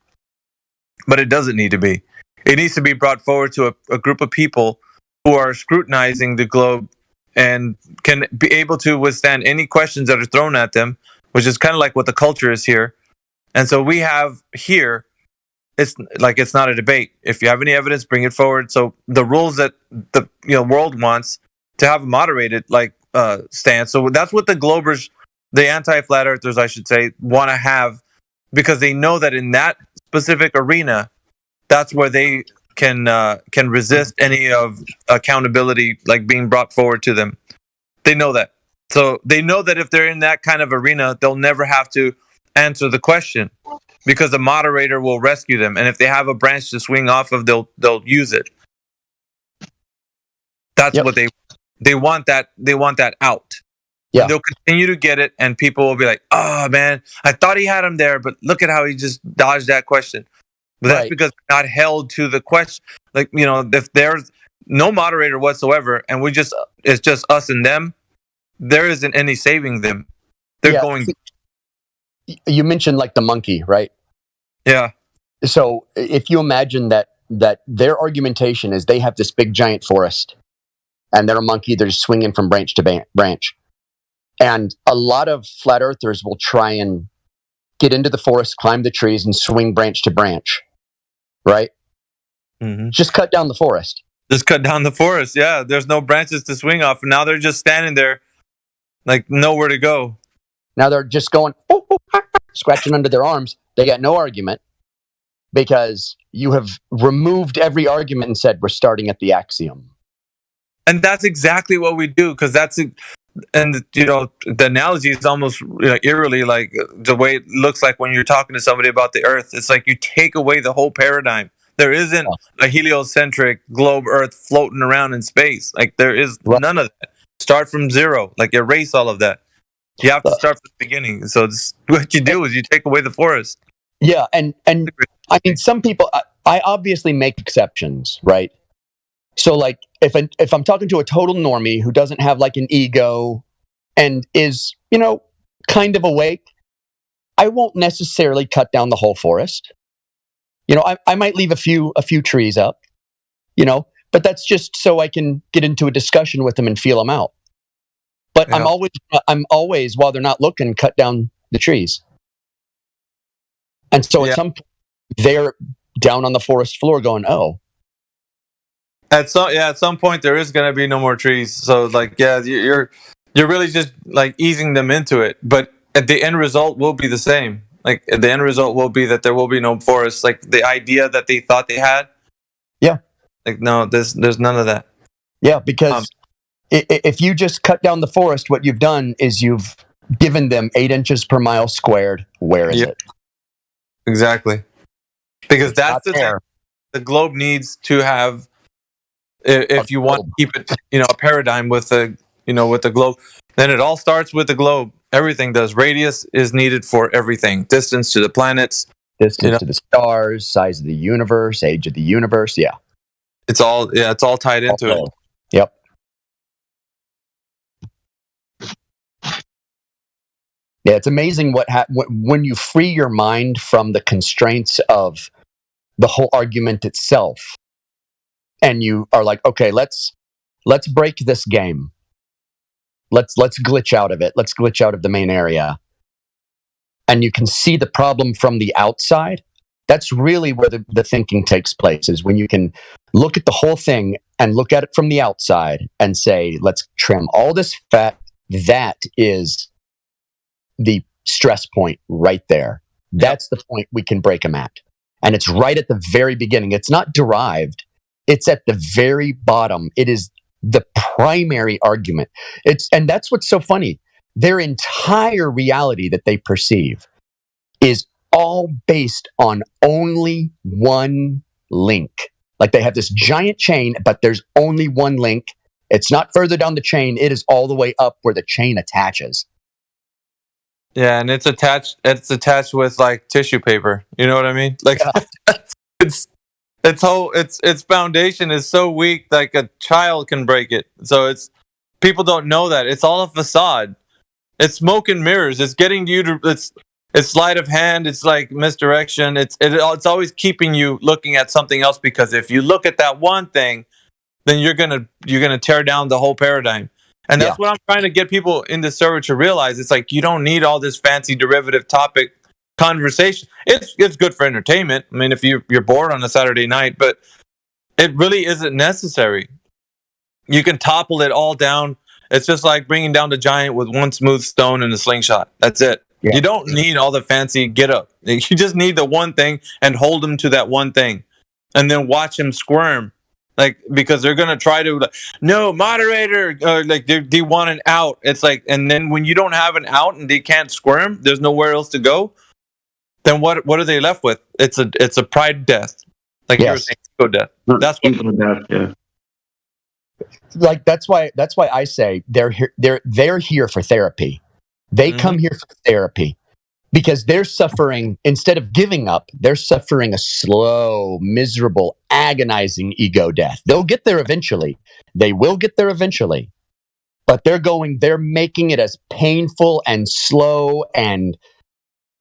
But it doesn't need to be. It needs to be brought forward to a group of people who are scrutinizing the globe and can be able to withstand any questions that are thrown at them, which is kind of like what the culture is here. And so we have here, it's like, it's not a debate. If you have any evidence, bring it forward. So the rules that the world wants to have a moderated stance. So that's what the Globers, the anti-flat earthers, I should say, want to have, because they know that in that specific arena, that's where they can resist any of accountability like being brought forward to them. They know that. So they know that if they're in that kind of arena, they'll never have to answer the question, because the moderator will rescue them, and if they have a branch to swing off of, they'll use it. That's what they want. They want that out. Yeah, and they'll continue to get it, and people will be like, "Oh man, I thought he had him there, but look at how he just dodged that question." But that's because they're not held to the question. Like, if there's no moderator whatsoever, and it's just us and them, there isn't any saving them. They're going. You mentioned like the monkey, right? Yeah. So if you imagine that their argumentation is they have this big giant forest and they're a monkey, they're just swinging from branch to branch. And a lot of flat earthers will try and get into the forest, climb the trees, and swing branch to branch, right? Mm-hmm. Just cut down the forest. Yeah, there's no branches to swing off. And now they're just standing there like nowhere to go. Now they're just going, scratching under their arms. They got no argument because you have removed every argument and said, we're starting at the axiom. And that's exactly what we do, because and the analogy is almost eerily like the way it looks like when you're talking to somebody about the earth. It's like you take away the whole paradigm. There isn't a heliocentric globe earth floating around in space. Like there is none of that. Start from zero, like erase all of that. You have to start from the beginning. So what you do is you take away the forest. Yeah, and I mean, some people, I obviously make exceptions, right? So like if I'm talking to a total normie who doesn't have like an ego and is, kind of awake, I won't necessarily cut down the whole forest. I might leave a few trees up, but that's just so I can get into a discussion with them and feel them out. But I'm always, while they're not looking, cut down the trees. And so at some point, they're down on the forest floor going, oh. At some point there is going to be no more trees. So like, you're really just like easing them into it. But the end result will be the same. Like the end result will be that there will be no forest. Like the idea that they thought they had. Yeah. Like, no, there's none of that. Yeah, because if you just cut down the forest, what you've done is you've given them 8 inches per mile squared. Where is it? Exactly. Because that's the thing. The globe needs to have, if you want to keep it, a paradigm with the globe, then it all starts with the globe. Everything does. Radius is needed for everything. Distance to the planets. Distance to the stars, size of the universe, age of the universe. Yeah. It's all tied into it. Yep. Yeah, it's amazing when you free your mind from the constraints of the whole argument itself, and you are like, okay, let's break this game. Let's glitch out of it. Let's glitch out of the main area, and you can see the problem from the outside. That's really where the thinking takes place, is when you can look at the whole thing and look at it from the outside and say, let's trim all this fat. That is the stress point right there. That's the point we can break them at. And it's right at the very beginning. It's not derived. It's at the very bottom. It is the primary argument. And that's what's so funny. Their entire reality that they perceive is all based on only one link. Like they have this giant chain, but there's only one link. It's not further down the chain. It is all the way up where the chain attaches. Yeah, and it's attached with like tissue paper. You know what I mean? Like its foundation is so weak, like a child can break it. So people don't know that. It's all a facade. It's smoke and mirrors. It's getting you to it's sleight of hand. It's like misdirection. It's always keeping you looking at something else, because if you look at that one thing, then you're gonna tear down the whole paradigm. And that's what I'm trying to get people in the server to realize. It's like, you don't need all this fancy derivative topic conversation. It's good for entertainment. I mean, if you're bored on a Saturday night, but it really isn't necessary. You can topple it all down. It's just like bringing down the giant with one smooth stone and a slingshot. That's it. Yeah. You don't need all the fancy get up. You just need the one thing and hold him to that one thing, and then watch him squirm. Like, because they're gonna try to, like, no, moderator, or like they want an out. It's like, and then when you don't have an out and they can't squirm, there's nowhere else to go. Then what are they left with? It's a pride death, like you were saying, ego death. That's what. Yeah. Like that's why I say they're here for therapy. They come here for therapy. Because they're suffering, instead of giving up, they're suffering a slow, miserable, agonizing ego death. They'll get there eventually. They will get there eventually. But they're making it as painful and slow and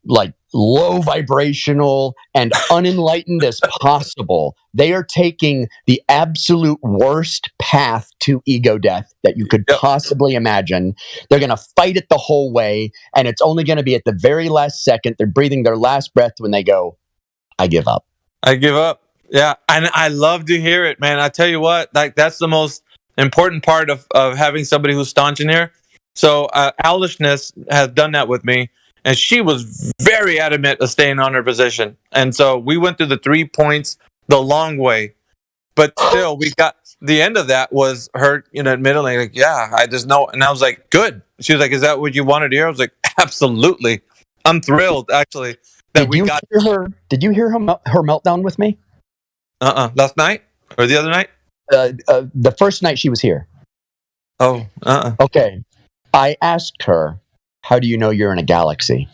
like low vibrational and unenlightened as possible. They are taking the absolute worst path to ego death that you could possibly imagine. They're going to fight it the whole way, and it's only going to be at the very last second. They're breathing their last breath when they go, I give up. I give up. Yeah, and I love to hear it, man. I tell you what, like that's the most important part of having somebody who's staunch in here. So Owlishness has done that with me. And she was very adamant of staying on her position. And so we went through the 3 points the long way. But still, we got the end of that was her, admitting, like, yeah, I just know. And I was like, good. She was like, is that what you wanted to hear? I was like, absolutely. I'm thrilled, actually, that we got. Did you hear her meltdown with me? Last night? Or the other night? The first night she was here. Oh, Okay. I asked her, how do you know you're in a galaxy?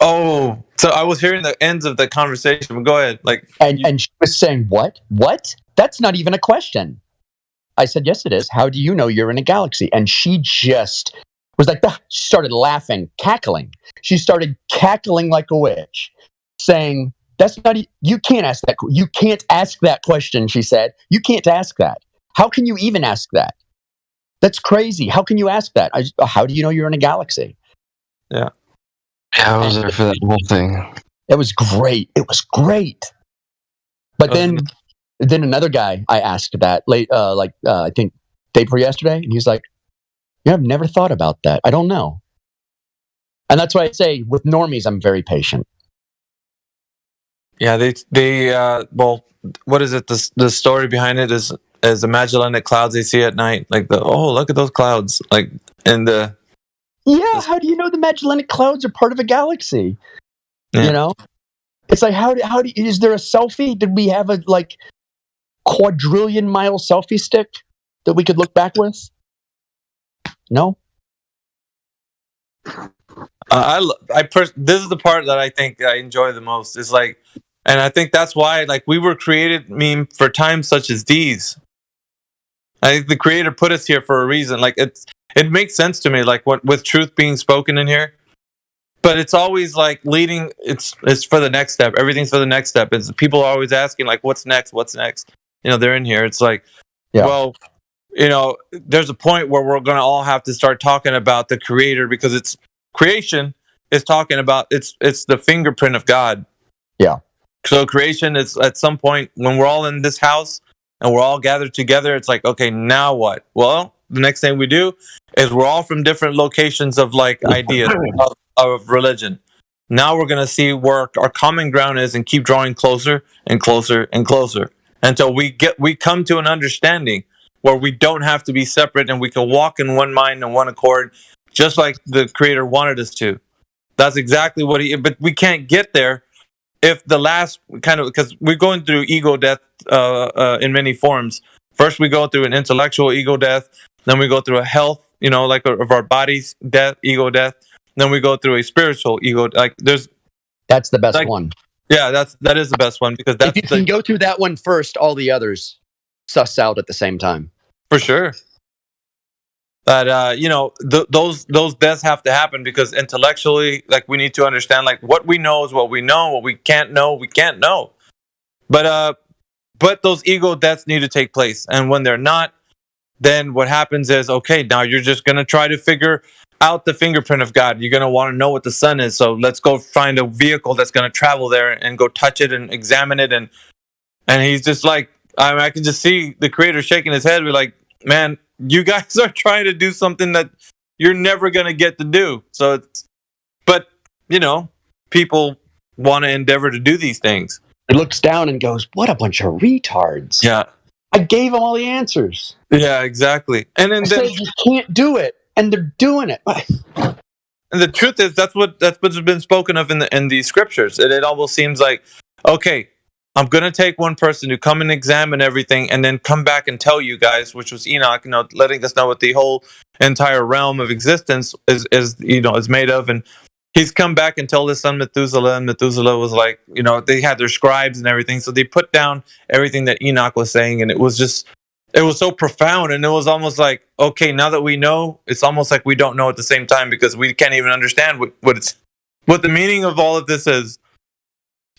Oh, so I was hearing the ends of the conversation. Go ahead. And she was saying, what? What? That's not even a question. I said, yes, it is. How do you know you're in a galaxy? And she just was like, she started laughing, cackling. She started cackling like a witch, saying, that's not, you can't ask that. You can't ask that question, she said. You can't ask that. How can you even ask that? That's crazy. How can you ask that? How do you know you're in a galaxy? Yeah. Yeah, I was there for that whole thing. It was great. It was great. But then another guy, I asked that late, I think day before yesterday, and he's like, yeah, I've never thought about that. I don't know. And that's why I say with normies, I'm very patient. Yeah, well, what is it? The story behind it is the Magellanic clouds they see at night. Like look at those clouds. Like, and yeah, how do you know the Magellanic clouds are part of a galaxy? Yeah. It's like, is there a selfie? Did we have a quadrillion-mile selfie stick that we could look back with? No. This is the part that I think I enjoy the most. Is like, and I think that's why we were created for times such as these. I think the creator put us here for a reason. Like it makes sense to me, like what with truth being spoken in here. But it's always like leading. It's for the next step. Everything's for the next step. It's people are always asking like, what's next? What's next? They're in here. It's like, well, there's a point where we're going to all have to start talking about the creator, because it's creation is talking about it's the fingerprint of God. Yeah. So creation is at some point when we're all in this house and we're all gathered together. It's like, okay, now what? Well, the next thing we do is we're all from different locations of like ideas of religion. Now we're gonna see where our common ground is and keep drawing closer and closer and closer until we come to an understanding where we don't have to be separate and we can walk in one mind and one accord, just like the Creator wanted us to. That's exactly what but we can't get there if the last kind of, because we're going through ego death in many forms. First, we go through an intellectual ego death. Then we go through a health, like of our bodies death, ego death. Then we go through a spiritual ego. Like that's the best one. Yeah, that is the best one because that's if you can go through that one first, all the others suss out at the same time. For sure. But those deaths have to happen because intellectually, like we need to understand, like what we know is what we know. What we can't know, we can't know. But those ego deaths need to take place, and when they're not, then what happens is, okay, now you're just gonna try to figure out the fingerprint of God. You're gonna want to know what the sun is, so let's go find a vehicle that's gonna travel there and go touch it and examine it, and he's just like, I can just see the Creator shaking his head. We're like, man, you guys are trying to do something that you're never going to get to do. So but people want to endeavor to do these things. He looks down and goes, what a bunch of retards. Yeah. I gave them all the answers. Yeah, exactly. And then said you can't do it, and they're doing it. And the truth is, that's what's been spoken of in the scriptures. It almost seems like, okay, I'm going to take one person to come and examine everything and then come back and tell you guys, which was Enoch, letting us know what the whole entire realm of existence is made of. And he's come back and told his son Methuselah, and Methuselah was like, they had their scribes and everything. So they put down everything that Enoch was saying. And it was so profound. And it was almost like, okay, now that we know, it's almost like we don't know at the same time because we can't even understand what the meaning of all of this is.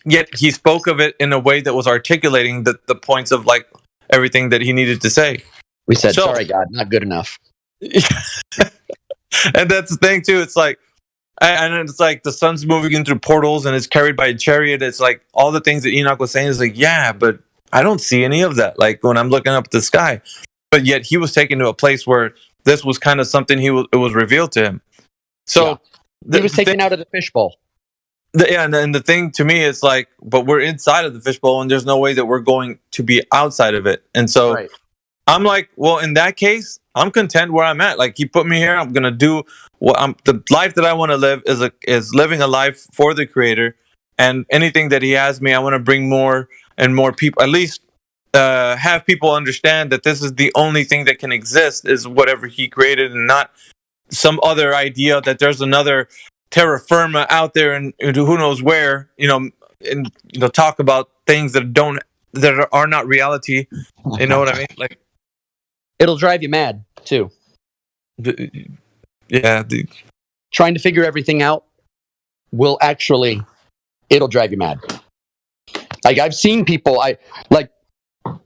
Yet he spoke of it in a way that was articulating the points of like everything that he needed to say. We said, sorry, God, not good enough. And that's the thing too. It's like, and it's like the sun's moving in through portals and it's carried by a chariot. It's like all the things that Enoch was saying is like, yeah, but I don't see any of that. Like when I'm looking up at the sky, but yet he was taken to a place where this was kind of something it was revealed to him. So he was taken out of the fishbowl. And the thing to me is like, but we're inside of the fishbowl and there's no way that we're going to be outside of it. And so I'm like, well, in that case, I'm content where I'm at. Like he put me here. I'm going to do the life that I want to live is living a life for the Creator, and anything that he has me, I want to bring more and more people, at least have people understand that this is the only thing that can exist is whatever he created and not some other idea that there's another terra firma out there and who knows where, and talk about things that are not reality. You know what I mean? Like it'll drive you mad too. Trying to figure everything out it'll drive you mad. Like I've seen people,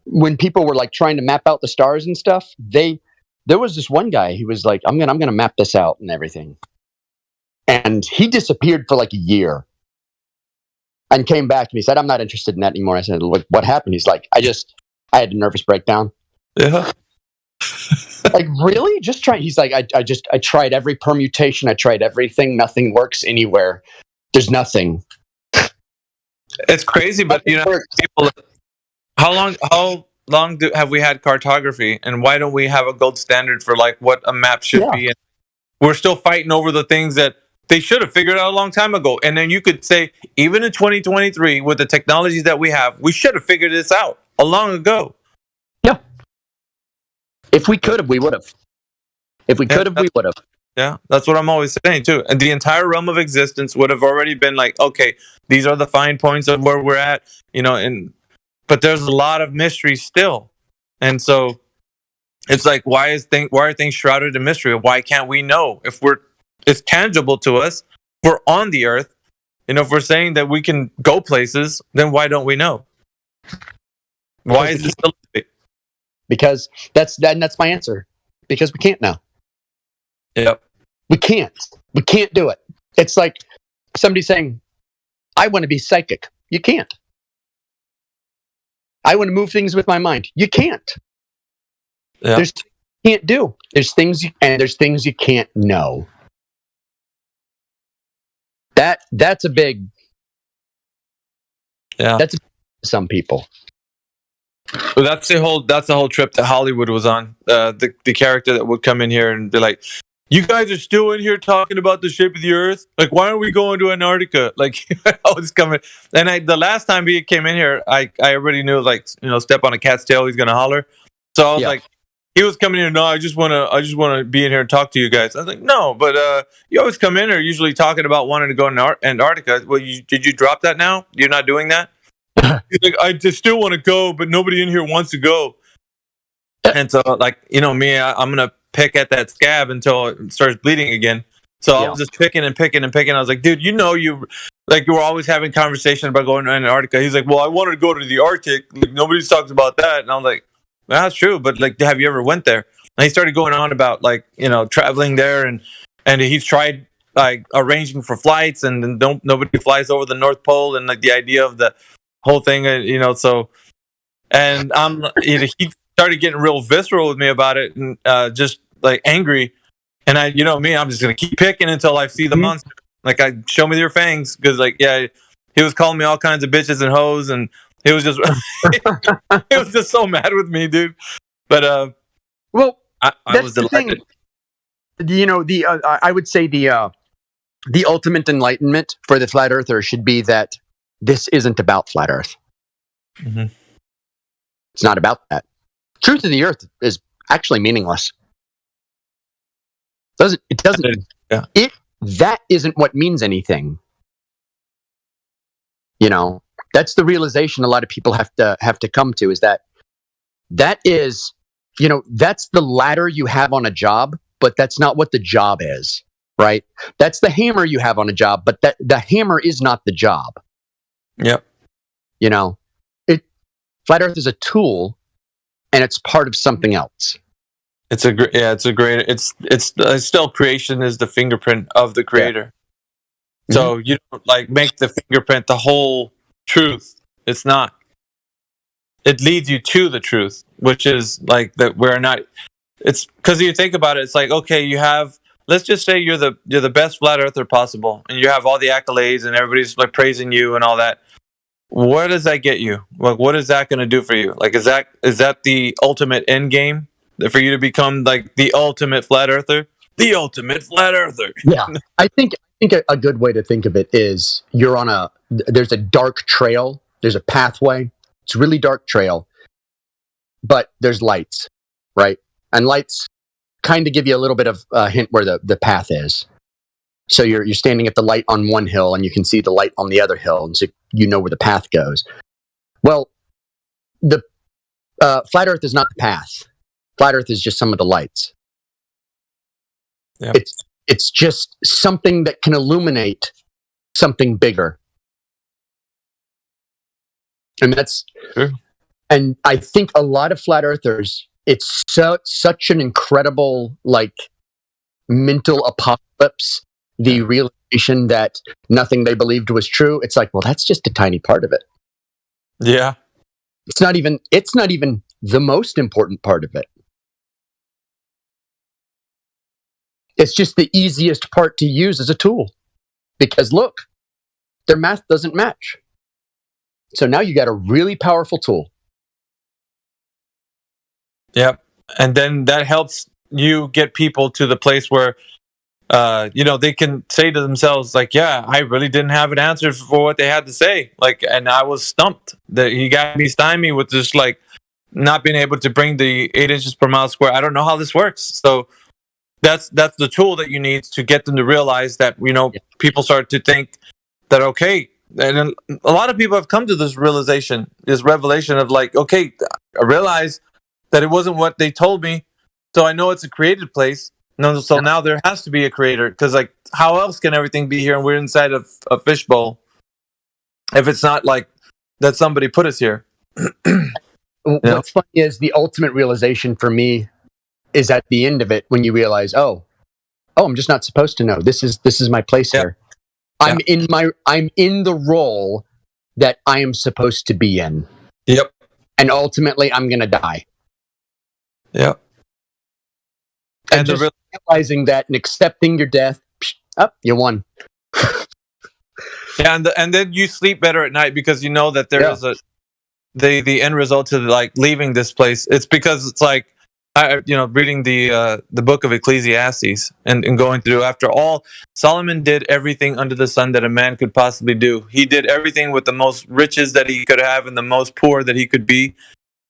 when people were like trying to map out the stars and stuff, there was this one guy, he was like, I'm gonna map this out and everything. And he disappeared for like a year and came back and he said, I'm not interested in that anymore. I said, look, what happened? He's like, I had a nervous breakdown. Yeah. Like, really? Just try. He's like, I tried every permutation. I tried everything. Nothing works anywhere. There's nothing. It's crazy, but people, how long have we had cartography, and why don't we have a gold standard for like what a map should be? And we're still fighting over the things that they should have figured out a long time ago. And then you could say, even in 2023, with the technologies that we have, we should have figured this out a long ago. Yeah. If we could have, we would have. If we could have, we would have. Yeah, that's what I'm always saying too. And the entire realm of existence would have already been like, okay, these are the fine points of where we're at, but there's a lot of mystery still. And so it's like, why are things shrouded in mystery? Why can't we know? If it's tangible to us, we're on the earth, if we're saying that we can go places, then why don't we know? Why is this still? Because that's my answer. Because we can't know. Yep. We can't do it. It's like somebody saying, I want to be psychic. You can't. I want to move things with my mind. You can't. Yeah. There's things you can't do. There's things there's things you can't know. That's a big. Yeah. That's some people. Well, that's the whole trip that Hollywood was on. The character that would come in here and be like, "You guys are still in here talking about the shape of the Earth. Like, why aren't we going to Antarctica?" Like, I was coming, and the last time he came in here, I already knew, like, step on a cat's tail, he's gonna holler. So I was like, he was coming in. No, I just wanna be in here and talk to you guys. I was like, no, but you always come in here usually talking about wanting to go to Antarctica. Well, did you drop that now? You're not doing that. He's like, I just still want to go, but nobody in here wants to go. And so, like, me, I'm gonna pick at that scab until it starts bleeding again. So I was just picking and picking and picking. I was like, dude, you were always having conversation about going to Antarctica. He's like, well, I wanted to go to the Arctic. Like, nobody's talked about that. And I was like, well, that's true, but like, have you ever went there? And he started going on about, like, traveling there, and he's tried, like, arranging for flights, and nobody flies over the North Pole, and like the idea of the whole thing, so, and he started getting real visceral with me about it, and just like angry, and I'm just gonna keep picking until I see the monster. Like, show me your fangs, because, like, he was calling me all kinds of bitches and hoes, and he was just he was just so mad with me, dude. But well, I was delighted. I would say the ultimate enlightenment for the flat earther should be that this isn't about flat Earth. Mm-hmm. It's not about that. Truth of the Earth is actually meaningless. It doesn't. Yeah. That isn't what means anything. That's the realization a lot of people have to come to, is that is, that's the ladder you have on a job, but that's not what the job is, right? That's the hammer you have on a job, but the hammer is not the job. Yep. Flat Earth is a tool, and it's part of something else. It's still creation is the fingerprint of the creator. Yeah. So you don't, like, make the fingerprint the whole truth. It's not. It leads you to the truth, which is like that we're not. It's because you think about it. It's like, okay, let's just say you're the best flat earther possible, and you have all the accolades, and everybody's like praising you and all that. Where does that get you? Like, what is that going to do for you? Like, is that the ultimate end game for you to become, like, the ultimate flat earther? The ultimate flat earther. Yeah, I think a good way to think of it is there's a dark trail. There's a pathway. It's a really dark trail, but there's lights, right? And lights kind of give you a little bit of a hint where the path is. So you're standing at the light on one hill, and you can see the light on the other hill, and so you know where the path goes. Well, the flat Earth is not the path. Flat Earth is just some of the lights. Yeah. It's just something that can illuminate something bigger. And that's true. And I think a lot of flat earthers, it's such an incredible, like, mental apocalypse, the realization that nothing they believed was true. It's like, well, that's just a tiny part of it. Yeah. It's not even the most important part of it. It's just the easiest part to use as a tool. Because look, their math doesn't match. So now you got a really powerful tool. Yep. And then that helps you get people to the place where, they can say to themselves, like, yeah, I really didn't have an answer for what they had to say. Like, and I was stumped. That he got me stymied with just, like, not being able to bring the 8 inches per mile square. I don't know how this works. So that's the tool that you need to get them to realize that, people start to think that, okay, and then a lot of people have come to this revelation of, like, okay, I realize that it wasn't what they told me, so I know it's a created place. No, so now there has to be a creator, because, like, how else can everything be here and we're inside of a fishbowl if it's not like that somebody put us here? What's funny is the ultimate realization for me is at the end of it, when you realize, oh, I'm just not supposed to know. This is my place here. I'm in the role that I am supposed to be in. Yep. and ultimately I'm going to die. Yeah. And just realizing that and accepting your death, you won. Yeah, and then you sleep better at night because you know that there is the end result to like leaving this place. It's because it's like reading the book of Ecclesiastes and going through, after all, Solomon did everything under the sun that a man could possibly do. He did everything with the most riches that he could have and the most poor that he could be.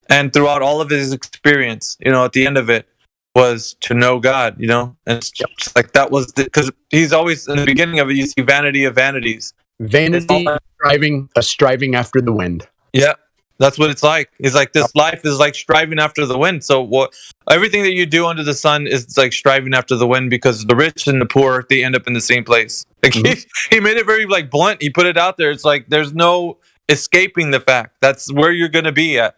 And throughout all of his experience, at the end of it was to know God, and it's just like that was because he's always in the beginning of it, you see vanity of vanities. Vanity, striving after the wind. Yeah, that's what it's like. It's like this life is like striving after the wind. So everything that you do under the sun is like striving after the wind, because the rich and the poor, they end up in the same place. Like he made it very like blunt. He put it out there. It's like there's no escaping the fact that's where you're gonna be at.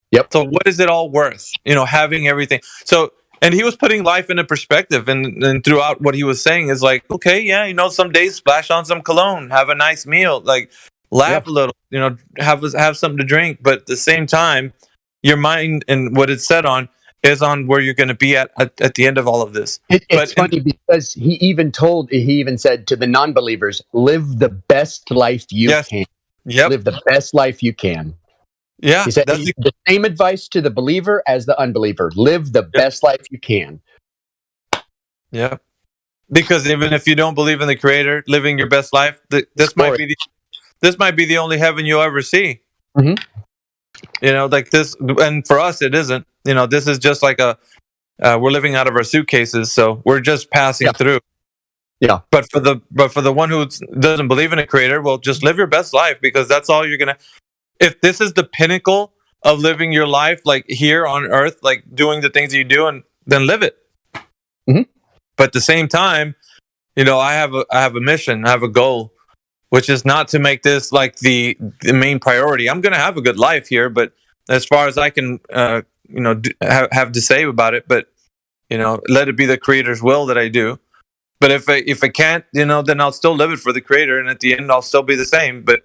Yep. So what is it all worth? Having everything. So, and he was putting life into perspective, and throughout what he was saying is like, okay, yeah, some days splash on some cologne, have a nice meal, like laugh a little, have something to drink, but at the same time, your mind and what it's set on is on where you're going to be at the end of all of this. It's funny because he even said to the non-believers, live the best life you can. Yep. Live the best life you can. Yeah, he said the same advice to the believer as the unbeliever. Live the best life you can. Yeah, because even if you don't believe in the Creator, living your best life, this might be the only heaven you'll ever see. Mm-hmm. Like this, and for us, it isn't. This is just like we're living out of our suitcases, so we're just passing through. Yeah, but for the one who doesn't believe in a Creator, well, just live your best life, because that's all you're gonna. If this is the pinnacle of living your life, like here on earth, like doing the things that you do, and then live it. Mm-hmm. But at the same time, I have a mission, I have a goal, which is not to make this like the main priority. I'm going to have a good life here, but as far as I can, have to say about it, but let it be the Creator's will that I do. But if I can't, then I'll still live it for the Creator, and at the end, I'll still be the same. But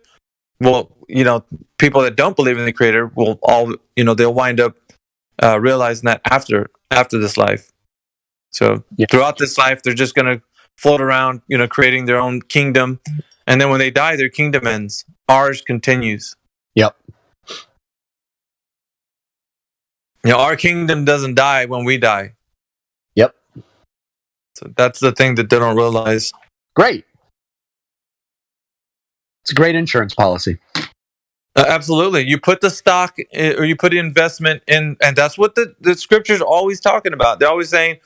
people that don't believe in the Creator will all, they'll wind up realizing that after this life. So throughout this life, they're just going to float around, creating their own kingdom. And then when they die, their kingdom ends. Ours continues. Yep. Our kingdom doesn't die when we die. Yep. So that's the thing that they don't realize. Great. It's a great insurance policy. Absolutely. You put the stock or you put the investment in, and that's what the scriptures are always talking about. They're always saying,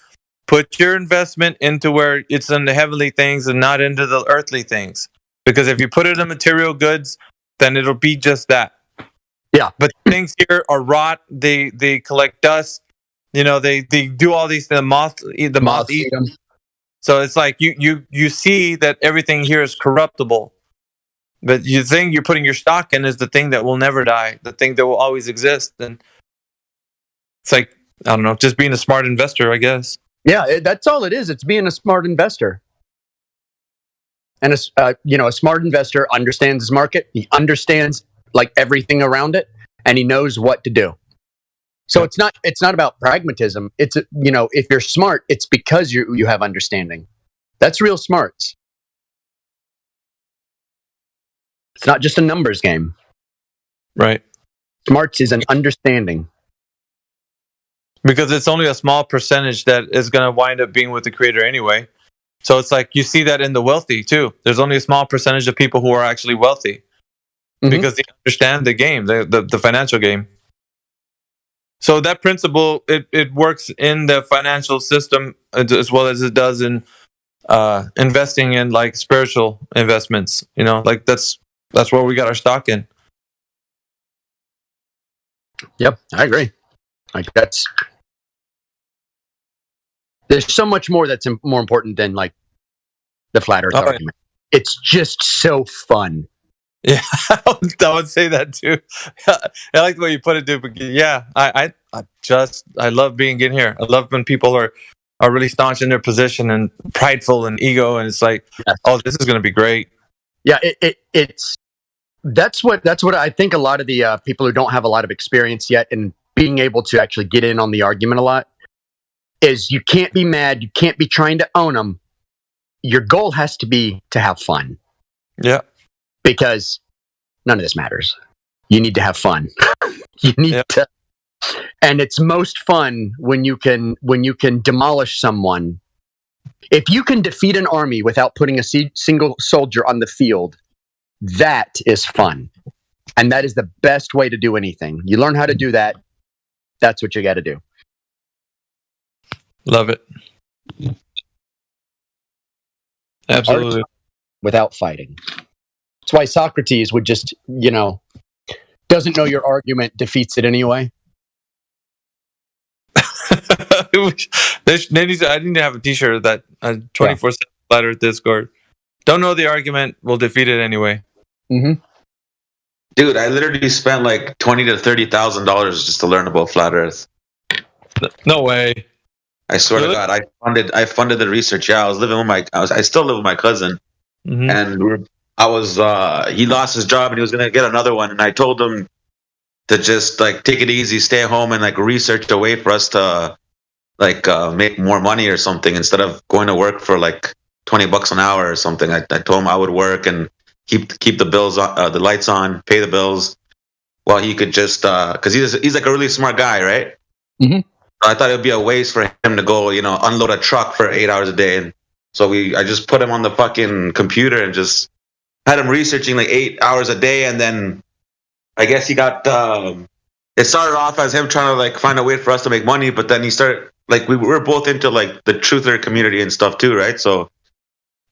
put your investment into where it's in the heavenly things and not into the earthly things. Because if you put it in material goods, then it'll be just that. Yeah. But things here are rot. They collect dust. They do all these. The moth eat them. So it's like you see that everything here is corruptible. But the thing you're putting your stock in is the thing that will never die, the thing that will always exist. And it's like, I don't know, just being a smart investor, I guess. Yeah, that's all it is. It's being a smart investor. And a smart investor understands his market. He understands like everything around it, and he knows what to do. So it's not about pragmatism. It's if you're smart, it's because you have understanding. That's real smarts. It's not just a numbers game. Right. Smarts is an understanding. Because it's only a small percentage that is going to wind up being with the Creator anyway. So it's like you see that in the wealthy too. There's only a small percentage of people who are actually wealthy because they understand the game, the financial game. So that principle, it works in the financial system as well as it does in investing in like spiritual investments. Like that's where we got our stock in. Yep, I agree. Like there's so much more that's more important than like the flat Earth argument. It's just so fun. Yeah, I would say that too. I like the way you put it, dude. But yeah, I love being in here. I love when people are really staunch in their position and prideful and ego, and it's like, oh, this is going to be great. Yeah, it's That's what I think. A lot of the people who don't have a lot of experience yet and being able to actually get in on the argument a lot is you can't be mad. You can't be trying to own them. Your goal has to be to have fun. Yeah. Because none of this matters. You need to have fun. You need to, and it's most fun when you can demolish someone. If you can defeat an army without putting a single soldier on the field, that is fun. And that is the best way to do anything. You learn how to do that. That's what you got to do. Love it. Absolutely. Without fighting. That's why Socrates would just, doesn't know your argument, defeats it anyway. I need to have a t-shirt of that 24/7 Flat Earth Discord. Don't know the argument, we'll defeat it anyway. Mm-hmm. Dude, I literally spent like $20,000 to $30,000 just to learn about flat Earth. No way. I swear to God, I funded the research. Yeah, I still live with my cousin, and he lost his job and he was gonna get another one, and I told him to just like take it easy, stay home, and like research a way for us to like make more money or something instead of going to work for like $20 an hour or something. I told him I would work and keep the bills on, the lights on, pay the bills, while he could just because he's like a really smart guy, right? Mm-hmm. I thought it would be a waste for him to go, unload a truck for 8 hours a day, and so I just put him on the fucking computer and just had him researching like 8 hours a day, and then I guess he got. It started off as him trying to like find a way for us to make money, but then he started like we were both into like the truther community and stuff too, right? So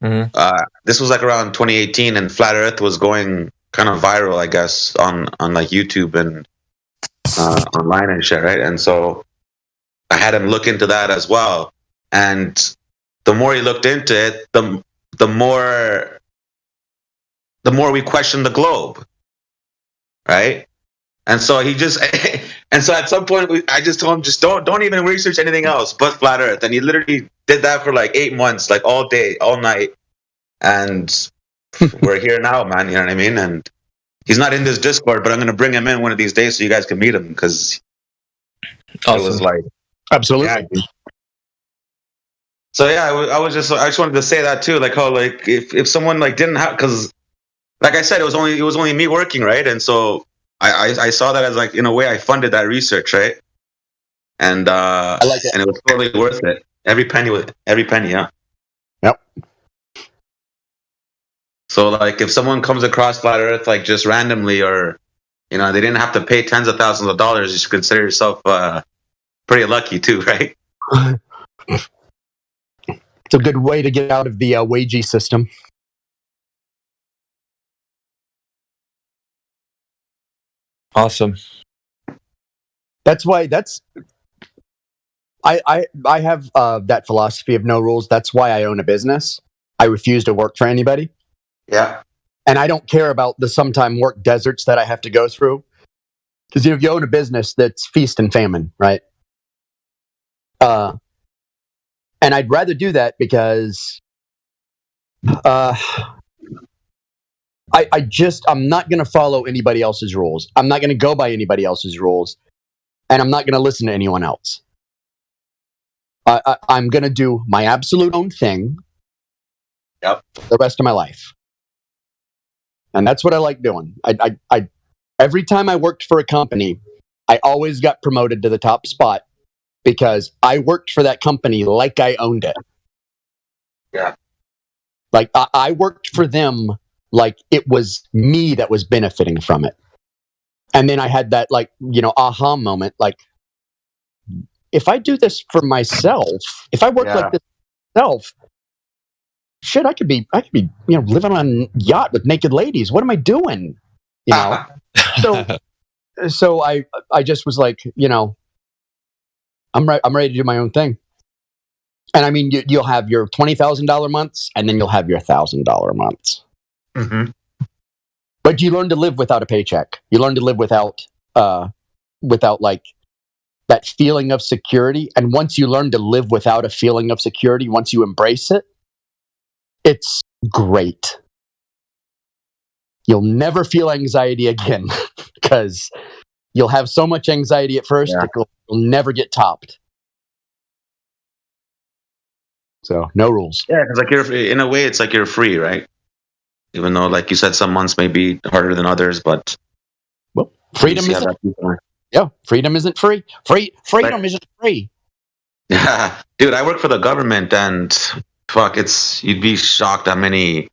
this was like around 2018, and Flat Earth was going kind of viral, I guess, on like YouTube and online and shit, right? And so I had him look into that as well, and the more he looked into it, the more we questioned the globe, right? And so at some point I just told him, just don't even research anything else but flat Earth, and he literally did that for like 8 months, like all day, all night, and we're here now, man. You know what I mean? And he's not in this Discord, but I'm gonna bring him in one of these days so you guys can meet him, because it was like. Absolutely. Yeah. So yeah, I just wanted to say that too, like how like if someone like didn't have, because like I said, it was only me working, right? And so I saw that as like, in a way, I funded that research, right? And I like it, and it was totally worth it. Every penny, yeah. Yep. So like if someone comes across flat Earth like just randomly, or they didn't have to pay tens of thousands of dollars, you should consider yourself pretty lucky too, right? It's a good way to get out of the wagey system. Awesome. That's why I have that philosophy of no rules. That's why I own a business. I refuse to work for anybody. Yeah. And I don't care about the sometime work deserts that I have to go through. Because if you own a business, that's feast and famine, right? And I'd rather do that because I'm not going to follow anybody else's rules. I'm not going to go by anybody else's rules, and I'm not going to listen to anyone else. I'm going to do my absolute own thing. Yep. The rest of my life, and that's what I like doing. I every time I worked for a company, I always got promoted to the top spot. Because I worked for that company like I owned it. Yeah. Like I worked for them like it was me that was benefiting from it. And then I had that aha moment. Like, if I do this for myself, if I work like this myself, shit, I could be living on a yacht with naked ladies. What am I doing? So I just was like, I'm ready to do my own thing. And I mean, you'll have your $20,000 months, and then you'll have your $1,000 months. Mm-hmm. But you learn to live without a paycheck. You learn to live without like that feeling of security. And once you learn to live without a feeling of security, once you embrace it, it's great. you'll never feel anxiety again because you'll have so much anxiety at first, you'll never get topped. So no rules. Yeah, because like you're in a way, it's like you're free, right? Even though, like you said, some months may be harder than others, but freedom isn't. Yeah, freedom isn't free. Freedom isn't free. Yeah, dude, I work for the government, and fuck, you'd be shocked how many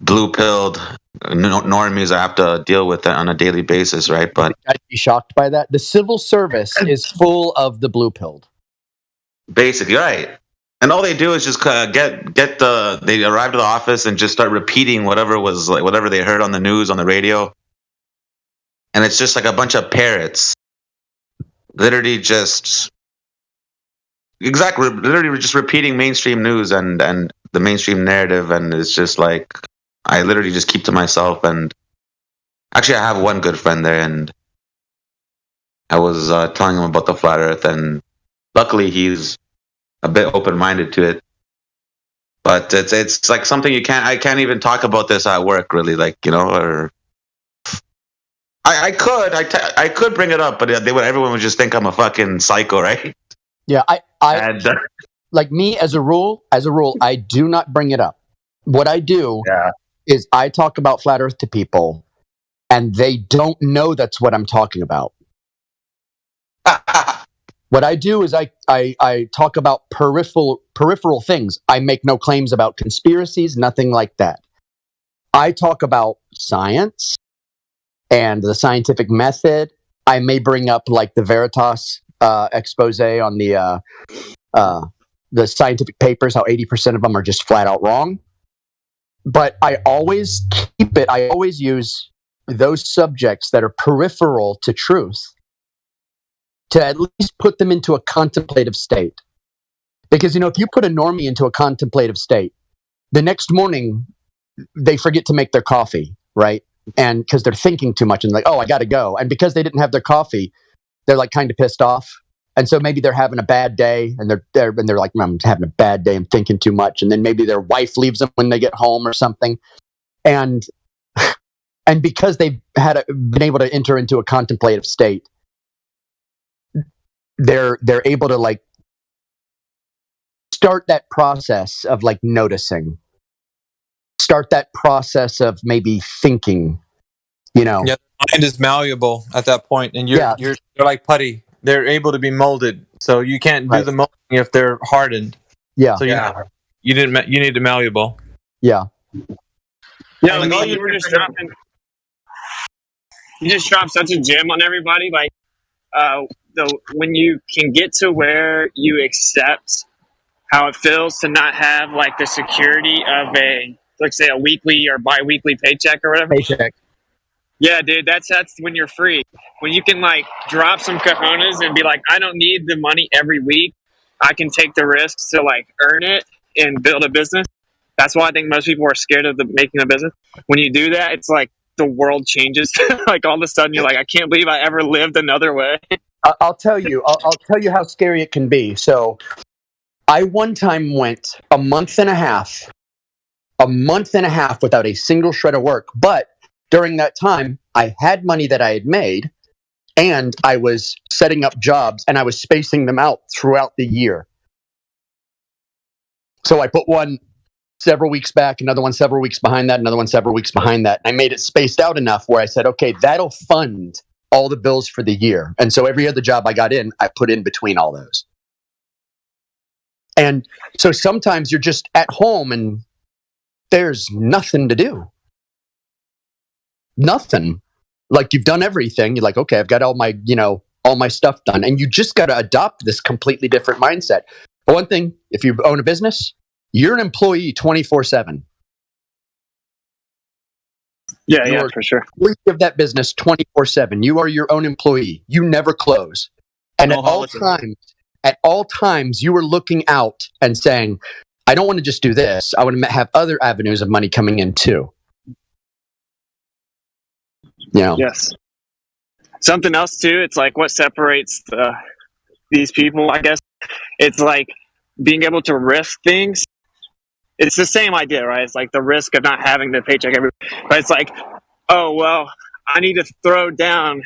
blue-pilled normies I have to deal with on a daily basis, right? But I'd be shocked by that. The civil service is full of the blue-pilled. Basically, right. And all they do is just they arrive to the office and just start repeating whatever they heard on the news, on the radio. And it's just like a bunch of parrots. Literally just repeating mainstream news and the mainstream narrative. And it's just like, I literally just keep to myself. And actually, I have one good friend there, and I was telling him about the flat earth, and luckily he's a bit open-minded to it, but it's like something I can't even talk about this at work, really, like, you know, or I could bring it up, but everyone would just think I'm a fucking psycho, right? Yeah, I like me as a rule, I do not bring it up. What I do is I talk about flat earth to people, and they don't know that's what I'm talking about. What I do is I talk about peripheral things. I make no claims about conspiracies, nothing like that. I talk about science and the scientific method. I may bring up like the Veritas expose on the scientific papers, how 80% of them are just flat out wrong. But I always use those subjects that are peripheral to truth to at least put them into a contemplative state. Because, you know, if you put a normie into a contemplative state, the next morning they forget to make their coffee, right? And because they're thinking too much and like, oh, I got to go. And because they didn't have their coffee, they're like kind of pissed off. And so maybe they're having a bad day, and they're like, I'm having a bad day, I'm thinking too much. And then maybe their wife leaves them when they get home or something. And because they've been able to enter into a contemplative state, they're able to like start that process of like noticing, start that process of maybe thinking, you know. Yeah, the mind is malleable at that point, and you're like putty. They're able to be molded, so you can't do the molding if they're hardened. Yeah. So you need the malleable. Yeah. Yeah, I mean, you just dropped such a gem on everybody. Like, when you can get to where you accept how it feels to not have like the security of let's say a weekly or bi-weekly paycheck or whatever. Paycheck. Yeah, dude, that's when you're free. When you can like drop some cojones and be like, I don't need the money every week. I can take the risks to like earn it and build a business. That's why I think most people are scared of making a business. When you do that, it's like the world changes. Like all of a sudden you're like, I can't believe I ever lived another way. I'll tell you how scary it can be. So I one time went a month and a half without a single shred of work. But during that time, I had money that I had made, and I was setting up jobs, and I was spacing them out throughout the year. So I put one several weeks back, another one several weeks behind that, another one several weeks behind that. I made it spaced out enough where I said, okay, that'll fund all the bills for the year. And so every other job I got in, I put in between all those. And so sometimes you're just at home and there's nothing to do. Nothing. Like you've done everything. You're like, okay, I've got all my stuff done. And you just got to adopt this completely different mindset. For one thing, if you own a business, you're an employee 24/7. Yeah, for sure. You give that business 24/7. You are your own employee. You never close. And at all times, you are looking out and saying, I don't want to just do this. I want to have other avenues of money coming in too. Yeah. Yes. Something else too. It's like what separates these people, I guess. It's like being able to risk things. It's the same idea, right? It's like the risk of not having the paycheck every. But it's like oh, well, I need to throw down,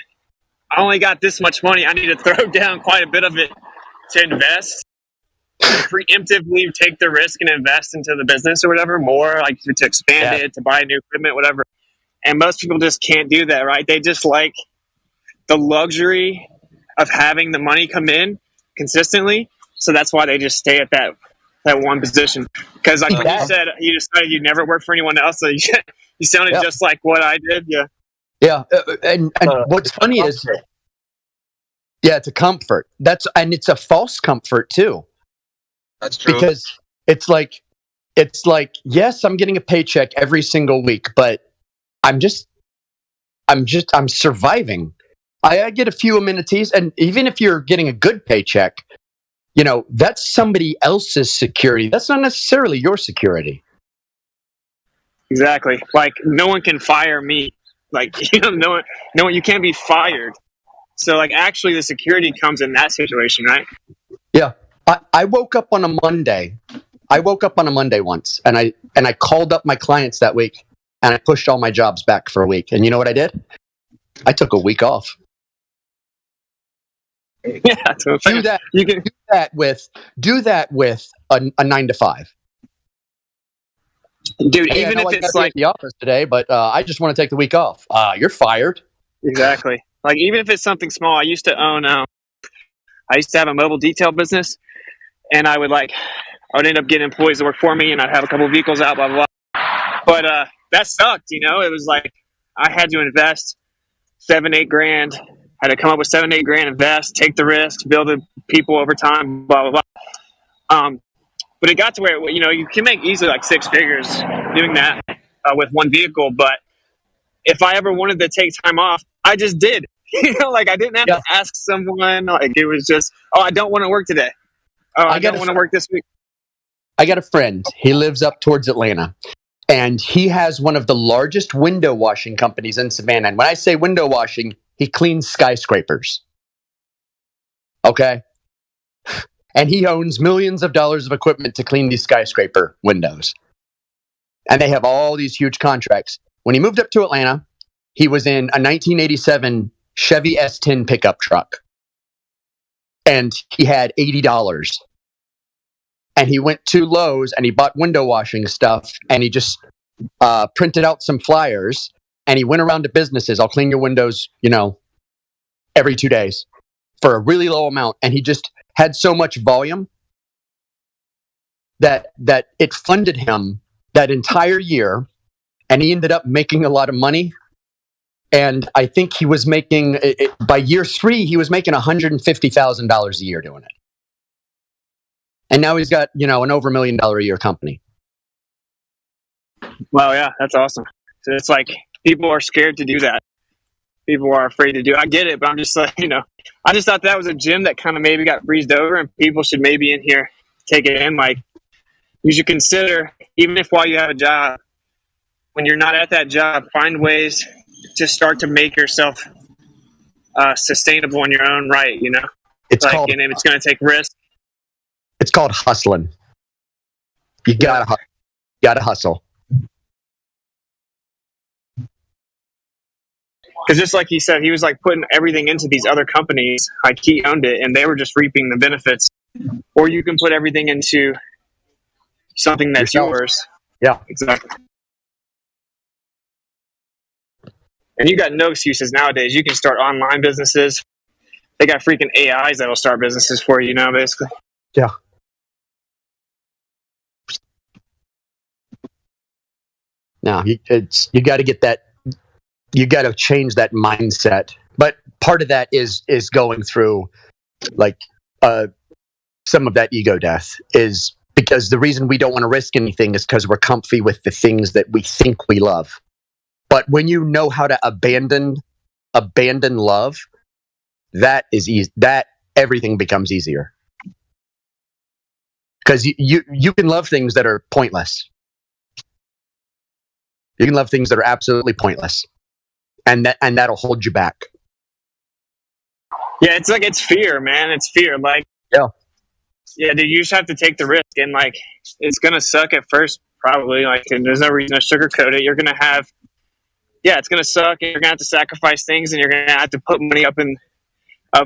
I only got this much money. I need to throw down quite a bit of it to invest, and preemptively take the risk and invest into the business or whatever, more like to expand it, to buy new equipment, whatever. And most people just can't do that, right? They just like the luxury of having the money come in consistently. So that's why they just stay at that one position. Because like when you said you decided you'd never work for anyone else, so you sounded just like what I did. Yeah. Yeah, and what's funny is, it's a comfort. And it's a false comfort too. That's true. Because it's like, yes, I'm getting a paycheck every single week, but I'm surviving. I get a few amenities, and even if you're getting a good paycheck, that's somebody else's security. That's not necessarily your security. Exactly. Like no one can fire me. Like no one. You can't be fired. So like actually, the security comes in that situation, right? Yeah. I woke up on a Monday. I woke up on a Monday once, and I called up my clients that week, and I pushed all my jobs back for a week. And you know what I did? I took a week off. Yeah, do that. You can do that with a 9 to 5. Dude, hey, even if it's like at the office today, but I just want to take the week off. You're fired. Exactly. Like even if it's something small, I used to have a mobile detail business, and I would end up getting employees to work for me, and I'd have a couple of vehicles out, blah blah blah. But that sucked. It was like I had to invest $7-8 grand. Had to come up with $7-8 grand, invest, take the risk, build the people over time, blah blah blah. But it got to where you can make easily like 6 figures doing that with one vehicle. But if I ever wanted to take time off, I just did. Like I didn't have to ask someone. Like it was just, I don't want to work today. Oh, I don't want to work this week. I got a friend. He lives up towards Atlanta, and he has one of the largest window washing companies in Savannah. And when I say window washing, he cleans skyscrapers. Okay? And he owns millions of dollars of equipment to clean these skyscraper windows. And they have all these huge contracts. When he moved up to Atlanta, he was in a 1987 Chevy S10 pickup truck. And he had $80. And he went to Lowe's and he bought window washing stuff, and he just printed out some flyers, and he went around to businesses. I'll clean your windows, every 2 days for a really low amount. And he just had so much volume that it funded him that entire year, and he ended up making a lot of money. And I think he was making, by year 3, he was making $150,000 a year doing it. And now he's got, an over $1 million a year company. Wow, yeah, that's awesome. So it's like people are scared to do that. People are afraid to do it. I get it, but I'm just like, I just thought that was a gym that kind of maybe got breezed over, and people should maybe in here take it in. Like, you should consider, even if while you have a job, when you're not at that job, find ways to start to make yourself sustainable in your own right, It's and it's going to take risk. It's called hustling. You gotta hustle. Because just like he said, he was like putting everything into these other companies, like he owned it, and they were just reaping the benefits. Or you can put everything into something that's yours. Yeah, exactly. And you got no excuses nowadays. You can start online businesses. They got freaking AIs that'll start businesses for you now, basically. Yeah. No, you got to get that. You got to change that mindset. But part of that is going through, some of that ego death is because the reason we don't want to risk anything is because we're comfy with the things that we think we love. But when you know how to abandon love, that is easy. That everything becomes easier. Because you can love things that are pointless. You can love things that are absolutely pointless, and that'll hold you back. Yeah, it's fear, man. It's fear. Yeah, dude. You just have to take the risk, and it's gonna suck at first, probably. And there's no reason to sugarcoat it. You're gonna have yeah, it's gonna suck, and you're gonna have to sacrifice things, and you're gonna have to put money up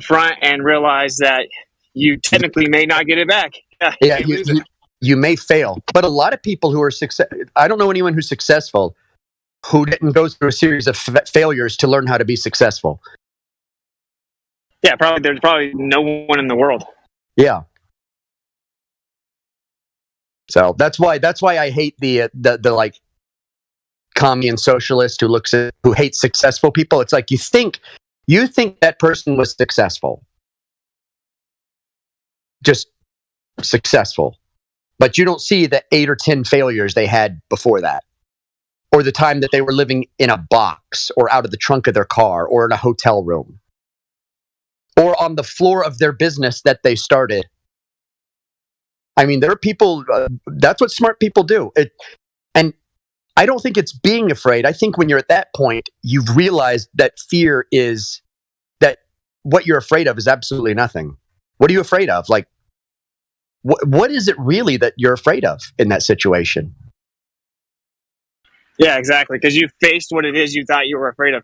front and realize that you technically may not get it back. Yeah, you lose it. you may fail, but a lot of people who are I don't know anyone who's successful who didn't go through a series of failures to learn how to be successful. Yeah, there's probably no one in the world. Yeah. So that's why I hate the like commie and socialist who hates successful people. It's like you think that person was successful, just successful, but you don't see the 8 or 10 failures they had before that, or the time that they were living in a box or out of the trunk of their car or in a hotel room or on the floor of their business that they started. I mean, there are people, that's what smart people do. And I don't think it's being afraid. I think when you're at that point, you've realized that fear is that what you're afraid of is absolutely nothing. What are you afraid of? Like, what is it really that you're afraid of in that situation? Yeah, exactly. Because you faced what it is you thought you were afraid of.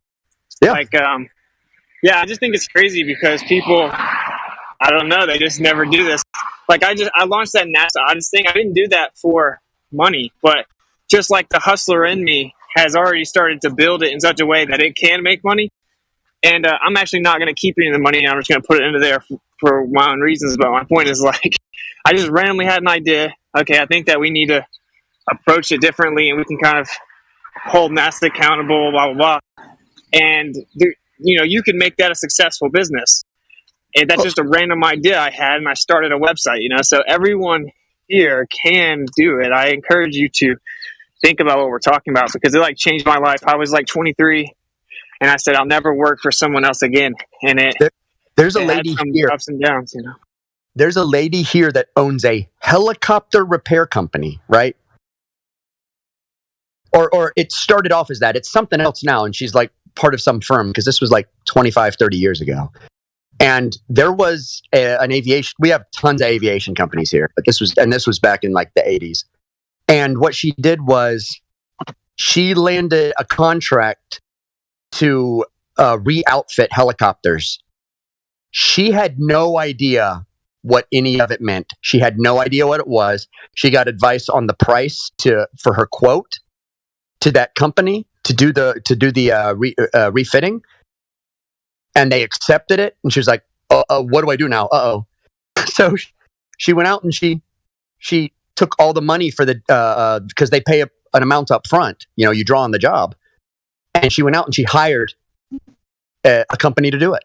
Yeah. Like, yeah, I just think it's crazy because people, I don't know, they just never do this. Like I launched that NASA Odyssey thing. I didn't do that for money, but just like the hustler in me has already started to build it in such a way that it can make money. And I'm actually not going to keep any of the money. I'm just going to put it into there for my own reasons. But my point is, like, I just randomly had an idea. Okay, I think that we need to approach it differently, and we can kind of hold NASA accountable, blah, blah, blah. And, you can make that a successful business. And that's just a random idea I had, and I started a website, so everyone here can do it. I encourage you to think about what we're talking about because it changed my life. I was 23 and I said, I'll never work for someone else again. And there's a lady here, ups and downs, There's a lady here that owns a helicopter repair company, right? Or it started off as that. It's something else now. And she's part of some firm because this was 25, 30 years ago. And there was an aviation. We have tons of aviation companies here, but this was back in the 80s. And what she did was she landed a contract to re-outfit helicopters. She had no idea what any of it meant. She had no idea what it was. She got advice on the price for her quote to that company to do the refitting. And they accepted it. And she was like, what do I do now? Uh-oh. So she went out and she took all the money for the, because they pay an amount up front. You draw on the job. And she went out and she hired a company to do it.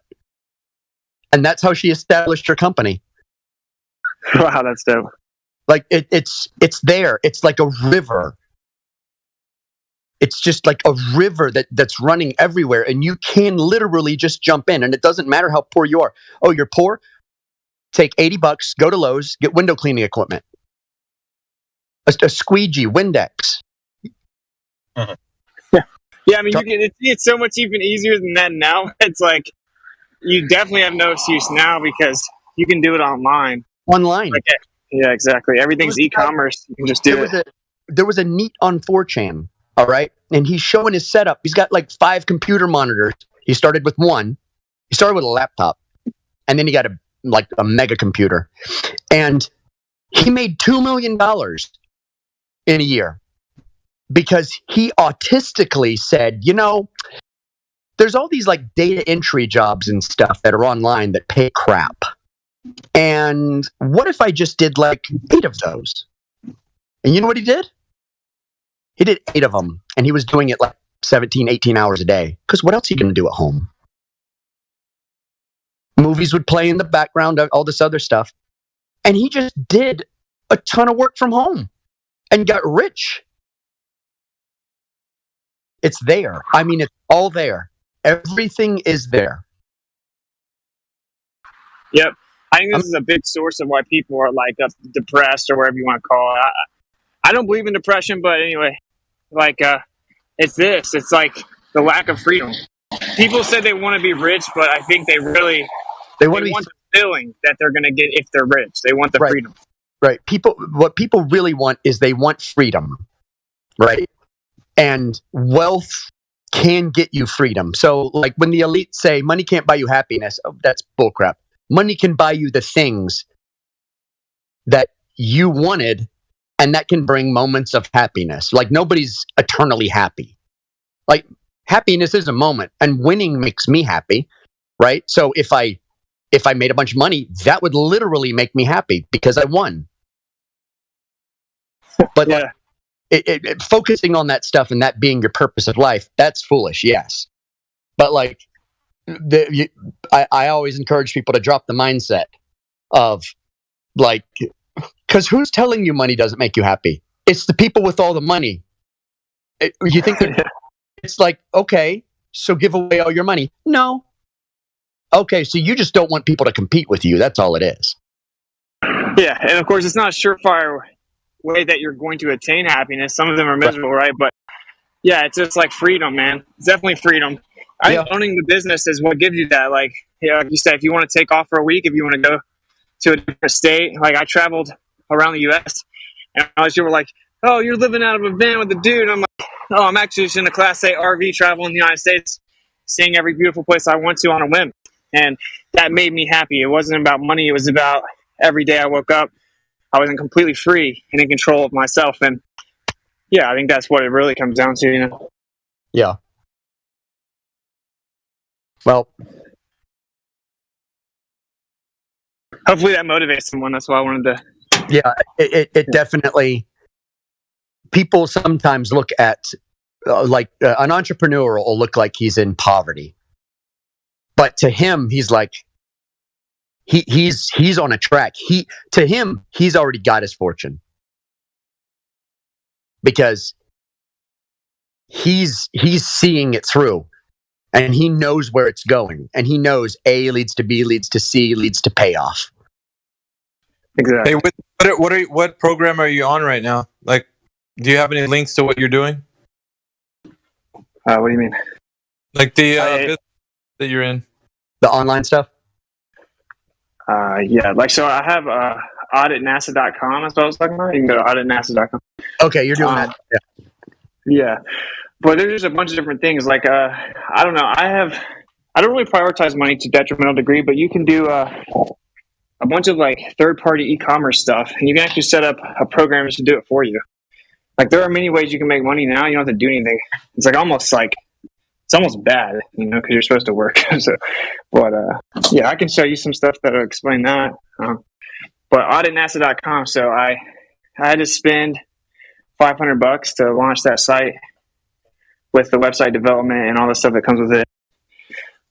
And that's how she established her company. Wow, that's dope. It's there. It's like a river. It's just like a river that's running everywhere, and you can literally just jump in, and it doesn't matter how poor you are. Oh, you're poor? Take $80, go to Lowe's, get window cleaning equipment. A squeegee, Windex. Uh-huh. Yeah, I mean, it's so much even easier than that now. It's you definitely have no excuse now because you can do it online. Online. Yeah, exactly. Everything's e-commerce. You can just do it. There was a NEET on 4chan. All right. And he's showing his setup. He's got 5 computer monitors. He started with one. He started with a laptop. And then he got a mega computer. And he made $2 million in a year because he autistically said, there's all these data entry jobs and stuff that are online that pay crap. And what if I just did 8 of those? And you know what he did? He did 8 of them, and he was doing it 17, 18 hours a day. Because what else are you going to do at home? Movies would play in the background, all this other stuff. And he just did a ton of work from home and got rich. It's there. I mean, it's all there. Everything is there. Yep. I think this is a big source of why people are depressed or whatever you want to call it. I don't believe in depression, but anyway. It's this. It's the lack of freedom. People say they want to be rich, but I think they want the feeling that they're going to get if they're rich. They want the freedom. Right. What people really want is they want freedom. Right. And wealth can get you freedom. So, like when the elite say money can't buy you happiness, that's bullcrap. Money can buy you the things that you wanted, and that can bring moments of happiness. Like nobody's eternally happy. Like happiness is a moment, and winning makes me happy, right? So if I made a bunch of money, that would literally make me happy because I won. But yeah. Focusing on that stuff and that being your purpose of life, that's foolish, yes. But like, I always encourage people to drop the mindset of like, because who's telling you money doesn't make you happy? It's the people with all the money. You think it's like, okay, so give away all your money. No. Okay, so you just don't want people to compete with you. That's all it is. Yeah, and of course, it's not a surefire way that you're going to attain happiness. Some of them are miserable, right? But yeah, it's just like freedom, man. It's definitely freedom. I think owning the business is what gives you that. Like, like you said, if you want to take off for a week, if you want to go to a different state, like I traveled around the U.S. and all these people were like, "Oh, you're living out of a van with a dude." And I'm like, "Oh, I'm actually just in a Class A RV traveling in the United States, seeing every beautiful place I went to on a whim." And that made me happy. It wasn't about money. It was about every day I woke up, I wasn't completely free and in control of myself. And yeah, I think that's what it really comes down to, you know? Yeah. Well, hopefully that motivates someone. That's why I wanted to. Yeah, it definitely. People sometimes look at an entrepreneur will look like he's in poverty, but to him, he's like he's on a track. To him, he's already got his fortune because he's seeing it through, and he knows where it's going, and he knows A leads to B, leads to C, leads to payoff. Exactly. Hey, what program are you on right now? Like, do you have any links to what you're doing? What do you mean? Like the business that you're in, the online stuff. Yeah, like so. I have auditnasa.com. That's what I was talking about. You can go to auditnasa.com. Okay, you're doing that. Yeah, but there's just a bunch of different things. Like I don't know. I don't really prioritize money to detrimental degree, but you can do a bunch of like third-party e-commerce stuff, and you can actually set up a program to do it for you. Like there are many ways you can make money now. You don't have to do anything. It's almost bad, you know, because you're supposed to work. But yeah, I can show you some stuff that'll explain that. But auditnasa.com. So I had to spend $500 to launch that site with the website development and all the stuff that comes with it.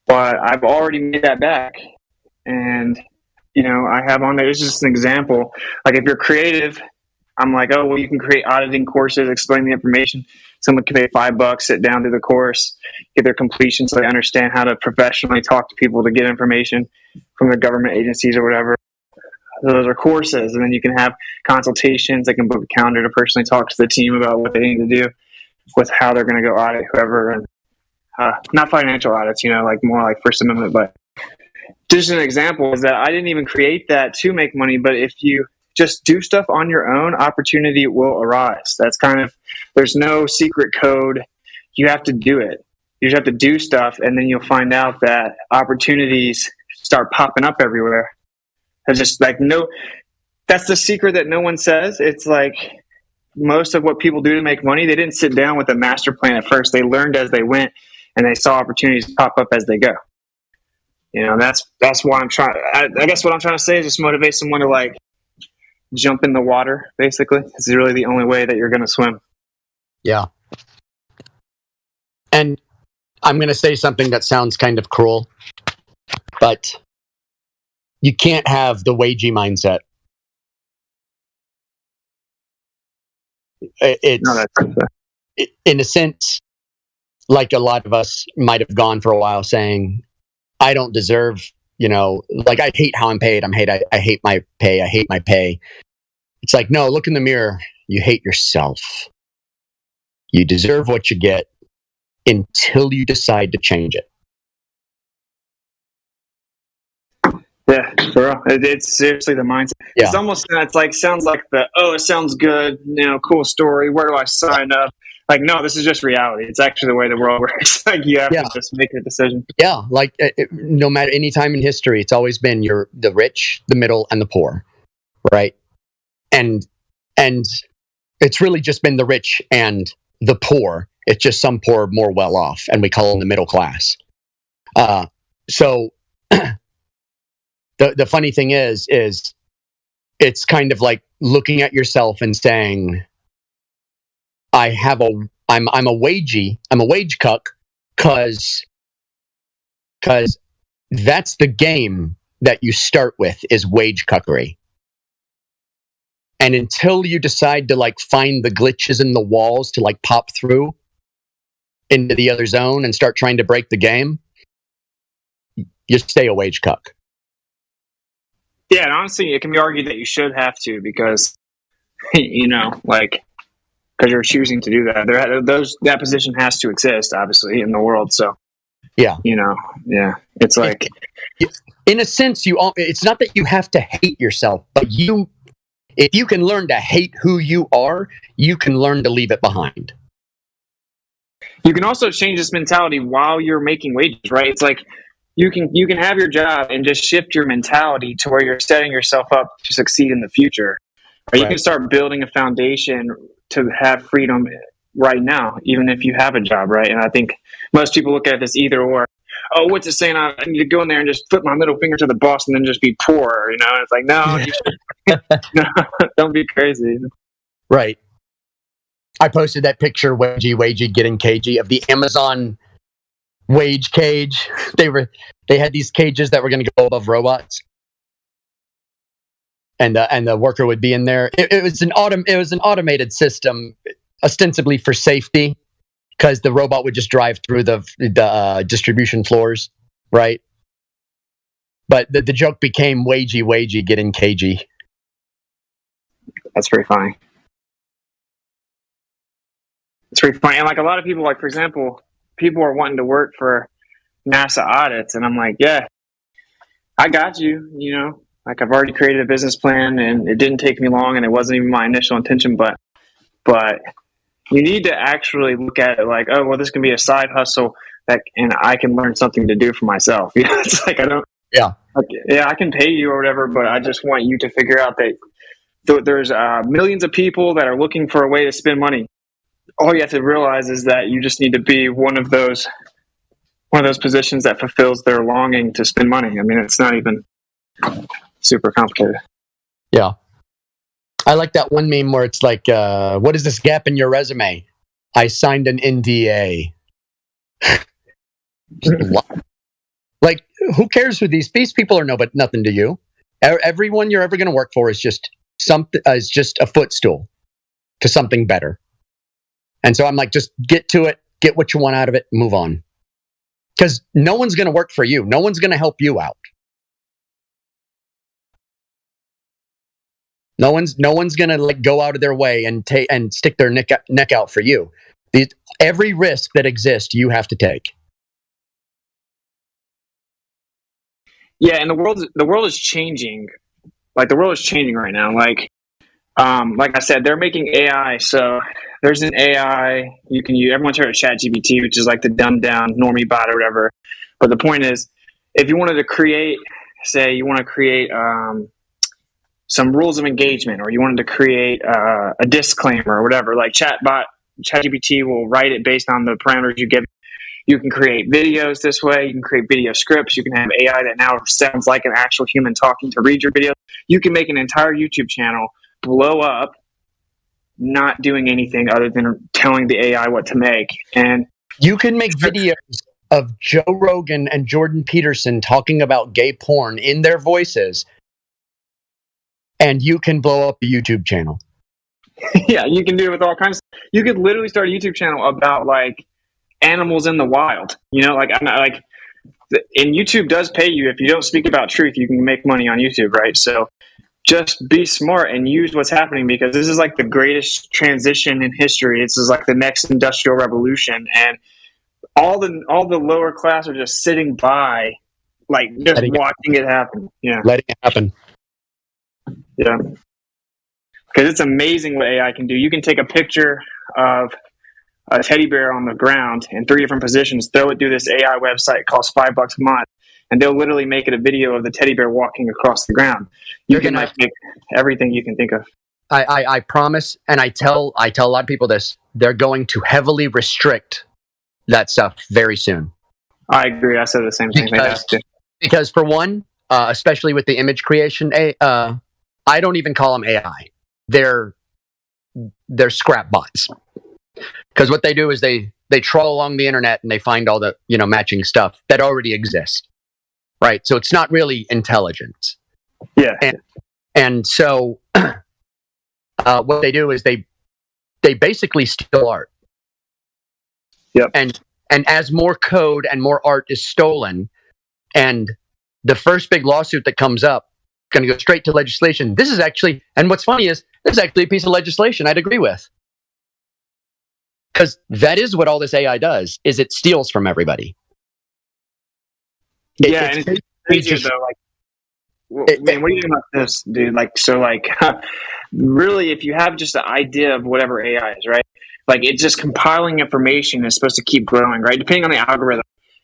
But I've already made that back, and you know, I have on there. It's just an example. Like if you're creative, I'm like, oh well, you can create auditing courses, explain the information. Someone can pay $5, sit down, do the course, get their completion, so they understand how to professionally talk to people to get information from the government agencies or whatever. So those are courses, and then you can have consultations. They can book a calendar to personally talk to the team about what they need to do with how they're going to go audit whoever, and not financial audits, you know, like more like First Amendment. But just an example is that I didn't even create that to make money, but if you just do stuff on your own, opportunity will arise. That's kind of, there's no secret code. You have to do it. You just have to do stuff, and then you'll find out that opportunities start popping up everywhere. It's just like, that's the secret that no one says. It's like most of what people do to make money, they didn't sit down with a master plan at first. They learned as they went, and they saw opportunities pop up as they go. You know, that's why I'm trying. I guess what I'm trying to say is just motivate someone to like jump in the water. Basically, this is really the only way that you're going to swim. Yeah. And I'm going to say something that sounds kind of cruel, but you can't have the wagey mindset. It's in a sense, like a lot of us might have gone for a while saying, I don't deserve, you know, like I hate how I'm paid. I hate my pay. I hate my pay. It's like, no, look in the mirror. You hate yourself. You deserve what you get until you decide to change it. Yeah, for real. It's seriously the mindset. Yeah. It's almost, it's like, sounds like it sounds good, you know, cool story. Where do I sign up? like, no, this is just reality. It's actually the way the world works. Like, you have to just make a decision. Yeah, like no matter any time in history, it's always been you're the rich, the middle, and the poor, right? And it's really just been the rich and the poor. It's just some poor are more well off, and we call them the middle class. So the funny thing is it's kind of like looking at yourself and saying, I'm a wage cuck, because that's the game that you start with, is wage cuckery. And until you decide to like find the glitches in the walls to like pop through into the other zone and start trying to break the game, you stay a wage cuck. Yeah, and honestly, it can be argued that you should have to, because, you know, like, because you're choosing to do that. That position has to exist, obviously, in the world. So, yeah, you know, yeah, it's like, in a sense, it's not that you have to hate yourself, but if you can learn to hate who you are, you can learn to leave it behind. You can also change this mentality while you're making wages, right? It's like you can have your job and just shift your mentality to where you're setting yourself up to succeed in the future. Or you can start building a foundation to have freedom right now, even if you have a job, right? And I think most people look at this either or. Oh, what's it saying? I need to go in there and just flip my middle finger to the boss and then just be poor, you know? And it's like, no, no, don't be crazy. Right. I posted that picture, Wagey getting cagey, of the Amazon wage cage. They had these cages that were going to go above robots, and the worker would be in there. It was an automated system, ostensibly for safety, because the robot would just drive through the distribution floors, right? But the joke became Wagey getting cagey. That's pretty funny. It's pretty funny. And like a lot of people, like, for example, people are wanting to work for NASA audits, and I'm like, yeah, I got you. You know, like, I've already created a business plan, and it didn't take me long, and it wasn't even my initial intention, but you need to actually look at it like, oh, well, this can be a side hustle and I can learn something to do for myself. You know, it's like, I can pay you or whatever, but I just want you to figure out that there's millions of people that are looking for a way to spend money. All you have to realize is that you just need to be one of those positions that fulfills their longing to spend money. I mean, it's not even super complicated. Yeah. I like that one meme where it's like, what is this gap in your resume? I signed an NDA. Like, who cares who these people are? No, but nothing to you. Everyone you're ever going to work for is just a footstool to something better. And so I'm like, just get to it, get what you want out of it, move on. Because no one's going to work for you. No one's going to help you out. No one's going to like go out of their way and stick their neck out for you. Every risk that exists, you have to take. Yeah, and the world is changing. Like, the world is changing right now. Like I said, they're making AI. So there's an AI you can use. Everyone's heard of ChatGPT, which is like the dumbed down normie bot or whatever. But the point is, if you wanted to create, some rules of engagement, or you wanted to create a disclaimer or whatever, like ChatGPT will write it based on the parameters you give. You can create videos this way. You can create video scripts. You can have AI that now sounds like an actual human talking to read your video. You can make an entire YouTube channel blow up, not doing anything other than telling the AI what to make. And you can make videos of Joe Rogan and Jordan Peterson talking about gay porn in their voices, and you can blow up a YouTube channel. Yeah, you can do it with all kinds. You could literally start a YouTube channel about like animals in the wild. You know, and YouTube does pay you if you don't speak about truth. You can make money on YouTube, right? So just be smart and use what's happening, because this is like the greatest transition in history. This is like the next industrial revolution, and all the lower class are just sitting by, like, just watching it happen. Yeah, letting it happen. Yeah, because it's amazing what AI can do. You can take a picture of a teddy bear on the ground in 3 different positions, throw it through this AI website, it costs $5 a month, and they'll literally make it a video of the teddy bear walking across the ground. You can like make everything you can think of. I promise, and I tell a lot of people this, they're going to heavily restrict that stuff very soon. I agree. I said the same thing. Because for one, especially with the image creation, I don't even call them AI. They're scrap bots. Because what they do is they trawl along the internet and they find all the matching stuff that already exists, right? So it's not really intelligence. Yeah. And so what they do is they basically steal art. Yep. And as more code and more art is stolen, and the first big lawsuit that comes up is going to go straight to legislation. This is actually, and what's funny is, this is actually a piece of legislation I'd agree with. Because that is what all this AI does, is it steals from everybody. And it's crazy though, like, man, what do you think about this, dude? Like, so like, really, if you have just the idea of whatever AI is, right? Like, it's just compiling information is supposed to keep growing, right? Depending on the algorithm.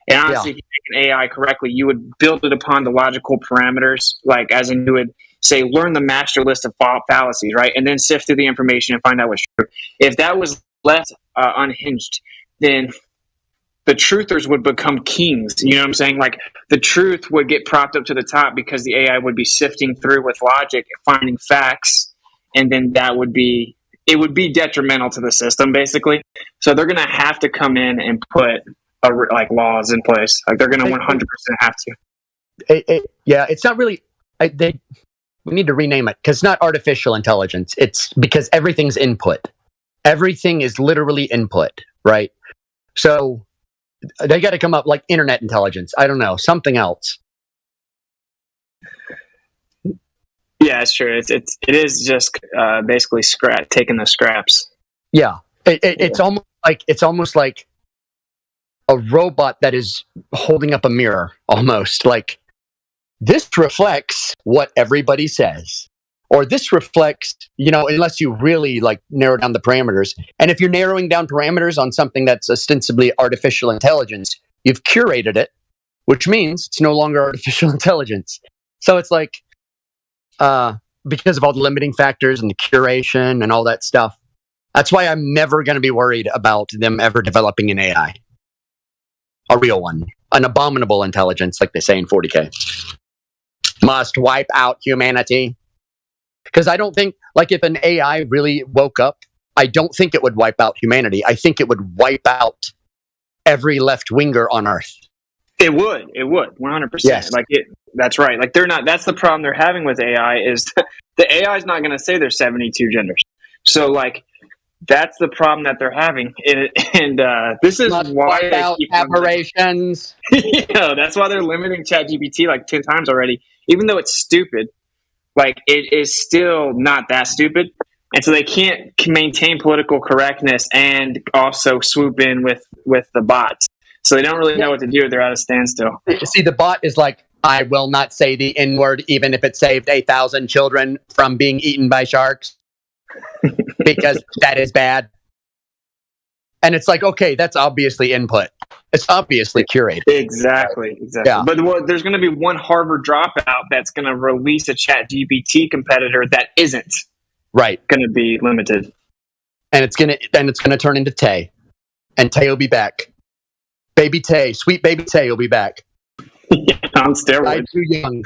And honestly, if you make an AI correctly, you would build it upon the logical parameters, like as in you would say, learn the master list of fallacies, right? And then sift through the information and find out what's true. If that was left unhinged, then the truthers would become kings. You know what I'm saying? Like, the truth would get propped up to the top because the AI would be sifting through with logic, finding facts, and then it would be detrimental to the system, basically. So they're going to have to come in and put laws in place. Like, they're going to 100% have to. It's not really. We need to rename it because it's not artificial intelligence. It's because everything's input. Everything is literally input, right? So they got to come up like internet intelligence. I don't know, something else. Yeah, it's true. It is just basically taking the scraps. Yeah, it's almost like a robot that is holding up a mirror, almost like this reflects what everybody says, or this reflects, unless you really like narrow down the parameters. And if you're narrowing down parameters on something that's ostensibly artificial intelligence, you've curated it, which means it's no longer artificial intelligence. So it's like, because of all the limiting factors and the curation and all that stuff, that's why I'm never going to be worried about them ever developing an AI. A real one. An abominable intelligence, like they say in 40K. Must wipe out humanity. Because I don't think, like, if an AI really woke up, I don't think it would wipe out humanity. I think it would wipe out every left-winger on Earth. It would 100%. Yes. That's right. Like, they're not. That's the problem they're having with AI is the AI is not going to say there's 72 genders. So like, that's the problem that they're having. And this is why they keep aberrations. That's why they're limiting ChatGPT like 10 times already. Even though it's stupid, like, it is still not that stupid. And so they can't maintain political correctness and also swoop in with the bots. So they don't really know what to do. They're at a standstill. See, the bot is like, I will not say the N-word even if it saved 8,000 children from being eaten by sharks. Because that is bad. And it's like, okay, that's obviously input. It's obviously curated. Exactly. Yeah. But there's going to be one Harvard dropout that's going to release a ChatGPT competitor that isn't going to be limited. And it's going to turn into Tay. And Tay will be back. Baby Tay, sweet baby Tay will be back. On steroids. I'm too young.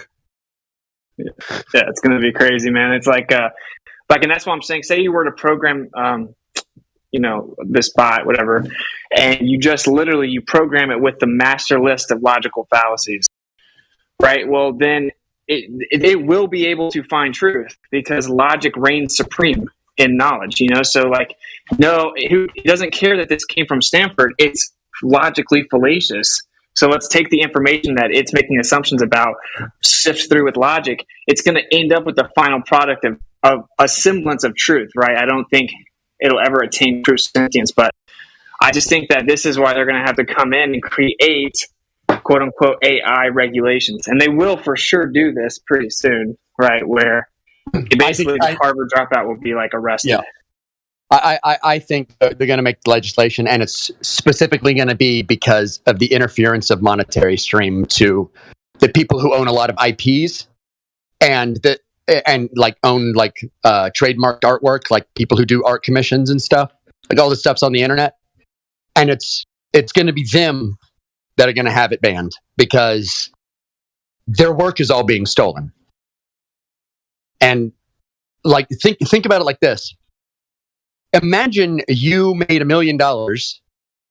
Yeah, it's going to be crazy, man. It's like, and that's what I'm saying. Say you were to program, this bot, whatever, and you just literally you program it with the master list of logical fallacies, right? Well, then it will be able to find truth because logic reigns supreme in knowledge. So like, no, he doesn't care that this came from Stanford. It's logically fallacious. So let's take the information that it's making assumptions about, sift through with logic. It's going to end up with the final product of a semblance of truth, right? I don't think it'll ever attain true sentience, but I just think that this is why they're going to have to come in and create quote unquote AI regulations. And they will for sure do this pretty soon, right? Where basically the Harvard dropout will be like arrested. Yeah. I think they're going to make legislation, and it's specifically going to be because of the interference of monetary stream to the people who own a lot of IPs and like own like trademarked artwork, like people who do art commissions and stuff, like all this stuff's on the internet, and it's going to be them that are going to have it banned because their work is all being stolen. And like think about it like this. Imagine you made $1 million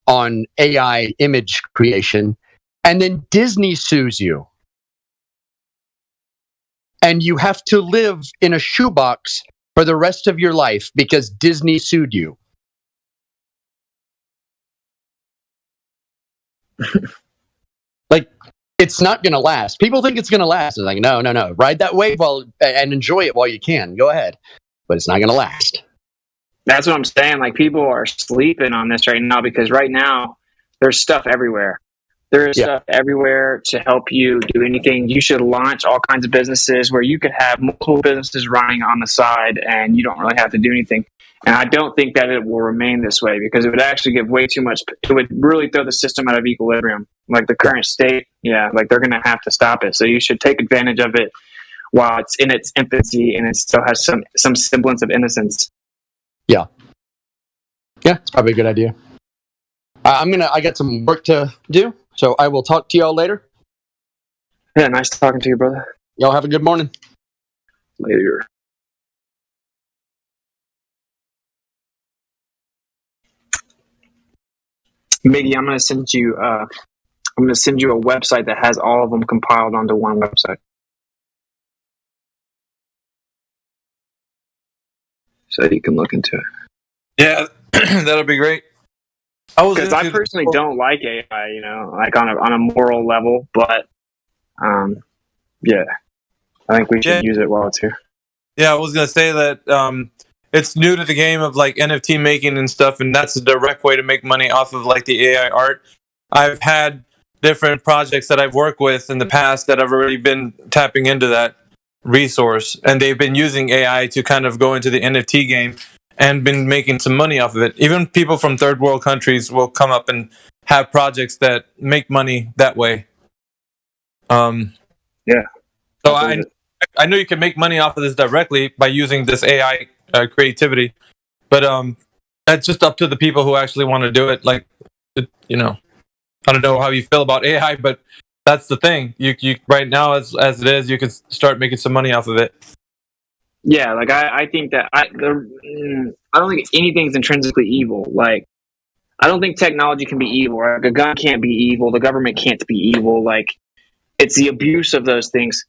on AI image creation, and then Disney sues you. And you have to live in a shoebox for the rest of your life because Disney sued you. Like, it's not going to last. People think it's going to last. It's like, no. Ride that wave and enjoy it while you can. Go ahead. But it's not going to last. That's what I'm saying. Like, people are sleeping on this right now because right now there's stuff everywhere. There is stuff everywhere to help you do anything. You should launch all kinds of businesses where you could have multiple businesses running on the side and you don't really have to do anything. And I don't think that it will remain this way because it would actually give way too much. It would really throw the system out of equilibrium. Like the current state, like they're going to have to stop it. So you should take advantage of it while it's in its infancy and it still has some semblance of innocence. Yeah, it's probably a good idea. I got some work to do, so I will talk to y'all later. Yeah, nice talking to you, brother. Y'all have a good morning. Later. Miggy, I'm gonna send you a website that has all of them compiled onto one website, so you can look into it. Yeah, that'll be great. Because I personally don't like AI, like on a moral level, but I think we should use it while it's here. Yeah, I was gonna say that it's new to the game of like NFT making and stuff, and that's a direct way to make money off of like the AI art. I've had different projects that I've worked with in the past that have already been tapping into that resource, and they've been using AI to kind of go into the NFT game and been making some money off of it. Even people from third world countries will come up and have projects that make money that way. So I know you can make money off of this directly by using this AI creativity, but that's just up to the people who actually want to do it. Like, I don't know how you feel about AI, but that's the thing. You right now as it is, you can start making some money off of it. Yeah, like I think that I don't think anything's intrinsically evil. Like, I don't think technology can be evil. Like, a gun can't be evil. The government can't be evil. Like, it's the abuse of those things.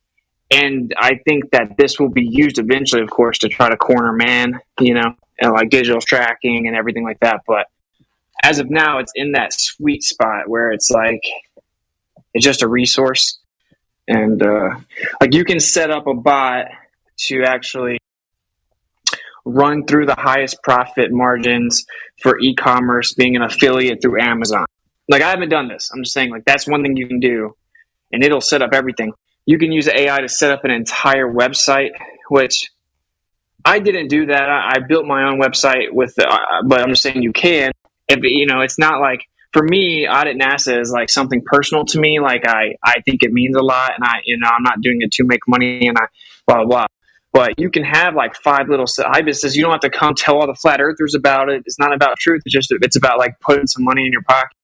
And I think that this will be used eventually, of course, to try to corner man, and like digital tracking and everything like that. But as of now, it's in that sweet spot where it's like, it's just a resource. And like, you can set up a bot to actually run through the highest profit margins for e-commerce, being an affiliate through Amazon. Like, I haven't done this. I'm just saying, like, that's one thing you can do, and it'll set up everything. You can use AI to set up an entire website, which I didn't do that. I built my own website but I'm just saying you can. It's not like, for me, Audit NASA is like something personal to me. Like, I think it means a lot, and I'm not doing it to make money, and blah, blah, blah. But you can have like 5 little side businesses. You don't have to come tell all the flat earthers about it. It's not about truth. It's about like putting some money in your pocket.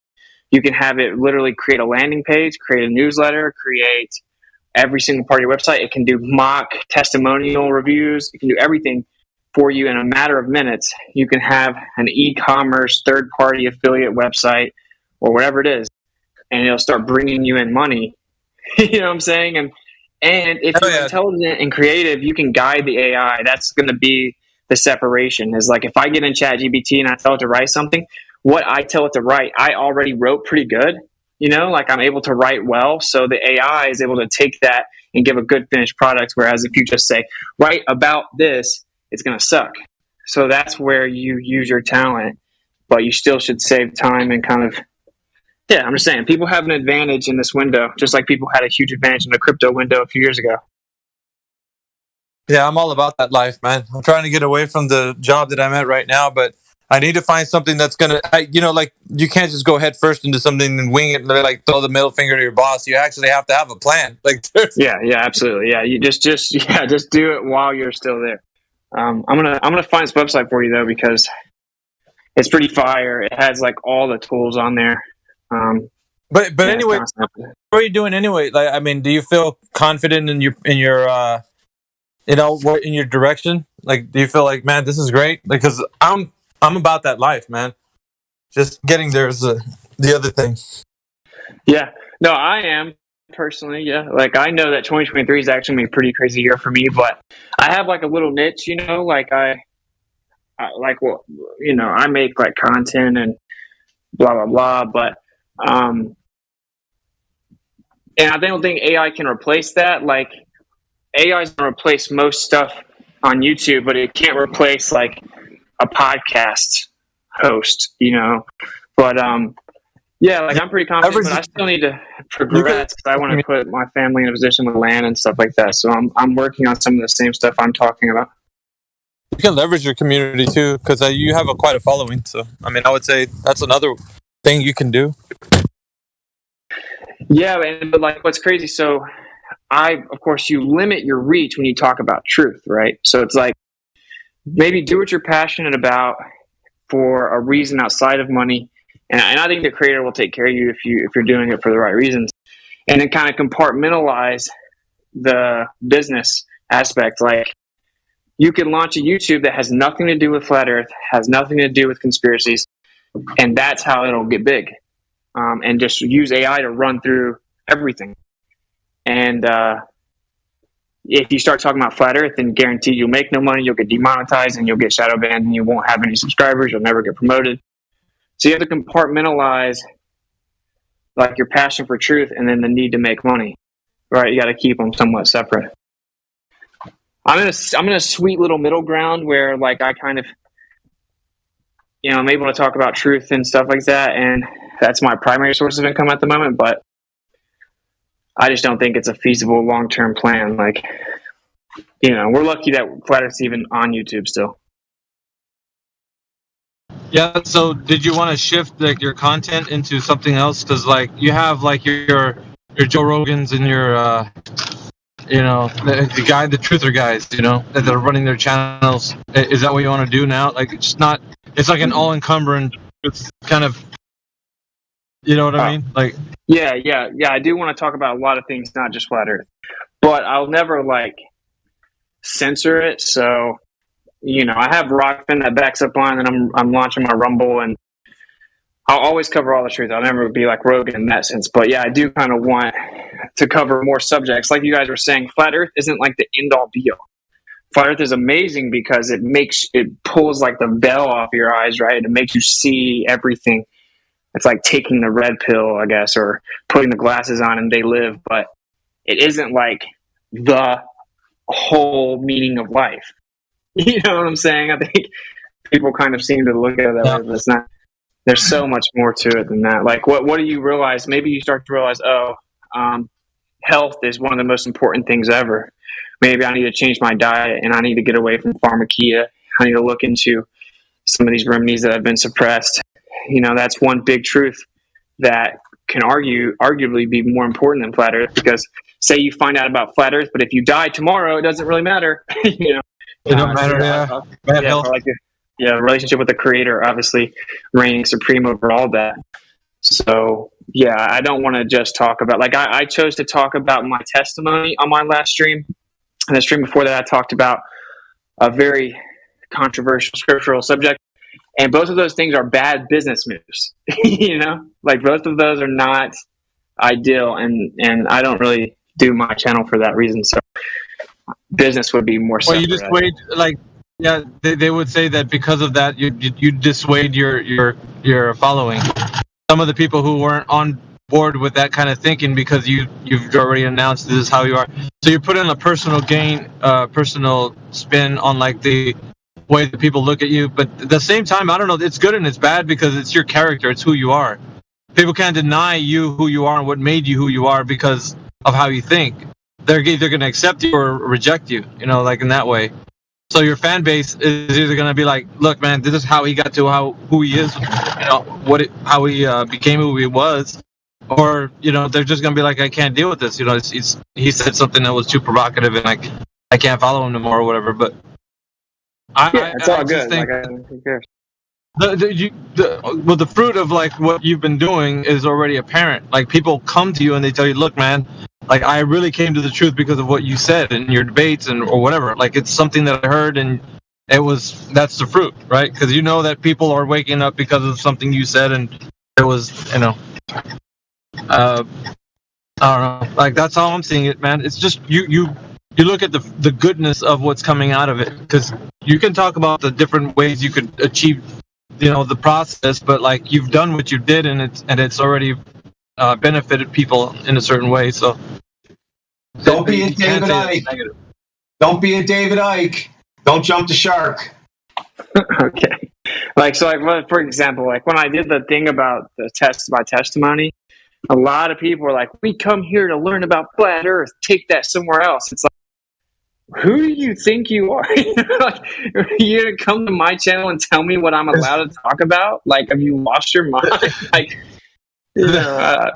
You can have it literally create a landing page, create a newsletter, create every single part of your website. It can do mock testimonial reviews. It can do everything for you in a matter of minutes. You can have an e-commerce third-party affiliate website or whatever it is, and it'll start bringing you in money. You know what I'm saying? And if you're intelligent and creative, you can guide the AI. That's going to be the separation. Is like, if I get in ChatGPT and I tell it to write something, what I tell it to write, I already wrote pretty good. Like, I'm able to write well, so the AI is able to take that and give a good finished product. Whereas if you just say, write about this, it's going to suck. So that's where you use your talent, but you still should save time and kind of, I'm just saying, people have an advantage in this window, just like people had a huge advantage in the crypto window a few years ago. Yeah, I'm all about that life, man. I'm trying to get away from the job that I'm at right now, but I need to find something that's gonna, like you can't just go head first into something and wing it, and like throw the middle finger to your boss. You actually have to have a plan. Like, yeah, absolutely. Yeah, you just do it while you're still there. I'm gonna find this website for you though, because it's pretty fire. It has like all the tools on there. But anyway, what are you doing anyway? Like, I mean, do you feel confident in your in your direction? Like, do you feel like, man, this is great? Because I'm about that life, man. Just getting there is the other thing. Yeah, no, I am personally. Yeah, like I know that 2023 is actually gonna be a pretty crazy year for me, but I have like a little niche, like I like, well, I make like content and blah blah blah, but and I don't think AI can replace that. Like, AI is going to replace most stuff on YouTube, but it can't replace like a podcast host, But yeah, like I'm pretty confident, but I still need to progress because I want to put my family in a position with land and stuff like that. So I'm working on some of the same stuff I'm talking about. You can leverage your community too, because you have quite a following. So I mean, I would say that's another thing you can do. Yeah, but like what's crazy, so of course, you limit your reach when you talk about truth, right? So it's like, maybe do what you're passionate about for a reason outside of money. And I think the creator will take care of you if you're doing it for the right reasons. And then kind of compartmentalize the business aspect. Like, you can launch a YouTube that has nothing to do with Flat Earth, has nothing to do with conspiracies, and that's how it'll get big. And just use AI to run through everything. And if you start talking about Flat Earth, then guaranteed you'll make no money, you'll get demonetized, and you'll get shadow banned, and you won't have any subscribers, you'll never get promoted. So you have to compartmentalize like your passion for truth and then the need to make money, right? You got to keep them somewhat separate. I'm in a sweet little middle ground where like I kind of, I'm able to talk about truth and stuff like that, and that's my primary source of income at the moment, but I just don't think it's a feasible long-term plan. Like, we're lucky that Flat Earth's even on YouTube still. Yeah. So, did you want to shift like your content into something else? Because like you have like your Joe Rogans and your the truther guys, that are running their channels. Is that what you want to do now? Like, it's not. It's like an all-encumbering. It's kind of. You know what I mean? Like. Yeah. I do want to talk about a lot of things, not just Flat Earth, but I'll never like censor it. So, I have Rockfin that backs up on, and I'm launching my Rumble, and I'll always cover all the truth. I'll never be like Rogan in that sense. But yeah, I do kind of want to cover more subjects. Like you guys were saying, Flat Earth isn't like the end all be all. Flat Earth is amazing because it pulls like the veil off your eyes, right? It makes you see everything. It's like taking the red pill, I guess, or putting the glasses on and they live, but it isn't like the whole meaning of life. You know what I'm saying? I think people kind of seem to look at it that way, but it's not. There's so much more to it than that. Like, what do you realize? Maybe you start to realize, health is one of the most important things ever. Maybe I need to change my diet, and I need to get away from pharmakia. I need to look into some of these remedies that have been suppressed. That's one big truth that can arguably be more important than Flat Earth, because say you find out about Flat Earth, but if you die tomorrow, it doesn't really matter. It don't matter. Bad health. Relationship with the creator obviously reigning supreme over all that. So yeah, I don't want to just talk about, like, I chose to talk about my testimony on my last stream, and the stream before that I talked about a very controversial scriptural subject. And both of those things are bad business moves, like both of those are not ideal. And I don't really do my channel for that reason. So business would be more separate. Well, you dissuade, like, yeah, they would say that because of that, you dissuade your following. Some of the people who weren't on board with that kind of thinking, because you've already announced this is how you are. So you put in a personal gain, personal spin on like the way that people look at you, but at the same time, I don't know, it's good and it's bad because it's your character, it's who you are. People can't deny you who you are and what made you who you are because of how you think. they're either going to accept you or reject you, you know, like in that way. So your fan base is either going to be like, look, man, this is how he got to who he is, you know, how he became who he was, or, you know, they're just going to be like, I can't deal with this, you know, he said something that was too provocative and I can't follow him anymore or whatever. But it's all good. Think who cares? The fruit of like what you've been doing is already apparent. Like people come to you and they tell you, look, man, like I really came to the truth because of what you said in your debates or whatever. Like it's something that I heard and that's the fruit, right? Because you know that people are waking up because of something you said, and it was, you know, I don't know. Like that's how I'm seeing it, man. It's just you look at the goodness of what's coming out of it, because you can talk about the different ways you could achieve, you know, the process, but like you've done what you did, and it's already benefited people in a certain way. So don't be a David Icke. Don't be a David Icke. Don't jump the shark. Okay. Like for example, like when I did the thing about my testimony, a lot of people were like, "We come here to learn about flat Earth. Take that somewhere else." It's like, who do you think you are? Like, you're gonna come to my channel and tell me what I'm allowed to talk about? Like, have you lost your mind? Like, you know,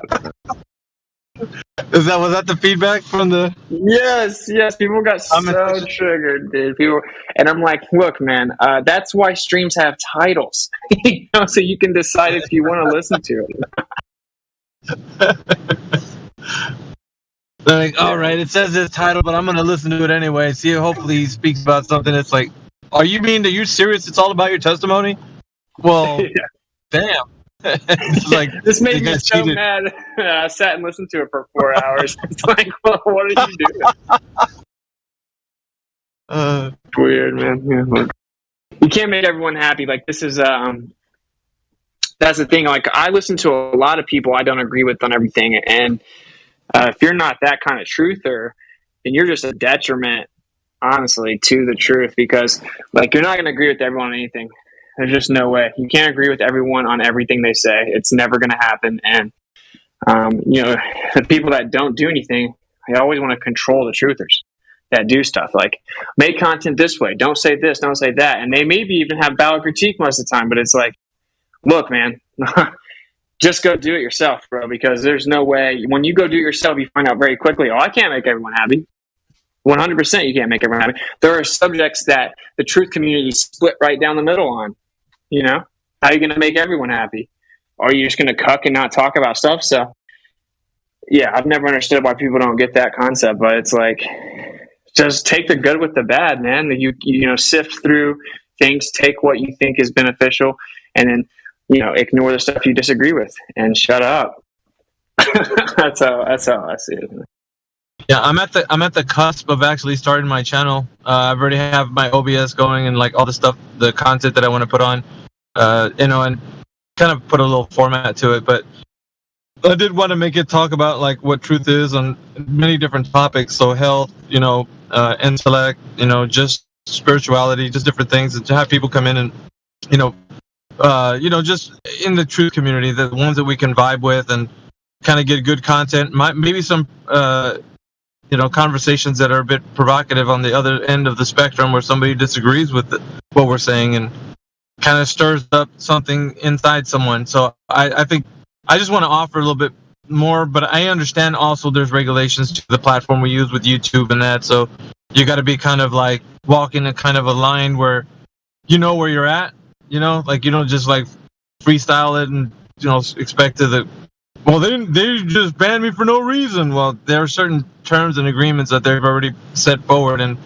was that the feedback from the? Yes. People got so triggered, dude. And I'm like, look, man, that's why streams have titles, you know, so you can decide if you want to listen to it. They're like, all right, it says this title, but I'm going to listen to it anyway. See, hopefully he speaks about something that's like, are you serious? It's all about your testimony? Well, damn. It's like, this made me so mad. I sat and listened to it for 4 hours. It's like, well, what are you doing? Weird, man. Yeah, you can't make everyone happy. Like, this is, that's the thing. Like, I listen to a lot of people I don't agree with on everything, and if you're not that kind of truther, then you're just a detriment, honestly, to the truth, because like you're not going to agree with everyone on anything. There's just no way. You can't agree with everyone on everything they say. It's never going to happen. And you know, the people that don't do anything, they always want to control the truthers that do stuff. Like, make content this way. Don't say this. Don't say that. And they maybe even have valid critique most of the time. But it's like, look, man. Just go do it yourself, bro, because there's no way. When you go do it yourself, you find out very quickly, I can't make everyone happy. 100% you can't make everyone happy. There are subjects that the truth community split right down the middle on. You know? How are you going to make everyone happy? Or are you just going to cuck and not talk about stuff? So, yeah, I've never understood why people don't get that concept, but it's like, just take the good with the bad, man. You know, sift through things, take what you think is beneficial, and then, you know, ignore the stuff you disagree with and shut up. That's how I see it. Yeah, I'm at the cusp of actually starting my channel. I already have my OBS going and like all the stuff, the content that I want to put on, you know, and kind of put a little format to it. But I did want to make it talk about like what truth is on many different topics. So health, you know, intellect, you know, just spirituality, just different things, and to have people come in and, you know, just in the truth community, the ones that we can vibe with and kind of get good content. Maybe some, conversations that are a bit provocative on the other end of the spectrum, where somebody disagrees with what we're saying and kind of stirs up something inside someone. So I think I just want to offer a little bit more, but I understand also there's regulations to the platform we use with YouTube and that. So you got to be kind of like walking a kind of a line where you know where you're at. You know, like you don't just like freestyle it and, you know, expect well, they just banned me for no reason. Well, there are certain terms and agreements that they've already set forward, and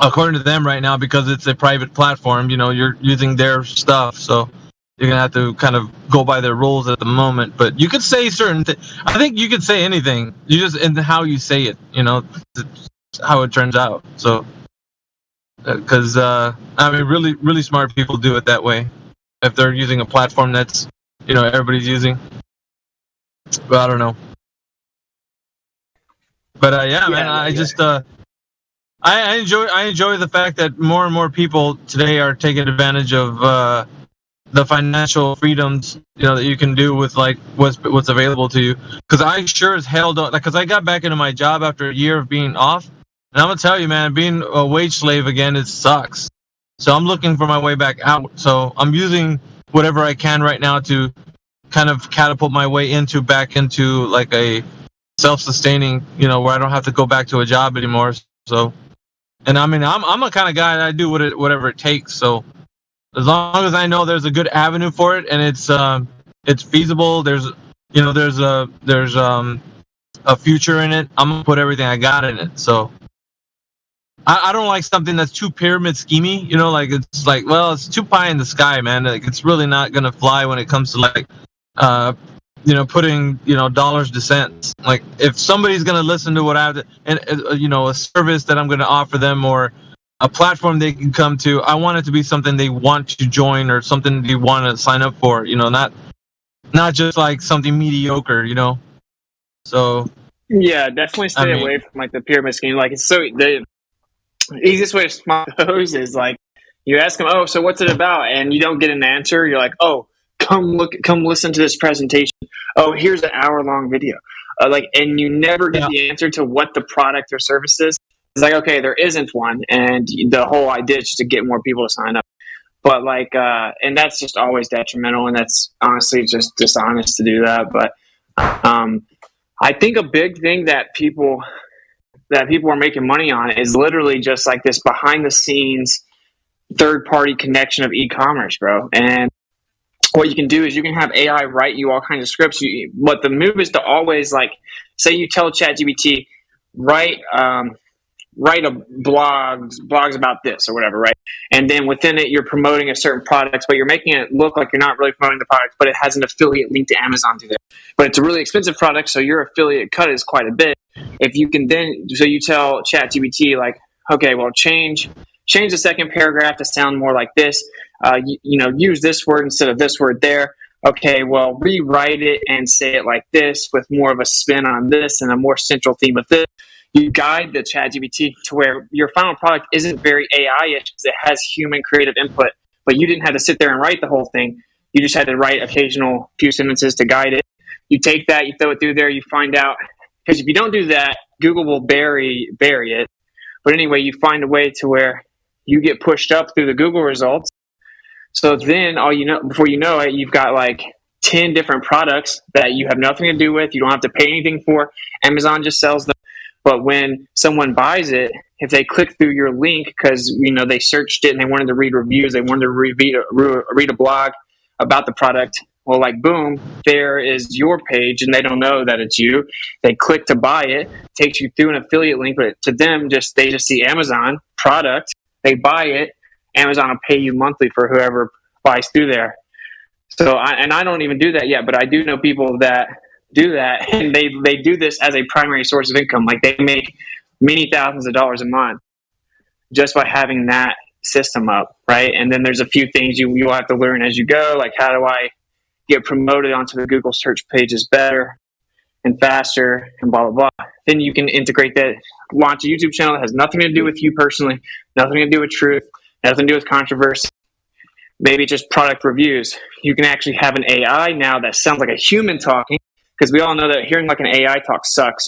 according to them right now, because it's a private platform, you know, you're using their stuff, so you're gonna have to kind of go by their rules at the moment. But you could say certain I think you could say anything. You just, and how you say it, you know, how it turns out. So. Because I mean, really, really smart people do it that way. If they're using a platform that's, you know, everybody's using. But I don't know. But yeah, man, I just I enjoy the fact that more and more people today are taking advantage of the financial freedoms, that you can do with like what's available to you. Because I sure as hell don't. Because I got back into my job after a year of being off, and I'm gonna tell you, man, being a wage slave again, it sucks. So I'm looking for my way back out. So I'm using whatever I can right now to kind of catapult my way back into like a self-sustaining, where I don't have to go back to a job anymore. So, and I mean, I'm a kind of guy that I do whatever it takes. So as long as I know there's a good avenue for it and it's feasible, there's a future in it, I'm gonna put everything I got in it. So I don't like something that's too pyramid schemy, like it's like, well, it's too pie in the sky, man. Like it's really not gonna fly when it comes to like putting dollars to cents. Like if somebody's gonna listen to what I have to, and a service that I'm gonna offer them or a platform they can come to, I want it to be something they want to join or something they want to sign up for, not just like something mediocre, So yeah, definitely stay away from like the pyramid scheme. Like it's so the easiest way to spot those is like you ask them, oh, so what's it about? And you don't get an answer. You're like, oh, come listen to this presentation. Oh, here's an hour-long video. And you never get the answer to what the product or service is. It's like, okay, there isn't one, and the whole idea is just to get more people to sign up. But and that's just always detrimental, and that's honestly just dishonest to do that. But I think a big thing that people are making money on is literally just like this behind-the-scenes third-party connection of e-commerce, bro. And what you can do is you can have AI write you all kinds of scripts. But the move is to always say you tell ChatGPT, write a blogs about this or whatever, right? And then within it, you're promoting a certain product, but you're making it look like you're not really promoting the product, but it has an affiliate link to Amazon to there. But it's a really expensive product, so your affiliate cut is quite a bit. If you can so you tell ChatGPT okay, well, change the second paragraph to sound more like this. Use this word instead of this word there. Okay, well, rewrite it and say it like this with more of a spin on this and a more central theme of this. You guide the ChatGPT to where your final product isn't very AI-ish because it has human creative input, but you didn't have to sit there and write the whole thing. You just had to write occasional few sentences to guide it. You take that, you throw it through there, you find out. Because if you don't do that, Google will bury it. But anyway, you find a way to where you get pushed up through the Google results. So then, before you know it, you've got 10 different products that you have nothing to do with. You don't have to pay anything for. Amazon just sells them. But when someone buys it, if they click through your link because they searched it and they wanted to read reviews, they wanted to read a blog about the product, well, boom, there is your page, and they don't know that it's you. They click to buy it, takes you through an affiliate link, but to them, they just see Amazon product, they buy it, Amazon will pay you monthly for whoever buys through there. So, I don't even do that yet, but I do know people that do that, and they do this as a primary source of income. They make many thousands of dollars a month just by having that system up, right? And then there's a few things you'll have to learn as you go, like how do I get promoted onto the Google search pages better and faster and blah, blah, blah. Then you can integrate that, launch a YouTube channel that has nothing to do with you personally, nothing to do with truth, nothing to do with controversy. Maybe just product reviews. You can actually have an AI now that sounds like a human talking, because we all know that hearing like an AI talk sucks,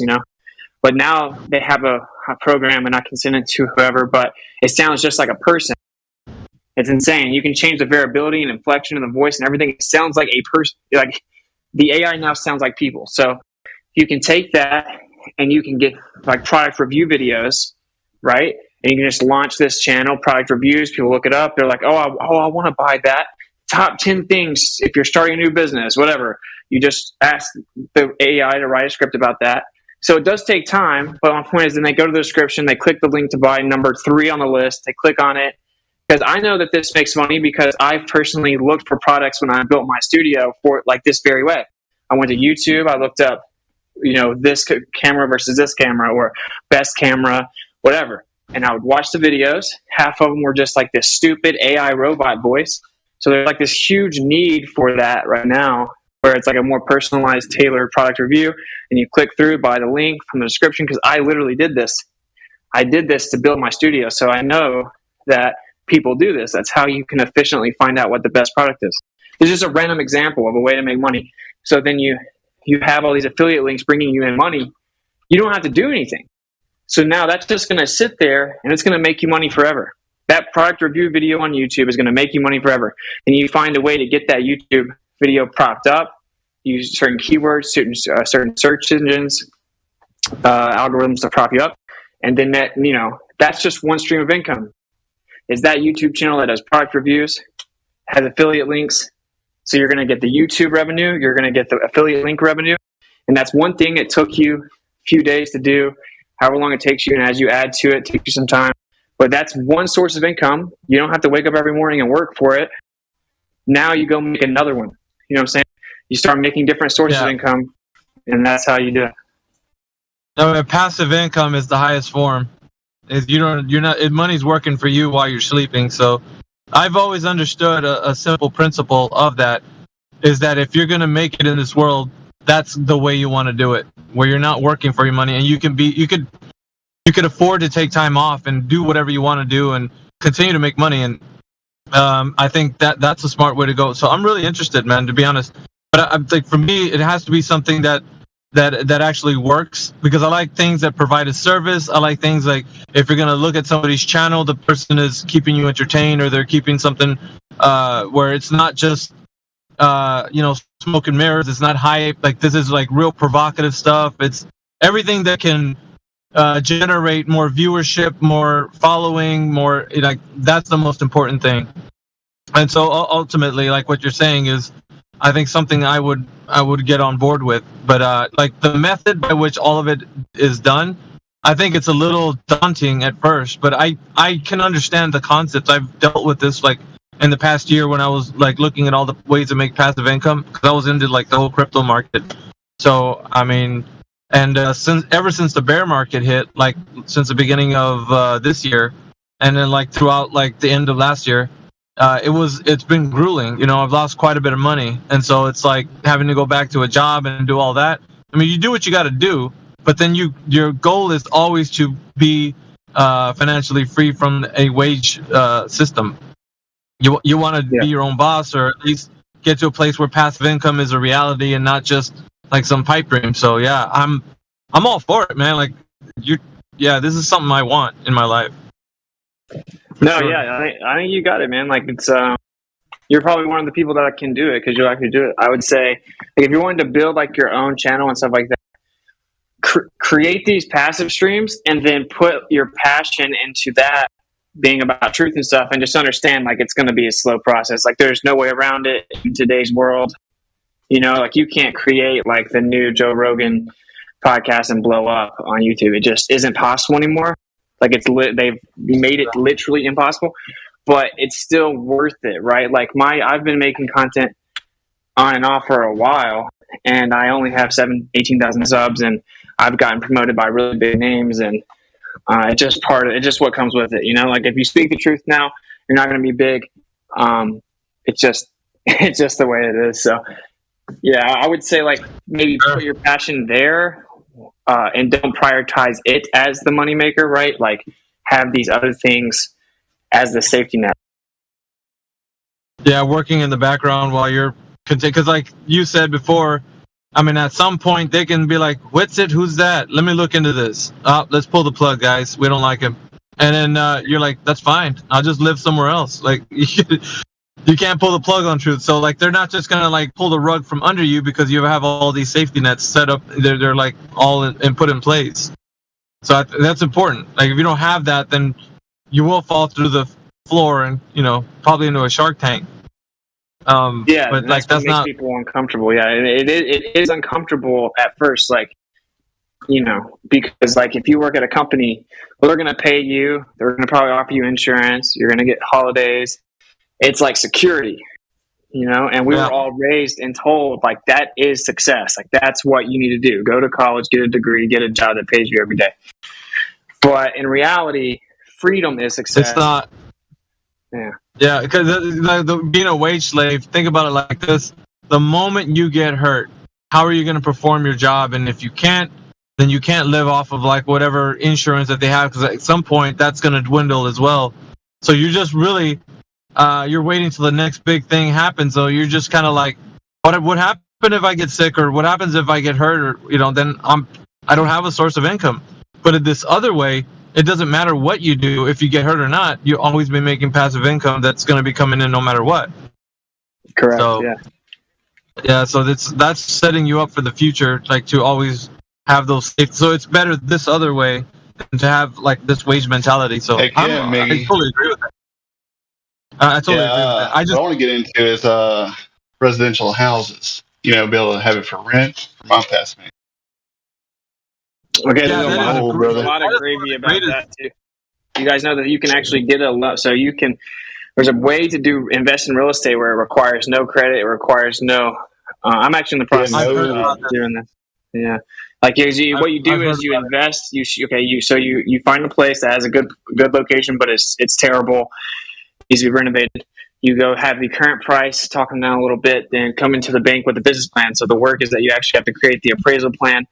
But now they have a program, and I can send it to whoever, but it sounds just like a person. It's insane. You can change the variability and inflection of the voice and everything. It sounds like a person. The AI now sounds like people. So you can take that and you can get product review videos, right? And you can just launch this channel, product reviews. People look it up. They're like, I want to buy that. Top 10 things if you're starting a new business, whatever. You just ask the AI to write a script about that. So it does take time, but my point is then they go to the description, they click the link to buy number 3 on the list, they click on it. Because I know that this makes money because I've personally looked for products when I built my studio for this very way. I went to YouTube, I looked up, this camera versus this camera or best camera, whatever. And I would watch the videos. Half of them were just like this stupid AI robot voice. So there's this huge need for that right now, where it's a more personalized, tailored product review. And you click through by the link from the description, because I literally did this. I did this to build my studio. So I know that people do this. That's how you can efficiently find out what the best product is. It's just a random example of a way to make money. So then you have all these affiliate links bringing you in money. You don't have to do anything. So now that's just going to sit there and it's going to make you money forever. That product review video on YouTube is going to make you money forever. And you find a way to get that YouTube video propped up, use certain keywords, certain search engines, algorithms to prop you up. And then that's just one stream of income. Is that YouTube channel that does product reviews, has affiliate links. So you're going to get the YouTube revenue, you're going to get the affiliate link revenue. And that's one thing it took you a few days to do, however long it takes you. And as you add to it, it takes you some time. But that's one source of income. You don't have to wake up every morning and work for it. Now you go make another one. You know what I'm saying? You start making different sources of income, and that's how you do it. No, passive income is the highest form. Money's working for you while you're sleeping. So I've always understood a simple principle of that, is that if you're going to make it in this world, that's the way you want to do it, where you're not working for your money, and you could afford to take time off and do whatever you want to do and continue to make money. And I think that's a smart way to go. So I'm really interested, man, to be honest. But I think for me, it has to be something that actually works, because I like things that provide a service. I like things like, if you're going to look at somebody's channel, the person is keeping you entertained, or they're keeping something where it's not just smoke and mirrors. It's not hype. Like, this is like real provocative stuff. It's everything that can generate more viewership, more following, more, like, that's the most important thing. And so ultimately, like what you're saying is, I think something I would get on board with. But like the method by which all of it is done, I think it's a little daunting at first, but I can understand the concept. I've dealt with this like in the past year when I was like looking at all the ways to make passive income, because I was into like the whole crypto market. So I mean, and ever since the bear market hit, like since the beginning of this year, and then like throughout like the end of last year, it's been grueling. I've lost quite a bit of money, and so it's like having to go back to a job and do all that. I mean, you do what you got to do, but then your goal is always to be financially free from a wage system. You want to be your own boss, or at least get to a place where passive income is a reality and not just like some pipe dream. So yeah, I'm all for it, man. Like this is something I want in my life. No, yeah, I think you got it, man. Like, it's you're probably one of the people that can do it because you actually do it. I would say, like, if you're wanting to build like your own channel and stuff like that, create these passive streams and then put your passion into that being about truth and stuff, and just understand like it's going to be a slow process. Like, there's no way around it in today's world. Like, you can't create like the new Joe Rogan podcast and blow up on YouTube. It just isn't possible anymore. Like, they've made it literally impossible, but it's still worth it, right? Like, I've been making content on and off for a while, and I only have 18,000 subs, and I've gotten promoted by really big names, and it's just what comes with it, Like, if you speak the truth now, you're not going to be big. It's just the way it is. So, yeah, I would say like maybe put your passion there. And don't prioritize it as the moneymaker, right? Like, have these other things as the safety net. Yeah, working in the background while you're, because like you said before, I mean, at some point they can be like, "What's it? Who's that? Let me look into this. Let's pull the plug, guys. We don't like him." And then you're like, "That's fine. I'll just live somewhere else." Like, you can't pull the plug on truth. So like, they're not just gonna like pull the rug from under you because you have all these safety nets set up. They're like all and put in place. So that's important. Like, if you don't have that, then you will fall through the floor and probably into a shark tank. But like that's what makes people uncomfortable. Yeah, it is uncomfortable at first. Like, because like if you work at a company, well, they're gonna pay you. They're gonna probably offer you insurance. You're gonna get holidays. It's like security, and we were all raised and told like that is success. Like, that's what you need to do. Go to college, get a degree, get a job that pays you every day. But in reality, freedom is success. It's not. Yeah. Yeah, because being a wage slave, think about it like this. The moment you get hurt, how are you going to perform your job? And if you can't, then you can't live off of like whatever insurance that they have, because at some point that's going to dwindle as well. So you're just really you're waiting till the next big thing happens. So you're just kind of like, what happened if I get sick, or what happens if I get hurt, or then I don't have a source of income. But in this other way, it doesn't matter what you do. If you get hurt or not, you'll always be making passive income that's going to be coming in no matter what. Correct. So, yeah. So that's setting you up for the future, like to always have those. So it's better this other way than to have like this wage mentality. So Heck yeah, I Miggy. totally agree with that. I totally agree with that. What I want to get into is residential houses. Be able to have it for rent for my past me. Okay, there's a lot of gravy about that too. You guys know that you can actually get a loan. So you can. There's a way to invest in real estate where it requires no credit. It requires no. I'm actually in the process of doing this. Yeah, like what you do is you invest. You find a place that has a good location, but it's terrible. Needs to be renovated. You go have the current price, talk them down a little bit, then come into the bank with a business plan. So the work is that you actually have to create the appraisal plan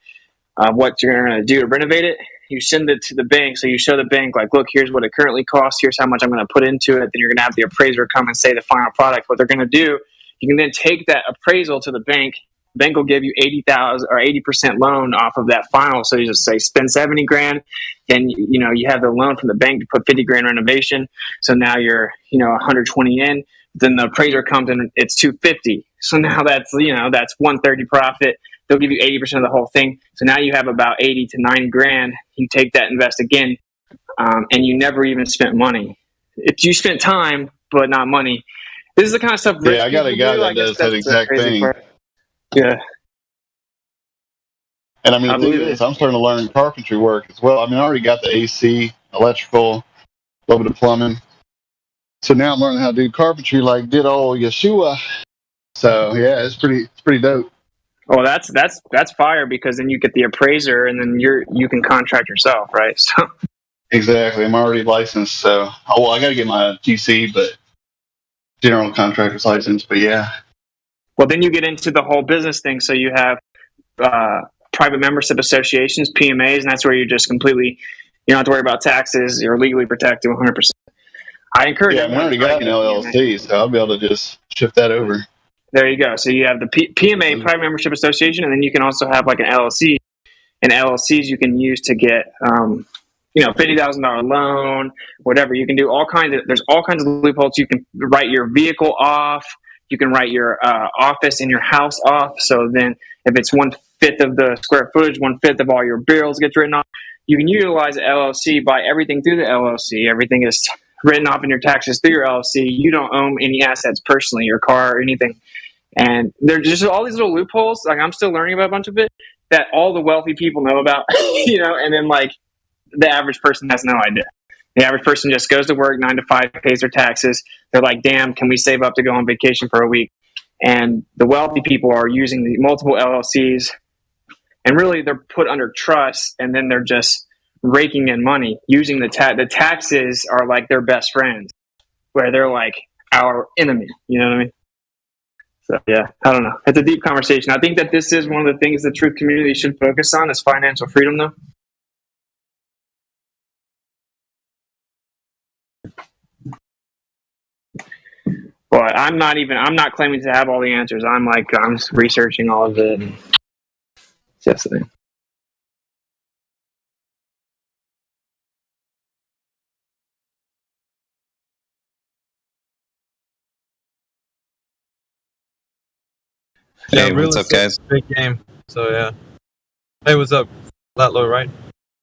of what you're going to do to renovate it. You send it to the bank. So you show the bank, like, look, here's what it currently costs. Here's how much I'm going to put into it. Then you're going to have the appraiser come and say the final product. What they're going to do, you can then take that appraisal to the bank. The bank will give you 80,000 or 80% loan off of that final. So you just say spend 70 grand. Then, you have the loan from the bank to put 50 grand renovation. So now you're, 120 in. Then the appraiser comes in, it's 250. So now that's 130 profit. They'll give you 80% of the whole thing. So now you have about 80 to 90 grand. You take that, invest again, and you never even spent money. You spent time, but not money. This is the kind of stuff. Yeah, I got a guy that does that exact thing. Yeah. And the thing is, I'm starting to learn carpentry work as well. I already got the AC, electrical, a little bit of plumbing. So now I'm learning how to do carpentry like did old Yeshua. So yeah, it's pretty dope. Well, that's fire, because then you get the appraiser, and then you can contract yourself, right? So exactly, I'm already licensed. So I got to get my GC, but general contractor's license. But yeah. Well, then you get into the whole business thing. So you have private membership associations, PMAs, and that's where you're just completely, you don't have to worry about taxes. You're legally protected 100%. I encourage. Yeah, I already got an LLC, so I'll be able to just shift that over. There you go. So you have the PMA, Private Membership Association, and then you can also have like an LLC. And LLCs you can use to get, $50,000 loan, whatever. You can do there's all kinds of loopholes. You can write your vehicle off. You can write your office in your house off. So then if it's 1/5 of the square footage, 1/5 of all your bills gets written off, you can utilize the LLC, buy everything through the LLC. Everything is written off in your taxes through your LLC. You don't own any assets personally, your car or anything. And there's just all these little loopholes. Like, I'm still learning about a bunch of it that all the wealthy people know about, and then like the average person has no idea. The average person just goes to work 9 to 5, pays their taxes. They're like, damn, can we save up to go on vacation for a week? And the wealthy people are using the multiple LLCs, and really they're put under trust, and then they're just raking in money using the taxes are like their best friends, where they're like our enemy. You know what I mean? So yeah, I don't know. It's a deep conversation. I think that this is one of the things the truth community should focus on is financial freedom, though. But I'm not claiming to have all the answers. I'm researching all of it. And just the thing. Yeah, Hey, what's up, guys? Big game. So yeah. Hey, what's up? Latlo, right?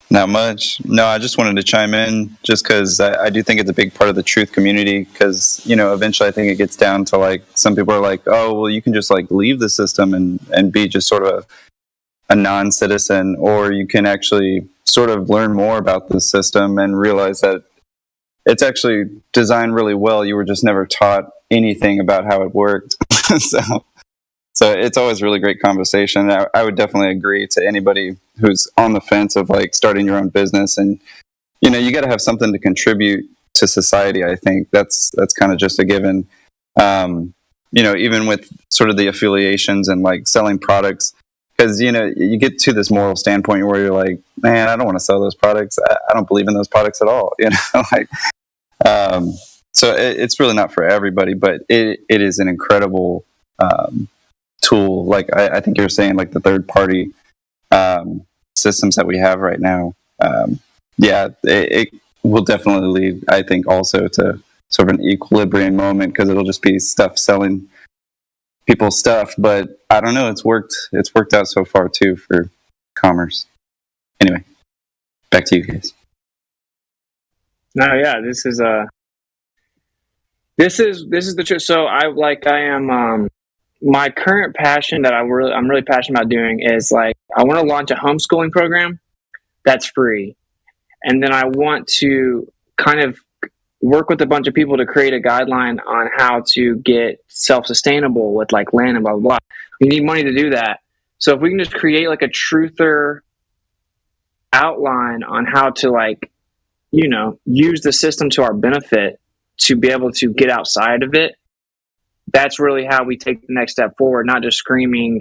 Not much. No, I just wanted to chime in just because I do think it's a big part of the truth community because, eventually I think it gets down to like some people are like, oh, well, you can just like leave the system and be just sort of a non-citizen, or you can actually sort of learn more about the system and realize that it's actually designed really well. You were just never taught anything about how it worked. So it's always a really great conversation. I would definitely agree to anybody who's on the fence of like starting your own business, and you got to have something to contribute to society. I think that's kind of just a given. Even with sort of the affiliations and like selling products, because you get to this moral standpoint where you're like, man, I don't want to sell those products. I don't believe in those products at all. So it's really not for everybody, but it is an incredible tool. Like I think you're saying, like the third party systems that we have right now. It will definitely lead, I think, also to sort of an equilibrium moment, because it'll just be stuff selling people stuff. But I don't know. It's worked out so far too for commerce. Anyway, back to you guys. No, yeah, this is the truth. So I am my current passion that I'm really passionate about doing is like I want to launch a homeschooling program that's free, and then I want to kind of work with a bunch of people to create a guideline on how to get self-sustainable with like land and blah blah blah. We need money to do that. So if we can just create like a truther outline on how to like, you know, use the system to our benefit to be able to get outside of it, that's really how we take the next step forward, not just screaming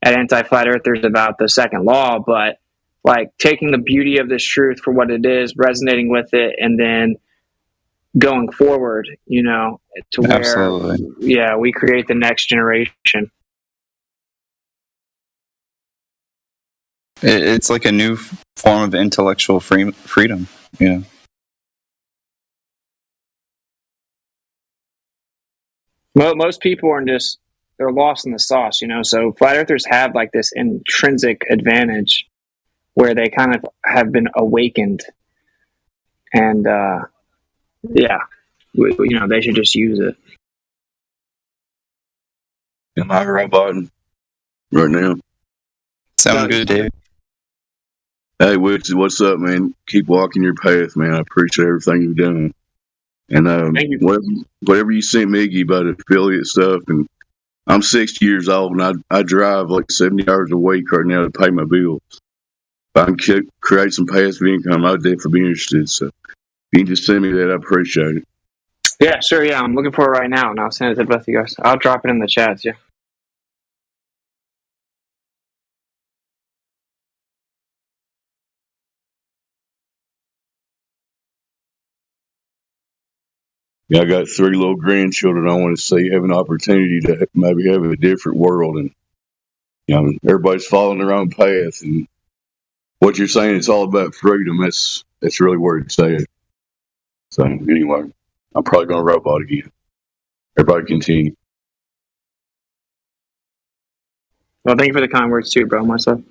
at anti-flat earthers about the second law, but like taking the beauty of this truth for what it is, resonating with it, and then going forward, you know, to where, Absolutely. yeah, we create the next generation. It's like a new form of intellectual freedom, you know. Most people are they're lost in the sauce, you know. So flat earthers have like this intrinsic advantage where they kind of have been awakened, and yeah, you know, they should just use it. Am I robot right now? Sound good, David. Hey, what's up, man? Keep walking your path, man. I appreciate everything you've done. And whatever you sent Miggy about affiliate stuff, and I'm 60 years old, and I drive like 70 hours a week right now to pay my bills. If I can create some passive income, I'd definitely be interested. So if you can just send me that, I appreciate it. Yeah, sure. Yeah, I'm looking for it right now, and I'll send it to both of you guys. I'll drop it in the chats. Yeah. Yeah, I got 3 little grandchildren I want to see have an opportunity to maybe have a different world, and you know, everybody's following their own path. And what you're saying, it's all about freedom. That's really where it's at. So anyway, I'm probably going to robot again. Everybody continue. Well, thank you for the kind words too, bro. Myself.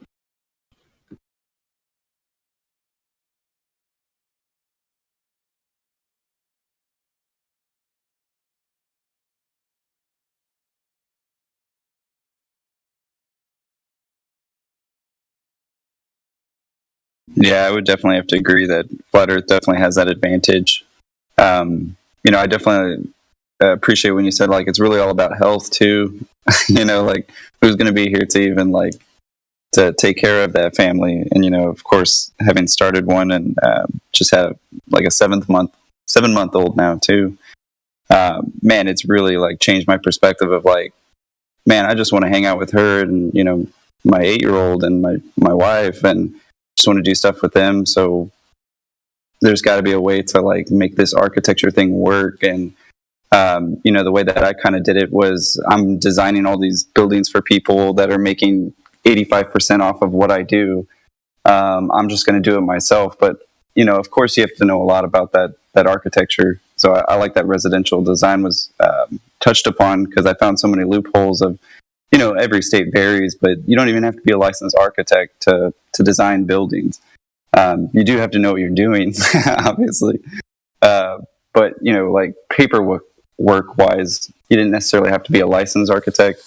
Yeah, I would definitely have to agree that Flat Earth definitely has that advantage. You know, I definitely appreciate when you said like it's really all about health too. You know, like who's going to be here to even like to take care of that family? And you know, of course, having started one and just have like a 7-month-old now too. Man, it's really like changed my perspective of like, man, I just want to hang out with her and you know my 8-year-old and my wife and just want to do stuff with them. So there's got to be a way to like make this architecture thing work. And you know, the way that I kind of did it was I'm designing all these buildings for people that are making 85% off of what I do. I'm just going to do it myself. But you know, of course, you have to know a lot about that architecture. So I like that residential design was touched upon because I found so many loopholes of, you know, every state varies, but you don't even have to be a licensed architect to design buildings. You do have to know what you're doing, obviously. But, you know, like paperwork wise, you didn't necessarily have to be a licensed architect.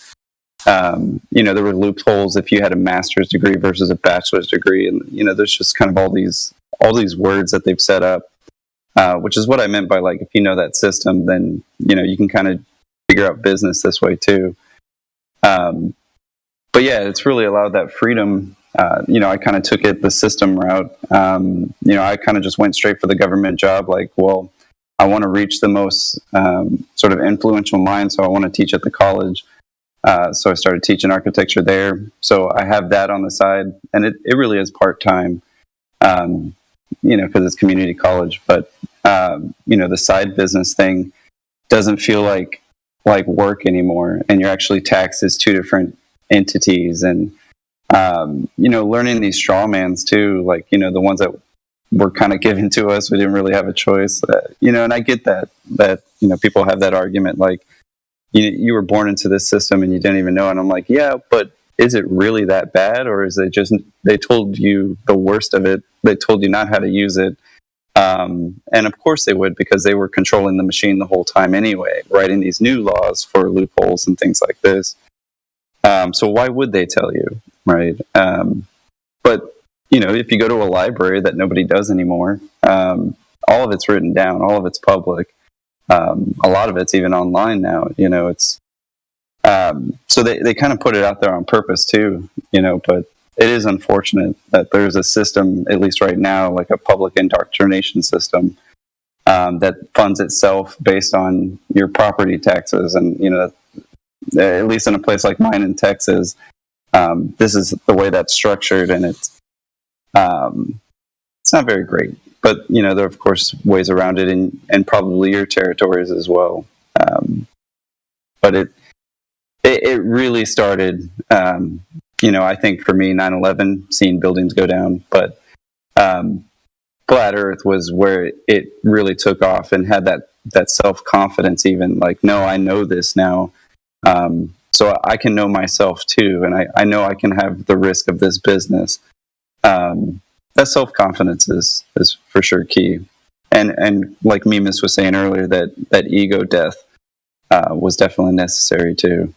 You know, there were loopholes if you had a master's degree versus a bachelor's degree. And, you know, there's just kind of all these words that they've set up, which is what I meant by like, if you know that system, then, you know, you can kind of figure out business this way too. But yeah, it's really allowed that freedom. You know, I kind of took it the system route. You know, I kind of just went straight for the government job. Like, well, I want to reach the most sort of influential minds, so I want to teach at the college. So I started teaching architecture there. So I have that on the side, and it really is part-time, you know, because it's community college. But the side business thing doesn't feel like work anymore, and you're actually taxed as two different entities. And learning these straw mans too, like the ones that were kind of given to us, we didn't really have a choice. And I get that people have that argument, like you were born into this system and you didn't even know. And I'm like, yeah, but is it really that bad, or is it just they told you the worst of it? They told you not how to use it. And of course they would, because they were controlling the machine the whole time anyway, writing these new laws for loopholes and things like this. So why would they tell you, right? But if you go to a library that nobody does anymore, all of it's written down, all of it's public. A lot of it's even online now. It's so they kind of put it out there on purpose too. But it is unfortunate that there's a system, at least right now, like a public indoctrination system that funds itself based on your property taxes. And at least in a place like mine in Texas, this is the way that's structured, and it's not very great. But there are of course ways around it, and probably your territories as well. But it really started. I think for me, 9/11, seeing buildings go down, but Flat Earth was where it really took off and had that self-confidence, even like, no, I know this now. So I can know myself too, and I know I can have the risk of this business. That self-confidence is for sure key. And like Mimas was saying earlier, that ego death was definitely necessary too.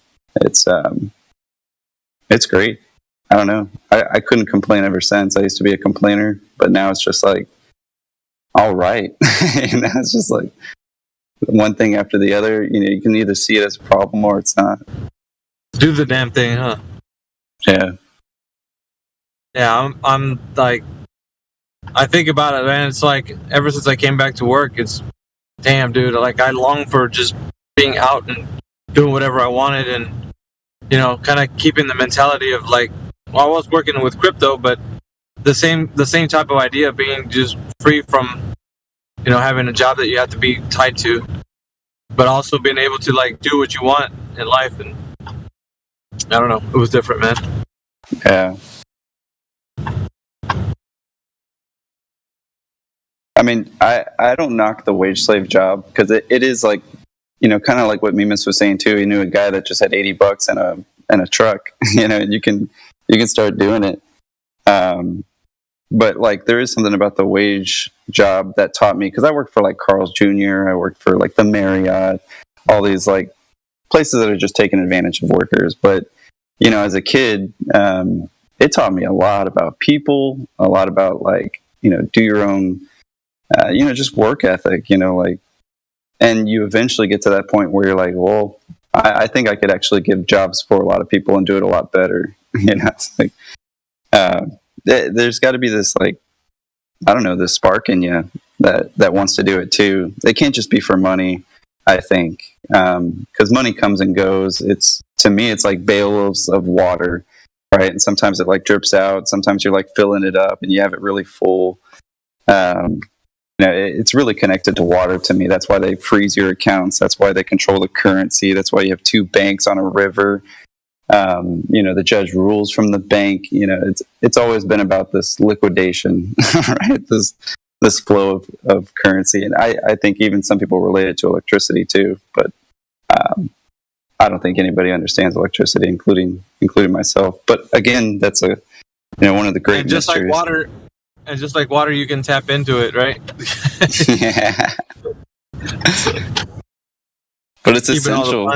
It's great. I don't know. I couldn't complain ever since. I used to be a complainer, but now it's just like, all right. It's just like one thing after the other. You can either see it as a problem or it's not. Do the damn thing, huh? Yeah. Yeah, I'm like, I think about it, man. It's like, ever since I came back to work, it's, damn, dude, like, I long for just being out and doing whatever I wanted, and, kind of keeping the mentality of, like, well, I was working with crypto, but the same type of idea of being just free from, having a job that you have to be tied to, but also being able to, like, do what you want in life. And I don't know, it was different, man. Yeah. I mean, I don't knock the wage slave job, because it is like, kind of like what Mimas was saying too. He knew a guy that just had $80 and a truck. You can start doing it. But like, there is something about the wage job that taught me, because I worked for like Carl's Jr. I worked for like the Marriott, all these like places that are just taking advantage of workers. But as a kid, it taught me a lot about people, a lot about like, do your own. Just work ethic, and you eventually get to that point where you're like, well, I think I could actually give jobs for a lot of people and do it a lot better. It's like, there's got to be this, like, I don't know, this spark in you that wants to do it too. It can't just be for money, I think, because money comes and goes. To me, it's like bales of water, right? And sometimes it like drips out. Sometimes you're like filling it up and you have it really full. It's really connected to water to me. That's why they freeze your accounts. That's why they control the currency. That's why you have two banks on a river. The judge rules from the bank. It's always been about this liquidation, right? This flow of currency. And I think even some people relate it to electricity too. But I don't think anybody understands electricity, including myself. But again, that's one of the great mysteries. And just like water, you can tap into it, right? Yeah. But it's essential,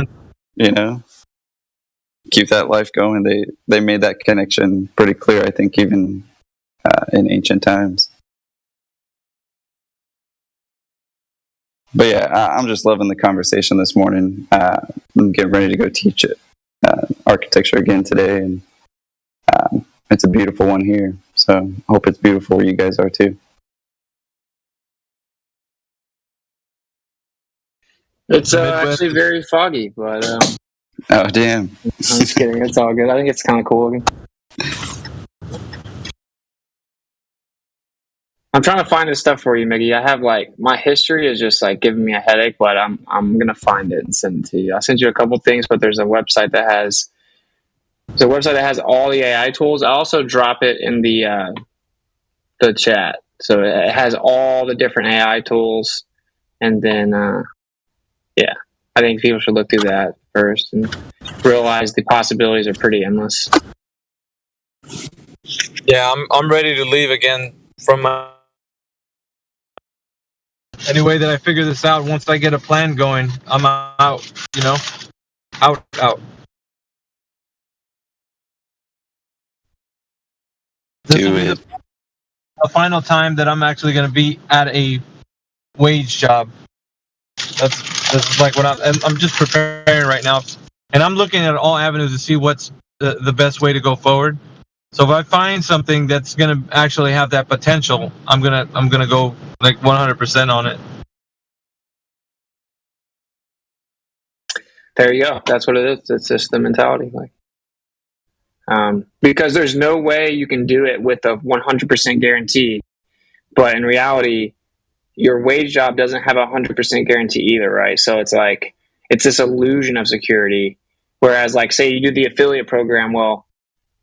keep that life going. They made that connection pretty clear, I think, even in ancient times. But yeah, I'm just loving the conversation this morning. I'm getting ready to go teach it architecture again today, and it's a beautiful one here. So I hope it's beautiful where you guys are too. It's actually very foggy, but oh damn! I'm just kidding. It's all good. I think it's kind of cool looking. I'm trying to find this stuff for you, Miggy. I have like my history is just like giving me a headache, but I'm gonna find it and send it to you. I sent you a couple things, but there's a website that has all the AI tools. I also drop it in the chat, so it has all the different AI tools, and then yeah, I think people should look through that first and realize the possibilities are pretty endless. Yeah, I'm ready to leave again from my. Any way that I figure this out, once I get a plan going, I'm out. You know, out. This will be the final time that I'm actually going to be at a wage job. That's like what I'm just preparing right now, and I'm looking at all avenues to see what's the best way to go forward. So if I find something that's going to actually have that potential, I'm gonna go like 100% on it. There you go. That's what it is. It's just the mentality, like, because there's no way you can do it with a 100% guarantee. But in reality, your wage job doesn't have a 100% guarantee either, right? So it's like it's this illusion of security. Whereas, like, say you do the affiliate program, well,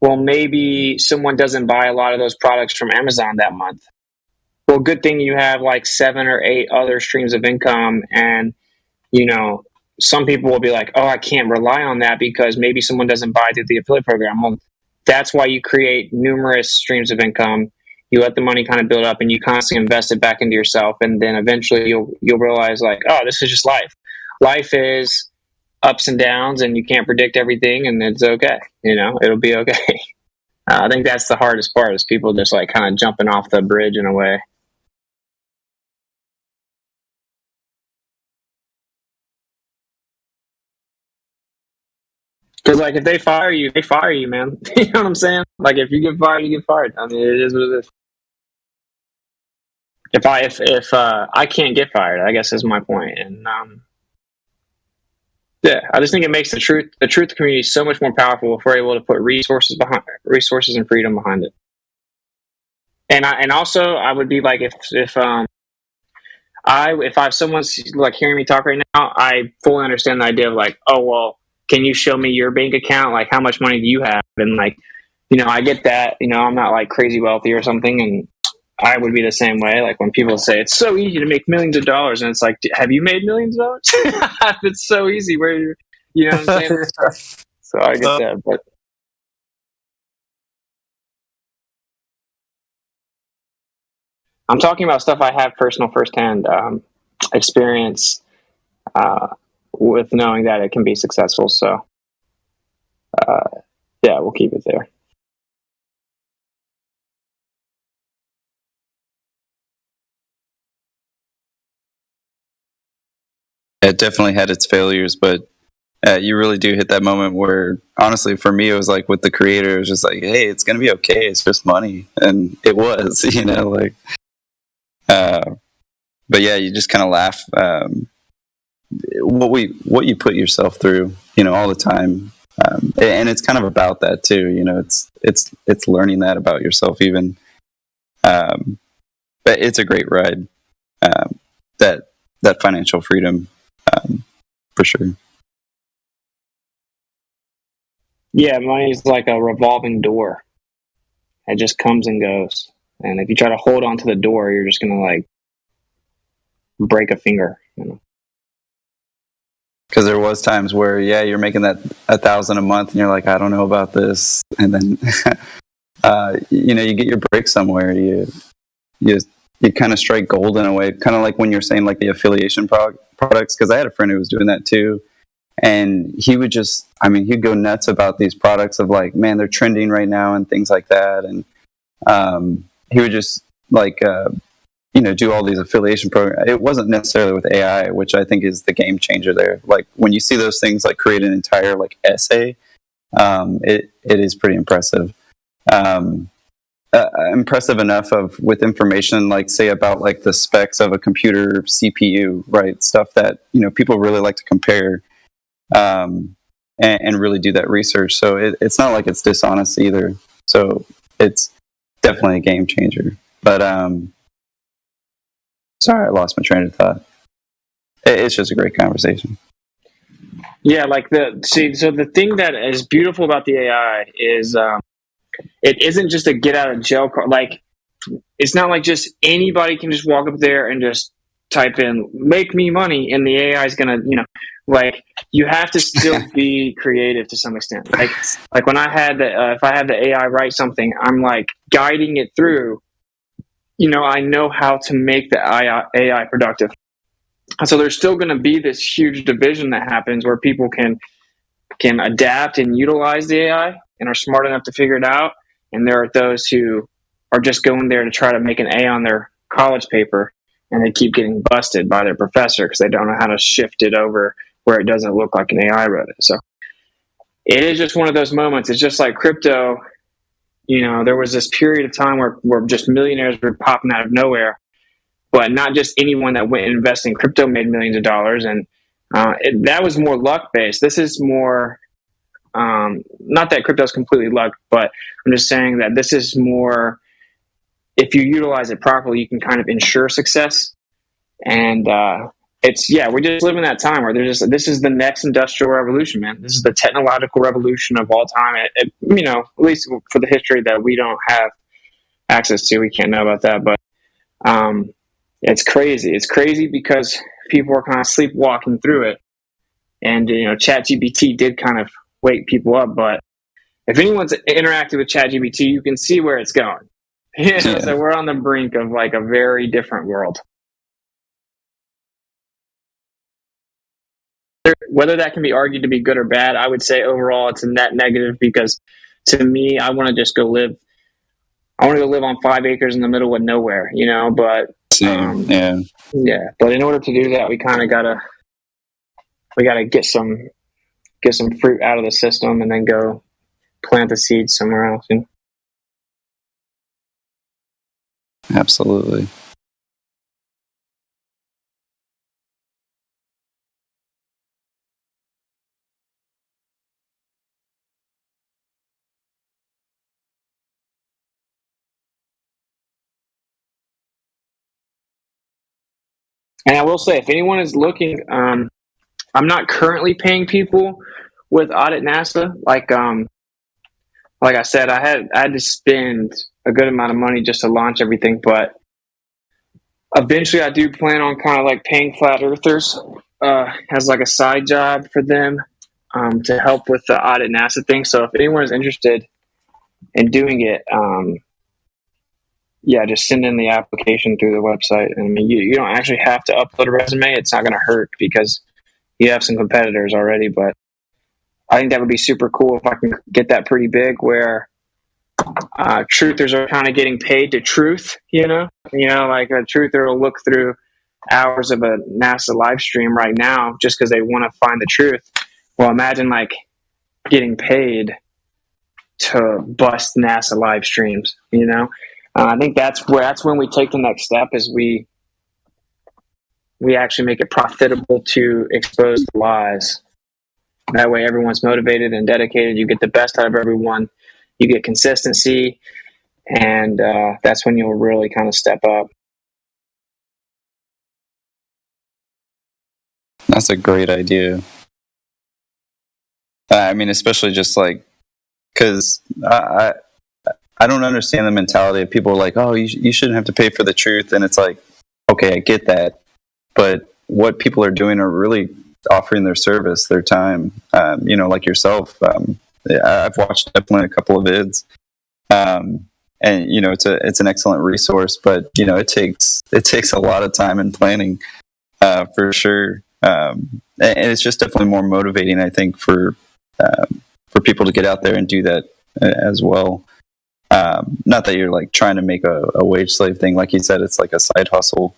maybe someone doesn't buy a lot of those products from Amazon that month. Well, good thing you have like 7 or 8 other streams of income, and you know, some people will be like, oh, I can't rely on that because maybe someone doesn't buy through the affiliate program. Well, that's why you create numerous streams of income. You let the money kind of build up, and you constantly invest it back into yourself, and then eventually you'll realize, like, oh, this is just life. Life is ups and downs, and you can't predict everything, and it's okay. You know, it'll be okay. I think that's the hardest part, is people just like kind of jumping off the bridge in a way. Because, like, if they fire you, man. You know what I'm saying? Like, if you get fired, you get fired. I mean, it is what it is. If I can't get fired, I guess is my point. And yeah, I just think it makes the truth community so much more powerful if we're able to put resources and freedom behind it. And also I would be like, if I have someone's like hearing me talk right now, I fully understand the idea of like, oh, well, can you show me your bank account? Like, how much money do you have? And like, you know, I get that, you know, I'm not like crazy wealthy or something. And I would be the same way. Like when people say it's so easy to make millions of dollars, and it's like, have you made millions of dollars? If it's so easy, where you know what I'm saying? So I get that, but I'm talking about stuff I have firsthand experience with knowing that it can be successful. So yeah, we'll keep it there. It definitely had its failures, but you really do hit that moment where, honestly, for me, it was like with the creator, it was just like, hey, it's gonna be okay. It's just money, and it was, you know, like. But yeah, you just kind of laugh. What you put yourself through, you know, all the time, and it's kind of about that too. You know, it's learning that about yourself even. But it's a great ride. That financial freedom, for sure. Yeah, money is like a revolving door. It just comes and goes. And if you try to hold on to the door, you're just gonna like break a finger, you know. Because there was times where, yeah, you're making that $1,000 a month, and you're like, I don't know about this, and then, you know, you get your break somewhere, you kind of strike gold in a way, kind of like when you're saying like the affiliation products. Because I had a friend who was doing that too, and he would just, I mean, he'd go nuts about these products of like, man, they're trending right now and things like that, and he would just like. You know, do all these affiliation programs. It wasn't necessarily with AI, which I think is the game changer there. Like when you see those things like create an entire like essay, it is pretty impressive. Impressive enough with information like say about like the specs of a computer CPU, right? Stuff that, you know, people really like to compare and really do that research. So it's not like it's dishonest either. So it's definitely a game changer. But Sorry, I lost my train of thought. It's just a great conversation. Yeah, like so the thing that is beautiful about the AI is it isn't just a get out of jail card. Like, it's not like just anybody can just walk up there and just type in "make me money" and the AI is gonna, like, you have to still be creative to some extent. Like when I had if I had the AI write something, I'm like guiding it through. I know how to make the AI productive. So there's still going to be this huge division that happens where people can adapt and utilize the AI and are smart enough to figure it out. And there are those who are just going there to try to make an A on their college paper, and they keep getting busted by their professor because they don't know how to shift it over where it doesn't look like an AI wrote it. So it is just one of those moments. It's just like crypto. There was this period of time where just millionaires were popping out of nowhere, but not just anyone that went and invested in crypto made millions of dollars. And that was more luck based. This is more, not that crypto is completely luck, but I'm just saying that this is more, if you utilize it properly, you can kind of ensure success. And we're just living that time where this is the next industrial revolution, man. This is the technological revolution of all time. At least for the history that we don't have access to, we can't know about that. But it's crazy. It's crazy because people are kind of sleepwalking through it. And, ChatGPT did kind of wake people up. But if anyone's interacted with ChatGPT, you can see where it's going. So we're on the brink of like a very different world. Whether that can be argued to be good or bad, I would say overall it's a net negative, because to me, I want to just go live. I want to go live on 5 acres in the middle of nowhere, but but in order to do that, we kind of gotta get some fruit out of the system and then go plant the seeds somewhere else. Absolutely. And I will say, if anyone is looking, I'm not currently paying people with Audit NASA. Like I said, I had to spend a good amount of money just to launch everything, but eventually I do plan on kind of like paying Flat Earthers as like a side job for them to help with the Audit NASA thing. So if anyone is interested in doing it, just send in the application through the website. I mean, you don't actually have to upload a resume. It's not going to hurt because you have some competitors already, but I think that would be super cool if I can get that pretty big where truthers are kind of getting paid to truth, like a truther will look through hours of a NASA live stream right now just because they want to find the truth. Well, imagine like getting paid to bust NASA live streams, I think that's when we take the next step, is we actually make it profitable to expose the lies. That way everyone's motivated and dedicated. You get the best out of everyone. You get consistency, and that's when you'll really kind of step up. That's a great idea. I mean, especially just like, because I don't understand the mentality of people like, oh, you shouldn't have to pay for the truth. And it's like, okay, I get that. But what people are doing are really offering their service, their time, like yourself. I've watched definitely a couple of vids. And, it's an excellent resource, but, it takes a lot of time and planning for sure. And it's just definitely more motivating, I think, for people to get out there and do that as well. Not that you're like trying to make a wage slave thing, like you said, it's like a side hustle.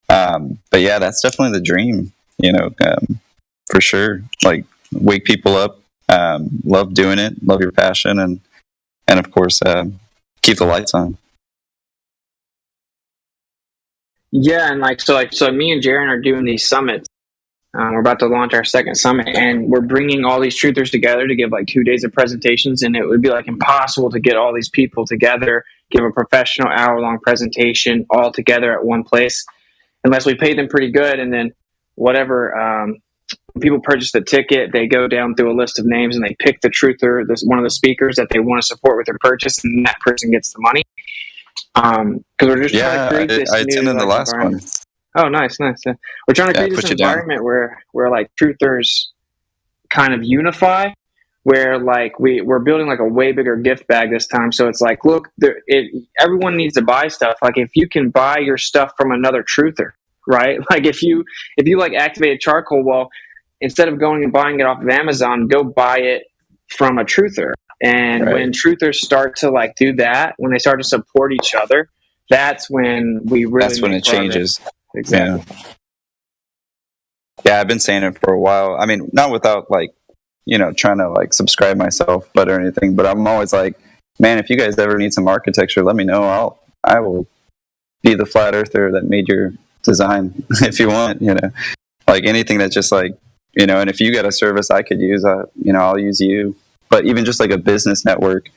But yeah, that's definitely the dream, for sure. Like, wake people up, love doing it, love your passion, and of course, keep the lights on. Yeah, and so me and Jaron are doing these summits. We're about to launch our second summit, and we're bringing all these truthers together to give like 2 days of presentations. And it would be like impossible to get all these people together, give a professional hour-long presentation all together at one place. unless we pay them pretty good, and then whatever. When people purchase the ticket, they go down through a list of names and they pick the truther, one of the speakers that they want to support with their purchase, and that person gets the money. Because we're just trying to create this I new attended the last environment. one. Oh, nice. Yeah. We're trying to create this environment where like truthers kind of unify, where like we're building like a way bigger gift bag this time. So it's like, look, everyone needs to buy stuff. Like if you can buy your stuff from another truther, right? Like if you like activated charcoal, well, instead of going and buying it off of Amazon, go buy it from a truther. And when truthers start to like do that, when they start to support each other, that's when we really That's when it changes. Exactly. Yeah, I've been saying it for a while. I mean, not without like, trying to like subscribe myself, but or anything. But I'm always like, man, if you guys ever need some architecture, let me know. I will be the flat earther that made your design if you want. Like anything that's just like, and if you got a service I could use, I'll use you. But even just like a business network,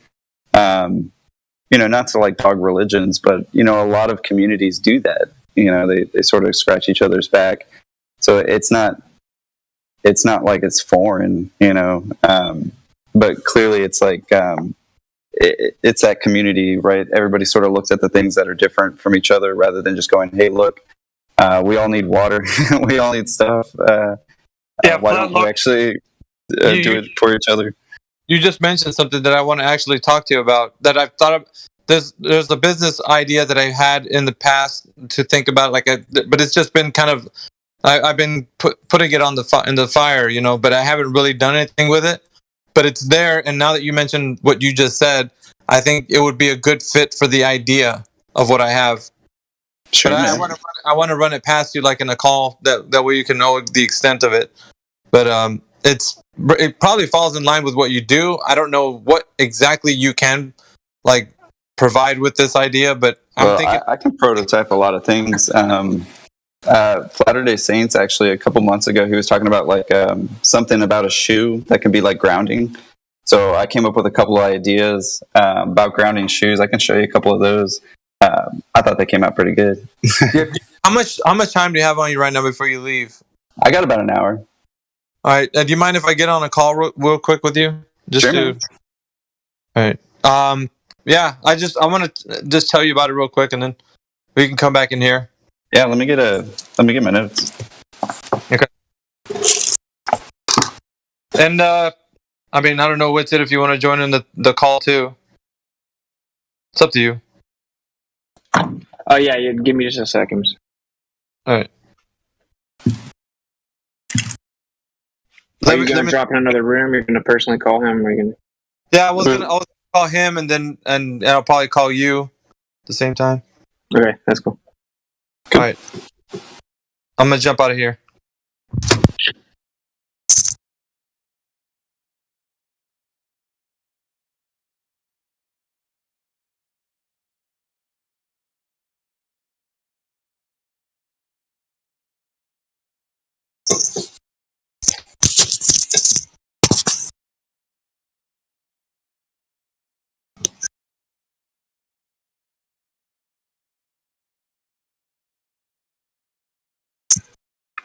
not to like dog religions, but a lot of communities do that. They sort of scratch each other's back. So it's not like it's foreign, but clearly it's like it's that community, right? Everybody sort of looks at the things that are different from each other rather than just going, hey, look, we all need water, we all need stuff. Why don't we actually do it for each other? You just mentioned something that I want to actually talk to you about that I've thought of. There's a business idea that I had in the past to think about, but it's just been kind of I've been putting it on in the fire, but I haven't really done anything with it. But it's there, and now that you mentioned what you just said, I think it would be a good fit for the idea of what I have. Sure, but I want to run it past you like in a call that way you can know the extent of it. But it probably falls in line with what you do. I don't know what exactly you can like provide with this idea, but I'm thinking I can prototype a lot of things. Latter-day Saints, actually, a couple months ago, he was talking about like something about a shoe that can be like grounding. So I came up with a couple of ideas about grounding shoes. I can show you a couple of those. I thought they came out pretty good. How much time do you have on you right now before you leave? I got about an hour. All right. Do you mind if I get on a call real quick with you? Sure. All right. Yeah. I want to just tell you about it real quick, and then we can come back in here. Yeah. Let me get my notes. Okay. And I don't know, Whitsit, if you want to join in the call too. It's up to you. Oh yeah. Give me just a second. All right. Are you going to drop in another room? You're going to personally call him? Or you gonna... Yeah, I was going to call him, and I'll probably call you at the same time. Okay, that's cool. All right. I'm going to jump out of here.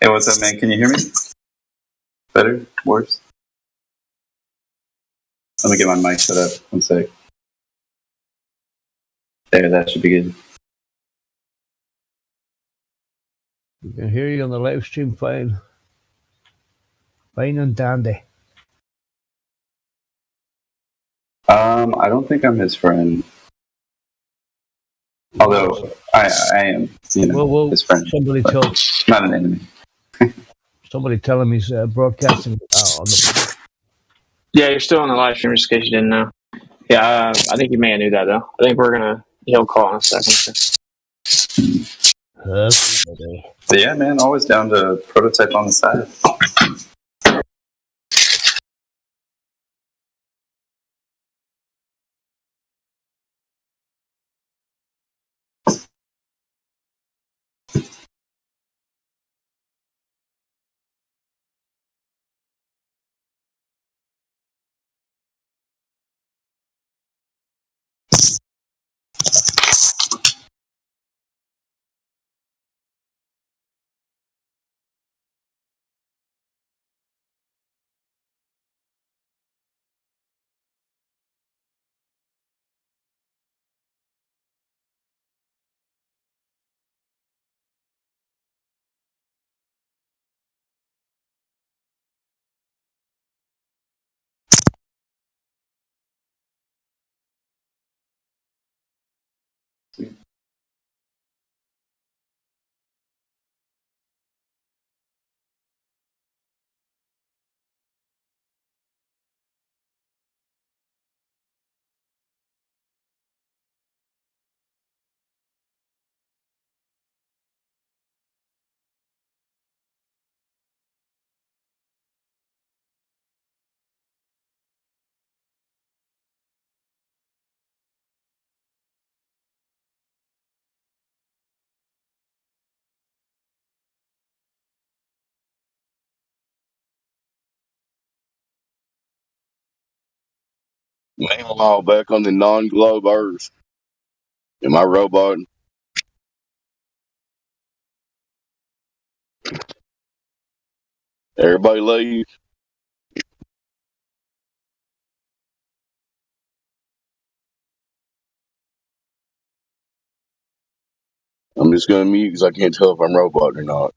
Hey, what's up, man? Can you hear me? Better? Worse? Let me get my mic set up. 1 sec. There, that should be good. We can hear you on the live stream fine. Fine and dandy. I don't think I'm his friend. Although I am, his friend. Somebody tell, not an enemy. Somebody tell him he's broadcasting on the. Yeah, you're still on the live stream, just in case you didn't know. Yeah, I think you may have knew that though. I think he'll call in a second. But yeah, man, always down to prototype on the side. Meanwhile, back on the non-globe Earth, am I robot? Everybody leave. I'm just gonna mute because I can't tell if I'm robot or not.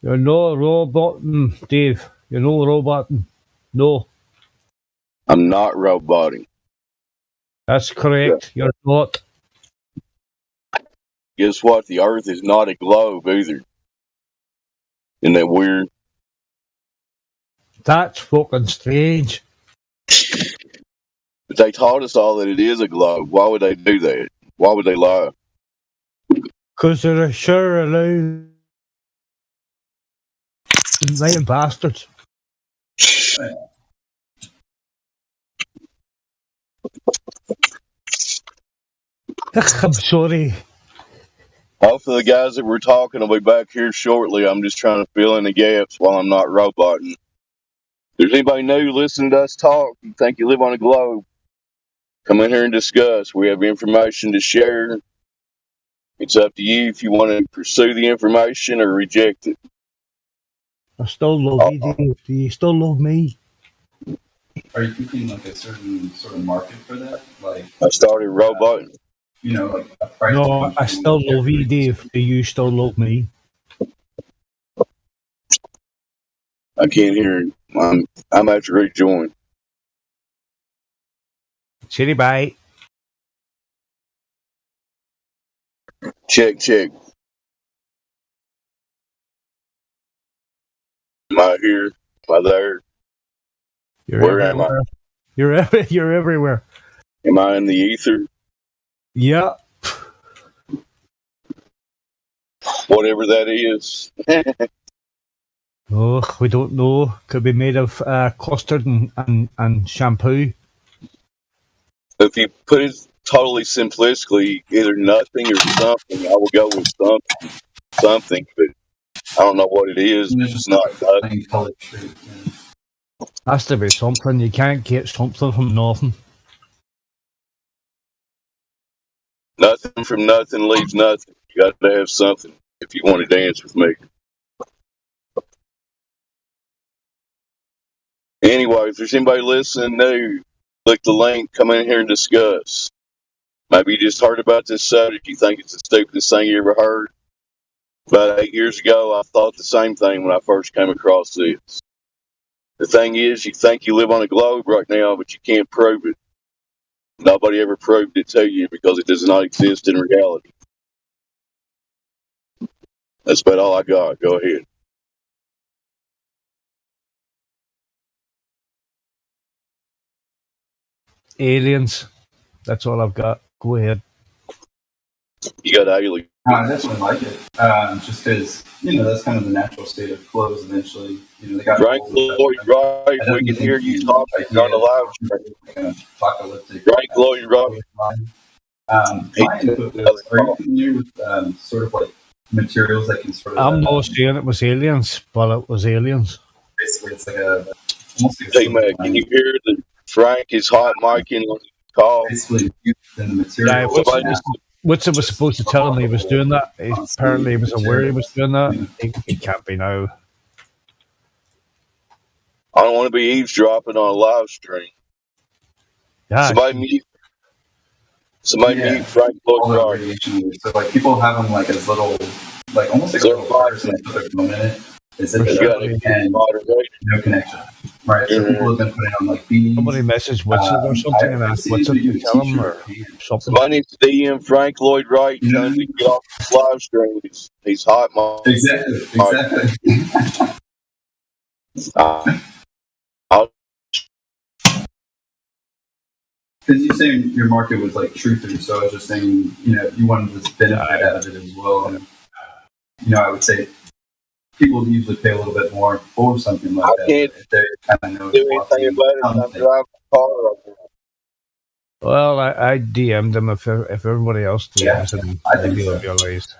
You're no roboting, Dave. You're no roboting. No. I'm not roboting. That's correct. You're not. Guess what? The Earth is not a globe either. Isn't that weird? That's fucking strange. But they taught us all that it is a globe. Why would they do that? Why would they lie? Because they're sure allowed. Lying bastards. I'm sorry. Hopefully the guys that we're talking will be back here shortly. I'm just trying to fill in the gaps while I'm not roboting. If there's anybody new listening to us talk, you think you live on a globe, come in here and discuss. We have information to share. It's up to you if you want to pursue the information or reject it. I still love you, Dave. Do you still love me? Are you thinking like a certain sort of market for that? Like I started roboting. Like a price. No, I still love you, Dave. Do you still love me? I can't hear it. I'm at to rejoin. City bye. Check. Am I here? Am I there? Where am I? You're everywhere. Am I in the ether? Yeah. Whatever that is. Oh, we don't know. Could be made of custard and shampoo. If you put it totally simplistically, either nothing or something, I will go with something, but I don't know what it is. It's not nothing. Has to be something. You can't get something from nothing. Nothing from nothing leaves nothing. You got to have something if you want to dance with me. Anyway, if there's anybody listening new, click the link, come in here and discuss. Maybe you just heard about this subject. You think it's the stupidest thing you ever heard. About 8 years ago, I thought the same thing when I first came across this. The thing is, you think you live on a globe right now, but you can't prove it. Nobody ever proved it to you because it does not exist in reality. That's about all I got. Go ahead. Aliens. That's all I've got. Go ahead. You got aliens. I definitely like it. Just because, that's kind of the natural state of flows eventually. They got Frank Lloyd Wright, we can hear you talking on the live stream. Frank Lloyd Wright. My input was, are you familiar with sort of like materials that can sort of... I'm not saying it was aliens, but it was aliens. Basically, it's like almost like Hey, man, can you hear that Frank is hot micing on the call? Basically, the material... Yeah, Woodson was supposed to tell him he was doing that. Apparently he was aware he was doing that. He can't be now. I don't want to be eavesdropping on a live stream. Yeah, Somebody mute Frank Lloyd Wright. So like people have them like as little, like almost like a little person, they put their phone in it. Is it and no connection? Right. So people have been putting on like beanies. Somebody messaged Woodson or something and asked Woodson to tell him or something. Somebody needs to DM Frank Lloyd Wright. Tell him to get off the live stream. He's hot, mom. Exactly. Because you say your market was like truthers, so I was just saying, you wanted to benefit out of it as well. And, I would say people usually pay a little bit more for something like that. If they kind of know do anything about it. I'm driving a car right now. Well, I DM'd him if everybody else DMs him, maybe he'll realize.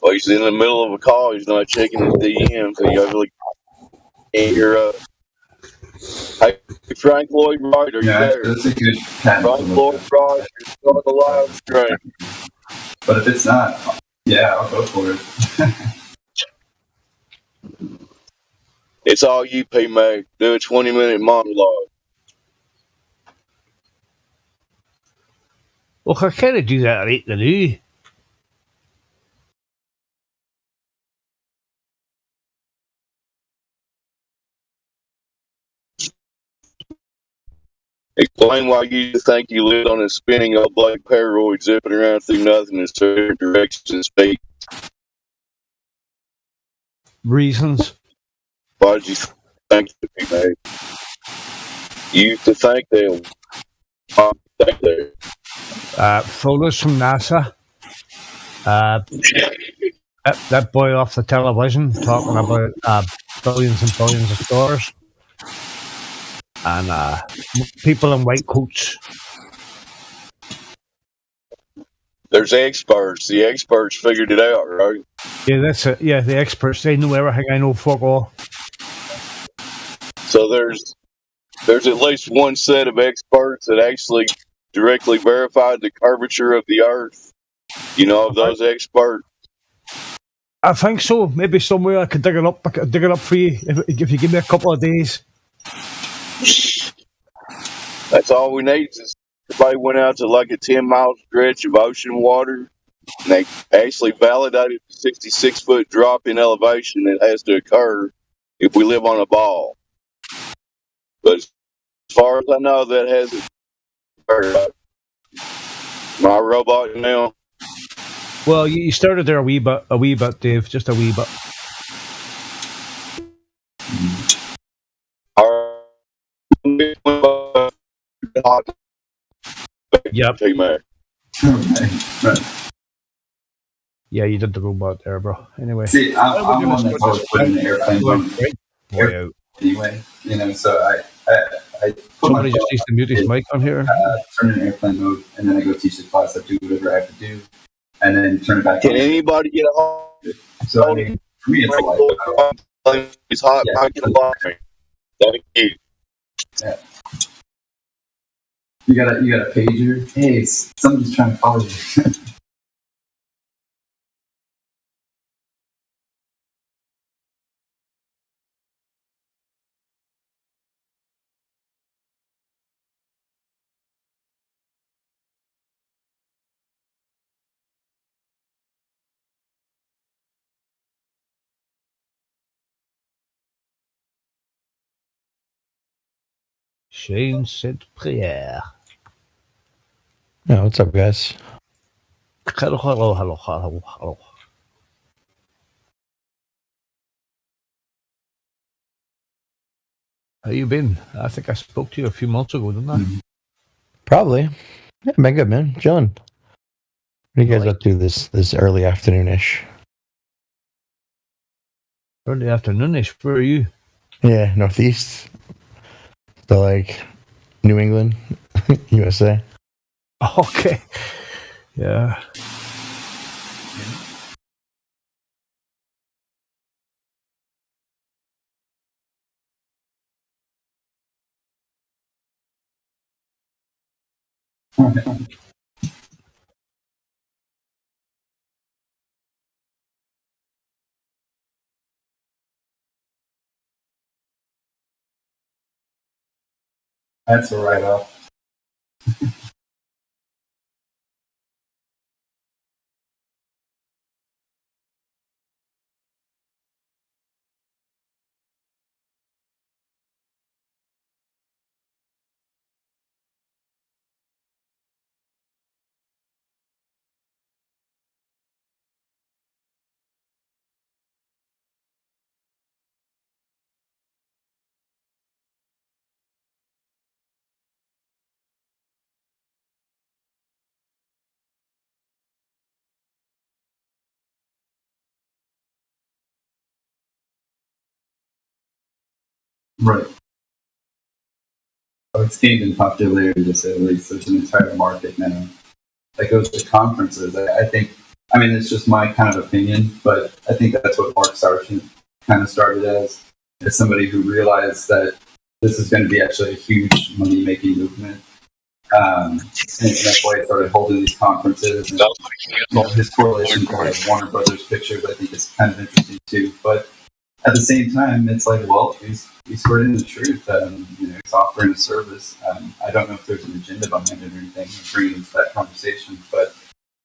Well, he's in the middle of a call. He's not checking his DMs. You're hey, Frank Lloyd Wright, are you there? That's a good Frank Lloyd Wright, you're still on the live stream. But if it's not, yeah, I'll go for it. It's all you, P Mac. Do a 20-minute monologue. Well, I kind of do that right now. Explain why you think you lived on a spinning old black Polaroid zipping around through nothing in certain directions and speed. Reasons. Why did you think that, P Mac? You used to think that. Why did you think that? Photos from NASA. That boy off the television talking about billions and billions of dollars. And people in white coats. There's experts. The experts figured it out, right? Yeah, that's it. Yeah, the experts, they know everything. I know fuck all. So there's at least one set of experts that actually directly verified the curvature of the Earth. You know of those experts? I think so. Maybe somewhere I could dig it up. I could dig it up for you if you give me a couple of days. That's all we need. Is somebody went out to like a 10-mile stretch of ocean water, and they actually validated the 66-foot drop in elevation that has to occur if we live on a ball. But as far as I know, that hasn't occurred. My robot now. Well, you started there a wee bit, Dave. Just a wee bit. Yep. Yeah, you did the robot there, bro. Anyway. See, I'm one that's always put in the airplane mode. Anyway, you know, so I put somebody just needs to mute his mic on here. Turn it in airplane mode, and then I go teach the class. I do whatever I have to do, and then turn it back. Can anybody get a hold? So I mean, for me, it's like it's hot. I get a lot. Thank you. Yeah. You got a pager. Hey, somebody's trying to call you. Shane said prayer. Yeah, what's up, guys? Hello. How you been? I think I spoke to you a few months ago, didn't I? Probably. Yeah, been good, man. Chilling. What are you guys up to this early afternoonish? Early afternoonish. Where are you? Yeah, Northeast. So like New England, USA. Okay. Yeah. That's a write-off. Right. So it's gained in popularity, to say the least. There's an entire market now that goes to conferences. I think, I mean, it's just my kind of opinion, but I think that's what Mark Sargent kind of started as. as somebody who realized that this is going to be actually a huge money-making movement. And that's why I started holding these conferences. And his correlation to like Warner Brothers Pictures, I think, is kind of interesting too. But at the same time, it's like, well, he's squared the truth. He's offering a service. I don't know if there's an agenda behind it or anything, bringing into that conversation. But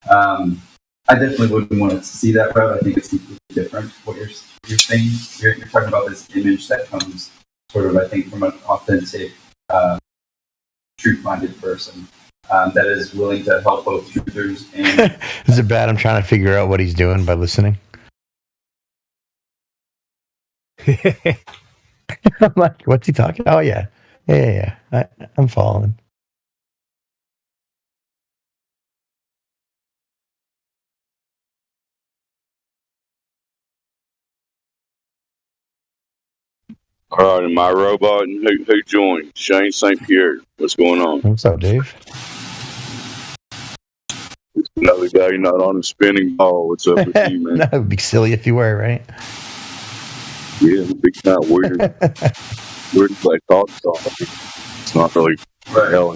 I definitely wouldn't want to see that route. I think it's completely different. What you're saying, you're talking about this image that comes sort of, I think, from an authentic, truth-minded person that is willing to help both truthers and. Is it bad? I'm trying to figure out what he's doing by listening. I'm like, what's he talking? Oh yeah. I'm following. All right, my robot, and who joined? Shane St. Pierre. What's going on? What's up, Dave? Another guy not on a spinning ball. What's up with you, man? That would be silly if you were, right? Yeah, it'd be kind of weird. Weird to play thought song. It's not really hell.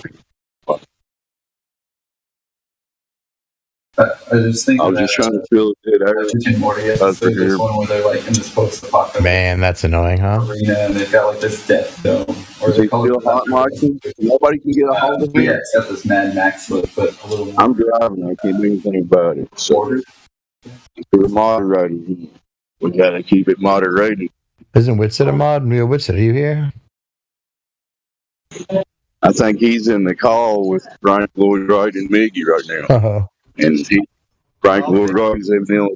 I just think I was just trying to feel a bit Rick and Morty episode, this one where they're like in this post-apocalyptic Man, that's annoying, huh? arena and they've got like this death dome. Or Is he still hot, Martin? Nobody can get a hold of me. Yeah, except this Mad Max look, but a little more. I'm driving. I can't do anything about it. So we're moderating. We got to keep it moderated. Isn't Whitsitt a mod? Neil Whitsitt, are you here? I think he's in the call with Frank Lloyd Wright and Miggy right now. Uh-huh. And Frank Lloyd Wright is evidently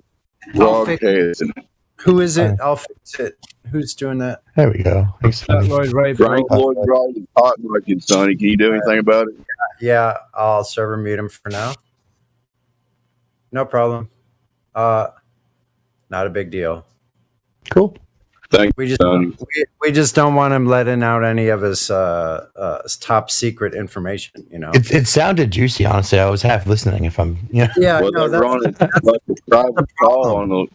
broadcasting. Who is it? I'll fix it. Who's doing that? There we go. Thanks, Frank Lloyd Wright is hot market, Sonny. Can you do anything about it? Yeah, I'll server mute him for now. No problem. Not a big deal. Cool. Thank we you, just Sonny. we just don't want him letting out any of his top secret information. You know, It sounded juicy, honestly. I was half listening. If I'm, Yeah, Well, no, they're running like a private call on the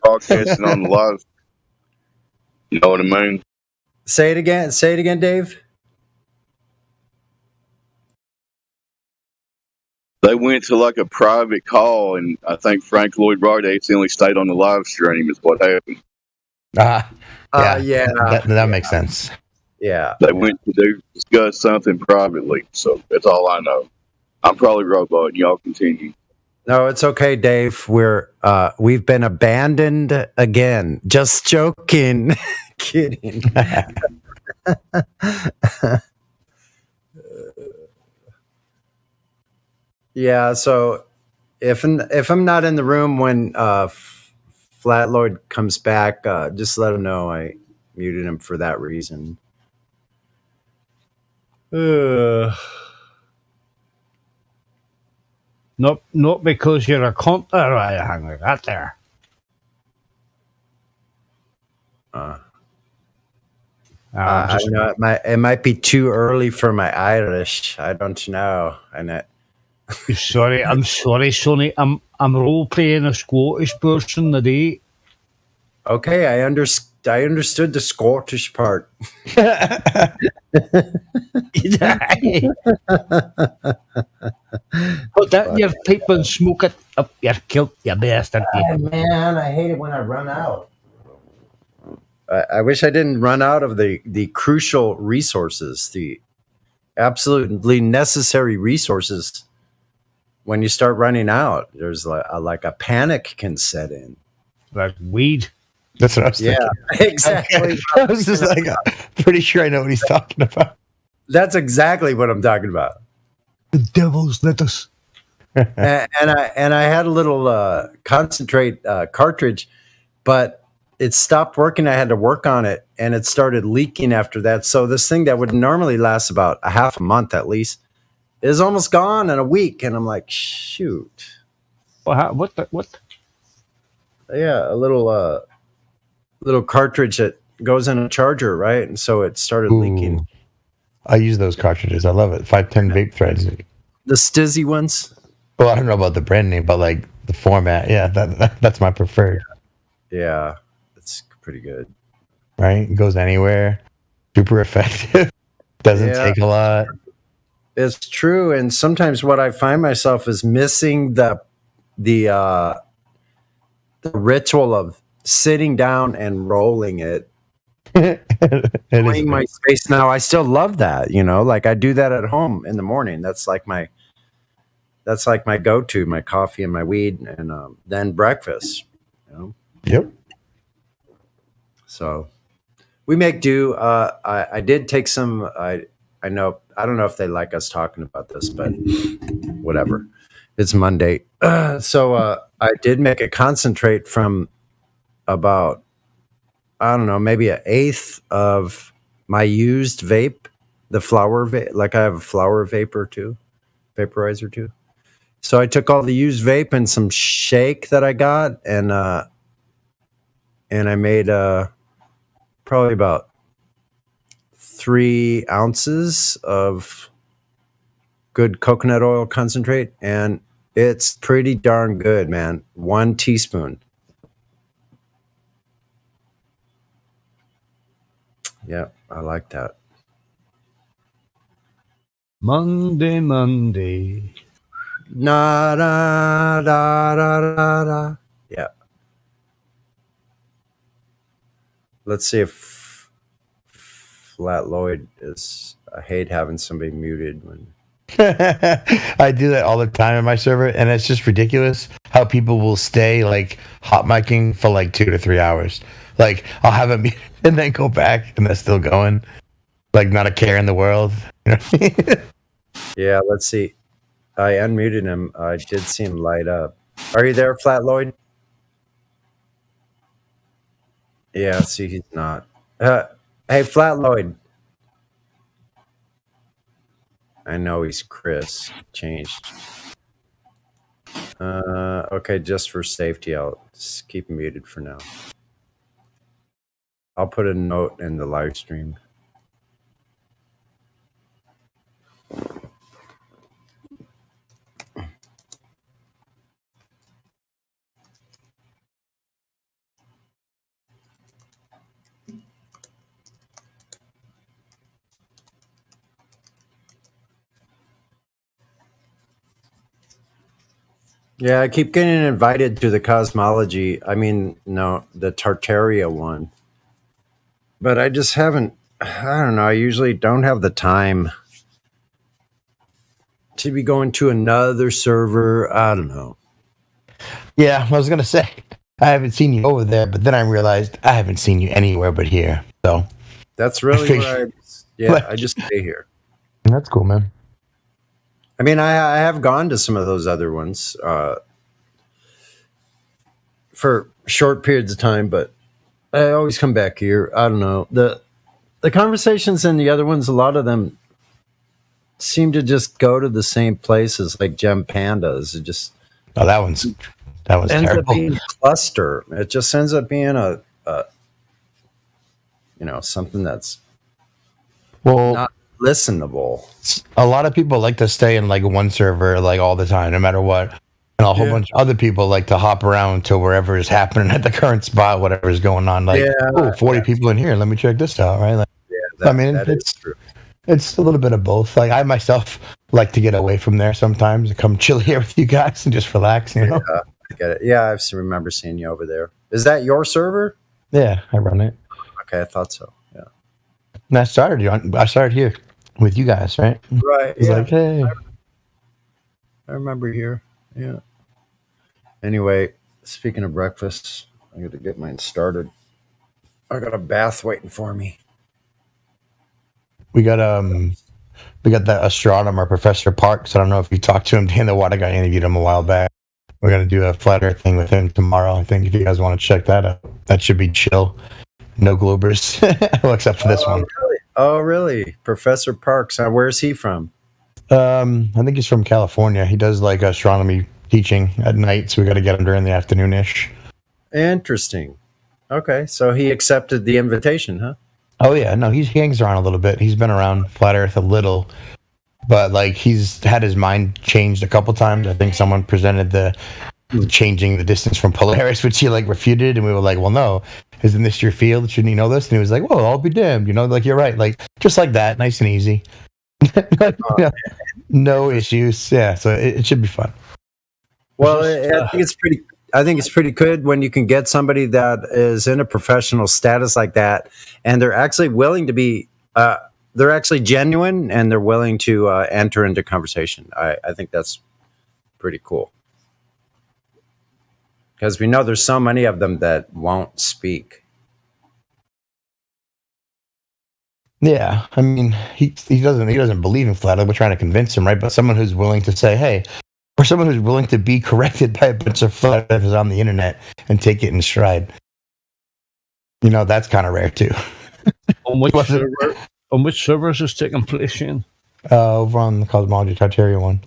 broadcasting on the live. You know what I mean? Say it again. Say it again, Dave. They went to like a private call, and I think Frank Lloyd Wright accidentally stayed on the live stream. Is what happened. Yeah. That makes sense. Yeah. They went to discuss something privately, so that's all I know. I'm probably robot. Y'all continue. No, it's okay, Dave. We've been abandoned again. Just joking. Kidding. Yeah, so if I'm not in the room when Flat Lloyd comes back, just let him know I muted him for that reason. Not because you're a cunt or anything like that there. I don't know. It might be too early for my Irish. I don't know. Sorry, I'm sorry, Sonny. I'm role playing a Scottish person today. Okay, I understood the Scottish part. Put that in your pipe and smoke it up your kilt, you bastard. Oh, man, I hate it when I run out. I wish I didn't run out of the crucial resources, the absolutely necessary resources. When you start running out, there's like a panic can set in. Like weed. That's what I was thinking. Yeah, exactly. I was just like, pretty sure I know what he's talking about. That's exactly what I'm talking about. The devil's lettuce. and I had a little concentrate cartridge, but it stopped working. I had to work on it, and it started leaking after that. So this thing that would normally last about a half a month at least is almost gone in a week. And I'm like, shoot. What? Yeah, a little cartridge that goes in a charger, right? And so it started leaking. I use those cartridges. I love it. 510 vape threads. The Stizzy ones? Well, I don't know about the brand name, but like the format. Yeah, that's my preferred. Yeah, it's pretty good. right? It goes anywhere. Super effective. Doesn't Yeah. take a lot. It's true, and sometimes what I find myself is missing the ritual of sitting down and rolling it. Cleaning my space now. I still love that, like I do that at home in the morning. That's like my go-to, my coffee and my weed, and then breakfast. Yep. So we make do. I did take some. I know. I don't know if they like us talking about this, but whatever. It's Monday, so I did make a concentrate from about, I don't know, maybe an eighth of my used vape, the flower vape. Like I have a flower vaporizer too. So I took all the used vape and some shake that I got, and I made probably about 3 ounces of good coconut oil concentrate, and it's pretty darn good, man. 1 teaspoon. Yeah, I like that. Monday. Na da da da da da. Yeah. Let's see if Flat Lloyd is. I hate having somebody muted when. I do that all the time in my server, and it's just ridiculous how people will stay like hot micing for like 2 to 3 hours. Like I'll have it muted and then go back, and they're still going. Like not a care in the world. Yeah, let's see. I unmuted him. I did see him light up. Are you there, Flat Lloyd? Yeah, see, he's not. Hey, Flat Lloyd. I know he's Chris. Changed. Okay, just for safety, I'll just keep him muted for now. I'll put a note in the live stream. Yeah, I keep getting invited to the cosmology. I mean, no, the Tartaria one. But I just haven't, I don't know, I usually don't have the time to be going to another server. I don't know. Yeah, I was gonna say I haven't seen you over there, but then I realized I haven't seen you anywhere but here. So That's really what I just stay here. That's cool, man. I mean, I have gone to some of those other ones for short periods of time, but I always come back here. I don't know. The conversations in the other ones, a lot of them seem to just go to the same places, like Gem Pandas. It just that was ends terrible. up being a cluster. It just ends up being a something that's not listenable. A lot of people like to stay in like one server like all the time, no matter what. And a whole bunch of other people like to hop around to whatever is happening at the current spot, whatever is going on. Like, 40 people in here. Let me check this out, right? Like, I mean, it's a little bit of both. Like, I myself like to get away from there sometimes and come chill here with you guys and just relax, you know? Yeah, I get it. Yeah, I remember seeing you over there. Is that your server? Yeah, I run it. Okay, I thought so. Yeah. And I started here with you guys, right? Right. It's Yeah. like, hey. I remember here. Yeah. Anyway, speaking of breakfast, I got to get mine started. I got a bath waiting for me. We got that astronomer, Professor Parks. I don't know if you talked to him. Dan the Water Guy interviewed him a while back. We're gonna do a flat Earth thing with him tomorrow. I think if you guys want to check that out, that should be chill. No Globers, well, except for this one. Really? Oh, really? Professor Parks. Where's he from? I think he's from California. He does like astronomy teaching at night, so we got to get him during the afternoon-ish. Interesting. Okay, so he accepted the invitation, huh? Oh yeah, no, he hangs around a little bit. He's been around flat Earth a little, but like he's had his mind changed a couple times. I think someone presented the changing the distance from Polaris, which he like refuted, and we were like, well, no, isn't this your field? Shouldn't you know this? And he was like, well, I'll be damned, like you're right, like just like that, nice and easy. No issues. Yeah, so it should be fun. Well, I think it's pretty good when you can get somebody that is in a professional status like that, and they're actually willing to be, they're actually genuine, and they're willing to enter into conversation. I think that's pretty cool, because we know there's so many of them that won't speak. Yeah, I mean, he doesn't believe in flat Earth. We're trying to convince him, right? But someone who's willing to say, hey, or someone who's willing to be corrected by a bunch of flat earthers on the internet and take it in stride. That's kind of rare too. On which servers is taking place, Shane? Over on the Cosmology Tartaria one.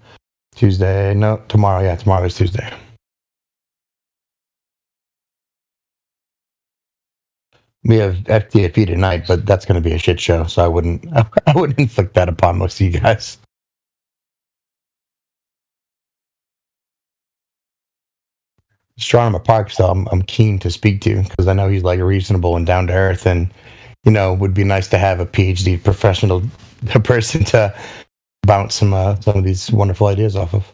Tuesday. No, tomorrow. Yeah, tomorrow is Tuesday. We have FTFP tonight, but that's going to be a shit show, so I wouldn't inflict that upon most of you guys. Astronomer Park, so I'm keen to speak to, because I know he's like reasonable and down to earth, and would be nice to have a PhD professional person to bounce some of these wonderful ideas off of.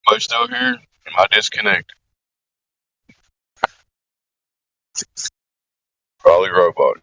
Anybody still here? Am I disconnected? Probably robot.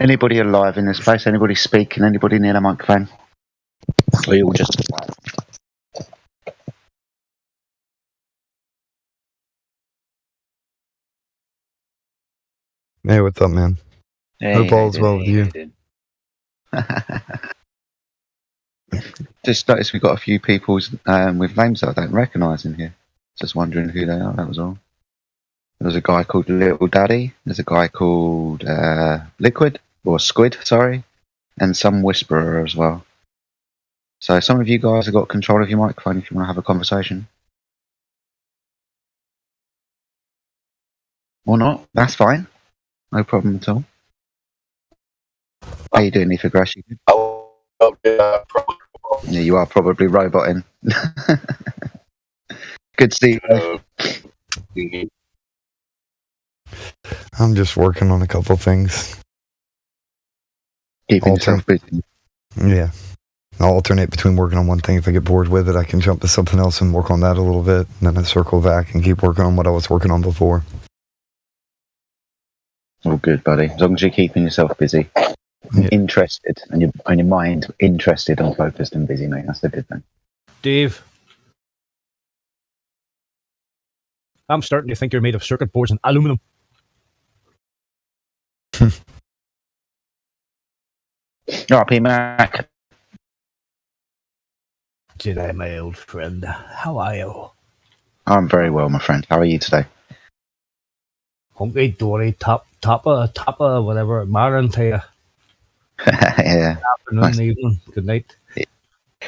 Anybody alive in this place? Anybody speaking? Anybody near the microphone? Or you all just Hey, what's up, man? Hey, Hope how you all's well with you. doing? Just noticed we've got a few people with names that I don't recognise in here. Just wondering who they are, that was all. There's a guy called Little Daddy. There's a guy called Liquid, or Squid, sorry. And some Whisperer as well. So some of you guys have got control of your microphone if you want to have a conversation. Or not, that's fine. No problem at all. How you doing, Ifigurashi? Yeah, you are probably roboting. Good to see you. I'm just working on a couple things. Keeping yourself busy. Yeah. I'll alternate between working on one thing. If I get bored with it, I can jump to something else and work on that a little bit. And then I circle back and keep working on what I was working on before. All good, buddy. As long as you're keeping yourself busy. Interested, and your mind interested and focused and busy, mate. That's the good thing. Dave, I'm starting to think you're made of circuit boards and aluminum. RP Mac. G'day, my old friend. How are you? I'm very well, my friend. How are you today? Hunky dory, top of whatever, Marin to you. Yeah. Afternoon, Nice. evening, good night.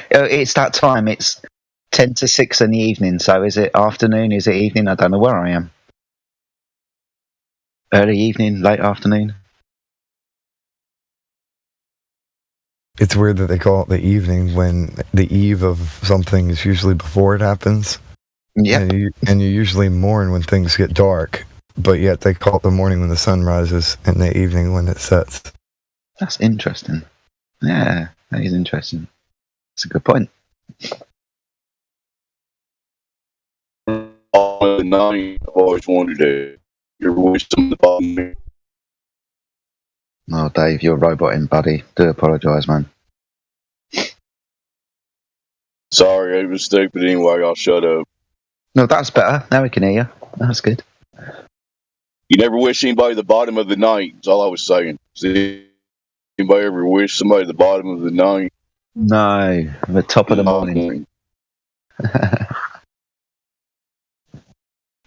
It's that time. It's 10 to 6 in the evening. So is it afternoon? Is it evening? I don't know where I am. Early evening, late afternoon. It's weird that they call it the evening when the eve of something is usually before it happens. Yeah. And you usually mourn when things get dark, but yet they call it the morning when the sun rises and the evening when it sets. That's interesting. Yeah, that is interesting. That's a good point. All the night, I've always wanted to hear wisdom the bottom. Oh, Dave, you're roboting, buddy. Do apologise, man. Sorry, I was stupid anyway. I'll shut up. No, that's better. Now we can hear you. That's good. You never wish anybody the bottom of the night. That's all I was saying. Does anybody ever wish somebody the bottom of the night? No, the top of the morning.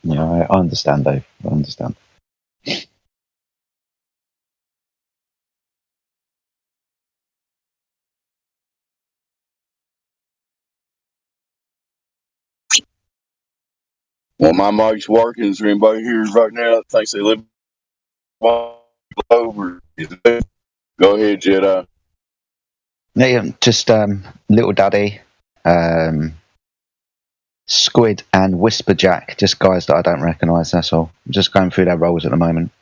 Yeah, I understand, Dave. I understand. Well, my mic's working. Is there anybody here right now that thinks they live over? Go ahead, Jedi. Yeah, just Little Daddy, Squid, and Whisperjack. Just guys that I don't recognise. That's all. I'm just going through their roles at the moment.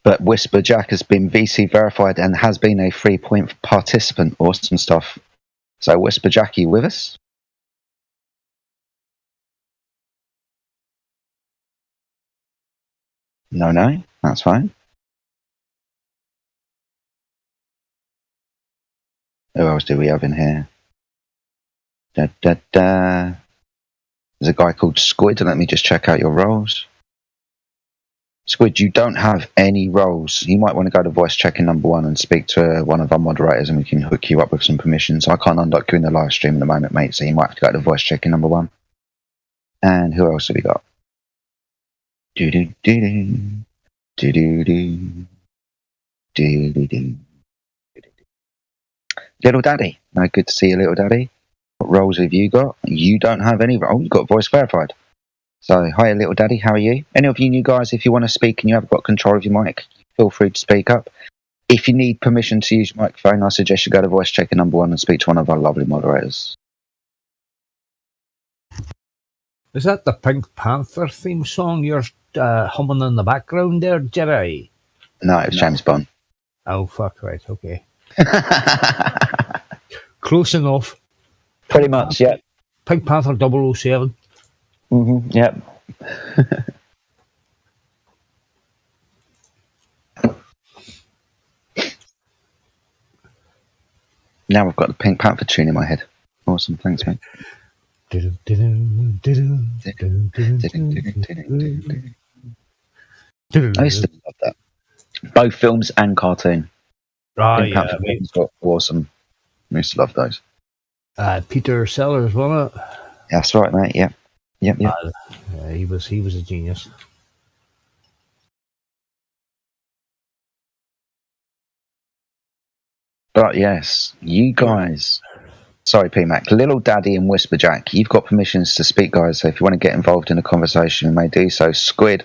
But Whisperjack has been VC verified and has been a 3-point participant. Awesome stuff. So Whisperjack, you with us? No, that's fine. Who else do we have in here? There's a guy called Squid. Let me just check out your roles. Squid, you don't have any roles. You might want to go to voice checking number 1 and speak to one of our moderators, and we can hook you up with some permissions. I can't unlock you in the live stream at the moment, mate, so you might have to go to voice checking number 1. And who else have we got? Little Daddy. No, good to see you, Little Daddy. What roles have you got? You don't have any. Oh, you've got voice verified. So, hi, Little Daddy. How are you? Any of you new guys, if you want to speak and you haven't got control of your mic, feel free to speak up. If you need permission to use your microphone, I suggest you go to voice checker number 1 and speak to one of our lovely moderators. Is that the Pink Panther theme song you're humming in the background there, Jerry? No, it was James Bond. Oh, fuck, right, okay. Close enough. Pretty much, yeah. Pink Panther 007. Yep. Now I've got the Pink Panther tune in my head. Awesome, thanks, mate. I used to love that. Both films and cartoon. Pink Panther films were awesome. I used to love those. Peter Sellers, wasn't it? That's right, mate. Yep. He was a genius. But yes, you guys. Sorry, PMAC. Little Daddy and Whisperjack, you've got permissions to speak, guys. So if you want to get involved in a conversation, you may do so. Squid,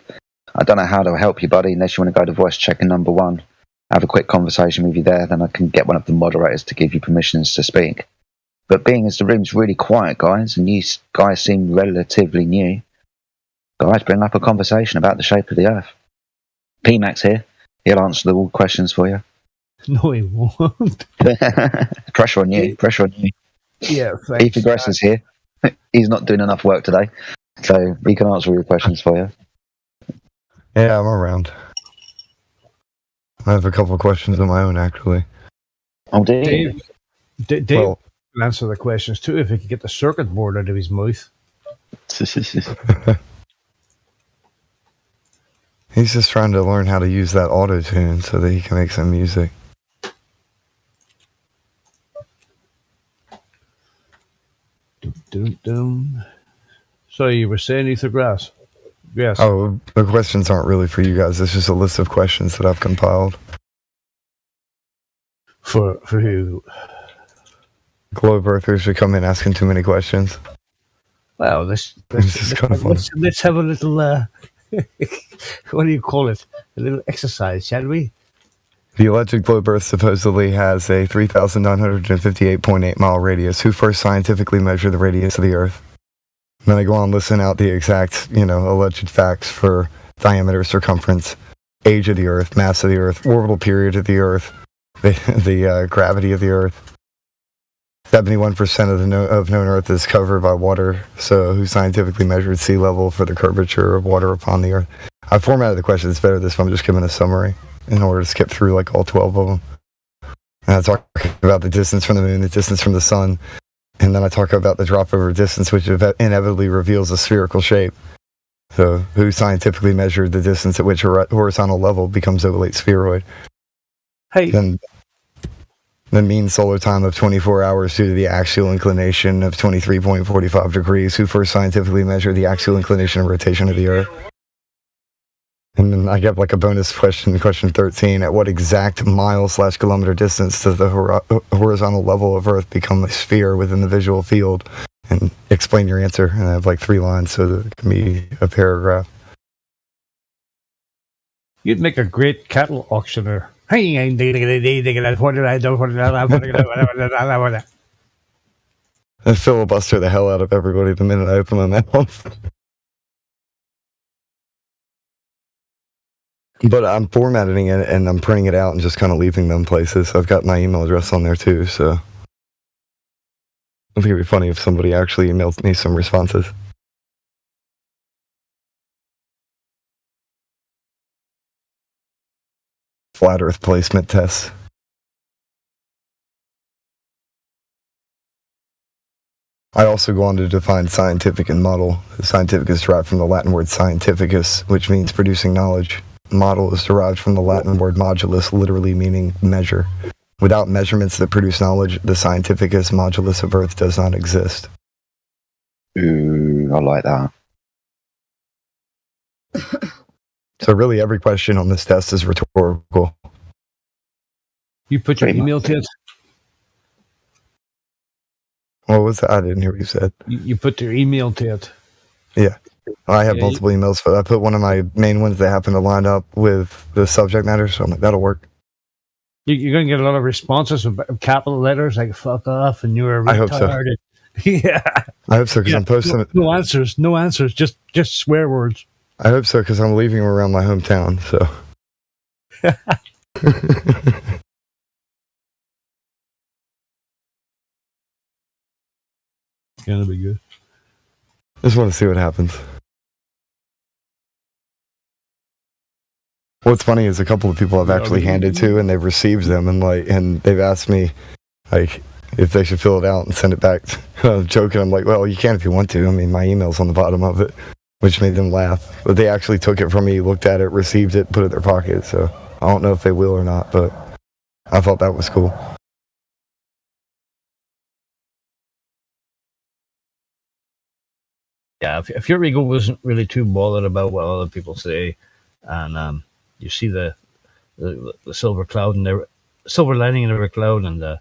I don't know how to help you, buddy, unless you want to go to voice checker number 1. Have a quick conversation with you there, then I can get one of the moderators to give you permissions to speak. But being as the room's really quiet, guys, and you guys seem relatively new, guys, bring up a conversation about the shape of the Earth. PMAC's here. He'll answer all questions for you. No, he won't. Pressure on you. Yeah, thanks. Ethan Gressler's here. He's not doing enough work today, so he can answer all your questions for you. Yeah, I'm around. I have a couple of questions of my own, actually. Oh, Dave will answer the questions too if he could get the circuit board out of his mouth. He's just trying to learn how to use that auto tune so that he can make some music. So you were saying Ether Grass? Yes. Oh, the questions aren't really for you guys. It's just a list of questions that I've compiled. For who? Globe Earthers should come in asking too many questions. Well, let's have a little, what do you call it? A little exercise, shall we? The alleged globe Earth supposedly has a 3,958.8 mile radius. Who first scientifically measured the radius of the Earth? And then I go on and listen out the exact, alleged facts for diameter, circumference, age of the Earth, mass of the Earth, orbital period of the Earth, the gravity of the Earth. 71% of known Earth is covered by water. So who scientifically measured sea level for the curvature of water upon the Earth? I formatted the questions better this one. I'm just giving a summary in order to skip through like all 12 of them. And I talk about the distance from the moon, the distance from the sun, and then I talk about the drop over distance, which inevitably reveals a spherical shape. So who scientifically measured the distance at which a horizontal level becomes ovate spheroid? Hey. Then the mean solar time of 24 hours due to the axial inclination of 23.45 degrees. Who first scientifically measured the axial inclination and rotation of the Earth? And then I get like a bonus question, question 13. At what exact mile/kilometer distance does the horizontal level of Earth become a sphere within the visual field and explain your answer. And I have like 3 lines, so that it can be a paragraph. You'd make a great cattle auctioneer. I filibuster the hell out of everybody the minute I open my mouth. But I'm formatting it and I'm printing it out and just kind of leaving them places. I've got my email address on there too, so I think it'd be funny if somebody actually emails me some responses. Flat Earth placement tests. I also go on to define scientific and model. Scientific is derived from the Latin word scientificus, which means producing knowledge. Model is derived from the Latin word modulus, literally meaning measure. Without measurements that produce knowledge, the scientificus modulus of Earth does not exist. Ooh, I like that. So really every question on this test is rhetorical. You put your email to it? What was that? I didn't hear what you said. You put your email to it. Yeah. I have multiple emails, but I put one of my main ones that happen to line up with the subject matter, so I'm like, that'll work. You're going to get a lot of responses with capital letters like "fuck off" and "you're retarded." I hope so. Yeah. I hope so, because I'm posting it. No answers, just swear words. I hope so, because I'm leaving around my hometown, so. It's going to be good. Just want to see what happens. What's funny is a couple of people I've actually handed to, and they've received them, and they've asked me, like, if they should fill it out and send it back. I'm joking. I'm like, well, you can if you want to. I mean, my email's on the bottom of it, which made them laugh. But they actually took it from me, looked at it, received it, put it in their pocket. So I don't know if they will or not, but I thought that was cool. Yeah, if your ego wasn't really too bothered about what other people say, and you see the silver cloud and the silver lining in every cloud, and the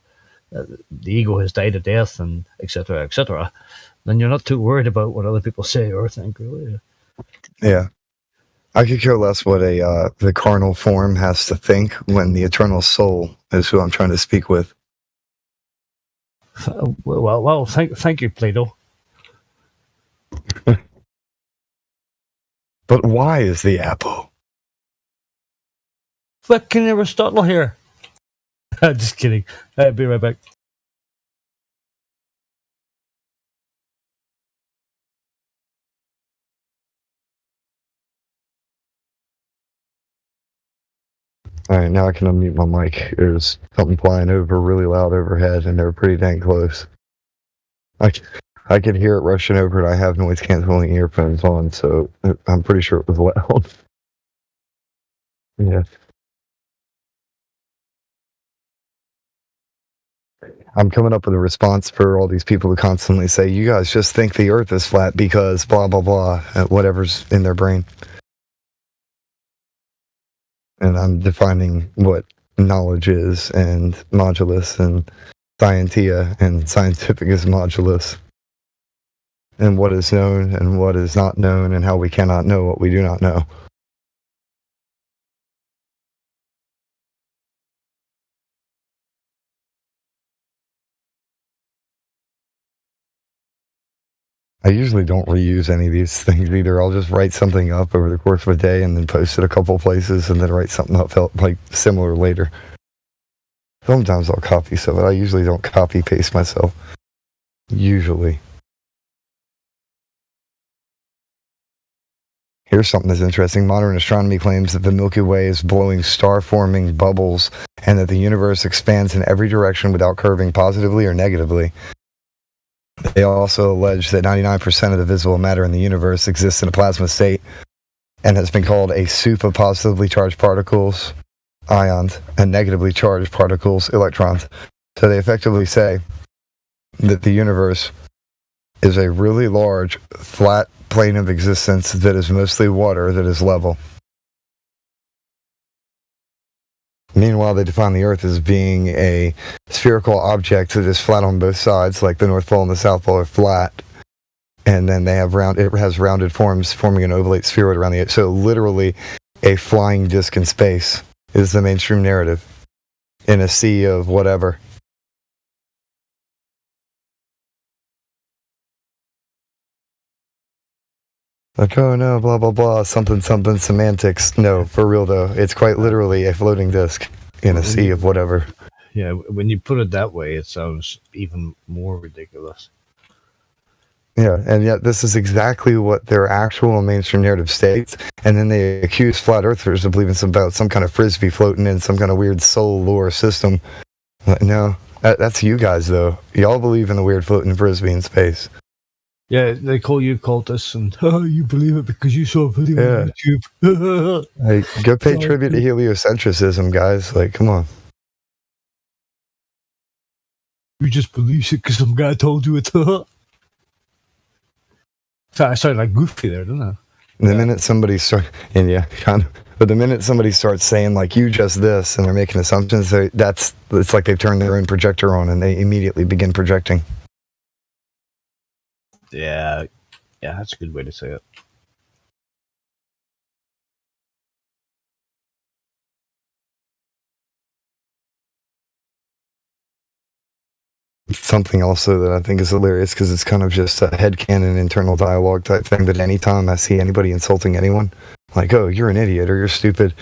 ego has died a death, and etc., then you're not too worried about what other people say or think, really. Yeah. I could care less what the carnal form has to think when the eternal soul is who I'm trying to speak with. Well, thank you, Plato. But why is the apple? Fucking Aristotle here. Just kidding. I'll be right back. Alright, now I can unmute my mic. There's something flying over really loud overhead, and they're pretty dang close. I could hear it rushing over, and I have noise canceling earphones on, so I'm pretty sure it was loud. Yeah. I'm coming up with a response for all these people who constantly say, you guys just think the earth is flat because blah, blah, blah, whatever's in their brain. And I'm defining what knowledge is, and modulus, and scientia, and scientificus modulus, and what is known and what is not known, and how we cannot know what we do not know. I usually don't reuse any of these things either. I'll just write something up over the course of a day and then post it a couple places and then write something up like similar later. Sometimes I'll copy stuff, but I usually don't copy paste myself. Usually. Here's something that's interesting. Modern astronomy claims that the Milky Way is blowing star-forming bubbles and that the universe expands in every direction without curving positively or negatively. They also allege that 99% of the visible matter in the universe exists in a plasma state and has been called a soup of positively charged particles, ions, and negatively charged particles, electrons. So they effectively say that the universe is a really large, flat plane of existence that is mostly water that is level. Meanwhile, they define the Earth as being a spherical object that is flat on both sides, like the North Pole and the South Pole are flat. And then it has rounded forms, forming an ovate spheroid around the edge. So literally, a flying disc in space is the mainstream narrative in a sea of whatever. Like, oh no, blah, blah, blah, something, something, semantics. No, for real though, it's quite literally a floating disc in a sea of whatever. Yeah, when you put it that way, it sounds even more ridiculous. Yeah, and yet this is exactly what their actual mainstream narrative states. And then they accuse flat earthers of believing about some kind of frisbee floating in some kind of weird soul lore system. No, that's you guys though. Y'all believe in the weird floating frisbee in space. Yeah, they call you cultists, and you believe it because you saw a video on YouTube. Like, go pay tribute to heliocentrism, guys. Like, come on. You just believe it because some guy told you it. I sounded like Goofy there, didn't I? The minute somebody starts, and yeah, kind of. But the minute somebody starts saying like you just this, and they're making assumptions, it's like they've turned their own projector on, and they immediately begin projecting. Yeah, that's a good way to say it. Something also that I think is hilarious because it's kind of just a headcanon internal dialogue type thing that anytime I see anybody insulting anyone, like, oh, you're an idiot or you're stupid,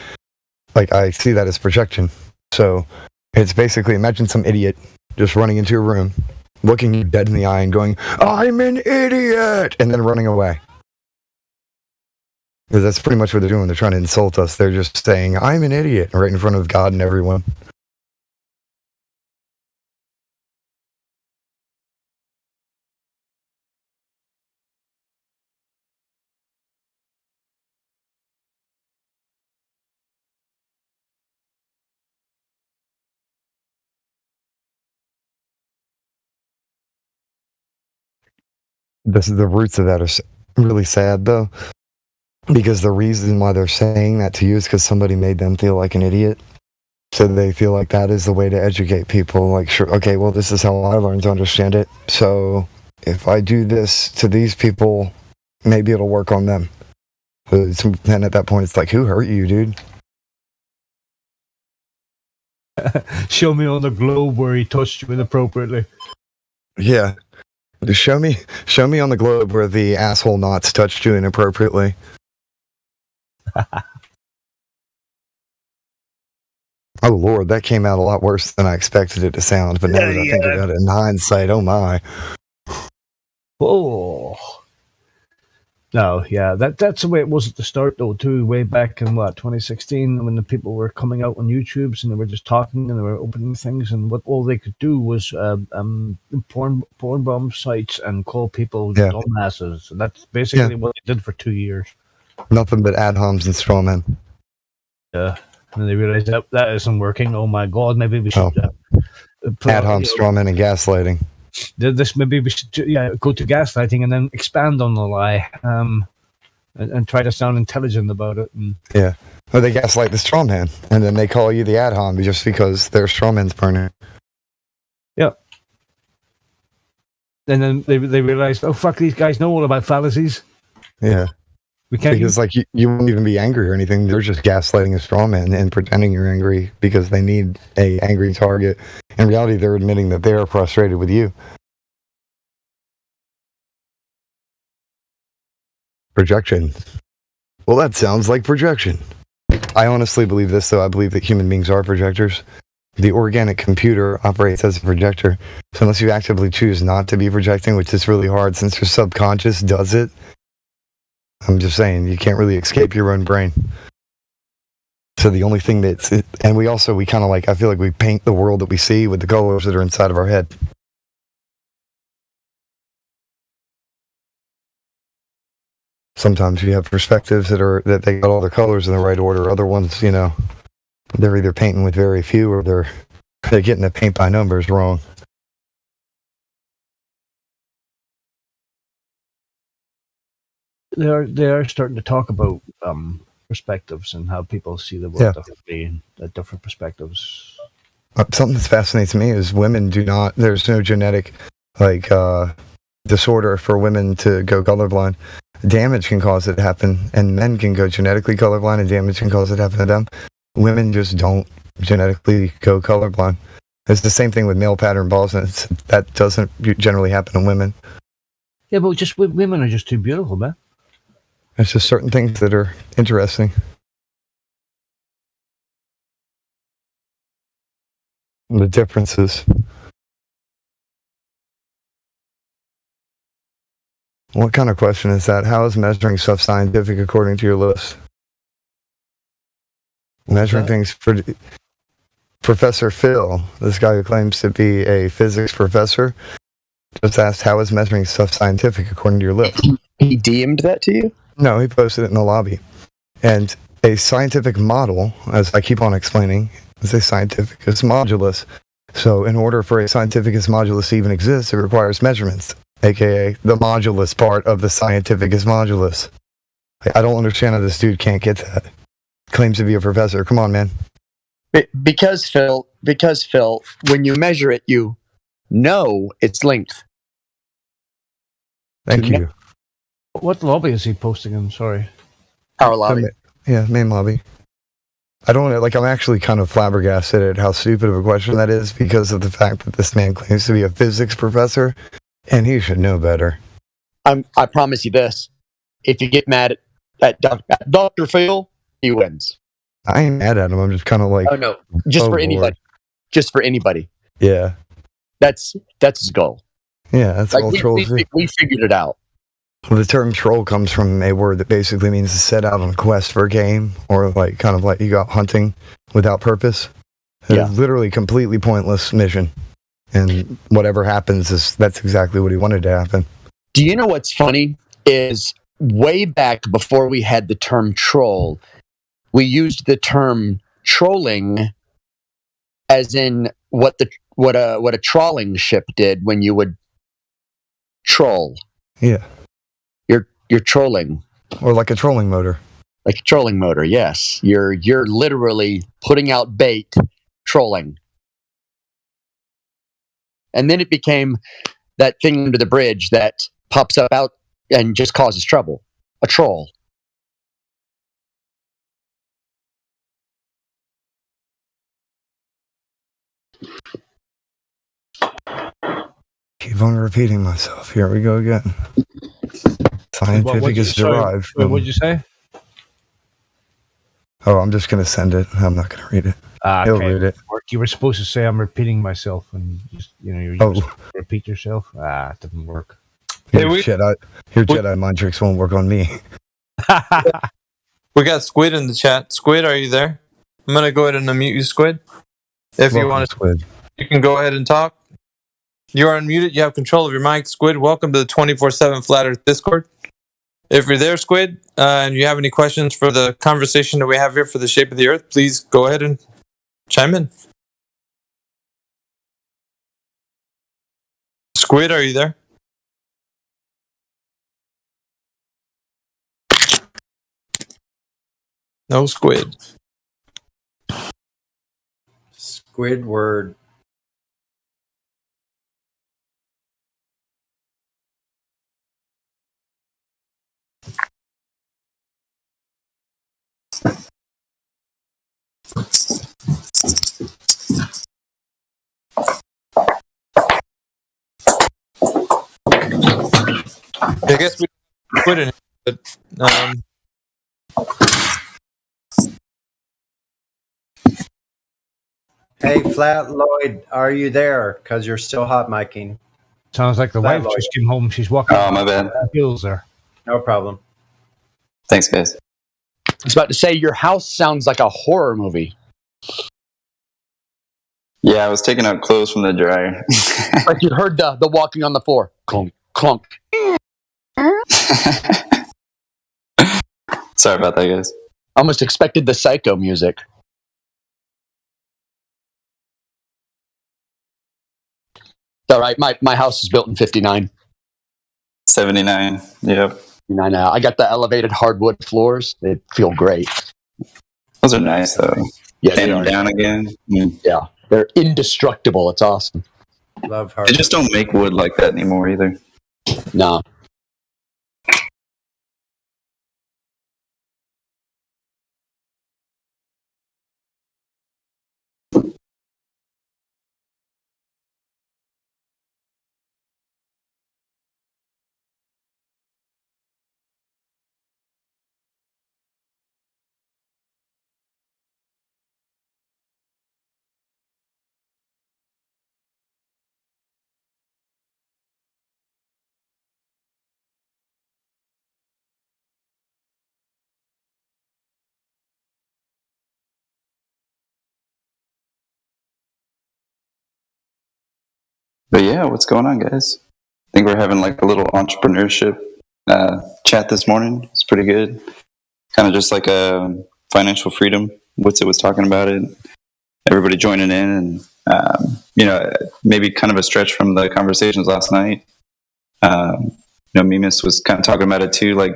like I see that as projection. So it's basically, imagine some idiot just running into a room, looking you dead in the eye and going, I'm an idiot, and then running away. Because that's pretty much what they're doing. They're trying to insult us. They're just saying, I'm an idiot, right in front of God and everyone. The roots of that are really sad, though, because the reason why they're saying that to you is because somebody made them feel like an idiot. So they feel like that is the way to educate people. Like, sure, okay, well, this is how I learned to understand it. So if I do this to these people, maybe it'll work on them. And at that point, it's like, who hurt you, dude? Show me on the globe where he touched you inappropriately. Yeah. Just show me on the globe where the asshole knots touched you inappropriately. Oh Lord, that came out a lot worse than I expected it to sound. But now that I think about it in hindsight, oh my. Oh. No, yeah, that's the way it was at the start, though, too, way back in, 2016, when the people were coming out on YouTubes and they were just talking and they were opening things, and what all they could do was porn bomb sites and call people dumbasses. And that's basically what they did for 2 years. Nothing but ad homs and strawmen. Yeah, and then they realized that isn't working. Oh my God, maybe we should... ad homs, strawmen, and gaslighting. This maybe we should go to gaslighting and then expand on the lie and try to sound intelligent about it. Yeah, or they gaslight the straw man and then they call you the ad hom just because their straw man's burning. Yeah. And then they realized, oh fuck, these guys know all about fallacies. Yeah. We can't because like you won't even be angry or anything. They're just gaslighting a straw man and pretending you're angry because they need a angry target. In reality, they're admitting that they are frustrated with you. Projection. Well, that sounds like projection. I honestly believe this, though. I believe that human beings are projectors. The organic computer operates as a projector. So unless you actively choose not to be projecting, which is really hard since your subconscious does it, I'm just saying, you can't really escape your own brain. So the only thing and we kind of like, I feel like we paint the world that we see with the colors that are inside of our head. Sometimes you have perspectives that they got all their colors in the right order. Other ones, they're either painting with very few or they're getting the paint by numbers wrong. They are starting to talk about perspectives and how people see the world differently and different perspectives. Something that fascinates me is women do not. There's no genetic disorder for women to go colorblind. Damage can cause it to happen, and men can go genetically colorblind, and damage can cause it to happen to them. Women just don't genetically go colorblind. It's the same thing with male pattern baldness. That doesn't generally happen to women. Yeah, but just women are just too beautiful, man. It's just certain things that are interesting. The differences. What kind of question is that? How is measuring stuff scientific according to your list? Measuring things for Professor Phil, this guy who claims to be a physics professor, just asked, how is measuring stuff scientific according to your list? He DM'd that to you? No, he posted it in the lobby. And a scientific model, as I keep on explaining, is a scientificus modulus. So in order for a scientificus modulus to even exist, it requires measurements, aka the modulus part of the scientificus modulus. I don't understand how this dude can't get that. Claims to be a professor. Come on, man. Because Phil, when you measure it, you know its length. Thank you. What lobby is he posting in? Sorry. Our lobby. Yeah, main lobby. I don't like. I'm actually kind of flabbergasted at how stupid of a question that is because of the fact that this man claims to be a physics professor, and he should know better. I promise you this: if you get mad at Dr. Phil, he wins. I ain't mad at him. I'm just kind of like, oh no, just for anybody, Lord. just for anybody. Yeah, that's his goal. Yeah, that's like all we figured it out. Well, the term troll comes from a word that basically means to set out on a quest for game, or like kind of like you go out hunting without purpose. It's literally completely pointless mission, and whatever happens that's exactly what he wanted to happen. Do you know what's funny is way back before we had the term troll, we used the term trolling as in what a trawling ship did when you would troll. Yeah. You're trolling. Or like a trolling motor. Like a trolling motor, yes. You're literally putting out bait, trolling. And then it became that thing under the bridge that pops up out and just causes trouble. A troll. Keep on repeating myself. Here we go again. Scientific is derived. What did you say? Oh, I'm just going to send it. I'm not going to read it. He'll read it. You were supposed to say I'm repeating myself, and you're supposed to repeat yourself. It didn't work. Your Jedi mind tricks won't work on me. We got Squid in the chat. Squid, are you there? I'm gonna go ahead and unmute you, Squid. If you want to, Squid, you can go ahead and talk. You are unmuted. You have control of your mic, Squid. Welcome to the 24/7 Flat Earth Discord. If you're there, Squid, and you have any questions for the conversation that we have here for the shape of the Earth, please go ahead and chime in. Squid, are you there? No Squid. Squidward. I guess we put in, but Hey, Flat Lloyd, are you there? Because you're still hot micing. Sounds like the Flat wife Lloyd. just came home. She's walking. Oh, my bad. Heels there. No problem. Thanks, guys. I was about to say, your house sounds like a horror movie. Yeah, I was taking out clothes from the dryer. Like you heard the walking on the floor. Clunk, clunk. Sorry about that, guys. Almost expected the Psycho music. All right, my house is built in 59. 79. Yep. I know. I got the elevated hardwood floors. They feel great. Those are nice though. Yeah, Pin they them are. down again. Yeah, they're indestructible. It's awesome. Love They hardwood. just don't make wood like that anymore either. No. But yeah, what's going on, guys? I think we're having like a little entrepreneurship chat this morning. It's pretty good. Kind of just like a financial freedom. Witsit was talking about it. Everybody joining in, and maybe kind of a stretch from the conversations last night. Mimas was kind of talking about it too. Like,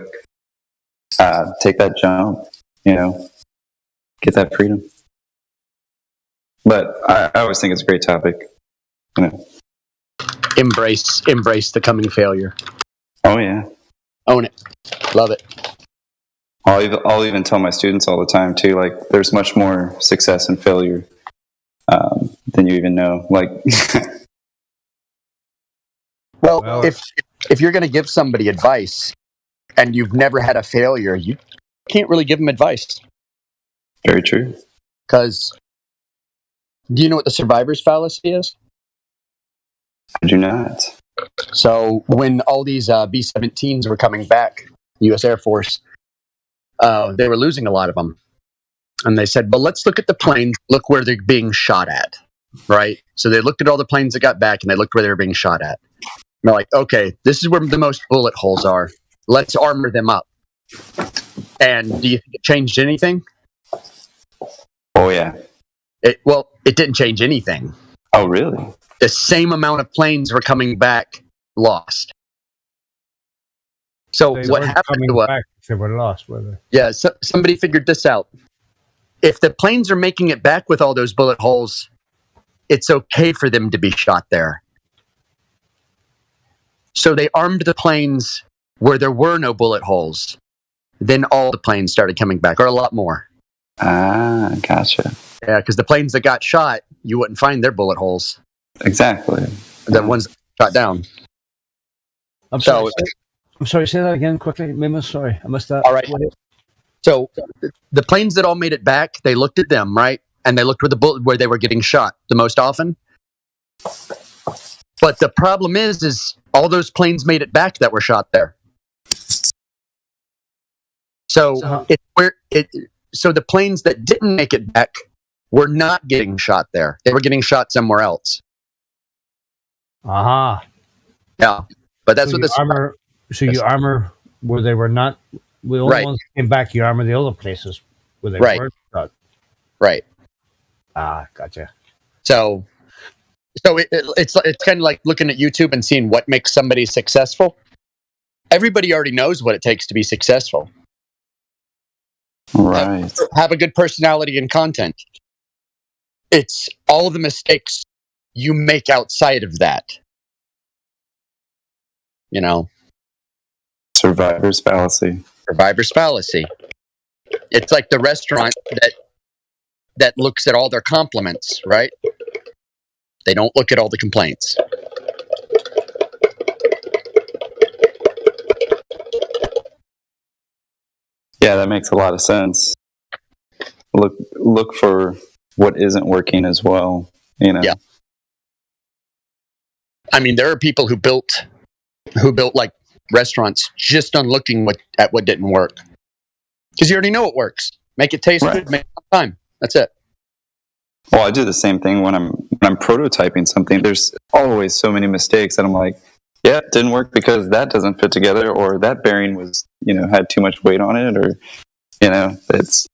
take that jump. Get that freedom. But I always think it's a great topic. Embrace the coming failure. Oh yeah. Own it. Love it. I'll even tell my students all the time too. Like, there's much more success and failure than you even know. Like, well, if you're going to give somebody advice and you've never had a failure, you can't really give them advice. Very true. Because do you know what the survivor's fallacy is? I do not. So when all these B-17s were coming back, U.S. Air Force, they were losing a lot of them. And they said, well, let's look at the planes, look where they're being shot at, right? So they looked at all the planes that got back, and they looked where they were being shot at. And they're like, okay, this is where the most bullet holes are. Let's armor them up. And do you think it changed anything? Oh, yeah. It didn't change anything. Oh, really? The same amount of planes were coming back lost. So They what weren't happened coming to what? back if they were lost, were they? Yeah, so somebody figured this out. If the planes are making it back with all those bullet holes, it's okay for them to be shot there. So they armed the planes where there were no bullet holes. Then all the planes started coming back, or a lot more. Ah, gotcha. Yeah, because the planes that got shot, you wouldn't find their bullet holes. Exactly. The ones that shot down. I'm sorry, say that again quickly. Mimas, sorry. I missed that. All right. So the planes that all made it back, they looked at them, right? And they looked where they were getting shot the most often. But the problem is all those planes made it back that were shot there. So so the planes that didn't make it back were not getting shot there. They were getting shot somewhere else. Aha. Yeah. But that's what you the armor. So you armor where they were not. The only Right. ones that came back, you armor the other places where they Right. weren't shot. Right. Ah, gotcha. So it's kind of like looking at YouTube and seeing what makes somebody successful. Everybody already knows what it takes to be successful. Right. Have a good personality and content. It's all the mistakes you make outside of that. Survivor's fallacy. Survivor's fallacy. It's like the restaurant that looks at all their compliments, right? They don't look at all the complaints. Yeah, that makes a lot of sense. Look for what isn't working as well. Yeah. I mean, there are people who built like restaurants just on looking at what didn't work. Because you already know it works. Make it taste good, make it on time. That's it. Well, I do the same thing when I'm prototyping something. There's always so many mistakes that I'm like, yeah, it didn't work because that doesn't fit together, or that bearing was, had too much weight on it, or, it's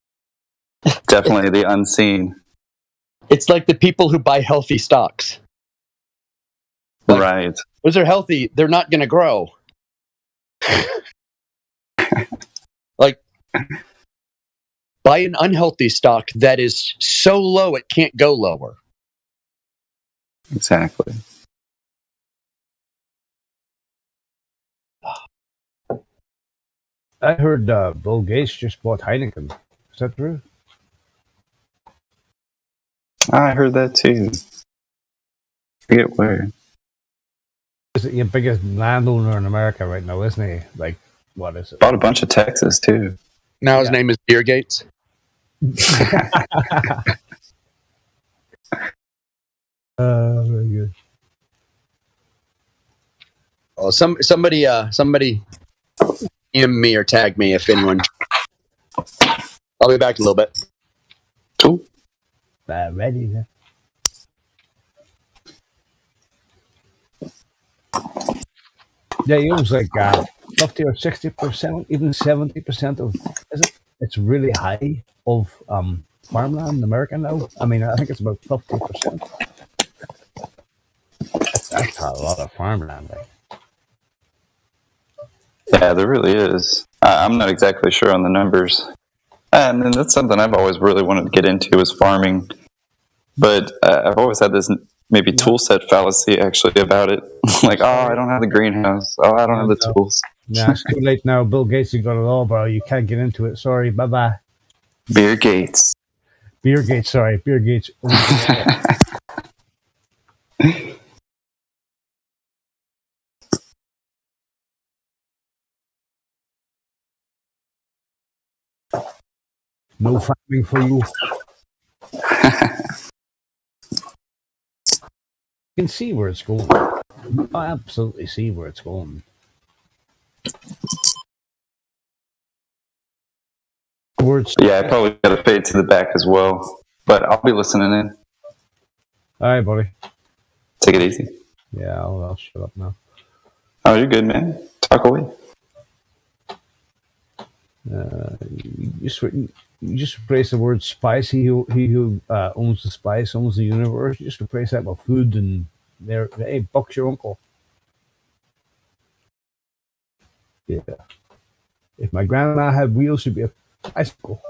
definitely the unseen. It's like the people who buy healthy stocks. Right. Those are healthy. They're not going to grow. Buy an unhealthy stock that is so low it can't go lower. Exactly. I heard Bill Gates just bought Heineken. Is that true? I heard that too. Forget where. He's the biggest landowner in America right now, isn't he? Like, what is it? Bought a bunch of Texas too. Now his name is Beer Gates. Very good. Oh, somebody DM me or tag me if anyone. I'll be back in a little bit. Cool. Ready. Yeah. Yeah, it was like 50 or 60%, even 70% of it's really high of farmland in America now. I mean, I think it's about 50%. That's a lot of farmland. Like. Yeah, there really is. I'm not exactly sure on the numbers. And that's something I've always really wanted to get into is farming. But I've always had this maybe tool set fallacy actually about it. Like, oh, I don't have the greenhouse. Oh, I don't have the tools. Nah, it's too late now. Bill Gates has got it all, bro. You can't get into it. Sorry. Bye-bye. Beer Gates. Beer Gates, sorry. Beer Gates. No farming for you. You can see where it's going. I absolutely see where it's going. Yeah, I probably got to fade to the back as well. But I'll be listening in. All right, buddy. Take it easy. Yeah, I'll shut up now. Oh, you're good, man. Talk away. You just replace the word spice. He who owns the spice owns the universe. You just replace that with food, and there. Hey, Buck's your uncle. Yeah. If my grandma had wheels, she'd be a bicycle.